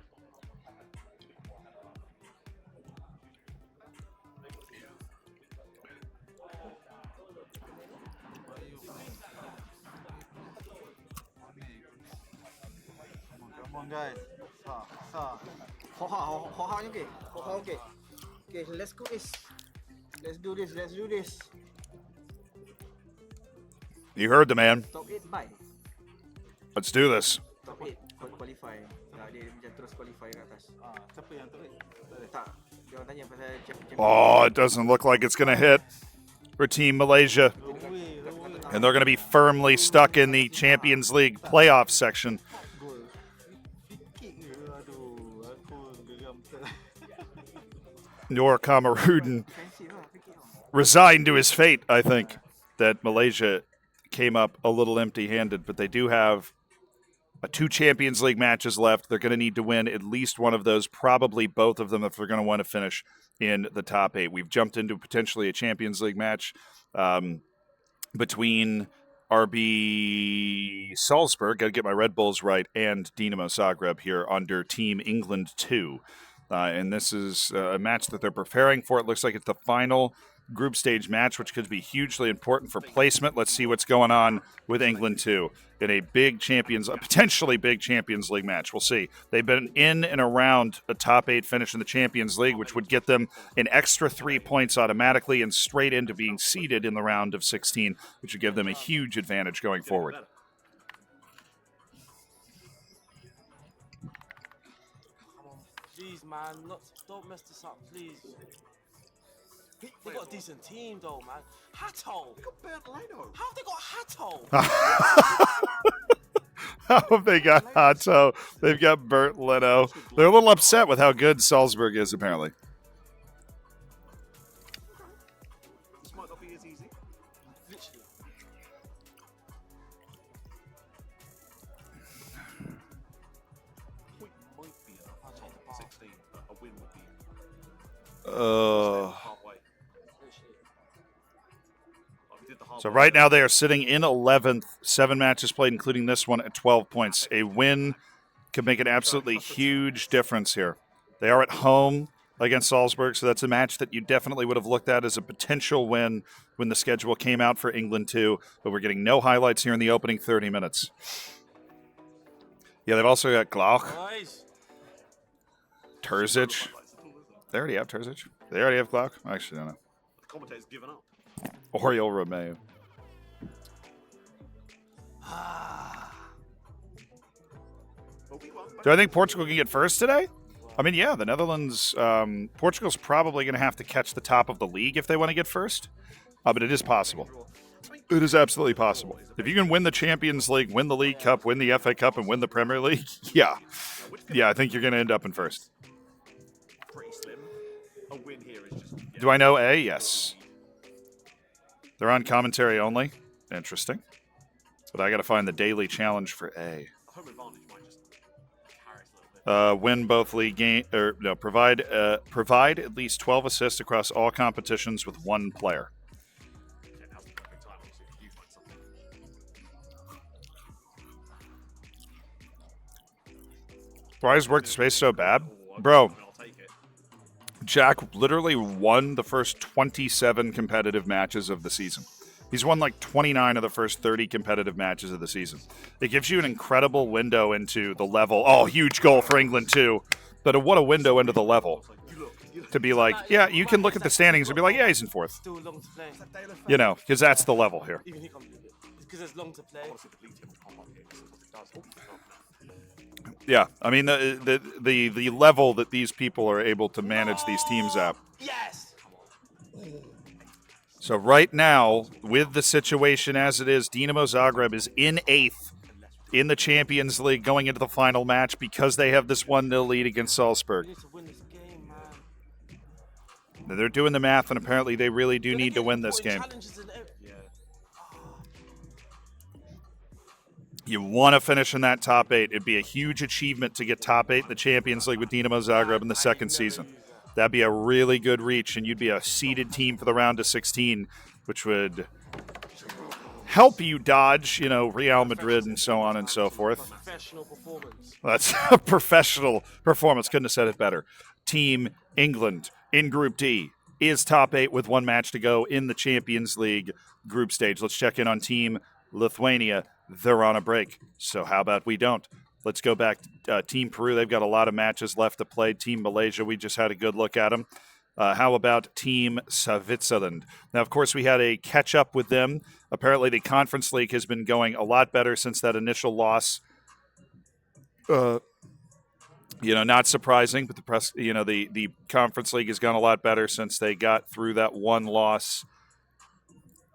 Come on, guys. Okay. Okay, let's go this. Let's do this. You heard the man. Top 8 bye. Let's do this. Top 8 qualify. Dia macam terus qualify ke atas. Siapa yang top 8? Tak. Dia orang tanya pasal champion. Oh, it doesn't look like it's going to hit for Team Malaysia. And they're going to be firmly stuck in the Champions League playoff section. Nor Cameroon resigned to his fate, I think, that Malaysia came up a little empty-handed, but they do have 2 Champions League matches left. They're going to need to win at least one of those, probably both of them, if they're going to want to finish in the top 8. We've jumped into potentially a Champions League match between RB Salzburg, got to get my Red Bulls right, and Dinamo Zagreb here under Team England 2. And this is a match that they're preparing for. It looks like it's the final group stage match, which could be hugely important for placement. Let's see what's going on with England 2 in a potentially big Champions League match. We'll see. They've been in and around a top 8 finish in the Champions League, which would get them an extra 3 points automatically and straight into being seeded in the round of 16, which would give them a huge advantage going forward. Jeez, man, don't mess this up, please. They got a decent team, though, man. Hatto! They got Bernd Leno. How have they got Hatto? How have they got Hato? They've got Bernd Leno. They're a little upset with how good Salzburg is, apparently. This might not be as easy. Literally. Point might be enough to top 16, but a win would be. So right now they are sitting in 11th, 7 matches played, including this one, at 12 points. A win could make an absolutely huge difference here. They are at home against Salzburg, so that's a match that you definitely would have looked at as a potential win when the schedule came out for England too, but we're getting no highlights here in the opening 30 minutes. Yeah, they've also got Glauch, Terzic. They already have Terzic. They already have Glauch. Actually, I don't know. The commentator's given up. Oriol Romeu. Do I think Portugal can get first today? I mean, yeah, the Netherlands, Portugal's probably going to have to catch the top of the league if they want to get first, but it is possible. It is absolutely possible. If you can win the Champions League, win the League Cup, win the FA Cup, and win the Premier League, yeah, I think you're going to end up in first. Do I know A? Yes. They're on commentary only. Interesting. But I got to find the daily challenge for A. Win both league game, or no, provide at least 12 assists across all competitions with 1 player. Why is work the space so bad? Bro, Jack literally won the first 27 competitive matches of the season. He's won like 29 of the first 30 competitive matches of the season. It gives you an incredible window into the level. Oh, huge goal for England too. But what a window into the level. To be like, yeah, you can look at the standings and be like, yeah, he's in 4th. You know, because that's the level here. Because it's long to play. Yeah, I mean the level that these people are able to manage these teams at. Yes. So right now, with the situation as it is, Dinamo Zagreb is in 8th in the Champions League going into the final match because they have this 1-0 lead against Salzburg. They're doing the math, and apparently they really do need to win this game. You want to finish in that top 8. It'd be a huge achievement to get top 8 in the Champions League with Dinamo Zagreb in the second season. That'd be a really good reach, and you'd be a seeded team for the round of 16, which would help you dodge, Real Madrid and so on and so forth. Professional performance. That's a professional performance. Couldn't have said it better. Team England in Group D is top 8 with 1 match to go in the Champions League group stage. Let's check in on Team Lithuania. They're on a break, so how about we don't? Let's go back to Team Peru. They've got a lot of matches left to play. Team Malaysia, we just had a good look at them. How about Team Switzerland? Now, of course, we had a catch-up with them. Apparently, the Conference League has been going a lot better since that initial loss. Not surprising, but the Conference League has gone a lot better since they got through that one loss.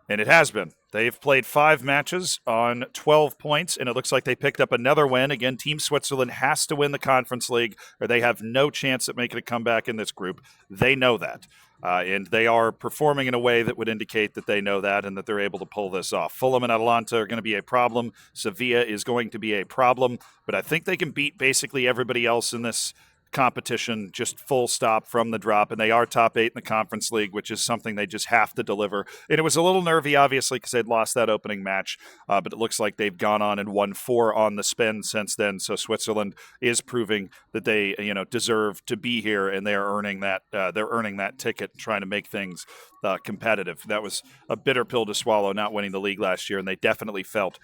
And it has been. They've played 5 matches on 12 points, and it looks like they picked up another win. Again, Team Switzerland has to win the Conference League, or they have no chance at making a comeback in this group. They know that. And they are performing in a way that would indicate that they know that and that they're able to pull this off. Fulham and Atalanta are going to be a problem. Sevilla is going to be a problem. But I think they can beat basically everybody else in this competition, just full stop from the drop, and they are top 8 in the Conference League, which is something they just have to deliver. And it was a little nervy, obviously, because they'd lost that opening match, but it looks like they've gone on and won 4 on the spin since then. So Switzerland is proving that they, deserve to be here, and they are earning that. They're earning that ticket, trying to make things competitive. That was a bitter pill to swallow, not winning the league last year, and they definitely felt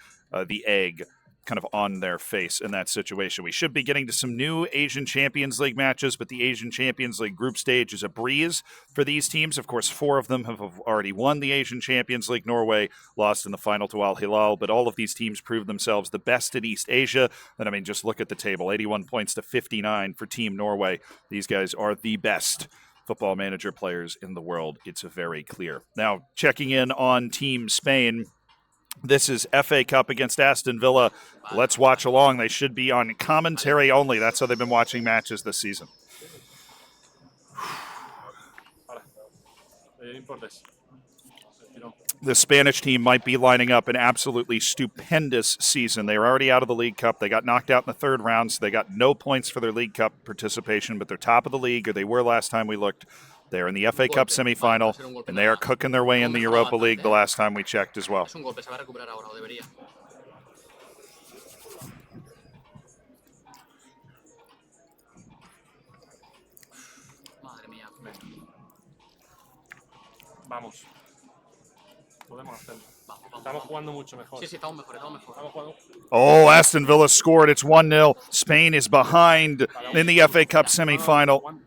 the egg kind of on their face in that situation. We should be getting to some new Asian Champions League matches, but the Asian Champions League group stage is a breeze for these teams. Of course, 4 of them have already won the Asian Champions League. Norway lost in the final to Al Hilal, but all of these teams proved themselves the best in East Asia. And just look at the table, 81 points to 59 for Team Norway. These guys are the best Football Manager players in the world. It's very clear. Now, checking in on Team Spain. This is FA Cup against Aston Villa. Let's watch along. They should be on commentary only. That's how they've been watching matches this season. The Spanish team might be lining up an absolutely stupendous season. They were already out of the League Cup. They got knocked out in the 3rd round, so they got no points for their League Cup participation, but they're top of the league, or they were last time we looked. They're in the FA Cup semifinal, and they are cooking their way in the Europa League the last time we checked as well. Vamos. Podemos hacerlo. Estamos jugando mucho mejor. Sí, estamos mejor, estamos mejor. Oh, Aston Villa scored. It's 1-0. Spain is behind in the FA Cup semifinal.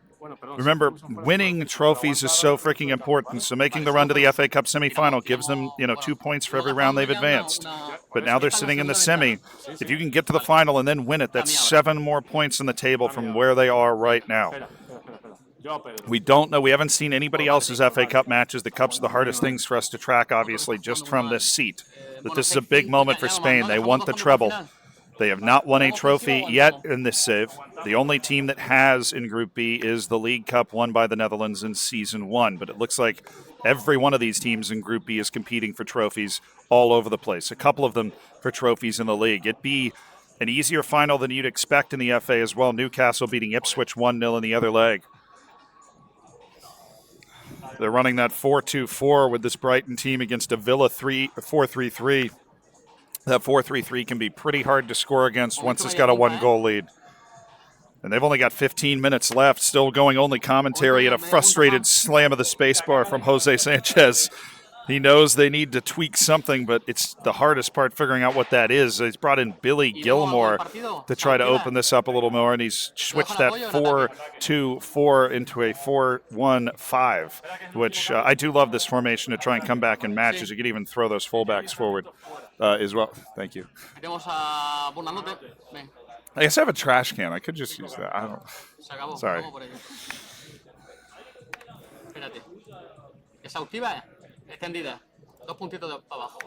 Remember, winning trophies is so freaking important. So making the run to the FA Cup semifinal gives them, 2 points for every round they've advanced. But now they're sitting in the semi. If you can get to the final and then win it, that's 7 more points in the table from where they are right now. We don't know. We haven't seen anybody else's FA Cup matches. The Cup's the hardest things for us to track, obviously, just from this seat. But this is a big moment for Spain. They want the treble. They have not won a trophy yet in this save. The only team that has in Group B is the League Cup won by the Netherlands in Season 1. But it looks like every one of these teams in Group B is competing for trophies all over the place. A couple of them for trophies in the league. It'd be an easier final than you'd expect in the FA as well. Newcastle beating Ipswich 1-0 in the other leg. They're running that 4-2-4 with this Brighton team against a Villa 4-3-3. That 4-3-3 can be pretty hard to score against once it's got a 1-goal lead. And they've only got 15 minutes left, still going only commentary, and a frustrated slam of the spacebar from Jose Sanchez. He knows they need to tweak something, but it's the hardest part figuring out what that is. He's brought in Billy Gilmore to try to open this up a little more, and he's switched that 4-2-4 into a 4-1-5, which I do love this formation to try and come back in matches. You could even throw those fullbacks forward as well. Thank you. I guess I have a trash can. I could just use that. I don't. Sorry.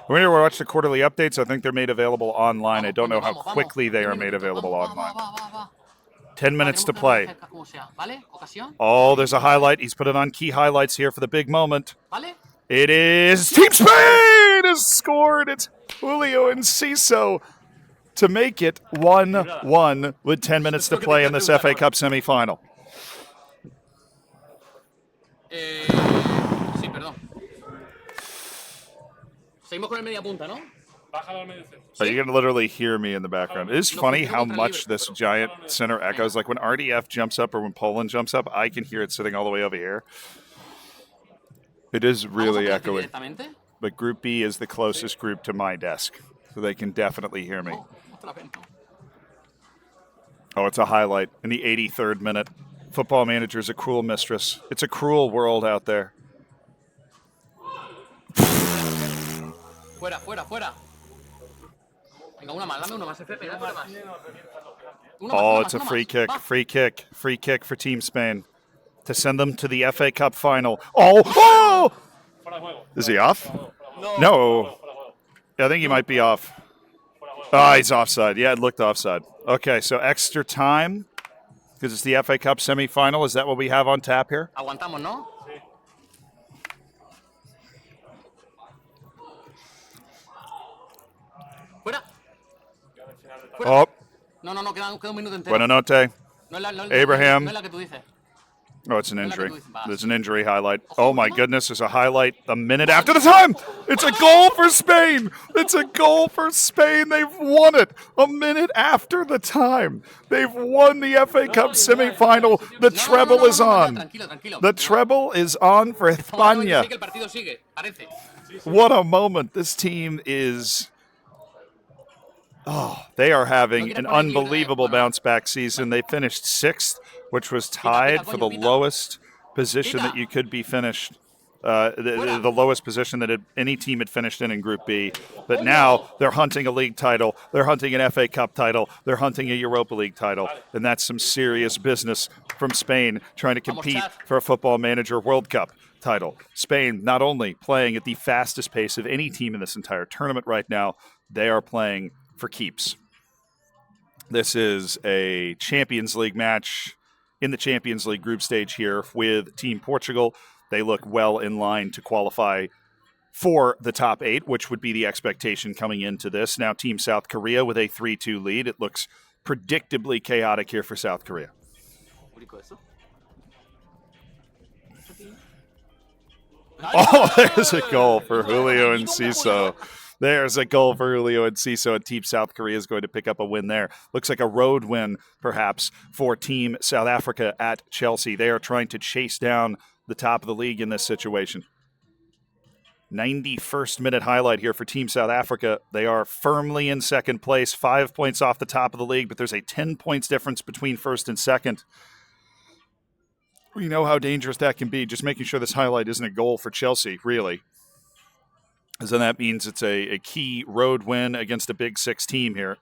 We're here to watch the quarterly updates. I think they're made available online. I don't know how quickly they are made available online. 10 minutes to play. Oh, there's a highlight. He's put it on key highlights here for the big moment. It is Team Spain has scored. It's Julio Enciso to make it 1-1 with 10 minutes to play in this FA Cup semifinal. Seguimos con el media punta, ¿no? So you can literally hear me in the background. It is funny how much this giant center echoes. Like when RDF jumps up or when Poland jumps up, I can hear it sitting all the way over here. It is really echoey. But Group B is the closest group to my desk, so they can definitely hear me. Oh, it's a highlight in the 83rd minute. Football Manager's a cruel mistress. It's a cruel world out there. Fuera, fuera, fuera. Venga, una más, dame una más, FP, dame una más. Oh, it's a free kick. Free kick. Free kick for Team Spain to send them to the FA Cup final. Oh! Oh! Is he off? No. I think he might be off. Ah, he's offside. Yeah, it looked offside. Okay, so extra time because it's the FA Cup semi-final. Is that what we have on tap here? Aguantamos, ¿no? Fuera. Oh. No, queda un minuto entero. Buena noche. Abraham. No es la que tú dices. Oh, it's an injury. There's an injury highlight. Oh, my goodness. There's a highlight a minute after the time. It's a goal for Spain. It's a goal for Spain. They've won it a minute after the time. They've won the FA Cup semi-final. The treble is on. The treble is on for España. What a moment. This team is... Oh, they are having an unbelievable bounce-back season. They finished 6th, which was tied for the lowest position that you could be finished, the lowest position that any team had finished in Group B. But now they're hunting a league title. They're hunting an FA Cup title. They're hunting a Europa League title. And that's some serious business from Spain trying to compete for a Football Manager World Cup title. Spain not only playing at the fastest pace of any team in this entire tournament right now, they are playing for keeps. This is a Champions League match in the Champions League group stage here with Team Portugal. They look well in line to qualify for the top 8, which would be the expectation coming into this. Now Team South Korea with a 3-2 lead. It looks predictably chaotic here for South Korea. Oh, there's a goal for Julio Enciso. There's a goal for Julio Enciso, and Team South Korea is going to pick up a win there. Looks like a road win, perhaps, for Team South Africa at Chelsea. They are trying to chase down the top of the league in this situation. 91st minute highlight here for Team South Africa. They are firmly in second place, 5 points off the top of the league, but there's a 10 points difference between first and second. We know how dangerous that can be, just making sure this highlight isn't a goal for Chelsea, really. Because then that means it's a key road win against a Big Six team here.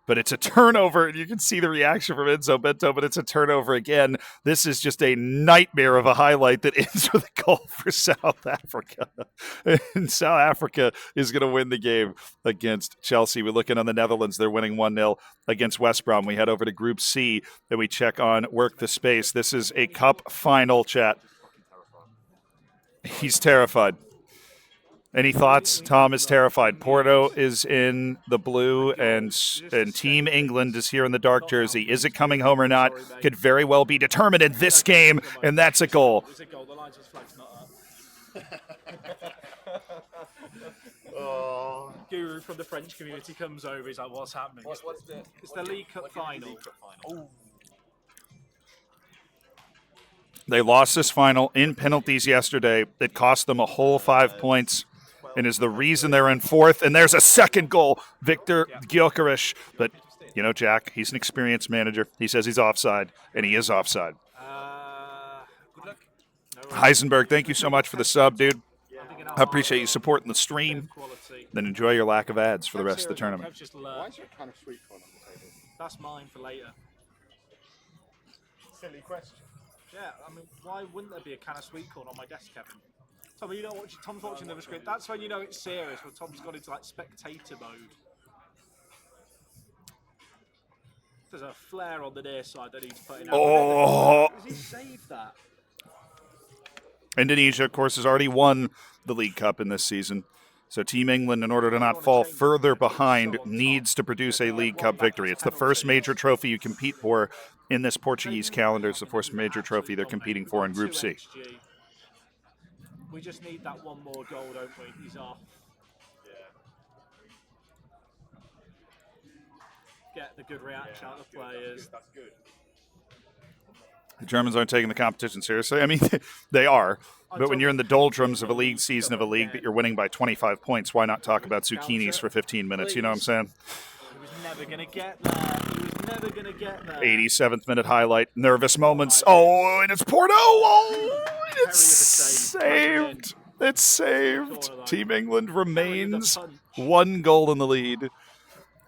But it's a turnover, and you can see the reaction from Enzo Bento, but it's a turnover again. This is just a nightmare of a highlight that ends with a goal for South Africa. And South Africa is going to win the game against Chelsea. We're looking on the Netherlands. They're winning 1-0 against West Brom. We head over to Group C, and we check on Work the Space. This is a cup final, chat. He's terrified. Any thoughts? Tom is terrified. Porto is in the blue, and Team England is here in the dark jersey. Is it coming home or not? Could very well be determined in this game, and that's a goal. Oh, Guru from the French community comes over. He's like, "What's happening?" It's the League Cup final. Oh. They lost this final in penalties yesterday. It cost them a whole 5 points and is the reason they're in 4th. And there's a second goal, Victor Gyökeres. But, you know, Jack, he's an experienced manager. He says he's offside, and he is offside. Good luck. Heisenberg, thank you so much for the sub, dude. I appreciate you supporting the stream. Then enjoy your lack of ads for the rest of the tournament. Why is there a kind of sweet corn on the table? That's mine for later. Silly question. Yeah, I mean, why wouldn't there be a can of sweet corn on my desk, Kevin? Tom, you know what? Tom's watching the screen. That's when you know it's serious. When Tom's gone into like spectator mode. There's a flare on the near side that he's putting out. Oh! Does he save that? Indonesia, of course, has already won the League Cup in this season. So Team England, in order to not fall further behind, needs to produce a League Cup victory. It's the first major trophy you compete for in this Portuguese calendar. It's the first major trophy they're competing for in Group C. We just need that one more goal, don't we? He's off. get the good reaction out of the players. That's good. The Germans aren't taking the competition seriously. I mean, they are. But when you're in the doldrums of a league season of a league that you're winning by 25 points, why not talk about zucchinis for 15 minutes? You know what I'm saying? He was never going to get there. He was never going to get there. 87th minute highlight. Nervous moments. Oh, and it's Porto. Oh, it's saved. It's saved. Team England remains 1 goal in the lead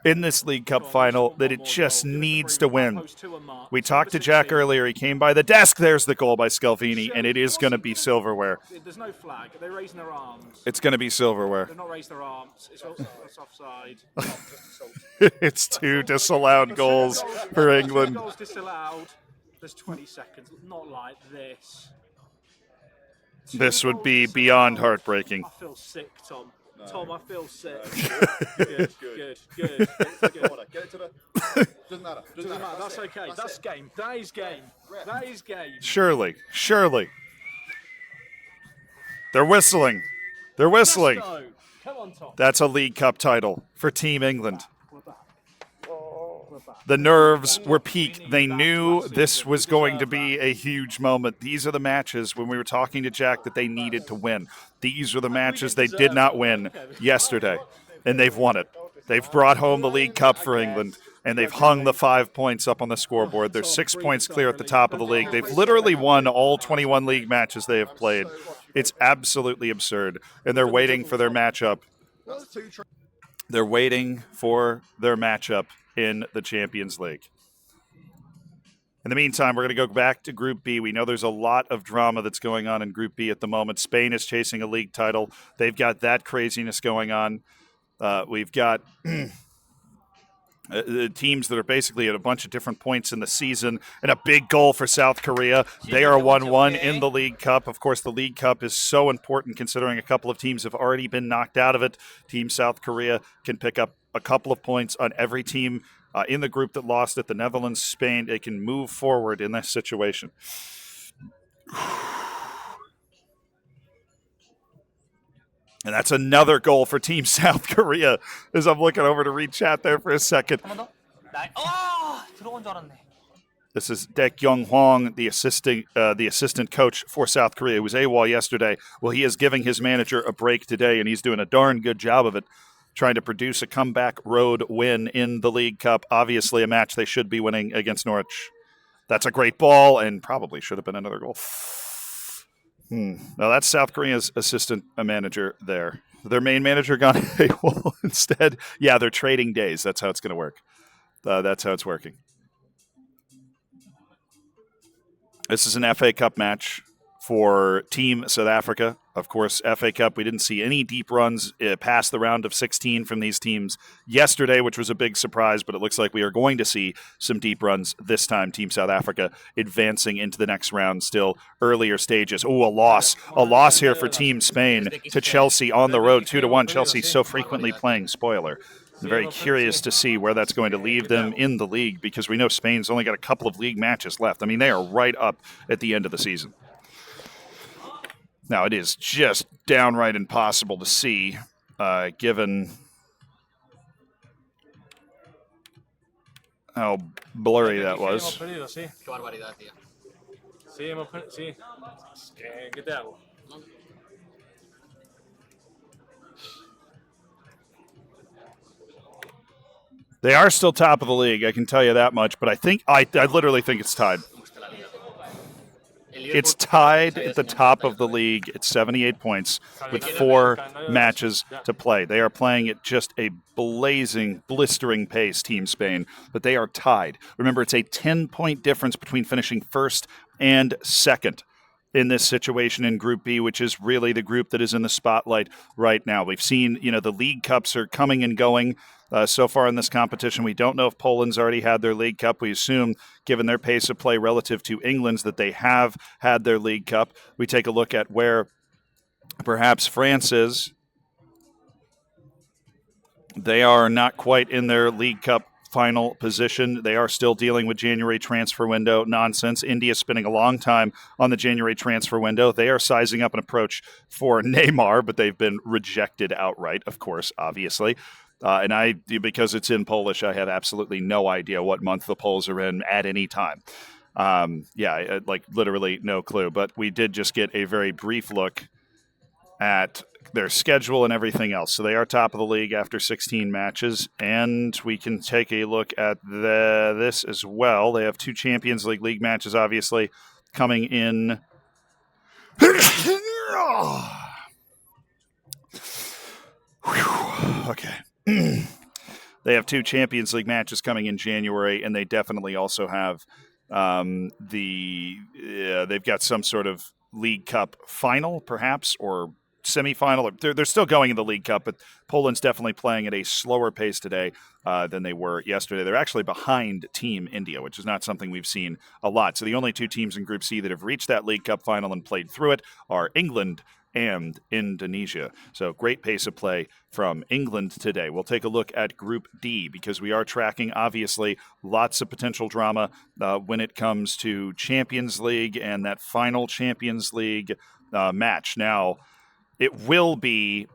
in this League Cup final that it just needs to win. We talked to Jack earlier. He came by the desk. There's the goal by Scalvini, and it is going to be silverware. There's no flag. They're raising their arms. It's going to be silverware. They've not raised their arms. It's offside. It's 2 disallowed goals for England. Goals disallowed. There's 20 seconds. Not like this. This would be beyond heartbreaking. I feel sick, Tom. No. Tom, I feel sick. Good. Good. Get it to the... Doesn't matter. Doesn't matter. That's okay. That's game. That is game. That is game. Surely. They're whistling. Let's go. Come on, Tom. That's a League Cup title for Team England. The nerves were peaked. They knew this was going to be a huge moment. These are the matches when we were talking to Jack that they needed to win. These are the matches they did not win yesterday, and they've won it. They've brought home the League Cup for England, and they've hung the 5 points up on the scoreboard. They're 6 points clear at the top of the league. They've literally won all 21 league matches they have played. It's absolutely absurd, and they're waiting for their matchup. They're waiting for their matchup in the Champions League. In the meantime, we're going to go back to Group B. We know there's a lot of drama that's going on in Group B at the moment. Spain is chasing a league title. They've got that craziness going on. We've got teams that are basically at a bunch of different points in the season, and a big goal for South Korea. They are 1-1 in the League Cup. Of course, the League Cup is so important considering a couple of teams have already been knocked out of it. Team South Korea can pick up a couple of points on every team in the group that lost it. The Netherlands, Spain, they can move forward in this situation. And that's another goal for Team South Korea as I'm looking over to read chat there for a second. This is Dek Young Hwang, the assistant coach for South Korea, who was AWOL yesterday. Well, he is giving his manager a break today, and he's doing a darn good job of it, trying to produce a comeback road win in the League Cup. Obviously, a match they should be winning against Norwich. That's a great ball, and probably should have been another goal. Now, that's South Korea's assistant manager there. Their main manager gone AWOL instead. Yeah, they're trading days. That's how it's going to work. That's how it's working. This is an FA Cup match for Team South Africa. Of course, FA Cup, we didn't see any deep runs past the round of 16 from these teams yesterday, which was a big surprise, but it looks like we are going to see some deep runs this time. Team South Africa advancing into the next round, still earlier stages. Oh, a loss. A loss here for Team Spain to Chelsea on the road, 2-1. Chelsea so frequently playing spoiler. I'm very curious to see where that's going to leave them in the league, because we know Spain's only got a couple of league matches left. I mean, they are right up at the end of the season. Now, it is just downright impossible to see, given how blurry that was. They are still top of the league, I can tell you that much, but I literally think it's tied. It's tied at the top of the league at 78 points with 4 matches to play. They are playing at just a blazing, blistering pace, Team Spain, but they are tied. Remember, it's a 10-point difference between finishing first and second in this situation in Group B, which is really the group that is in the spotlight right now. We've seen, the League Cups are coming and going so far in this competition. We don't know if Poland's already had their League Cup. We assume, given their pace of play relative to England's, that they have had their League Cup. We take a look at where perhaps France is. They are not quite in their League Cup final position. They are still dealing with January transfer window nonsense. India spending a long time on the January transfer window. They are sizing up an approach for Neymar, but they've been rejected outright, of course, obviously. And because it's in Polish, I have absolutely no idea what month the polls are in at any time. Like literally no clue. But we did just get a very brief look at their schedule and everything else. So they are top of the league after 16 matches, and we can take a look at this as well. They have 2 Champions League matches, obviously, coming in. Okay. They have 2 Champions League matches coming in January, and they definitely also have they've got some sort of League Cup final, perhaps, or semifinal. They're still going in the League Cup, but Poland's definitely playing at a slower pace today than they were yesterday. They're actually behind Team India, which is not something we've seen a lot. So the only 2 teams in Group C that have reached that League Cup final and played through it are England and Indonesia. So great pace of play from England today. We'll take a look at Group D because we are tracking, obviously, lots of potential drama when it comes to Champions League and that final Champions League match. Now, it will be,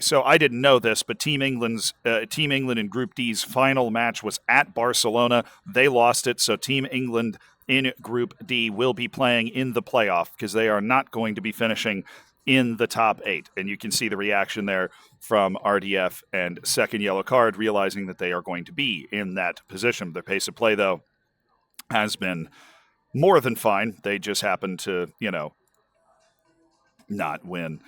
so I didn't know this, but Team England in Group D's final match was at Barcelona. They lost it, so Team England in Group D will be playing in the playoff because they are not going to be finishing in the top 8. And you can see the reaction there from RDF and second yellow card, realizing that they are going to be in that position. Their pace of play, though, has been more than fine. They just happen to, not win.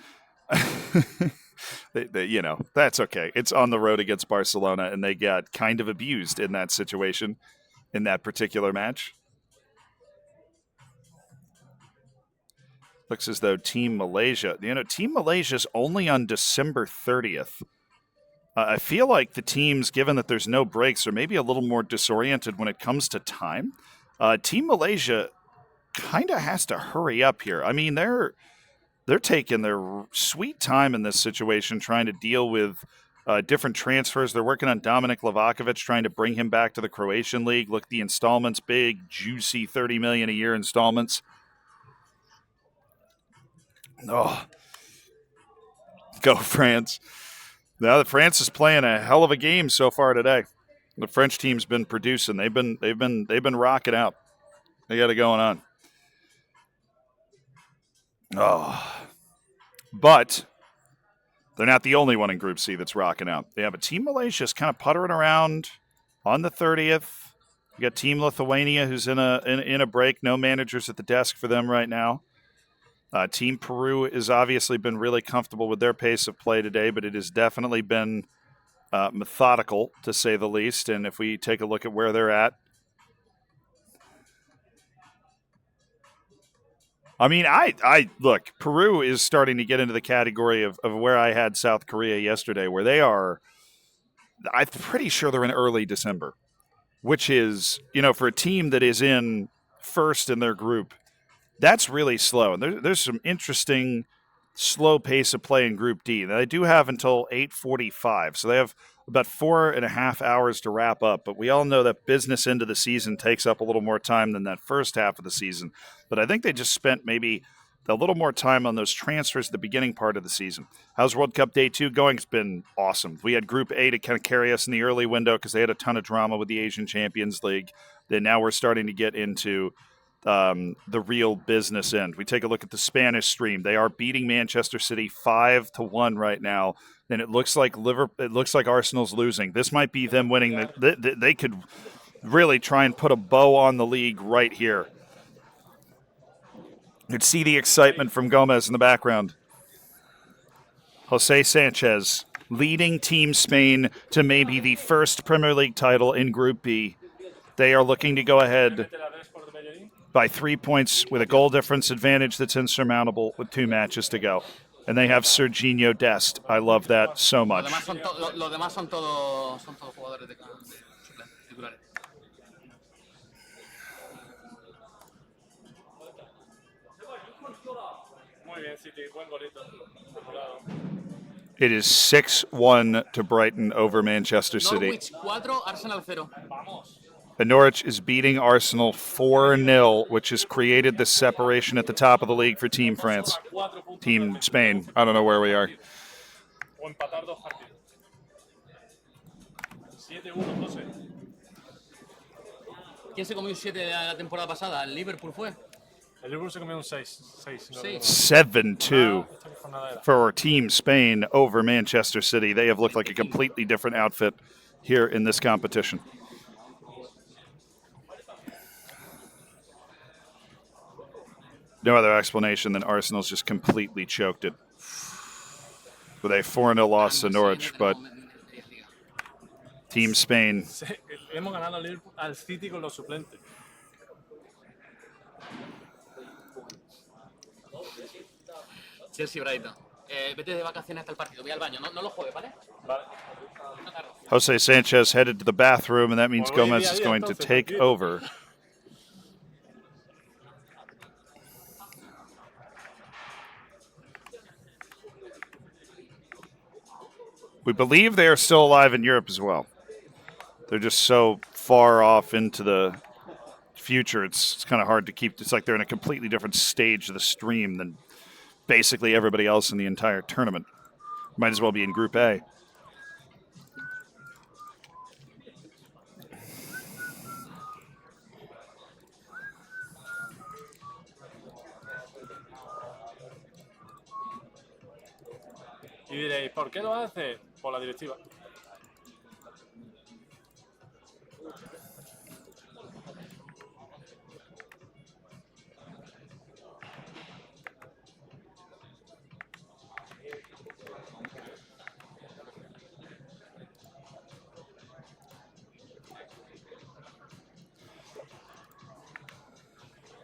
That's okay. It's on the road against Barcelona, and they got kind of abused in that situation, in that particular match. Looks as though Team Malaysia, Team Malaysia's only on December 30th. I feel like the teams, given that there's no breaks, are maybe a little more disoriented when it comes to time. Team Malaysia kind of has to hurry up here. I mean, they're taking their sweet time in this situation, trying to deal with different transfers. They're working on Dominik Livakovic, trying to bring him back to the Croatian league. Look, the installments, big, juicy $30 million a year installments. Oh, go France. Now that France is playing a hell of a game so far today. The French team's been producing. They've been rocking out. They got it going on. Oh. But they're not the only one in Group C that's rocking out. They have a Team Malaysia just kind of puttering around on the 30th. You got Team Lithuania who's in a break. No managers at the desk for them right now. Team Peru has obviously been really comfortable with their pace of play today, but it has definitely been methodical, to say the least. And if we take a look at where they're at, I mean, I look, Peru is starting to get into the category of where I had South Korea yesterday, where they are, I'm pretty sure they're in early December, which is, for a team that is in first in their group, that's really slow. And there's some interesting slow pace of play in Group D. Now, they do have until 8:45, so they have about 4.5 hours to wrap up. But we all know that business end of the season takes up a little more time than that first half of the season. But I think they just spent maybe a little more time on those transfers at the beginning part of the season. How's World Cup Day 2 going? It's been awesome. We had Group A to kind of carry us in the early window because they had a ton of drama with the Asian Champions League. Then now we're starting to get into the real business end. We take a look at the Spanish stream. They are beating Manchester City 5-1 right now, and it looks like Arsenal's losing. This might be them winning. They could really try and put a bow on the league right here. You could see the excitement from Gomez in the background. Jose Sanchez leading Team Spain to maybe the first Premier League title in Group B. They are looking to go ahead by 3 points with a goal difference advantage that's insurmountable with 2 matches to go. And they have Serginho Dest. I love that so much. It is 6-1 to Brighton over Manchester City. Norwich 4, Arsenal 0. And Norwich is beating Arsenal 4-0, which has created this separation at the top of the league for Team France. Team Spain. I don't know where we are. 7-1, no sé. ¿Quién se comió un 7 la temporada pasada? ¿El Liverpool fue? El Liverpool se comió un 6. 7-2 for Team Spain over Manchester City. They have looked like a completely different outfit here in this competition. No other explanation than Arsenal's just completely choked it with a 4-0 loss to Norwich, but Team Spain. Hemos ganado al City con los suplentes. Chelsea Brighton. Vete de vacaciones hasta el partido. Voy al baño. No lo juegues, ¿vale? Vale. Jose Sanchez headed to the bathroom, and that means Gomez is going to take over. We believe they are still alive in Europe as well. They're just so far off into the future, it's kind of hard to keep. It's like they're in a completely different stage of the stream than basically everybody else in the entire tournament. Might as well be in Group A. Y diréis, ¿por qué lo hace? Por la directiva.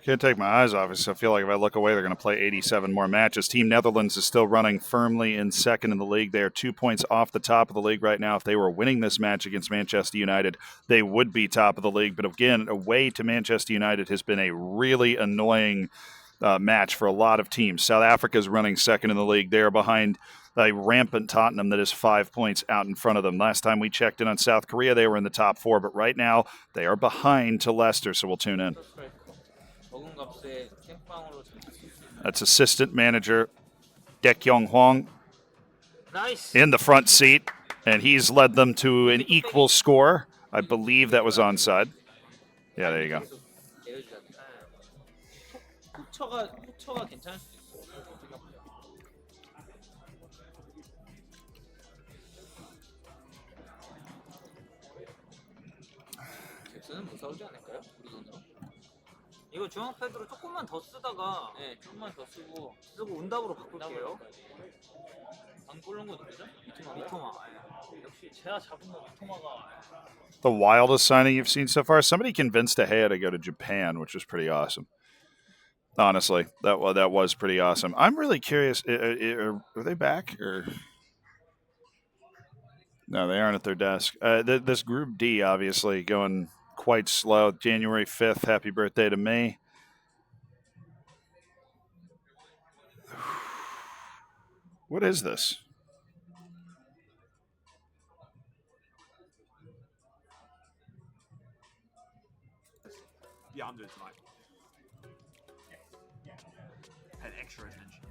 Can't take my eyes off it, so I feel like if I look away, they're going to play 87 more matches. Team Netherlands is still running firmly in second in the league. They are 2 points off the top of the league right now. If they were winning this match against Manchester United, they would be top of the league. But again, away to Manchester United has been a really annoying match for a lot of teams. South Africa is running second in the league. They are behind a rampant Tottenham that is 5 points out in front of them. Last time we checked in on South Korea, they were in the top 4, but right now they are behind to Leicester, so we'll tune in. That's assistant manager Dek Yong Hwang in the front seat, and he's led them to an equal score. I believe that was onside. Yeah, there you go. 후처가 괜찮을 수도 있어. 잭슨은 무서우지 않을까요? 우리 돈으로? 이거 중앙 패드로 조금만 더 쓰다가 조금만 더 쓰고 운답으로 바꿀게요. 방골 넣은 거 누구죠? 미토마. 역시 제가 잡은 거 미토마가. The wildest signing you've seen so far? Somebody convinced De Gea to go to Japan, which was pretty awesome. Honestly, that was pretty awesome. I'm really curious. Are they back or? No, they aren't at their desk. This Group D, obviously, going quite slow. January 5th, happy birthday to me. What is this? Yeah, I'm doing tonight. Pay extra attention.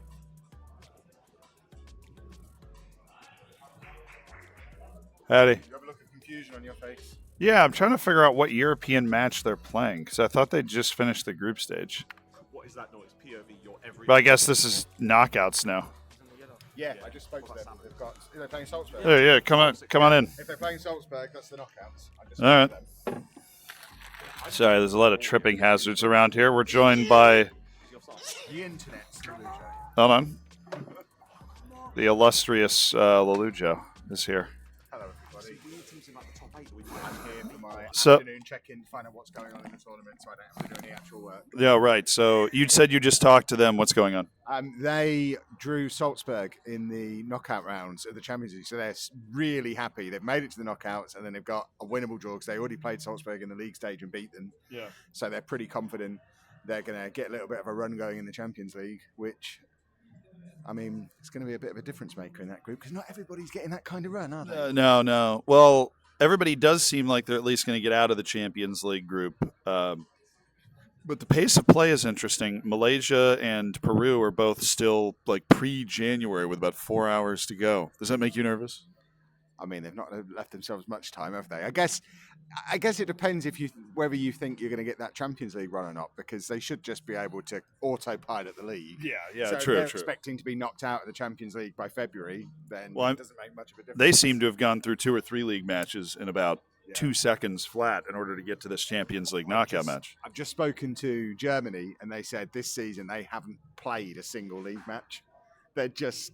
Howdy. You have a look of confusion on your face. Yeah, I'm trying to figure out what European match they're playing because I thought they just finished the group stage. What is that noise? POV, your every. But I guess this is knockouts now. Yeah, I just spoke to them. They've got. They're playing Salzburg. Yeah, come on in. If they're playing Salzburg, that's the knockouts. I just All right. spoke to them. Sorry, there's a lot of tripping hazards around here. We're joined by. The internet's Lelujo. Hold on. The illustrious Lelujo is here. Hello, everybody. We need something like the top 8. I'm here for my So- afternoon check-in to find out what's going on in the tournament, so I don't have to do any actual work. Yeah, right. So you said you just talked to them. What's going on? They drew Salzburg in the knockout rounds of the Champions League, so they're really happy. They've made it to the knockouts, and then they've got a winnable draw because they already played Salzburg in the league stage and beat them. Yeah. So they're pretty confident they're going to get a little bit of a run going in the Champions League, which, I mean, it's going to be a bit of a difference maker in that group because not everybody's getting that kind of run, are they? No. Well, everybody does seem like they're at least going to get out of the Champions League group. But the pace of play is interesting. Malaysia and Peru are both still like pre-January with about 4 hours to go. Does that make you nervous? I mean, they've not left themselves much time, have they? I guess it depends whether you think you're going to get that Champions League run or not, because they should just be able to autopilot the league. Yeah, so true, if they're true. expecting to be knocked out of the Champions League by February, then it doesn't make much of a difference. They seem to have gone through 2 or 3 league matches in about 2 seconds flat in order to get to this Champions League knockout match. I've just spoken to Germany, and they said this season they haven't played a single league match. They're just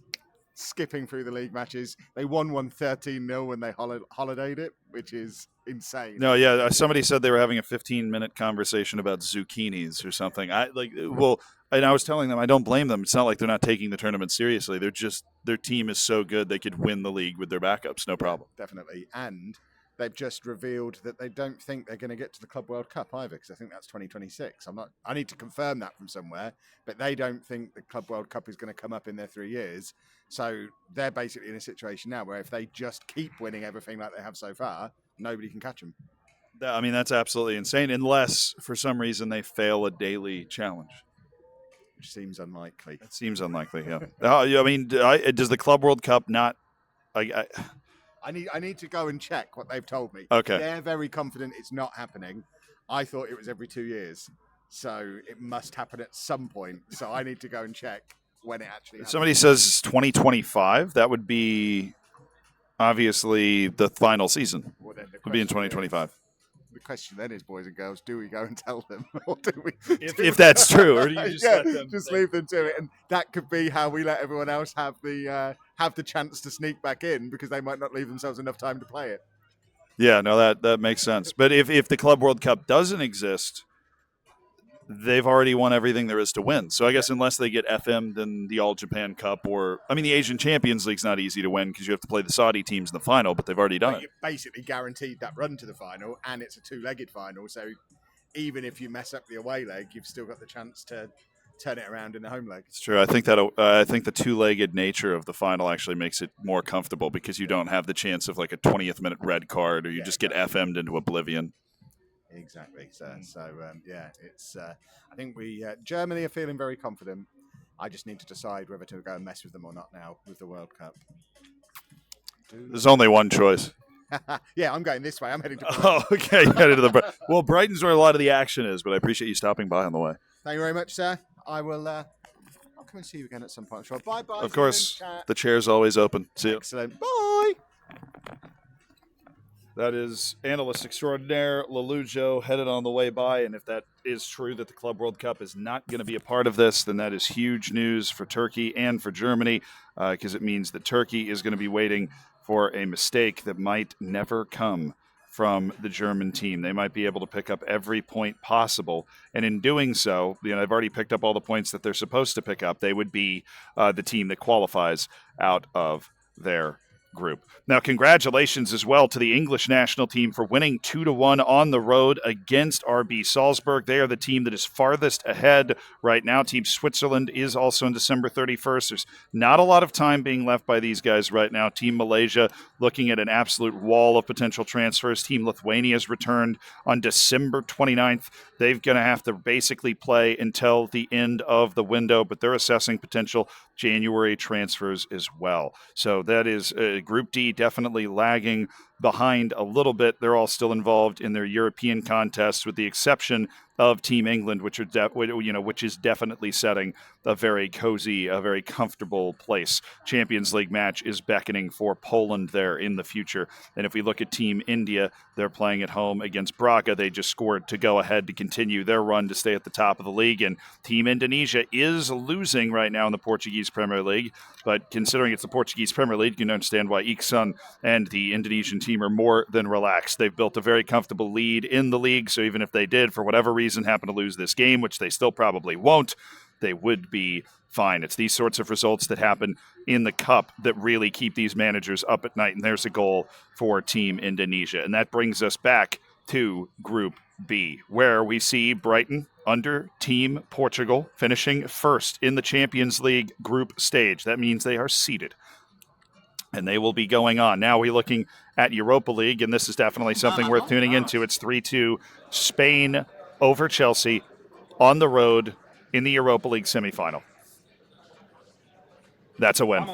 skipping through the league matches. They won one 13-0 when they holidayed it, which is insane. No, yeah, somebody said they were having a 15-minute conversation about zucchinis or something. And I was telling them I don't blame them. It's not like they're not taking the tournament seriously. They're just, their team is so good they could win the league with their backups, no problem. Definitely. And they've just revealed that they don't think they're going to get to the Club World Cup either, because I think that's 2026. I need to confirm that from somewhere, but they don't think the Club World Cup is going to come up in their 3 years. So they're basically in a situation now where if they just keep winning everything like they have so far, nobody can catch them. I mean, that's absolutely insane, unless for some reason they fail a daily challenge. Which seems unlikely. It seems unlikely, yeah. I mean, does the Club World Cup not... I need to go and check what they've told me. Okay. They're very confident it's not happening. I thought it was every 2 years. So it must happen at some point. So I need to go and check when it actually happens. Somebody says 2025. That would be obviously the final season. Well, then would be in 2025. The question then is, boys and girls, do we go and tell them, or do we? If that's true, or do you just let them just leave them to it? And that could be how we let everyone else have the chance to sneak back in, because they might not leave themselves enough time to play it. Yeah, no, that makes sense. But if the Club World Cup doesn't exist, they've already won everything there is to win. So I guess unless they get FM'd in the All Japan Cup, or I mean, the Asian Champions League's not easy to win because you have to play the Saudi teams in the final, but they've already done it. You're basically guaranteed that run to the final, and it's a 2-legged final. So even if you mess up the away leg, you've still got the chance to turn it around in the home leg. It's true. I think the 2-legged nature of the final actually makes it more comfortable, because you don't have the chance of like a 20th minute red card, or you just get FM'd into oblivion. Exactly. So it's. I think Germany are feeling very confident. I just need to decide whether to go and mess with them or not now with the World Cup. There's only one choice. Yeah, I'm going this way. I'm heading to Brighton. Oh, okay. Headed to the well, Brighton's where a lot of the action is, but I appreciate you stopping by on the way. Thank you very much, sir. I will. I'll come and see you again at some point. Sure. Bye. Of course, the chair's always open. See you. Excellent. Bye. That is analyst extraordinaire Lelujo headed on the way by, and if that is true that the Club World Cup is not going to be a part of this, then that is huge news for Turkey and for Germany, because it means that Turkey is going to be waiting for a mistake that might never come from the German team. They might be able to pick up every point possible, and in doing so, they've already picked up all the points that they're supposed to pick up. They would be the team that qualifies out of their group. Now, congratulations as well to the English national team for winning 2-1 on the road against RB Salzburg. They are the team that is farthest ahead right now. Team Switzerland is also on December 31st. There's not a lot of time being left by these guys right now. Team Malaysia looking at an absolute wall of potential transfers. Team Lithuania's returned on December 29th. They're going to have to basically play until the end of the window, but they're assessing potential January transfers as well. So that is Group D definitely lagging behind a little bit. They're all still involved in their European contests, with the exception of Team England, which is definitely setting a very cozy, a very comfortable place. Champions League match is beckoning for Poland there in the future. And if we look at Team India, they're playing at home against Braga. They just scored to go ahead to continue their run to stay at the top of the league. And Team Indonesia is losing right now in the Portuguese Premier League. But considering it's the Portuguese Premier League, you can understand why Iksan and the Indonesian team are more than relaxed. They've built a very comfortable lead in the league, so even if they did, for whatever reason, happen to lose this game, which they still probably won't, they would be fine. It's these sorts of results that happen in the Cup that really keep these managers up at night, and there's a goal for Team Indonesia. And that brings us back to Group B, where we see Brighton under Team Portugal finishing first in the Champions League group stage. That means they are seeded, and they will be going on. Now we're looking at Europa League, and this is definitely something worth tuning into. It's 3-2 Spain over Chelsea on the road in the Europa League semifinal. That's a win.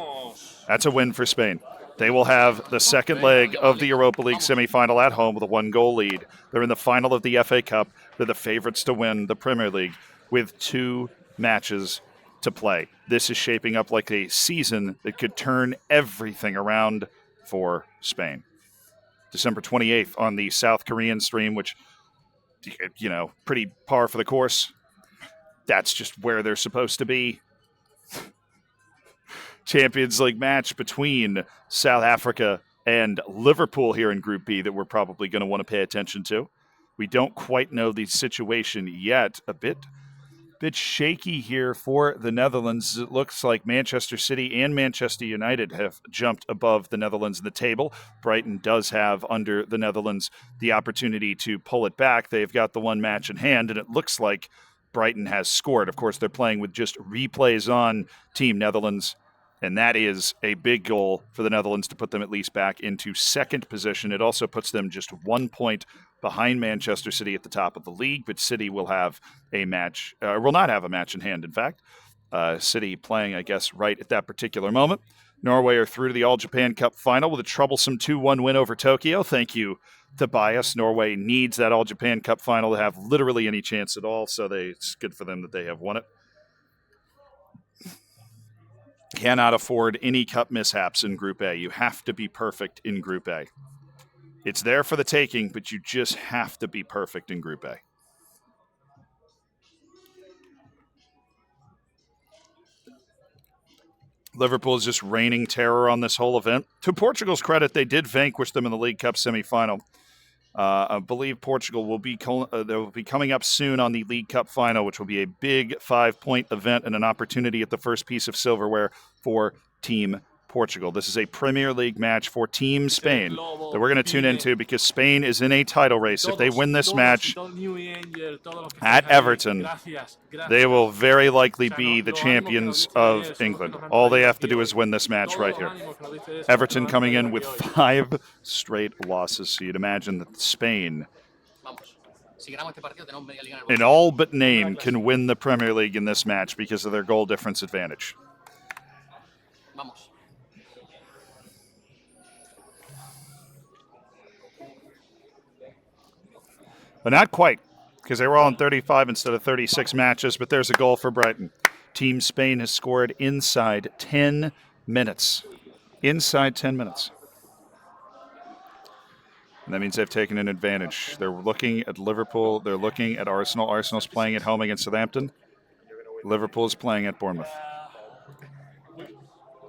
That's a win for Spain. They will have the second leg of the Europa League semifinal at home with a 1-goal lead. They're in the final of the FA Cup. They're the favorites to win the Premier League with 2 matches to play. This is shaping up like a season that could turn everything around for Spain. December 28th on the South Korean stream, which, pretty par for the course. That's just where they're supposed to be. Champions League match between South Africa and Liverpool here in Group B that we're probably going to want to pay attention to. We don't quite know the situation yet. A bit shaky here for the Netherlands. It looks like Manchester City and Manchester United have jumped above the Netherlands in the table. Brighton does have, under the Netherlands, the opportunity to pull it back. They've got the one match in hand, and it looks like Brighton has scored. Of course, they're playing with just replays on Team Netherlands, and that is a big goal for the Netherlands to put them at least back into second position. It also puts them just 1 point behind Manchester City at the top of the league, but City will have a match, will not have a match in hand, in fact. City playing, I guess, right at that particular moment. Norway are through to the All-Japan Cup final with a troublesome 2-1 win over Tokyo. Thank you, Tobias. Norway needs that All-Japan Cup final to have literally any chance at all, so it's good for them that they have won it. Cannot afford any cup mishaps in Group A. You have to be perfect in Group A. It's there for the taking, but you just have to be perfect in Group A. Liverpool is just reigning terror on this whole event. To Portugal's credit, they did vanquish them in the League Cup semifinal. I believe Portugal will be coming up soon on the League Cup final, which will be a big 5-point event and an opportunity at the first piece of silverware for Team Portugal. This is a Premier League match for Team Spain that we're going to tune into because Spain is in a title race. If they win this match at Everton, they will very likely be the champions of England. All they have to do is win this match right here. Everton coming in with 5 straight losses, so you'd imagine that Spain, in all but name, can win the Premier League in this match because of their goal difference advantage. But not quite, because they were all in 35 instead of 36 matches, but there's a goal for Brighton. Team Spain has scored inside 10 minutes. Inside 10 minutes. And that means they've taken an advantage. They're looking at Liverpool. They're looking at Arsenal. Arsenal's playing at home against Southampton. Liverpool is playing at Bournemouth.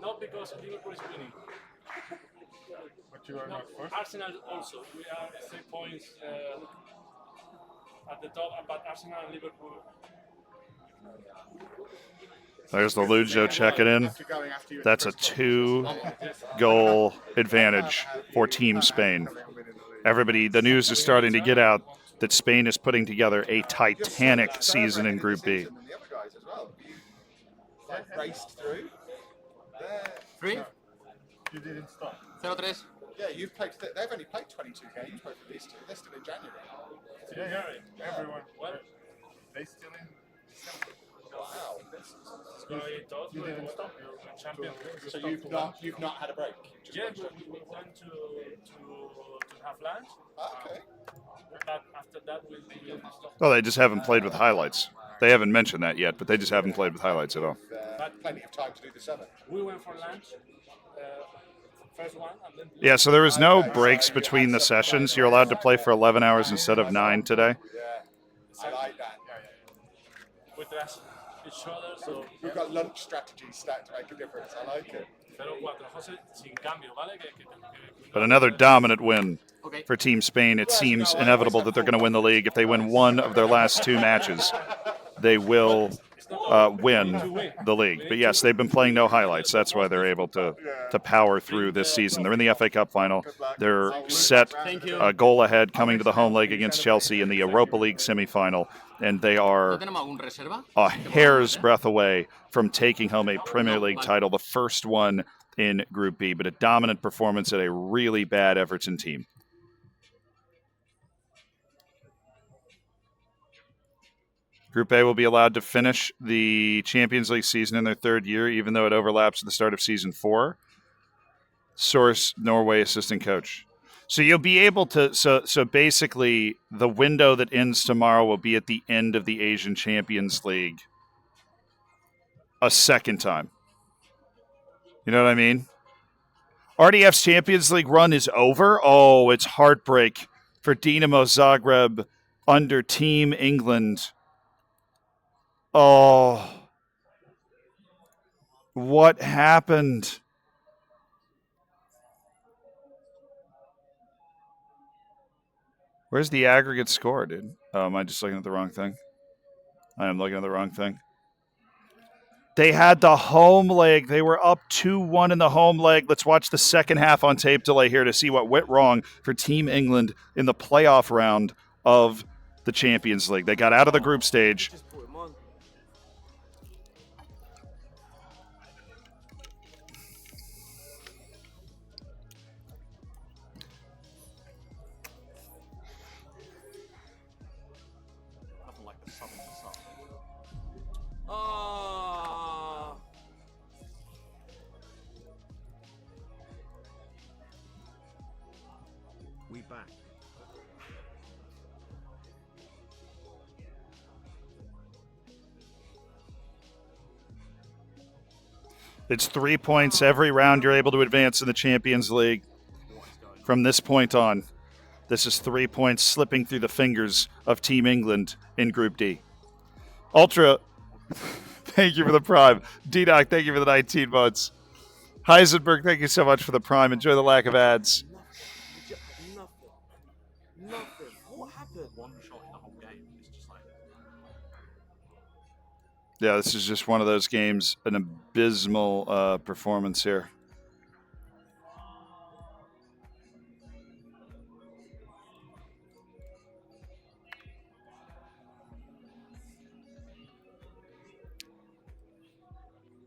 Not because Liverpool is winning. But you are not first. Arsenal also. We are 3 points at the top, but Arsenal and Liverpool. There's the Lujo checking in. That's a 2-goal advantage for Team Spain. Everybody, the news is starting to get out that Spain is putting together a titanic season in Group B. Raced through. 3? You didn't stop. 0-3. Yeah, you've played. They've only played 22 games, both of these two. They're still in January. Yeah, everyone. Well, they still in December. Wow. You didn't stop. Champion. So you've not had a break. Yeah, we went to have lunch. Okay. But after that, we stop. Well, they just haven't played with highlights. They haven't mentioned that yet, but they just haven't played with highlights at all. Plenty of time to do the 7. We went for lunch. First one, and then Yeah, so there was no breaks between the sessions. You're allowed to play for 11 hours instead of 9 today. I like that. we trust each other. So We've got lunch strategies stacked to make a difference. I like it. 0-4, José, sin cambio, ¿vale? But another dominant win for Team Spain. It seems inevitable that they're going to win the league. If they win one of their last 2 matches, they will win the league. But yes, they've been playing no highlights. That's why they're able to power through this season. They're in the FA Cup final. They're set a goal ahead coming to the home leg against Chelsea in the Europa League semifinal. And they are a hair's breadth away from taking home a Premier League title, the first one in Group B, but a dominant performance at a really bad Everton team. Group A will be allowed to finish the Champions League season in their 3rd year, even though it overlaps with the start of Season 4. Source Norway assistant coach. So you'll be able to. So basically, the window that ends tomorrow will be at the end of the Asian Champions League a second time. You know what I mean? RDF's Champions League run is over. Oh, it's heartbreak for Dinamo Zagreb under Team England. Oh, what happened? Where's the aggregate score, dude? Oh, am I just looking at the wrong thing? I am looking at the wrong thing. They had the home leg. They were up 2-1 in the home leg. Let's watch the second half on tape delay here to see what went wrong for Team England in the playoff round of the Champions League. They got out of the group stage. Nothing like the sub into sub. We back. It's 3 points every round you're able to advance in the Champions League. From this point on, this is 3 points slipping through the fingers of Team England in Group D. Ultra, thank you for the prime. D-Doc, thank you for the 19 months. Heisenberg, thank you so much for the prime. Enjoy the lack of ads. Nothing. What happened? One shot in the whole game. It's just like. Yeah, this is just one of those games, an abysmal performance here.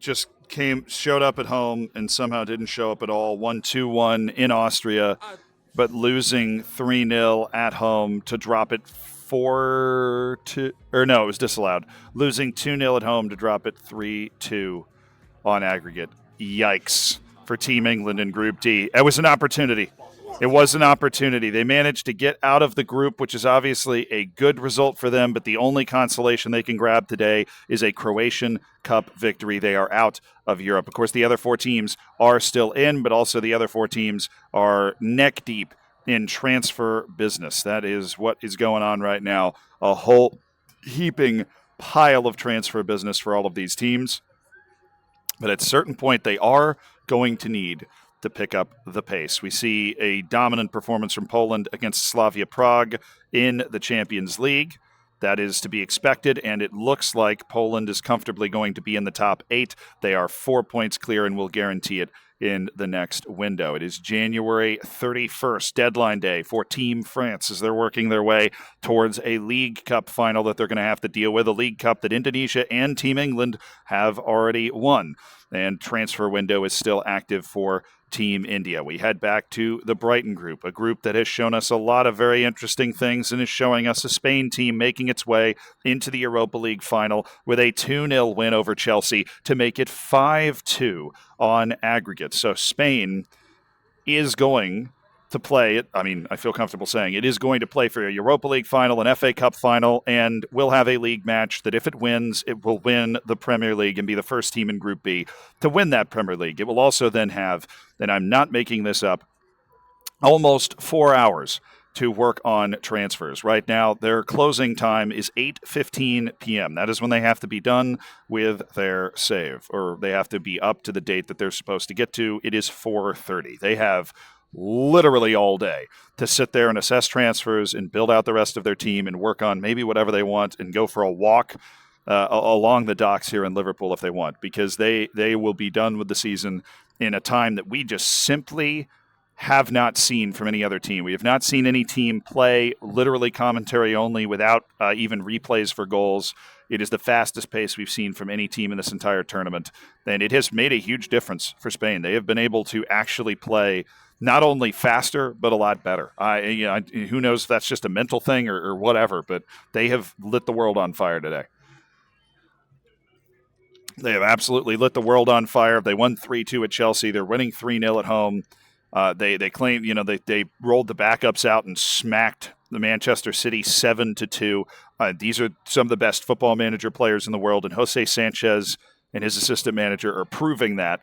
Just showed up at home and somehow didn't show up at all. 1-2-1 in Austria, but losing 3-0 at home to drop it 4-2. Or no, it was disallowed. Losing 2-0 at home to drop it 3-2 on aggregate. Yikes for Team England in Group D. It was an opportunity. It was an opportunity. They managed to get out of the group, which is obviously a good result for them, but the only consolation they can grab today is a Croatian Cup victory. They are out of Europe. Of course, the other 4 teams are still in, but also the other 4 teams are neck deep in transfer business. That is what is going on right now. A whole heaping pile of transfer business for all of these teams. But at a certain point, they are going to need to pick up the pace. We see a dominant performance from Poland against Slavia Prague in the Champions League. That is to be expected, and it looks like Poland is comfortably going to be in the top 8. They are 4 points clear and will guarantee it in the next window. It is January 31st, deadline day for Team France as they're working their way towards a League Cup final that they're going to have to deal with, a League Cup that Indonesia and Team England have already won. And transfer window is still active for Team India. We head back to the Brighton group, a group that has shown us a lot of very interesting things and is showing us a Spain team making its way into the Europa League final with a 2-0 win over Chelsea to make it 5-2 on aggregate. So Spain is going to play it. I mean, I feel comfortable saying it is going to play for a Europa League final, an FA Cup final, and will have a league match that if it wins, it will win the Premier League and be the first team in Group B to win that Premier League. It will also then have, and I'm not making this up, almost 4 hours to work on transfers. Right now, their closing time is 8:15 p.m. That is when they have to be done with their save, or they have to be up to the date that they're supposed to get to. It is 4:30. They have literally all day to sit there and assess transfers and build out the rest of their team and work on maybe whatever they want and go for a walk along the docks here in Liverpool if they want, because they will be done with the season in a time that we just simply have not seen from any other team. We have not seen any team play literally commentary only without even replays for goals. It is the fastest pace we've seen from any team in this entire tournament, and it has made a huge difference for Spain. They have been able to actually play not only faster, but a lot better. Who knows if that's just a mental thing or whatever, but they have lit the world on fire today. They have absolutely lit the world on fire. They won 3-2 at Chelsea. They're winning 3-0 at home. They claim, they rolled the backups out and smacked the Manchester City 7-2. These are some of the best football manager players in the world, and Jose Sanchez and his assistant manager are proving that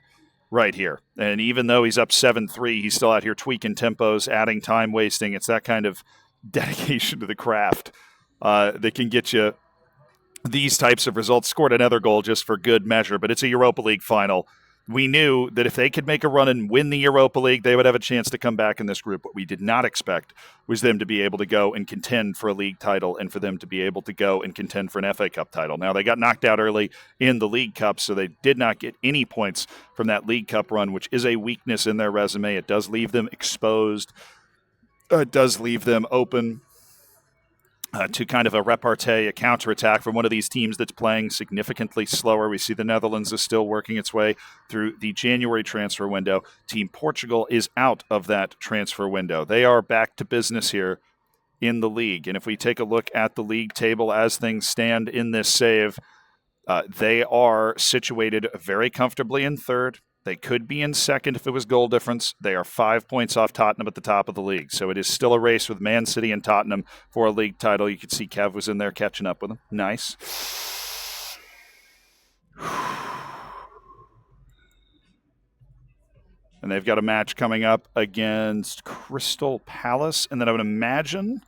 right here. And even though he's up 7-3, he's still out here tweaking tempos, adding time wasting. It's that kind of dedication to the craft that can get you these types of results. Scored another goal just for good measure, but it's a Europa League final. We knew that if they could make a run and win the Europa League, they would have a chance to come back in this group. What we did not expect was them to be able to go and contend for a league title and for them to be able to go and contend for an FA Cup title. Now, they got knocked out early in the League Cup, so they did not get any points from that League Cup run, which is a weakness in their resume. It does leave them exposed. It does leave them open to kind of a repartee, a counterattack from one of these teams that's playing significantly slower. We see the Netherlands is still working its way through the January transfer window. Team Portugal is out of that transfer window. They are back to business here in the league. And if we take a look at the league table as things stand in this save, they are situated very comfortably in third. They could be in second if it was goal difference. They are 5 points off Tottenham at the top of the league. So it is still a race with Man City and Tottenham for a league title. You can see Kev was in there catching up with them. Nice. And they've got a match coming up against Crystal Palace. And then I would imagine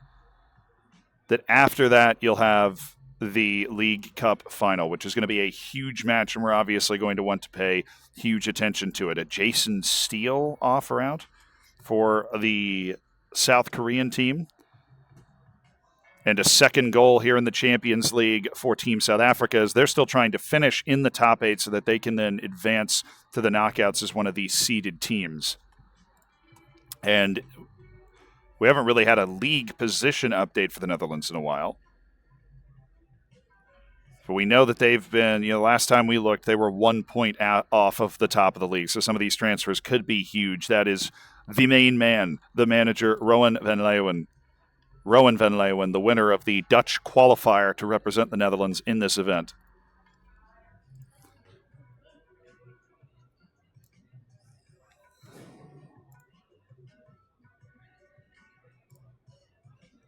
that after that you'll have the League Cup final, which is going to be a huge match, and we're obviously going to want to pay huge attention to it. A Jason Steele offer out for the South Korean team, and a second goal here in the Champions League for Team South Africa, as they're still trying to finish in the top 8 so that they can then advance to the knockouts as one of these seeded teams. And we haven't really had a league position update for the Netherlands in a while. But we know that they've been, last time we looked, they were 1 point off of the top of the league. So some of these transfers could be huge. That is the main man, the manager, Rowan van Leeuwen. Rowan van Leeuwen, the winner of the Dutch qualifier to represent the Netherlands in this event.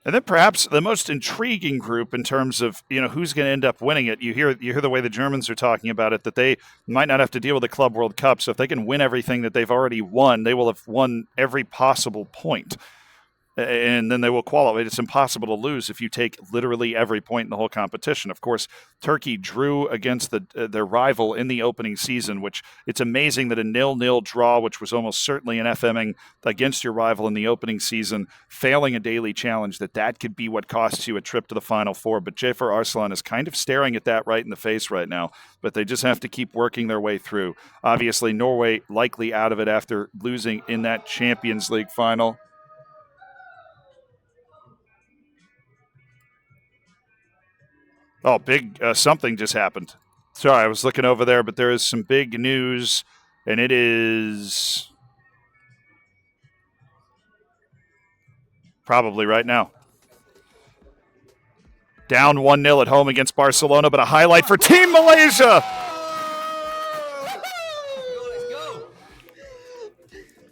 And then perhaps the most intriguing group in terms of, who's going to end up winning it. You hear the way the Germans are talking about it, that they might not have to deal with the Club World Cup. So if they can win everything that they've already won, they will have won every possible point. And then they will qualify. It's impossible to lose if you take literally every point in the whole competition. Of course, Turkey drew against their rival in the opening season, which it's amazing that a 0-0 draw, which was almost certainly an FMing against your rival in the opening season, failing a daily challenge, that could be what costs you a trip to the Final Four. But Jafar Arslan is kind of staring at that right in the face right now. But they just have to keep working their way through. Obviously, Norway likely out of it after losing in that Champions League final. Oh, big something just happened. Sorry, I was looking over there, but there is some big news, and it is probably right now. Down 1-0 at home against Barcelona, but a highlight for Team Malaysia.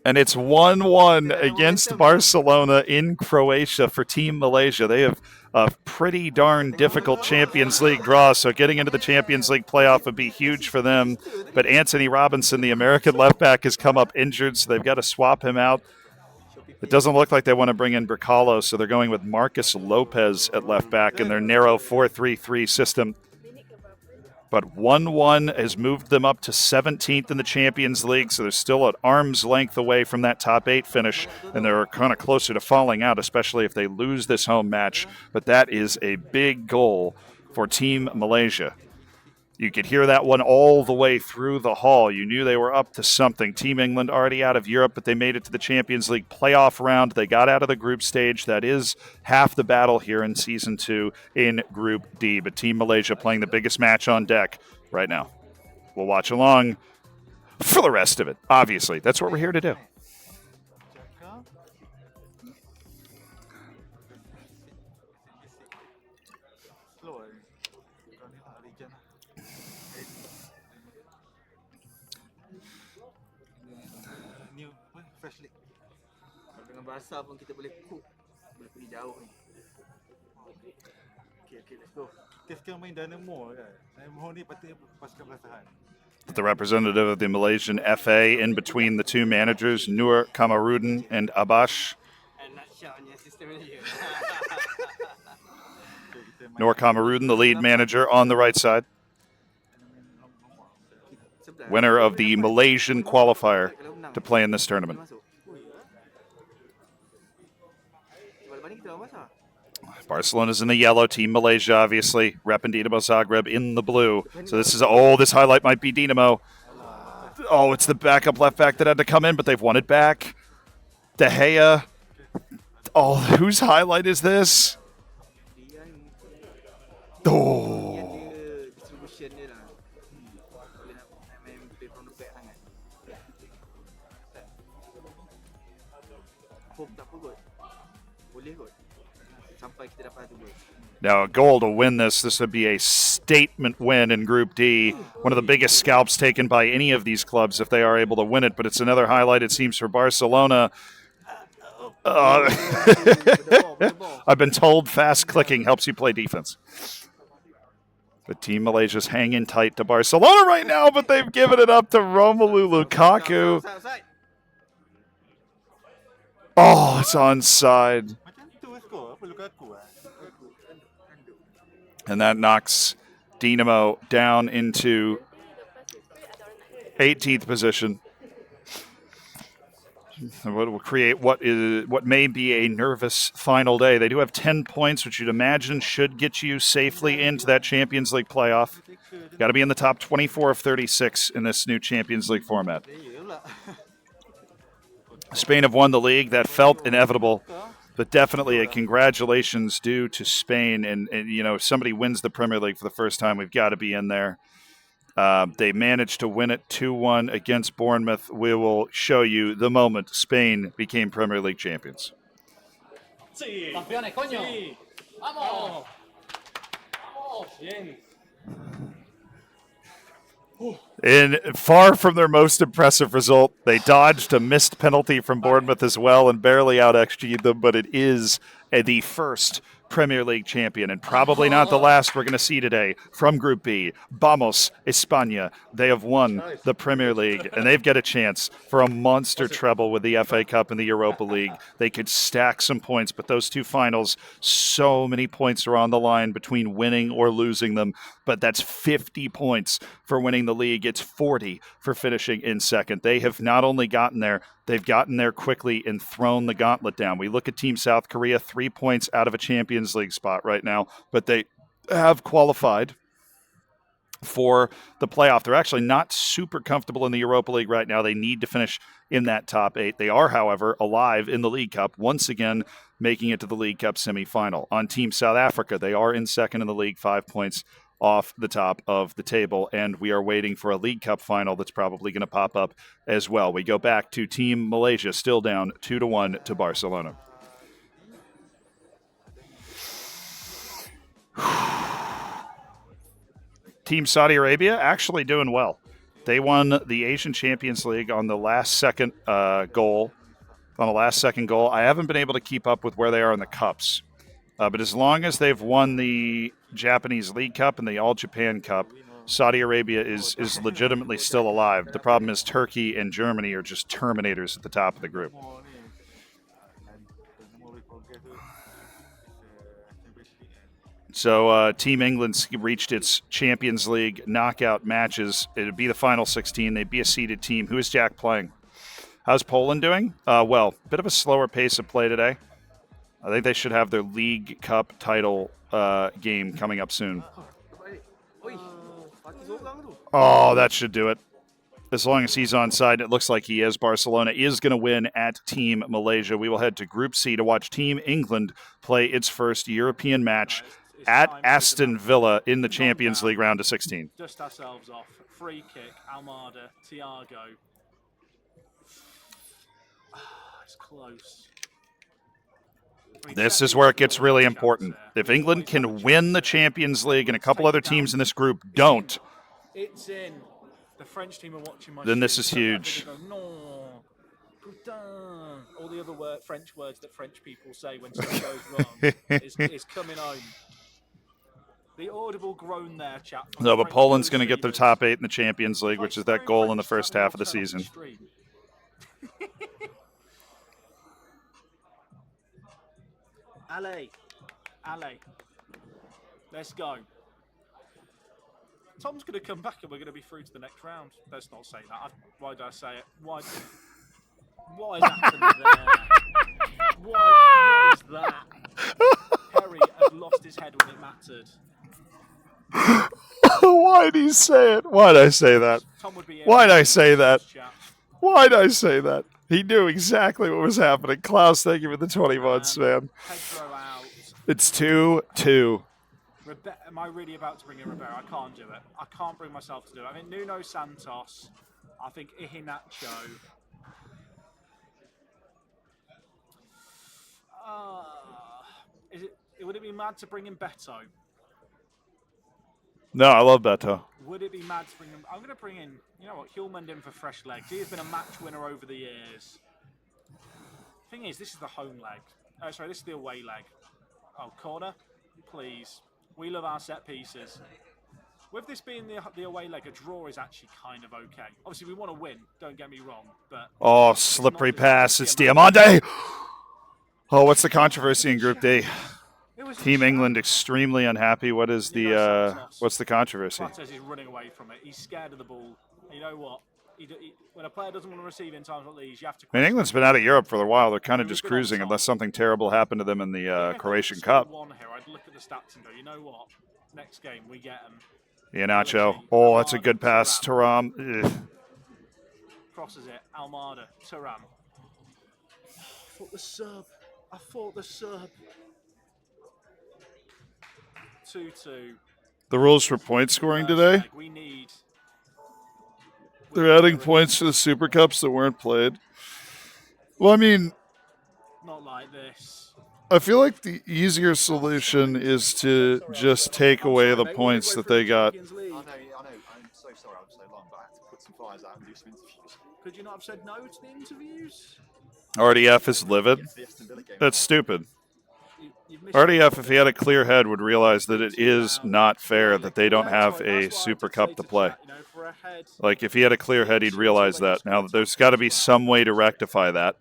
And it's 1-1 against Barcelona in Croatia for Team Malaysia. They have a pretty darn difficult Champions League draw, so getting into the Champions League playoff would be huge for them. But Anthony Robinson, the American left back, has come up injured, so they've got to swap him out. It doesn't look like they want to bring in Bricalo, so they're going with Marcus Lopez at left back in their narrow 4-3-3 system. But 1-1 has moved them up to 17th in the Champions League, so they're still at arm's length away from that top 8 finish, and they're kind of closer to falling out, especially if they lose this home match. But that is a big goal for Team Malaysia. You could hear that one all the way through the hall. You knew they were up to something. Team England already out of Europe, but they made it to the Champions League playoff round. They got out of the group stage. That is half the battle here in Season 2 in Group D. But Team Malaysia playing the biggest match on deck right now. We'll watch along for the rest of it. Obviously, that's what we're here to do. fresh league. Dengan Barca pun kita boleh cook, boleh pergi jauh ni. Okay, let's go. Kita sekarang main Dynamo kan. Dynamo ni patutnya pasukan pertahanan. The representative of the Malaysian FA in between the two managers, Nur Kamarudin and Abash. Nur Kamarudin, the lead manager on the right side. Winner of the Malaysian qualifier to play in this tournament. Barcelona's in the yellow, Team Malaysia obviously, repping Dinamo Zagreb in the blue. So this is, this highlight might be Dinamo. Oh, it's the backup left back that had to come in, but they've won it back. De Gea. Oh, whose highlight is this? Oh. Now, a goal to win this. This would be a statement win in Group D. One of the biggest scalps taken by any of these clubs if they are able to win it. But it's another highlight, it seems, for Barcelona. I've been told fast clicking helps you play defense. But Team Malaysia's hanging tight to Barcelona right now, but they've given it up to Romelu Lukaku. Oh, it's onside. And that knocks Dinamo down into 18th position. And what will create what may be a nervous final day. They do have 10 points, which you'd imagine should get you safely into that Champions League playoff. Got to be in the top 24 of 36 in this new Champions League format. Spain have won the league. That felt inevitable. But definitely a congratulations due to Spain. And if somebody wins the Premier League for the first time, we've got to be in there. They managed to win it 2-1 against Bournemouth. We will show you the moment Spain became Premier League champions. Sí. Campeones, coño. Sí. Vamos. Vamos. Bien. And far from their most impressive result, they dodged a missed penalty from Bournemouth as well and barely out-XG'd them, but it is the first Premier League champion, and probably not the last we're going to see today from Group B. Vamos, España. They have won the Premier League, and they've got a chance for a monster treble with the FA Cup and the Europa League. They could stack some points, but those two finals, so many points are on the line between winning or losing them, but that's 50 points for winning the league. It's 40 for finishing in second. They have not only gotten there, they've gotten there quickly and thrown the gauntlet down. We look at Team South Korea, 3 points out of a Champions League spot right now, but they have qualified for the playoff. They're actually not super comfortable in the Europa League right now. They need to finish in that top 8. They are, however, alive in the League Cup, once again making it to the League Cup semifinal. On Team South Africa, they are in second in the league, 5 points off the top of the table, and we are waiting for a League Cup final that's probably going to pop up as well. We go back to Team Malaysia, still down 2-1 to Barcelona. Team Saudi Arabia actually doing well. They won the Asian Champions League on the last second goal. I haven't been able to keep up with where they are in the cups. But as long as they've won the Japanese League Cup and the All Japan Cup, Saudi Arabia is legitimately still alive. The problem is Turkey and Germany are just terminators at the top of the group. So Team England's reached its Champions League knockout matches. It would be the final 16. They'd be a seeded team. Who is Jack playing? How's Poland doing? Well, bit of a slower pace of play today. I think they should have their League Cup title game coming up soon. Oh, that should do it. As long as he's on side, it looks like he is. Barcelona is going to win at Team Malaysia. We will head to Group C to watch Team England play its first European match at Aston Villa in the Champions League round of 16. Dust ourselves off. Free kick, Almada, Thiago. It's close. This is where it gets really important. If England can win the Champions League and a couple other teams in this group don't, It's in. The French team are watching my then this is stream. huge. No. Putain. All the other French words that French people say when stuff goes wrong is coming home. The audible groan there, chap. No, but Poland's going to get their top 8 in the Champions League, which is that goal in the first half of the season. Allez. Let's go. Tom's going to come back and we're going to be through to the next round. Let's not say that. Why did I say it? What is happening there? What is that? Perry has lost his head when it mattered. Why'd he say it? Why'd I say that? Why'd I say that? Why'd I say that? He knew exactly what was happening. Klaus, thank you for the 20 months, man. It's 2-2. Am I really about to bring in Ribeiro? I can't do it. I can't bring myself to do it. I think Nuno Santos. I think Iheanacho. Would it be mad to bring in Beto? No, I love Beto. Would it be mad to bring him? I'm going to bring in, you know what, Hjulmand in for fresh legs. He has been a match winner over the years. Thing is, this is the home leg. Oh, sorry, this is the away leg. Oh, corner, please. We love our set pieces. With this being the away leg, a draw is actually kind of okay. Obviously, we want to win, don't get me wrong, but... Oh, slippery pass. It's Diamante. Oh, what's the controversy in Group D? Team England extremely unhappy. What is the what's the controversy? Says he's running away from it. He's scared of the ball. You know what? When a player doesn't want to receive in times like these, you have to... I mean, England's been out of Europe for a while. They're kind of just cruising unless something terrible happened to them in the Croatian Cup. I'd look at the stats and go, you know what? Next game, we get them. Iheanacho. Oh, that's a good pass. Thuram. Crosses it. Almada. Thuram. I thought the sub. 2-2. The rules for point scoring today? They're adding points to the Super Cups that weren't played. Well, I mean... Not like this. I feel like the easier solution is to just take away the points that they got. I know. I'm so sorry I was so long, but I had to put some fires out and do some interviews. Could you not have said no to the interviews? RDF is livid. That's stupid. RDF, if he had a clear head, would realize that it is not fair that they don't have a Super Cup to play. Like, if he had a clear head, he'd realize that. Now, there's got to be some way to rectify that.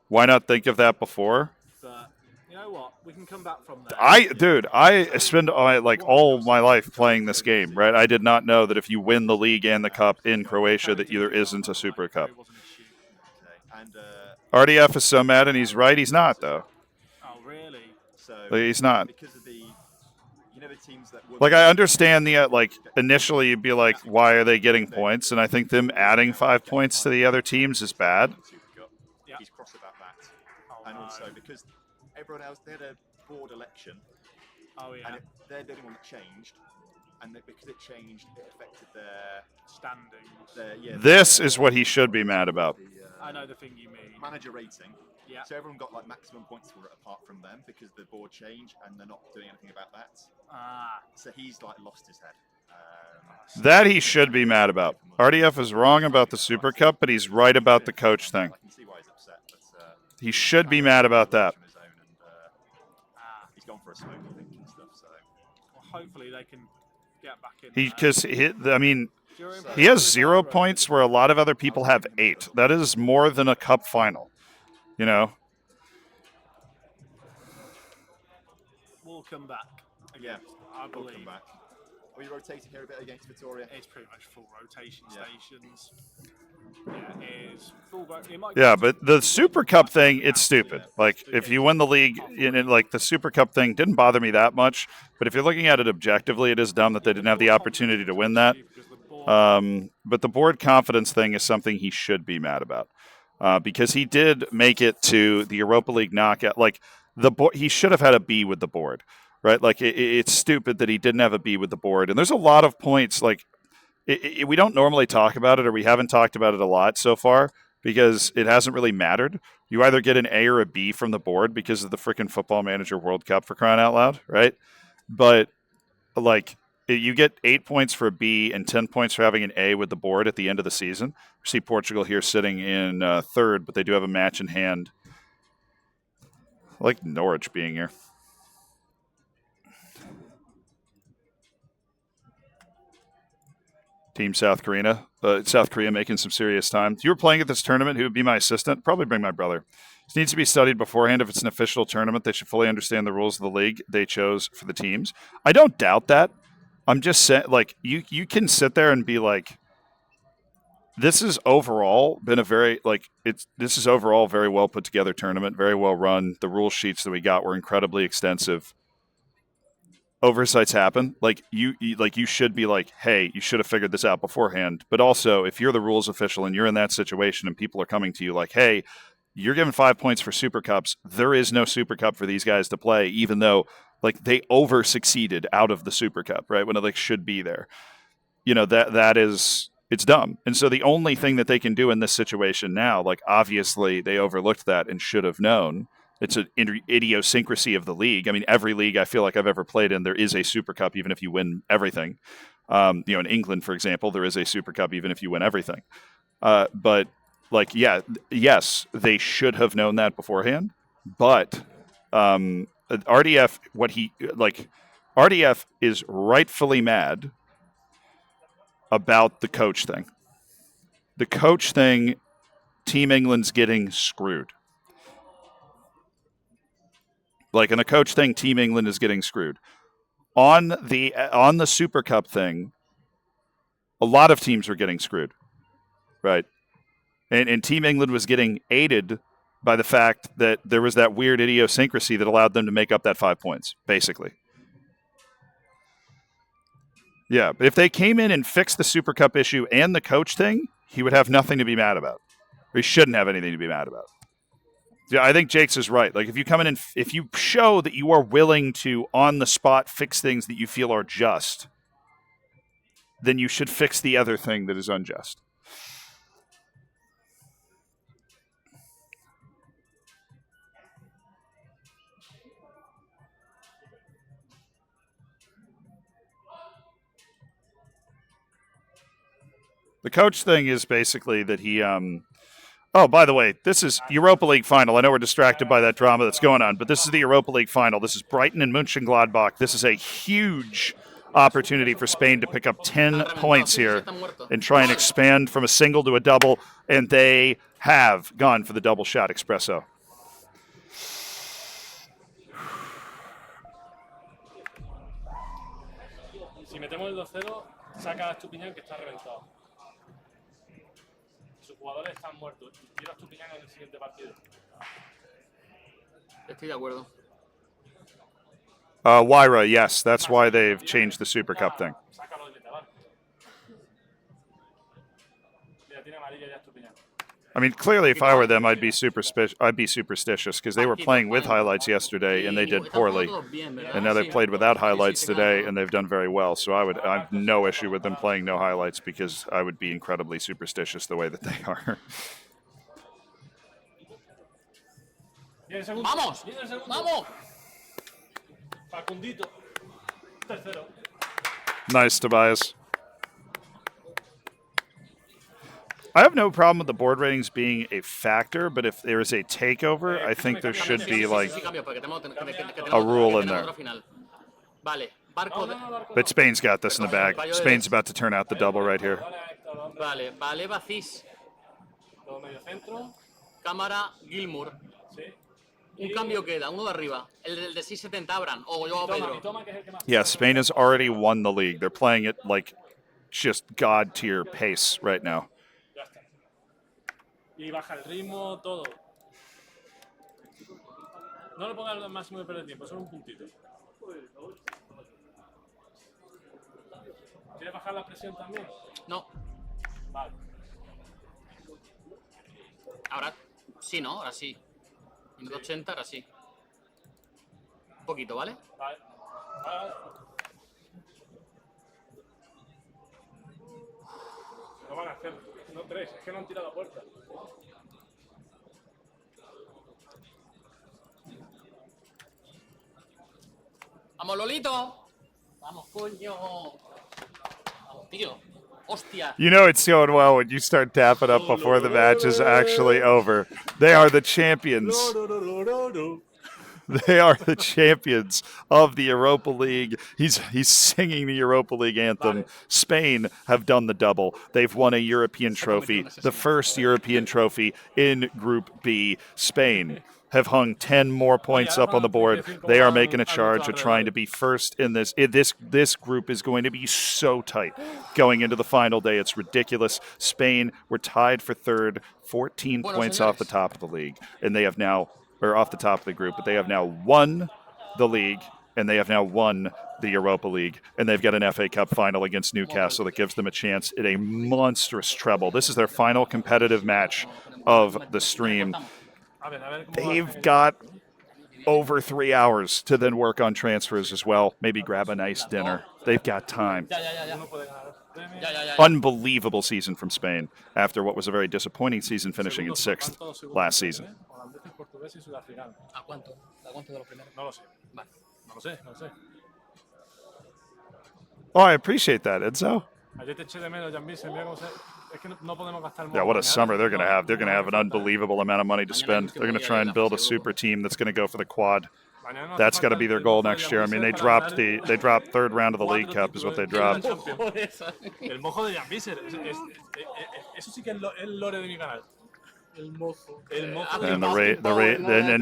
Why not think of that before? But you know what? We can come back from there. I spend all my life playing this game, right? I did not know that if you win the league and the cup in Croatia, that there isn't a Super Cup. RDF is so mad, and he's right. He's not, though. Oh, really? He's not. Because of the, the teams that Like, I understand the, initially you'd be like, why are they getting points? And I think them adding 5 points to the other teams is bad. He's cross about that. And also because everyone else, they had a board election. Oh, yeah. And they're the only one that changed. And because it changed, it affected their standings. This is what he should be mad about. I know the thing you mean. Manager rating. Yeah. So everyone got maximum points for it apart from them because the board changed and they're not doing anything about that. So he's lost his head. That he should be mad about. RDF is wrong about the Super Cup, but he's right about the coach thing. I can see why he's upset. But, he should be mad about that. He's gone for a smoke, I think, and stuff. So hopefully they can get back in. He has 0 points where a lot of other people have 8. That is more than a cup final. You know. We'll come back. Yeah, I believe. We'll come back. Are we rotating here a bit against Vittoria? It's pretty much full rotation stations. Yeah, it is full. Yeah, but the Super Cup thing, it's stupid. Like, if you win the league, the Super Cup thing didn't bother me that much. But if you're looking at it objectively, it is dumb that they didn't have the opportunity to win that. But the board confidence thing is something he should be mad about. Because he did make it to the Europa League knockout. Like, he should have had a B with the board, right? Like, it's stupid that he didn't have a B with the board. And there's a lot of points, like, we don't normally talk about it, or we haven't talked about it a lot so far, because it hasn't really mattered. You either get an A or a B from the board because of the freaking Football Manager World Cup, for crying out loud, right? But, like, you get 8 points for a B and 10 points for having an A with the board at the end of the season. We see Portugal here sitting in third, but they do have a match in hand. I like Norwich being here. Team South Korea making some serious time. If you were playing at this tournament, who would be my assistant? Probably bring my brother. This needs to be studied beforehand. If it's an official tournament, they should fully understand the rules of the league they chose for the teams. I don't doubt that. I'm just saying, like, you can sit there and be like, this has overall been a very, like, this is overall very well put together tournament, very well run. The rule sheets that we got were incredibly extensive. Oversights happen. Like you should be like, hey, you should have figured this out beforehand. But also, if you're the rules official and you're in that situation and people are coming to you like, hey, you're given 5 points for Super Cups. There is no Super Cup for these guys to play, even though like they over succeeded out of the Super Cup, right? When it like should be there. You know, that is, it's dumb. And so the only thing that they can do in this situation now, like obviously they overlooked that and should have known. It's an idiosyncrasy of the league. I mean, every league I feel like I've ever played in, there is a Super Cup, even if you win everything. In England, for example, there is a Super Cup, even if you win everything. But like, yes, they should have known that beforehand. But RDF, RDF is rightfully mad about the coach thing. The coach thing, Team England's getting screwed. Like in the coach thing, Team England is getting screwed. On the Super Cup thing, a lot of teams were getting screwed, right? And Team England was getting aided by the fact that there was that weird idiosyncrasy that allowed them to make up that 5 points, basically. Yeah, but if they came in and fixed the Super Cup issue and the coach thing, he would have nothing to be mad about. Or he shouldn't have anything to be mad about. Yeah, I think Jake's is right. Like, if you come in and if you show that you are willing to, on the spot, fix things that you feel are just, then you should fix the other thing that is unjust. The coach thing is basically that he oh, by the way, this is Europa League final. I know we're distracted by that drama that's going on, but this is the Europa League final. This is Brighton and Mönchengladbach. This is a huge opportunity for Spain to pick up 10 points here and try and expand from a single to a double, and they have gone for the double shot espresso. Si metemos el 2-0, saca a Estupiñán que está reventado. Sus jugadores están muertos. Quiero a Estupiñán en el siguiente partido. Estoy de acuerdo. Wyra, yes, that's why they've changed the Super Cup thing. I mean, clearly, if I were them, I'd be superstitious because they were playing with highlights yesterday and they did poorly, and now they played without highlights today and they've done very well. So I have no issue with them playing no highlights because I would be incredibly superstitious the way that they are. ¡Vamos! ¡Vamos! Facundito. Tercero. Nice, Tobias. I have no problem with the board ratings being a factor, but if there is a takeover, I think there should be like a rule in there. But Spain's got this in the bag. Spain's about to turn out the double right here. Vale, vale, Vacís. Cámara, Gilmour. Un cambio queda, uno de arriba. El de 670 abran. O yo a Pedro. Yeah, Spain has already won the league. They're playing it like just god tier pace right now. Y baja el ritmo, todo. No le pongas el máximo de perder tiempo, solo un puntito. ¿Quieres bajar la presión también? No. Vale. Ahora sí, ¿no? Ahora sí. Minuto 80, ahora sí. Un poquito, ¿vale? Vale. Vale. No van a hacer, no 3, es que no han tirado a puerta. ¡Vamos, Lolito! Vamos, coño. Vamos, tío. Hostia. You know it's going well when you start tapping up before the match is actually over. They are the champions. They are the champions of the Europa League. He's singing the Europa League anthem. Spain have done the double. They've won a European trophy, the first European trophy in Group B. Spain have hung 10 more points up on the board. They are making a charge of trying to be first in this. This group is going to be so tight going into the final day. It's ridiculous. Spain were tied for third, 14 points off the top of the league, and they have now, or off the top of the group, but they have now won the league, and they have now won the Europa League, and they've got an FA Cup final against Newcastle that gives them a chance at a monstrous treble. This is their final competitive match of the stream. They've got over 3 hours to then work on transfers as well. Maybe grab a nice dinner. They've got time. Unbelievable season from Spain after what was a very disappointing season, finishing in 6th last season. Oh, I appreciate that, Enzo. Yeah, what a summer they're going to have. They're going to have an unbelievable amount of money to spend. They're going to try and build a super team that's going to go for the quad. That's got to be their goal next year. I mean, they dropped third round of the League Cup is what they dropped. And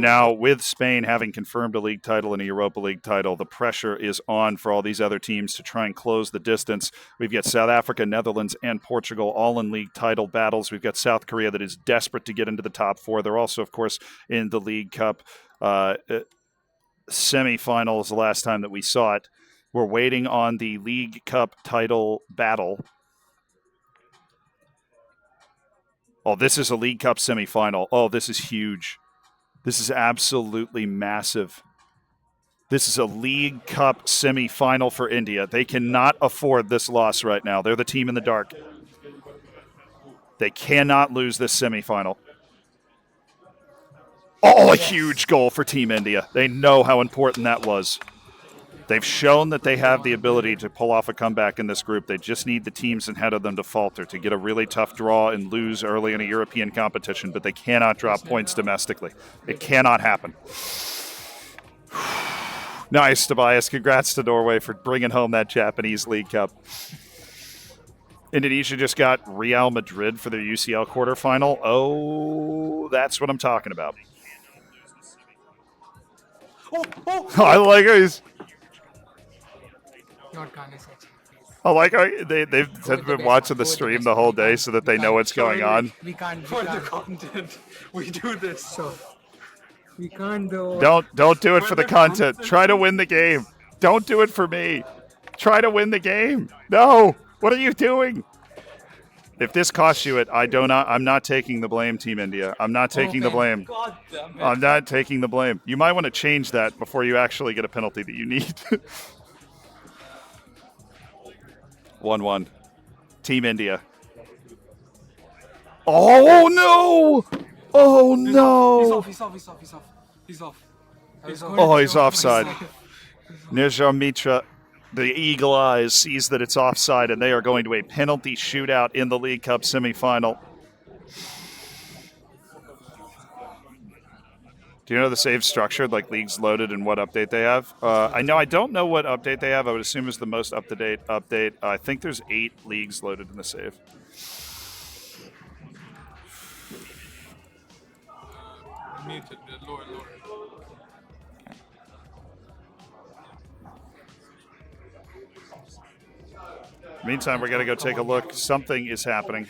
now with Spain having confirmed a league title and a Europa League title, the pressure is on for all these other teams to try and close the distance. We've got South Africa, Netherlands, and Portugal all in league title battles. We've got South Korea that is desperate to get into the top 4. They're also, of course, in the League Cup semifinals the last time that we saw it. We're waiting on the League Cup title battle. Oh, this is a League Cup semifinal. Oh, this is huge. This is absolutely massive. This is a League Cup semifinal for India. They cannot afford this loss right now. They're the team in the dark. They cannot lose this semifinal. Oh, a huge goal for Team India. They know how important that was. They've shown that they have the ability to pull off a comeback in this group. They just need the teams ahead of them to falter, to get a really tough draw and lose early in a European competition, but they cannot drop points domestically. It cannot happen. Nice, Tobias. Congrats to Norway for bringing home that Japanese League Cup. Indonesia just got Real Madrid for their UCL quarterfinal. Oh, that's what I'm talking about. I like it. I like how they've been watching the stream the whole day so that they know what's going on. We can't. For the content, we do this. So we can't do. Don't do it for the content. Try to win the game. Don't do it for me. Try to win the game. No. What are you doing? If this costs you it, I'm not taking the blame, Team India. I'm not taking the blame. I'm not taking the blame. You might want to change that before you actually get a penalty that you need. 1-1. Team India. Oh, no! Oh, no! He's off. Oh, he's offside. Nirjar Mitra, the eagle eyes, sees that it's offside, and they are going to a penalty shootout in the League Cup semifinal. Do you know the save structured, like leagues loaded and what update they have? I don't know what update they have. I would assume it's the most up-to-date update. I think there's 8 leagues loaded in the save. Muted, lower. Meantime, we're going to go take a look. Something is happening.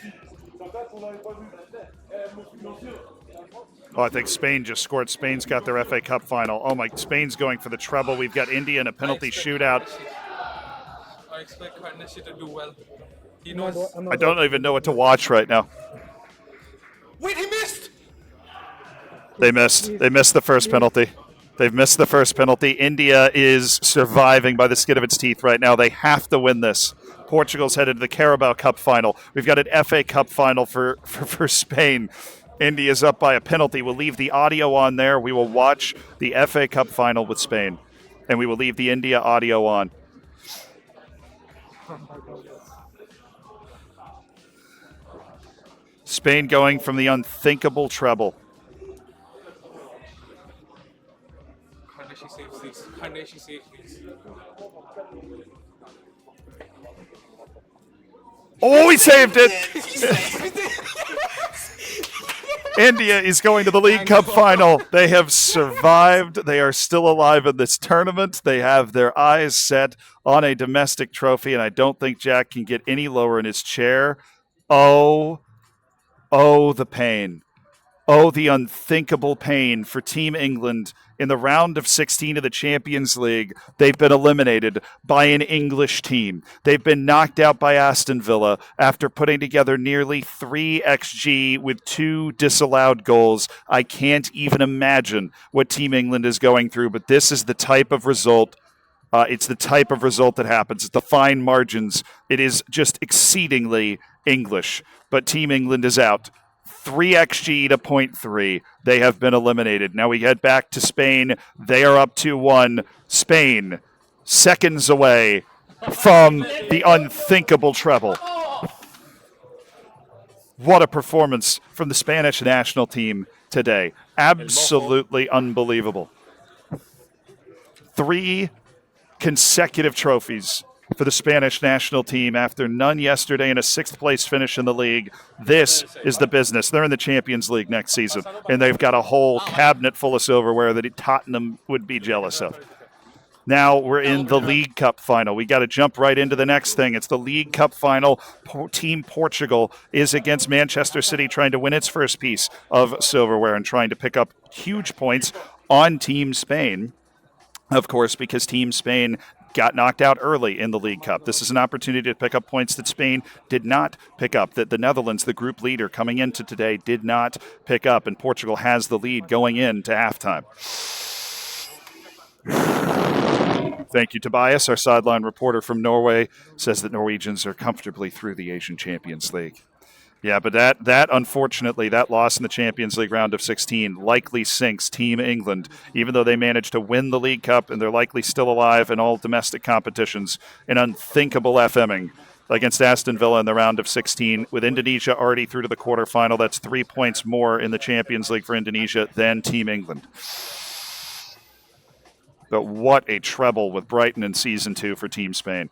Oh, I think Spain just scored. Spain's got their FA Cup final. Oh, my, Spain's going for the treble. We've got India in a penalty shootout. I expect Carnegie to do well. He knows. I don't even know what to watch right now. Wait, he missed! They missed. They missed the first penalty. They've missed the first penalty. India is surviving by the skin of its teeth right now. They have to win this. Portugal's headed to the Carabao Cup final. We've got an FA Cup final for Spain. India's up by a penalty. We'll leave the audio on there. We will watch the FA Cup final with Spain, and we will leave the India audio on. Spain going from the unthinkable treble. How does she save this? How does she save this? Oh, he saved it! India is going to the League Cup final. They have survived. They are still alive in this tournament. They have their eyes set on a domestic trophy, and I don't think Jack can get any lower in his chair. Oh, the pain. Oh, the unthinkable pain for Team England in the round of 16 of the Champions League. They've been eliminated by an English team. They've been knocked out by Aston Villa after putting together nearly 3 XG with 2 disallowed goals. I can't even imagine what Team England is going through, but this is the type of result. It's the type of result that happens. It's the fine margins. It is just exceedingly English. But Team England is out. 3 XG to 0.3. They have been eliminated. Now we head back to Spain. They are up 2-1. Spain, seconds away from the unthinkable treble. What a performance from the Spanish national team today. Absolutely unbelievable. 3 consecutive trophies for the Spanish national team after none yesterday and a 6th place finish in the league. This is the business. They're in the Champions League next season, and they've got a whole cabinet full of silverware that Tottenham would be jealous of. Now we're in the League Cup final. We got to jump right into the next thing. It's the League Cup final. Team Portugal is against Manchester City, trying to win its first piece of silverware and trying to pick up huge points on Team Spain, of course, because Team Spain got knocked out early in the League Cup. This is an opportunity to pick up points that Spain did not pick up, that the Netherlands, the group leader coming into today, did not pick up, and Portugal has the lead going into halftime. Thank you, Tobias. Our sideline reporter from Norway says that Norwegians are comfortably through the Asian Champions League. Yeah, but that unfortunately, that loss in the Champions League round of 16 likely sinks Team England, even though they managed to win the League Cup and they're likely still alive in all domestic competitions. An unthinkable FMing against Aston Villa in the round of 16, with Indonesia already through to the quarterfinal. That's 3 points more in the Champions League for Indonesia than Team England. But what a treble with Brighton in Season 2 for Team Spain.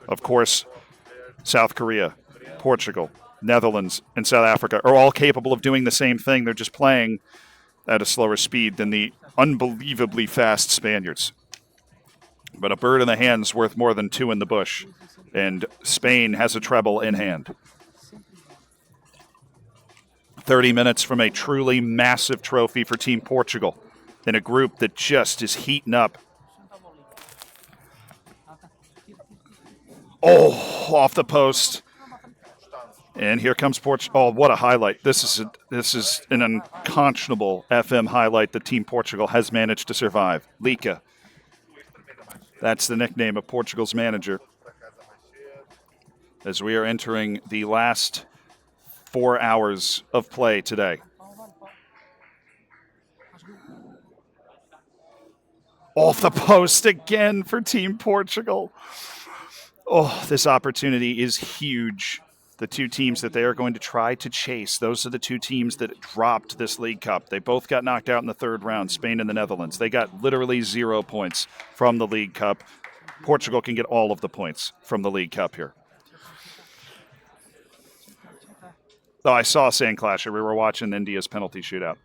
Of course, South Korea, Portugal, Netherlands, and South Africa are all capable of doing the same thing. They're just playing at a slower speed than the unbelievably fast Spaniards. But a bird in the hand's worth more than 2 in the bush, and Spain has a treble in hand. 30 minutes from a truly massive trophy for Team Portugal in a group that just is heating up. Oh, off the post. And here comes Portugal. Oh, what a highlight. This is an unconscionable FM highlight that Team Portugal has managed to survive. Lika. That's the nickname of Portugal's manager. As we are entering the last 4 hours of play today. Off the post again for Team Portugal. Oh, this opportunity is huge. The 2 teams that they are going to try to chase, those are the 2 teams that dropped this League Cup. They both got knocked out in the 3rd round, Spain and the Netherlands. They got literally 0 points from the League Cup. Portugal can get all of the points from the League Cup here. Oh, I saw Sand Clasher. We were watching India's penalty shootout.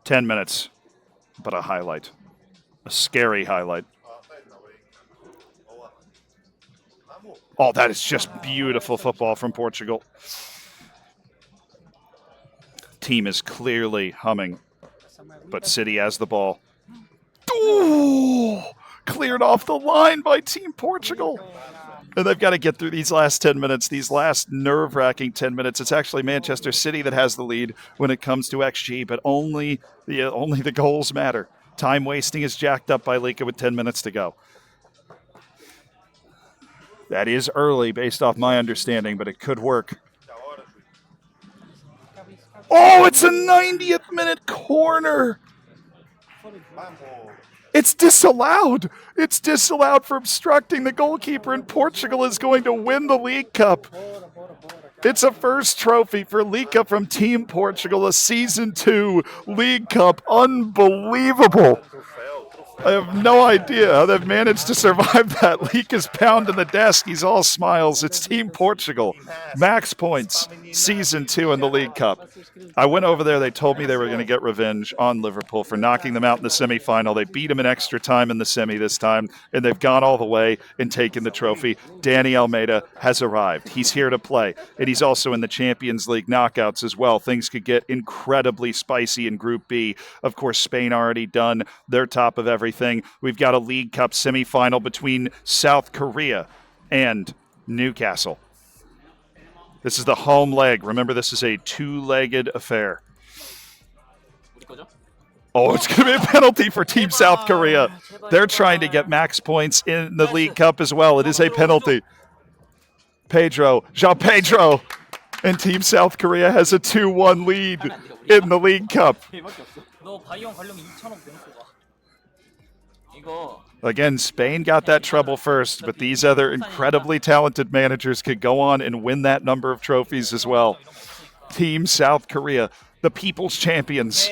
"10 minutes, but a highlight. A scary highlight. Oh, that is just beautiful football from Portugal. Team is clearly humming, but City has the ball. Oh, cleared off the line by Team Portugal. And they've got to get through these last 10 minutes, these last nerve-wracking 10 minutes. It's actually Manchester City that has the lead when it comes to XG, but only the goals matter. Time wasting is jacked up by Lika with 10 minutes to go. That is early based off my understanding, but it could work. Oh, it's a 90th minute corner. It's disallowed. It's disallowed for obstructing. The goalkeeper in Portugal is going to win the League Cup. It's a first trophy for Liga from Team Portugal, a Season 2 League Cup. Unbelievable. I have no idea how they've managed to survive that. Leak is pounding the desk. He's all smiles. It's Team Portugal. Max points. Season 2 in the League Cup. I went over there. They told me they were going to get revenge on Liverpool for knocking them out in the semifinal. They beat them in extra time in the semi this time, and they've gone all the way and taken the trophy. Danny Almeida has arrived. He's here to play, and he's also in the Champions League knockouts as well. Things could get incredibly spicy in Group B. Of course, Spain already done. They're top of everything. We've got a League Cup semifinal between South Korea and Newcastle. This is the home leg. Remember, this is a two-legged affair. Oh, it's going to be a penalty for Team South Korea. They're trying to get max points in the League Cup as well. It is a penalty. Jean Pedro, and Team South Korea has a 2-1 lead in the League Cup. Again, Spain got that trouble first, but these other incredibly talented managers could go on and win that number of trophies as well. Team South Korea, the people's champions.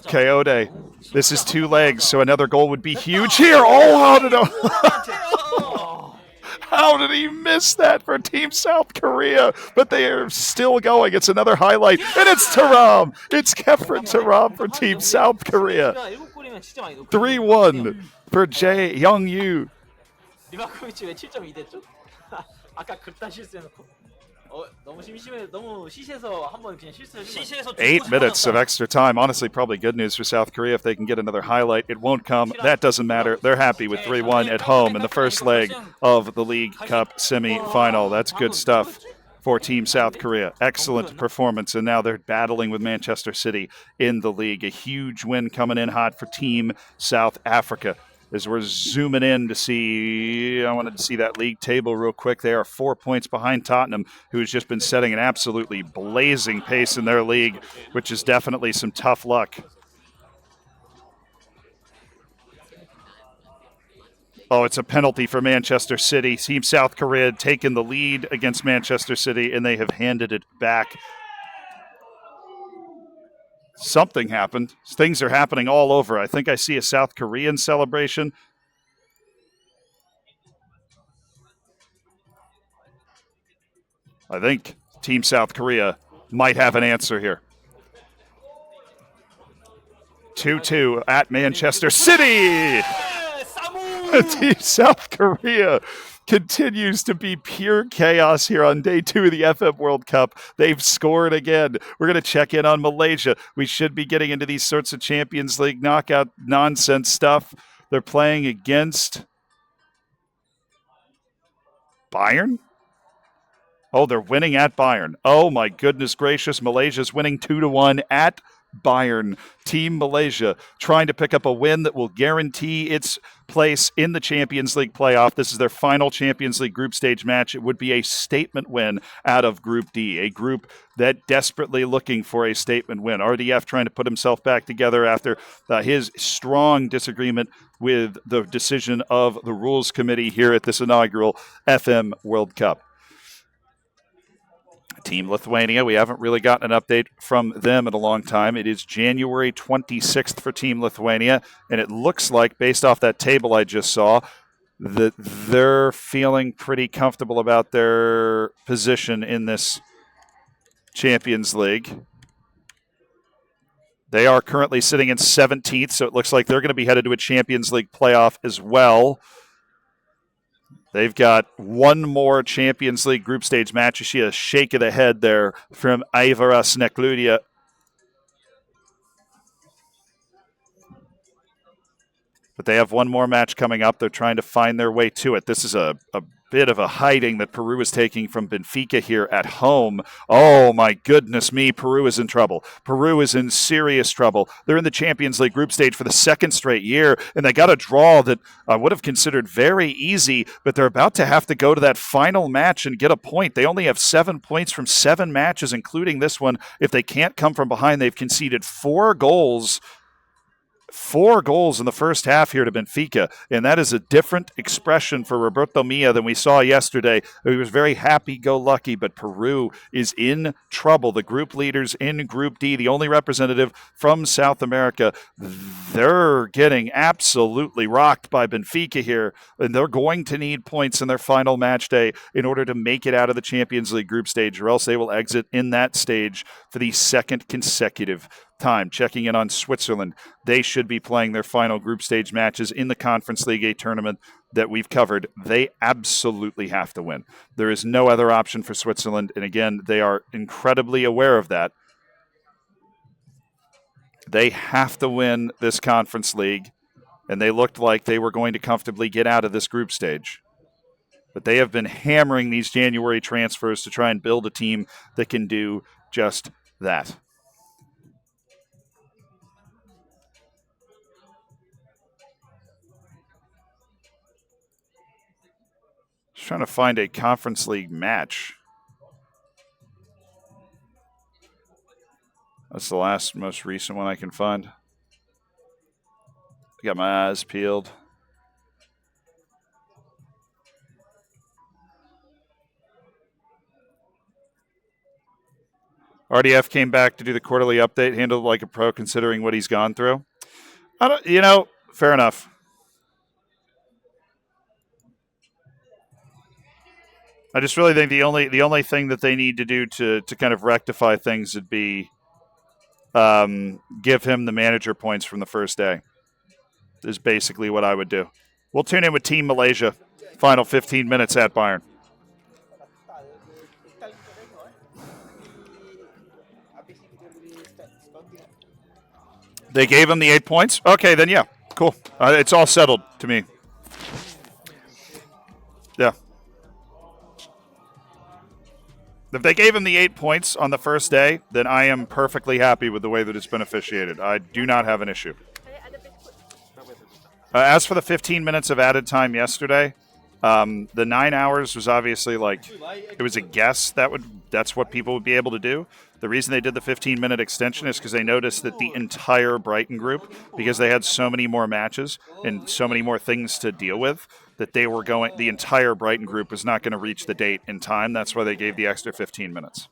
Coyote, this is two legs, so another goal would be huge here. How did he miss that for Team South Korea? But they are still going. It's another highlight, and it's Thuram. It's Kefren Thuram for Team South Korea. 3-1 for Jae Young-yu. 리바코비치 왜 7.2 됐죠? 아까 그딴 실수해놓고 너무 심심해 너무 시시해서 한번 그냥 실수해서 8 minutes of extra time. Honestly, probably good news for South Korea if they can get another highlight. It won't come. That doesn't matter. They're happy with 3-1 at home in the first leg of the League Cup semi-final. That's good stuff for Team South Korea. Excellent performance, and now they're battling with Manchester City in the league. A huge win coming in hot for Team South Africa. As we're zooming in to see, I wanted to see that league table real quick. They are 4 points behind Tottenham, who has just been setting an absolutely blazing pace in their league, which is definitely some tough luck. Oh, it's a penalty for Manchester City. Team South Korea had taken the lead against Manchester City, and they have handed it back. Something happened. Things are happening all over. I think I see a South Korean celebration. I think Team South Korea might have an answer here. 2-2 at Manchester City. Team South Korea continues to be pure chaos here on day 2 of the FM World Cup. They've scored again. We're going to check in on Malaysia. We should be getting into these sorts of Champions League knockout nonsense stuff. They're playing against Bayern? Oh, they're winning at Bayern. Oh, my goodness gracious. Malaysia's winning 2-1 at Bayern. Team Malaysia trying to pick up a win that will guarantee its place in the Champions League playoff. This is their final Champions League group stage match. It would be a statement win out of Group D, a group that desperately looking for a statement win. RDF trying to put himself back together after his strong disagreement with the decision of the Rules Committee here at this inaugural FM World Cup. Team Lithuania, we haven't really gotten an update from them in a long time. It is January 26th for Team Lithuania, and it looks like, based off that table I just saw, that they're feeling pretty comfortable about their position in this Champions League. They are currently sitting in 17th, so it looks like they're going to be headed to a Champions League playoff as well. They've got one more Champions League group stage match. You see a shake of the head there from Ivara Snekludia. But they have one more match coming up. They're trying to find their way to it. This is a bit of a hiding that Peru is taking from Benfica here at home. Oh, my goodness me. Peru is in trouble. Peru is in serious trouble. They're in the Champions League group stage for the second straight year, and they got a draw that I would have considered very easy, but they're about to have to go to that final match and get a point. They only have 7 points from 7 matches, including this one. If they can't come from behind, they've conceded 4 goals 4 goals in the first half here to Benfica, and that is a different expression for Roberto Milla than we saw yesterday. He was very happy-go-lucky, but Peru is in trouble. The group leaders in Group D, the only representative from South America, they're getting absolutely rocked by Benfica here, and they're going to need points in their final match day in order to make it out of the Champions League group stage, or else they will exit in that stage for the second consecutive time. Checking in on Switzerland, they should be playing their final group stage matches in the Conference League A tournament that we've covered. They absolutely have to win. There is no other option for Switzerland, and again, they are incredibly aware of that. They have to win this Conference League, and they looked like they were going to comfortably get out of this group stage. But they have been hammering these January transfers to try and build a team that can do just that. Just trying to find a Conference League match. That's the most recent one I can find. I got my eyes peeled. RDF came back to do the quarterly update, handled like a pro considering what he's gone through. Fair enough. I just really think the only thing that they need to do to kind of rectify things would be give him the manager points from the first day. Is basically what I would do. We'll tune in with Team Malaysia. Final 15 minutes at Bayern. They gave him the 8 points? Okay, then yeah. Cool. It's all settled to me. Yeah. If they gave him the 8 points on the first day, then I am perfectly happy with the way that it's been officiated. I do not have an issue. As for the 15 minutes of added time yesterday, the 9 hours was obviously it was a guess that's what people would be able to do. The reason they did the 15-minute extension is because they noticed that the entire Brighton group, because they had so many more matches and so many more things to deal with, that the entire Brighton group was not going to reach the date in time. That's why they gave the extra 15 minutes.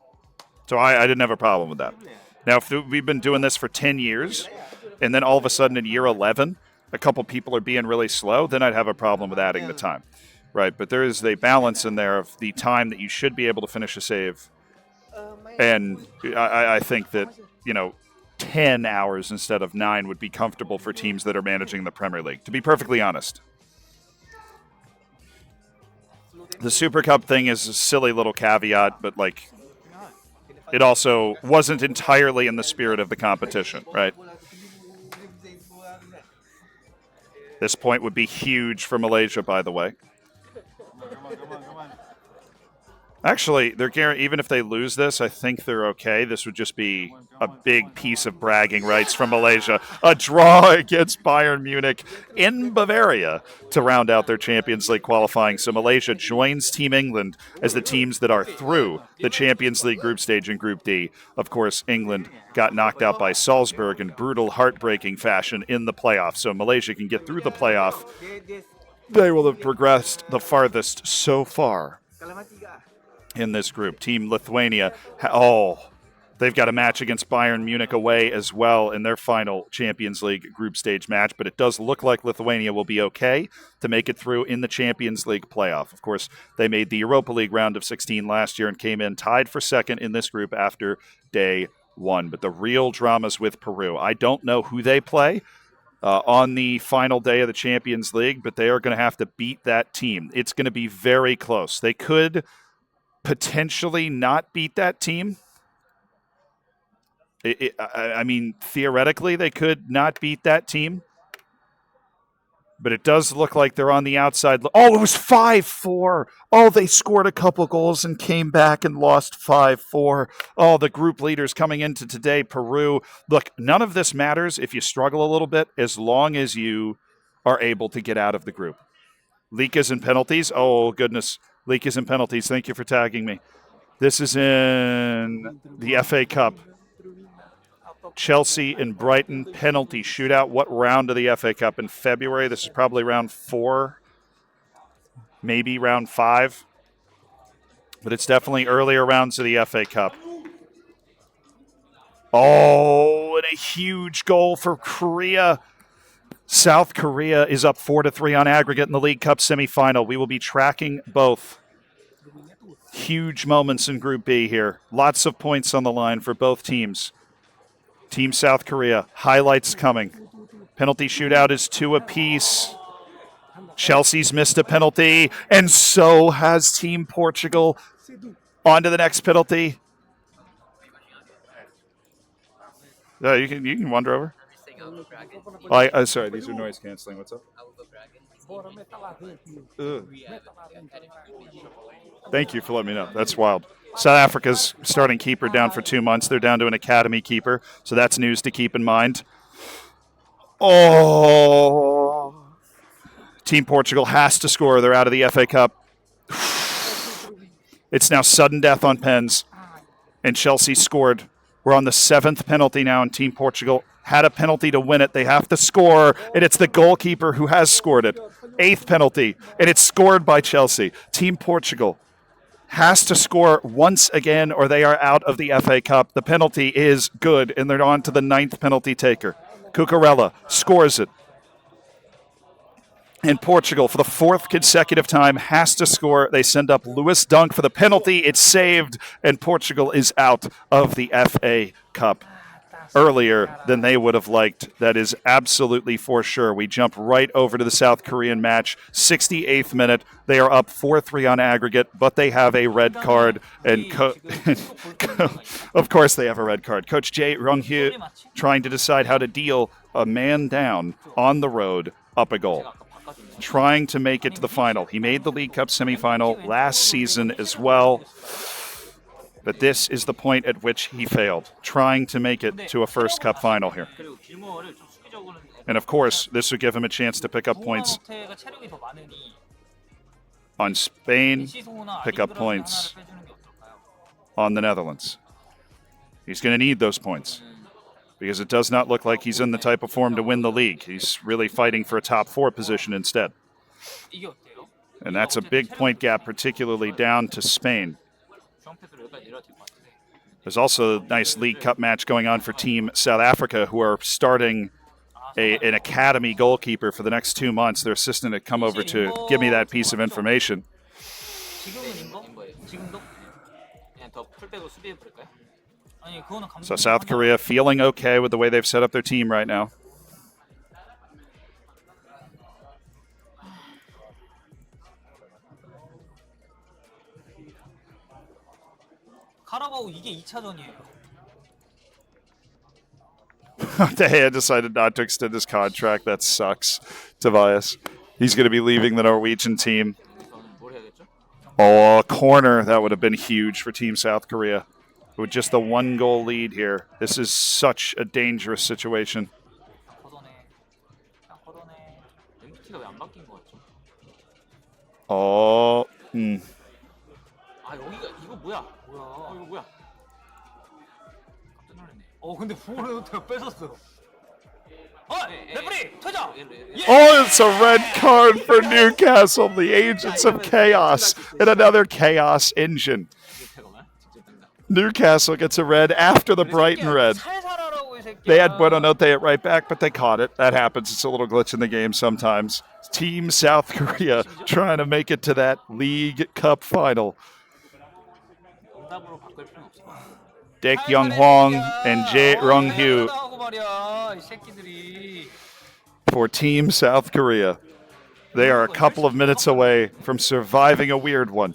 So I didn't have a problem with that. Now, if we've been doing this for 10 years, and then all of a sudden in year 11, a couple people are being really slow, then I'd have a problem with adding the time. Right, but there is a balance in there of the time that you should be able to finish a save. And I think that, 10 hours instead of 9 would be comfortable for teams that are managing the Premier League, to be perfectly honest. The Super Cup thing is a silly little caveat, but, it also wasn't entirely in the spirit of the competition, right? This point would be huge for Malaysia, by the way. Actually, even if they lose this, I think they're okay. This would just be a big piece of bragging rights from Malaysia. A draw against Bayern Munich in Bavaria to round out their Champions League qualifying. So Malaysia joins Team England as the teams that are through the Champions League group stage in Group D. Of course, England got knocked out by Salzburg in brutal, heartbreaking fashion in the playoff. So Malaysia can get through the playoff. They will have progressed the farthest so far in this group. Team Lithuania, they've got a match against Bayern Munich away as well in their final Champions League group stage match, but it does look like Lithuania will be okay to make it through in the Champions League playoff. Of course, they made the Europa League round of 16 last year and came in tied for second in this group after day 1. But the real drama's with Peru. I don't know who they play on the final day of the Champions League, but they are going to have to beat that team. It's going to be very close. They could potentially not beat that team. Theoretically, they could not beat that team. But it does look like they're on the outside. Oh, it was 5-4. Oh, they scored a couple goals and came back and lost 5-4. Oh, the group leaders coming into today, Peru. Look, none of this matters if you struggle a little bit, as long as you are able to get out of the group. Leakers and penalties. Oh, goodness. Leakers and penalties. Thank you for tagging me. This is in the FA Cup. Chelsea and Brighton penalty shootout. What round of the FA Cup in February? This is probably round 4, maybe round 5. But it's definitely earlier rounds of the FA Cup. Oh, and a huge goal for Korea. South Korea is up 4-3 on aggregate in the League Cup semifinal. We will be tracking both. Huge moments in Group B here. Lots of points on the line for both teams. Team South Korea, highlights coming. Penalty shootout is 2 apiece. Chelsea's missed a penalty, and so has Team Portugal. On to the next penalty. You can wander over. Sorry, these are noise canceling. What's up? Thank you for letting me know. That's wild. South Africa's starting keeper down for 2 months. They're down to an academy keeper, so that's news to keep in mind. Oh. Team Portugal has to score. They're out of the FA Cup. It's now sudden death on pens, and Chelsea scored. We're on the 7th penalty now, and Team Portugal had a penalty to win it. They have to score, and it's the goalkeeper who has scored it. 8th penalty, and it's scored by Chelsea. Team Portugal has to score once again, or they are out of the FA Cup. The penalty is good, and they're on to the 9th penalty taker. Cucurella scores it. And Portugal, for the 4th consecutive time, has to score. They send up Lewis Dunk for the penalty. It's saved, and Portugal is out of the FA Cup earlier than they would have liked. That is absolutely for sure. We jump right over to the South Korean match. 68th minute. They are up 4-3 on aggregate, but they have a red card. And of course they have a red card. Coach JRicky trying to decide how to deal a man down on the road, up a goal. Trying to make it to the final. He made the League Cup semifinal last season as well. But this is the point at which he failed, trying to make it to a first cup final here. And of course, this would give him a chance to pick up points on Spain, pick up points on the Netherlands. He's going to need those points because it does not look like he's in the type of form to win the league. He's really fighting for a top 4 position instead. And that's a big point gap, particularly down to Spain. There's also a nice League Cup match going on for Team South Africa, who are starting an academy goalkeeper for the next 2 months. Their assistant had come over to give me that piece of information. So South Korea feeling okay with the way they've set up their team right now. De Gea decided not to extend his contract. That sucks, Tobias. He's going to be leaving the Norwegian team. Oh, a corner. That would have been huge for Team South Korea. With just the 1-goal lead here. This is such a dangerous situation. Oh. Oh, it's a red card for Newcastle, the agents of chaos, and another chaos engine. Newcastle gets a red after the Brighton red. They had Buenonote at right back, but they caught it. That happens. It's a little glitch in the game sometimes. Team South Korea trying to make it to that League Cup final. Daek Young-hwang and Jae Rung-hyu for Team South Korea. They are a couple of minutes away from surviving a weird one.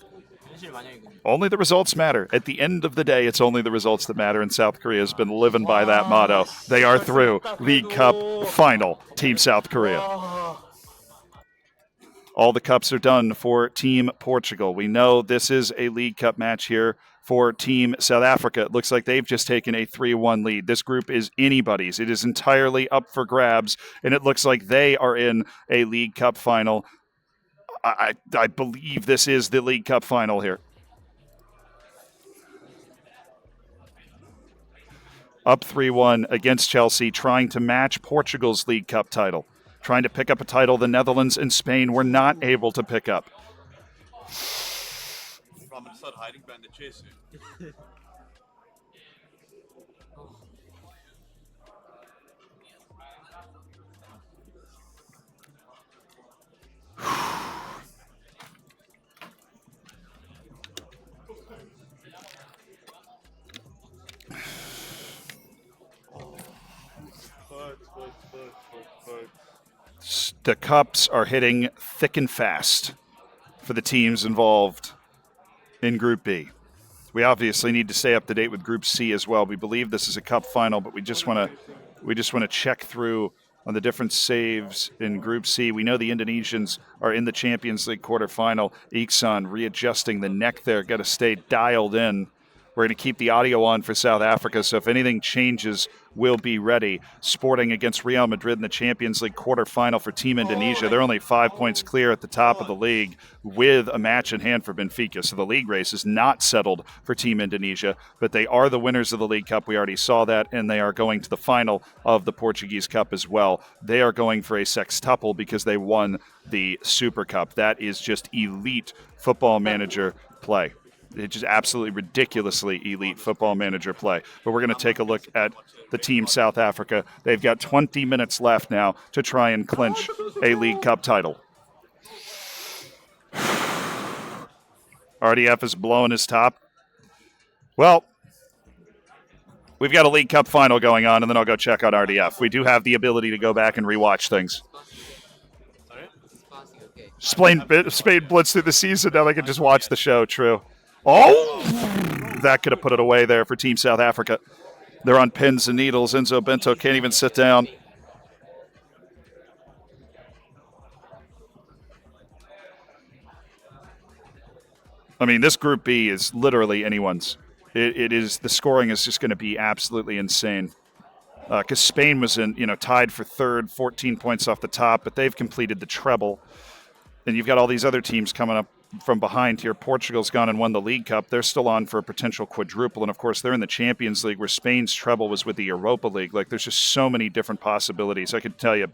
Only the results matter. At the end of the day, it's only the results that matter, and South Korea has been living by that motto. They are through. League Cup final, Team South Korea. All the cups are done for Team Portugal. We know this is a League Cup match here for Team South Africa. It looks like they've just taken a 3-1 lead. This group is anybody's. It is entirely up for grabs, and it looks like they are in a League Cup final. I believe this is the League Cup final here. up 3-1 against Chelsea, trying to match Portugal's League Cup title, trying to pick up a title the Netherlands and Spain were not able to pick up. I'm going to start hiding behind the chair soon. The cups are hitting thick and fast for the teams involved in Group B. We obviously need to stay up to date with Group C as well. We believe this is a cup final, but we just want to check through on the different saves in Group C. We know the Indonesians are in the Champions League quarterfinal. Iksan readjusting the neck there. Got to stay dialed in. We're going to keep the audio on for South Africa, so if anything changes, we'll be ready. Sporting against Real Madrid in the Champions League quarterfinal for Team Indonesia. They're only 5 points clear at the top of the league with a match in hand for Benfica. So the league race is not settled for Team Indonesia, but they are the winners of the League Cup. We already saw that, and they are going to the final of the Portuguese Cup as well. They are going for a sextuple because they won the Super Cup. That is just elite Football Manager play. It's just absolutely ridiculously elite Football Manager play. But we're going to take a look at the team South Africa. They've got 20 minutes left now to try and clinch a League Cup title. RDF is blowing his top. Well, we've got a League Cup final going on, and then I'll go check on RDF. We do have the ability to go back and rewatch things. Spain blitzed through the season. Now they can just watch the show. True. Oh, that could have put it away there for Team South Africa. They're on pins and needles. Enzo Bento can't even sit down. I mean, this Group B is literally anyone's. It is, the scoring is just going to be absolutely insane. Because Spain was tied for third, 14 points off the top, but they've completed the treble. And you've got all these other teams coming up from behind here. Portugal's gone and won the League Cup. They're still on for a potential quadruple. And, of course, they're in the Champions League where Spain's treble was with the Europa League. Like, there's just so many different possibilities. I could tell you.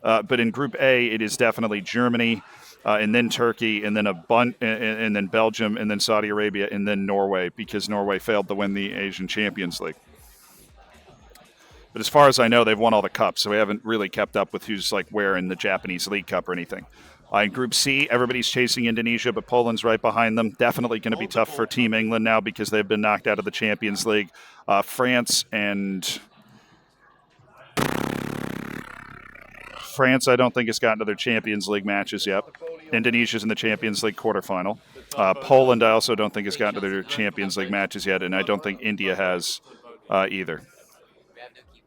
But in Group A, it is definitely Germany, and then Turkey, and then and then Belgium, and then Saudi Arabia, and then Norway, because Norway failed to win the Asian Champions League. But as far as I know, they've won all the cups, so we haven't really kept up with who's like where in the Japanese League Cup or anything. In Group C, everybody's chasing Indonesia, but Poland's right behind them. Definitely going to be tough for Team England now because they've been knocked out of the Champions League. France, I don't think has gotten to their Champions League matches yet. Indonesia's in the Champions League quarterfinal. Poland, I also don't think has gotten to their Champions League matches yet, and I don't think India has either.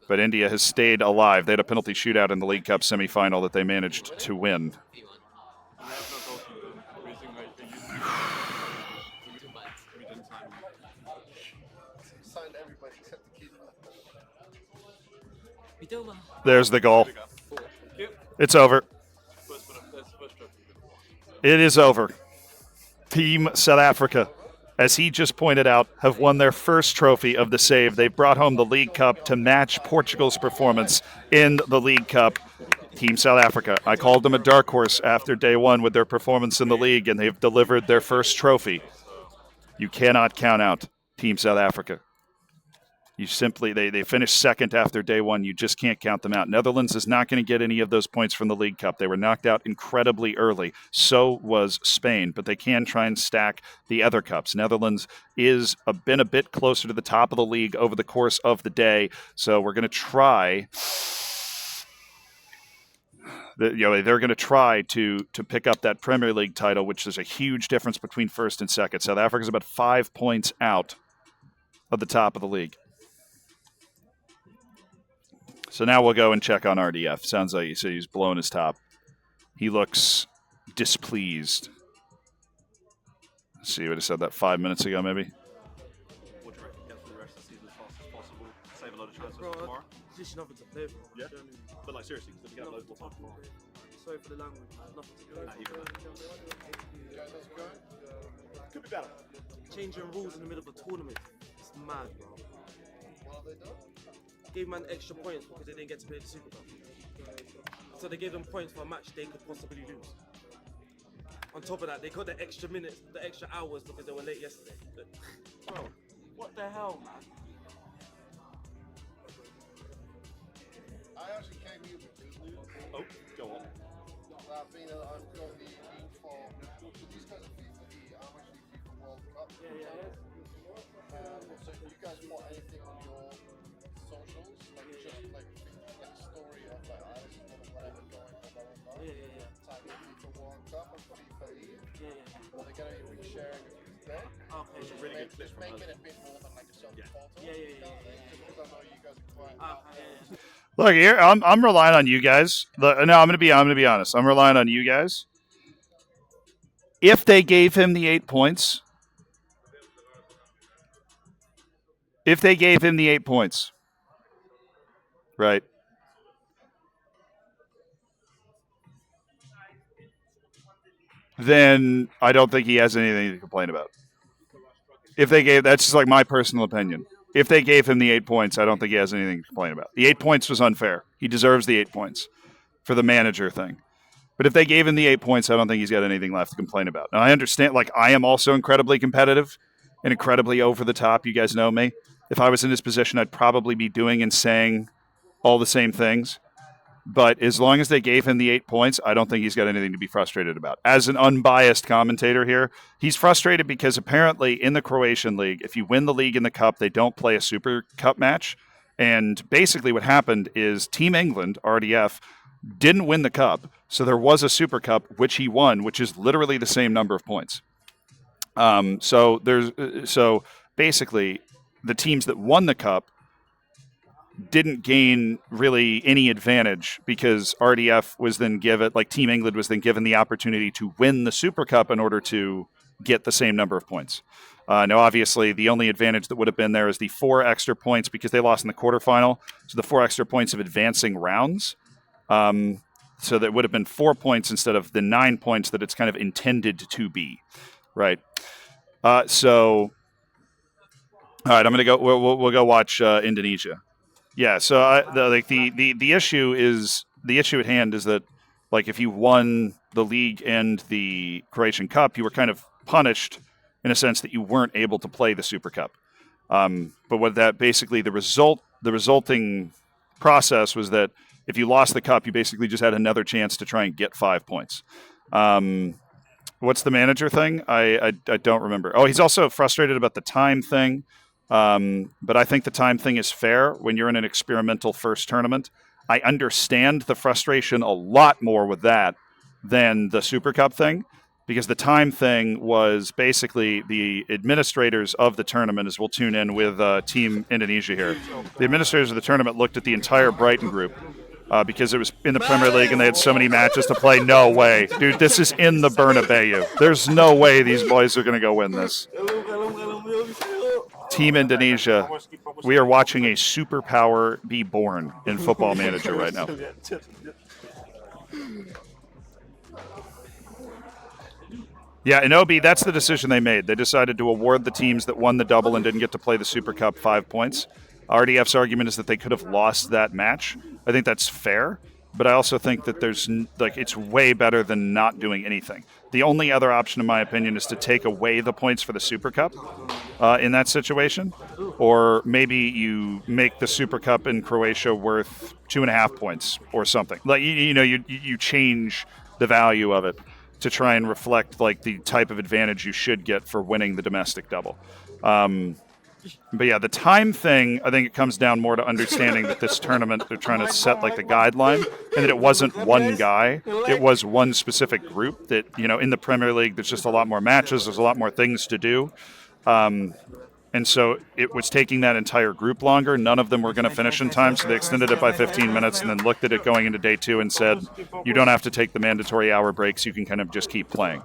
But India has stayed alive. They had a penalty shootout in the League Cup semifinal that they managed to win. There's the goal. It's over. It is over. Team South Africa, as he just pointed out, have won their first trophy of the save. They brought home the League Cup to match Portugal's performance in the League Cup. Team South Africa, I called them a dark horse after day one with their performance in the league, and they've delivered their first trophy. You cannot count out Team South Africa. You simply, they finished second after day one. You just can't count them out. Netherlands is not going to get any of those points from the League Cup. They were knocked out incredibly early. So was Spain, but they can try and stack the other cups. Netherlands been a bit closer to the top of the league over the course of the day. So we're going to try. They're going to try to pick up that Premier League title, which is a huge difference between first and second. South Africa's about 5 points out of the top of the league. So now we'll go and check on RDF. Sounds like he's blowing his top. He looks displeased. Let's see, what I said that 5 minutes ago, maybe. What do you reckon? Get through the rest of the season as fast as possible. Save a load of transfers for tomorrow. Just nothing to play for. Yeah? But like seriously, because we got loads more time tomorrow. Sorry for the language, man. Nothing to play for. Could be better. Changing rules in the middle of a tournament. It's mad, bro. gave man extra points because they didn't get to play the Super Cup. So they gave them points for a match they could possibly lose. On top of that, they got the extra minutes, the extra hours because they were late yesterday. Bro, what the hell, man? I actually came here with good news. Oh, go on. That being that I've got the info. These guys are FIFA here. I'm actually FIFA World Cup. So if you guys want anything on your socials, like just like a story of like this is whatever going on, blah blah blah. Tag in FIFA World Cup and FIFA here. They're gonna be sharing it today. Okay. Just really good clip just from make us. it a bit more than like a self photo. Just because I know you guys are quite. Look here, I'm relying on you guys. No, I'm gonna be honest. I'm relying on you guys. If they gave him the 8 points, right? Then I don't think he has anything to complain about. If they gave, that's just like my personal opinion. If they gave him the 8 points, I don't think he has anything to complain about. The 8 points was unfair. He deserves the 8 points for the manager thing. But if they gave him the 8 points, I don't think he's got anything left to complain about. Now, I understand, like, I am also incredibly competitive and incredibly over the top. You guys know me. If I was in his position, I'd probably be doing and saying all the same things. But as long as they gave him the 8 points, I don't think he's got anything to be frustrated about. As an unbiased commentator here, he's frustrated because apparently in the Croatian league, if you win the league and the cup, they don't play a Super Cup match. And basically what happened is Team England, RDF, didn't win the cup. So there was a Super Cup, which he won, which is literally the same number of points. So basically the teams that won the cup didn't gain really any advantage because RDF was then given, like Team England was then given the opportunity to win the Super Cup in order to get the same number of points. Now, obviously, the only advantage that would have been there is the 4 extra points because they lost in the quarterfinal. So the 4 extra points of advancing rounds. So that would have been 4 points instead of the 9 points that it's kind of intended to be, right? All right, I'm gonna go. We'll go watch Indonesia. Yeah. So the issue at hand is that, like, if you won the league and the Croatian Cup, you were kind of punished in a sense that you weren't able to play the Super Cup. But what that basically the resulting process was that if you lost the cup, you basically just had another chance to try and get 5 points. What's the manager thing? I don't remember. Oh, he's also frustrated about the time thing. But I think the time thing is fair when you're in an experimental first tournament. I understand the frustration a lot more with that than the Super Cup thing, because the time thing was basically the administrators of the tournament, as we'll tune in with Team Indonesia here. The administrators of the tournament looked at the entire Brighton group because it was in the Premier League and they had so many matches to play. No way. Dude, this is in the Bernabeu. There's no way these boys are going to go win this. Team Indonesia, we are watching a superpower be born in Football Manager right now. Yeah, in OB, that's the decision they made. They decided to award the teams that won the double and didn't get to play the Super Cup 5 points. RDF's argument is that they could have lost that match. I think that's fair, but I also think that it's way better than not doing anything. The only other option, in my opinion, is to take away the points for the Super Cup in that situation, or maybe you make the Super Cup in Croatia worth 2.5 points or something. Like you change the value of it to try and reflect like the type of advantage you should get for winning the domestic double. But yeah, the time thing, I think it comes down more to understanding that this tournament, they're trying to set like the guideline, and that it wasn't one guy, it was one specific group that, in the Premier League, there's just a lot more matches, there's a lot more things to do. And so it was taking that entire group longer. None of them were going to finish in time, so they extended it by 15 minutes and then looked at it going into day 2 and said, you don't have to take the mandatory hour breaks, you can kind of just keep playing.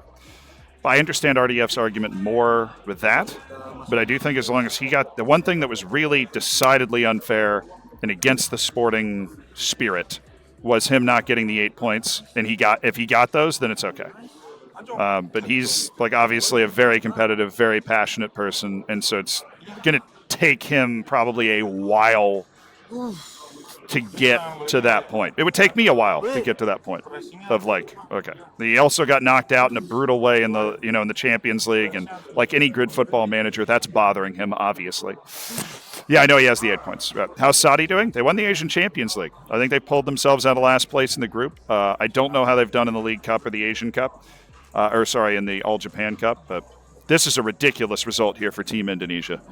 I understand RDF's argument more with that, but I do think as long as he got the one thing that was really decidedly unfair and against the sporting spirit was him not getting the 8 points, and if he got those, then it's okay. But he's like obviously a very competitive, very passionate person, and so it's going to take him probably a while to get to that point. It would take me a while to get to that point of like, okay. He also got knocked out in a brutal way in the in the Champions League, and like any good football manager, that's bothering him, obviously. Yeah, I know he has the 8 points. How's Saudi doing? They won the Asian Champions League. I think they pulled themselves out of last place in the group. I don't know how they've done in the League Cup or the Asian Cup, in the All Japan Cup, but this is a ridiculous result here for Team Indonesia.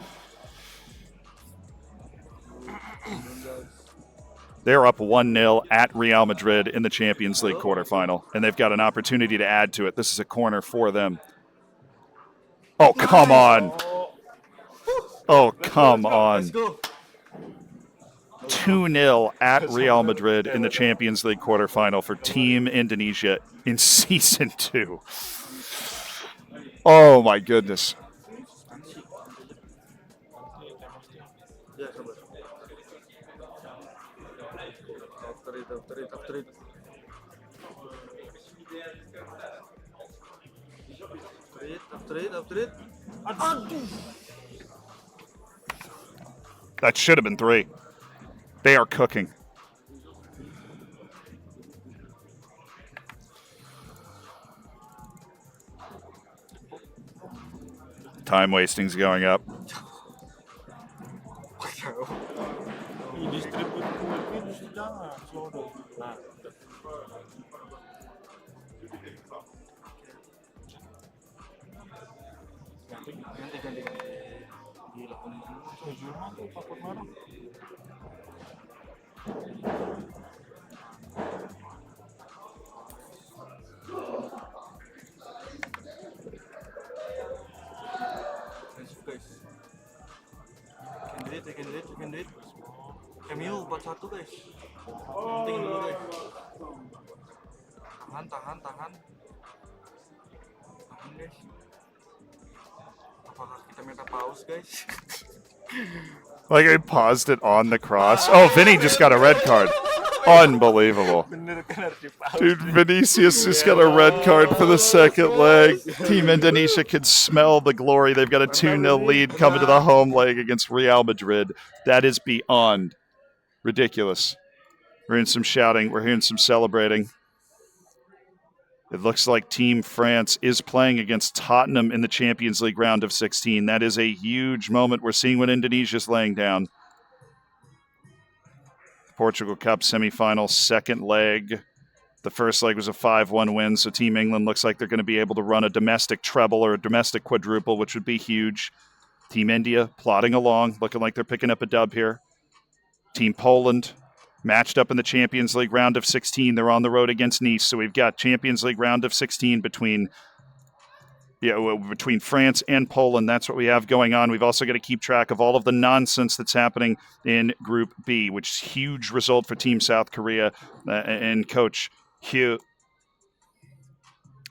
They're up 1-0 at Real Madrid in the Champions League quarterfinal, and they've got an opportunity to add to it. This is a corner for them. Oh, come on. Oh, come on. 2-0 at Real Madrid in the Champions League quarterfinal for Team Indonesia in Season 2. Oh, my goodness. That should have been 3. They are cooking. Time wasting's going up. MU 4-1 guys. Penting dulu guys. Tahan guys. Apakah kita minta pause guys? Like I paused it on the cross. Oh, Vinny just got a red card. Unbelievable. Dude, Vinicius just got a red card for the second leg. Team Indonesia can smell the glory. They've got a 2-0 lead coming to the home leg against Real Madrid. That is beyond ridiculous. We're hearing some shouting. We're hearing some celebrating. It looks like Team France is playing against Tottenham in the Champions League round of 16. That is a huge moment. We're seeing what Indonesia's laying down. Portugal Cup semifinal, second leg. The first leg was a 5-1 win, so Team England looks like they're going to be able to run a domestic treble or a domestic quadruple, which would be huge. Team India plodding along, looking like they're picking up a dub here. Team Poland matched up in the Champions League round of 16. They're on the road against Nice, so we've got Champions League round of 16 between France and Poland. That's what we have going on. We've also got to keep track of all of the nonsense that's happening in Group B, which is a huge result for Team South Korea and Coach Hugh.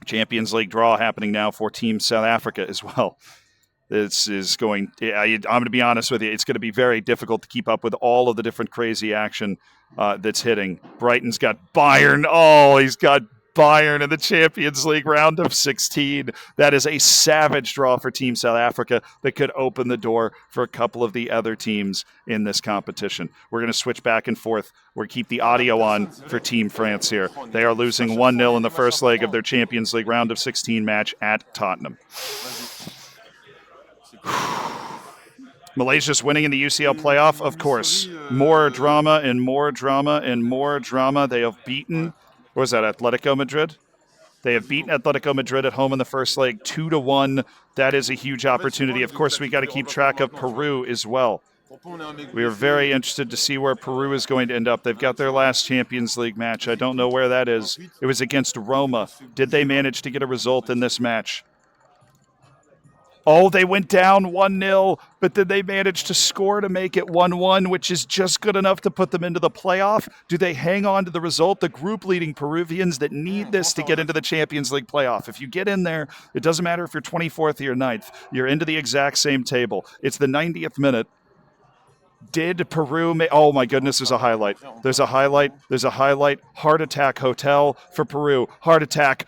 Champions League draw happening now for Team South Africa as well. This is going, I'm going to be honest with you, it's going to be very difficult to keep up with all of the different crazy action that's hitting. Brighton's got Bayern. Oh, he's got Bayern in the Champions League round of 16. That is a savage draw for Team South Africa that could open the door for a couple of the other teams in this competition. We're going to switch back and forth. We're going to keep the audio on for Team France here. They are losing 1-0 in the first leg of their Champions League round of 16 match at Tottenham. Malaysia's winning in the UCL playoff, of course. More drama and more drama and more drama. They have beaten, what was that, Atletico Madrid? They have beaten Atletico Madrid at home in the first leg 2-1. That is a huge opportunity. Of course, we got to keep track of Peru as well. We are very interested to see where Peru is going to end up. They've got their last Champions League match. I don't know where that is. It was against Roma. Did they manage to get a result in this match? Oh, they went down 1-0, but then they managed to score to make it 1-1, which is just good enough to put them into the playoff. Do they hang on to the result? The group-leading Peruvians that need this to get into the Champions League playoff. If you get in there, it doesn't matter if you're 24th or you're 9th. You're into the exact same table. It's the 90th minute. Did Peru oh my goodness, there's a highlight. There's a highlight. There's a highlight. Heart attack hotel for Peru. Heart attack.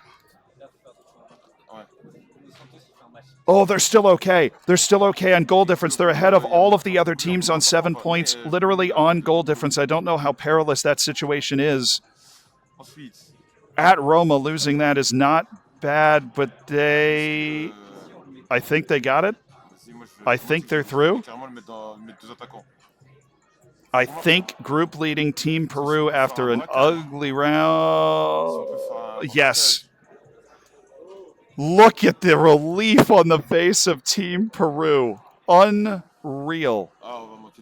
Oh, they're still okay. They're still okay on goal difference. They're ahead of all of the other teams on 7 points, literally on goal difference. I don't know how perilous that situation is. At Roma, losing that is not bad, but I think they got it. I think they're through. I think group leading Team Peru after an ugly round. Yes. Look at the relief on the face of Team Peru. Unreal.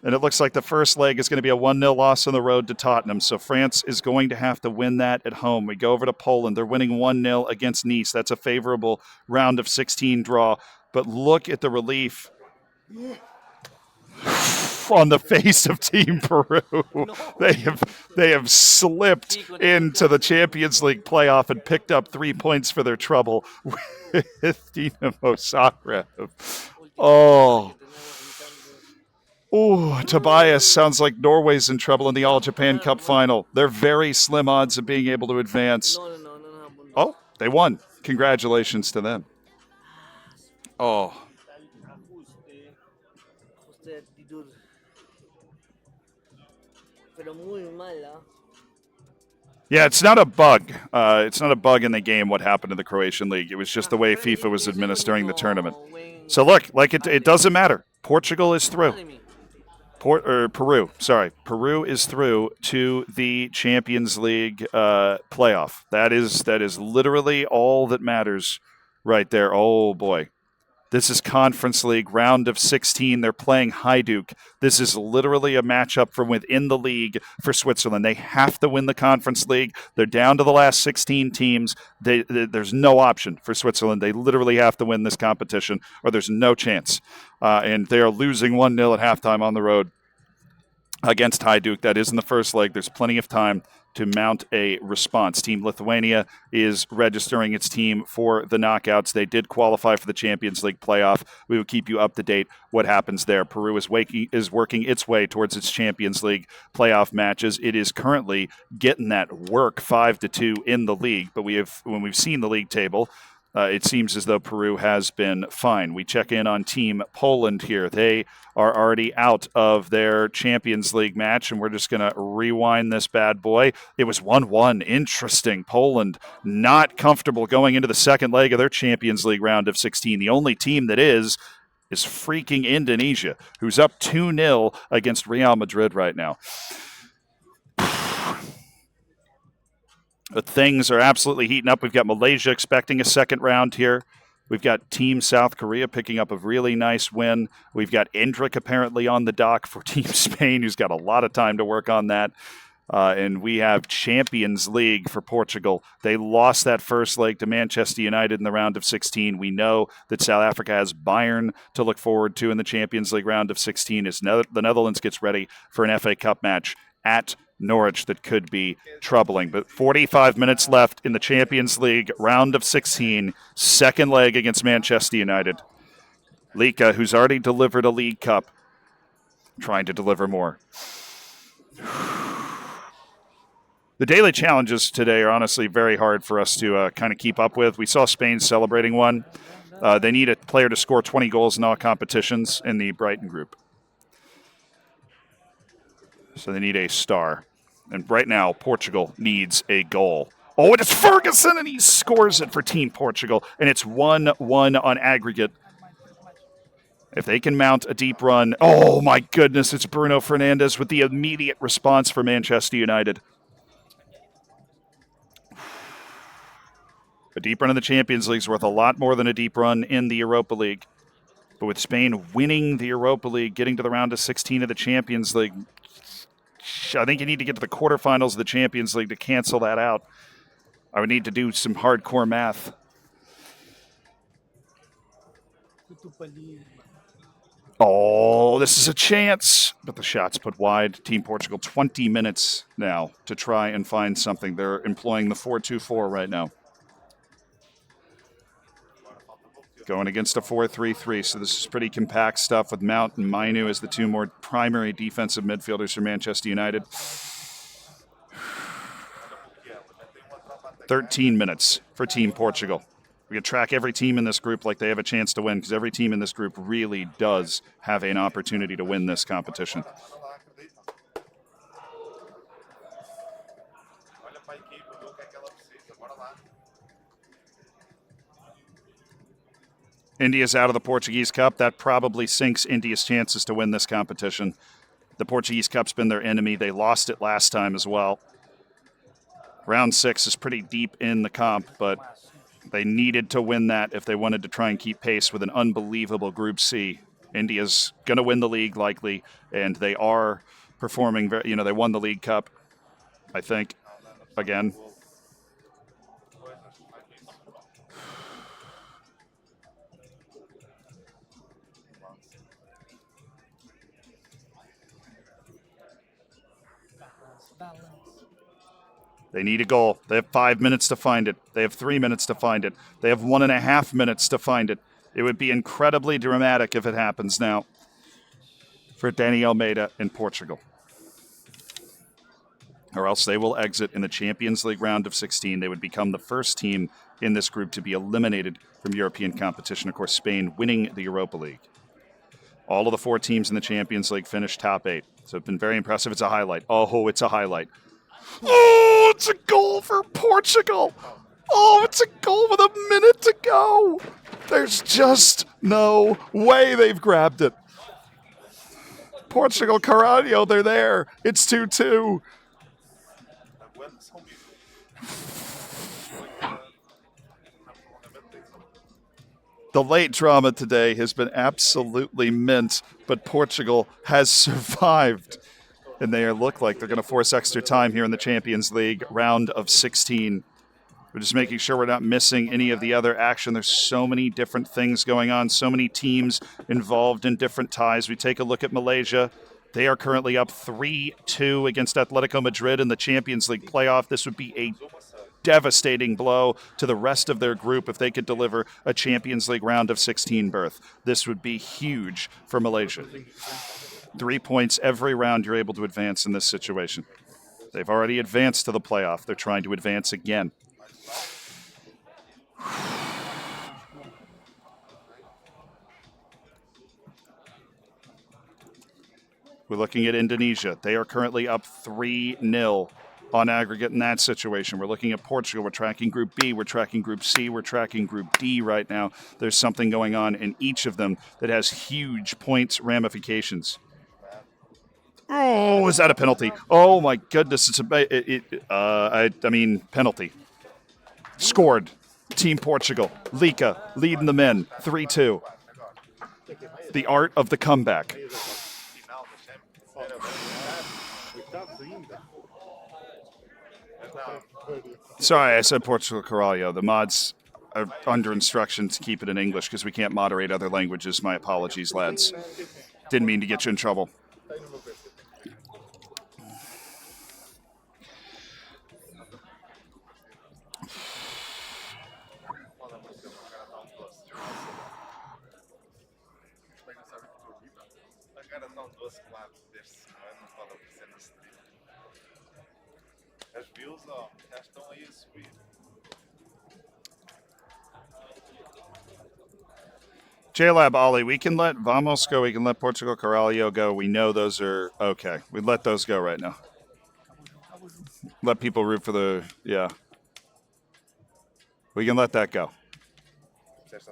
And it looks like the first leg is going to be a 1-0 loss on the road to Tottenham. So France is going to have to win that at home. We go over to Poland. They're winning 1-0 against Nice. That's a favorable round of 16 draw. But look at the relief on the face of Team Peru. They have slipped into the Champions League playoff and picked up 3 points for their trouble with Dinamo Zagreb. Oh, Tobias, sounds like Norway's in trouble in the All Japan Cup final. They're very slim odds of being able to advance. Oh, they won. Congratulations to them. Oh. Yeah, it's not a bug. It's not a bug in the game what happened in the Croatian League. It was just the way FIFA was administering the tournament. So look, like it doesn't matter. Portugal is through. Peru is through to the Champions League playoff. That is literally all that matters right there. Oh, boy. This is Conference League, round of 16. They're playing Hajduk. This is literally a matchup from within the league for Switzerland. They have to win the Conference League. They're down to the last 16 teams. There's no option for Switzerland. They literally have to win this competition, or there's no chance. And they are losing 1-0 at halftime on the road against Hajduk. That is in the first leg. There's plenty of time to mount a response. Team Lithuania is registering its team for the knockouts. They did qualify for the Champions League playoff. We will keep you up to date what happens there. Peru is working its way towards its Champions League playoff matches. It is currently getting that work 5-2 in the league. But when we've seen the league table, it seems as though Peru has been fine. We check in on Team Poland here. They are already out of their Champions League match, and we're just going to rewind this bad boy. It was 1-1. Interesting. Poland not comfortable going into the second leg of their Champions League round of 16. The only team that is freaking Indonesia, who's up 2-0 against Real Madrid right now. But things are absolutely heating up. We've got Malaysia expecting a second round here. We've got Team South Korea picking up a really nice win. We've got Endrick apparently on the dock for Team Spain, who's got a lot of time to work on that. And we have Champions League for Portugal. They lost that first leg to Manchester United in the round of 16. We know that South Africa has Bayern to look forward to in the Champions League round of 16 as the Netherlands gets ready for an FA Cup match at Norwich that could be troubling. But 45 minutes left in the Champions League round of 16, second leg against Manchester United. Lika, who's already delivered a League Cup, trying to deliver more. The daily challenges today are honestly very hard for us to kind of keep up with. We saw Spain celebrating one. They need a player to score 20 goals in all competitions in the Brighton group. So they need a star. And right now, Portugal needs a goal. Oh, and it's Ferguson, and he scores it for Team Portugal. And it's 1-1 on aggregate. If they can mount a deep run. Oh, my goodness, it's Bruno Fernandes with the immediate response for Manchester United. A deep run in the Champions League is worth a lot more than a deep run in the Europa League. But with Spain winning the Europa League, getting to the round of 16 of the Champions League, I think you need to get to the quarterfinals of the Champions League to cancel that out. I would need to do some hardcore math. Oh, this is a chance. But the shot's put wide. Team Portugal, 20 minutes now to try and find something. They're employing the 4-2-4 right now. Going against a 4-3-3, so this is pretty compact stuff with Mount and Mainu as the two more primary defensive midfielders for Manchester United. 13 minutes for Team Portugal. We can track every team in this group like they have a chance to win, because every team in this group really does have an opportunity to win this competition. India's out of the Portuguese Cup. That probably sinks India's chances to win this competition. The Portuguese Cup's been their enemy. They lost it last time as well. Round 6 is pretty deep in the comp, but they needed to win that if they wanted to try and keep pace with an unbelievable Group C. India's going to win the league likely, and they are performing very, they won the League Cup, I think, again. They need a goal. They have 5 minutes to find it. They have 3 minutes to find it. They have 1.5 minutes to find it. It would be incredibly dramatic if it happens now for Dani Almeida in Portugal. Or else they will exit in the Champions League round of 16. They would become the first team in this group to be eliminated from European competition. Of course, Spain winning the Europa League. All of the 4 teams in the Champions League finished top 8. So it's been very impressive. It's a highlight. Oh, it's a highlight. Oh, it's a goal for Portugal. Oh, it's a goal with a minute to go. There's just no way they've grabbed it. Portugal, Carvalho, they're there. It's 2-2. The late drama today has been absolutely mint, but Portugal has survived. And they look like they're going to force extra time here in the Champions League round of 16. We're just making sure we're not missing any of the other action. There's so many different things going on, so many teams involved in different ties. We take a look at Malaysia. They are currently up 3-2 against Atletico Madrid in the Champions League playoff. This would be a devastating blow to the rest of their group if they could deliver a Champions League round of 16 berth. This would be huge for Malaysia. 3 points every round you're able to advance in this situation. They've already advanced to the playoff. They're trying to advance again. We're looking at Indonesia. They are currently up 3-0 on aggregate in that situation. We're looking at Portugal. We're tracking Group B. We're tracking Group C. We're tracking Group D right now. There's something going on in each of them that has huge points ramifications. Oh, is that a penalty? Oh my goodness! It's penalty. Scored. Team Portugal. Lika leading the men 3-2. The art of the comeback. Sorry, I said Portugal Carvalho. The mods are under instruction to keep it in English because we can't moderate other languages. My apologies, lads. Didn't mean to get you in trouble. JLab Ollie, we can let Vamos go, we can let Portugal Carvalho go. We know those are okay. We'd let those go right now. Let people root for the, yeah. We can let that go. Is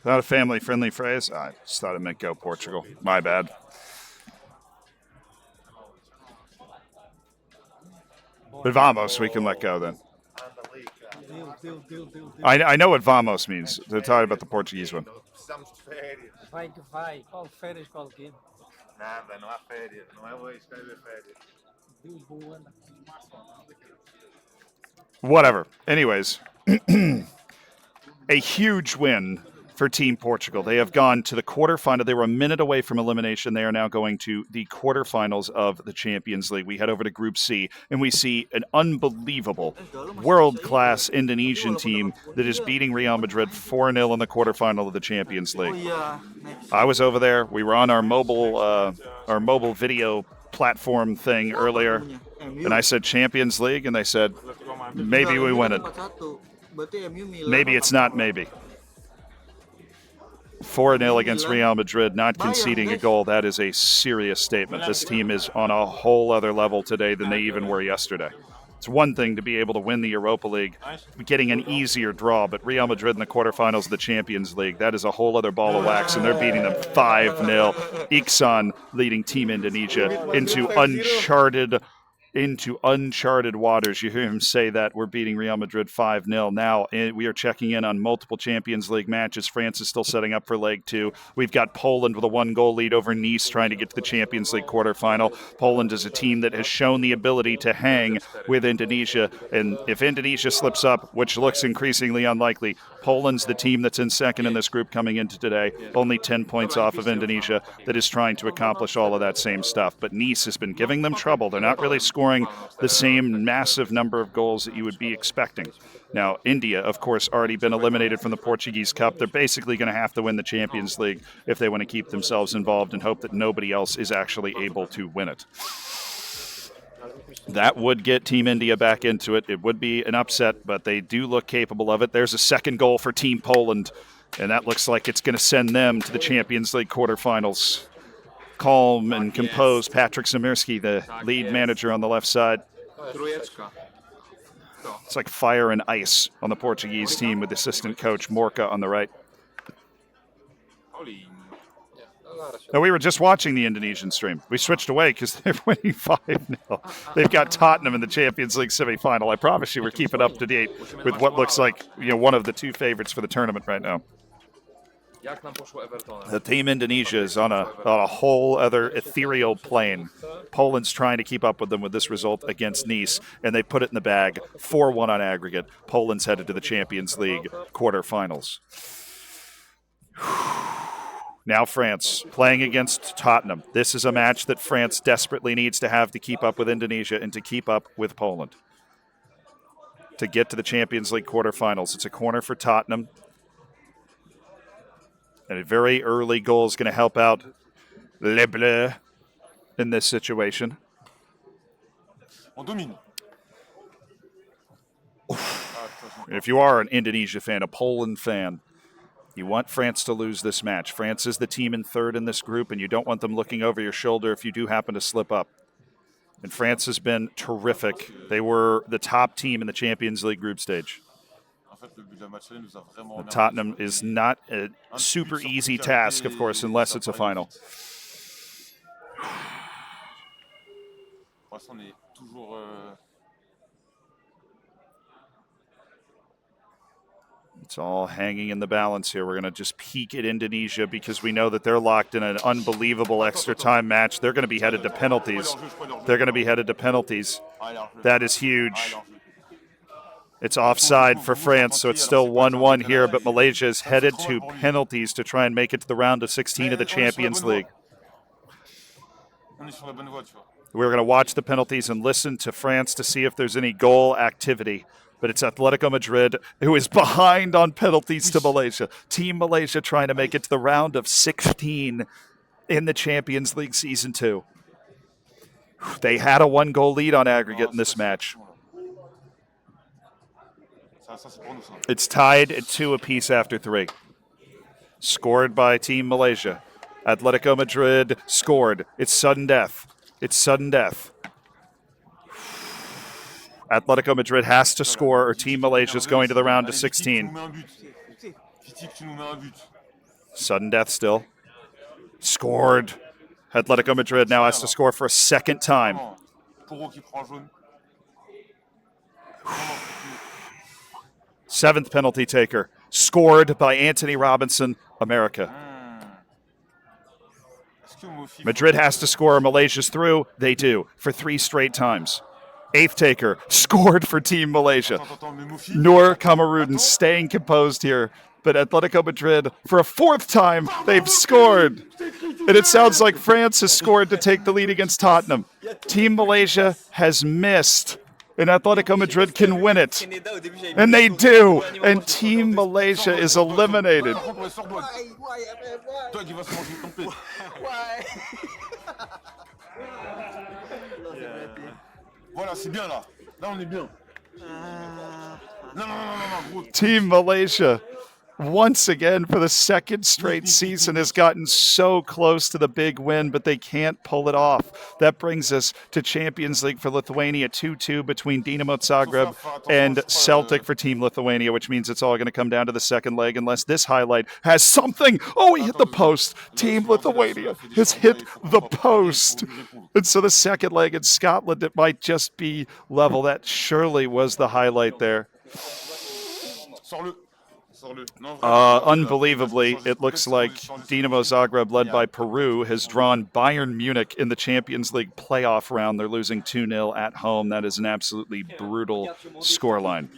that a family-friendly phrase? I just thought it meant go Portugal. My bad. But Vamos, we can let go then. I know what Vamos means. They're talking about the Portuguese one. Vai que vai. Qual férias, qual quê? Nada, não há férias. Não é hoje que vai haver férias. Deus boa. Whatever. Anyways, a huge win for Team Portugal. They have gone to the quarterfinal. They were a minute away from elimination. They are now going to the quarterfinals of the Champions League. We head over to Group C, and we see an unbelievable, world-class Indonesian team that is beating Real Madrid 4-0 in the quarterfinal of the Champions League. I was over there. We were on our mobile video platform thing earlier. And I said Champions League, and they said maybe we win it. Maybe it's not maybe. 4-0 against Real Madrid, not conceding a goal. That is a serious statement. This team is on a whole other level today than they even were yesterday. It's one thing to be able to win the Europa League, getting an easier draw, but Real Madrid in the quarterfinals of the Champions League, that is a whole other ball of wax, and they're beating them 5-0. Iksan leading Team Indonesia into uncharted waters. You hear him say that we're beating Real Madrid 5-0. Now we are checking in on multiple Champions League matches. France is still setting up for leg 2. We've got Poland with a 1-goal lead over Nice trying to get to the Champions League quarterfinal. Poland is a team that has shown the ability to hang with Indonesia, and if Indonesia slips up, which looks increasingly unlikely, Poland's the team that's in second in this group coming into today, only 10 points off of Indonesia, that is trying to accomplish all of that same stuff. But Nice has been giving them trouble. They're not really scoring the same massive number of goals that you would be expecting. Now, India, of course, already been eliminated from the Portuguese Cup. They're basically going to have to win the Champions League if they want to keep themselves involved and hope that nobody else is actually able to win it. That would get Team India back into it. It would be an upset, but they do look capable of it. There's a second goal for Team Poland, and that looks like it's going to send them to the Champions League quarterfinals. Calm and composed Patrick Zamirski, the lead manager on the left side. It's like fire and ice on the Portuguese team with assistant coach Morca on the right. Now, we were just watching the Indonesian stream. We switched away because they're winning 5-0. They've got Tottenham in the Champions League semi-final. I promise you we're keeping up to date with what looks like, one of the two favorites for the tournament right now. The Team Indonesia is on a whole other ethereal plane. Poland's trying to keep up with them with this result against Nice, and they put it in the bag. 4-1 on aggregate. Poland's headed to the Champions League quarterfinals. Now France playing against Tottenham. This is a match that France desperately needs to have to keep up with Indonesia and to keep up with Poland to get to the Champions League quarterfinals. It's a corner for Tottenham. And a very early goal is going to help out Les Bleus in this situation. If you are an Indonesia fan, a Poland fan, you want France to lose this match. France is the team in third in this group, and you don't want them looking over your shoulder if you do happen to slip up. And France has been terrific. They were the top team in the Champions League group stage. Tottenham is not a super easy task, of course, unless it's a final. It's all hanging in the balance here. We're going to just peek at Indonesia because we know that they're locked in an unbelievable extra time match. They're going to be headed to penalties. That is huge. It's offside for France, so it's still 1-1 here, but Malaysia is headed to penalties to try and make it to the round of 16 of the Champions League. We're going to watch the penalties and listen to France to see if there's any goal activity. But it's Atletico Madrid who is behind on penalties to Malaysia. Team Malaysia trying to make it to the round of 16 in the Champions League Season 2. They had a 1-goal lead on aggregate in this match. It's tied at 2 apiece after 3. Scored by Team Malaysia. Atletico Madrid scored. It's sudden death. Atletico Madrid has to score or Team Malaysia is going to the round of 16. Sudden death still. Scored. Atletico Madrid now has to score for a second time. Seventh penalty taker. Scored by Anthony Robinson, America. Madrid has to score. Malaysia's through. They do for 3 straight times. Eighth taker. Scored for Team Malaysia. Noor Kamarudin staying composed here. But Atletico Madrid, for a 4th time, they've scored. And it sounds like France has scored to take the lead against Tottenham. Team Malaysia has missed. And Atletico Madrid can win it. And they do. And Team Malaysia is eliminated. Voilà, c'est bien là. Là, on est bien. Non, non, non, non, non, gros. Team Malaysia, once again for the second straight season, has gotten so close to the big win, but they can't pull it off. That brings us to Champions League for Lithuania, 2-2 between Dinamo Zagreb and Celtic for Team Lithuania, which means it's all going to come down to the second leg unless this highlight has something. Oh, he hit the post. Team Lithuania has hit the post. And so the second leg in Scotland, it might just be level. That surely was the highlight there. Unbelievably, it looks like Dinamo Zagreb, led by Peru, has drawn Bayern Munich in the Champions League playoff round. They're losing 2-0 at home. That is an absolutely brutal scoreline.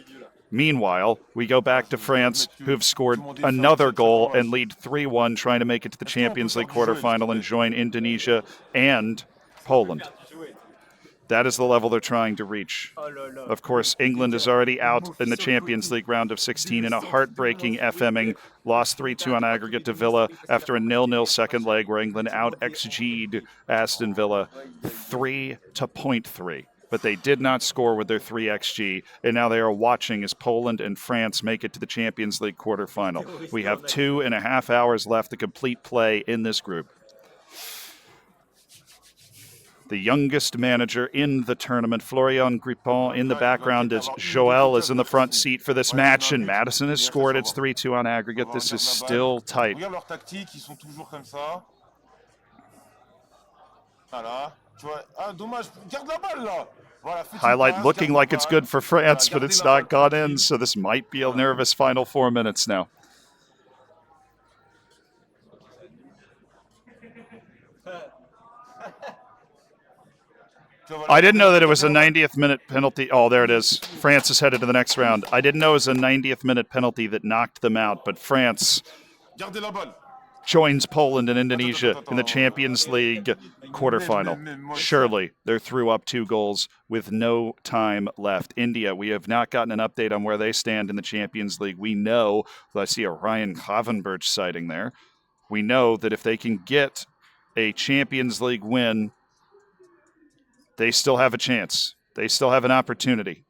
Meanwhile, we go back to France, who've scored another goal and lead 3-1, trying to make it to the Champions League quarterfinal and join Indonesia and Poland. That is the level they're trying to reach. Of course, England is already out in the Champions League round of 16 in a heartbreaking FMing, lost 3-2 on aggregate to Villa after a 0-0 second leg where England out-XG'd Aston Villa 3-0.3. But they did not score with their 3xG, and now they are watching as Poland and France make it to the Champions League quarterfinal. We have 2.5 hours left to complete play in this group. The youngest manager in the tournament, Florian Grippon, in the background as Joel is in the front seat for this match, and Madison has scored. It's 3-2 on aggregate. This is still tight. Highlight looking like it's good for France, but it's not gone in, so this might be a nervous final 4 minutes now. I didn't know that it was a 90th minute penalty. Oh, there it is. France is headed to the next round. I didn't know it was a 90th minute penalty that knocked them out, but France joins Poland and Indonesia in the Champions League quarterfinal. Surely they're through up 2 goals with no time left. India, we have not gotten an update on where they stand in the Champions League. We know, I see a Ryan Gravenberch sighting there. We know that if they can get a Champions League win, they still have a chance. They still have an opportunity.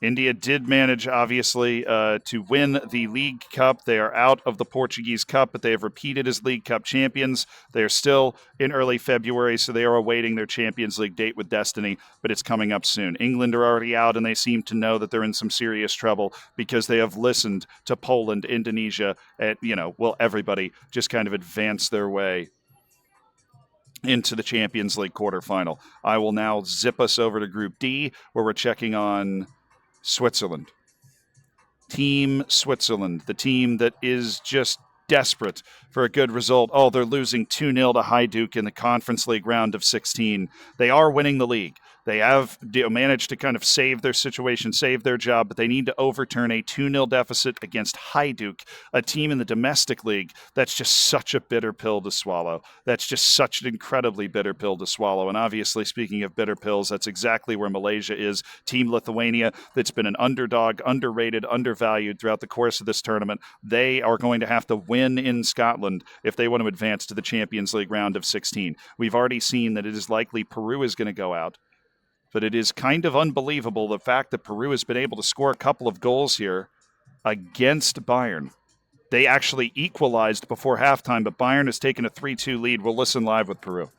India did manage, obviously, to win the League Cup. They are out of the Portuguese Cup, but they have repeated as League Cup champions. They are still in early February, so they are awaiting their Champions League date with destiny, but it's coming up soon. England are already out, and they seem to know that they're in some serious trouble because they have listened to Poland, Indonesia, and, everybody just kind of advance their way into the Champions League quarterfinal. I will now zip us over to Group D, where we're checking on Switzerland. Team Switzerland, the team that is just desperate for a good result. Oh, they're losing 2-0 to Hajduk in the Conference League round of 16. They are winning the league. They have managed to kind of save their situation, save their job, but they need to overturn a 2-0 deficit against Hajduk, a team in the domestic league. That's just such a bitter pill to swallow. That's just such an incredibly bitter pill to swallow. And obviously, speaking of bitter pills, that's exactly where Malaysia is. Team Lithuania, that's been an underdog, underrated, undervalued throughout the course of this tournament. They are going to have to win in Scotland if they want to advance to the Champions League round of 16. We've already seen that it is likely Peru is going to go out. But it is kind of unbelievable the fact that Peru has been able to score a couple of goals here against Bayern. They actually equalized before halftime, but Bayern has taken a 3-2 lead. We'll listen live with Peru.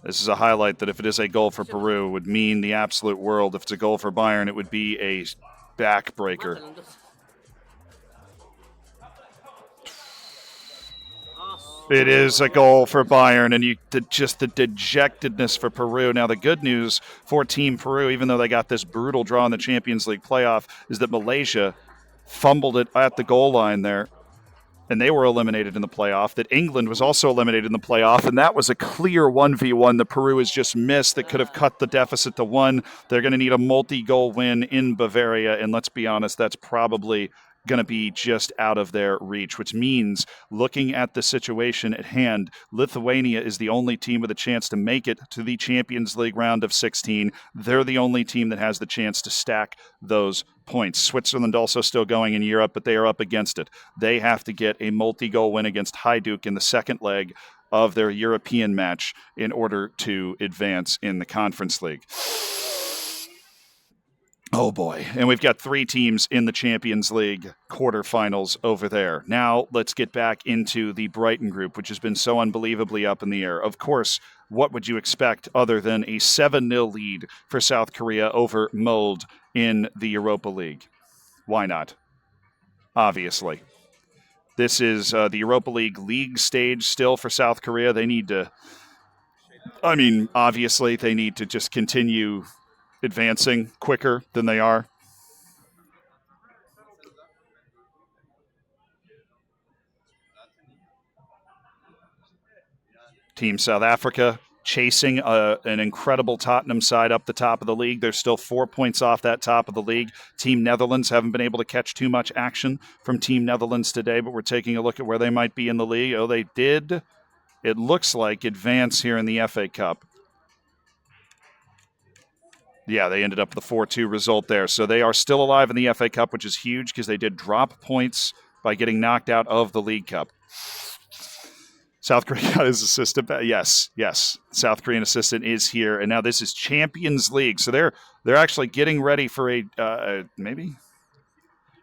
This is a highlight that if it is a goal for Peru, would mean the absolute world. If it's a goal for Bayern, it would be a backbreaker. It is a goal for Bayern, and just the dejectedness for Peru. Now, the good news for Team Peru, even though they got this brutal draw in the Champions League playoff, is that Malaysia fumbled it at the goal line there, and they were eliminated in the playoff. That England was also eliminated in the playoff, and that was a clear 1v1 that Peru has just missed that could have cut the deficit to 1. They're going to need a multi-goal win in Bavaria, and let's be honest, that's probably going to be just out of their reach, which means, looking at the situation at hand, Lithuania is the only team with a chance to make it to the Champions League round of 16. They're the only team that has the chance to stack those points. Switzerland also still going in Europe, but they are up against it. They have to get a multi-goal win against Hajduk in the second leg of their European match in order to advance in the Conference League. Oh boy. And we've got 3 teams in the Champions League quarterfinals over there. Now let's get back into the Brighton group, which has been so unbelievably up in the air. Of course, what would you expect other than a 7-0 lead for South Korea over Molde in the Europa League? Why not? Obviously. This is the Europa League stage still for South Korea. They need to, obviously, they need to just continue advancing quicker than they are. Team South Africa chasing an incredible Tottenham side up the top of the league. They're still 4 points off that top of the league. Team Netherlands haven't been able to catch too much action from Team Netherlands today, but we're taking a look at where they might be in the league. Oh, they did, it looks like, advance here in the FA Cup. Yeah, they ended up with a 4-2 result there. So they are still alive in the FA Cup, which is huge because they did drop points by getting knocked out of the League Cup. South Korea got his assistant. Yes. South Korean assistant is here, and now this is Champions League. So they're actually getting ready for a maybe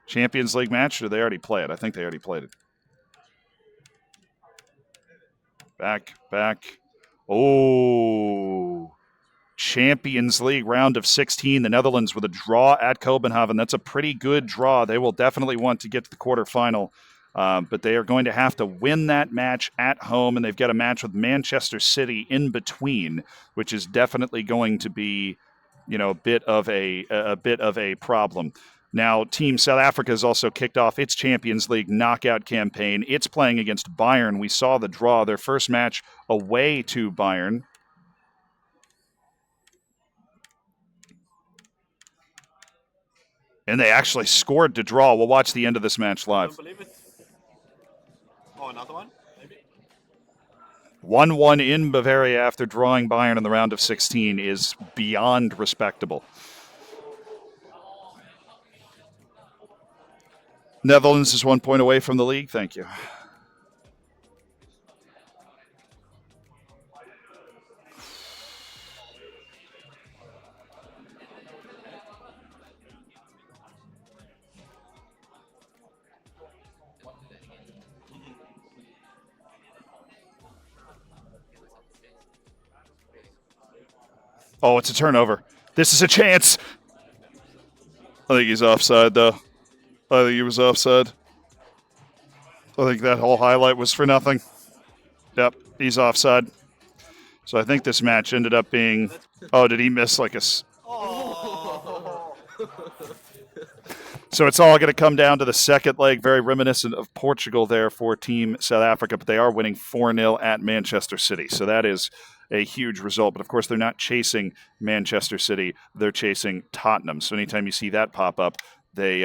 Champions League match, or they already play it? I think they already played it. Back. Oh, Champions League round of 16. The Netherlands with a draw at Copenhagen. That's a pretty good draw. They will definitely want to get to the quarterfinal. But they are going to have to win that match at home, and they've got a match with Manchester City in between, which is definitely going to be, a bit of a problem. Now, Team South Africa has also kicked off its Champions League knockout campaign. It's playing against Bayern. We saw the draw, their first match away to Bayern. And they actually scored to draw. We'll watch the end of this match live. Oh, another one? Maybe? 1-1 in Bavaria after drawing Bayern in the round of 16 is beyond respectable. Netherlands is 1 point away from the league. Thank you. Oh, it's a turnover. This is a chance. I think he's offside, though. I think he was offside. I think that whole highlight was for nothing. Yep, he's offside. So I think this match ended up being... Oh, did he miss like a... So it's all going to come down to the second leg, very reminiscent of Portugal there for Team South Africa, but they are winning 4-0 at Manchester City. So that is a huge result. But of course, they're not chasing Manchester City. They're chasing Tottenham. So anytime you see that pop up, they,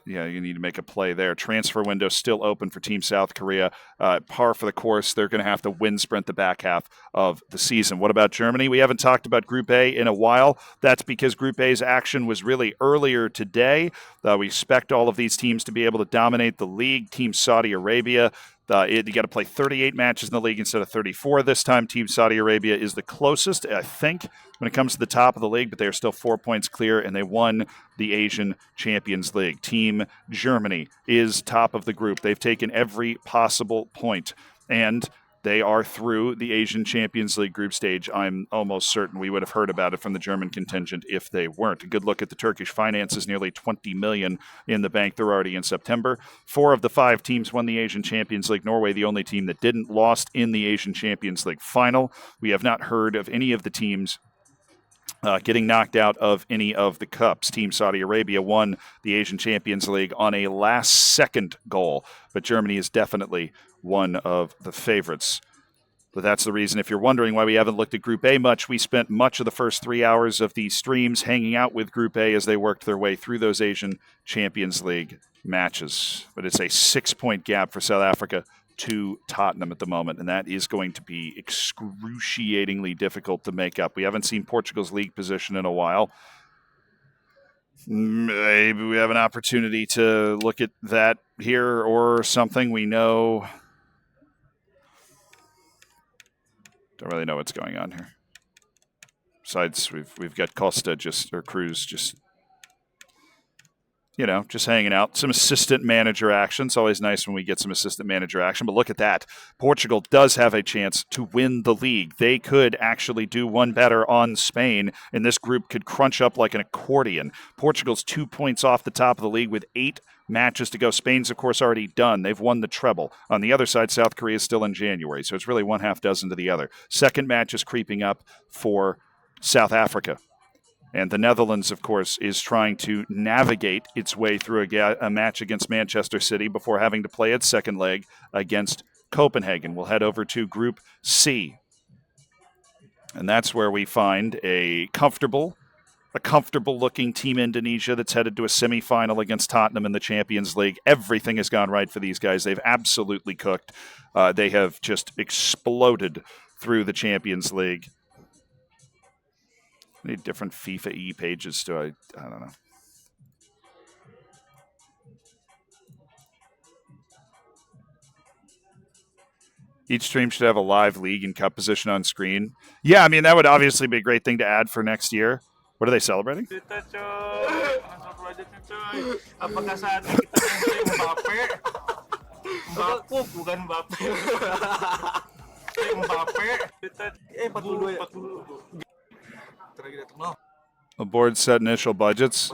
you need to make a play there. Transfer window still open for Team South Korea. Par for the course. They're going to have to wind sprint the back half of the season. What about Germany? We haven't talked about Group A in a while. That's because Group A's action was really earlier today. We expect all of these teams to be able to dominate the league. Team Saudi Arabia, you got to play 38 matches in the league instead of 34 this time. Team Saudi Arabia is the closest, I think, when it comes to the top of the league, but they are still 4 points clear, and they won the Asian Champions League. Team Germany is top of the group. They've taken every possible point, and they are through the Asian Champions League group stage. I'm almost certain we would have heard about it from the German contingent if they weren't. A good look at the Turkish finances, nearly 20 million in the bank. They're already in September. 4 of the 5 teams won the Asian Champions League. Norway, the only team that didn't, lost in the Asian Champions League final. We have not heard of any of the teams getting knocked out of any of the cups. Team Saudi Arabia won the Asian Champions League on a last-second goal, but Germany is definitely one of the favorites. But that's the reason, if you're wondering why we haven't looked at Group A much, we spent much of the first 3 hours of these streams hanging out with Group A as they worked their way through those Asian Champions League matches. But it's a 6-point gap for South Africa to Tottenham at the moment, and that is going to be excruciatingly difficult to make up. We haven't seen Portugal's league position in a while. Maybe we have an opportunity to look at that here or something. We know. Don't really know what's going on here. Besides, we've got Costa or Cruz just just hanging out. Some assistant manager action. It's always nice when we get some assistant manager action. But look at that. Portugal does have a chance to win the league. They could actually do one better on Spain, and this group could crunch up like an accordion. Portugal's 2 points off the top of the league with 8 matches to go. Spain's, of course, already done. They've won the treble. On the other side, South Korea is still in January, so it's really 1/2 dozen to the other. Second match is creeping up for South Africa. And the Netherlands, of course, is trying to navigate its way through a match against Manchester City before having to play its second leg against Copenhagen. We'll head over to Group C. And that's where we find a comfortable-looking Team Indonesia that's headed to a semifinal against Tottenham in the Champions League. Everything has gone right for these guys. They've absolutely cooked. They have just exploded through the Champions League. Need different FIFA E pages to I don't know. Each stream should have a live league and cup position on screen. Yeah, I mean that would obviously be a great thing to add for next year. What are they celebrating? Apakah saatnya kita mention Mbappe? Mbappe bukan Mbappe. Mbappe. 42 ya. A board set initial budgets.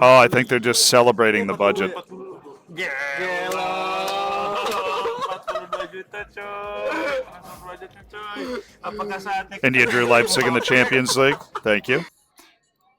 Oh, I think they're just celebrating the budget. India drew Leipzig in the Champions League. Thank you.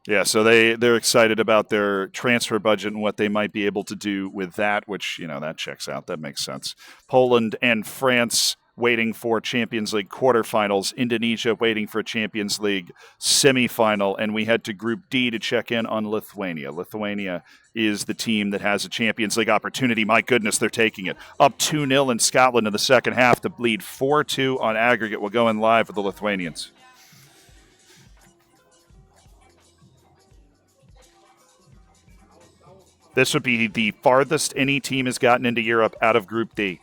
Yeah, so they're excited about their transfer budget and what they might be able to do with that, which, that checks out. That makes sense. Poland and France waiting for Champions League quarterfinals. Indonesia waiting for a Champions League semifinal. And we head to Group D to check in on Lithuania. Lithuania is the team that has a Champions League opportunity. My goodness, they're taking it. Up 2-0 in Scotland in the second half to lead 4-2 on aggregate. We'll go in live with the Lithuanians. This would be the farthest any team has gotten into Europe out of Group D.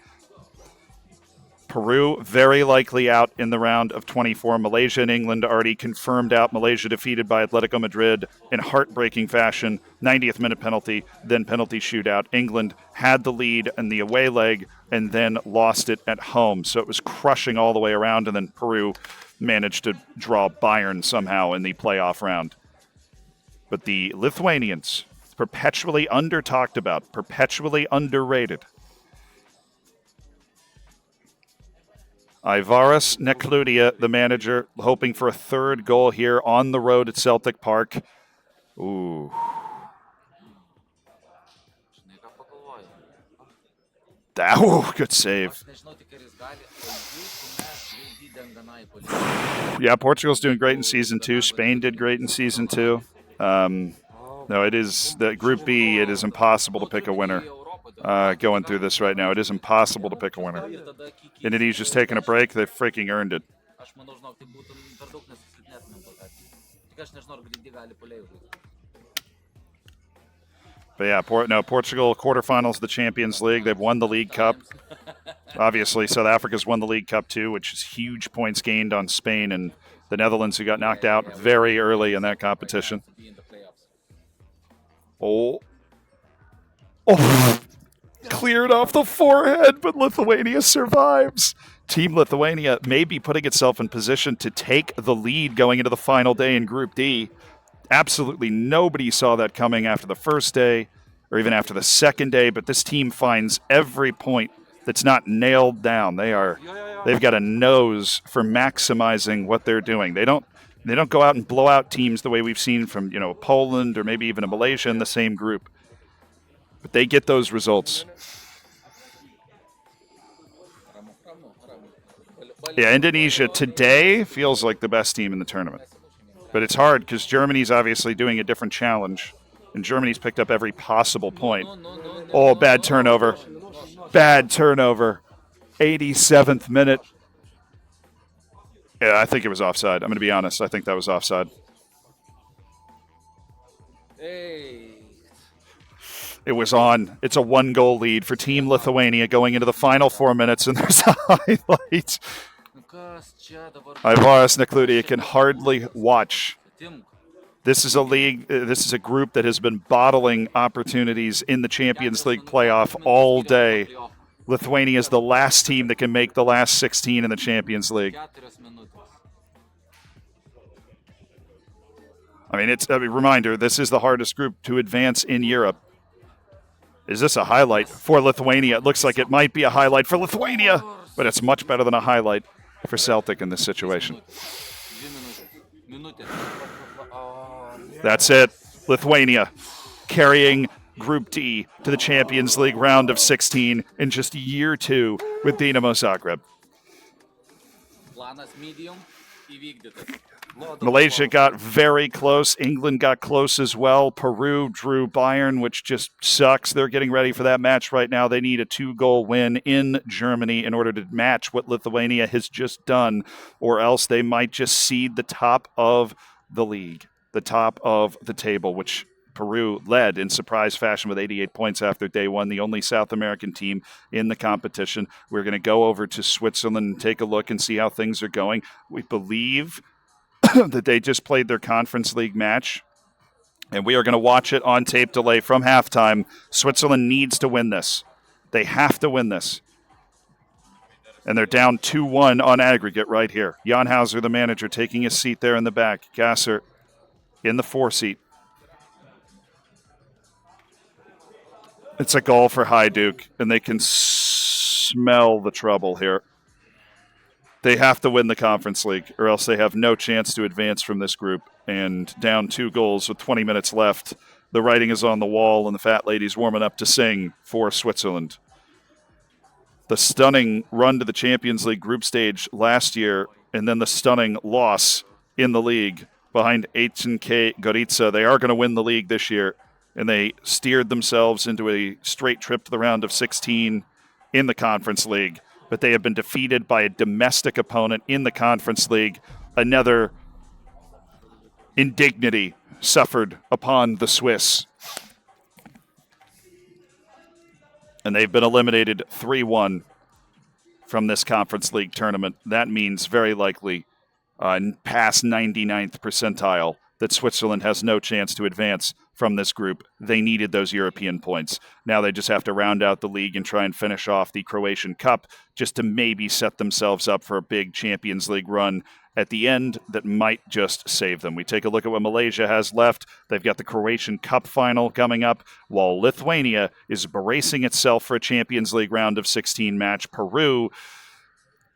Peru very likely out in the round of 24. Malaysia and England already confirmed out. Malaysia defeated by Atletico Madrid in heartbreaking fashion. 90th minute penalty, then penalty shootout. England had the lead in the away leg and then lost it at home. So it was crushing all the way around, and then Peru managed to draw Bayern somehow in the playoff round. But the Lithuanians, perpetually under-talked about, perpetually underrated. Ivaras Nekludia, the manager, hoping for a third goal here on the road at Celtic Park. Ooh. Good save. Yeah, Portugal's doing great in Season 2. Spain did great in Season 2. No, it is the Group B. It is impossible to pick a winner. Going through this right now, it is impossible to pick a winner. Indonesia's taking a break. They've freaking earned it. But yeah, Portugal quarterfinals of the Champions League. They've won the League Cup. Obviously, South Africa's won the League Cup too, which is huge points gained on Spain and the Netherlands, who got knocked out very early in that competition. Oh, cleared off the forehead, but Lithuania survives. Team Lithuania may be putting itself in position to take the lead going into the final day in Group D. Absolutely nobody saw that coming after the first day or even after the second day, but this team finds every point that's not nailed down. They've got a nose for maximizing what they're doing. They don't go out and blow out teams the way we've seen from, Poland or maybe even a Malaysia in the same group. But they get those results. Yeah, Indonesia today feels like the best team in the tournament. But it's hard because Germany's obviously doing a different challenge. And Germany's picked up every possible point. Oh, bad turnover. Bad turnover. 87th minute. Yeah, I think it was offside. I'm going to be honest. I think that was offside. Hey. It was on. It's a 1-goal lead for Team Lithuania going into the final 4 minutes, and there's a highlight. Ivaras Nekludia can hardly watch. This is a league, this is a group that has been bottling opportunities in the Champions League playoff all day. Lithuania is the last team that can make the last 16 in the Champions League. I mean, it's a reminder, this is the hardest group to advance in Europe. Is this a highlight for Lithuania? It looks like it might be a highlight for Lithuania, but it's much better than a highlight for Celtic in this situation. That's it. Lithuania carrying Group D to the Champions League round of 16 in just year 2 with Dinamo Zagreb. Malaysia got very close. England got close as well. Peru drew Bayern, which just sucks. They're getting ready for that match right now. They need a 2-goal win in Germany in order to match what Lithuania has just done, or else they might just cede the top of the league, the top of the table, which Peru led in surprise fashion with 88 points after day 1, the only South American team in the competition. We're going to go over to Switzerland and take a look and see how things are going. We believe that they just played their Conference League match, and we are going to watch it on tape delay from halftime. Switzerland needs to win this. They have to win this. And they're down 2-1 on aggregate right here. Jan Hauser, the manager, taking his seat there in the back. Gasser in the 4-seat. It's a goal for Hajduk, and they can smell the trouble here. They have to win the Conference League, or else they have no chance to advance from this group. And down 2 goals with 20 minutes left, the writing is on the wall, and the fat lady's warming up to sing for Switzerland. The stunning run to the Champions League group stage last year, and then the stunning loss in the league behind HNK Gorica. They are going to win the league this year, and they steered themselves into a straight trip to the round of 16 in the Conference League. But they have been defeated by a domestic opponent in the Conference League. Another indignity suffered upon the Swiss. And they've been eliminated 3-1 from this Conference League tournament. That means very likely past 99th percentile that Switzerland has no chance to advance from this group. They needed those European points. Now they just have to round out the league and try and finish off the Croatian Cup just to maybe set themselves up for a big Champions League run at the end that might just save them. We take a look at what Malaysia has left. They've got the Croatian Cup final coming up, while Lithuania is bracing itself for a Champions League round of 16 match. Peru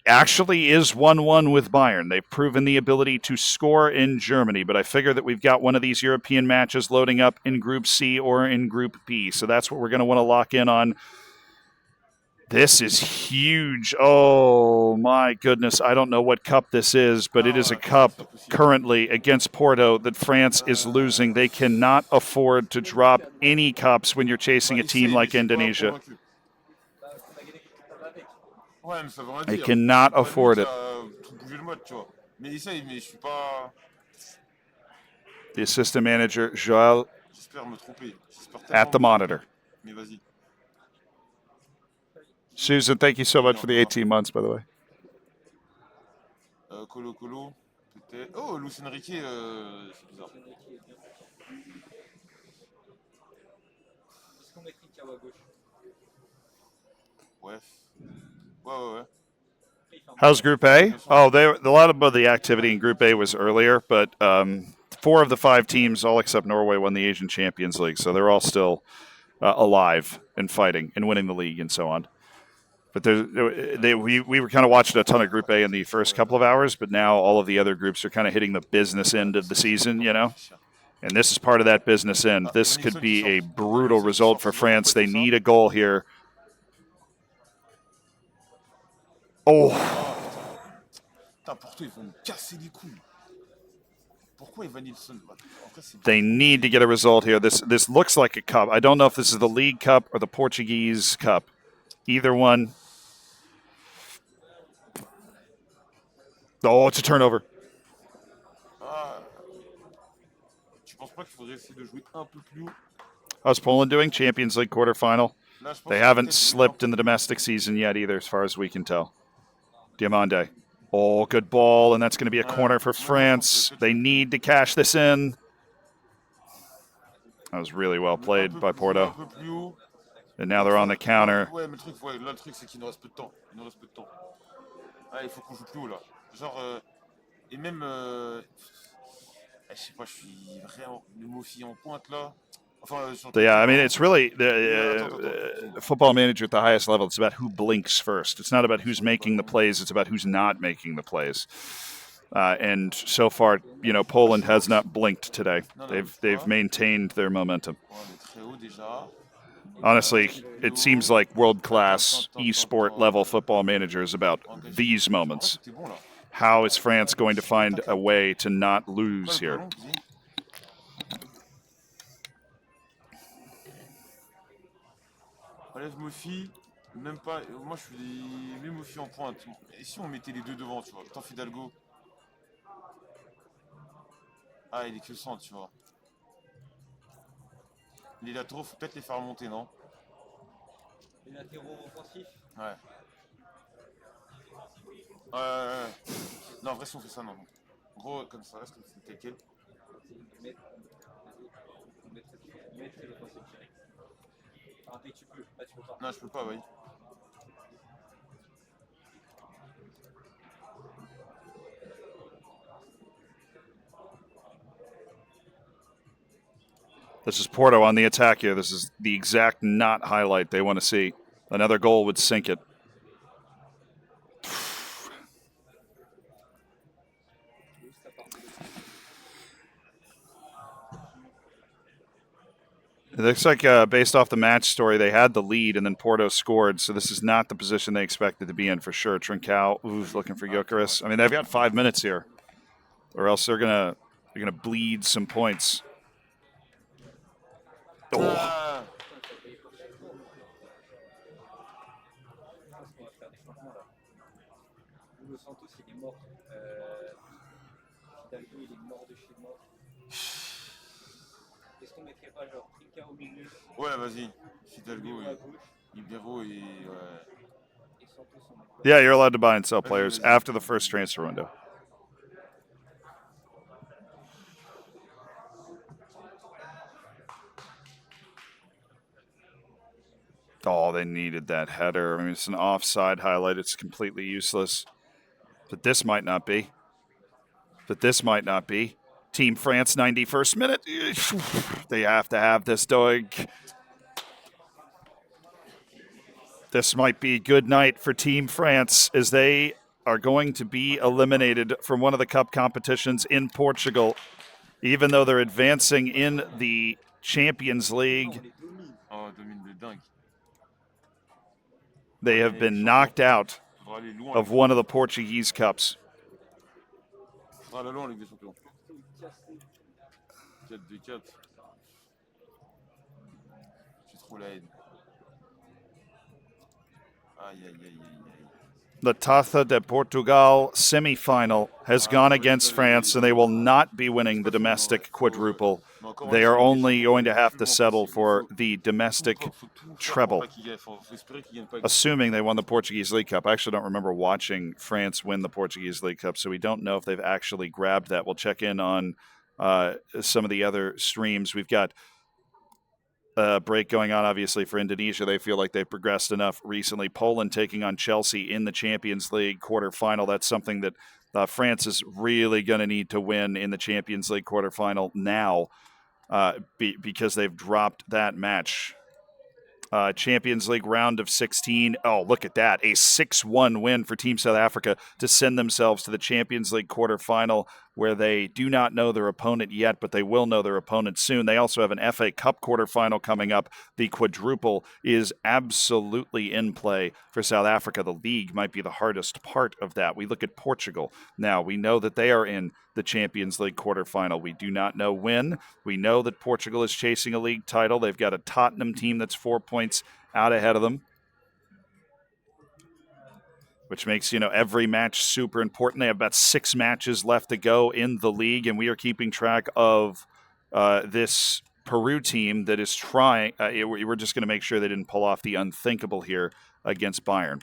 actually is 1-1 with Bayern. They've proven the ability to score in Germany, but I figure that we've got one of these European matches loading up in Group C or in Group B, so that's what we're going to want to lock in on. This is huge. Oh, my goodness. I don't know what cup this is, but it is a cup currently against Porto that France is losing. They cannot afford to drop any cups when you're chasing a team like Indonesia. They cannot afford it. The assistant manager, Joël, at the monitor. Susan, thank you so much for the 18 months, by the way. Colo, peut-être. Oh, Luis Enrique, c'est bizarre. Est-ce qu'on met Trincao à gauche? Ouais. Ouais. How's Group A? Oh, a lot of the activity in Group A was earlier, but 4 of the 5 teams, all except Norway, won the Asian Champions League, so they're all still alive and fighting and winning the league and so on. But we were kind of watching a ton of Group A in the first couple of hours, but now all of the other groups are kind of hitting the business end of the season, you know? And this is part of that business end. This could be a brutal result for France. They need a goal here. Oh. They need to get a result here. This looks like a cup. I don't know if this is the League Cup or the Portuguese Cup. Either one. Oh, it's a turnover. faudrait essayer de jouer un peu plus haut. How's Poland doing? Champions League quarterfinal. Là, je pense They que haven't peut-être slipped in the domestic season yet either, as far as we can tell. Diamande. Oh, good ball, and that's going to be a corner for France. They need to cash this in. That was really well played by Porto. And now they're on the counter. Ouais, mais le truc, c'est qu'il nous reste peu de temps. Il nous reste peu de temps. Ah, il faut qu'on joue plus haut là. Genre, et même, je sais pas, je suis vraiment le Mofi en pointe là. Enfin, sur Yeah, I mean, it's really the football manager at the highest level. It's about who blinks first. It's not about who's making the plays. It's about who's not making the plays. And so far, Poland has not blinked today. They've maintained their momentum. Honestly, it seems like world-class esport level football managers about these moments. How is France going to find a way to not lose here? Enlève Mofi, même pas. Moi, je mets Mofi en pointe. Et si on mettait les deux devant, tu vois, tant Fidalgo. Ah, il est que le centre, tu vois. Les latéraux, faut peut-être les faire monter, non? Les latéraux offensifs? Ouais. Ouais. Non, en vrai, si on fait ça, non. En gros, comme ça reste, comme c'est tel quel. Mettre l'offensif direct. Ah, tu peux. Là, tu peux pas. Non, je peux pas, oui. This is Porto on the attack here. This is the exact not highlight they want to see. Another goal would sink it. It looks like based off the match story, they had the lead and then Porto scored. So this is not the position they expected to be in for sure. Trincao, looking for Gyökeres. I mean, they've got 5 minutes here, or else they're gonna bleed some points. Oh. Santos, il est mort. Fidalgo, il est mort de chez mort. Est-ce qu'on mettrait pas genre Trincao au milieu? Ouais, vas-y. Fidalgo, Ibero et. Yeah, you're allowed to buy and sell players after the first transfer window. Oh, they needed that header. I mean, it's an offside highlight. It's completely useless. But this might not be. Team France, 91st minute. They have to have this, Doig. This might be good night for Team France as they are going to be eliminated from one of the cup competitions in Portugal, even though they're advancing in the Champions League. Oh, domine de dingue. They have been knocked out of one of the Portuguese cups. Ah, là, loin, Ligue des Champions. 4-2-4. J'ai trop la haine. Aïe, aïe, aïe, aïe, aïe. The Taça de Portugal semi-final has gone against France, and they will not be winning the domestic quadruple. They are only going to have to settle for the domestic treble, assuming they won the Portuguese League Cup. I actually don't remember watching France win the Portuguese League Cup, so we don't know if they've actually grabbed that. We'll check in on some of the other streams. We've got break going on, obviously, for Indonesia. They feel like they've progressed enough recently. Poland taking on Chelsea in the Champions League quarterfinal. That's something that France is really going to need to win in the Champions League quarterfinal now because they've dropped that match. Champions League round of 16. Oh, look at that. A 6-1 win for Team South Africa to send themselves to the Champions League quarterfinal, where they do not know their opponent yet, but they will know their opponent soon. They also have an FA Cup quarterfinal coming up. The quadruple is absolutely in play for South Africa. The league might be the hardest part of that. We look at Portugal. Now, we know that they are in the Champions League quarterfinal. We do not know when. We know that Portugal is chasing a league title. They've got a Tottenham team that's 4 points out ahead of them, which makes, every match super important. They have about 6 matches left to go in the league, and we are keeping track of this Peru team that is trying. We're just going to make sure they didn't pull off the unthinkable here against Bayern.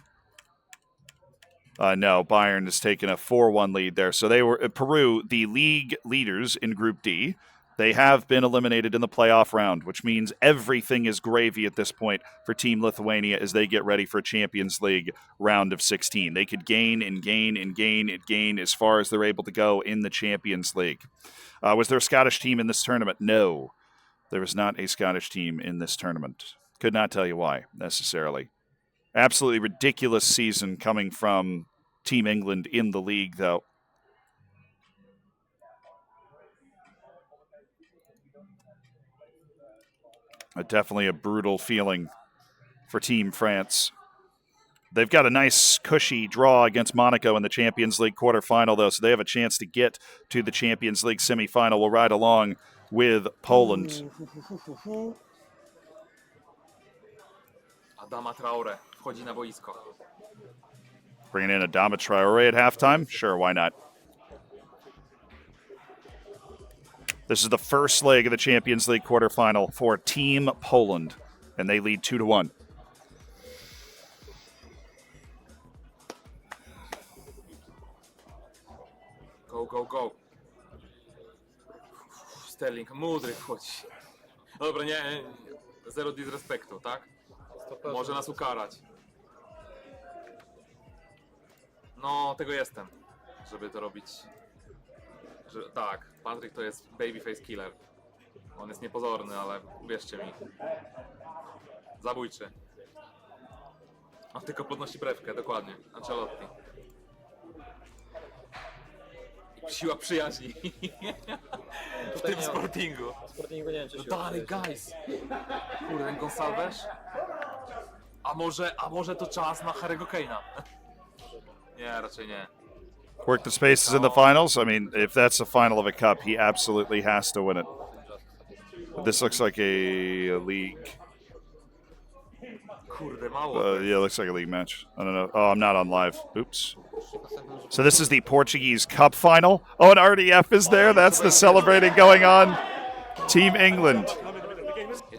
No, Bayern has taken a 4-1 lead there. So they were Peru, the league leaders in Group D. They have been eliminated in the playoff round, which means everything is gravy at this point for Team Lithuania as they get ready for Champions League round of 16. They could gain and gain and gain and gain as far as they're able to go in the Champions League. Was there a Scottish team in this tournament? No, there was not a Scottish team in this tournament. Could not tell you why, necessarily. Absolutely ridiculous season coming from Team England in the league, though. Definitely a brutal feeling for Team France. They've got a nice, cushy draw against Monaco in the Champions League quarterfinal, though, so they have a chance to get to the Champions League semifinal. We'll ride along with Poland. Adama Traore wchodzi na boisko. Bringing in Adama Traore at halftime? Sure, why not? This is the first leg of the Champions League quarterfinal for Team Poland, and they lead 2-1. Go, go, go. Sterling, mądry wchodzi. Dobra, nie, zero disrespektu, tak? Może nas ukarać. No, tego jestem, żeby to robić. Tak, Patryk to jest babyface killer. On jest niepozorny, ale uwierzcie mi. Zabójczy. On tylko podnosi brewkę, dokładnie. Ancelotti. Siła przyjaźni. W tym Sportingu. Sportingu nie wiem, czy No się dalej, guys. Kurde, ten Gonsalves. A może to czas na Harry'ego Kane'a? Nie, raczej nie. Work the spaces in the finals. I mean, if that's the final of a cup, he absolutely has to win it. But this looks like a league. Kurde, mało. Yeah, it looks like a league match. I don't know. Oh, I'm not on live. Oops. So this is the Portuguese Cup final. Oh, an RDF is there. That's the celebrating going on. Team England.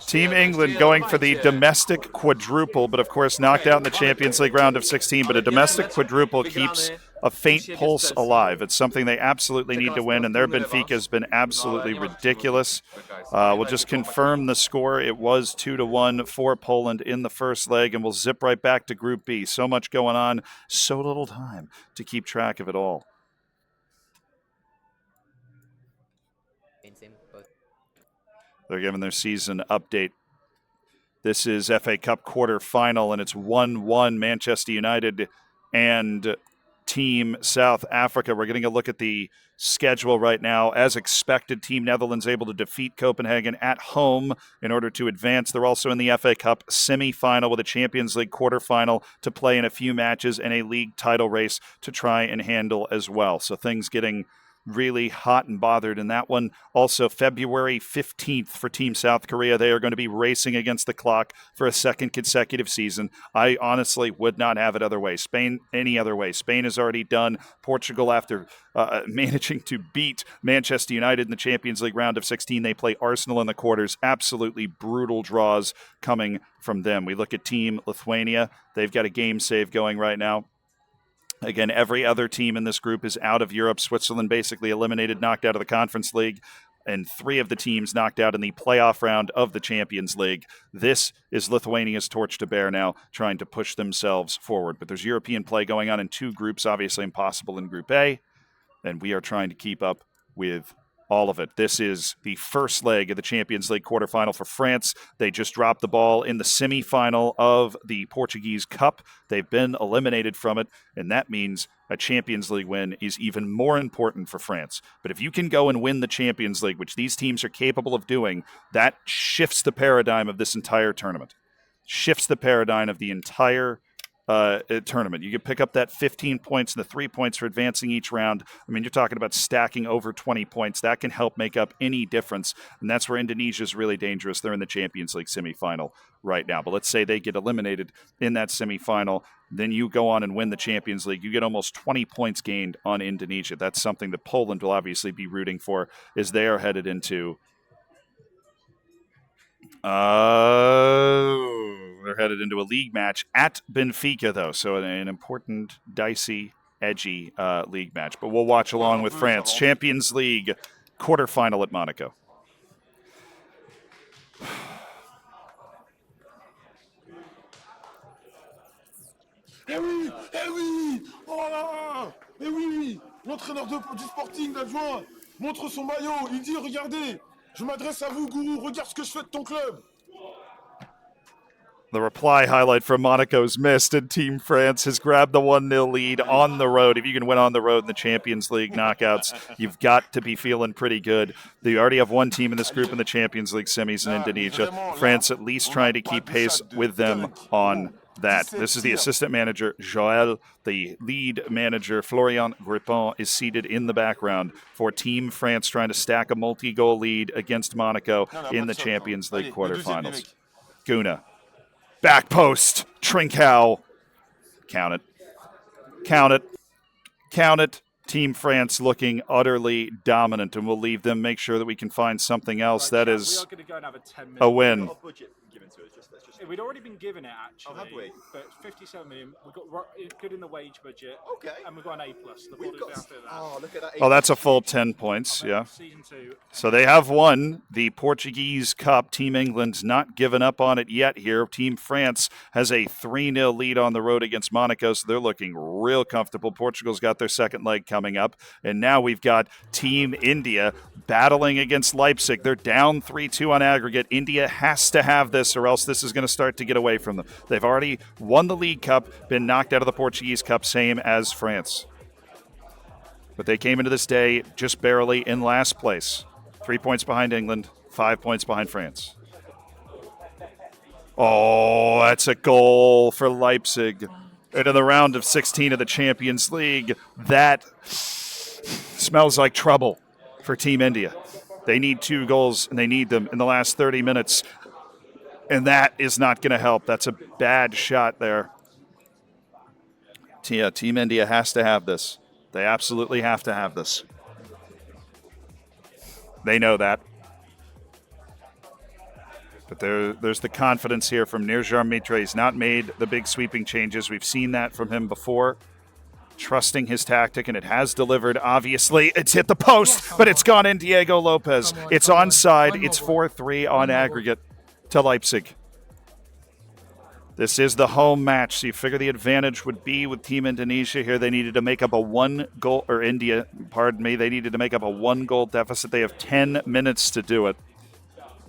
Team England going for the domestic quadruple, but of course knocked out in the Champions League round of 16. But a domestic quadruple keeps a faint pulse alive. It's something they absolutely need to win, and their Benfica has been absolutely ridiculous. We'll just confirm the score. It was 2-1 for Poland in the first leg, and we'll zip right back to Group B. So much going on, so little time to keep track of it all. They're giving their season update. This is FA Cup quarter-final, and it's 1-1 Manchester United and Team South Africa. We're getting a look at the schedule right now. As expected, Team Netherlands able to defeat Copenhagen at home in order to advance. They're also in the FA Cup semi-final with a Champions League quarter-final to play in a few matches and a league title race to try and handle as well. So things getting really hot and bothered in that one. Also, February 15th for Team South Korea. They are going to be racing against the clock for a second consecutive season. I honestly would not have it other way. Spain, any other way. Spain is already done. Portugal, after managing to beat Manchester United in the Champions League round of 16, they play Arsenal in the quarters. Absolutely brutal draws coming from them. We look at Team Lithuania. They've got a game save going right now. Again, every other team in this group is out of Europe. Switzerland basically eliminated, knocked out of the Conference League, and 3 of the teams knocked out in the playoff round of the Champions League. This is Lithuania's torch to bear now, trying to push themselves forward. But there's European play going on in 2 groups, obviously impossible in Group A, and we are trying to keep up with all of it. This is the first leg of the Champions League quarterfinal for France. They just dropped the ball in the semifinal of the Portuguese Cup. They've been eliminated from it, and that means a Champions League win is even more important for France. But if you can go and win the Champions League, which these teams are capable of doing, that shifts the paradigm of this entire tournament. Shifts the paradigm of the entire tournament. You can pick up that 15 points and the 3 points for advancing each round. I mean, you're talking about stacking over 20 points. That can help make up any difference, and that's where Indonesia is really dangerous. They're in the Champions League semifinal right now. But let's say they get eliminated in that semifinal, then you go on and win the Champions League. You get almost 20 points gained on Indonesia. That's something that Poland will obviously be rooting for as they are headed into They're headed into a league match at Benfica, though, so an important, dicey, edgy league match. But we'll watch along with France. Champions League quarterfinal at Monaco. Eh oui, eh oui, oh là là, eh oui, l'entraîneur du Sporting, l'adjoint, montre son maillot, il dit, regardez, je m'adresse à vous, gourou, regarde ce que je fais de ton club. The reply highlight from Monaco's missed, and Team France has grabbed the 1-0 lead on the road. If you can win on the road in the Champions League knockouts, you've got to be feeling pretty good. You already have one team in this group in the Champions League semis in Indonesia. France at least trying to keep pace with them on that. This is the assistant manager, Joël. The lead manager, Florian Grippon, is seated in the background for Team France trying to stack a multi-goal lead against Monaco in the Champions League quarterfinals. Guna. Back post. Trincao. Count it. Count it. Count it. Team France looking utterly dominant, and we'll leave them, make sure that we can find something else that is a win. We'd already been given it, actually. Oh, have we? But 57 million. We've got good in the wage budget. Okay. And we've got an A+. Oh, look at that. Oh, that's a full 10 points, yeah. So they have won the Portuguese Cup. Team England's not given up on it yet here. Team France has a 3-0 lead on the road against Monaco, so they're looking real comfortable. Portugal's got their second leg coming up. And now we've got Team India battling against Leipzig. They're down 3-2 on aggregate. India has to have this, or else this is going to start to get away from them. They've already won the League Cup, been knocked out of the Portuguese Cup, same as France. But they came into this day just barely in last place. 3 points behind England, 5 points behind France. Oh, that's a goal for Leipzig. And in the round of 16 of the Champions League, that smells like trouble for Team India. They need 2 goals, and they need them in the last 30 minutes. And that is not going to help. That's a bad shot there. Yeah, Team India has to have this. They absolutely have to have this. They know that. But there's the confidence here from Nirjar Mitra. He's not made the big sweeping changes. We've seen that from him before. Trusting his tactic, and it has delivered, obviously. It's hit the post, but it's gone in Diego Lopez. It's onside. It's 4-3 on aggregate to Leipzig. This is the home match, so you figure the advantage would be with Team Indonesia here. They needed to make up a 1-goal, or India, pardon me, they needed to make up a 1-goal deficit. They have 10 minutes to do it,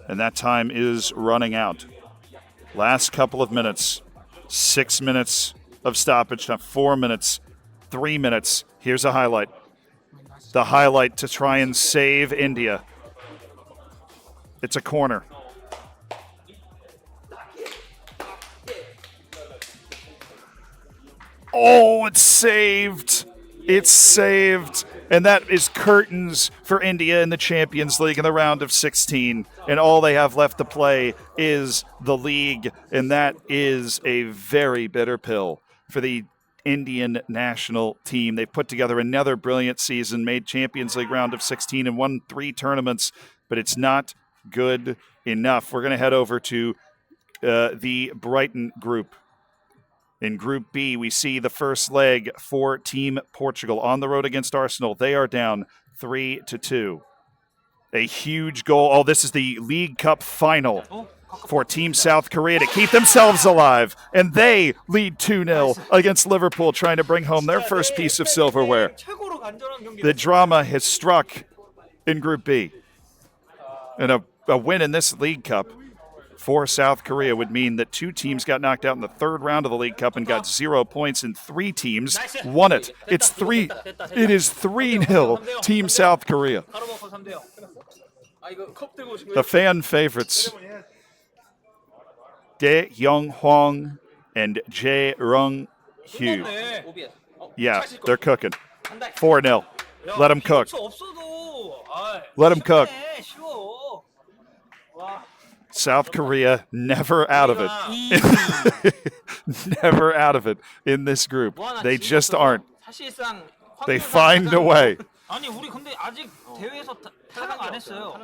and that time is running out. Last couple of minutes, 6 minutes of stoppage time, 4 minutes, 3 minutes. Here's a highlight. The highlight to try and save India. It's a corner. Oh, it's saved. It's saved. And that is curtains for India in the Champions League in the round of 16. And all they have left to play is the league. And that is a very bitter pill for the Indian national team. They put together another brilliant season, made Champions League round of 16 and won 3 tournaments, but it's not good enough. We're going to head over to the Brighton group. In Group B, we see the first leg for Team Portugal on the road against Arsenal. They are down 3-2. A huge goal. Oh, this is the League Cup final for Team South Korea to keep themselves alive. And they lead 2-0 against Liverpool, trying to bring home their first piece of silverware. The drama has struck in Group B. And a win in this League Cup for South Korea would mean that 2 teams got knocked out in the 3rd round of the League Cup and got 0 points, and 3 teams won it. It is 3-0 Team South Korea. The fan favorites, Dae Young Hwang and Jae Rung Hyu. Yeah, they're cooking. 4-0. Let them cook. Let them cook. South Korea never out of it. Never out of it in this group. They just aren't. They find a way. 아니 우리 근데 아직 대회에서 탈락 안 했어요.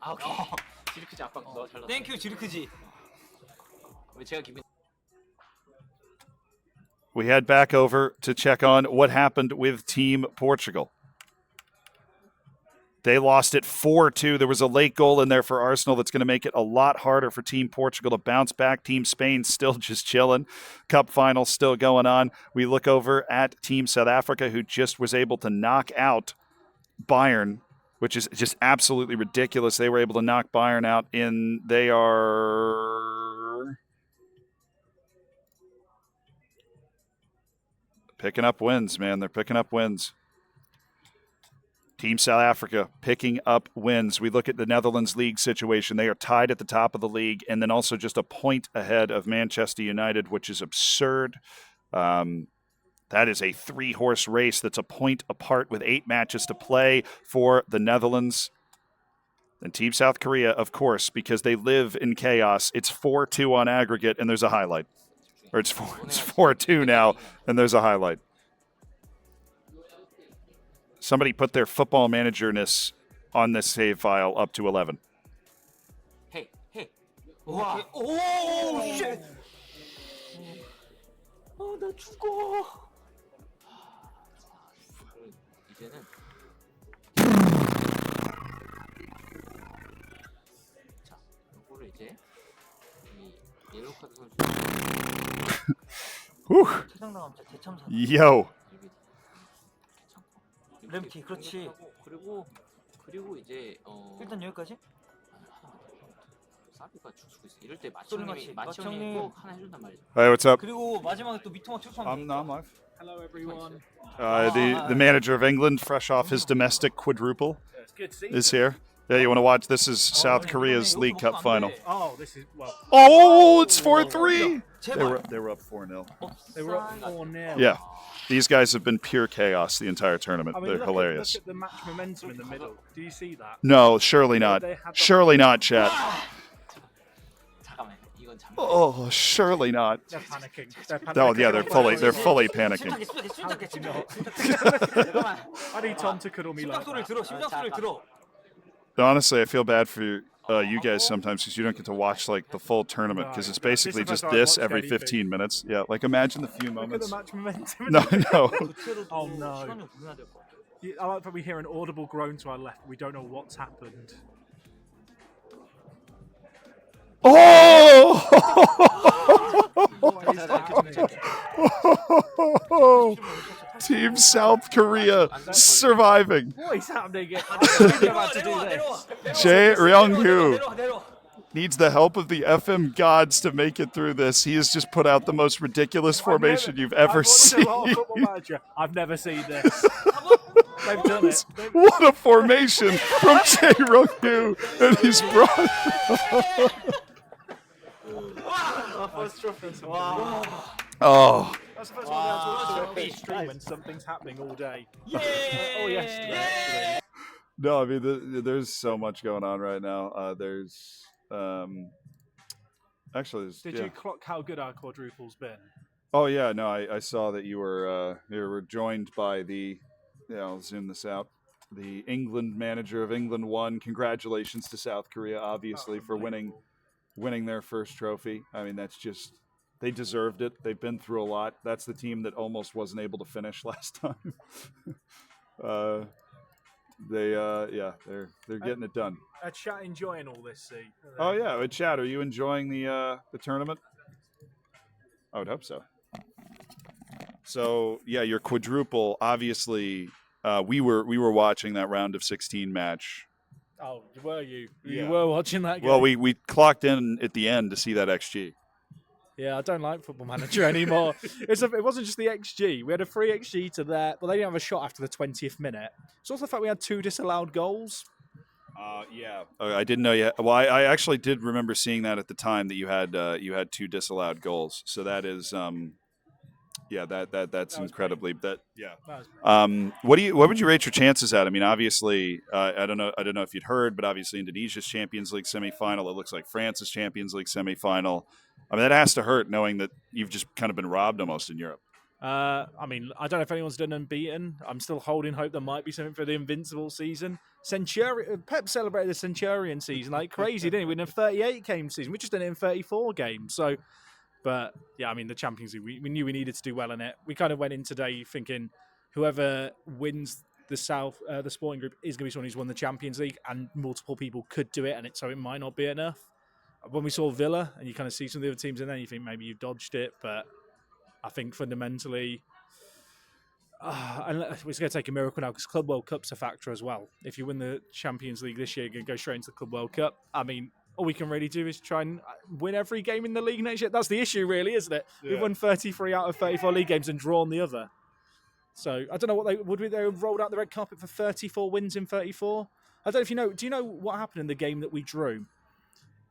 아 오케이. 지르크지 아까 너가 잘 넣었어. 땡큐 지르크지. 왜 제가 기분 We head back over to check on what happened with Team Portugal. They lost it 4-2. There was a late goal in there for Arsenal that's going to make it a lot harder for Team Portugal to bounce back. Team Spain still just chilling. Cup final still going on. We look over at Team South Africa, who just was able to knock out Bayern, which is just absolutely ridiculous. They were able to knock Bayern out they are picking up wins, man. They're picking up wins. Team South Africa picking up wins. We look at the Netherlands league situation. They are tied at the top of the league and then also just a point ahead of Manchester United, which is absurd. That is a 3-horse race that's a point apart with 8 matches to play for the Netherlands. And Team South Korea, of course, because they live in chaos, it's 4-2 on aggregate and there's a highlight. Or it's 4-2 now and there's a highlight. Somebody put their football manager-ness on this save file up to 11. Hey. 와. 오 쉣. 나 죽어. 이제는 자, 이거를 이제 이 옐로우 카드 선수 퇴장당하면 진짜 대참사. Yo. 램키 그렇지. 그리고 이제 일단 여기까지. 사비가 죽고 있어. 이럴 때 마청님이 마청님이 꼭 하나 해준단 말이죠. Hey, what's up? 그리고 마지막에 또 미토막 출소하면. I'm live. Hello, everyone. The manager of England, fresh off his domestic quadruple, is here. Yeah, you want to watch? This is South Korea's League Cup final. Oh, this is well. Oh, it's 4-3. They were up 4-0. They were up 4-0. Yeah, these guys have been pure chaos the entire tournament. I mean, They're hilarious. Look at the match momentum in the middle. Do you see that? No, surely not. Surely not, chat. 잠깐만, 이건 잠깐. Oh, surely not. They're panicking. They're panicking. Oh yeah, they're fully panicking. I need Tom to cuddle me like 심장 소리를 that. 들어. 심장 소리를 들어. Honestly, I feel bad for you guys sometimes because you don't get to watch like the full tournament because it's basically just this every 15 minutes. Yeah, like imagine the few moments. Look at the match momentum. No. Oh no. I like that we hear an audible groan to our left. We don't know what's happened. Oh! Team South Korea surviving. What is happening? JRicky needs the help of the FM gods to make it through this. He has just put out the most ridiculous formation you've ever seen. I've never seen this. They've done it. What a formation from JRicky, and he's brought. Oh. That's the first one I've watched a stream when something's happening all day. Oh, yesterday, actually. No, I mean, there's so much going on right now. Actually, Did you clock how good our quadruple's been? Oh yeah, no, I saw that you were joined by the. Yeah, I'll zoom this out. The England manager of England 1. Congratulations to South Korea, obviously, for winning their first trophy. I mean, that's just. They deserved it. They've been through a lot. That's the team that almost wasn't able to finish last time. They're getting it done. Are chat enjoying all this, see? Oh yeah, chat. Are you enjoying the tournament? I would hope so. So yeah, your quadruple. Obviously, we were watching that round of 16 match. Oh, were you? Yeah. You were watching that game? Well, we clocked in at the end to see that XG. Yeah, I don't like Football Manager anymore. It wasn't just the XG. We had a free XG to that, but they didn't have a shot after the 20th minute. It's also the fact we had 2 disallowed goals. Yeah. I didn't know yet. Well, I actually did remember seeing that at the time that you had 2 disallowed goals. So that is, that's incredibly that. Yeah. What would you rate your chances at? I mean, obviously, I don't know if you'd heard, but obviously Indonesia's Champions League semifinal. It looks like France's Champions League semifinal. I mean, that has to hurt knowing that you've just kind of been robbed almost in Europe. I mean, I don't know if anyone's done unbeaten. I'm still holding hope there might be something for the Invincible season. Pep celebrated the Centurion season like crazy, didn't he? We did a 38-game season. We just done it in 34 games. So, but yeah, I mean, the Champions League, we knew we needed to do well in it. We kind of went in today thinking whoever wins the Sporting Group is going to be someone who's won the Champions League, and multiple people could do it, and so it might not be enough. When we saw Villa, and you kind of see some of the other teams in there, you think maybe you've dodged it, but I think fundamentally, and it's going to take a miracle now because Club World Cup's a factor as well. If you win the Champions League this year, you're going to go straight into the Club World Cup. I mean, all we can really do is try and win every game in the league next year. That's the issue, really, isn't it? Yeah. We've won 33 out of 34 league games and drawn the other. So I don't know what they rolled out the red carpet for 34 wins in 34. I don't know if you know. Do you know what happened in the game that we drew?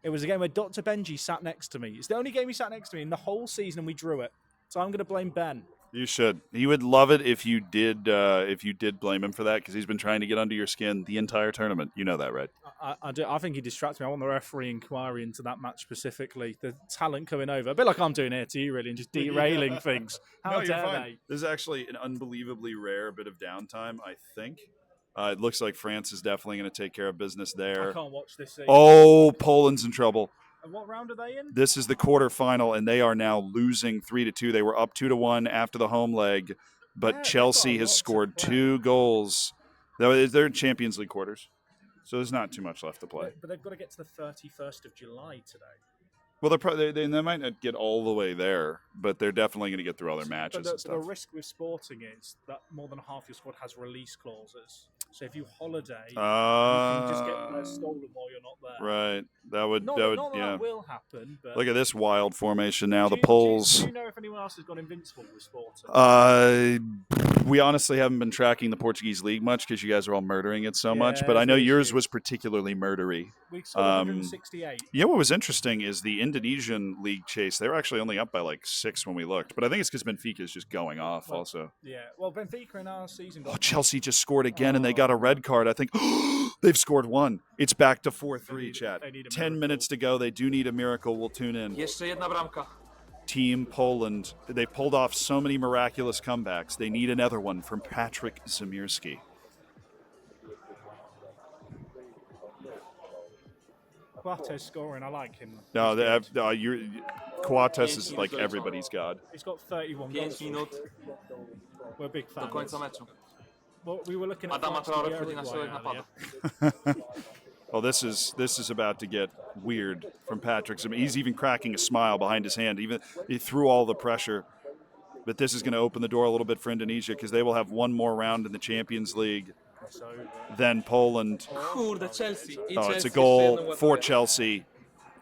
It was a game where Dr. Benji sat next to me. It's the only game he sat next to me in the whole season, and we drew it. So I'm going to blame Ben. You should. He would love it if you did blame him for that, because he's been trying to get under your skin the entire tournament. You know that, right? I do. I think he distracts me. I want the referee inquiry into that match specifically. The talent coming over, a bit like I'm doing here to you, really, and just derailing things. How dare they? This is actually an unbelievably rare bit of downtime, I think. It looks like France is definitely going to take care of business there. I can't watch this. Oh, Poland's in trouble. And what round are they in? This is the quarterfinal, and they are now losing 3-2. They were up 2-1 after the home leg, but Chelsea has scored 2 goals. They're in Champions League quarters, so there's not too much left to play. But they've got to get to the 31st of July today. Well, they might not get all the way there, but they're definitely going to get through all their matches and stuff. The risk with Sporting is that more than half your squad has release clauses. So if you holiday, you can just get players stolen while you're not there. Right. That would that will happen. But look at this wild formation now. The Poles. Do you know if anyone else has gone invincible with Sporting? We honestly haven't been tracking the Portuguese league much because you guys are all murdering it so much. But I know yours was particularly murdery. We scored 168. Yeah, what was interesting is the Indonesian league chase. They were actually only up by like 6 when we looked. But I think it's because Benfica is just going off also. Yeah. Well, Benfica in our season. Chelsea just scored again, and they got a red card. I think they've scored 1. It's back to 4-3, chat. 10 minutes to go. They do need a miracle. We'll tune in. Jeszcze jedna bramka. Team Poland. They pulled off so many miraculous comebacks. They need another one from Patrick Zamirski. Coates scoring. I like him. No, Coates is like everybody's god. He's got 31 goals. 5 minut We're big fans. do końca meczu. Well, we were looking at Adama Traore wchodzi na środek napadu. Well, this is about to get weird from Patrick. He's even cracking a smile behind his hand, even through all the pressure. But this is going to open the door a little bit for Indonesia because they will have one more round in the Champions League than Poland. Kurde, Chelsea. It's a goal for Chelsea.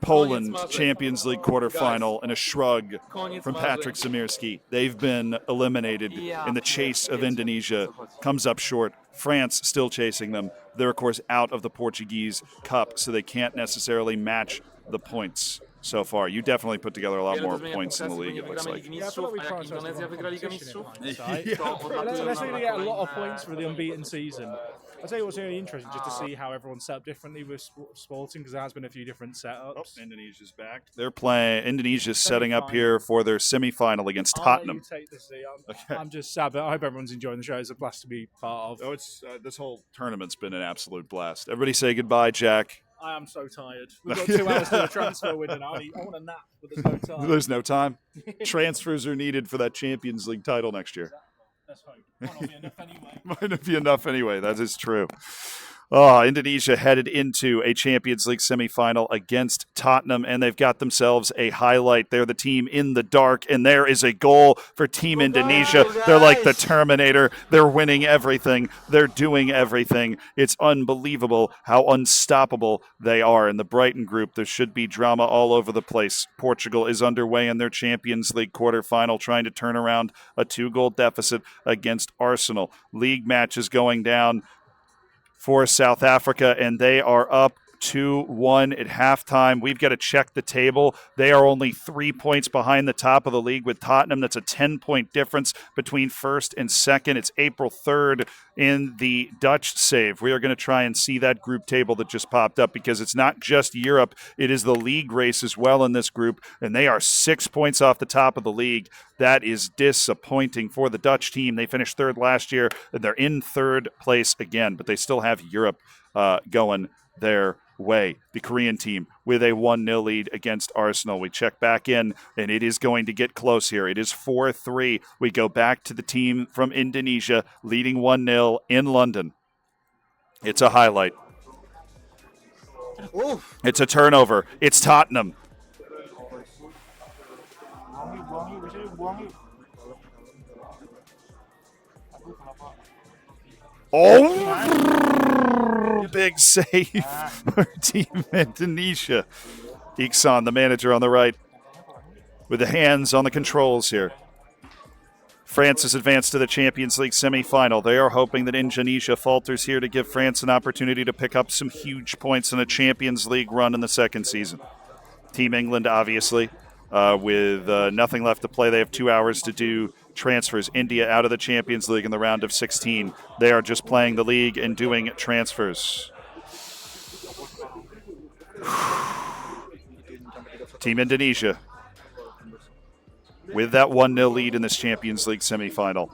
Poland Champions League quarterfinal, and a shrug from Patrick Zamirski. They've been eliminated in the chase of Indonesia. Comes up short. France still chasing them. They're, of course, out of the Portuguese Cup, so they can't necessarily match the points so far. You definitely put together a lot more points in the league, it looks like. Yeah, I feel like we prioritised Let's really get a lot of points for the unbeaten season. I'll tell you what's really interesting, just to see how everyone's set up differently with Sporting, because there has been a few different setups. Indonesia's back. They're playing. Indonesia's setting up here for their semi-final against Tottenham. I'm just sad, but I hope everyone's enjoying the show. It's a blast to be part of. Oh, it's this whole tournament's been an absolute blast. Everybody say goodbye, Jack. I am so tired. We've got 2 hours to the transfer window now. I want a nap, but there's no time. There's no time. Transfers are needed for that Champions League title next year. Let's hope. Might not be enough anyway. Might not be enough anyway. That is true. Indonesia headed into a Champions League semifinal against Tottenham, and they've got themselves a highlight. They're the team in the dark, and there is a goal for Team Indonesia. They're like the Terminator. They're winning everything. They're doing everything. It's unbelievable how unstoppable they are. In the Brighton group, there should be drama all over the place. Portugal is underway in their Champions League quarterfinal, trying to turn around a 2-goal deficit against Arsenal. League matches going down for South Africa, and they are up 2-1 at halftime. We've got to check the table. They are only 3 points behind the top of the league with Tottenham. That's a 10-point difference between first and second. It's April 3rd in the Dutch save. We are going to try and see that group table that just popped up because it's not just Europe. It is the league race as well in this group, and they are 6 points off the top of the league. That is disappointing for the Dutch team. They finished third last year, and they're in third place again, but they still have Europe going their way. The Korean team with a 1-0 lead against Arsenal. We check back in, and it is going to get close here. It is 4-3. We go back to the team from Indonesia leading 1-0 in London. It's a highlight. It's a turnover. It's Tottenham. Oh, big save for Team Indonesia. Iksan, the manager on the right, with the hands on the controls here. France has advanced to the Champions League semi-final. They are hoping that Indonesia falters here to give France an opportunity to pick up some huge points in a Champions League run in the second season. Team England, obviously, with nothing left to play. They have 2 hours to do transfers. India out of the Champions League in the round of 16. They are just playing the league and doing transfers. Team Indonesia with that 1-0 lead in this Champions League semifinal.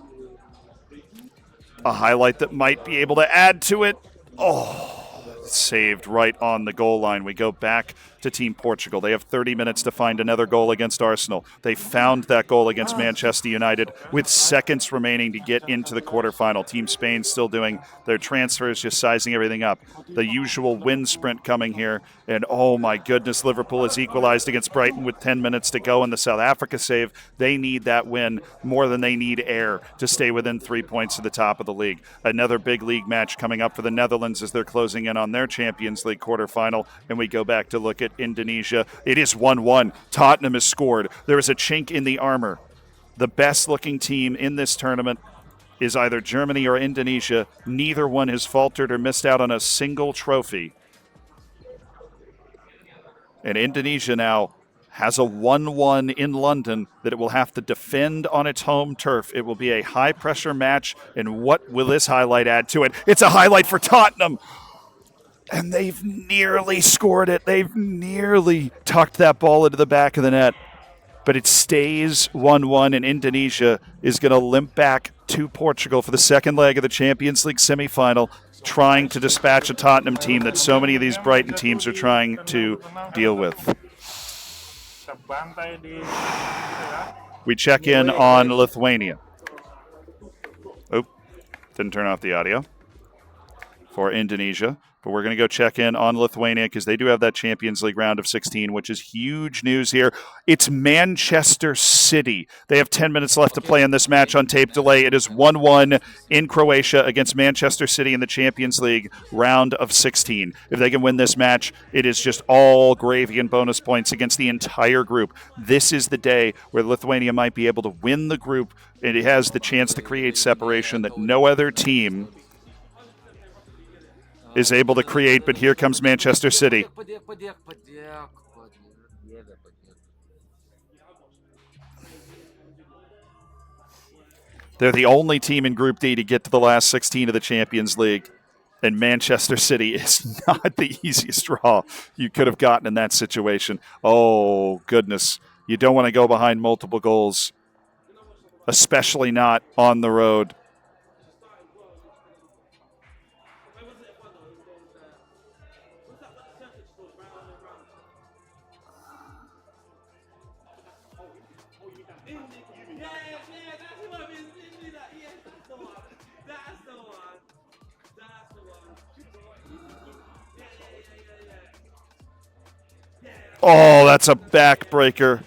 A highlight that might be able to add to it. Oh, saved right on the goal line. We go back to Team Portugal. They have 30 minutes to find another goal against Arsenal. They found that goal against Manchester United with seconds remaining to get into the quarterfinal. Team Spain still doing their transfers, just sizing everything up. The usual win sprint coming here. And oh my goodness, Liverpool has equalized against Brighton with 10 minutes to go in the South Africa save. They need that win more than they need air to stay within 3 points of the top of the league. Another big league match coming up for the Netherlands as they're closing in on their Champions League quarterfinal. And we go back to look at Indonesia. It is 1-1. Tottenham has scored. There is a chink in the armor. The best looking team in this tournament is either Germany or Indonesia. Neither one has faltered or missed out on a single trophy. And Indonesia now has a 1-1 in London that it will have to defend on its home turf. It will be a high-pressure match, and what will this highlight add to it? It's a highlight for Tottenham! And they've nearly scored it. They've nearly tucked that ball into the back of the net. But it stays 1-1, and Indonesia is going to limp back to Portugal for the second leg of the Champions League semifinal, trying to dispatch a Tottenham team that so many of these Brighton teams are trying to deal with. We check in on Lithuania. Oh, didn't turn off the audio for Indonesia. But we're going to go check in on Lithuania because they do have that Champions League round of 16, which is huge news here. It's Manchester City. They have 10 minutes left to play in this match on tape delay. It is 1-1 in Croatia against Manchester City in the Champions League round of 16. If they can win this match, it is just all gravy and bonus points against the entire group. This is the day where Lithuania might be able to win the group, and it has the chance to create separation that no other team is able to create, but here comes Manchester City. They're the only team in Group D to get to the last 16 of the Champions League, and Manchester City is not the easiest draw you could have gotten in that situation. Oh, goodness. You don't want to go behind multiple goals, especially not on the road. Oh, that's a backbreaker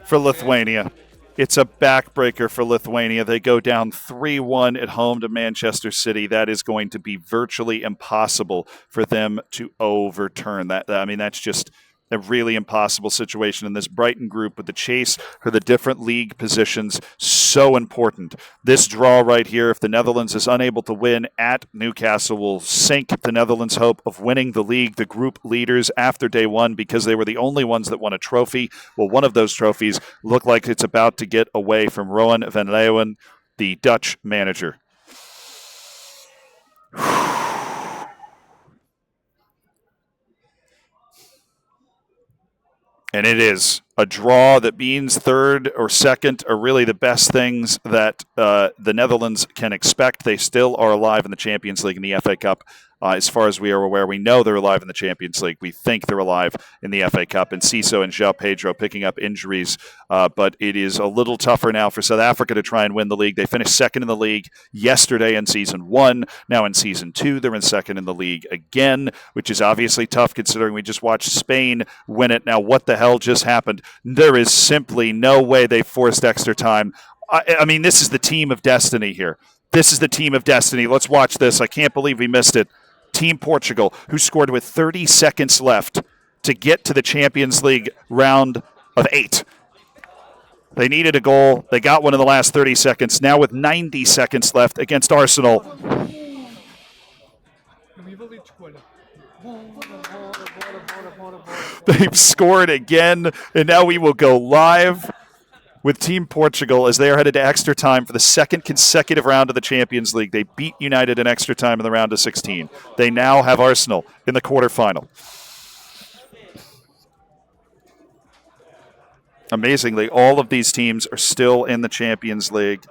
for Lithuania. It's a backbreaker for Lithuania. They go down 3-1 at home to Manchester City. That is going to be virtually impossible for them to overturn. That, I mean, that's just a really impossible situation in this Brighton group with the chase for the different league positions. So important. This draw right here, if the Netherlands is unable to win at Newcastle, will sink the Netherlands' hope of winning the league, the group leaders, after day one, because they were the only ones that won a trophy. Well, one of those trophies look like it's about to get away from Rowan van Leeuwen, the Dutch manager. And it is a draw that means third or second are really the best things that the Netherlands can expect. They still are alive in the Champions League and the FA Cup. As far as we are aware, we know they're alive in the Champions League. We think they're alive in the FA Cup. And Ciso and João Pedro picking up injuries. But it is a little tougher now for South Africa to try and win the league. They finished second in the league yesterday in Season 1. Now in Season 2, they're in second in the league again, which is obviously tough considering we just watched Spain win it. Now, what the hell just happened? There is simply no way they forced extra time. I mean, this is the team of destiny here. This is the team of destiny. Let's watch this. I can't believe we missed it. Team Portugal, who scored with 30 seconds left to get to the Champions League round of 8. They needed a goal. They got one in the last 30 seconds. Now with 90 seconds left against Arsenal. They've scored again, and now we will go live with Team Portugal as they are headed to extra time for the second consecutive round of the Champions League. They beat United in extra time in the round of 16. They now have Arsenal in the quarterfinal. Amazingly, all of these teams are still in the Champions League.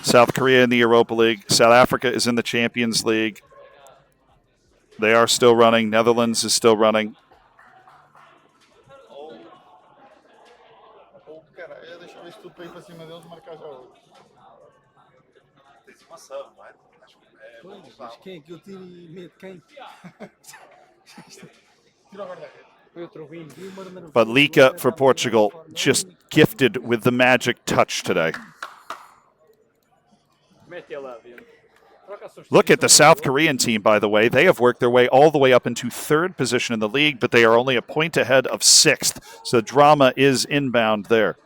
South Korea in the Europa League. South Africa is in the Champions League. They are still running. Netherlands is still running. Mas quem é que eu tiro e meto quem? But Lika for Portugal just gifted with the magic touch today. Look at the South Korean team, by the way. They have worked their way all the way up into third position in the league, but they are only a point ahead of sixth. So drama is inbound there.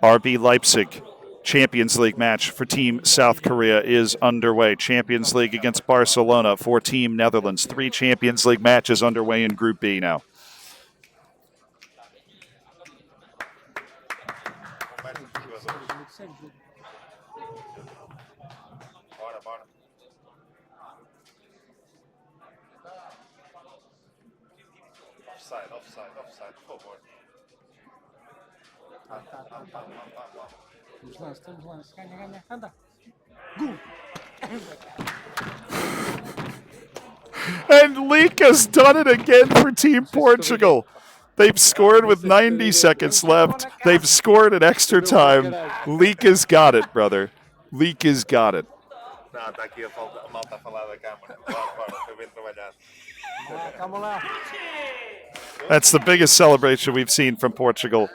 RB Leipzig. Champions League match for Team South Korea is underway. Champions League against Barcelona for Team Netherlands. 3 Champions League matches underway in Group B now. Offside, por favor. Estamos lance. Ganha. Anda. Gol. And Lika's done it again for Team Portugal. They've scored with 90 seconds left. They've scored at extra time. Lika's got it, brother. Lika's got it. Não, tá aqui a malta a falar da câmara. Bora, eu venho trabalhar. Vamos lá. That's the biggest celebration we've seen from Portugal.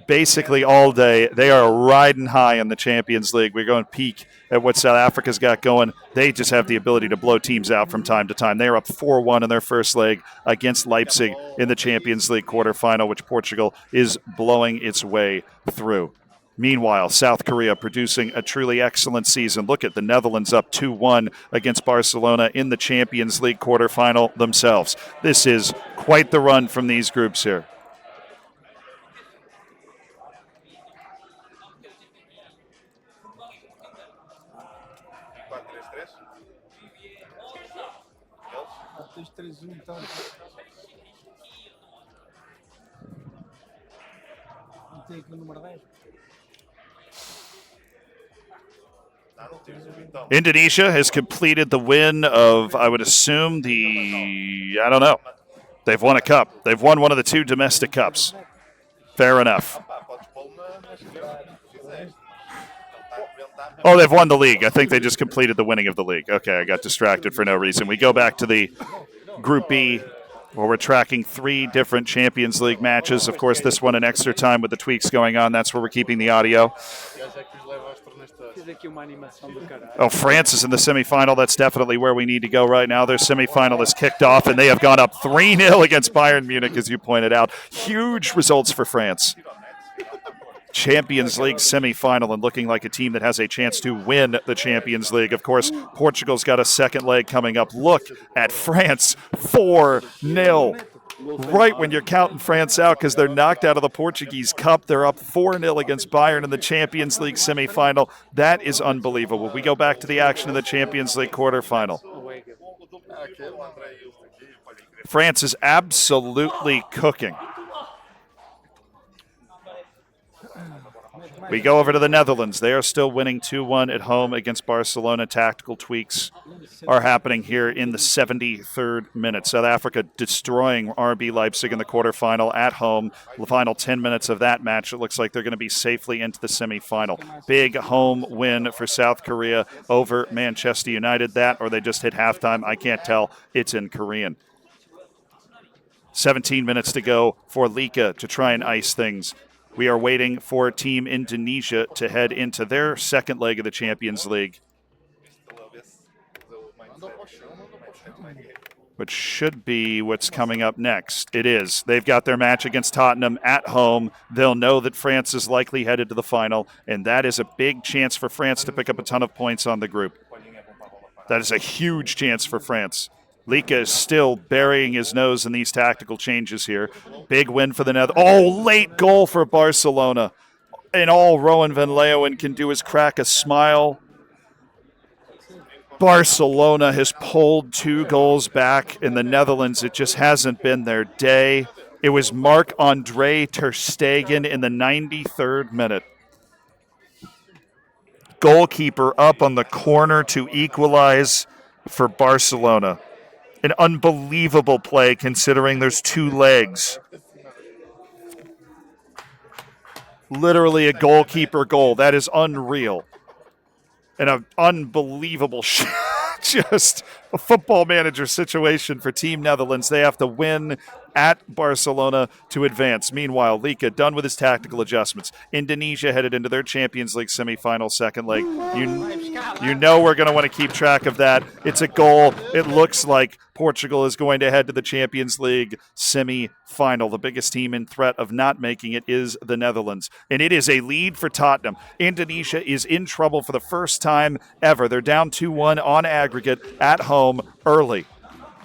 Basically all day, they are riding high in the Champions League. We're going peak at what South Africa's got going. They just have the ability to blow teams out from time to time. They are up 4-1 in their first leg against Leipzig in the Champions League quarterfinal, which Portugal is blowing its way through. Meanwhile, South Korea producing a truly excellent season. Look at the Netherlands up 2-1 against Barcelona in the Champions League quarterfinal themselves. This is quite the run from these groups here. Então. Tem aqui o número 10. Indonesia has completed the win of, I would assume, I don't know. They've won a cup. They've won one of the 2 domestic cups. Fair enough. Oh, they've won the league. I think they just completed the winning of the league. Okay, I got distracted for no reason. We go back to the Group B Well, we're tracking 3 different Champions League matches. Of course, this one in extra time with the tweaks going on. That's where we're keeping the audio. Oh, France is in the semifinal. That's definitely where we need to go right now. Their semifinal is kicked off, and they have gone up 3-0 against Bayern Munich, as you pointed out. Huge results for France. Champions League semifinal and looking like a team that has a chance to win the Champions League. Of course, Portugal's got a second leg coming up. Look at France, 4-0. Right when you're counting France out because they're knocked out of the Portuguese Cup. They're up 4-0 against Bayern in the Champions League semifinal. That is unbelievable. We go back to the action of the Champions League quarterfinal. France is absolutely cooking. We go over to the Netherlands. They are still winning 2-1 at home against Barcelona. Tactical tweaks are happening here in the 73rd minute. South Africa destroying RB Leipzig in the quarterfinal at home. The final 10 minutes of that match, it looks like they're going to be safely into the semifinal. Big home win for South Korea over Manchester United. That or they just hit halftime. I can't tell. It's in Korean. 17 minutes to go for Lika to try and ice things. We are waiting for Team Indonesia to head into their second leg of the Champions League, which should be what's coming up next. It is. They've got their match against Tottenham at home. They'll know that France is likely headed to the final, and that is a big chance for France to pick up a ton of points on the group. That is a huge chance for France. Lika is still burying his nose in these tactical changes here. Big win for the Netherlands. Oh, late goal for Barcelona. And all Rowan van Leeuwen can do is crack a smile. Barcelona has pulled 2 goals back. In the Netherlands, it just hasn't been their day. It was Marc-Andre ter Stegen in the 93rd minute. Goalkeeper up on the corner to equalize for Barcelona. An unbelievable play considering there's 2 legs. Literally a goalkeeper goal. That is unreal. And an unbelievable just a football manager situation for Team Netherlands. They have to win at Barcelona to advance. Meanwhile, Lika done with his tactical adjustments. Indonesia headed into their Champions League semifinal second leg. You know we're going to want to keep track of that. It's a goal. It looks like Portugal is going to head to the Champions League semi-final. The biggest team in threat of not making it is the Netherlands. And it is a lead for Tottenham. Indonesia is in trouble for the first time ever. They're down 2-1 on aggregate at home early.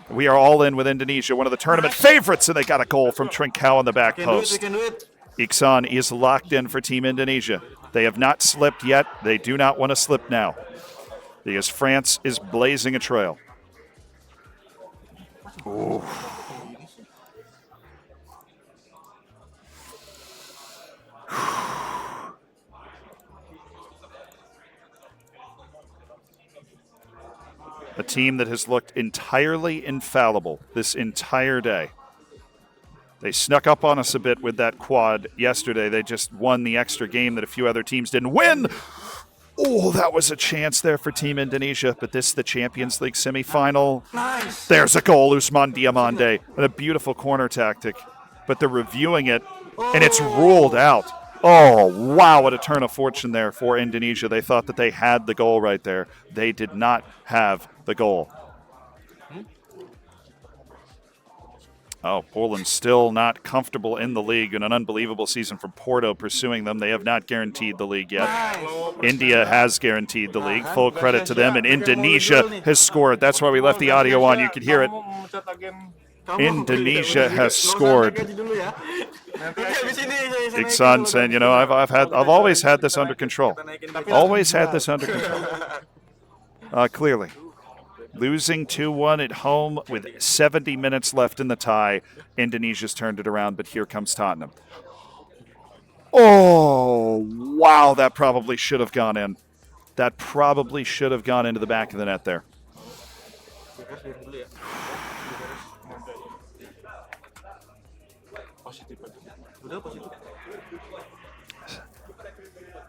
We are all in with Indonesia, one of the tournament favorites, and they got a goal from Trincao on the back post. Iksan is locked in for Team Indonesia. They have not slipped yet. They do not want to slip now because France is blazing a trail. Ooh. A team that has looked entirely infallible this entire day. They snuck up on us a bit with that quad yesterday. They just won the extra game that a few other teams didn't win. Oh, that was a chance there for Team Indonesia, but this is the Champions League semifinal. Nice. There's a goal, Ousmane Diomande, and a beautiful corner tactic. But they're reviewing it, and it's ruled out. Oh, wow, what a turn of fortune there for Indonesia. They thought that they had the goal right there. They did not have the goal. Oh, Poland's still not comfortable in the league, and an unbelievable season from Porto pursuing them. They have not guaranteed the league yet. Nice. India has guaranteed the league. Full credit to them, and Indonesia has scored. That's why we left the audio on. You could hear it. Indonesia has scored. Iksan saying, you know, I've always had this under control. Always had this under control. Clearly. Losing 2-1 at home with 70 minutes left in the tie. Indonesia's turned it around, but here comes Tottenham. Oh, wow, that probably should have gone in. That probably should have gone into the back of the net there.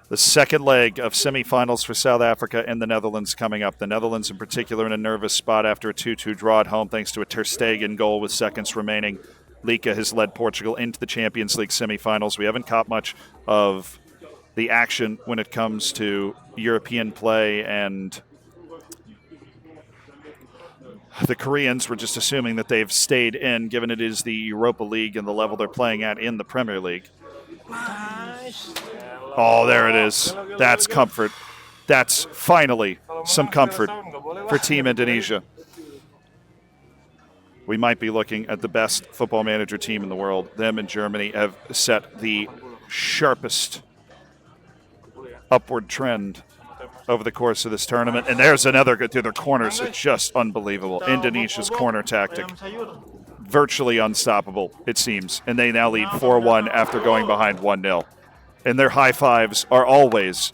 The second leg of semifinals for South Africa and the Netherlands coming up. The Netherlands in particular in a nervous spot after a 2-2 draw at home thanks to a Ter Stegen goal with seconds remaining. Lika has led Portugal into the Champions League semifinals. We haven't caught much of the action when it comes to European play, and the Koreans, were just assuming that they've stayed in, given it is the Europa League and the level they're playing at in the Premier League. Oh, there it is. That's comfort. That's finally some comfort for Team Indonesia. We might be looking at the best football manager team in the world. Them and Germany have set the sharpest upward trend over the course of this tournament. And there's another good through their corners. It's just unbelievable. Indonesia's corner tactic. Virtually unstoppable, it seems. And they now lead 4-1 after going behind 1-0. And their high fives are always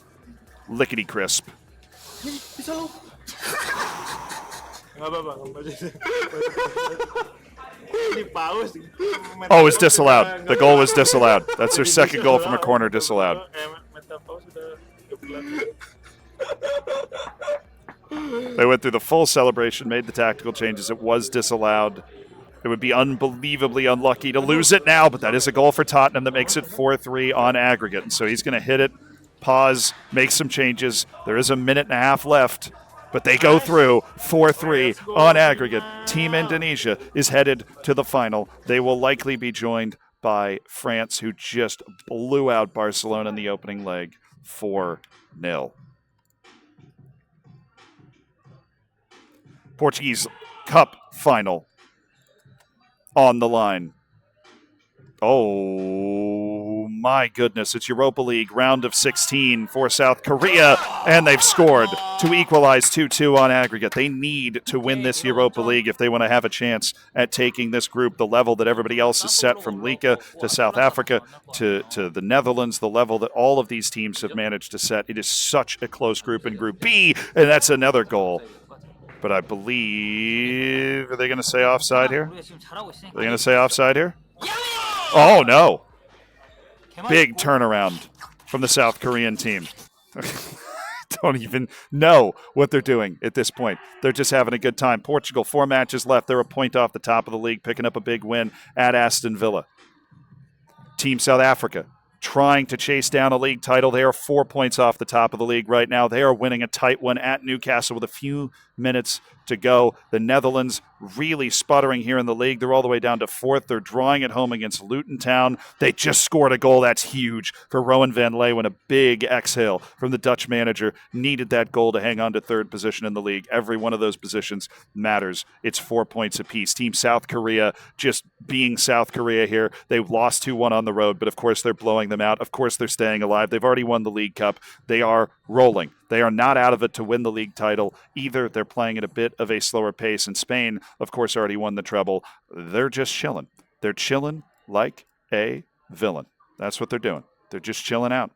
lickety crisp. Oh, it's disallowed. The goal was disallowed. That's their second goal from a corner disallowed. They went through the full celebration, made the tactical changes. It was disallowed. It would be unbelievably unlucky to lose it now, but that is a goal for Tottenham that makes it 4-3 on aggregate. And so he's going to hit it, pause, make some changes. There is a minute and a half left, but they go through 4-3 on aggregate. Team Indonesia is headed to the final. They will likely be joined by France, who just blew out Barcelona in the opening leg 4-0. Portuguese Cup final on the line. Oh, my goodness. It's Europa League round of 16 for South Korea, and they've scored to equalize 2-2 on aggregate. They need to win this Europa League if they want to have a chance at taking this group, the level that everybody else is set, from Lika to South Africa to the Netherlands, the level that all of these teams have managed to set. It is such a close group in Group B, and that's another goal. But I believe, are they going to say offside here? Are they going to say offside here? Oh, no. Big turnaround from the South Korean team. Don't even know what they're doing at this point. They're just having a good time. Portugal, 4 matches left. They're a point off the top of the league, picking up a big win at Aston Villa. Team South Africa, trying to chase down a league title. They are 4 points off the top of the league right now. They are winning a tight one at Newcastle with a few minutes to go. The Netherlands really sputtering here in the league. They're all the way down to 4th. They're drawing at home against Luton Town. They just scored a goal. That's huge for Rowan van Leeuwen. A big exhale from the Dutch manager. Needed that goal to hang on to 3rd position in the league. Every one of those positions matters. It's 4 points apiece. Team South Korea just being South Korea here. They lost 2-1 on the road, but of course they're blowing them out. Of course they're staying alive. They've already won the League Cup. They are rolling. They are not out of it to win the league title either. They're playing at a bit of a slower pace. And Spain, of course, already won the treble. They're just chilling. They're chilling like a villain. That's what they're doing. They're just chilling out.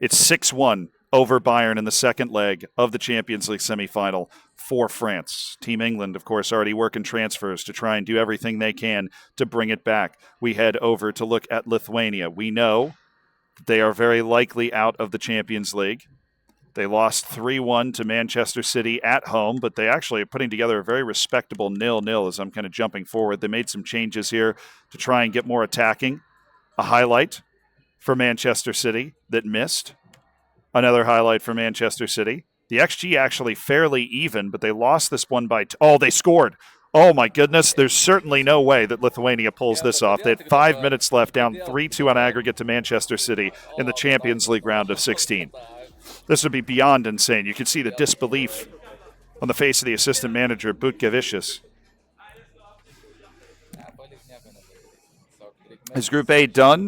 It's 6-1 over Bayern in the second leg of the Champions League semifinal for France. Team England, of course, already working transfers to try and do everything they can to bring it back. We head over to look at Lithuania. We know they are very likely out of the Champions League. They lost 3-1 to Manchester City at home, but they actually are putting together a very respectable 0-0 as I'm kind of jumping forward. They made some changes here to try and get more attacking. A highlight for Manchester City that missed. Another highlight for Manchester City. The XG actually fairly even, but they lost this one by... Oh, they scored. Oh, my goodness. There's certainly no way that Lithuania pulls this off. They had 5 minutes left, down 3-2 on aggregate to Manchester City in the Champions League round of 16. This would be beyond insane. You can see the disbelief on the face of the assistant manager, Butkevicius. Is Group A done?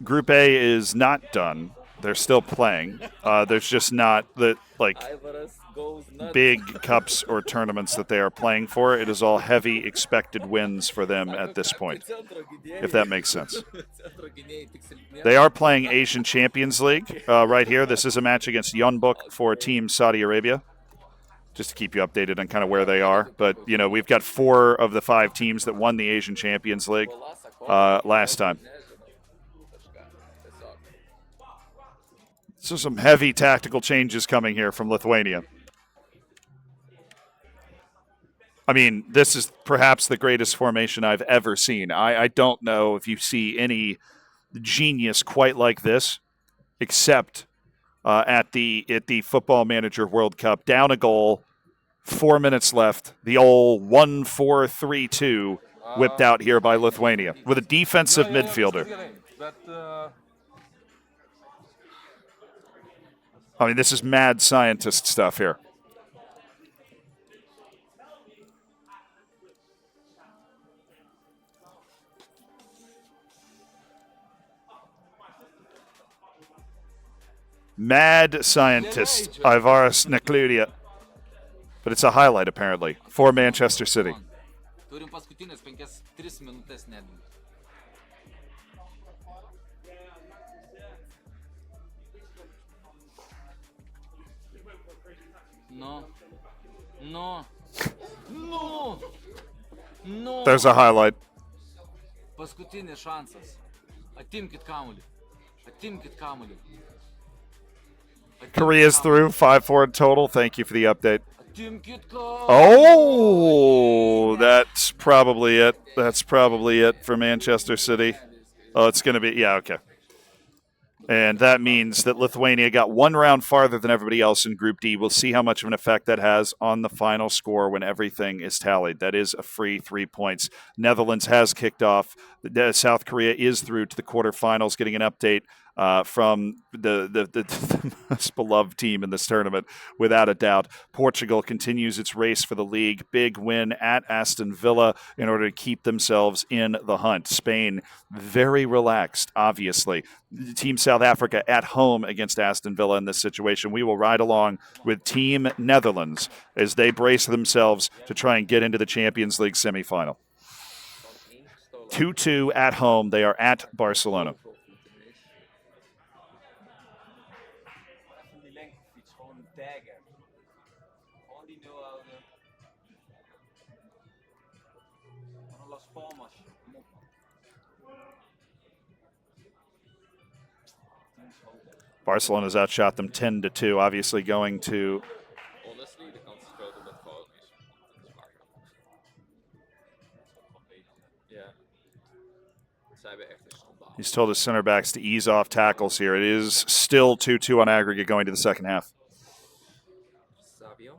Group A is not done. They're still playing. There's just not the big cups or tournaments that they are playing for. It is all heavy expected wins for them at this point, if that makes sense. They are playing Asian Champions League right here. This is a match against Yeonbuk for Team Saudi Arabia, just to keep you updated on kind of where they are. But, you know, we've got 4 of the 5 teams that won the Asian Champions League last time. So some heavy tactical changes coming here from Lithuania. I mean, this is perhaps the greatest formation I've ever seen. I don't know if you see any genius quite like this, except at the Football Manager World Cup. Down a goal, 4 minutes left. The old 1-4-3-2 whipped out here by Lithuania with a defensive midfielder. I mean, this is mad scientist stuff here. Mad scientist, Ivaris Nekludia. But it's a highlight, apparently, for Manchester City. Turim paskutinės 3 minutės netgi. No. There's a highlight. Paskutinis šansas. Atimkit kamuolį. Korea's through, 5-4 in total. Thank you for the update. Oh, that's probably it. That's probably it for Manchester City. Oh, it's going to be, yeah, okay. And that means that Lithuania got one round farther than everybody else in Group D. We'll see how much of an effect that has on the final score when everything is tallied. That is a free 3 points. Netherlands has kicked off. South Korea is through to the quarterfinals, getting an update from the most beloved team in this tournament, without a doubt. Portugal continues its race for the league. Big win at Aston Villa in order to keep themselves in the hunt. Spain, very relaxed, obviously. Team South Africa at home against Aston Villa in this situation. We will ride along with Team Netherlands as they brace themselves to try and get into the Champions League semifinal. 2-2 at home. They are at Barcelona. Barcelona's outshot them 10-2, obviously going to... Honestly, de kans is groot dat het fout is. Ja. Zij hebben echt een schandaal. He's told his center backs to ease off tackles here. It is still 2-2 on aggregate going to the second half. Sabio.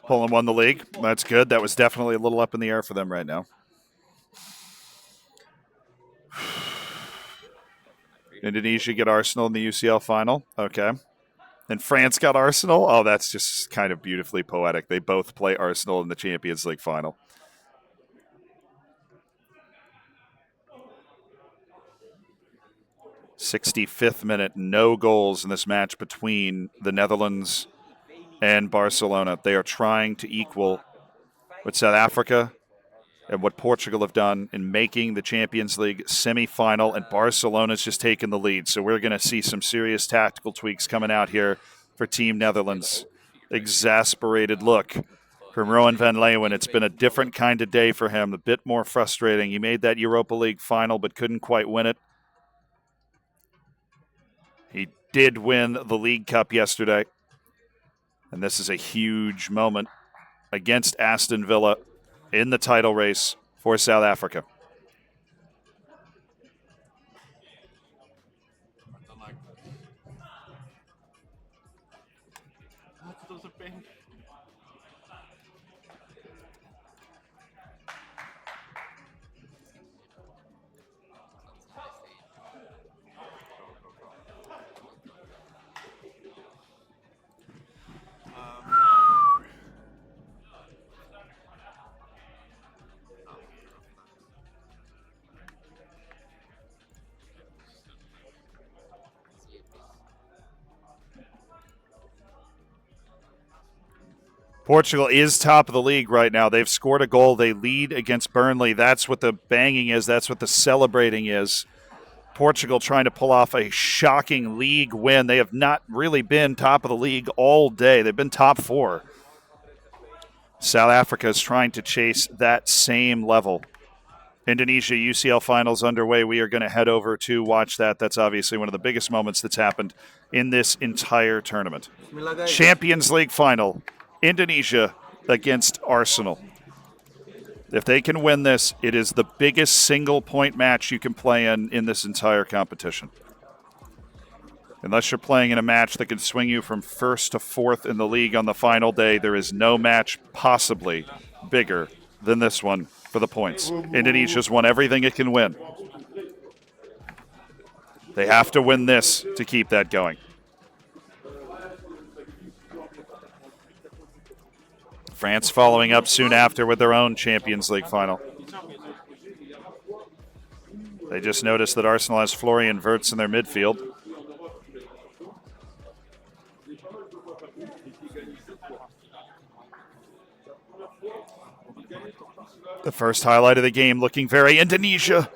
Poland won the league. That's good. That was definitely a little up in the air for them right now. Indonesia get Arsenal in the UCL final. Okay. And France got Arsenal. Oh, that's just kind of beautifully poetic. They both play Arsenal in the Champions League final. '65th minute, no goals in this match between the Netherlands and Barcelona. They are trying to equal what South Africa and what Portugal have done in making the Champions League semi-final, and Barcelona's just taken the lead. So we're going to see some serious tactical tweaks coming out here for Team Netherlands. Exasperated look from Rowan van Leeuwen. It's been a different kind of day for him, a bit more frustrating. He made that Europa League final but couldn't quite win it. He did win the League Cup yesterday. And this is a huge moment against Aston Villa in the title race for South Africa. Portugal is top of the league right now. They've scored a goal. They lead against Burnley. That's what the banging is. That's what the celebrating is. Portugal trying to pull off a shocking league win. They have not really been top of the league all day. They've been top 4. South Africa is trying to chase that same level. Indonesia UCL finals underway. We are going to head over to watch that. That's obviously one of the biggest moments that's happened in this entire tournament. Champions League final. Indonesia against Arsenal. If they can win this, it is the biggest single-point match you can play in this entire competition. Unless you're playing in a match that can swing you from 1st to 4th in the league on the final day, there is no match possibly bigger than this one for the points. Indonesia's won everything it can win. They have to win this to keep that going. France following up soon after with their own Champions League final. They just noticed that Arsenal has Florian Wirtz in their midfield. The first highlight of the game looking very Indonesia.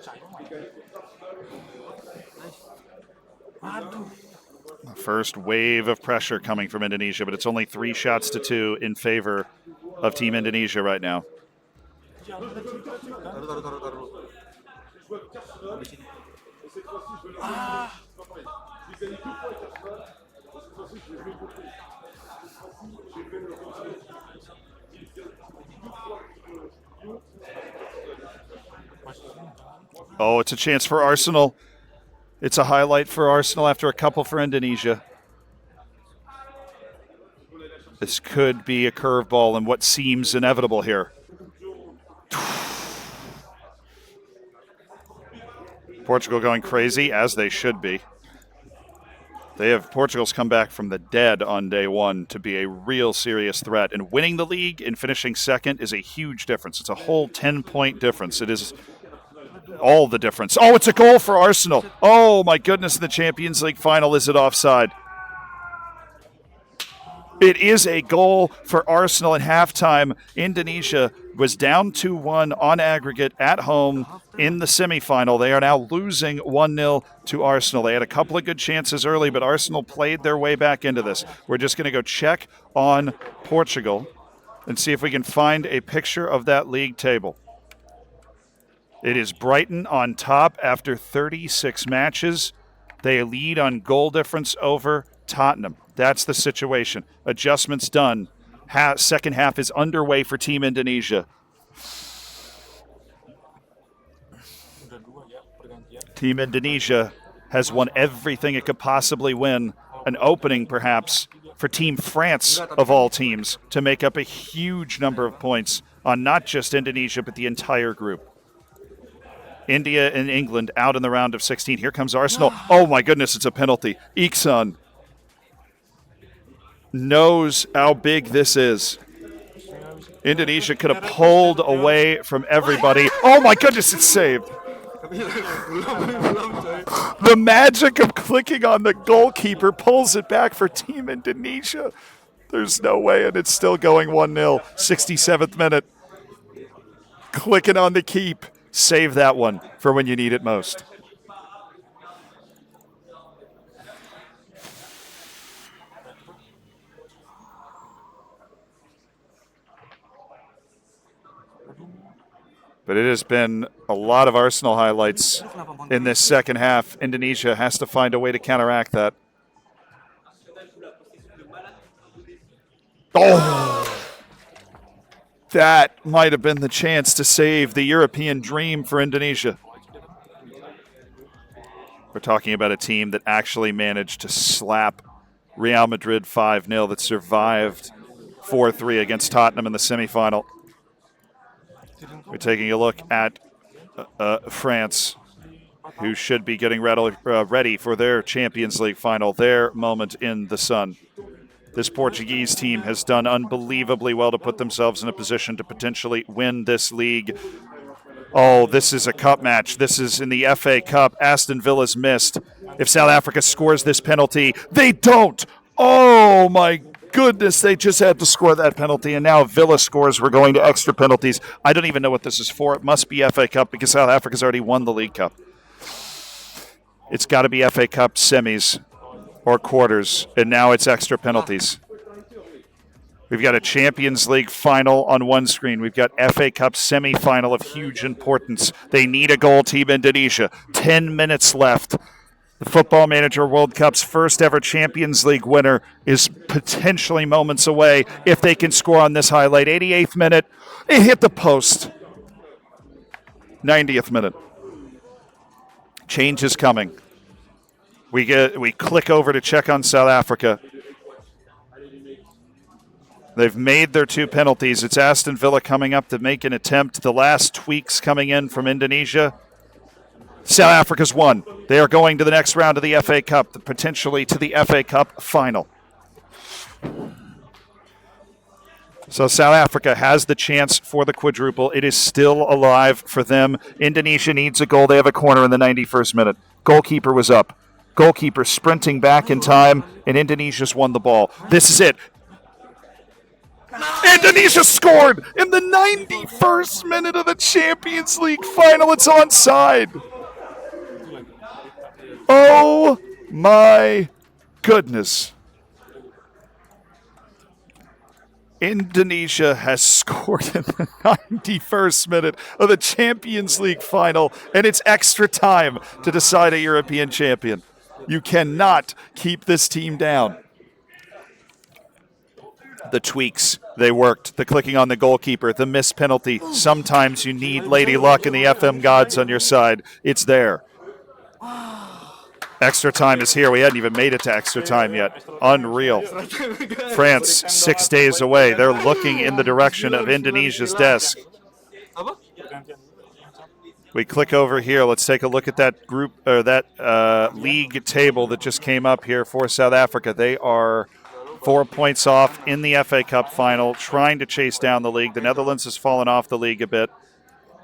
The first wave of pressure coming from Indonesia, but it's only 3 shots to 2 in favor of Team Indonesia right now. Oh, it's a chance for Arsenal. It's a highlight for Arsenal after a couple for Indonesia. This could be a curveball and what seems inevitable here. Portugal going crazy, as they should be. Portugal's come back from the dead on day 1 to be a real serious threat. And winning the league and finishing second is a huge difference. It's a whole 10-point difference. It is all the difference. Oh, it's a goal for Arsenal. Oh, my goodness, in the Champions League final. Is it offside? It is a goal for Arsenal at halftime. Indonesia was down 2-1 on aggregate at home in the semifinal. They are now losing 1-0 to Arsenal. They had a couple of good chances early, but Arsenal played their way back into this. We're just going to go check on Portugal and see if we can find a picture of that league table. It is Brighton on top after 36 matches. They lead on goal difference over Tottenham. That's the situation. Adjustments done. Second half is underway for Team Indonesia. Team Indonesia has won everything it could possibly win. An opening, perhaps, for Team France, of all teams, to make up a huge number of points on not just Indonesia, but the entire group. India and England out in the round of 16. Here comes Arsenal. Oh, my goodness, it's a penalty. Iksan knows how big this is. Indonesia could have pulled away from everybody. Oh, my goodness, it's saved. The magic of clicking on the goalkeeper pulls it back for Team Indonesia. There's no way, and it's still going 1-0. 67th minute. Clicking on the keep. Save that one for when you need it most. But it has been a lot of Arsenal highlights in this second half. Indonesia has to find a way to counteract that. Oh! That might have been the chance to save the European dream for Indonesia. We're talking about a team that actually managed to slap Real Madrid 5-0, that survived 4-3 against Tottenham in the semifinal. We're taking a look at France, who should be getting ready for their Champions League final, their moment in the sun. This Portuguese team has done unbelievably well to put themselves in a position to potentially win this league. Oh, this is a cup match. This is in the FA Cup. Aston Villa's missed. If South Africa scores this penalty, they don't. Oh, my goodness, they just had to score that penalty, and now Villa scores. We're going to extra penalties. I don't even know what this is for. It must be FA Cup because South Africa's already won the League Cup. It's got to be FA Cup semis or quarters, and now it's extra penalties. We've got a Champions League final on one screen. We've got FA Cup semi-final of huge importance. They need a goal, Team Indonesia. 10 minutes left. The Football Manager World Cup's first ever Champions League winner is potentially moments away if they can score on this highlight. 88th minute, it hit the post. 90th minute. Change is coming. We click over to check on South Africa. They've made their 2 penalties. It's Aston Villa coming up to make an attempt. The last tweaks coming in from Indonesia. South Africa's won. They are going to the next round of the FA Cup, potentially to the FA Cup final. So South Africa has the chance for the quadruple. It is still alive for them. Indonesia needs a goal. They have a corner in the 91st minute. Goalkeeper was up. Goalkeeper sprinting back in time, and Indonesia's won the ball. This is it. Indonesia scored in the 91st minute of the Champions League final. It's onside. Oh my goodness. Indonesia has scored in the 91st minute of the Champions League final, and it's extra time to decide a European champion. You cannot keep this team down. The tweaks, they worked. The clicking on the goalkeeper, the missed penalty. Sometimes you need Lady Luck and the FM gods on your side. It's there. Extra time is here. We hadn't even made it to extra time yet. Unreal. France, 6 days away. They're looking in the direction of Indonesia's desk. We click over here. Let's take a look at that group or that league table that just came up here for South Africa. They are 4 points off in the FA Cup final, trying to chase down the league. The Netherlands has fallen off the league a bit.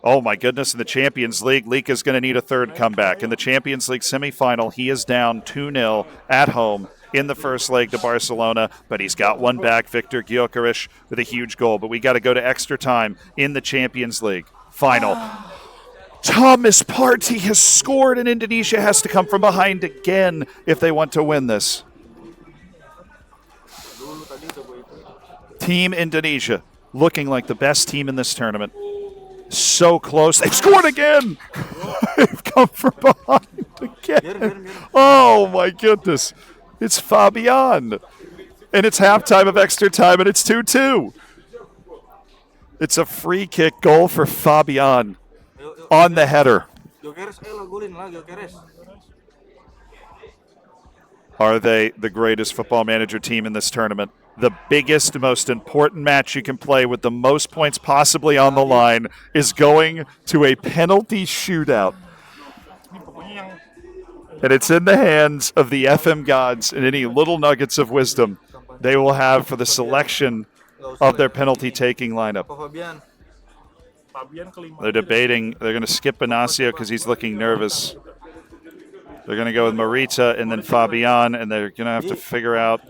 Oh, my goodness, in the Champions League, Leek is going to need a third comeback. In the Champions League semifinal, he is down 2-0 at home in the first leg to Barcelona, but he's got one back, Victor Gyökeres, with a huge goal. But we got to go to extra time in the Champions League final. Thomas Partey has scored, and Indonesia has to come from behind again if they want to win this. Team Indonesia looking like the best team in this tournament. So close. They've scored again. They've come from behind again. Oh, my goodness. It's Fabian. And it's halftime of extra time, and it's 2-2. It's a free kick goal for Fabian on the header. Are they the greatest football manager team in this tournament? The biggest, most important match you can play with the most points possibly on the line is going to a penalty shootout. And it's in the hands of the FM gods and any little nuggets of wisdom they will have for the selection of their penalty-taking lineup. They're debating. They're going to skip Benacio because he's looking nervous. They're going to go with Marita and then Fabian, and they're going to have to figure out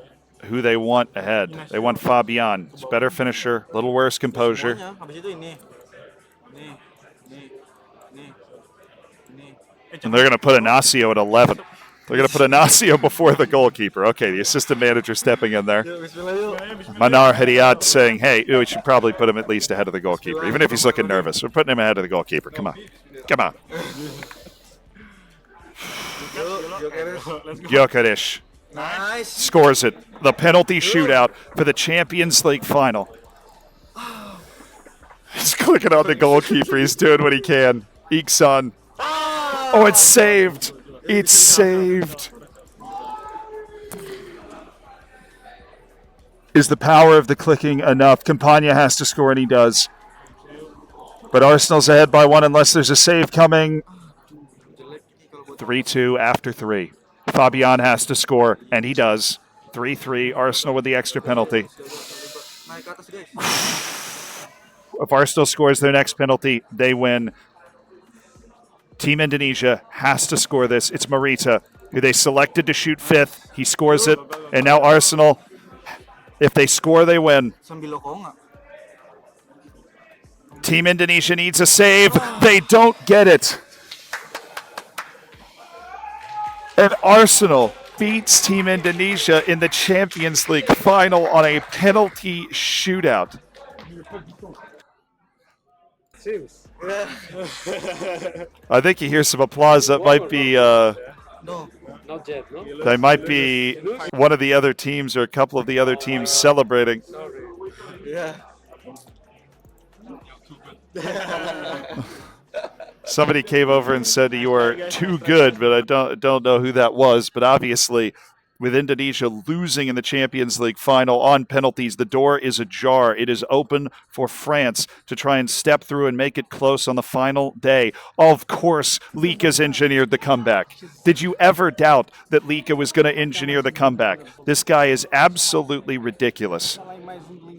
who they want ahead. They want Fabian. It's better finisher, a little worse composure. And they're going to put Inacio at 11. They're going to put Inacio before the goalkeeper. Okay, the assistant manager stepping in there. Manar Hediat saying, hey, we should probably put him at least ahead of the goalkeeper, even if he's looking nervous. We're putting him ahead of the goalkeeper. Come on. Come on. Gyökeres scores it. The penalty shootout for the Champions League final. He's clicking on the goalkeeper. He's doing what he can. Iksan. Oh, it's saved. It's saved. Is the power of the clicking enough? Campagna has to score, and he does. But Arsenal's ahead by 1 unless there's a save coming. 3-2 after 3. Fabian has to score, and he does. 3-3, Arsenal with the extra penalty. If Arsenal scores their next penalty, they win. Team Indonesia has to score this. It's Marita, who they selected to shoot 5th. He scores it, and now Arsenal If they score, they win. Sambil loko nga. Team Indonesia needs a save. They don't get it. And Arsenal beats Team Indonesia in the Champions League final on a penalty shootout. I think you hear some applause. That might be Not yet, no? they might be one of the other teams or a couple of the other teams celebrating. Yeah. Somebody came over and said you are too good, but I don't know who that was. But obviously, with Indonesia losing in the Champions League final on penalties, the door is ajar. It is open for France to try and step through and make it close on the final day. Of course, Lika's engineered the comeback. Did you ever doubt that Lika was going to engineer the comeback? This guy is absolutely ridiculous.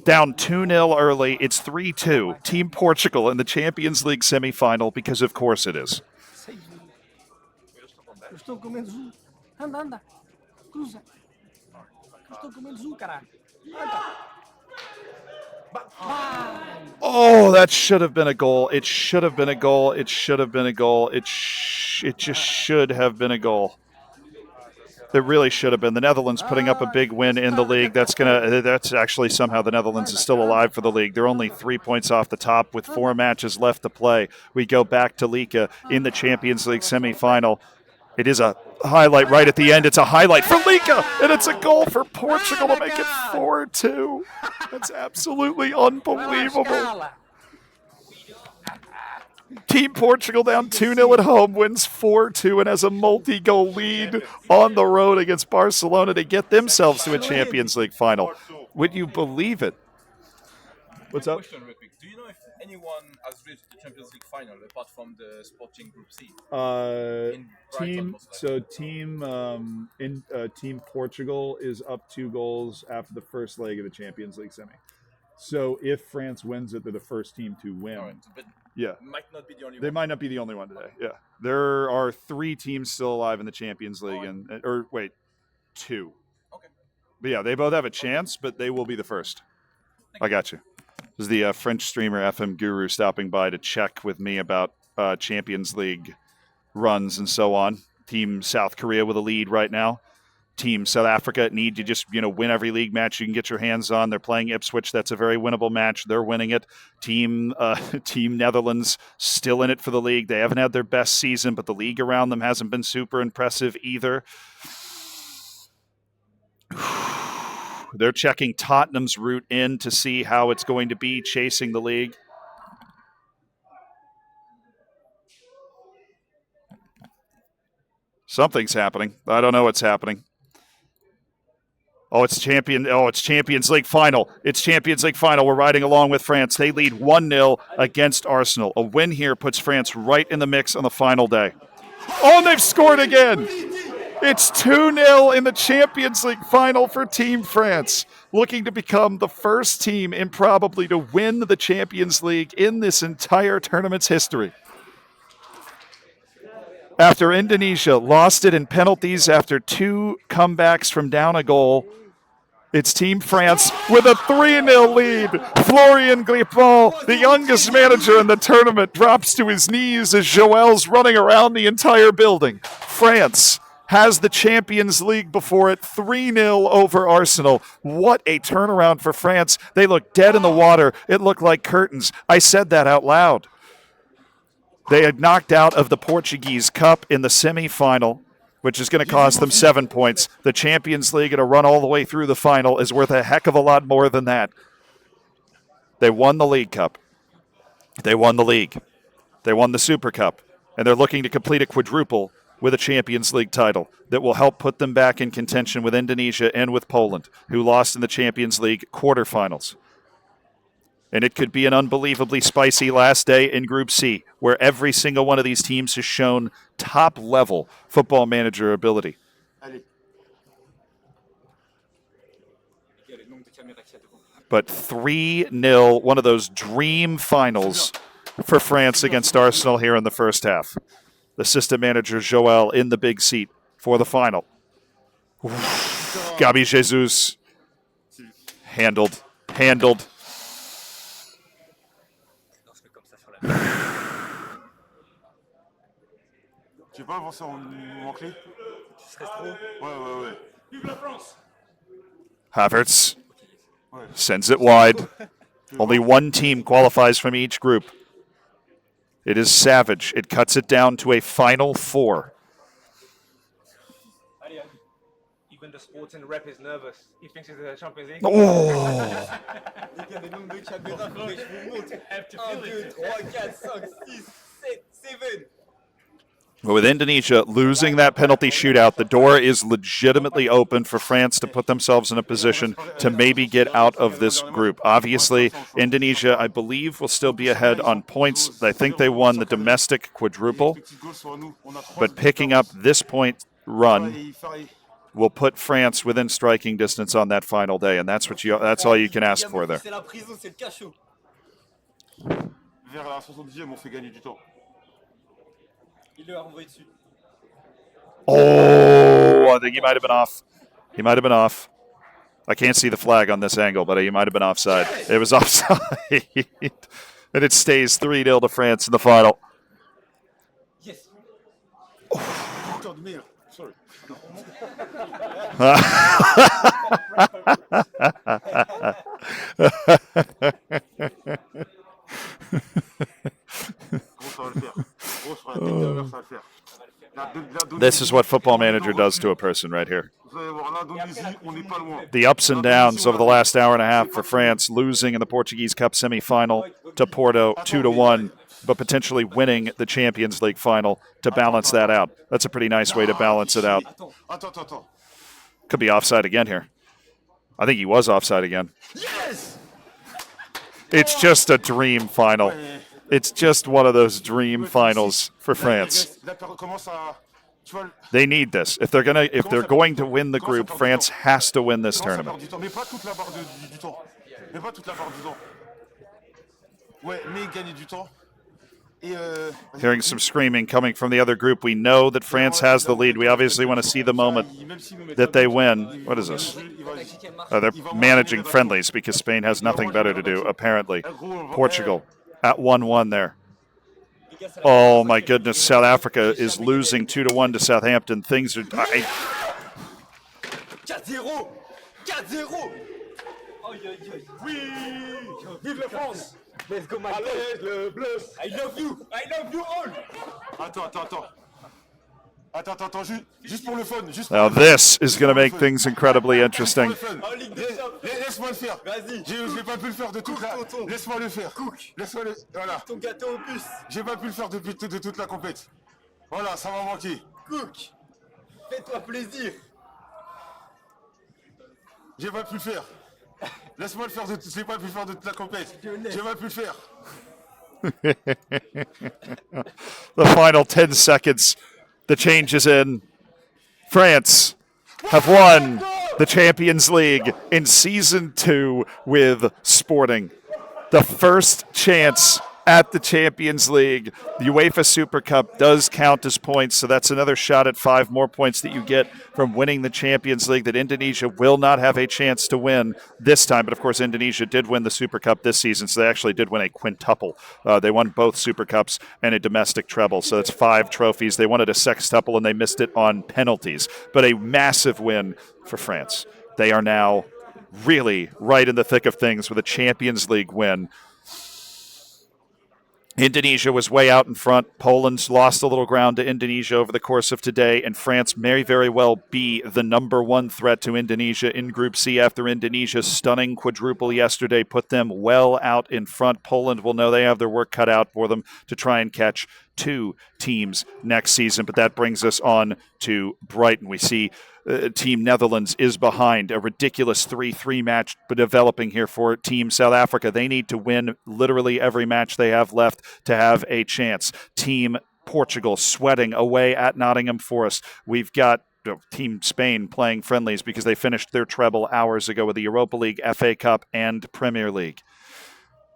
Down 2-0 early, it's 3-2. Team Portugal in the Champions League semifinal, because of course it is. Eu estou comendo zoo. Anda, anda. Cruza. Eu estou comendo zoo, caralho. Anda. Oh, that should have been a goal. It should have been a goal. It should have been a goal. It just should have been a goal. It really should have been. The Netherlands putting up a big win in the league. That's actually somehow the Netherlands is still alive for the league. They're only 3 points off the top with 4 matches left to play. We go back to Lika in the Champions League semifinal. It is a highlight right at the end. It's a highlight for Lika, and it's a goal for Portugal to make it 4-2. That's absolutely unbelievable. Team Portugal down 2-0 at home, wins 4-2, and has a multi-goal lead on the road against Barcelona to get themselves to a Champions League final. Would you believe it? What's up? Question real quick. Do you know if anyone has reached the Champions League final apart from the Sporting Group C? Team Portugal is up 2 goals after the first leg of the Champions League semi. So if France wins it, they're the first team to win. All right, but Yeah. might not be the only They one. might not be the only one today. Yeah. There are 3 teams still alive in the Champions League, or wait, 2. Okay. But yeah, they both have a chance, but they will be the first. I got you. This is the French streamer FM Guru stopping by to check with me about Champions League runs and so on. Team South Korea with a lead right now. Team South Africa need to just win every league match you can get your hands on. They're playing Ipswich. That's a very winnable match. They're winning it. Team Netherlands still in it for the league. They haven't had their best season, but the league around them hasn't been super impressive either. They're checking Tottenham's route in to see how it's going to be chasing the league. Something's happening. I don't know what's happening. It's Champions League final. It's Champions League final. We're riding along with France. They lead 1-0 against Arsenal. A win here puts France right in the mix on the final day. Oh, and they've scored again. It's 2-0 in the Champions League final for Team France, looking to become the first team improbably to win the Champions League in this entire tournament's history. After Indonesia lost it in penalties after 2 comebacks from down a goal, it's Team France with a 3-0 lead. Florian Grippon, the youngest manager in the tournament, drops to his knees as Joel's running around the entire building. France has the Champions League before it, 3-0 over Arsenal. What a turnaround for France. They looked dead in the water. It looked like curtains. I said that out loud. They had knocked out of the Portuguese Cup in the semi-final, which is going to cost them 7 points. The Champions League and a run all the way through the final is worth a heck of a lot more than that. They won the League Cup. They won the League. They won the Super Cup. And they're looking to complete a quadruple with a Champions League title that will help put them back in contention with Indonesia and with Poland, who lost in the Champions League quarterfinals. And it could be an unbelievably spicy last day in Group C, where every single one of these teams has shown top-level football manager ability. But 3-0, one of those dream finals for France against Arsenal here in the first half. The system manager, Joel, in the big seat for the final. Gabi Jesus Handled. Handled. Tu veux pas avancer en moment clé? Tu stresses trop? Ouais. Vive la France! Havertz sends it wide. Only one team qualifies from each group. It is savage. It cuts it down to a final 4. Even the sporting rep is nervous. He thinks he's the Champions League. Oh. But with Indonesia losing that penalty shootout, the door is legitimately open for France to put themselves in a position to maybe get out of this group. Obviously, Indonesia, I believe, will still be ahead on points. I think they won the domestic quadruple. But picking up this point run will put France within striking distance on that final day, and that's all you can ask for there. Vers la 70e, on fait gagner du temps. Il lui a renvoyé dessus. Oh, I think he might have been off. He might have been off. I can't see the flag on this angle, but he might have been offside. It was offside. And it stays 3-0 to France in the final. Yes. Sorry. This is what Football Manager does to a person right here. The ups and downs over the last hour and a half for France, losing in the Portuguese Cup semi-final to Porto 2-1, but potentially winning the Champions League final to balance that out. That's a pretty nice way to balance it out. Could be offside again here. I think he was offside again. Yes! It's just a dream final. It's just one of those dream finals for France. They need this. If they're going to win the group, France has to win this tournament. Hearing some screaming coming from the other group. We know that France has the lead. We obviously want to see the moment that they win. What is this? Oh, they're managing friendlies because Spain has nothing better to do, apparently. Portugal at 1-1 there. Oh, my goodness. South Africa is losing 2-1 to Southampton. Things are... 4-0 4-0 Oui Vive la France. Let's go, my Allez, le bleu. I love you all. Attends, juste pour le fun. Now this is going to make things incredibly interesting. Laisse-moi le faire. Vas-y. J'ai pas pu le faire de toute la... Laisse-moi le faire. Laisse-moi le... Voilà. Ton gâteau au bus. J'ai pas pu le faire de toute la compète. Voilà, ça m'a manqué. Cook. Fais-toi plaisir. J'ai pas pu le faire. Laisse-moi le faire j'ai pas pu le faire de toute la compète. J'ai pas pu le faire. The final 10 seconds. The change is in. France have won the Champions League in Season 2 with Sporting. The first chance at the Champions League. The UEFA Super Cup does count as points, so that's another shot at 5 more points that you get from winning the Champions League that Indonesia will not have a chance to win this time. But, of course, Indonesia did win the Super Cup this season, so they actually did win a quintuple. They won both Super Cups and a domestic treble, so that's 5 trophies. They wanted a sextuple, and they missed it on penalties. But a massive win for France. They are now really right in the thick of things with a Champions League win. Indonesia was way out in front. Poland's lost a little ground to Indonesia over the course of today, and France may very well be the number 1 threat to Indonesia in Group C after Indonesia's stunning quadruple yesterday put them well out in front. Poland will know they have their work cut out for them to try and catch 2 teams next season, but that brings us on to Brighton. We see Team Netherlands is behind. A ridiculous 3-3 match developing here for Team South Africa. They need to win literally every match they have left to have a chance. Team Portugal sweating away at Nottingham Forest. We've got Team Spain playing friendlies because they finished their treble hours ago with the Europa League, FA Cup, and Premier League.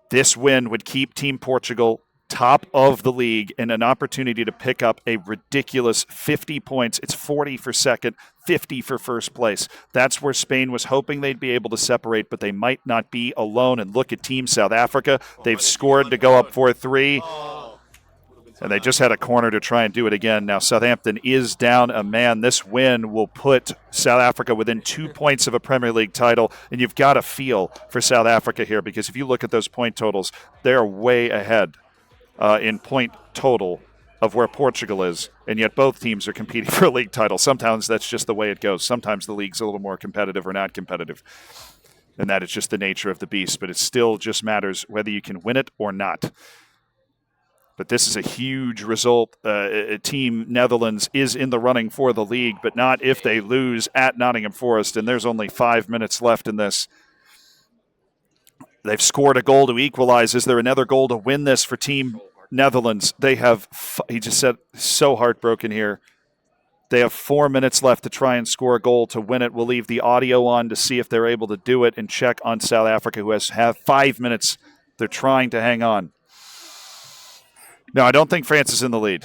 This win would keep Team Portugal top of the league and an opportunity to pick up a ridiculous 50 points. It's 40 for second, 50 for first place. That's where Spain was hoping they'd be able to separate, but they might not be alone. And look at Team South Africa. They've scored to go up 4-3. And they just had a corner to try and do it again. Now Southampton is down a man. This win will put South Africa within 2 points of a Premier League title. And you've got a feel for South Africa here, because if you look at those point totals, they're way ahead in point total of where Portugal is, and yet both teams are competing for a league title. Sometimes that's just the way it goes. Sometimes the league's a little more competitive or not competitive, and that is just the nature of the beast, but it still just matters whether you can win it or not. But this is a huge result. Team Netherlands is in the running for the league, but not if they lose at Nottingham Forest, and there's only 5 minutes left in this. They've scored a goal to equalize. Is there another goal to win this for Team Netherlands? They have, he just said, so heartbroken here. They have 4 minutes left to try and score a goal to win it. We'll leave the audio on to see if they're able to do it and check on South Africa, who have 5 minutes. They're trying to hang on. No, I don't think France is in the lead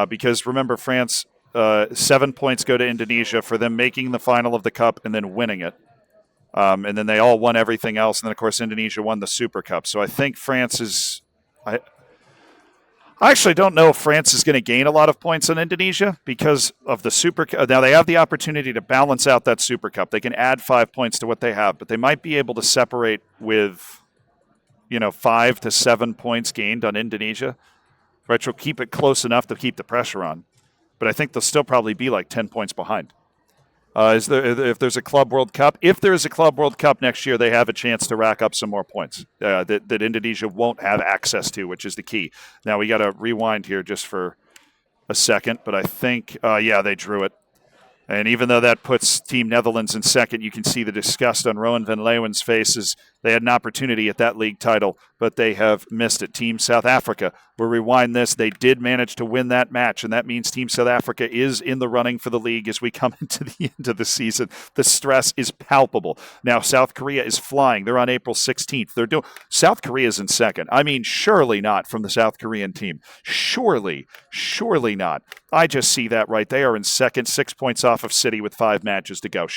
because, remember, France, 7 points go to Indonesia for them making the final of the Cup and then winning it. And then they all won everything else. And then, of course, Indonesia won the Super Cup. So I think France is... I actually don't know if France is going to gain a lot of points on Indonesia because of the Super Cup. Now, they have the opportunity to balance out that Super Cup. They can add 5 points to what they have, but they might be able to separate with, 5 to 7 points gained on Indonesia, which will keep it close enough to keep the pressure on. But I think they'll still probably be like 10 points behind. If there's a Club World Cup, if there is a Club World Cup next year, they have a chance to rack up some more points that Indonesia won't have access to, which is the key. Now, we got to rewind here just for a second, but I think, they drew it. And even though that puts Team Netherlands in second, you can see the disgust on Rowan van Leeuwen's face as they had an opportunity at that league title, but they have missed it. Team South Africa, we'll rewind this. They did manage to win that match, and that means Team South Africa is in the running for the league as we come into the end of the season. The stress is palpable. Now, South Korea is flying. They're on April 16th. South Korea is in second. I mean, surely not from the South Korean team. Surely not. I just see that right. They are in second, 6 points off of City with 5 matches to go.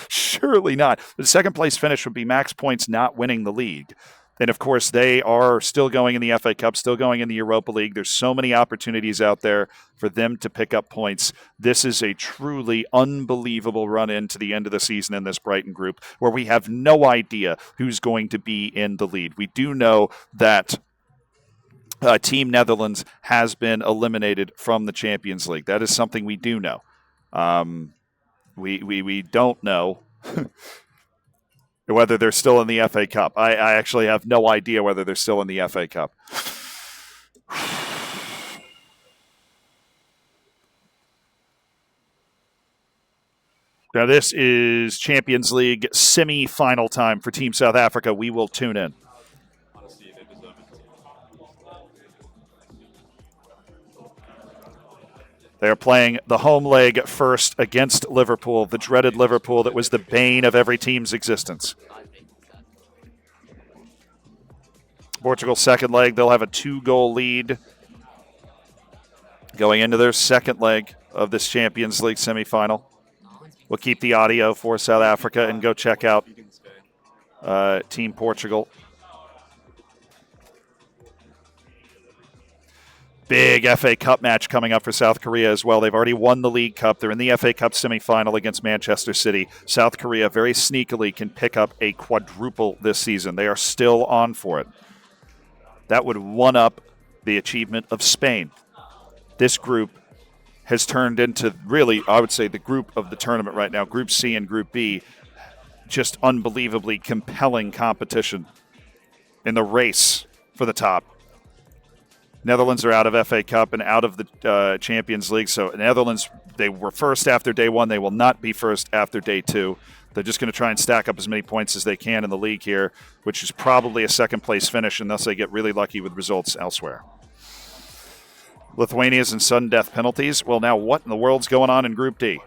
Surely not. The second place finish would be max points not winning the league. And of course, they are still going in the FA Cup, still going in the Europa League. There's so many opportunities out there for them to pick up points. This is a truly unbelievable run into the end of the season in this Brighton group, where we have no idea who's going to be in the lead. We do know that Team Netherlands has been eliminated from the Champions League. That is something we do know. We don't know whether they're still in the FA Cup. I actually have no idea whether they're still in the FA Cup. Now, this is Champions League semi-final time for Team South Africa. We will tune in. They are playing the home leg first against Liverpool, the dreaded Liverpool that was the bane of every team's existence. Portugal's second leg, they'll have a 2-goal lead going into their second leg of this Champions League semifinal. We'll keep the audio for South Africa and go check out Team Portugal. Big FA Cup match coming up for South Korea as well. They've already won the League Cup. They're in the FA Cup semifinal against Manchester City. South Korea very sneakily can pick up a quadruple this season. They are still on for it. That would one-up the achievement of Spain. This group has turned into really, I would say, the group of the tournament right now. Group C and Group B, just unbelievably compelling competition in the race for the top. Netherlands are out of FA Cup and out of the Champions League. So Netherlands, they were first after day one. They will not be first after day two. They're just going to try and stack up as many points as they can in the league here, which is probably a second-place finish unless they get really lucky with results elsewhere. Lithuania's in sudden death penalties. Well, now what in the world's going on in Group D?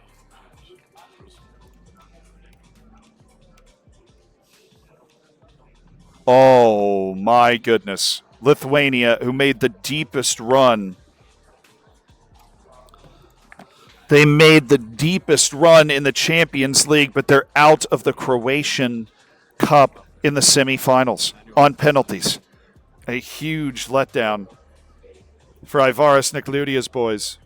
Oh, my goodness. Lithuania, who made the deepest run. They made the deepest run in the Champions League, but they're out of the Croatian Cup in the semifinals on penalties. A huge letdown for Ivaris Nikludia's boys.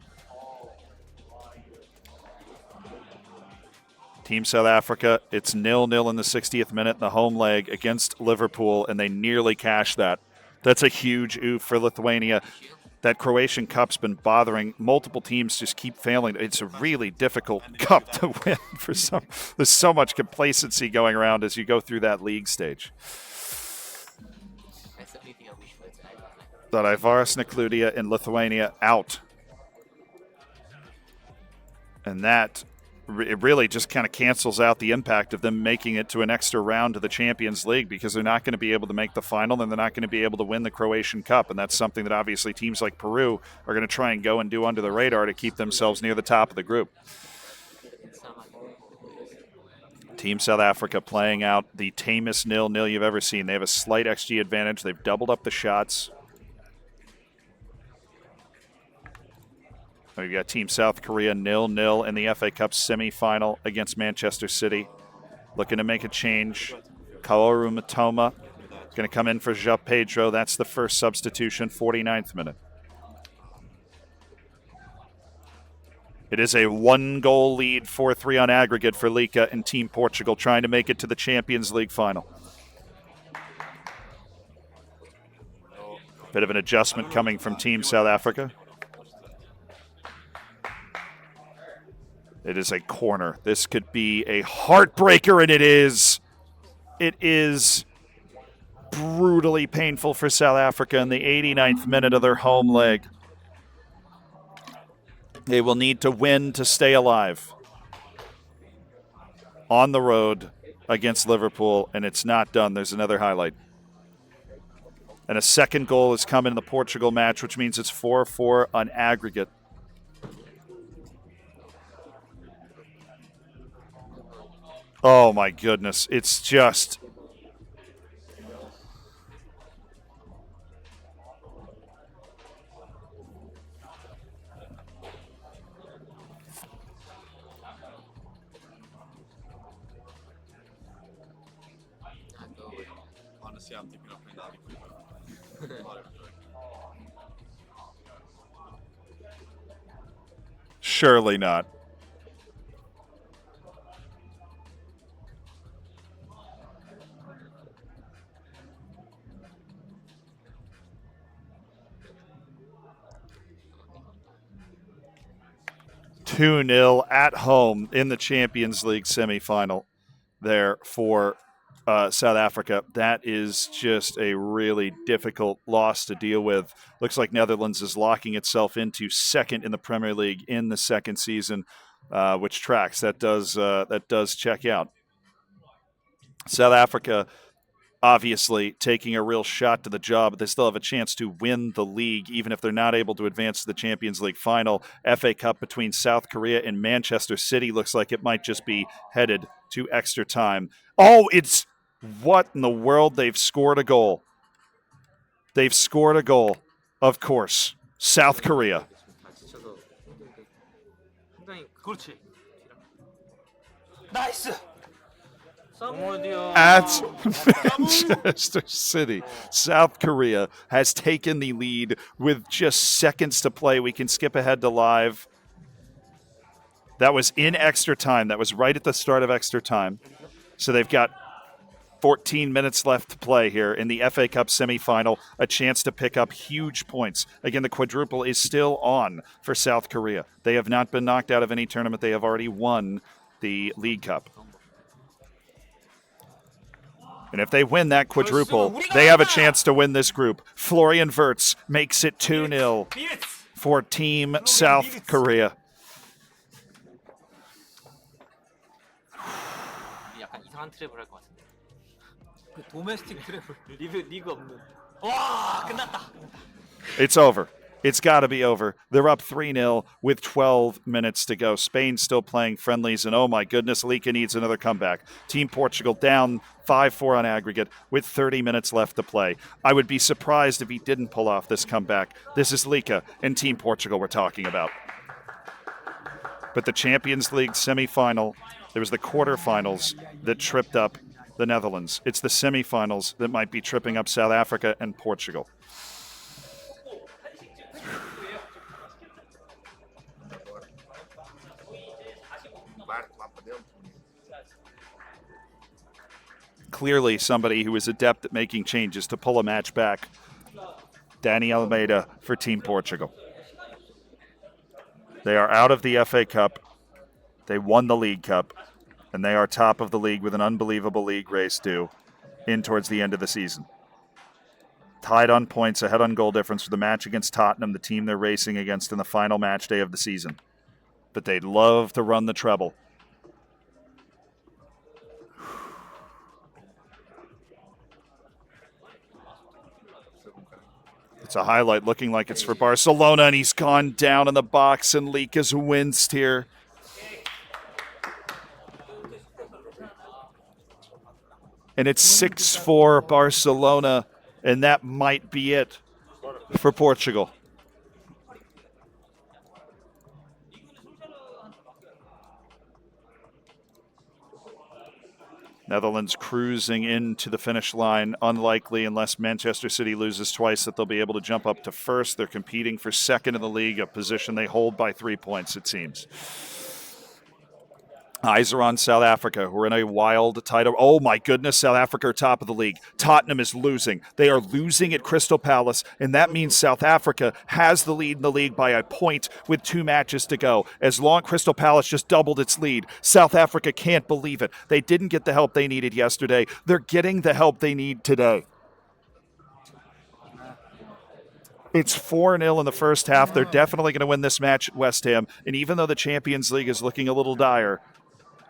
Team South Africa, it's 0-0 in the 60th minute in the home leg against Liverpool, and they nearly cashed that. That's a huge oof for Lithuania. That Croatian Cup's been bothering multiple teams, just keep failing. It's a really difficult cup to win for some. There's so much complacency going around as you go through that league stage. But Ivaris Nikludia in Lithuania out. And that it really just kind of cancels out the impact of them making it to an extra round of the Champions League, because they're not going to be able to make the final and they're not going to be able to win the Croatian Cup. And that's something that obviously teams like Peru are going to try and go and do under the radar to keep themselves near the top of the group. Team South Africa playing out the tamest 0-0 you've ever seen. They have a slight XG advantage. They've doubled up the shots. We've got Team South Korea 0-0 in the FA Cup semifinal against Manchester City. Looking to make a change. Kaoru Matoma going to come in for João Pedro. That's the first substitution, 49th minute. It is a 1-goal lead, 4-3 on aggregate for Lika and Team Portugal, trying to make it to the Champions League final. Bit of an adjustment coming from Team South Africa. It is a corner. This could be a heartbreaker, and it is. It is brutally painful for South Africa in the 89th minute of their home leg. They will need to win to stay alive on the road against Liverpool, and it's not done. There's another highlight. And a second goal has come in the Portugal match, which means it's 4-4 on aggregate. Oh, my goodness. It's just... Honestly, I'm thinking of playing that. Surely not. (2-0) at home in the Champions League semifinal there for South Africa. That is just a really difficult loss to deal with. Looks like Netherlands is locking itself into second in the Premier League in the second season, which tracks. That does check out. South Africa obviously taking a real shot to the job, but they still have a chance to win the league, even if they're not able to advance to the Champions League final. FA Cup between South Korea and Manchester City looks like it might just be headed to extra time. Oh, it's... What in the world? They've scored a goal. They've scored a goal. Of course. South Korea. 나이스. At Manchester City, South Korea has taken the lead with just seconds to play. We can skip ahead to live. That was in extra time. That was right at the start of extra time. So they've got 14 minutes left to play here in the FA Cup semifinal, a chance to pick up huge points. Again, the quadruple is still on for South Korea. They have not been knocked out of any tournament. They have already won the League Cup. And if they win that quadruple, they have a chance to win this group. Florian Wirtz makes it 2-0 for Team South Korea. 약간 이상한 트랩을 할 것 같은데. 그 도메스틱 트랩을 리그 없는. 와, 끝났다. It's over. It's got to be over. They're up 3-0 with 12 minutes to go. Spain's still playing friendlies, and oh my goodness, Lika needs another comeback. Team Portugal down 5-4 on aggregate with 30 minutes left to play. I would be surprised if he didn't pull off this comeback. This is Lika and Team Portugal we're talking about. But the Champions League semifinal, there was the quarterfinals that tripped up the Netherlands. It's the semifinals that might be tripping up South Africa and Portugal. Clearly somebody who is adept at making changes to pull a match back. Danny Almeida for Team Portugal. They are out of the FA Cup. They won the League Cup. And they are top of the league with an unbelievable league race due in towards the end of the season. Tied on points, ahead on goal difference for the match against Tottenham, the team they're racing against in the final match day of the season. But they'd love to run the treble. It's a highlight looking like it's for Barcelona, and he's gone down in the box, and Lika's winced here. And it's 6-4 Barcelona, and that might be it for Portugal. Netherlands cruising into the finish line. Unlikely, unless Manchester City loses twice, that they'll be able to jump up to first. They're competing for second in the league, a position they hold by 3 points, it seems. Eyes are on South Africa, who are in a wild title. Oh my goodness, South Africa are top of the league. Tottenham is losing. They are losing at Crystal Palace, and that means South Africa has the lead in the league by a point with 2 matches to go. As long Crystal Palace just doubled its lead, South Africa can't believe it. They didn't get the help they needed yesterday. They're getting the help they need today. It's 4-0 in the first half. They're definitely going to win this match at West Ham, and even though the Champions League is looking a little dire,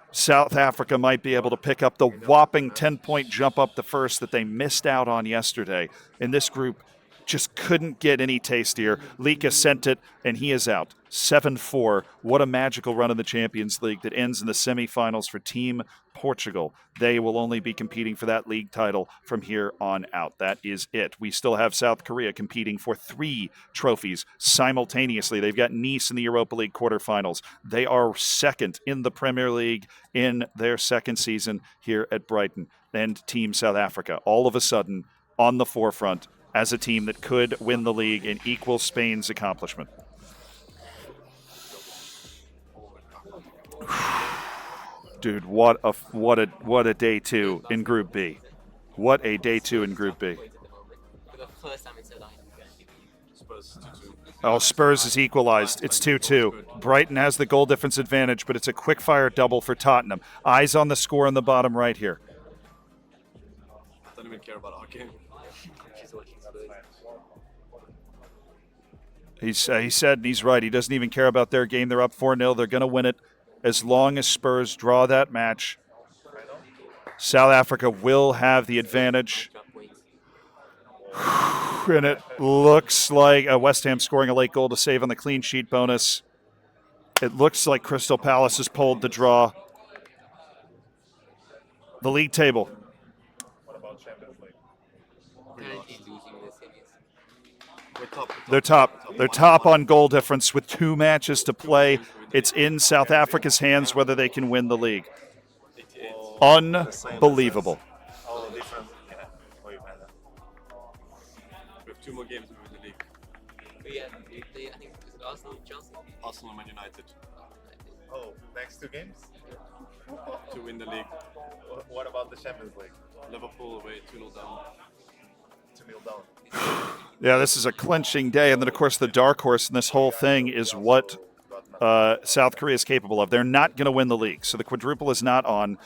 South Africa might be able to pick up the whopping 10-point jump up the first that they missed out on yesterday. And this group just couldn't get any tastier. Lika sent it, and he is out. 7-4. What a magical run in the Champions League that ends in the semifinals for Team Portugal. They will only be competing for that league title from here on out. That is it. We still have South Korea competing for 3 trophies simultaneously. They've got Nice in the Europa League quarterfinals. They are second in the Premier League in their second season here at Brighton. And Team South Africa, all of a sudden, on the forefront as a team that could win the league and equal Spain's accomplishment. Dude, what a day 2 in Group B. What a day 2 in Group B. Oh, Spurs is equalized. It's 2-2. Brighton has the goal difference advantage, but it's a quick-fire double for Tottenham. Eyes on the score on the bottom right here. I don't even care about our game. He said, and he's right, he doesn't even care about their game. They're up 4-0. They're going to win it as long as Spurs draw that match. South Africa will have the advantage. And it looks like West Ham scoring a late goal to save on the clean sheet bonus. It looks like Crystal Palace has pulled the draw. The league table. They're top. They're top on goal difference with 2 matches to play. It's in South Africa's hands whether they can win the league. Unbelievable. We have 2 more games to win the league. I think it's Arsenal, Chelsea. Arsenal and Man United. Oh, next 2 games? To win the league. What about the Champions League? Liverpool away, 2-0 down. 2-0 down. Yeah, this is a clinching day. And then, of course, the dark horse in this whole thing is what South Korea is capable of. They're not going to win the league. So the quadruple is not on,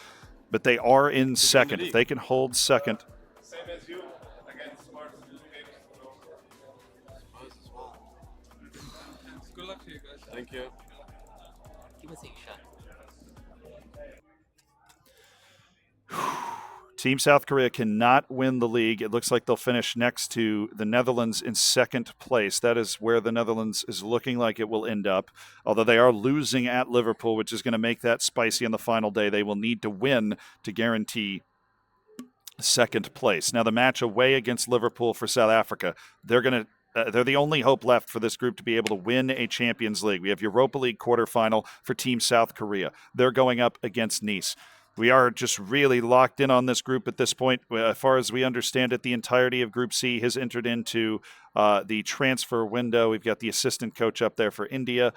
but they are in second. If they can hold second. Same as you against Spurs. Good luck to you guys. Thank you. Give us a shot. Team South Korea cannot win the league. It looks like they'll finish next to the Netherlands in second place. That is where the Netherlands is looking like it will end up. Although they are losing at Liverpool, which is going to make that spicy on the final day. They will need to win to guarantee second place. Now, the match away against Liverpool for South Africa, they're the only hope left for this group to be able to win a Champions League. We have Europa League quarterfinal for Team South Korea. They're going up against Nice. We are just really locked in on this group at this point. As far as we understand it, the entirety of Group C has entered into the transfer window. We've got the assistant coach up there for India.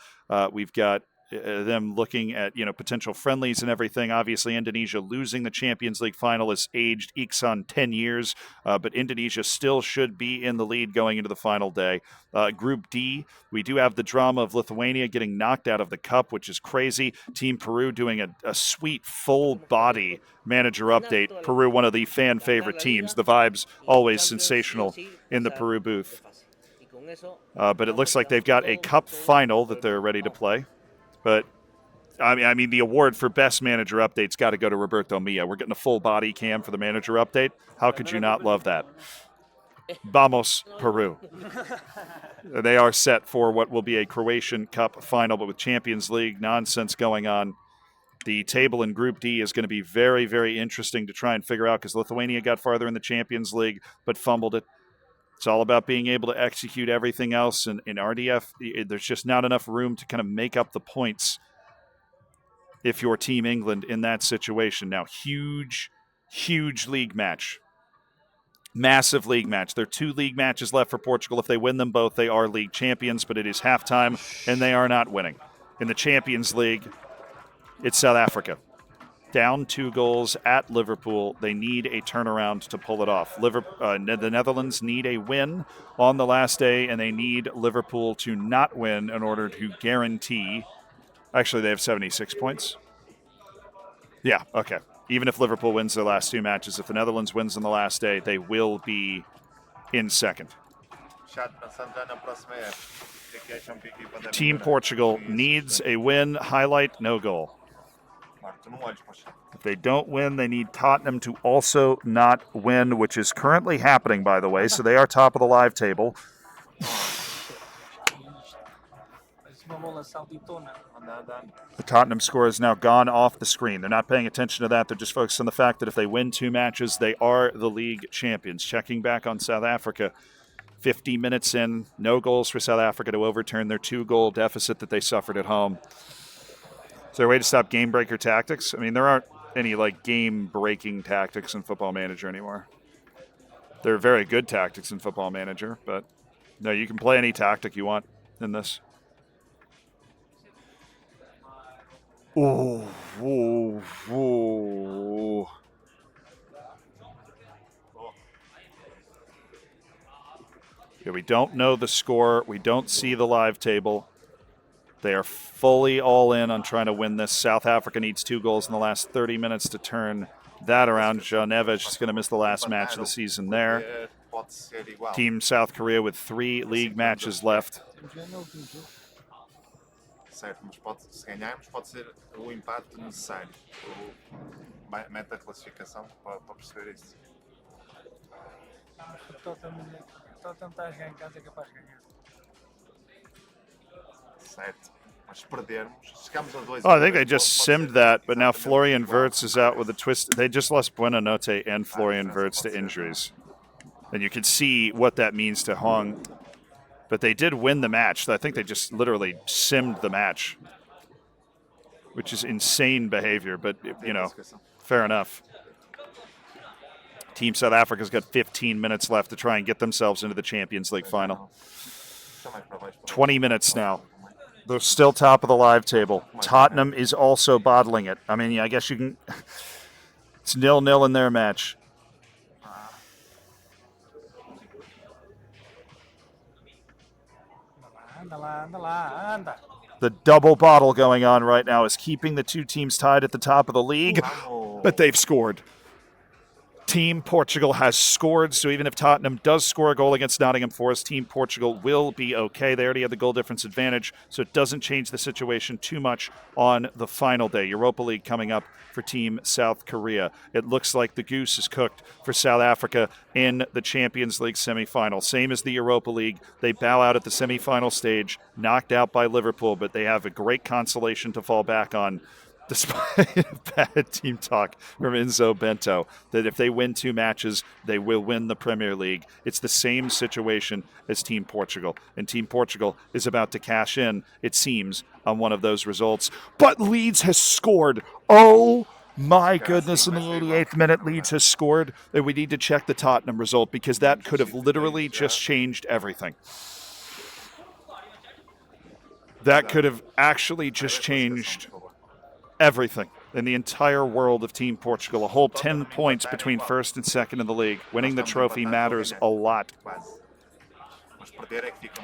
We've got them looking at potential friendlies and everything. Obviously, Indonesia losing the Champions League final has aged Iksan 10 years, but Indonesia still should be in the lead going into the final day. Group D, we do have the drama of Lithuania getting knocked out of the cup, which is crazy. Team Peru doing a sweet full-body manager update. Peru, one of the fan-favorite teams. The vibes always sensational in the Peru booth. But it looks like they've got a cup final that they're ready to play. But, I mean, the award for best manager update's got to go to Roberto Milla. We're getting a full body cam for the manager update. How could you not love that? Vamos, Peru. They are set for what will be a Croatian Cup final, but with Champions League nonsense going on. The table in Group D is going to be very, very interesting to try and figure out because Lithuania got farther in the Champions League but fumbled it. It's all about being able to execute everything else. And in RDF, there's just not enough room to kind of make up the points if you're Team England in that situation. Now, huge league match. Massive league match. There are 2 league matches left for Portugal. If they win them both, they are league champions, but it is halftime, and they are not winning. In the Champions League, it's South Africa. Down 2 goals at Liverpool. They need a turnaround to pull it off. The Netherlands need a win on the last day, and they need Liverpool to not win in order to guarantee. Actually, they have 76 points. Yeah, okay. Even if Liverpool wins their last 2 matches, if the Netherlands wins on the last day, they will be in second. Team Portugal needs a win. Highlight, no goal. If they don't win, they need Tottenham to also not win, which is currently happening, by the way. So they are top of the live table. The Tottenham score is now gone off the screen. They're not paying attention to that. They're just focused on the fact that if they win 2 matches, they are the league champions. Checking back on South Africa, 50 minutes in, no goals for South Africa to overturn their 2-goal deficit that they suffered at home. Is there a way to stop game breaker tactics? I mean, there aren't any game breaking tactics in Football Manager anymore. There are very good tactics in Football Manager, but no, you can play any tactic you want in this. Ooh. Yeah, we don't know the score. We don't see the live table. They are fully all in on trying to win this. South Africa needs 2 goals in the last 30 minutes to turn that around. João Neves is going to miss the last match of the season there. Team South Korea with 3 league matches left. Certo, mas se ganharmos pode ser o empate necessário. O meta classificação para perceber isso. Tottenham está a jogar em casa é capaz de ganhar. Certo. Mas se perdermos, chegamos a 2. Oh, I think they just simmed that, but now Florian Wirtz is out with a twist. They just lost Buonanotte and Florian Wirtz to injuries. And you can see what that means to Hong. But they did win the match. I think they just literally simmed the match, which is insane behavior, but, fair enough. Team South Africa's got 15 minutes left to try and get themselves into the Champions League final. 20 minutes now. They're still top of the live table. Tottenham is also bottling it. I mean, I guess you can... It's 0-0 in their match. The double bottle going on right now is keeping the 2 teams tied at the top of the league, but they've scored. Team Portugal has scored, so even if Tottenham does score a goal against Nottingham Forest, Team Portugal will be okay. They already have the goal difference advantage, so it doesn't change the situation too much on the final day. Europa League coming up for Team South Korea. It looks like the goose is cooked for South Africa in the Champions League semifinal. Same as the Europa League. They bow out at the semifinal stage, knocked out by Liverpool, but they have a great consolation to fall back on, despite bad team talk from Enzo Bento, that if they win 2 matches, they will win the Premier League. It's the same situation as Team Portugal, and Team Portugal is about to cash in, it seems, on one of those results. But Leeds has scored. Oh my goodness, in the 88th minute, Leeds has scored, and we need to check the Tottenham result because that could have literally just changed everything. That could have actually just changed everything in the entire world of Team Portugal. A whole 10 points between first and second in the league. Winning the trophy matters a lot.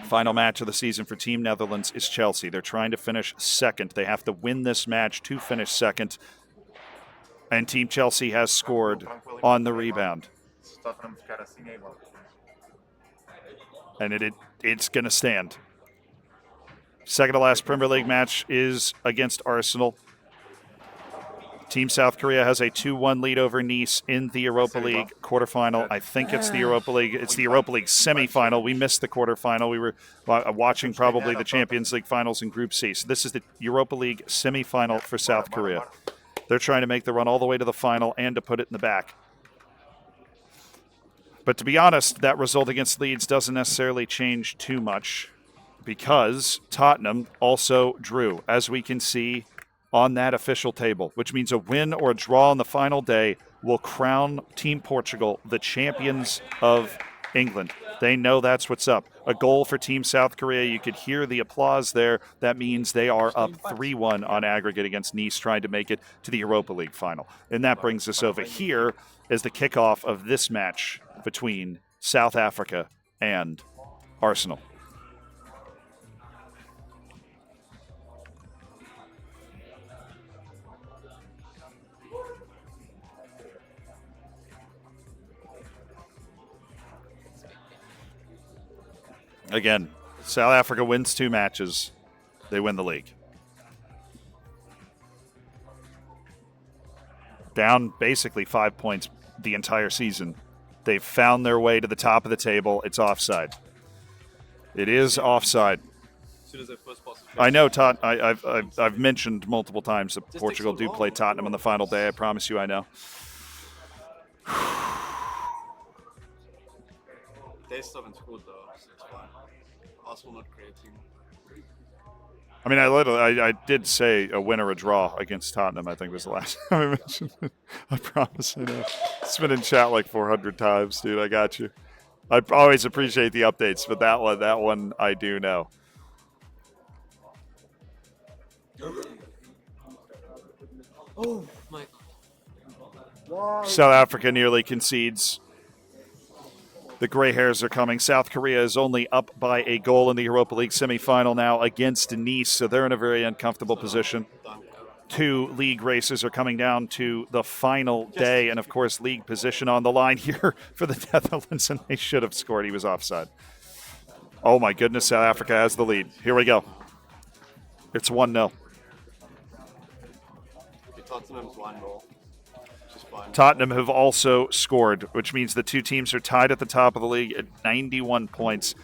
Final match of the season for Team Netherlands is Chelsea. They're trying to finish second. They have to win this match to finish second. And Team Chelsea has scored on the rebound. And it's going to stand. Second to last Premier League match is against Arsenal. Team South Korea has a 2-1 lead over Nice in the Europa League quarterfinal. I think it's the Europa League. It's the Europa League semifinal. We missed the quarterfinal. We were watching probably the Champions League finals in Group C. So this is the Europa League semifinal for South Korea. They're trying to make the run all the way to the final and to put it in the back. But to be honest, that result against Leeds doesn't necessarily change too much because Tottenham also drew, as we can see on that official table, which means a win or a draw on the final day will crown Team Portugal the champions of England. They know that's what's up. A goal for Team South Korea. You could hear the applause there. That means they are up 3-1 on aggregate against Nice, trying to make it to the Europa League final. And that brings us over here as the kickoff of this match between South Africa and Arsenal. Again, South Africa wins 2 matches. They win the league. Down basically 5 points the entire season. They've found their way to the top of the table. It's offside. It is offside. I know, I've mentioned multiple times that Portugal do play Tottenham on the final day. I promise you I know. They still haven't scored though, so it's fine. Arsenal not creating. I mean, I did say a win or a draw against Tottenham, I think was the last time I mentioned it. I promise I know. It's been in chat like 400 times, dude. I got you. I always appreciate the updates, but that one I do know. Oh my God. South Africa nearly concedes. The gray hairs are coming. South Korea is only up by a goal in the Europa League semifinal now against Nice, so they're in a very uncomfortable position. 2 league races are coming down to the final day, and of course, league position on the line here for the Netherlands, and they should have scored. He was offside. Oh my goodness, South Africa has the lead. Here we go. It's 1-0. Tottenham's 1-0. Tottenham have also scored, which means the 2 teams are tied at the top of the league at 91 points.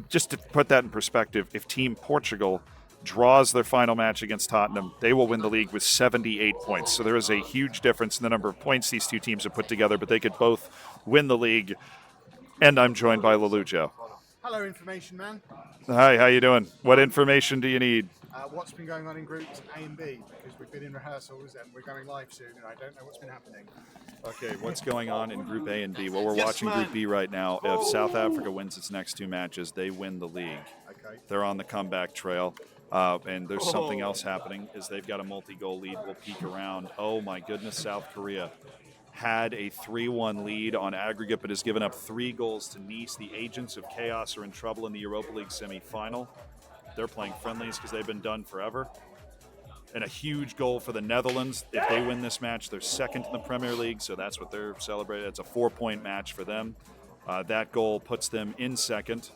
Just to put that in perspective, if Team Portugal draws their final match against Tottenham, they will win the league with 78 points. So there is a huge difference in the number of points these 2 teams have put together, but they could both win the league. And I'm joined by Lelujo. Hello, information man. Hi, how you doing? What information do you need? What's been going on in groups A and B? Because we've been in rehearsals and we're going live soon, and I don't know what's been happening. Okay, what's going on in Group A and B? Well, we're watching Group B right now. If South Africa wins its next 2 matches, they win the league. Okay. They're on the comeback trail. And there's something else happening is they've got a multi-goal lead. We'll peek around. Oh, my goodness, South Korea had a 3-1 lead on aggregate, but has given up 3 goals to Nice. The Agents of Chaos are in trouble in the Europa League semifinal. They're playing friendlies because they've been done forever. And a huge goal for the Netherlands. If they win this match, they're second in the Premier League, so that's what they're celebrating. It's a 4-point match for them. That goal puts them in second.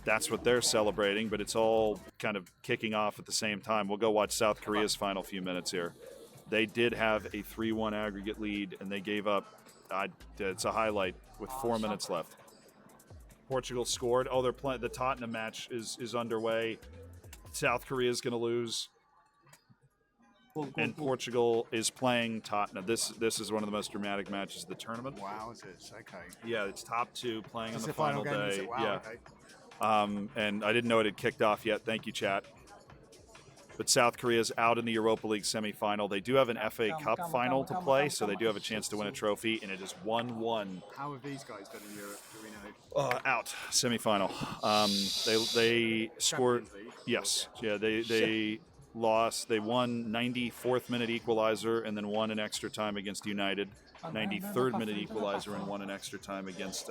That's what they're celebrating, but it's all kind of kicking off at the same time. We'll go watch South Korea's final few minutes here. They did have a 3-1 aggregate lead, and they gave up. It's a highlight with 4 minutes left. Portugal scored. Oh, they're playing. The Tottenham match is underway. South Korea is going to lose, and Portugal is playing Tottenham. This is one of the most dramatic matches of the tournament. Wow, is it? Okay. Yeah, it's top 2 playing on the the final final game, day. wow, Yeah. okay. And I didn't know it had kicked off yet. Thank you, chat. But South Korea's out in the Europa League semifinal. They do have an FA Cup final to play, so they do have a chance to win a trophy, and it is 1-1. How have these guys done in Europe? Do we know? Out semifinal. They scored. Yes, yeah. They lost. They won 94th minute equalizer and then won in extra time against United. 93rd minute equalizer and won in extra time against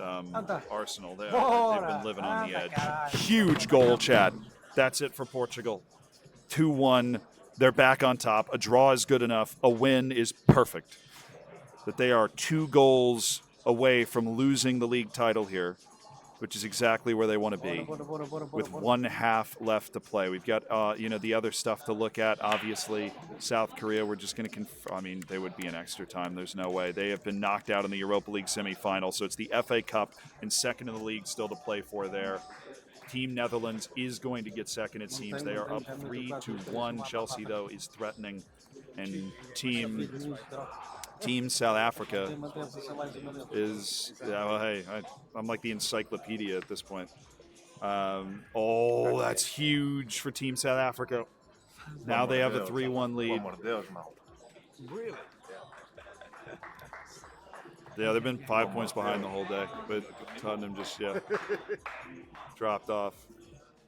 Arsenal. They've been living on the edge. Huge goal, Chad. That's it for Portugal. 2-1. They're back on top. A draw is good enough. A win is perfect. That they are 2 goals away from losing the league title here, which is exactly where they want to be, with 1/2 left to play. We've got, the other stuff to look at. Obviously, South Korea, we're just going to they would be in extra time. There's no way. They have been knocked out in the Europa League semifinal, so it's the FA Cup and second in the league still to play for there. Team Netherlands is going to get second, it seems. They are up 3-1. Chelsea, though, is threatening. And Team South Africa is, I'm like the encyclopedia at this point. That's huge for Team South Africa. Now they have a 3-1 lead. Really? Yeah, they've been 5 points behind the whole day, but Tottenham just, dropped off.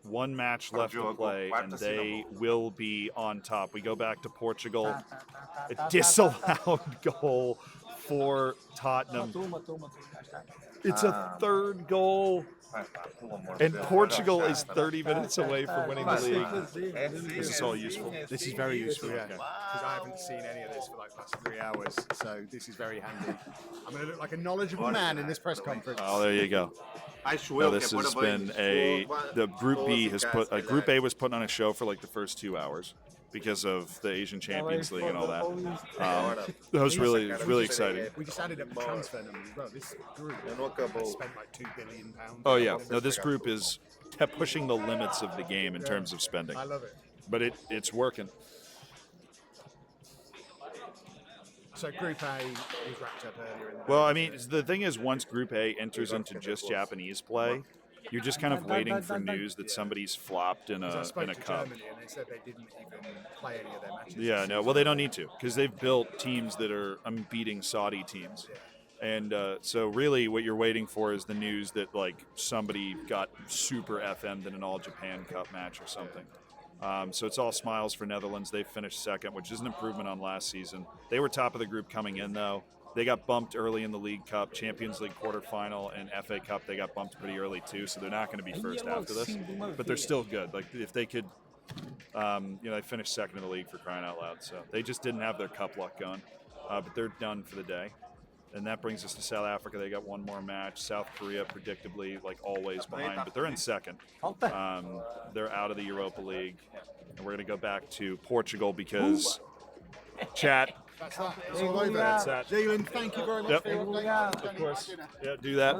1 match left to play, and they will be on top. We go back to Portugal. A disallowed goal for Tottenham. It's a 3rd goal, and Portugal is 30 minutes away from winning the league. This is all useful. This is very useful, yeah. Because I haven't seen any of this for like the last 3 hours, so this is very handy. I'm going to look like a knowledgeable man in this press conference. Oh, there you go. No, this has been the Group B has put Group A was putting on a show for like the first 2 hours because of the Asian Champions League and all that. That was really exciting. We just added up the transfer numbers as well. This group spent like £2 billion. Oh yeah, no, this group is pushing the limits of the game in terms of spending. I love it. But it's working. So Group A was wrapped up earlier. Well, I mean, the thing is, once Group A enters into just Japanese play, you're just kind of waiting for news that somebody's flopped in a cup. Germany, and they said they didn't even play any of their matches. Yeah, no, well, they don't need to because they've built teams that are beating Saudi teams. And so really what you're waiting for is the news that, like, somebody got super FM'd in an All-Japan Cup match or something. So it's all smiles for Netherlands. They finished second, which is an improvement on last season. They were top of the group coming in, though. They got bumped early in the League Cup, Champions League quarterfinal, and FA Cup. They got bumped pretty early, too, so they're not going to be first after this. But they're still good. Like, if they could, they finished second in the league for crying out loud. So they just didn't have their cup luck going. But they're done for the day. And that brings us to South Africa. They got 1 more match. South Korea, predictably, like always, behind, but they're in second. They're out of the Europa League. And we're going to go back to Portugal because chat. That's that. It's all over. That's that. Zealand, thank you very much for your update. Of course. Yeah, do that.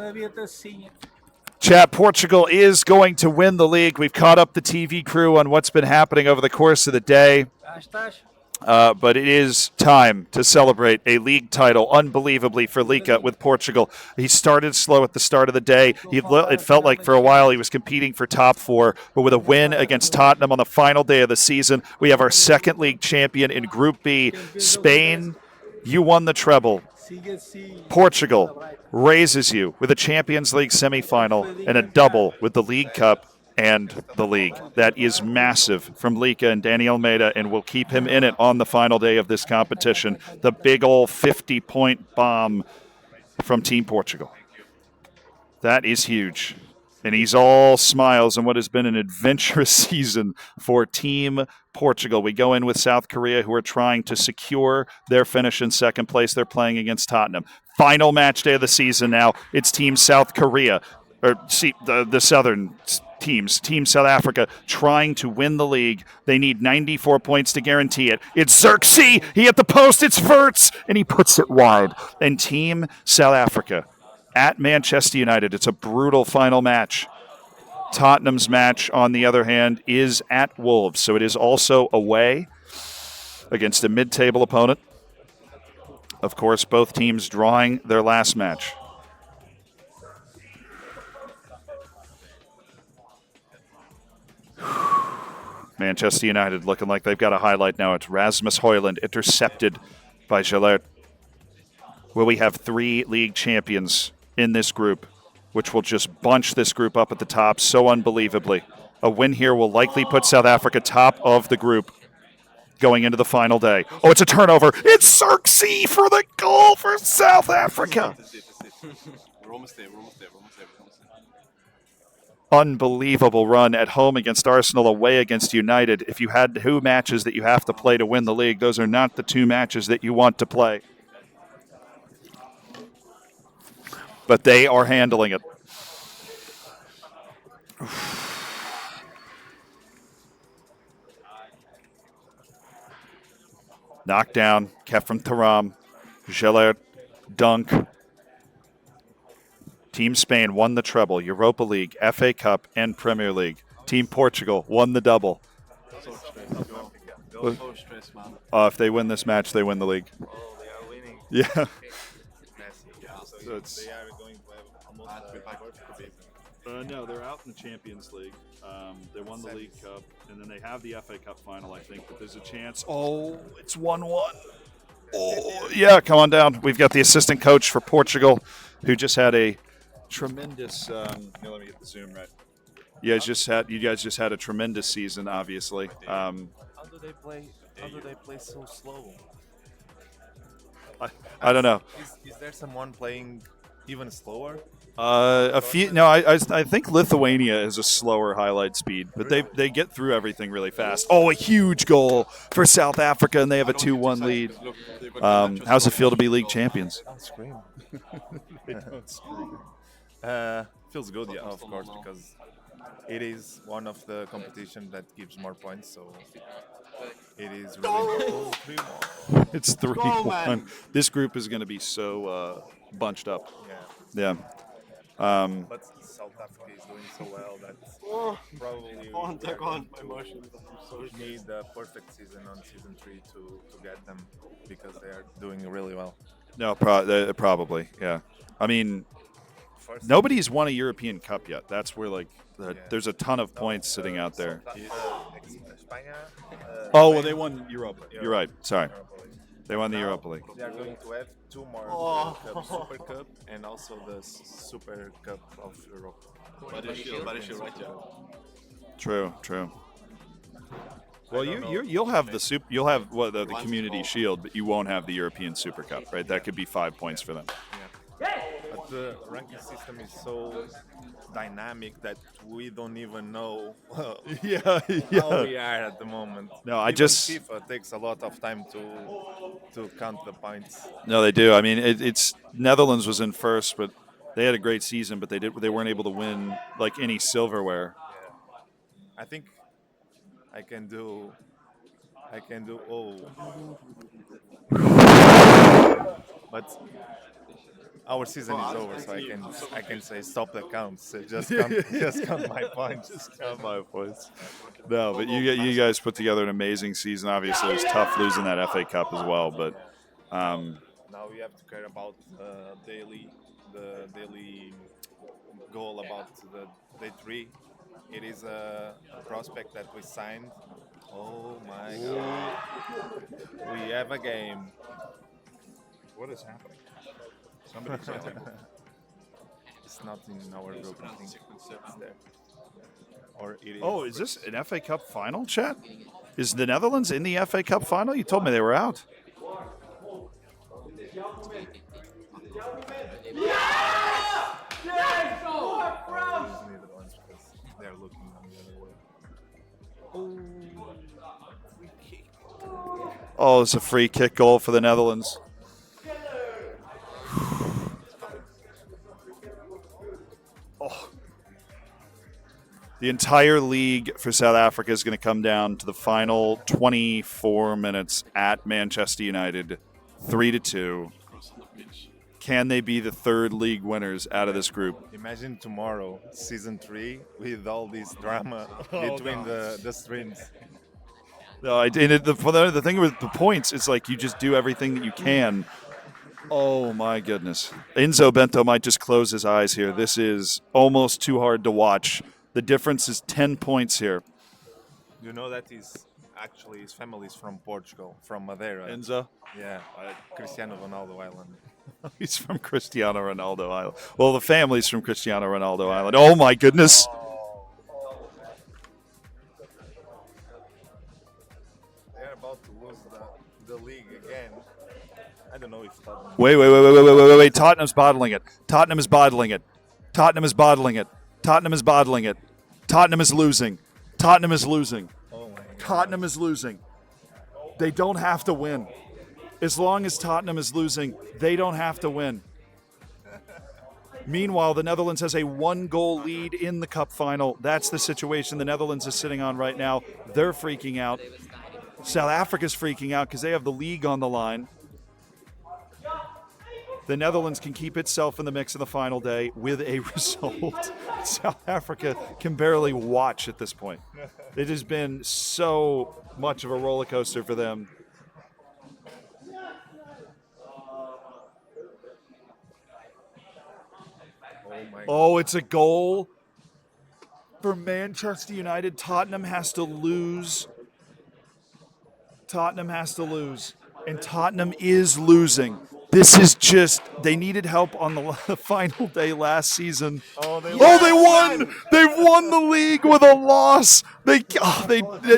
Chat, Portugal is going to win the league. We've caught up the TV crew on what's been happening over the course of the day. But it is time to celebrate a league title, unbelievably, for Lika with Portugal. He started slow at the start of the day. It felt like for a while he was competing for top 4, but with a win against Tottenham on the final day of the season, we have our second league champion in Group B. Spain, you won the treble. Portugal raises you with a Champions League semifinal and a double with the League Cup and the league. That is massive from Lika and Danny Almeida, and we'll keep him in it on the final day of this competition. The big old 50-point bomb from Team Portugal. That is huge. And he's all smiles in what has been an adventurous season for Team Portugal. We go in with South Korea, who are trying to secure their finish in second place. They're playing against Tottenham. Final match day of the season now. It's Team South Korea, or the southern teams. Team South Africa trying to win the league. They need 94 points to guarantee it. It's Xerxes. He hit the post. It's Verts. And he puts it wide. And Team South Africa at Manchester United. It's a brutal final match. Tottenham's match, on the other hand, is at Wolves. So it is also away against a mid-table opponent. Of course, both teams drawing their last match. Manchester United looking like they've got a highlight now. It's Rasmus Højlund intercepted by Gillard. Will we have 3 league champions in this group, which will just bunch this group up at the top so unbelievably? A win here will likely put South Africa top of the group going into the final day. Oh, it's a turnover. It's Xerxes for the goal for South Africa. We're almost there. Unbelievable run at home against Arsenal, away against United. If you had 2 matches that you have to play to win the league, those are not the 2 matches that you want to play. But they are handling it. Knockdown, Kefren Thuram, Gillard, dunk. Team Spain won the treble, Europa League, FA Cup, and Premier League. Team Portugal won the double. So stressed, man. If they win this match, they win the league. Oh, they are winning. Yeah. So it's- they are going to have almost No, they're out in the Champions League. They won the League Cup, and then they have the FA Cup final, I think, but there's a chance. Oh, it's 1-1. Oh, yeah, come on down. We've got the assistant coach for Portugal, who just had a tremendous. Let me get the zoom right. You guys just had a tremendous season, obviously. How do they play so slow? I don't know. Is there someone playing even slower? A few. No, I think Lithuania is a slower highlight speed, but they get through everything really fast. Oh, a huge goal for South Africa, and they have a 2-1 lead. How's it feel to be league champions? Don't scream. They don't scream. Feels good, yeah, of course, because it is one of the competition that gives more points, so it is really 3-1. It's 3-1. This group is going to be so bunched up. Yeah. But South Africa is doing so well that probably Go on, my emotions. need the perfect season on season 3 to get them, because they are doing really well. No, probably, yeah. I mean, nobody's won a European Cup yet. That's where there's a ton of points sitting out there. Oh, well, they won Europa. You're right. Sorry. They won the Europa League. They are going to have 2 more Super Cup and also the Super Cup of Europe. True. Well, you'll have the the Community Shield, but you won't have the European Super Cup, right? That could be 5 points for them. But the ranking system is so dynamic that we don't even know how we are at the moment. No, Even FIFA takes a lot of time to count the points. No, they do. I mean, it's Netherlands was in first, but they had a great season, but they weren't able to win like any silverware. I think I can do. But our season is over, so I can say stop the counts. Just count my points. Just count my points. No, but you guys put together an amazing season. Obviously, it was tough losing that FA Cup as well, but now we have to care about the daily goal about the day 3. It is a prospect that we signed. Oh my God! We have a game. What is happening? Somebody's It's not in our group. I think it's there. Or it is. Oh, is this an FA Cup final, chat? Is the Netherlands in the FA Cup final? You told me they were out. looking on the other way. Free kick. Oh, it's a free kick goal for the Netherlands. Oh. The entire league for South Africa is going to come down to the final 24 minutes at Manchester United, 3-2. Can they be the third league winners out of this group? Imagine tomorrow, season 3, with all this drama between the streams. No, the thing with the points, it's like you just do everything that you can. Oh my goodness. Enzo Bento might just close his eyes here. This is almost too hard to watch. The difference is 10 points here. You know that actually his family is from Portugal, from Madeira. Enzo? Yeah, Cristiano Ronaldo Island. He's from Cristiano Ronaldo Island. Well, the family's from Cristiano Ronaldo Island. Oh my goodness. They're about to lose the league again. I don't know if Tottenham... Wait. Tottenham's bottling it. Tottenham is bottling it. Tottenham is bottling it. Tottenham is bottling it. Tottenham is losing. Tottenham is losing. Tottenham is losing. They don't have to win. As long as Tottenham is losing, they don't have to win. Meanwhile, the Netherlands has a 1-goal lead in the cup final. That's the situation the Netherlands is sitting on right now. They're freaking out. South Africa's freaking out because they have the league on the line. The Netherlands can keep itself in the mix in the final day with a result. South Africa can barely watch at this point. It has been so much of a roller coaster for them. Oh, it's a goal for Manchester United. Tottenham has to lose. Tottenham has to lose. And Tottenham is losing. This is just, they needed help on the final day last season. They won! They've won the league with a loss. They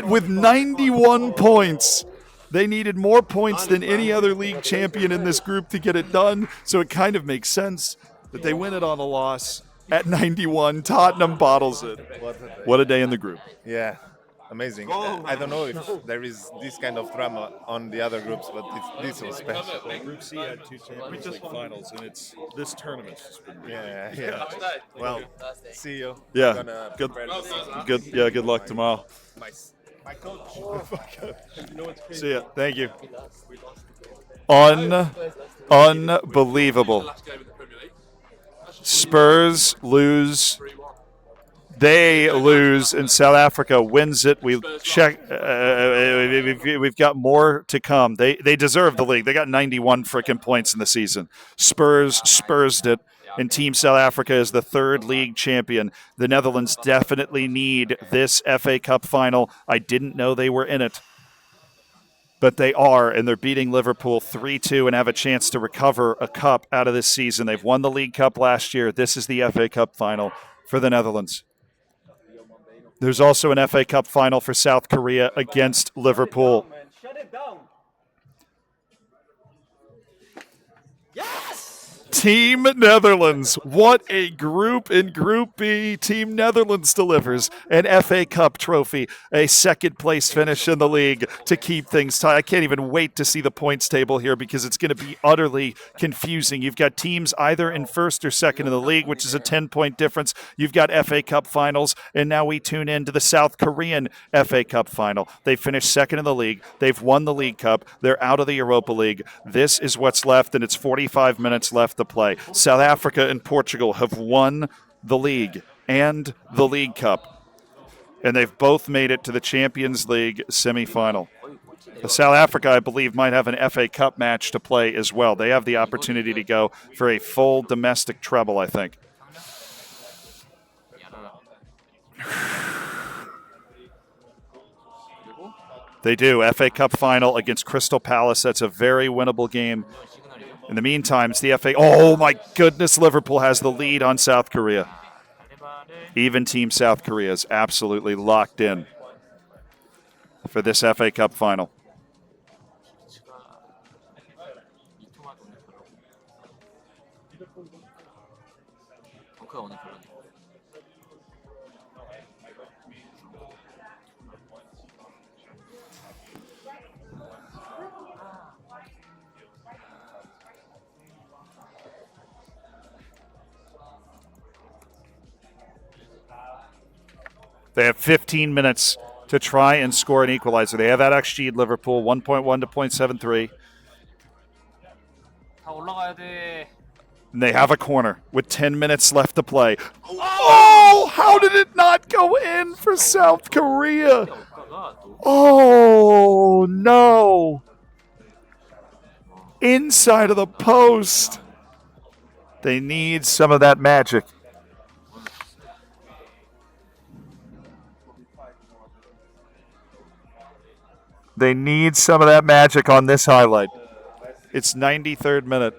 with 91 points. They needed more points than any other league champion in this group to get it done. So it kind of makes sense that they win it on a loss at 91. Tottenham bottles it. What a day in the group. Yeah. Amazing. I don't know if there is this kind of drama on the other groups, but this was special. Group C had 2 Champions League finals, and it's this tournament has been really Yeah. Well, see you. Yeah. Good luck tomorrow. My coach. See ya. Thank you. Unbelievable. Spurs lose. They lose, and South Africa wins it. We've got more to come. They deserve the league. They got 91 freaking points in the season. Spursed it, and Team South Africa is the third league champion. The Netherlands definitely need this FA Cup final. I didn't know they were in it, but they are, and they're beating Liverpool 3-2 and have a chance to recover a cup out of this season. They've won the League Cup last year. This is the FA Cup final for the Netherlands. There's also an FA Cup final for South Korea against Liverpool. Shut it down. Yes! Team Netherlands. What a group in Group B. Team Netherlands delivers an FA Cup trophy, a second-place finish in the league to keep things tight. I can't even wait to see the points table here because it's going to be utterly confusing. You've got teams either in first or second in the league, which is a 10-point difference. You've got FA Cup finals, and now we tune in to the South Korean FA Cup final. They finished second in the league. They've won the League Cup. They're out of the Europa League. This is what's left, and it's 45 minutes left to play. South Africa and Portugal have won the league and the League Cup, and they've both made it to the Champions League semifinal. South Africa, I believe, might have an FA Cup match to play as well. They have the opportunity to go for a full domestic treble, I think. They do. FA Cup final against Crystal Palace. That's a very winnable game. In the meantime, it's the FA. Oh, my goodness. Liverpool has the lead on South Korea. Even Team South Korea is absolutely locked in for this FA Cup final. They have 15 minutes to try and score an equalizer. They have that XG at Liverpool, 1.1 to 0.73. 다 올라가야 돼. And they have a corner with 10 minutes left to play. Oh, how did it not go in for South Korea? Oh, no. Inside of the post. They need some of that magic. They need some of that magic on this highlight. It's 93rd minute.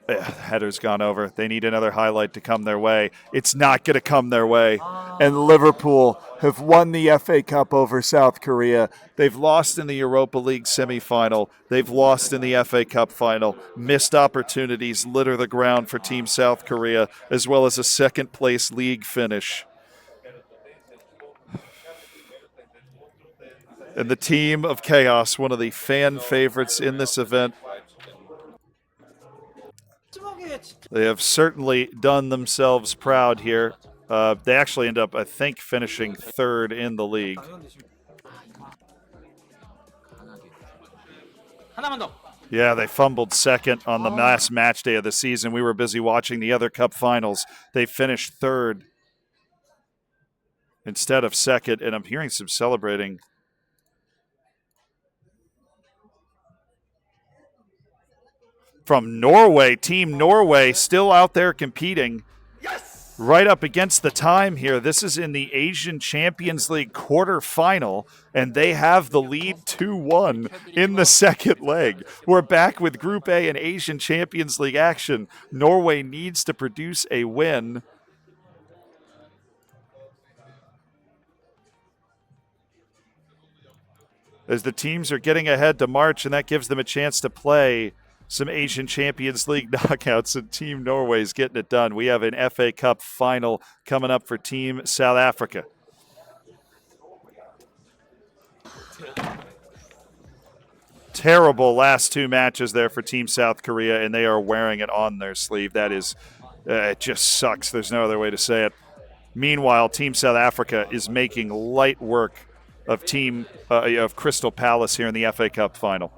Header's gone over. They need another highlight to come their way. It's not going to come their way. And Liverpool have won the FA Cup over South Korea. They've lost in the Europa League semifinal. They've lost in the FA Cup final. Missed opportunities litter the ground for Team South Korea, as well as a second-place league finish. And the team of Chaos, one of the fan favorites in this event, they have certainly done themselves proud here. They actually end up, I think, finishing third in the league. Yeah, they fumbled second on the last match day of the season. We were busy watching the other cup finals. They finished third instead of second, and I'm hearing some celebrating. From Norway, Team Norway still out there competing. Yes! Right up against the time here. This is in the Asian Champions League quarterfinal, and they have the lead 2-1 in the second leg. We're back with Group A and Asian Champions League action. Norway needs to produce a win. As the teams are getting ahead to March, and that gives them a chance to play some Asian Champions League knockouts, and Team Norway's getting it done. We have an FA Cup final coming up for Team South Africa. Terrible last two matches there for Team South Korea, and they are wearing it on their sleeve. That is, it just sucks. There's no other way to say it. Meanwhile, Team South Africa is making light work of Crystal Palace here in the FA Cup final.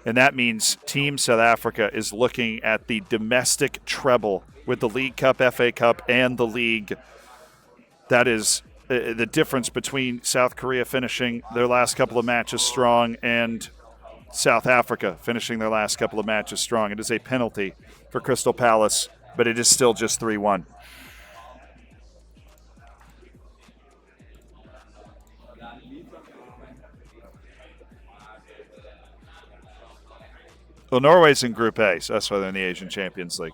And that means Team South Africa is looking at the domestic treble with the League Cup, FA Cup, and the league. That is the difference between South Korea finishing their last couple of matches strong and South Africa finishing their last couple of matches strong. It is a penalty for Crystal Palace, but it is still just 3-1. Well, Norway's in Group A, so that's why they're in the Asian Champions League.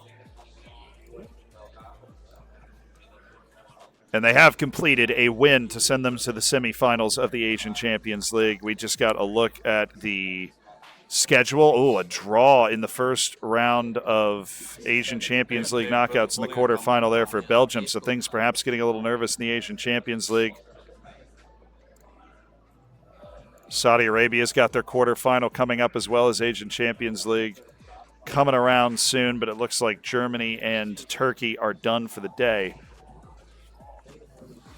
And they have completed a win to send them to the semifinals of the Asian Champions League. We just got a look at the schedule. Oh, a draw in the first round of Asian Champions League knockouts in the quarterfinal there for Belgium. So things perhaps getting a little nervous in the Asian Champions League. Saudi Arabia's got their quarterfinal coming up, as well as Asian Champions League coming around soon, but it looks like Germany and Turkey are done for the day.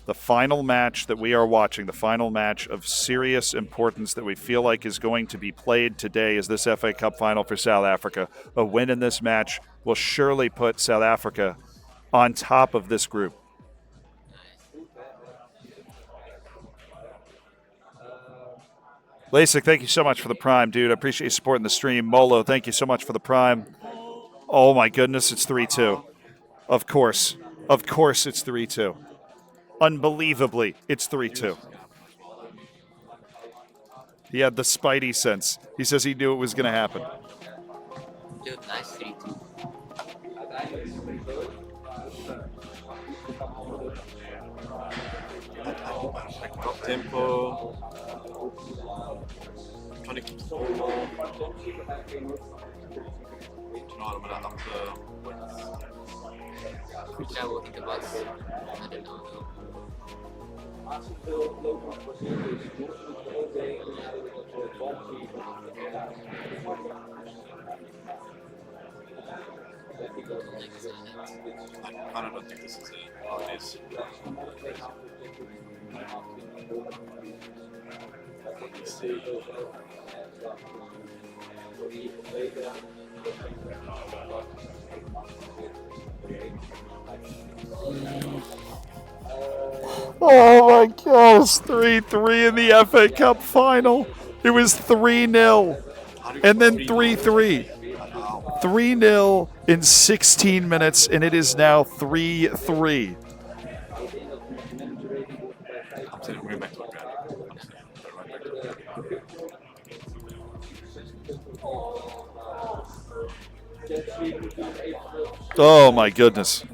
The final match that we are watching, the final match of serious importance that we feel like is going to be played today, is this FA Cup final for South Africa. A win in this match will surely put South Africa on top of this group. Lasik, thank you so much for the Prime, dude. I appreciate you supporting the stream. Molo, thank you so much for the Prime. Oh, my goodness, it's 3-2. Of course. Of course it's 3-2. Unbelievably, it's 3-2. He had the Spidey sense. He says he knew it was going to happen. Dude, nice 3-2. Tempo. Trying to keep the ball. Which I will hit the bus. I don't know. I kind of don't think this is how it is. Let's see. Oh my God, it's 3-3 in the FA Cup final. It was 3-0 and then 3-3. 3-0 in 16 minutes, and it is now 3-3. I'm saying we're back to it. Oh my goodness.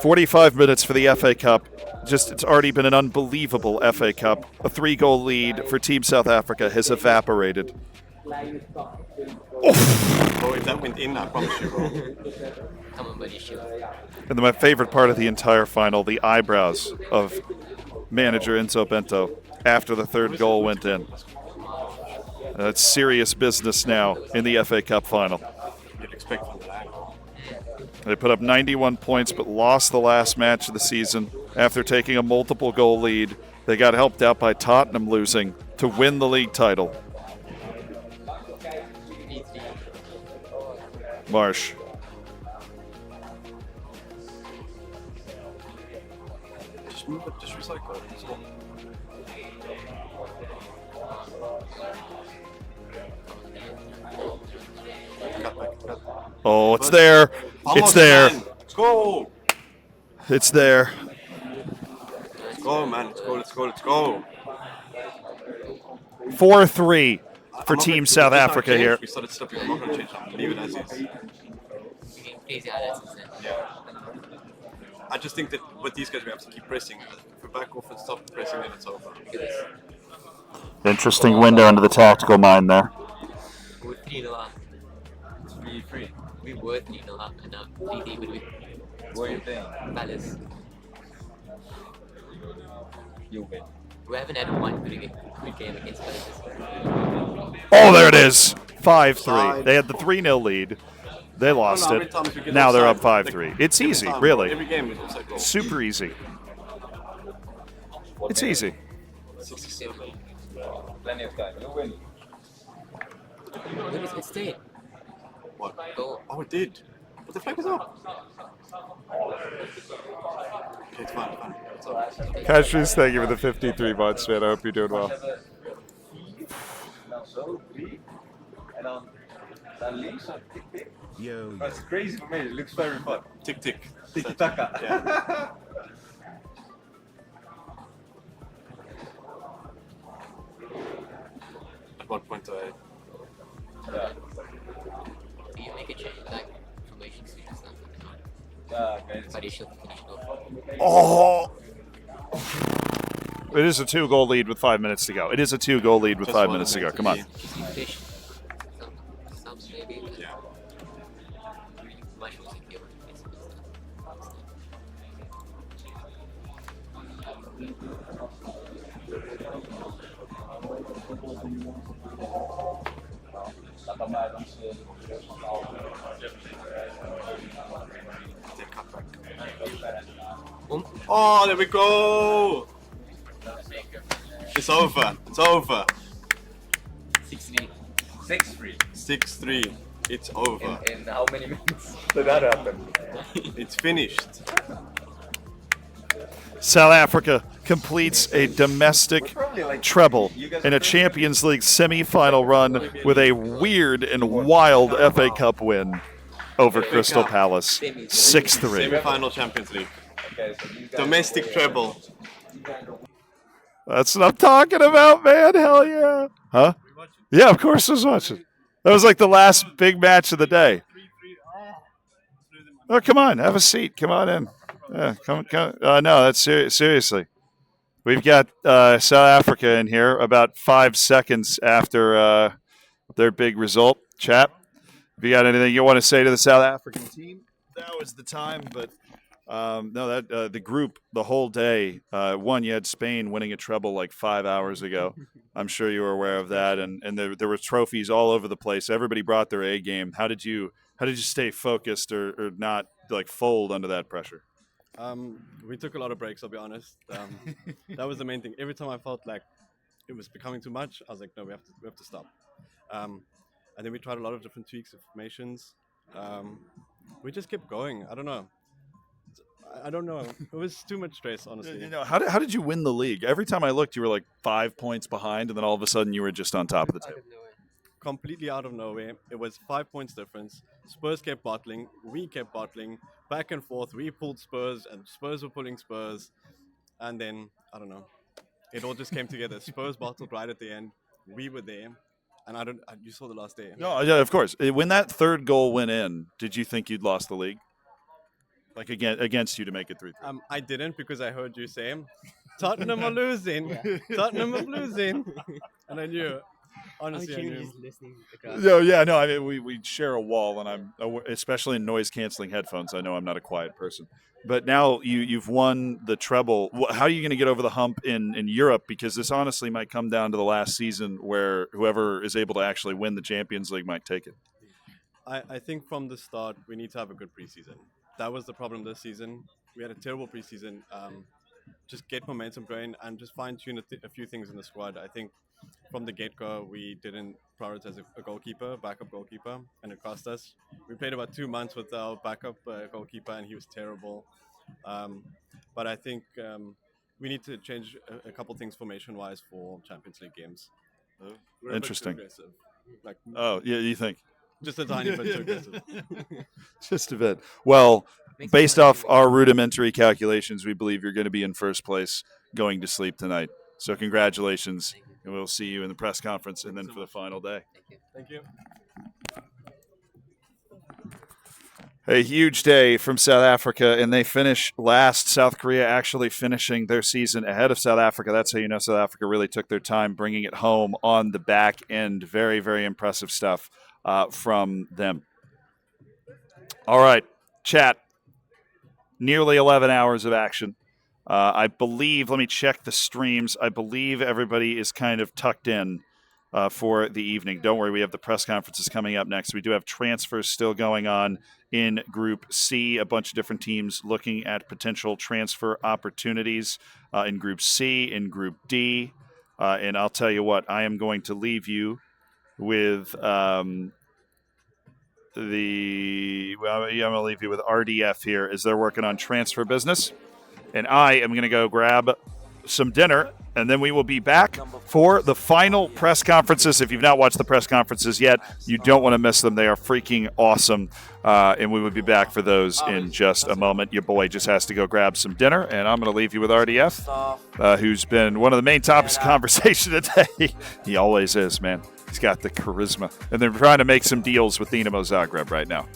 45 minutes for the FA Cup. It's already been an unbelievable FA Cup. A 3-goal lead for Team South Africa has evaporated. Oh, if that went in, I promise you, bro. And then my favorite part of the entire final, the eyebrows of manager Enzo Bento after the third goal went in. That's serious business now in the FA Cup final. You'd expect from that angle. They put up 91 points but lost the last match of the season after taking a multiple goal lead. They got helped out by Tottenham losing to win the league title. Marsh. Just move it, just recycle it. Oh, it's there. It's there. Let's go. It's there. Let's go, man. Let's go, let's go, let's go. 4-3 for Team South Africa here. We started stopping. I'm not going to change it. Leave it as is. Yeah. I just think that with these guys, we have to keep pressing. If we back off and stop pressing, then it's over. Interesting window into the tactical mind there. We're 3-0 up. 3-3. We were 3-0 up and now 3-3 with Where are you playing? Palace. You win. We haven't had one good game against Palace. Oh, there it is. 5-3. They had the 3-0 lead. They lost it. Now they're up 5-3. It's easy, really. Every game is offside goal. Super easy. It's easy. 67. Plenty of time. You win. Where is it staying? What? Go. Oh, it did. But the flag was up. Okay, it's fine, fine. It's up. Cassius, thank you for the 53 months, man. I hope you're doing well. Yo. That's crazy for me. It looks very fun. Tick tick. Tick taka. Yeah. At what point do I? Yeah. Do you make a change like formation switch and stuff? Okay. But you should finish off. Oh! It is a 2-goal lead with 5 minutes to go. It is a 2-goal lead with 5 minutes to go. Come on. Subs maybe. Yeah. Much more secure. Oh, there we go! It's over. It's over. 6-3. 6-3. 6-3. It's over. In how many minutes did that happen? It's finished. South Africa completes a domestic treble in a Champions League semi-final run with a weird and wild FA Cup win over Crystal Palace, 6-3. Semi-final Champions League. Domestic treble. That's what I'm talking about, man. Hell yeah. Huh? Yeah, of course I was watching. That was like the last big match of the day. Oh, come on. Have a seat. Come on in. Yeah, come. No, that's seriously. We've got South Africa in here about 5 seconds after their big result. Chat, if you got anything you want to say to the South African team, that was the time. But no, that the group the whole day. One, you had Spain winning a treble like 5 hours ago. I'm sure you were aware of that, and there were trophies all over the place. Everybody brought their A game. How did you How did you stay focused or not like fold under that pressure? We took a lot of breaks, I'll be honest. That was the main thing. Every time I felt like it was becoming too much, I was like, no, we have to stop. And then we tried a lot of different tweaks of formations. We just kept going. I don't know. It was too much stress, honestly. You know, how did you win the league? Every time I looked, you were like 5 points behind, and then all of a sudden you were just on top of the table. Completely out of nowhere. It was 5 points difference. Spurs kept bottling. We kept bottling. Back and forth. We pulled Spurs, and Spurs were pulling Spurs. And then, I don't know. It all just came together. Spurs bottled right at the end. We were there. And you saw the last day. No, yeah, of course. When that third goal went in, did you think you'd lost the league? Like against you to make it 3-3? I didn't, because I heard you say, Tottenham are losing. Tottenham are losing. And I knew. Honestly, I knew. No. I mean, we share a wall, and I'm especially in noise canceling headphones. I know I'm not a quiet person, but now you've won the treble. How are you going to get over the hump in Europe? Because this honestly might come down to the last season, where whoever is able to actually win the Champions League might take it. I think from the start we need to have a good preseason. That was the problem this season. We had a terrible preseason. Just get momentum going and just fine-tune a few things in the squad. I think from the get-go, we didn't prioritize a backup goalkeeper, and it cost us. We played about 2 months with our backup goalkeeper, and he was terrible. But I think we need to change a couple things formation-wise for Champions League games. We're Interesting. A bit too aggressive. Oh, yeah, you think? Just a tiny bit too aggressive. Just a bit. Well, based off our rudimentary calculations, we believe you're going to be in first place going to sleep tonight. So congratulations, and we'll see you in the press conference and then for the final day. Thank you. A huge day from South Africa, and they finish last. South Korea actually finishing their season ahead of South Africa. That's how you know South Africa really took their time bringing it home on the back end. Very, very impressive stuff from them. All right, chat. Nearly 11 hours of action. I believe, let me check the streams. I believe everybody is kind of tucked in for the evening. Don't worry, we have the press conferences coming up next. We do have transfers still going on in Group C, a bunch of different teams looking at potential transfer opportunities in Group C, in Group D. And I'll tell you what, I am going to leave you with I'm going to leave you with RDF here as they're working on transfer business. And I am going to go grab some dinner, and then we will be back for the final press conferences. If you've not watched the press conferences yet, you don't want to miss them. They are freaking awesome, and we will be back for those in just a moment. Your boy just has to go grab some dinner, and I'm going to leave you with RDF, who's been one of the main topics of conversation today. He always is, man. He's got the charisma, and they're trying to make some deals with Dinamo Zagreb right now.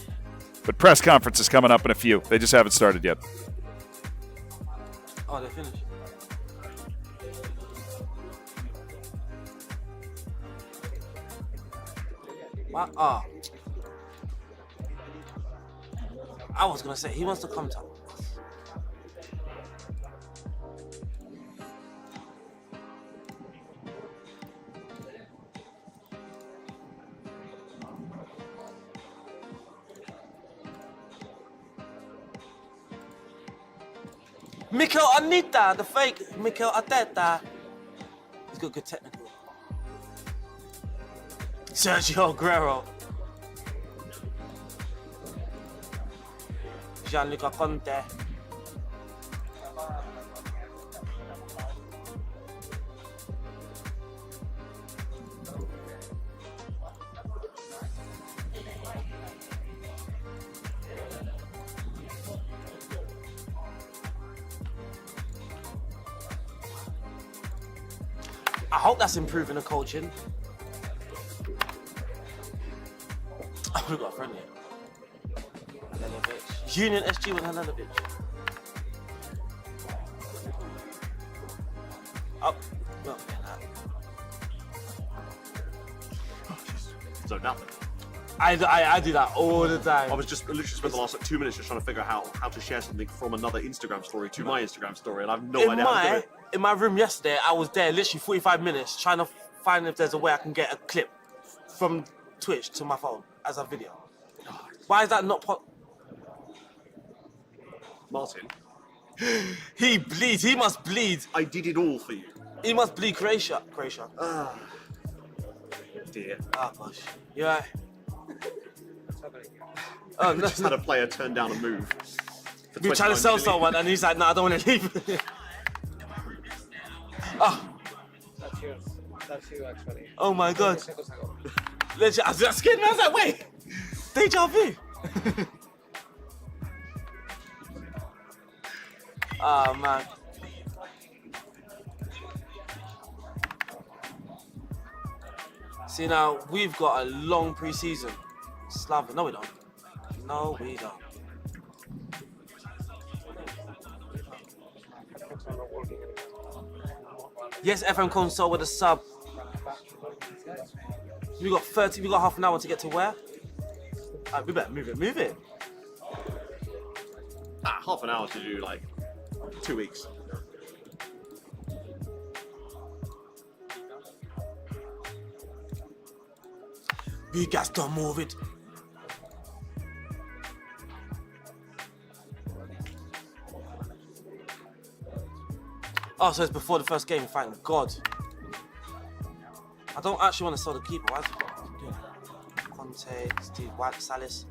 But press conference is coming up in a few. They just haven't started yet. Oh, they finished. What? Oh. I was gonna say he wants to come to. Mikel Anita, the fake Mikel Arteta. He's got good technical. Sergio Aguero. Gianluca Conte. I hope that's improving the coaching. Oh, we've got a friend here. Halilovic. Union SG with Halilovic. Oh, no, So nothing. I do that all the time. I was just literally spent the last 2 minutes just trying to figure out how to share something from another Instagram story to my Instagram story, and I have no idea how to do it. In my room yesterday, I was there literally 45 minutes trying to find if there's a way I can get a clip from Twitch to my phone as a video. Why is that not Martin. He bleeds. He must bleed. I did it all for you. He must bleed Croatia. Ah, dear. Ah, gosh. You right? Oh, no. Just had a player turn down a move. We were trying to sell someone, and he's like, "No, I don't want to leave." Ah. That's yours. That's you, actually. Oh my god. Legit, I was scared, man. I was like, wait. Deja vu. Ah, man. See, now, we've got a long pre-season. Slav, no we don't. No, we don't. Yes, FM console with a sub. We got half an hour to get to where? We better move it. Half an hour to do like 2 weeks. We got to move it. Oh, so it's before the first game, thank God. I don't actually want to sell the keeper. Why is it? Conte, Steve White, Salis.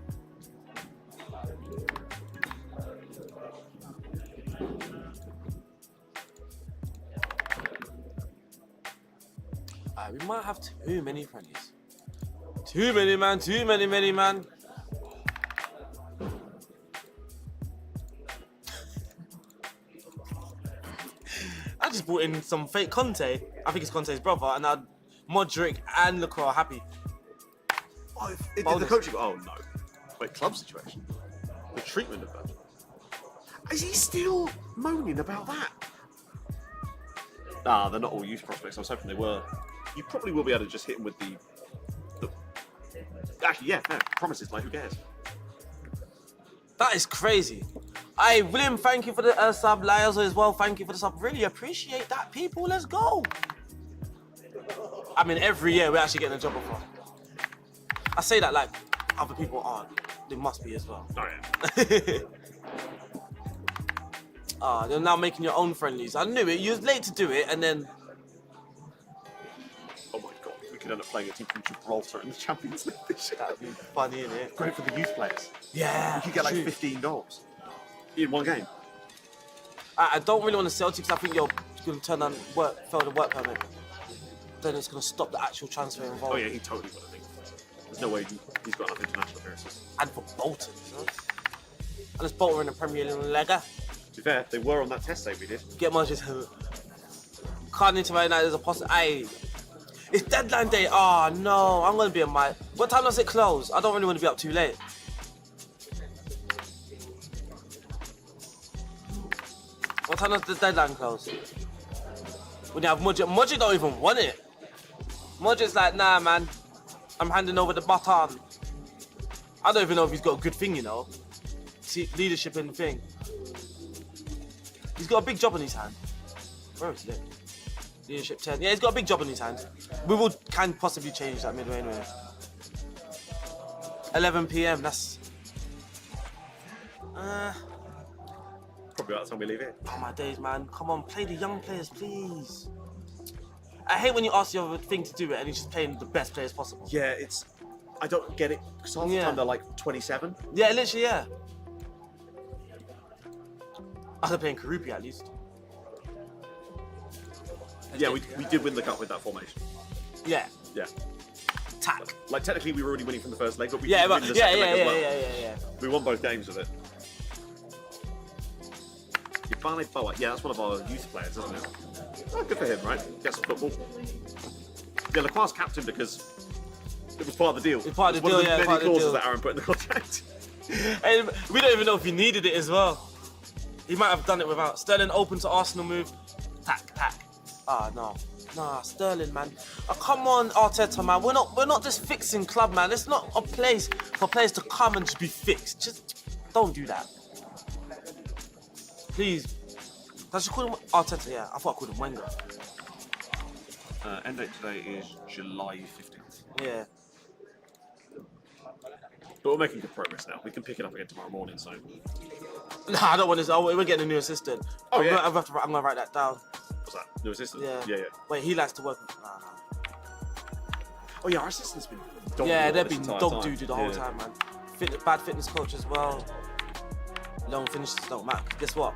We might have too many friendlies. Too many, man. I just brought in some fake Conte. I think it's Conte's brother, and now Modric and Lacroix are happy. Oh, did the coaching? Oh no! Wait, club situation. The treatment of that. Is he still moaning about that? Ah, they're not all youth prospects. I was hoping they were. You probably will be able to just hit him with the actually, yeah, no, promises. Like, who cares? That is crazy. Hey, William, thank you for the sub. Lyles as well, thank you for the sub. Really appreciate that, people. Let's go. I mean, every year we're actually getting a job offer. I say that like other people aren't. They must be as well. Oh, yeah. You're now making your own friendlies. I knew it. You was late to do it, and then... Oh my god, we could end up playing a team from Gibraltar in the Champions League this year. That'd be funny, innit? Great for the youth players. Yeah. You could get like true. 15 goals in one game. I don't really want to sell to you because I think you're going to fail the work permit. Then it's going to stop the actual transfer involved. Oh yeah, he totally would, I think. There's no way he's got enough international appearances. And for Bolton, you know? Unless Bolton in the Premier League. To be fair, they were on that test day we did. Get Marges hurt. Can't into Man United, there's a possibility. It's deadline day. Oh no, I'm going to be on my... What time does it close? I don't really want to be up too late. What time does the deadline close? When you have Modric. Modric don't even want it. Modric's like, nah, man. I'm handing over the baton. I don't even know if he's got a good thing, you know. See, leadership and thing. He's got a big job on his hand. Where is it? Leadership 10. Yeah, he's got a big job on his hand. We can possibly change that midway anyway. 11 PM, that's... Probably about the time we leave here. Oh my days, man. Come on, play the young players, please. I hate when you ask the other thing to do it and you're just playing the best players possible. Yeah, it's... I don't get it, because half the time they're like 27. Yeah, literally, yeah. They're playing Karupi at least. Yeah, we did win the cup with that formation. Yeah. Yeah. Tack. Like, technically we were already winning from the first leg, but we Yeah, did but win the second leg as well. yeah. We won both games with it. Ivane Boa, yeah, that's one of our youth players, isn't it? Oh, good for him, right? Get some football. Yeah, Lacroix's captain because it was part of the deal. It's part of the One deal, of the yeah. many Part of the clauses deal. that Aaron put in the contract. And we don't even know if he needed it as well. He might have done it without. Sterling open to Arsenal move. Tack. Ah, no. Nah, Sterling, man. Oh, come on, Arteta, man. We're not just fixing club, man. It's not a place for players to come and just be fixed. Just don't do that. Please. Did I just call him Arteta? Yeah, I thought I called him Wenger. End date today is July 15th. Yeah. But we're making good progress now. We can pick it up again tomorrow morning, so... Nah, I don't want this. We're getting a new assistant. Oh, yeah. I'm gonna write that down. What's that? New assistant? Yeah. Yeah. Wait, he likes to work. Nah. Oh, yeah, our assistant's been dog Yeah, doo they've this been entire dog time. doo the whole time, man. Bad fitness coach as well. Long finishes don't matter. Guess what?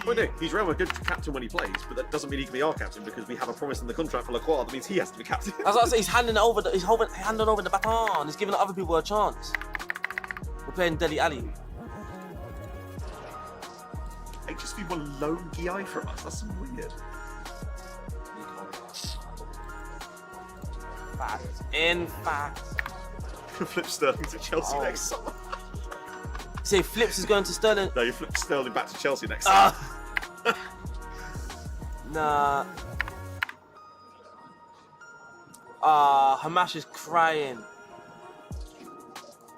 Well, no, he's Real Madrid captain when he plays, but that doesn't mean he can be our captain because we have a promise in the contract for Lacroix that means he has to be captain. That's what I say. He's handing over. He's handing over the baton. He's giving other people a chance. We're playing Deli Ali. HSV won lone GI from us. That's weird. Fact. In fact. Flip Sterling to Chelsea next summer. Say Flips is going to Sterling. No, you flip Sterling back to Chelsea next summer. Nah. Hamash is crying.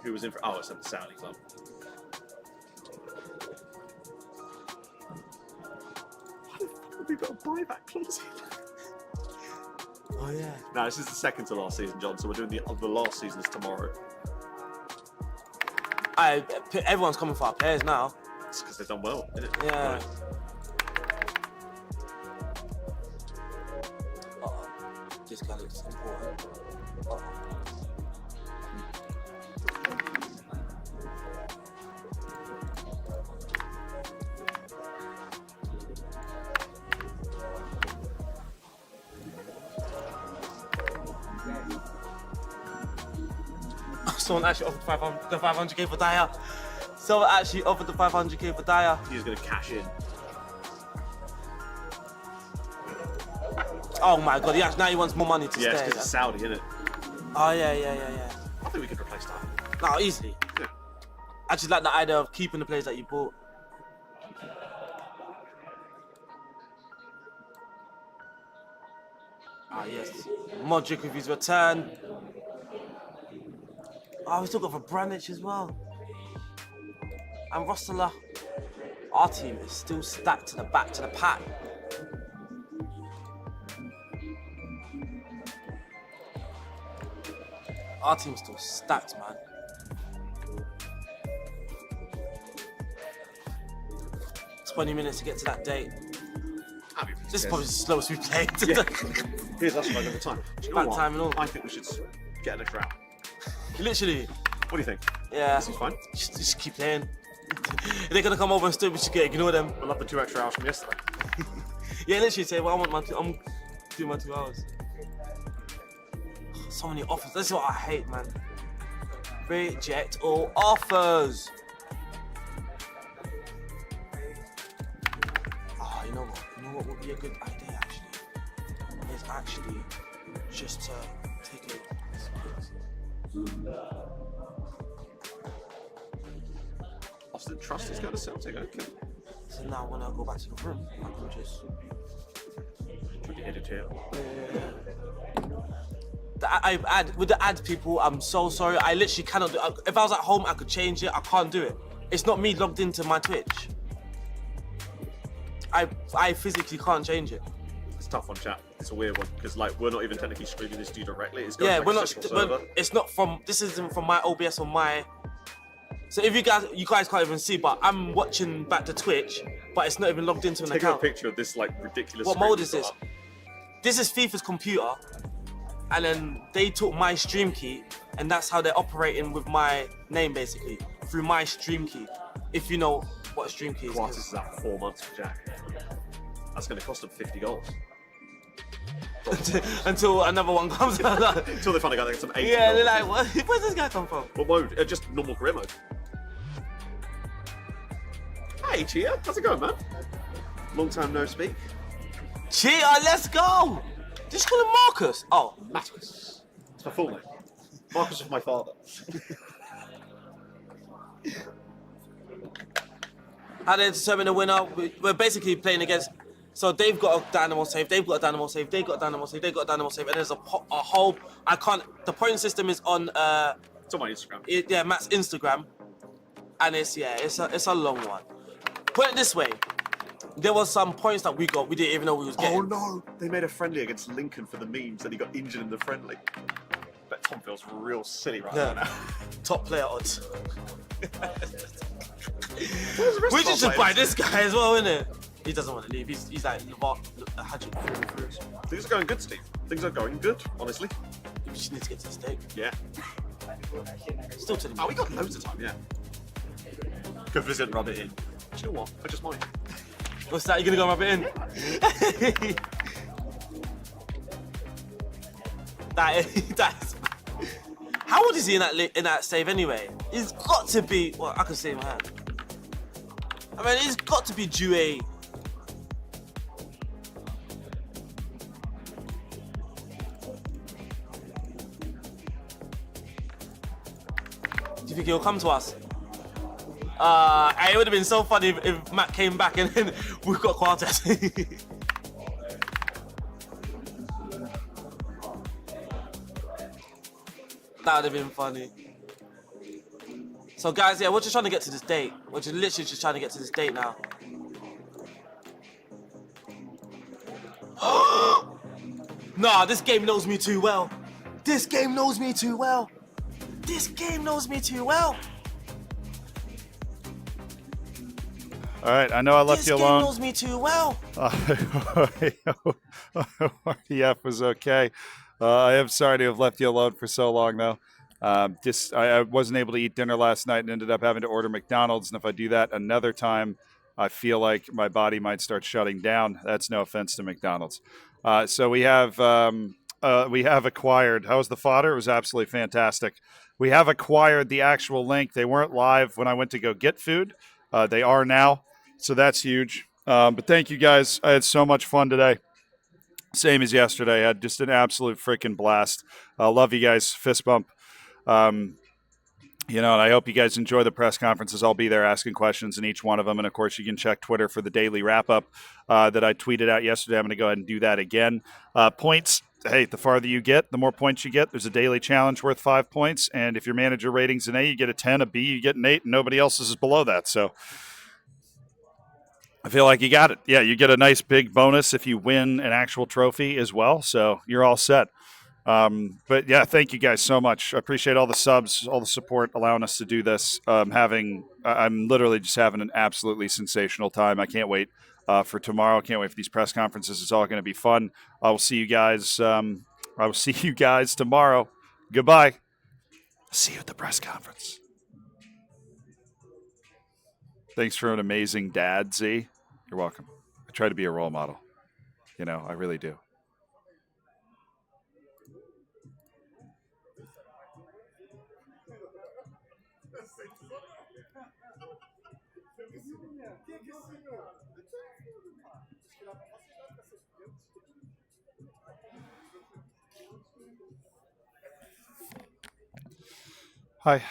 Who was in for? Oh, it's at the Saudi club. Why the fuck would we got a buyback clause in? Oh yeah. No, this is the second to last season, John. So we're doing the last season's tomorrow. Everyone's coming for our players now. It's because they've done well, isn't it? Yeah. Right. This guy looks important. Someone actually offered the 500k for Dyer. Someone actually offered the 500k for Dyer. He's going to cash in. Oh my god, now he wants more money to Yeah, stay. it's because it's Saudi, isn't it? Oh yeah. I think we could replace that. No, easily. Yeah. I just like the idea of keeping the players that you bought. Ah yes. Modric with his return. Oh, we still got Vranic as well. And Rostala. Our team is still stacked to the back, to the pack. Our team's still stacked, man. "20 minutes to get to that date." This is probably the slowest we've played. Yeah. Here's us like every time. Do you know Back what? time and all. I think we should get an extra hour. Literally. What do you think? Yeah. This is fine. Just keep playing. If they're gonna come over and still, we should ignore them. We'll have the 2 extra hours from yesterday. Yeah, literally say, well, I'm doing my 2 hours. So many offers. That's what I hate, man. Reject all offers. Oh, you know what? You know what would be a good idea actually? Is actually just to take it. Austin Trust is going to Celtic, okay. So now when I go back to the room, I can just Pretty edit here. with the ad people, I'm so sorry. I literally cannot do. If I was at home, I could change it. I can't do it. It's not me logged into my Twitch. I physically can't change it. It's a tough one, chat. It's a weird one because like we're not even technically streaming this to you directly. It's going Yeah, to we're like, not. a central server. It's not from. This isn't from my OBS or my. So if you guys can't even see, but I'm watching back to Twitch, but it's not even logged into an Take a account. picture of this like ridiculous. What screen mode we've is got this? up. This is FIFA's computer, and then they took my stream key, and that's how they're operating with my name basically through my stream key. If you know what a stream key is. Quartus is out 4 months for Jack. That's going to cost them $50. Until another one comes out. Until they finally got some $80. Yeah, they're like, where's this guy come from? What mode? Just normal career mode. Hey, Chia. How's it going, man? Long time no speak. Chia, let's go! Just call him Marcus. Oh, Marcus. It's my full name. Marcus is my father. How they determine the winner? We're basically playing against. So they've got a dynamo save, they've got a dynamo save, they've got a dynamo save, they've got a dynamo save, and there's a whole. I can't. The point system is on. It's on my Instagram. Yeah, Matt's Instagram, and it's a long one. Put it this way, there was some points that we got. We didn't even know we was getting. Oh no! They made a friendly against Lincoln for the memes, and he got injured in the friendly. But Tom feels real silly right Yeah. now. Top player odds. We We should just buy this guy as well, innit? He doesn't want to leave. He's like Hadjic through. Things are going good, Steve. Things are going good, honestly. We just need to get to the stake. Yeah. Still to the Oh, we got loads of time, yeah. Could visit and rub it in. Do you know what? I just might. What's that? You gonna go rub it in? That's. How old is he in that save anyway? He's got to be. Well, I can say my hand. I mean, he's got to be due a. Do you think he'll come to us? It would have been so funny if Matt came back and then we've got Quartes. That would have been funny. So guys, yeah, we're just trying to get to this date. We're just literally just trying to get to this date now. Nah, this game knows me too well. This game knows me too well. This game knows me too well. All right, I know I left This you game alone. knows me too well. RDF was okay. I am sorry to have left you alone for so long, though. I wasn't able to eat dinner last night and ended up having to order McDonald's. And if I do that another time, I feel like my body might start shutting down. That's no offense to McDonald's. So we have acquired. How was the fodder? It was absolutely fantastic. We have acquired the actual link. They weren't live when I went to go get food. They are now. So that's huge. But thank you guys. I had so much fun today. Same as yesterday. I had just an absolute freaking blast. Love you guys. Fist bump. And I hope you guys enjoy the press conferences. I'll be there asking questions in each one of them. And, of course, you can check Twitter for the daily wrap-up that I tweeted out yesterday. I'm going to go ahead and do that again. Points. Hey, the farther you get, the more points you get. There's a daily challenge worth 5 points. And if your manager rating's an A, you get a 10. A B, you get an 8. And nobody else's is below that. So I feel like you got it. Yeah, you get a nice big bonus if you win an actual trophy as well. So you're all set. But yeah, thank you guys so much. I appreciate all the subs, all the support, allowing us to do this. I'm literally just having an absolutely sensational time. I can't wait for tomorrow. I can't wait for these press conferences. It's all going to be fun. I will see you guys. I will see you guys tomorrow. Goodbye. See you at the press conference. Thanks for an amazing dad, Z. You're welcome. I try to be a role model. I really do. Hi.